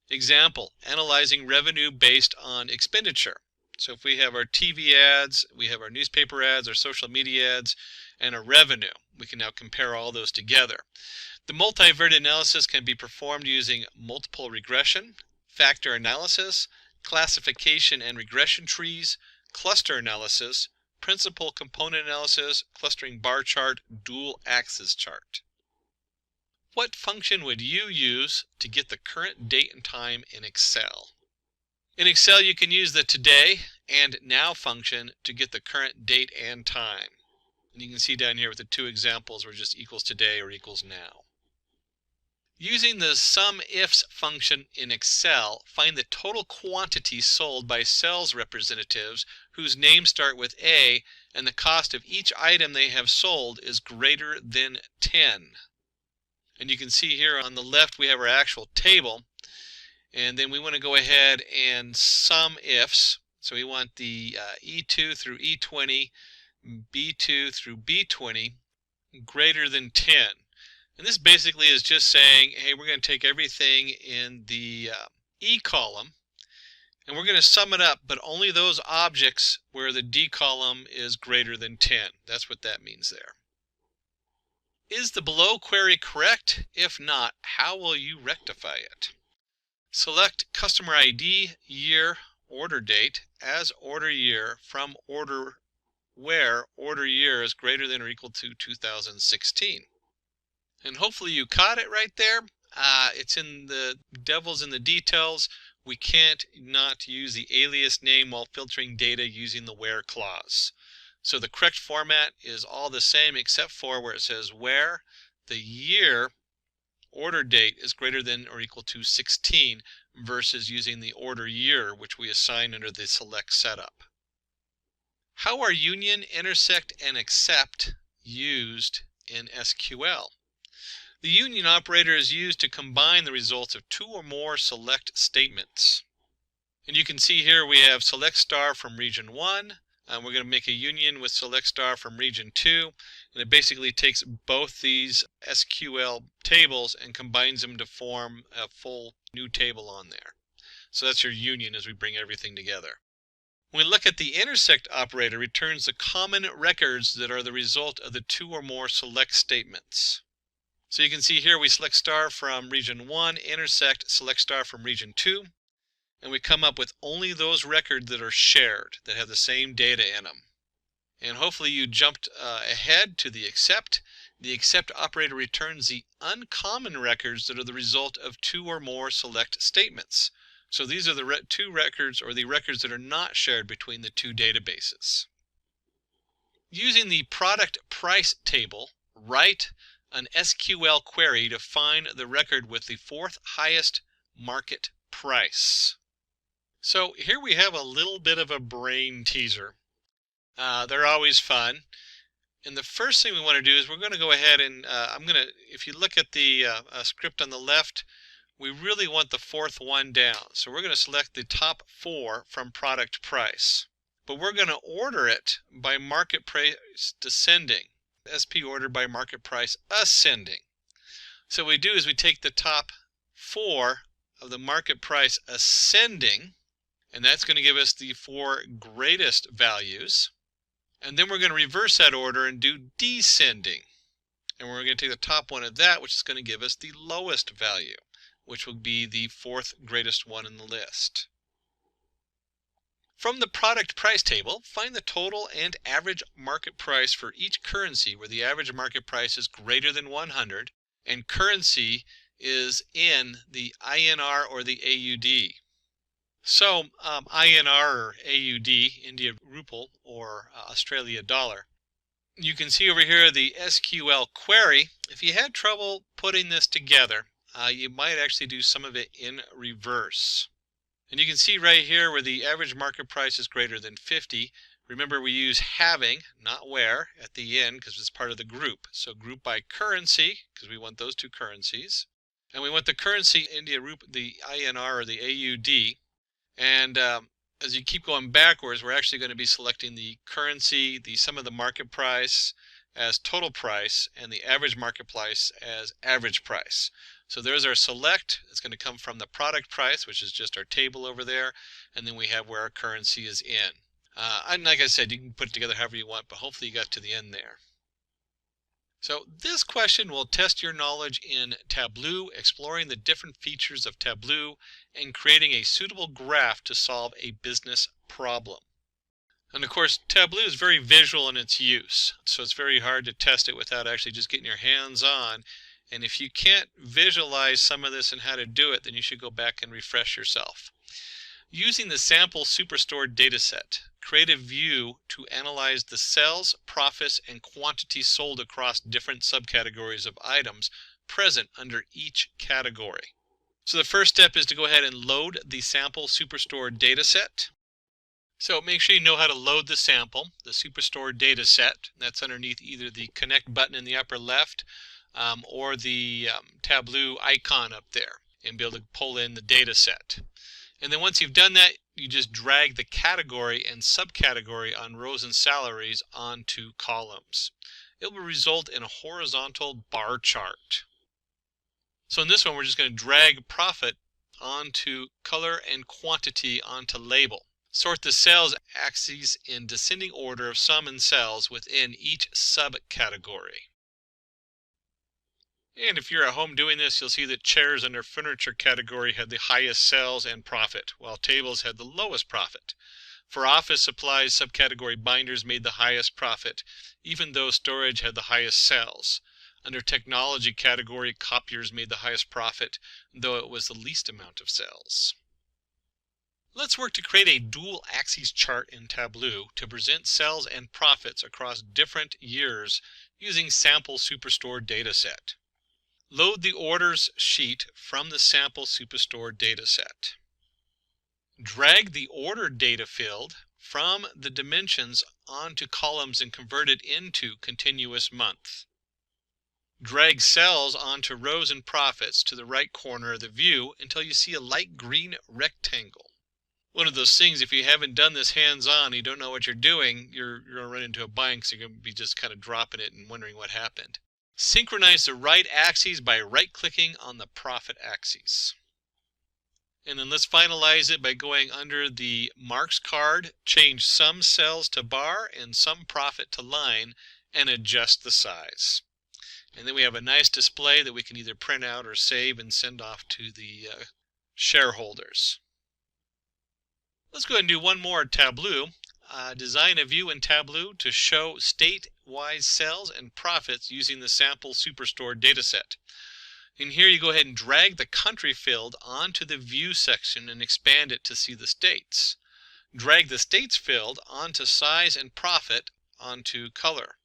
Example, analyzing revenue based on expenditure. So if we have our TV ads, we have our newspaper ads, our social media ads, and our revenue, we can now compare all those together. The multivariate analysis can be performed using multiple regression, factor analysis, classification and regression trees, cluster analysis, principal component analysis, clustering bar chart, dual axis chart. What function would you use to get the current date and time in Excel? In Excel, you can use the today and now function to get the current date and time. And you can see down here with the two examples where just equals today or equals now. Using the SUMIFS function in Excel, find the total quantity sold by sales representatives whose names start with A and the cost of each item they have sold is greater than 10. And you can see here on the left we have our actual table, and then we want to go ahead and SUMIFS. So we want the E2 through E20, B2 through B20 greater than 10. And this basically is just saying, hey, we're going to take everything in the E column and we're going to sum it up, but only those objects where the D column is greater than 10. That's what that means there. Is the below query correct? If not, how will you rectify it? Select customer ID, year, order date as order year from order where order year is greater than or equal to 2016. And hopefully you caught it right there. It's in the devil's in the details. We can't not use the alias name while filtering data using the where clause. So the correct format is all the same except for where it says where the year order date is greater than or equal to 16 versus using the order year, which we assign under the select setup. How are union, intersect, and except used in SQL? The union operator is used to combine the results of two or more select statements. And you can see here we have select star from region 1. We're going to make a union with select star from region 2. And it basically takes both these SQL tables and combines them to form a full new table on there. So that's your union as we bring everything together. When we look at the intersect operator, it returns the common records that are the result of the two or more select statements. So you can see here we select star from region 1, intersect, select star from region 2, and we come up with only those records that are shared, that have the same data in them. And hopefully you jumped ahead to the except. The except operator returns the uncommon records that are the result of two or more select statements. So these are the two records, or the records that are not shared between the two databases. Using the product price table, write an SQL query to find the record with the fourth highest market price. So here we have a little bit of a brain teaser. They're always fun. And the first thing we want to do is we're going to go ahead and if you look at the script on the left, we really want the fourth one down. So we're going to select the top 4 from product price. But we're going to order it by market price descending. SP ordered by market price ascending. So what we do is we take the top 4 of the market price ascending, and that's going to give us the 4 greatest values. And then we're going to reverse that order and do descending. And we're going to take the top one of that, which is going to give us the lowest value, which will be the 4th greatest one in the list. From the product price table, find the total and average market price for each currency where the average market price is greater than 100 and currency is in the INR or the AUD. So INR or AUD, India Rupee or Australia dollar. You can see over here the SQL query. If you had trouble putting this together, you might actually do some of it in reverse. And you can see right here where the average market price is greater than 50. Remember, we use having, not where, at the end because it's part of the group. So group by currency, because we want those 2 currencies. And we want the currency India Rupee, the INR or the AUD. And as you keep going backwards, we're actually going to be selecting the currency, the sum of the market price as total price, and the average market price as average price. So there's our select. It's going to come from the product price, which is just our table over there, and then we have where our currency is in. And like I said, you can put it together however you want, but hopefully you got to the end there. So this question will test your knowledge in Tableau, exploring the different features of Tableau, and creating a suitable graph to solve a business problem. And of course, Tableau is very visual in its use, so it's very hard to test it without actually just getting your hands on. And if you can't visualize some of this and how to do it, then you should go back and refresh yourself. Using the sample superstore dataset, create a view to analyze the sales, profits, and quantities sold across different subcategories of items present under each category. So the first step is to go ahead and load the sample superstore dataset. So make sure you know how to load the sample, the superstore dataset. That's underneath either the connect button in the upper left or the Tableau icon up there, and be able to pull in the dataset. And then once you've done that, you just drag the category and subcategory on rows and salaries onto columns. It will result in a horizontal bar chart. So in this one, we're just going to drag profit onto color and quantity onto label. Sort the sales axes in descending order of sum and sales within each subcategory. And if you're at home doing this, you'll see that chairs under furniture category had the highest sales and profit, while tables had the lowest profit. For office supplies, subcategory binders made the highest profit, even though storage had the highest sales. Under technology category, copiers made the highest profit, though it was the least amount of sales. Let's work to create a dual axis chart in Tableau to present sales and profits across different years using sample superstore dataset. Load the orders sheet from the sample superstore dataset. Drag the order data field from the dimensions onto columns and convert it into continuous month. Drag cells onto rows and profits to the right corner of the view until you see a light green rectangle. One of those things, if you haven't done this hands-on, you don't know what you're doing, you're going to run into a bind because you're going to be just kind of dropping it and wondering what happened. Synchronize the right axes by right-clicking on the profit axis. And then let's finalize it by going under the marks card, change some cells to bar and some profit to line, and adjust the size. And then we have a nice display that we can either print out or save and send off to the shareholders. Let's go ahead and do one more Tableau. Design a view in Tableau to show state-wise sales and profits using the sample superstore dataset. In here, you go ahead and drag the country field onto the view section and expand it to see the states. Drag the states field onto size and profit onto color.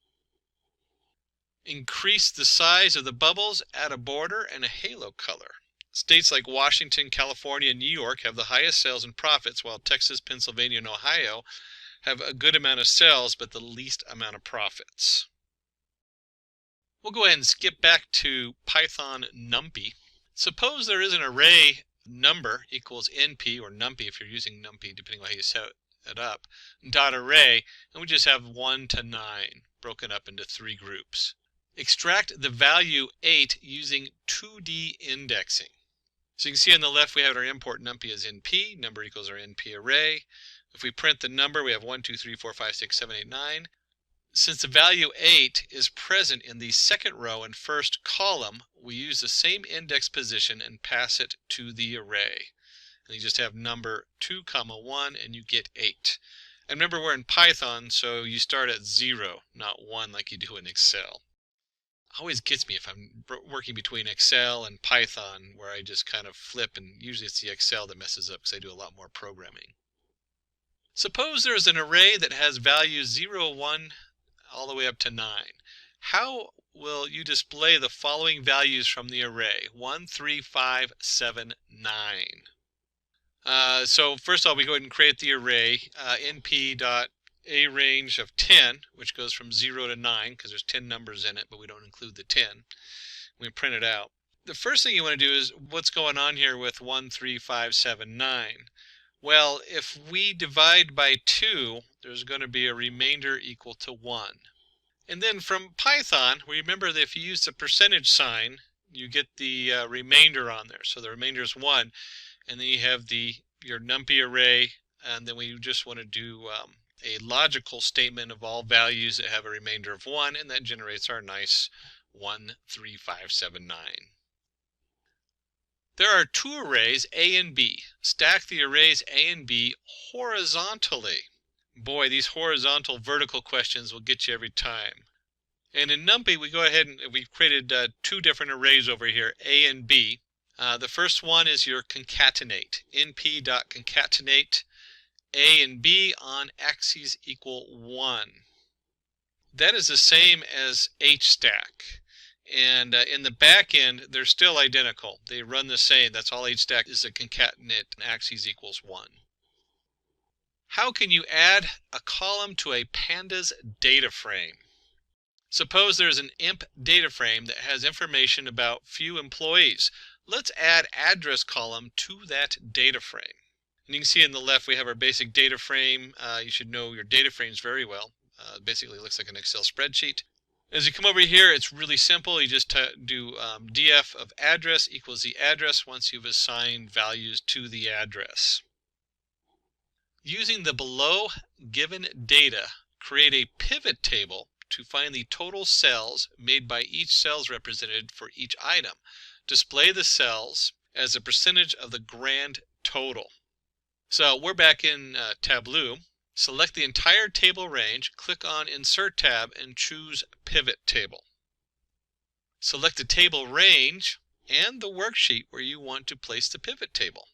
Increase the size of the bubbles, add a border and a halo color. States like Washington, California, and New York have the highest sales and profits, while Texas, Pennsylvania, and Ohio have a good amount of sales but the least amount of profits. We'll go ahead and skip back to Python NumPy. Suppose there is an array number equals NP, or NumPy if you're using NumPy, depending on how you set it up, dot array, and we just have 1 to 9 broken up into 3 groups. Extract the value 8 using 2D indexing. So you can see on the left we have our import NumPy as NP, number equals our NP array. If we print the number, we have 1, 2, 3, 4, 5, 6, 7, 8, 9. Since the value 8 is present in the second row and first column, we use the same index position and pass it to the array. And you just have number 2, 1, and you get 8. And remember, we're in Python, so you start at 0, not 1 like you do in Excel. Always gets me if I'm working between Excel and Python, where I just kind of flip, and usually it's the Excel that messes up because I do a lot more programming. Suppose there's an array that has values 0, 1, all the way up to 9. How will you display the following values from the array? 1, 3, 5, 7, 9. So first of all, we go ahead and create the array, np.arange of 10, which goes from 0 to 9, because there's 10 numbers in it, but we don't include the 10. We print it out. The first thing you want to do is, what's going on here with 1, 3, 5, 7, 9? Well, if we divide by 2, there's going to be a remainder equal to 1. And then from Python, remember that if you use the percentage sign, you get the remainder on there. So the remainder is 1. And then you have your NumPy array, and then we just want to do a logical statement of all values that have a remainder of 1, and that generates our nice 1, 3, 5, 7, 9. There are 2 arrays, A and B. Stack the arrays A and B horizontally. Boy, these horizontal vertical questions will get you every time. And in NumPy, we go ahead and we've created 2 different arrays over here, A and B. The first one is your concatenate, np.concatenate A and B on axes equal 1. That is the same as hstack. And in the back end, they're still identical. They run the same. That's all hstack is, a concatenate axes equals 1. How can you add a column to a pandas data frame? Suppose there's an imp data frame that has information about few employees. Let's add address column to that data frame. And you can see on the left we have our basic data frame. You should know your data frames very well. Basically it looks like an Excel spreadsheet. As you come over here, it's really simple. You just do df of address equals the address once you've assigned values to the address. Using the below given data, create a pivot table to find the total cells made by each cells represented for each item. Display the cells as a percentage of the grand total. So we're back in Tableau. Select the entire table range, click on Insert tab, and choose Pivot Table. Select the table range and the worksheet where you want to place the pivot table.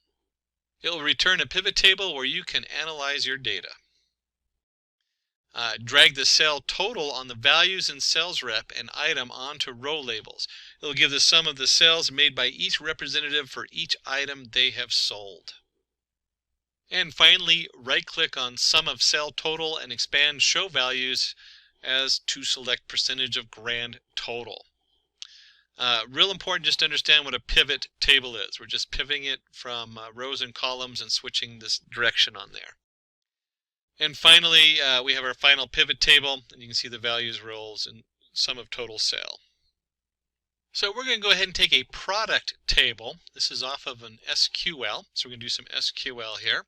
It will return a pivot table where you can analyze your data. Drag the cell total on the values in sales rep and item onto row labels. It will give the sum of the cells made by each representative for each item they have sold. And finally, right-click on Sum of Cell Total and expand Show Values as to select Percentage of Grand Total. Real important just to understand what a pivot table is. We're just pivoting it from rows and columns and switching this direction on there. And finally, we have our final pivot table, and you can see the values, roles, and sum of total sale. So we're going to go ahead and take a product table. This is off of an SQL, so we're going to do some SQL here.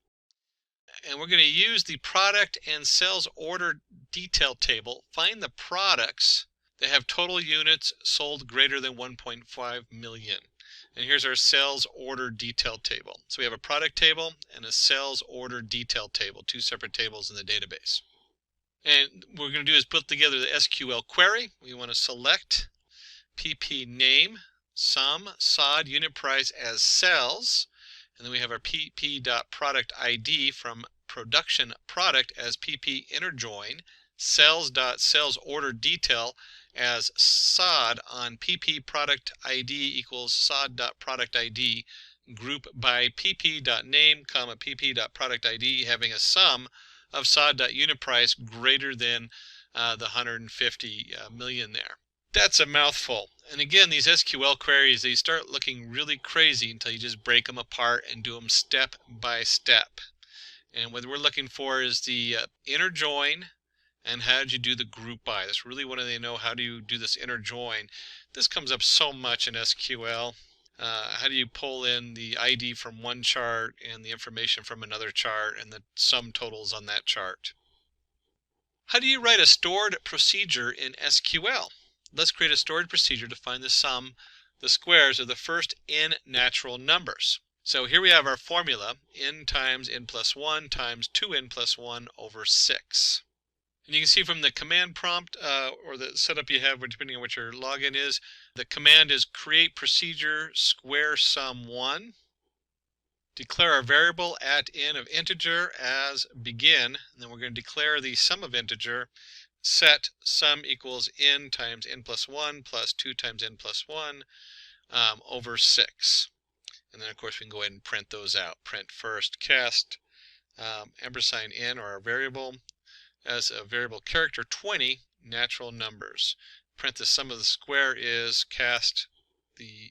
And we're going to use the product and sales order detail table. Find the products that have total units sold greater than 1.5 million. And here's our sales order detail table. So we have a product table and a sales order detail table, 2 separate tables in the database. And what we're going to do is put together the SQL query. We want to select PP name, sum, SOD, unit price as cells. And then we have our pp.product ID from production product as pp inner join, cells.sales order detail as SOD on pp product ID equals SOD.product ID, group by pp.name, pp.product ID having a sum of SOD.unit price greater than the 150 million there. That's a mouthful. And again, these SQL queries, they start looking really crazy until you just break them apart and do them step by step. And what we're looking for is the inner join and how did you do the group by. That's really what they know. How do you do this inner join? This comes up so much in SQL. How do you pull in the ID from one chart and the information from another chart and the sum totals on that chart? How do you write a stored procedure in SQL? Let's create a stored procedure to find the sum, the squares of the first n natural numbers. So here we have our formula, n times n plus 1 times 2n plus 1 over 6. And you can see from the command prompt or the setup you have, depending on what your login is, the command is create procedure square sum 1. Declare our variable at n of integer as begin, and then we're going to declare the sum of integer, set sum equals n times n plus 1 plus 2 times n plus 1 over 6. And then of course we can go ahead and print those out. Print first cast ampersand n, or our variable, as a variable character 20 natural numbers. Print the sum of the square is cast the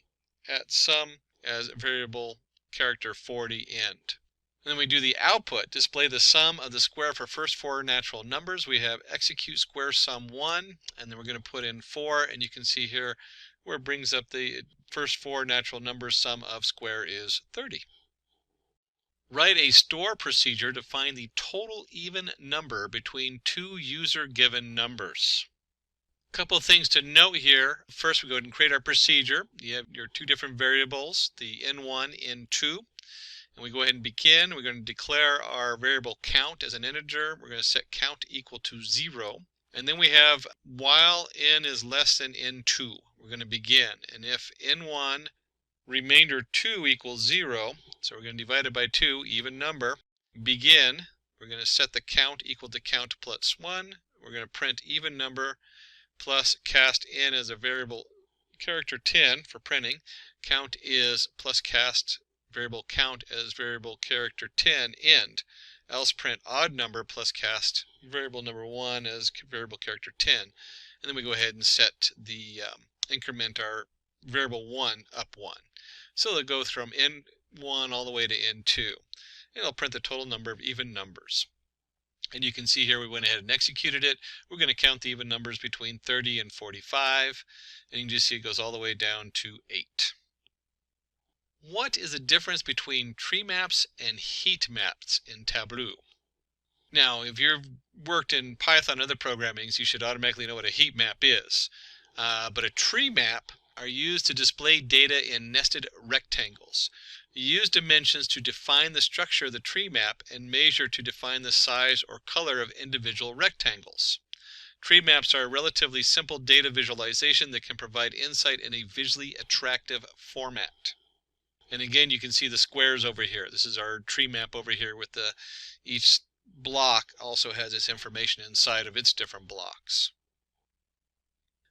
at sum as variable character 40 end. And then we do the output, display the sum of the square for first 4 natural numbers. We have execute square sum 1, and then we're going to put in 4, and you can see here where it brings up the first 4 natural numbers. Sum of square is 30. Write a store procedure to find the total even number between two user-given numbers. A couple of things to note here. First, we go ahead and create our procedure. You have your two different variables, the n1, n2. And we go ahead and begin. We're going to declare our variable count as an integer. We're going to set count equal to 0. And then we have while n is less than n2. We're going to begin. And if n1 remainder 2 equals 0, so we're going to divide it by 2, even number, begin. We're going to set the count equal to count plus 1. We're going to print even number plus cast n as a variable character 10 for printing. Count is plus cast variable count as variable character 10 end. Else print odd number plus cast variable number 1 as variable character 10. And then we go ahead and set the increment our variable 1 up 1. So it'll go from n1 all the way to n2. And it'll print the total number of even numbers. And you can see here we went ahead and executed it. We're going to count the even numbers between 30 and 45. And you can just see it goes all the way down to 8. What is the difference between tree maps and heat maps in Tableau? Now, if you've worked in Python and other programmings, you should automatically know what a heat map is. But a tree map are used to display data in nested rectangles. You use dimensions to define the structure of the tree map and measure to define the size or color of individual rectangles. Tree maps are a relatively simple data visualization that can provide insight in a visually attractive format. And again, you can see the squares over here. This is our tree map over here with each block also has its information inside of its different blocks.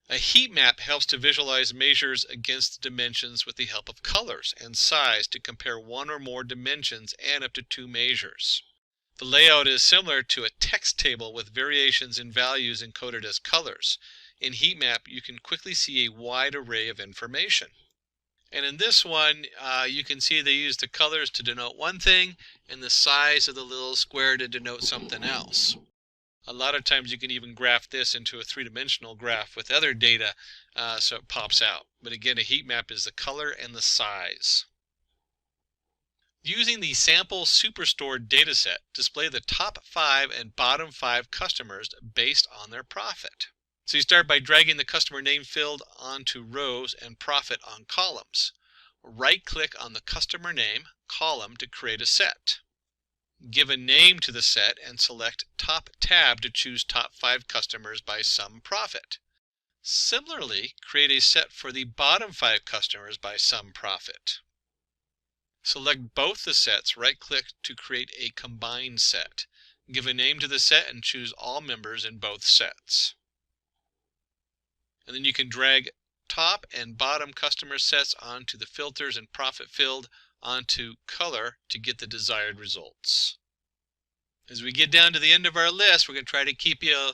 A heat map helps to visualize measures against the dimensions with the help of colors and size to compare one or more dimensions and up to 2 measures. The layout is similar to a text table with variations in values encoded as colors. In heat map, you can quickly see a wide array of information. And in this one, you can see they use the colors to denote one thing and the size of the little square to denote something else. A lot of times you can even graph this into a 3-dimensional graph with other data so it pops out. But again, a heat map is the color and the size. Using the sample superstored dataset, display the top 5 and bottom 5 customers based on their profit. So you start by dragging the customer name field onto rows and profit on columns. Right-click on the customer name column to create a set. Give a name to the set and select Top tab to choose top 5 customers by sum profit. Similarly, create a set for the bottom 5 customers by sum profit. Select both the sets, right-click to create a combined set. Give a name to the set and choose all members in both sets. And then you can drag top and bottom customer sets onto the filters and profit field onto color to get the desired results. As we get down to the end of our list, we're going to try to keep you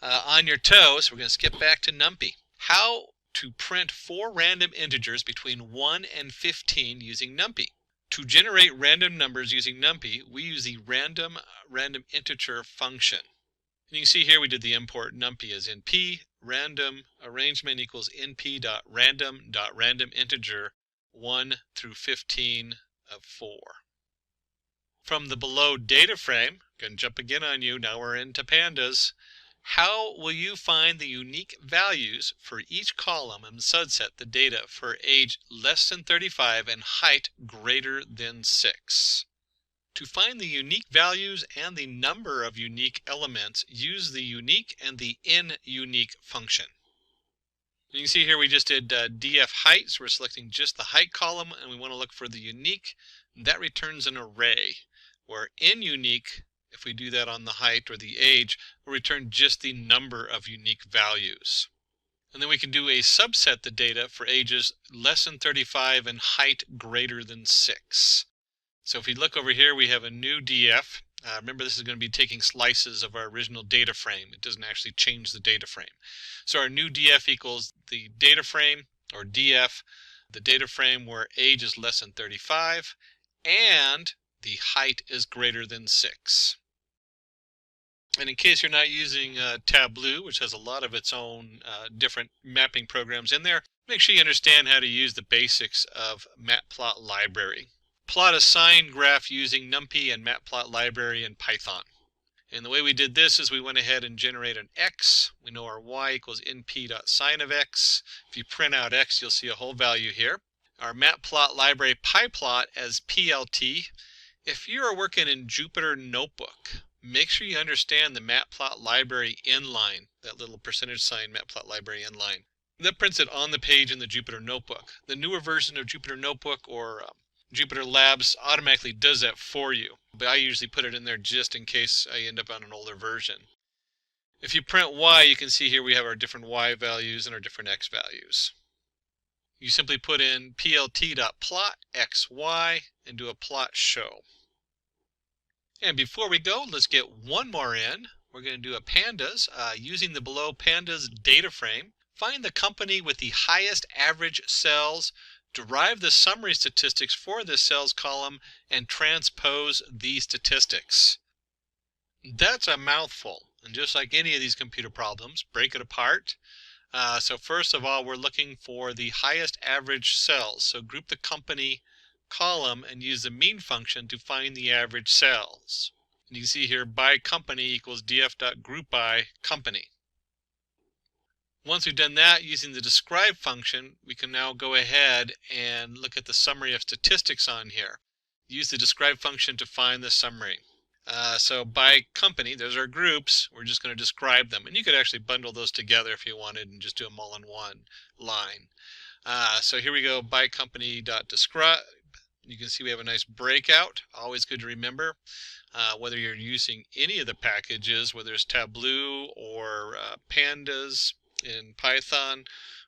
on your toes. We're going to skip back to NumPy. how to print 4 random integers between 1 and 15 using NumPy. To generate random numbers using NumPy, we use the random integer function. And you can see here we did the import NumPy as np random arrangement equals np.random integer 1 through 15 of 4. From the below data frame, going to jump again on you, now we're into pandas. How will you find the unique values for each column and subset the data for age less than 35 and height greater than 6? To find the unique values and the number of unique elements, use the unique and the InUnique function. You can see here we just did df height, so we're selecting just the height column, and we want to look for the unique. That returns an array, where InUnique, if we do that on the height or the age, will return just the number of unique values. And then we can do a subset the data for ages less than 35 and height greater than 6. So if we look over here, we have a new df. Remember, this is going to be taking slices of our original data frame. It doesn't actually change the data frame. So our new df equals the data frame, or df, the data frame where age is less than 35 and the height is greater than 6. And in case you're not using Tableau, which has a lot of its own different mapping programs in there, make sure you understand how to use the basics of Matplot library. Plot a sine graph using NumPy and Matplot library in Python. And the way we did this is we went ahead and generated an x. We know our y equals np.sine of x. If you print out x, you'll see a whole value here. Our Matplot library PyPlot as PLT. If you are working in Jupyter Notebook, make sure you understand the Matplot library inline, that little percentage sign Matplot library inline. That prints it on the page in the Jupyter Notebook. The newer version of Jupyter Notebook or Jupyter Labs automatically does that for you, but I usually put it in there just in case I end up on an older version. If you print y, you can see here we have our different y values and our different x values. You simply put in plt.plot xy and do a plot show. And before we go, let's get one more in. We're going to do a pandas using the below pandas data frame. Find the company with the highest average sales, derive the summary statistics for this sales column, and transpose these statistics. That's a mouthful. And just like any of these computer problems, break it apart. So first of all, we're looking for the highest average sales. So group the company column and use the mean function to find the average sales. And you can see here by company equals df.group by company. Once we've done that, using the describe function, we can now go ahead and look at the summary of statistics on here. Use the describe function to find the summary. So by company, those are groups. We're just going to describe them. And you could actually bundle those together if you wanted and just do them all in one line. So here we go, by company.describe. You can see we have a nice breakout. Always good to remember. Whether you're using any of the packages, whether it's Tableau or Pandas in Python,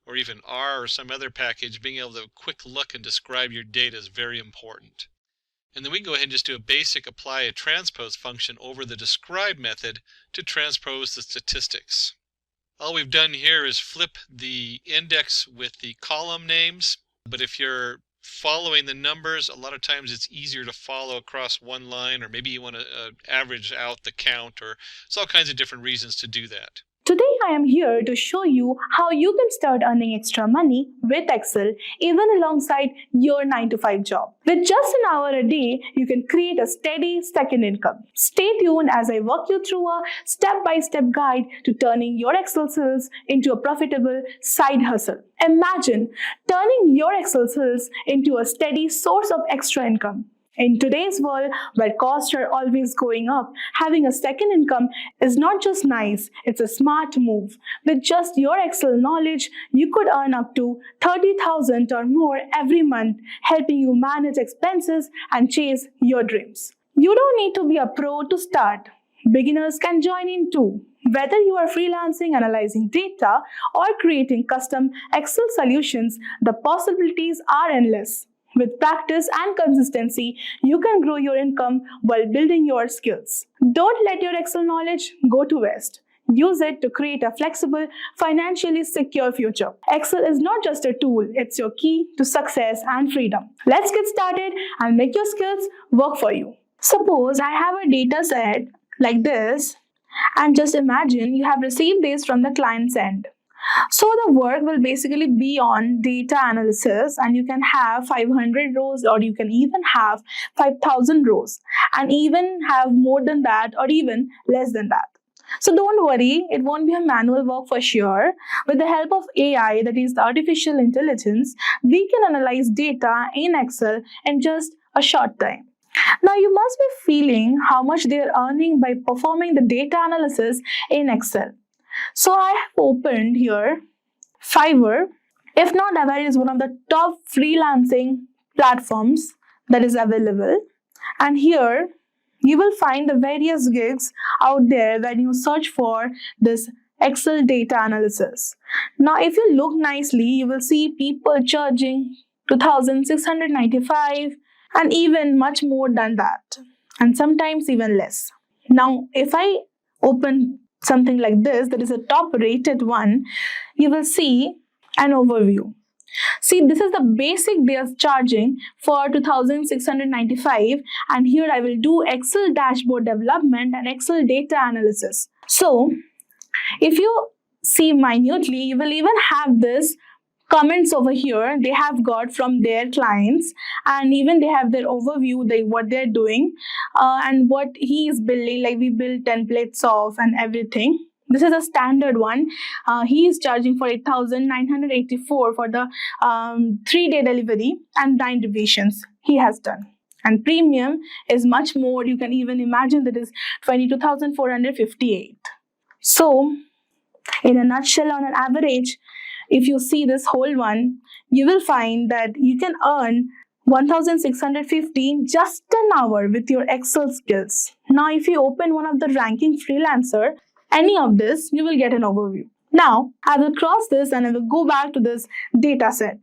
or even R or some other package, being able to quick look and describe your data is very important. And then we can go ahead and just do a basic apply a transpose function over the describe method to transpose the statistics. All we've done here is flip the index with the column names, but if you're following the numbers, a lot of times it's easier to follow across one line, or maybe you want to average out the count, or there's all kinds of different reasons to do that. Today I am here to show you how you can start earning extra money with Excel even alongside your 9-to-5 job. With just an hour a day, you can create a steady second income. Stay tuned as I walk you through a step-by-step guide to turning your Excel skills into a profitable side hustle. Imagine turning your Excel skills into a steady source of extra income. In today's world, where costs are always going up, having a second income is not just nice, it's a smart move. With just your Excel knowledge, you could earn up to $30,000 or more every month, helping you manage expenses and chase your dreams. You don't need to be a pro to start. Beginners can join in too. Whether you are freelancing, analyzing data, or creating custom Excel solutions, the possibilities are endless. With practice and consistency, you can grow your income while building your skills. Don't let your Excel knowledge go to waste. use it to create a flexible, financially secure future. Excel is not just a tool, it's your key to success and freedom. Let's get started and make your skills work for you. Suppose I have a data set like this, and just imagine you have received this from the client's end. So the work will basically be on data analysis, and you can have 500 rows, or you can even have 5,000 rows, and even have more than that or even less than that. So don't worry, it won't be a manual work for sure. With the help of AI, that is the artificial intelligence, we can analyze data in Excel in just a short time. Now you must be feeling how much they are earning by performing the data analysis in Excel. So I have opened here Fiverr. If not aware, is one of the top freelancing platforms that is available. And here you will find the various gigs out there when you search for this Excel data analysis. Now if you look nicely, you will see people charging 2,695 and even much more than that, and sometimes even less. Now if I open something like this, that is a top rated one, you will see an overview. See, this is the basic they are charging for 2,695, and here I will do Excel dashboard development and Excel data analysis. So if you see minutely, you will even have this comments over here they have got from their clients, and even they have their overview, what they're doing and what he is building, like we build templates of and everything. This is a standard one. He is charging for 8,984 for the 3-day delivery and 9 revisions he has done. And premium is much more. You can even imagine that is 22,458. So in a nutshell, on an average, if you see this whole one, you will find that you can earn 1,615 just an hour with your Excel skills. Now, if you open one of the ranking freelancer, any of this, you will get an overview. Now, I will cross this and I will go back to this data set.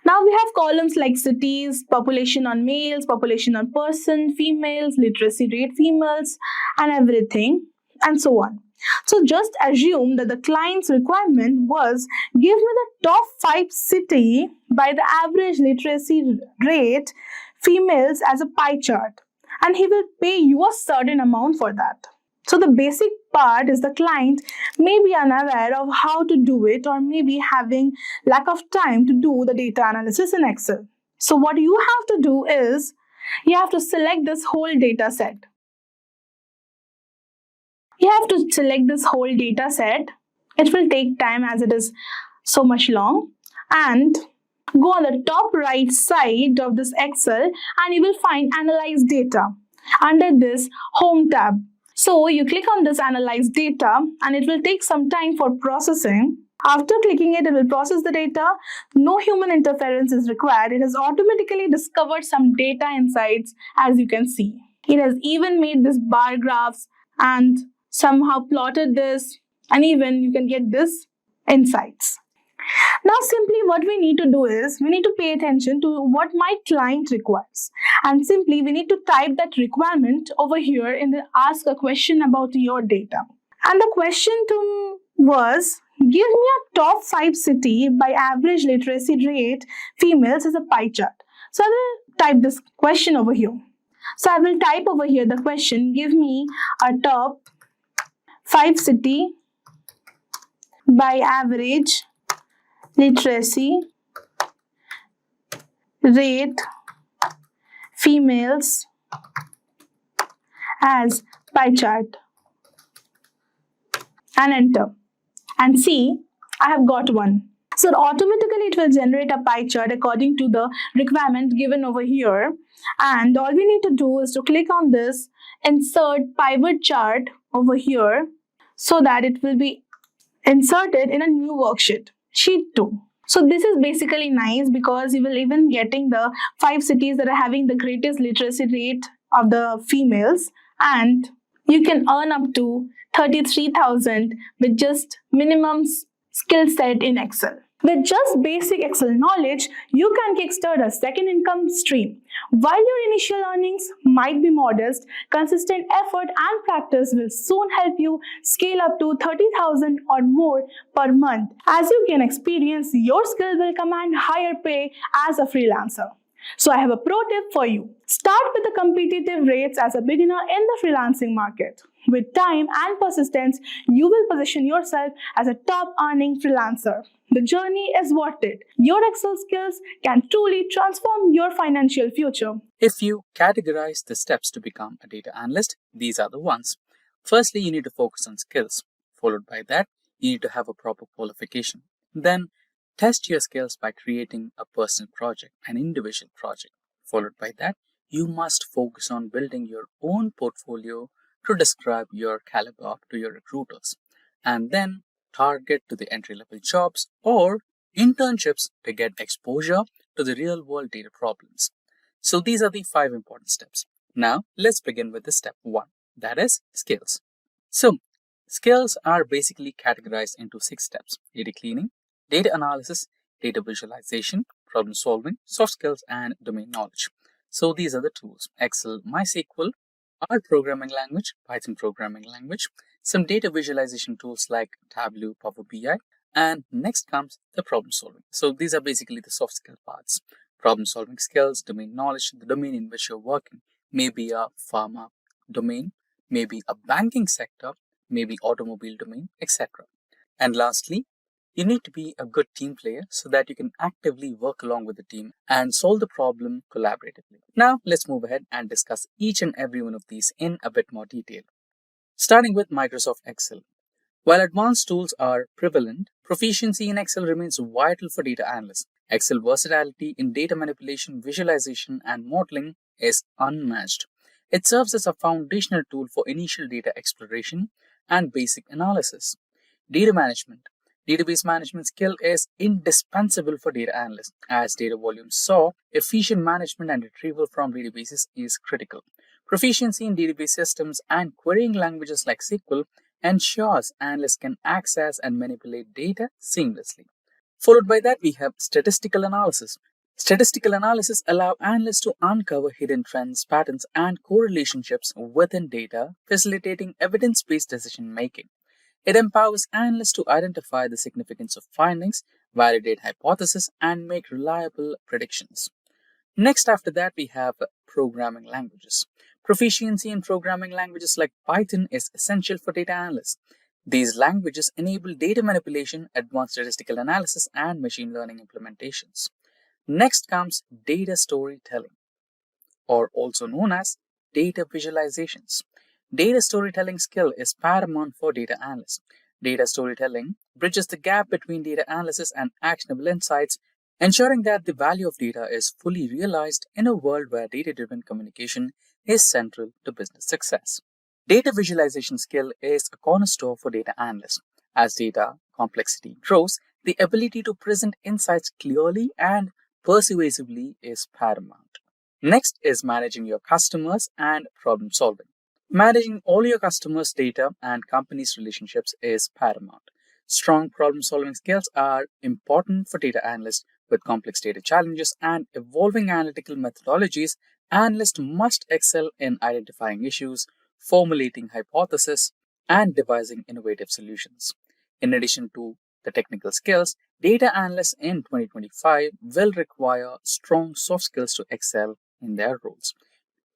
Now we have columns like cities, population on males, population on person, females, literacy rate females, and everything, and so on. So just assume that the client's requirement was, give me the top 5 city by the average literacy rate females as a pie chart, and he will pay you a certain amount for that. So the basic part is the client may be unaware of how to do it, or maybe having lack of time to do the data analysis in Excel. So what you have to do is, you have to select this whole data set. You have to select this whole data set. It will take time as it is so much long. And go on the top right side of this Excel and you will find Analyze Data under this Home tab. So you click on this Analyze Data and it will take some time for processing. After clicking it, it will process the data. No human interference is required. It has automatically discovered some data insights, as you can see. It has even made this bar graphs and somehow plotted this, and even you can get this insights. Now simply what we need to do is, we need to pay attention to what my client requires, and simply we need to type that requirement over here in the ask a question about your data. And the question was, give me a top 5 city by average literacy rate females as a pie chart. So I will type this question over here. So I will type over here the question, give me a top 5 city by average literacy rate females as pie chart, and enter. And see, I have got one. So automatically it will generate a pie chart according to the requirement given over here. And all we need to do is to click on this insert pivot chart over here, so that it will be inserted in a new worksheet, sheet 2. So this is basically nice because you will even getting the 5 cities that are having the greatest literacy rate of the females, and you can earn up to 33,000 with just minimum skill set in Excel. With just basic Excel knowledge, you can kickstart a second income stream. While your initial earnings might be modest, consistent effort and practice will soon help you scale up to 30,000 or more per month. As you gain experience, your skill will command higher pay as a freelancer. So I have a pro tip for you. Start with the competitive rates as a beginner in the freelancing market. With time and persistence, you will position yourself as a top earning freelancer. The journey is worth it. Your Excel skills can truly transform your financial future. If you categorize the steps to become a data analyst, these are the ones. Firstly, you need to focus on skills. Followed by that, you need to have a proper qualification. Then, test your skills by creating a personal project, an individual project. Followed by that, you must focus on building your own portfolio to describe your caliber to your recruiters. And then, target to the entry-level jobs or internships to get exposure to the real-world data problems. So these are the 5 important steps. Now, let's begin with the step 1, that is skills. So, skills are basically categorized into 6 steps: data cleaning, data analysis, data visualization, problem solving, soft skills, and domain knowledge. So these are the tools: Excel, MySQL, R programming language, Python programming language, some data visualization tools like Tableau, Power BI, and next comes the problem solving. So these are basically the soft skill parts. Problem solving skills, domain knowledge, the domain in which you're working, maybe a pharma domain, maybe a banking sector, maybe automobile domain, etc. And lastly, you need to be a good team player so that you can actively work along with the team and solve the problem collaboratively. Now, let's move ahead and discuss each and every one of these in a bit more detail. Starting with Microsoft Excel. While advanced tools are prevalent, proficiency in Excel remains vital for data analysts. Excel versatility in data manipulation, visualization, and modeling is unmatched. It serves as a foundational tool for initial data exploration and basic analysis. Data management. Database management skill is indispensable for data analysts. As data volumes soar, efficient management and retrieval from databases is critical. Proficiency in database systems and querying languages like SQL ensures analysts can access and manipulate data seamlessly. Followed by that, we have statistical analysis. Statistical analysis allow analysts to uncover hidden trends, patterns, and correlationships within data, facilitating evidence-based decision making. It empowers analysts to identify the significance of findings, validate hypotheses, and make reliable predictions. Next, after that, we have programming languages. Proficiency in programming languages like Python is essential for data analysts. These languages enable data manipulation, advanced statistical analysis, and machine learning implementations. Next comes data storytelling, or also known as data visualizations. Data storytelling skill is paramount for data analysts. Data storytelling bridges the gap between data analysis and actionable insights, ensuring that the value of data is fully realized in a world where data-driven communication is central to business success. Data visualization skill is a cornerstone for data analysts. As data complexity grows, the ability to present insights clearly and persuasively is paramount. Next is managing your customers and problem solving. Managing all your customers' data and companies' relationships is paramount. Strong problem solving skills are important for data analysts. With complex data challenges and evolving analytical methodologies, analysts must excel in identifying issues, formulating hypotheses, and devising innovative solutions. In addition to the technical skills, data analysts in 2025 will require strong soft skills to excel in their roles.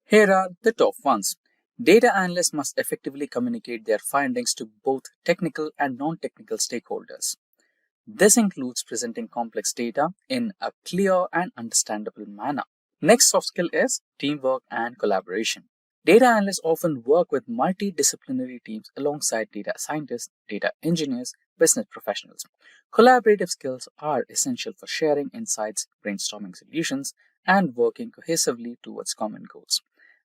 Here are the top ones. Data analysts must effectively communicate their findings to both technical and non-technical stakeholders. This includes presenting complex data in a clear and understandable manner. Next soft skill is teamwork and collaboration. Data analysts often work with multidisciplinary teams alongside data scientists, data engineers, business professionals. Collaborative skills are essential for sharing insights, brainstorming solutions, and working cohesively towards common goals.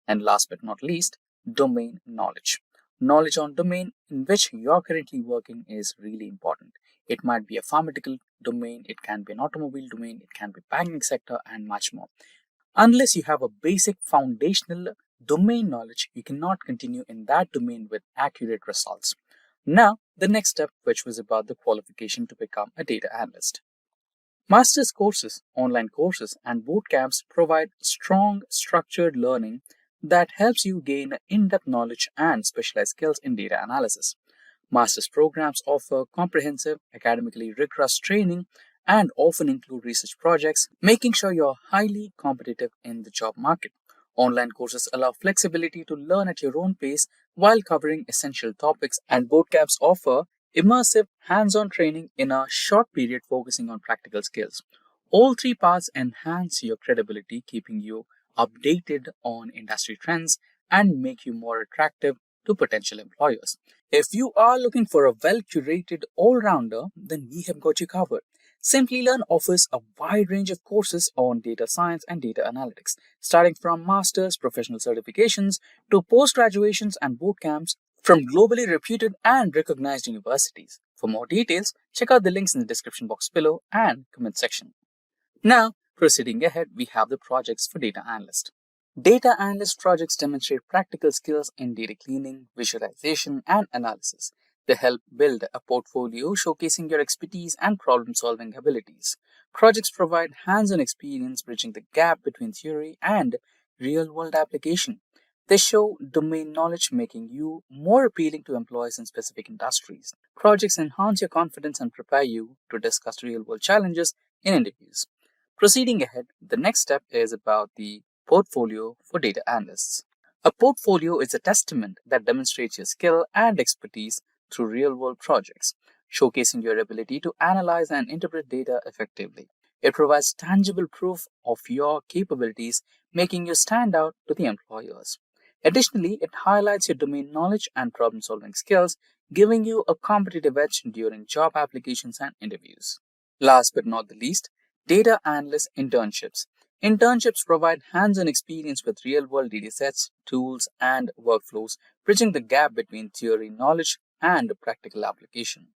And last but not least, domain knowledge. Knowledge on domain in which you're currently working is really important. It might be a pharmaceutical domain, it can be an automobile domain, it can be banking sector, and much more. Unless you have a basic foundational domain knowledge, you cannot continue in that domain with accurate results. Now, the next step, which was about the qualification to become a data analyst. Master's courses, online courses, and boot camps provide strong, structured learning that helps you gain in-depth knowledge and specialized skills in data analysis. Master's programs offer comprehensive, academically rigorous training and often include research projects, making sure you're highly competitive in the job market. Online courses allow flexibility to learn at your own pace while covering essential topics, and boot camps offer immersive, hands-on training in a short period focusing on practical skills. All three paths enhance your credibility, keeping you updated on industry trends and make you more attractive to potential employers. If you are looking for a well-curated all-rounder, then we have got you covered. Simplilearn offers a wide range of courses on data science and data analytics, starting from master's, professional certifications, to post-graduations and boot camps from globally reputed and recognized universities. For more details, check out the links in the description box below and comment section. Now, proceeding ahead, we have the projects for data analyst. Data analyst projects demonstrate practical skills in data cleaning, visualization, and analysis. They help build a portfolio showcasing your expertise and problem-solving abilities. Projects provide hands-on experience bridging the gap between theory and real-world application. They show domain knowledge, making you more appealing to employees in specific industries. Projects enhance your confidence and prepare you to discuss real-world challenges in interviews. Proceeding ahead, the next step is about the portfolio for data analysts. A portfolio is a testament that demonstrates your skill and expertise through real-world projects, showcasing your ability to analyze and interpret data effectively. It provides tangible proof of your capabilities, making you stand out to the employers. Additionally, it highlights your domain knowledge and problem-solving skills, giving you a competitive edge during job applications and interviews. Last but not the least, data analyst internships. Internships provide hands-on experience with real-world datasets, tools, and workflows, bridging the gap between theory knowledge and practical application.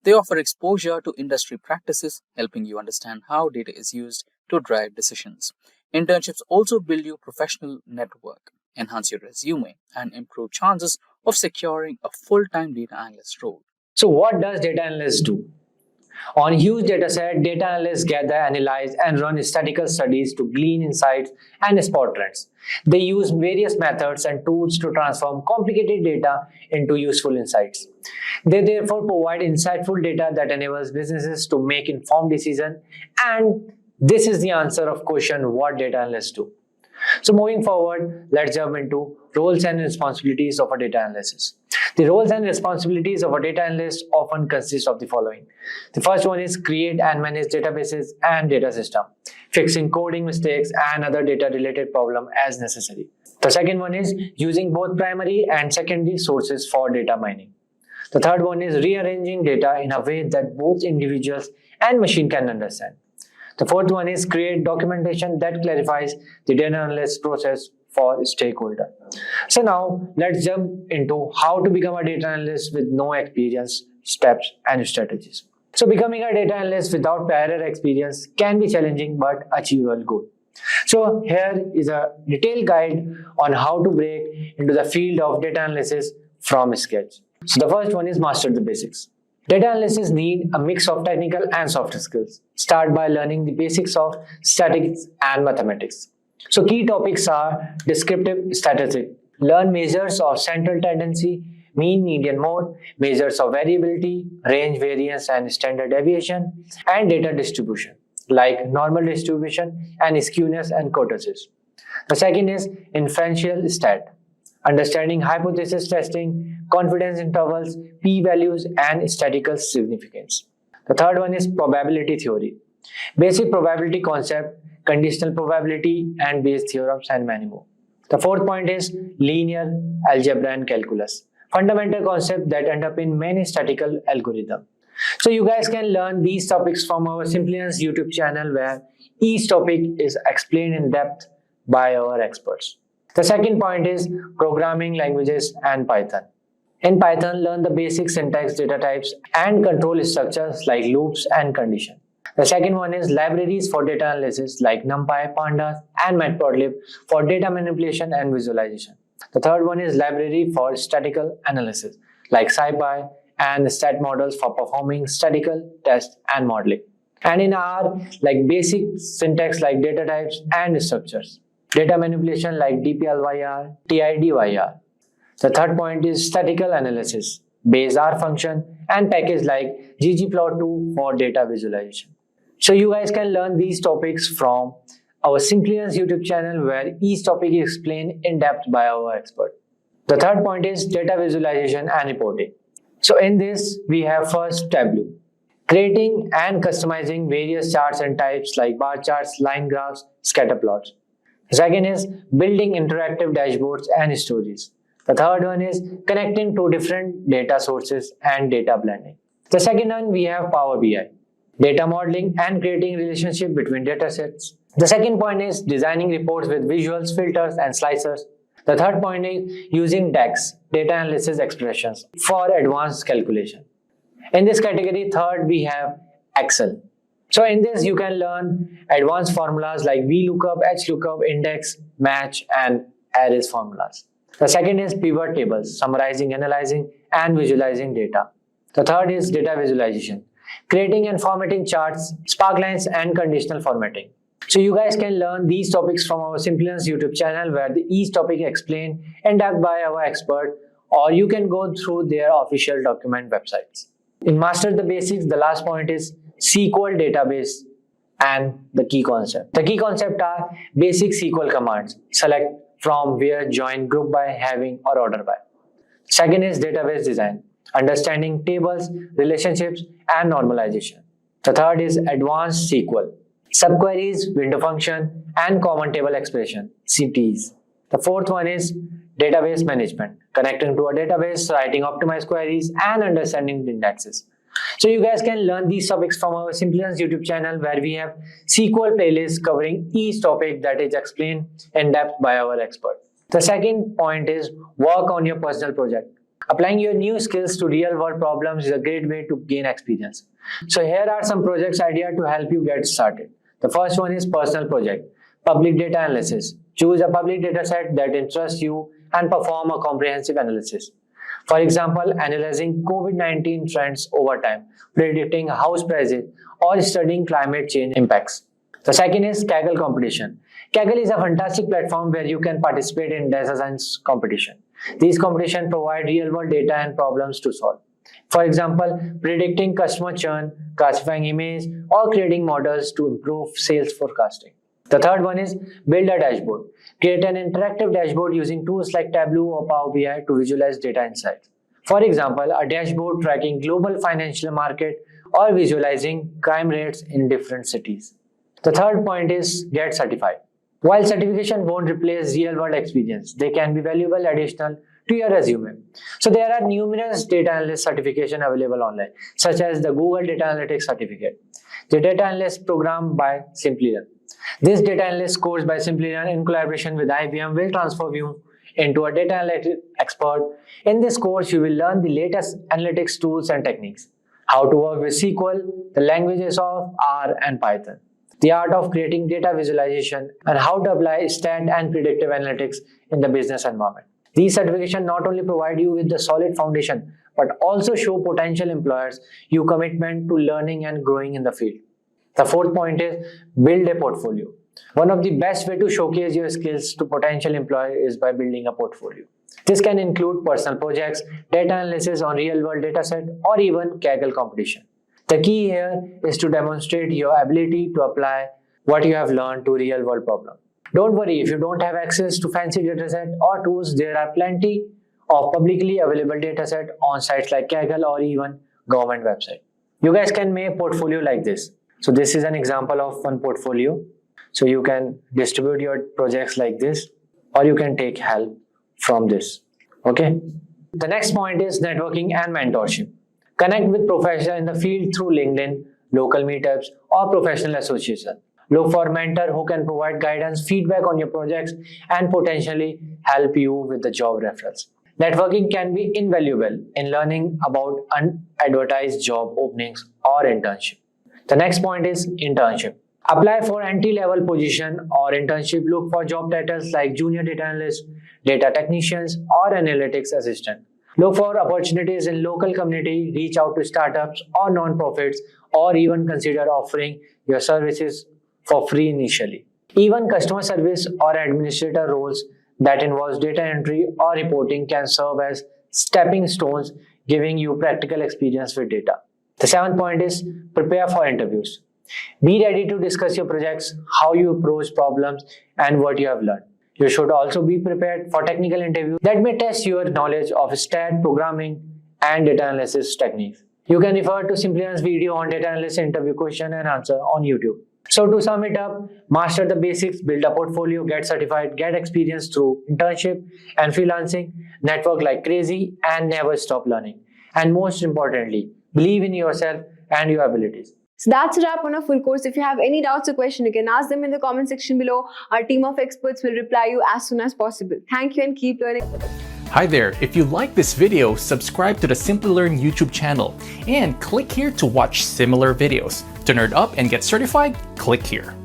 They offer exposure to industry practices, helping you understand how data is used to drive decisions. Internships also build your professional network, enhance your resume, and improve chances of securing a full-time data analyst role. So what does data analyst do? On huge dataset, data analysts gather, analyze, and run statistical studies to glean insights and spot trends. They use various methods and tools to transform complicated data into useful insights. They therefore provide insightful data that enables businesses to make informed decisions, and this is the answer of question what data analysts do. So moving forward, let's jump into roles and responsibilities of a data analyst. The roles and responsibilities of a data analyst often consist of the following. The first one is create and manage databases and data system, fixing coding mistakes and other data related problems as necessary. The second one is using both primary and secondary sources for data mining. The third one is rearranging data in a way that both individuals and machine can understand. The fourth one is create documentation that clarifies the data analyst process for stakeholder. So now let's jump into how to become a data analyst with no experience, steps and strategies. So becoming a data analyst without prior experience can be challenging but achievable goal. So here is a detailed guide on how to break into the field of data analysis from scratch. So the first one is master the basics. Data analysts need a mix of technical and soft skills. Start by learning the basics of statistics and mathematics. So key topics are descriptive statistics. Learn measures of central tendency, mean, median, mode, measures of variability, range, variance, and standard deviation, and data distribution, like normal distribution and skewness and kurtosis. The second is inferential stat. Understanding hypothesis testing, confidence intervals, p-values, and statistical significance. The third one is probability theory. Basic probability concept, conditional probability, and Bayes theorems, and many more. The fourth point is linear algebra and calculus. Fundamental concept that underpin many statistical algorithms. So you guys can learn these topics from our Simplilearn's YouTube channel where each topic is explained in depth by our experts. The second point is programming languages and Python. In Python, learn the basic syntax, data types, and control structures like loops and condition. The second one is libraries for data analysis like NumPy, Pandas, and Matplotlib for data manipulation and visualization. The third one is library for statistical analysis like SciPy and stat models for performing statistical tests and modeling. And in R, like basic syntax like data types and structures. Data manipulation like dplyr, tidyr. The third point is statistical analysis, base R function, and package like ggplot2 for data visualization. So you guys can learn these topics from our Simplilearn YouTube channel where each topic is explained in depth by our expert. The third point is data visualization and reporting. So in this, we have first Tableau. Creating and customizing various charts and types like bar charts, line graphs, scatter plots. The second is building interactive dashboards and stories. The third one is connecting to different data sources and data blending. The second one, we have Power BI. Data modeling and creating relationship between data sets. The second point is designing reports with visuals, filters, and slicers. The third point is using DAX, data analysis expressions, for advanced calculation. In this category, third, we have Excel. So in this, you can learn advanced formulas like VLOOKUP, HLOOKUP, index, match, and arrays formulas. The second is pivot tables, summarizing, analyzing, and visualizing data. The third is data visualization, creating and formatting charts, sparklines, and conditional formatting. So you guys can learn these topics from our Simplilearn YouTube channel where each topic is explained in depth by our expert, or you can go through their official document websites. In Master the Basics, the last point is SQL database and the key concept. The key concept are basic SQL commands, select, from, where, join, group by, having, or order by. Second is database design, understanding tables, relationships, and normalization. The third is advanced SQL, subqueries, window function, and common table expression, CTs. The fourth one is database management, connecting to a database, writing optimized queries, and understanding the indexes. So you guys can learn these topics from our Simplilearn YouTube channel where we have SQL playlists covering each topic that is explained in depth by our expert. The second point is work on your personal project. Applying your new skills to real world problems is a great way to gain experience. So here are some projects idea to help you get started. The first one is personal project, public data analysis. Choose a public data set that interests you and perform a comprehensive analysis. For example, analyzing COVID-19 trends over time, predicting house prices, or studying climate change impacts. The second is Kaggle competition. Kaggle is a fantastic platform where you can participate in data science competition. These competitions provide real-world data and problems to solve. For example, predicting customer churn, classifying emails, or creating models to improve sales forecasting. The third one is build a dashboard. Create an interactive dashboard using tools like Tableau or Power BI to visualize data insights. For example, a dashboard tracking global financial market or visualizing crime rates in different cities. The third point is get certified. While certification won't replace real-world experience, they can be valuable additional to your resume. So there are numerous data analyst certification available online, such as the Google Data Analytics Certificate, the Data Analyst Program by Simplilearn. This data analyst course by Simplilearn in collaboration with IBM will transform you into a data analytics expert. In this course, you will learn the latest analytics tools and techniques, how to work with SQL, the languages of R and Python, the art of creating data visualization, and how to apply stat and predictive analytics in the business environment. These certifications not only provide you with the solid foundation, but also show potential employers your commitment to learning and growing in the field. The fourth point is build a portfolio. One of the best way to showcase your skills to potential employers is by building a portfolio. This can include personal projects, data analysis on real-world dataset, or even Kaggle competition. The key here is to demonstrate your ability to apply what you have learned to real-world problems. Don't worry if you don't have access to fancy dataset or tools. There are plenty of publicly available dataset on sites like Kaggle or even government website. You guys can make a portfolio like this. So this is an example of one portfolio. So you can distribute your projects like this, or you can take help from this. Okay. The next point is networking and mentorship. Connect with professionals in the field through LinkedIn, local meetups, or professional association. Look for a mentor who can provide guidance, feedback on your projects, and potentially help you with the job referrals. Networking can be invaluable in learning about unadvertised job openings or internship. The next point is internship. Apply for entry-level position or internship. Look for job titles like junior data analyst, data technicians, or analytics assistant. Look for opportunities in local community, reach out to startups or non-profits, or even consider offering your services for free initially. Even customer service or administrator roles that involves data entry or reporting can serve as stepping stones, giving you practical experience with data. The seventh point is prepare for interviews. Be ready to discuss your projects, how you approach problems, and what you have learned. You should also be prepared for technical interviews that may test your knowledge of stat, programming, and data analysis techniques. You can refer to Simplilearn's video on data analysis interview question and answer on YouTube. So to sum it up, master the basics, build a portfolio, get certified, get experience through internship and freelancing, network like crazy, and never stop learning. And most importantly, believe in yourself and your abilities. So that's a wrap on our full course. If you have any doubts or questions, you can ask them in the comment section below. Our team of experts will reply you as soon as possible. Thank you and keep learning. Hi there, if you like this video, subscribe to the Simplilearn YouTube channel and click here to watch similar videos. To nerd up and get certified, click here.